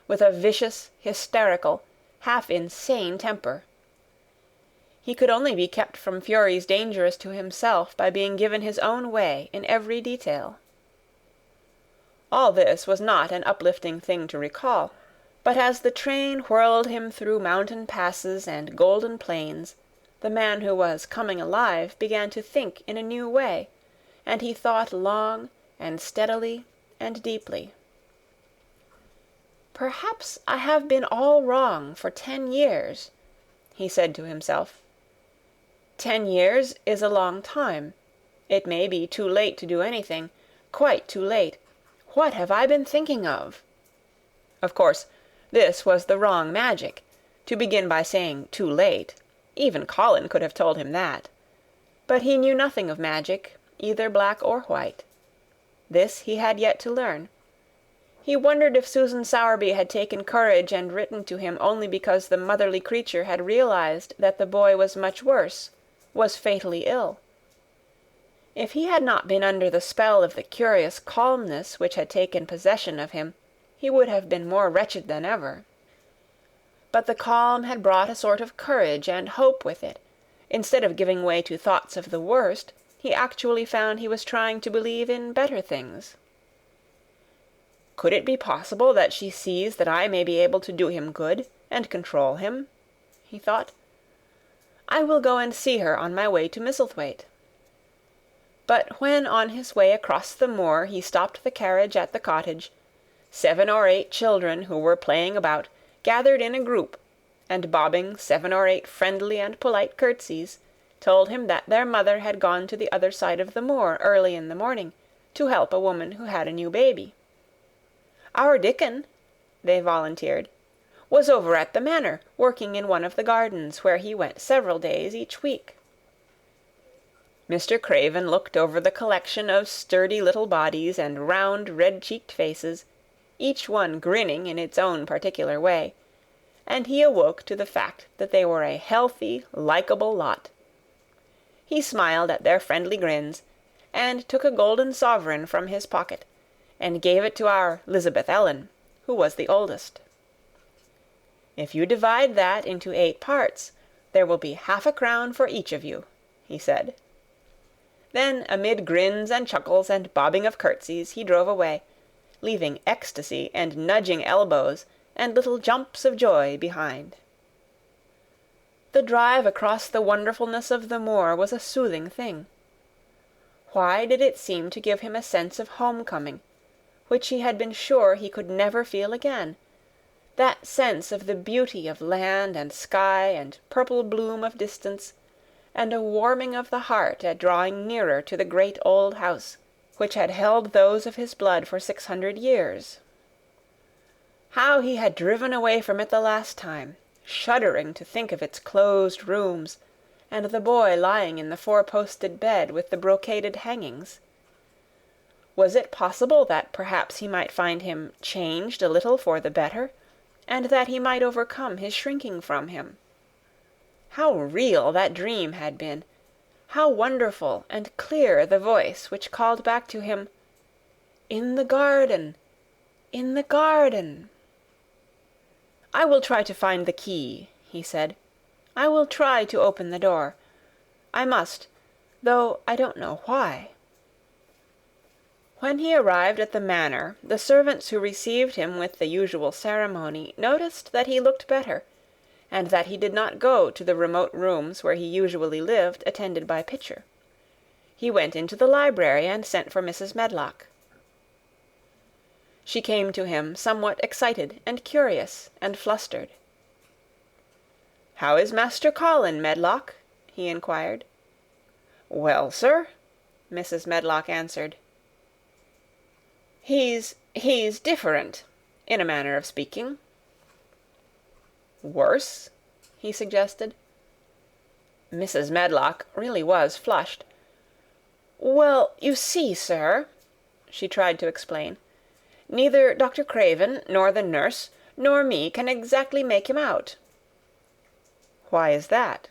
with a vicious, hysterical, half-insane temper. He could only be kept from furies dangerous to himself by being given his own way in every detail. All this was not an uplifting thing to recall, but as the train whirled him through mountain passes and golden plains, the man who was coming alive began to think in a new way, and he thought long and steadily and deeply. "Perhaps I have been all wrong for 10 years," he said to himself. 10 years is a long time. It may be too late to do anything, quite too late. What have I been thinking of? Of course, this was the wrong magic, to begin by saying too late. Even Colin could have told him that. But he knew nothing of magic, either black or white. This he had yet to learn. He wondered if Susan Sowerby had taken courage and written to him only because the motherly creature had realized that the boy was much worse, was fatally ill. If he had not been under the spell of the curious calmness which had taken possession of him, he would have been more wretched than ever. But the calm had brought a sort of courage and hope with it. Instead of giving way to thoughts of the worst, he actually found he was trying to believe in better things. Could it be possible that she sees that I may be able to do him good and control him? He thought. I will go and see her on my way to Misselthwaite. But when on his way across the moor he stopped the carriage at the cottage, 7 or 8 children who were playing about gathered in a group, and bobbing 7 or 8 friendly and polite curtsies, told him that their mother had gone to the other side of the moor early in the morning, to help a woman who had a new baby. "Our Dickon," they volunteered, "was over at the manor, working in one of the gardens, where he went several days each week." Mr. Craven looked over the collection of sturdy little bodies and round, red-cheeked faces, each one grinning in its own particular way, and he awoke to the fact that they were a healthy, likeable lot. He smiled at their friendly grins, and took a golden sovereign from his pocket, and gave it to our Lisbeth Ellen, who was the oldest. "If you divide that into 8 parts, there will be half a crown for each of you," he said. Then, amid grins and chuckles and bobbing of curtsies, he drove away, leaving ecstasy and nudging elbows and little jumps of joy behind. The drive across the wonderfulness of the moor was a soothing thing. Why did it seem to give him a sense of home-coming, which he had been sure he could never feel again, that sense of the beauty of land and sky and purple bloom of distance, and a warming of the heart at drawing nearer to the great old house, which had held those of his blood for 600 years? How he had driven away from it the last time, shuddering to think of its closed rooms, and the boy lying in the 4-posted bed with the brocaded hangings. Was it possible that perhaps he might find him changed a little for the better, and that he might overcome his shrinking from him? How real that dream had been! How wonderful and clear the voice which called back to him, "In the garden! In the garden!" "I will try to find the key," he said. "I will try to open the door. I must, though I don't know why." When he arrived at the manor, the servants who received him with the usual ceremony noticed that he looked better, and that he did not go to the remote rooms where he usually lived, attended by Pitcher. He went into the library and sent for Mrs. Medlock. She came to him somewhat excited and curious and flustered. "How is Master Colin, Medlock?" he inquired. "Well, sir," Mrs. Medlock answered. He's different, in a manner of speaking." "Worse?" he suggested. Mrs. Medlock really was flushed. "Well, you see, sir," she tried to explain, "neither Dr. Craven, nor the nurse, nor me can exactly make him out." "Why is that?"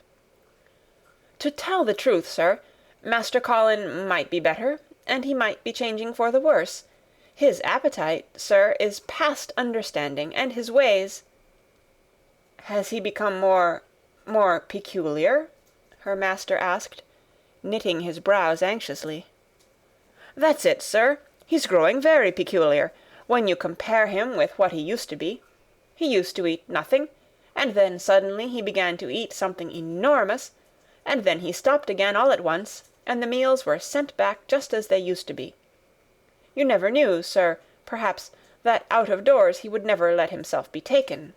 "To tell the truth, sir, Master Colin might be better, and he might be changing for the worse. His appetite, sir, is past understanding, and his ways—" "Has he become more peculiar?" her master asked, knitting his brows anxiously. "That's it, sir. He's growing very peculiar, when you compare him with what he used to be. He used to eat nothing, and then suddenly he began to eat something enormous, and then he stopped again all at once, and the meals were sent back just as they used to be. You never knew, sir, perhaps, that out of doors he would never let himself be taken.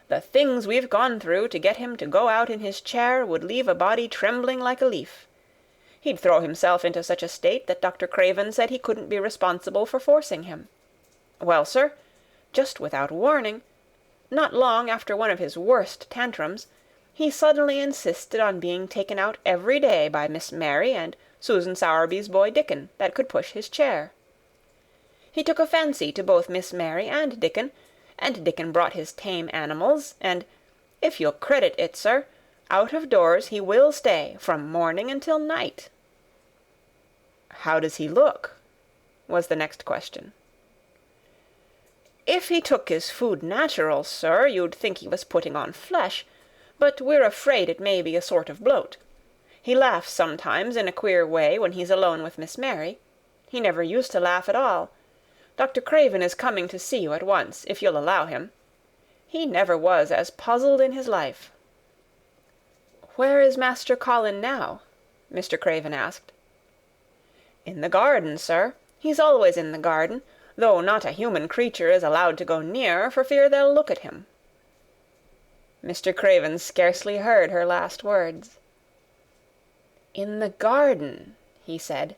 The things we've gone through to get him to go out in his chair would leave a body trembling like a leaf. He'd throw himself into such a state that Dr. Craven said he couldn't be responsible for forcing him. Well, sir, just without warning, not long after one of his worst tantrums, he suddenly insisted on being taken out every day by Miss Mary and Susan Sowerby's boy Dickon, that could push his chair. He took a fancy to both Miss Mary and Dickon brought his tame animals, and, if you'll credit it, sir, out of doors he will stay from morning until night." "How does he look?" was the next question. "If he took his food natural, sir, you'd think he was putting on flesh, but we're afraid it may be a sort of bloat. He laughs sometimes in a queer way when he's alone with Miss Mary. He never used to laugh at all. Dr. Craven is coming to see you at once, if you'll allow him. He never was as puzzled in his life." "Where is Master Colin now?" Mr. Craven asked. "In the garden, sir. He's always in the garden, though not a human creature is allowed to go near, for fear they'll look at him." Mr. Craven scarcely heard her last words. "In the garden," he said,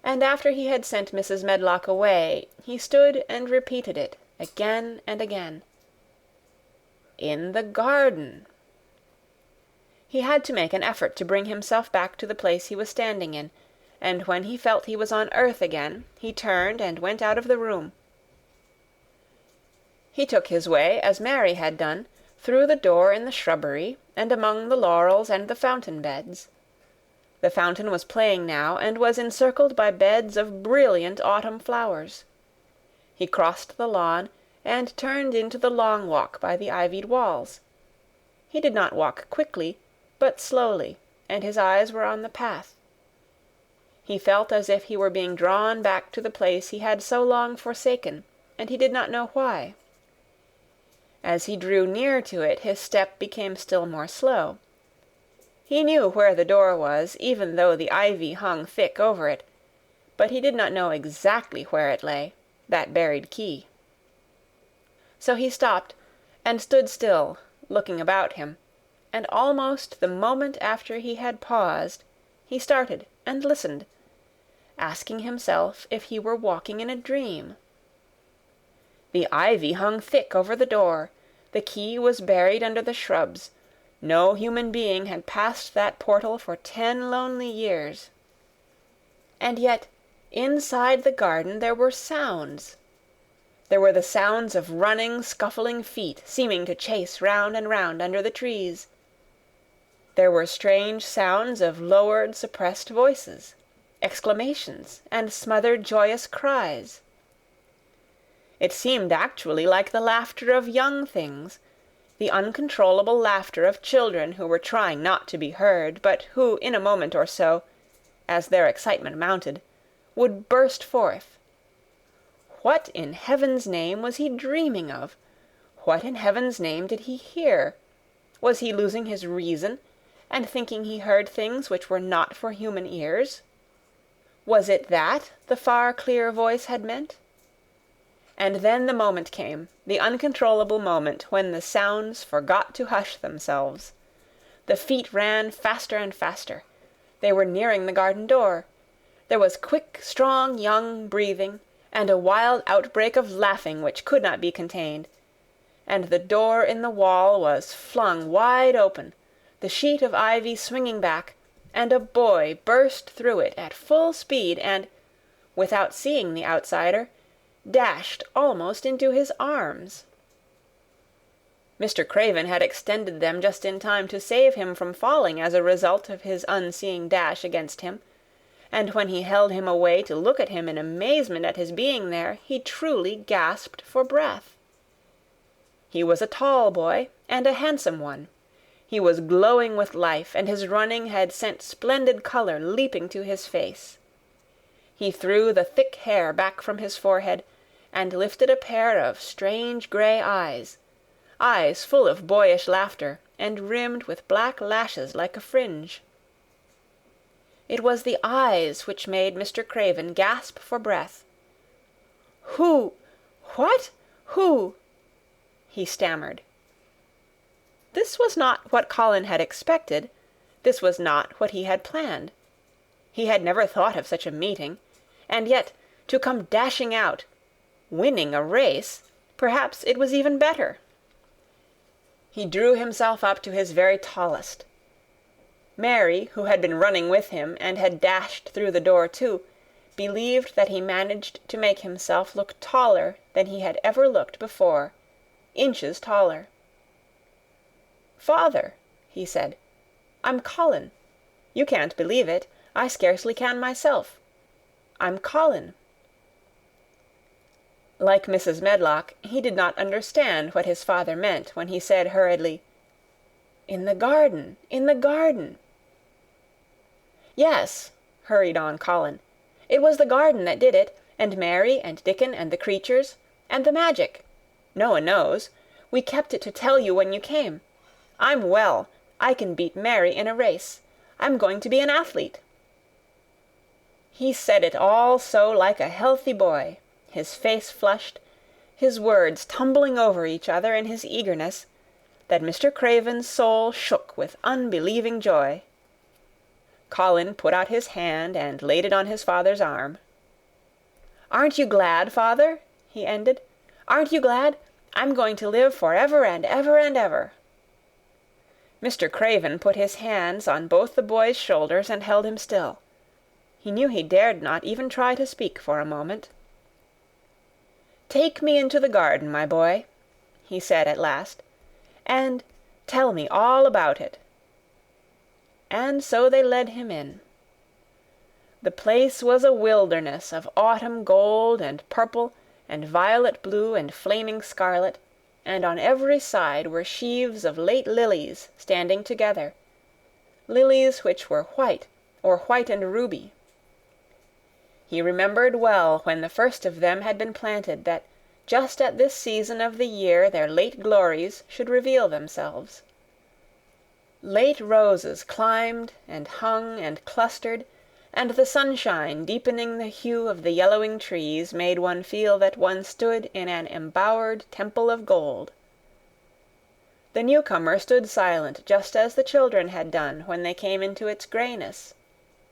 and after he had sent Mrs. Medlock away, he stood and repeated it again and again. "In the garden." He had to make an effort to bring himself back to the place he was standing in, and when he felt he was on earth again, he turned and went out of the room. He took his way, as Mary had done, through the door in the shrubbery, and among the laurels and the fountain beds. The fountain was playing now, and was encircled by beds of brilliant autumn flowers. He crossed the lawn, and turned into the long walk by the ivied walls. He did not walk quickly, but slowly, and his eyes were on the path. He felt as if he were being drawn back to the place he had so long forsaken, and he did not know why. As he drew near to it, his step became still more slow. He knew where the door was, even though the ivy hung thick over it, but he did not know exactly where it lay, that buried key. So he stopped, and stood still, looking about him, and almost the moment after he had paused, he started and listened, asking himself if he were walking in a dream. The ivy hung thick over the door, the key was buried under the shrubs, no human being had passed that portal for 10 lonely years. And yet, inside the garden there were sounds. There were the sounds of running, scuffling feet, seeming to chase round and round under the trees. There were strange sounds of lowered, suppressed voices, exclamations, and smothered joyous cries. It seemed actually like the laughter of young things, the uncontrollable laughter of children who were trying not to be heard, but who in a moment or so, as their excitement mounted, would burst forth. What in heaven's name was he dreaming of? What in heaven's name did he hear? Was he losing his reason, and thinking he heard things which were not for human ears? Was it that the far clear voice had meant? And then the moment came, the uncontrollable moment when the sounds forgot to hush themselves. The feet ran faster and faster. They were nearing the garden door. There was quick, strong, young breathing, and a wild outbreak of laughing which could not be contained. And the door in the wall was flung wide open, the sheet of ivy swinging back, and a boy burst through it at full speed and, without seeing the outsider, dashed almost into his arms. Mr. Craven had extended them just in time to save him from falling as a result of his unseeing dash against him, and when he held him away to look at him in amazement at his being there, he truly gasped for breath. He was a tall boy, and a handsome one. He was glowing with life, and his running had sent splendid color leaping to his face. He threw the thick hair back from his forehead, and lifted a pair of strange grey eyes, eyes full of boyish laughter, and rimmed with black lashes like a fringe. It was the eyes which made Mr. Craven gasp for breath. "Who? What? Who?" he stammered. This was not what Colin had expected. This was not what he had planned. He had never thought of such a meeting, and yet to come dashing out, winning a race, perhaps it was even better. He drew himself up to his very tallest. Mary, who had been running with him and had dashed through the door too, believed that he managed to make himself look taller than he had ever looked before, inches taller. "Father," he said, "I'm Colin. You can't believe it. I scarcely can myself. I'm Colin." Like Mrs. Medlock, he did not understand what his father meant when he said hurriedly, "In the garden, in the garden." "Yes," hurried on Colin, "it was the garden that did it, and Mary and Dickon and the creatures, and the magic. No one knows. We kept it to tell you when you came. I'm well. I can beat Mary in a race. I'm going to be an athlete." He said it all so like a healthy boy, his face flushed, his words tumbling over each other in his eagerness, that Mr. Craven's soul shook with unbelieving joy. Colin put out his hand and laid it on his father's arm. "Aren't you glad, father?" he ended. "Aren't you glad? I'm going to live for ever and ever and ever." Mr. Craven put his hands on both the boy's shoulders and held him still. He knew he dared not even try to speak for a moment. "Take me into the garden, my boy," he said at last, "and tell me all about it." And so they led him in. The place was a wilderness of autumn gold and purple and violet blue and flaming scarlet, and on every side were sheaves of late lilies standing together, lilies which were white or white and ruby. He remembered well when the first of them had been planted that just at this season of the year their late glories should reveal themselves. Late roses climbed and hung and clustered, and the sunshine deepening the hue of the yellowing trees made one feel that one stood in an embowered temple of gold. The newcomer stood silent just as the children had done when they came into its grayness.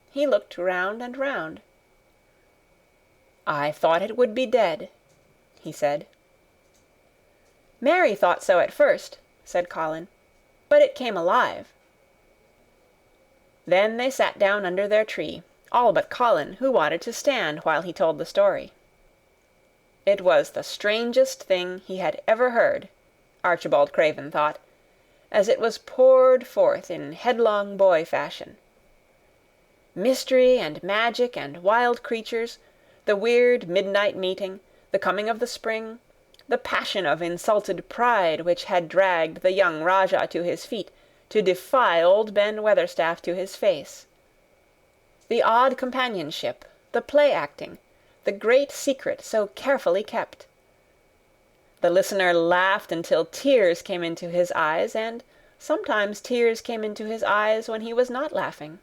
He looked round and round. "I thought it would be dead," he said. "Mary thought so at first," said Colin, "but it came alive." Then they sat down under their tree, all but Colin, who wanted to stand while he told the story. It was the strangest thing he had ever heard, Archibald Craven thought, as it was poured forth in headlong boy fashion. Mystery and magic and wild creatures, the weird midnight meeting, the coming of the spring, the passion of insulted pride which had dragged the young Rajah to his feet to defy old Ben Weatherstaff to his face. The odd companionship, the play-acting, the great secret so carefully kept. The listener laughed until tears came into his eyes, and sometimes tears came into his eyes when he was not laughing.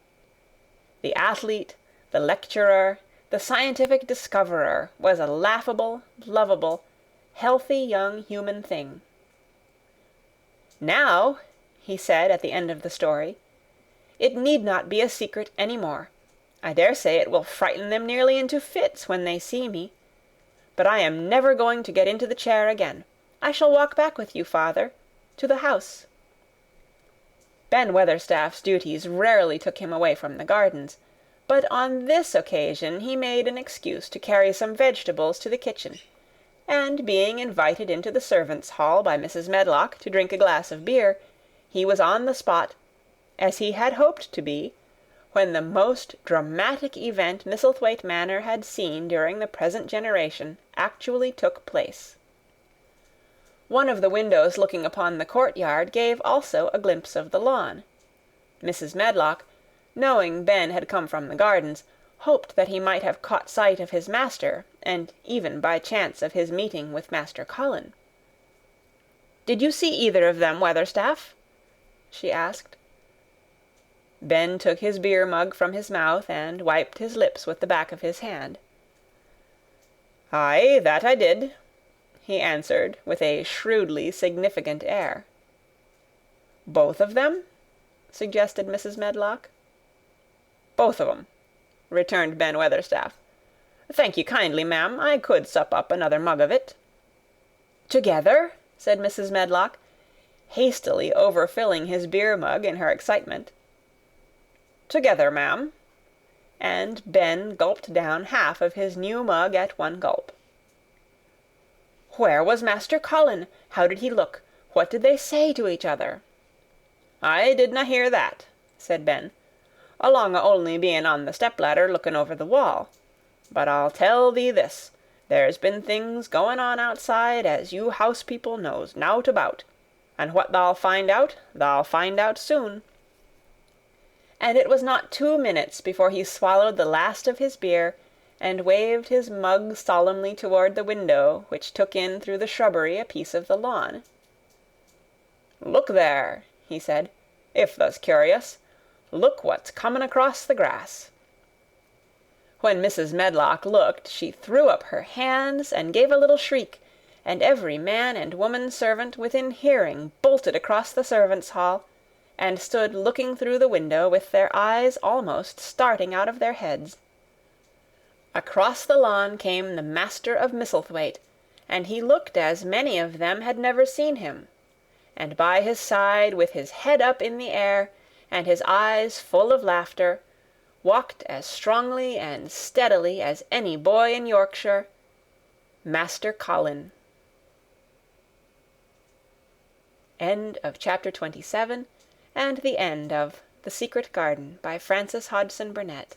The athlete, the lecturer, the scientific discoverer was a laughable, lovable, healthy young human thing. "Now," he said at the end of the story, "it need not be a secret any more. I dare say it will frighten them nearly into fits when they see me. But I am never going to get into the chair again. I shall walk back with you, father, to the house." Ben Weatherstaff's duties rarely took him away from the gardens, but on this occasion he made an excuse to carry some vegetables to the kitchen, and being invited into the servants' hall by Mrs. Medlock to drink a glass of beer, he was on the spot, as he had hoped to be, when the most dramatic event Misselthwaite Manor had seen during the present generation actually took place. One of the windows looking upon the courtyard gave also a glimpse of the lawn. Mrs. Medlock, knowing Ben had come from the gardens, hoped that he might have caught sight of his master, and even by chance of his meeting with Master Colin. "Did you see either of them, Weatherstaff?" she asked. Ben took his beer-mug from his mouth and wiped his lips with the back of his hand. "Aye, that I did," he answered with a shrewdly significant air. "Both of them?" suggested Mrs. Medlock. "Both of 'em," returned Ben Weatherstaff. "Thank you kindly, ma'am. I could sup up another mug of it." "Together?" said Mrs. Medlock, hastily overfilling his beer-mug in her excitement. "Together, ma'am." And Ben gulped down half of his new mug at one gulp. "Where was Master Colin? How did he look? What did they say to each other?" "I didna hear that," said Ben, "along o' only being on the step-ladder looking over the wall. But I'll tell thee this, there's been things going on outside as you house-people knows nowt about, and what thou'll find out soon." And it was not 2 minutes before he swallowed the last of his beer, and waved his mug solemnly toward the window which took in through the shrubbery a piece of the lawn. "Look there," he said, "if tha's curious. Look what's comin' across the grass." When Mrs. Medlock looked, she threw up her hands and gave a little shriek, and every man and woman servant within hearing bolted across the servants' hall, and stood looking through the window with their eyes almost starting out of their heads. Across the lawn came the master of Misselthwaite, and he looked as many of them had never seen him, and by his side, with his head up in the air, and his eyes full of laughter, walked as strongly and steadily as any boy in Yorkshire, Master Colin. End of chapter 27, and the end of The Secret Garden by Frances Hodgson Burnett.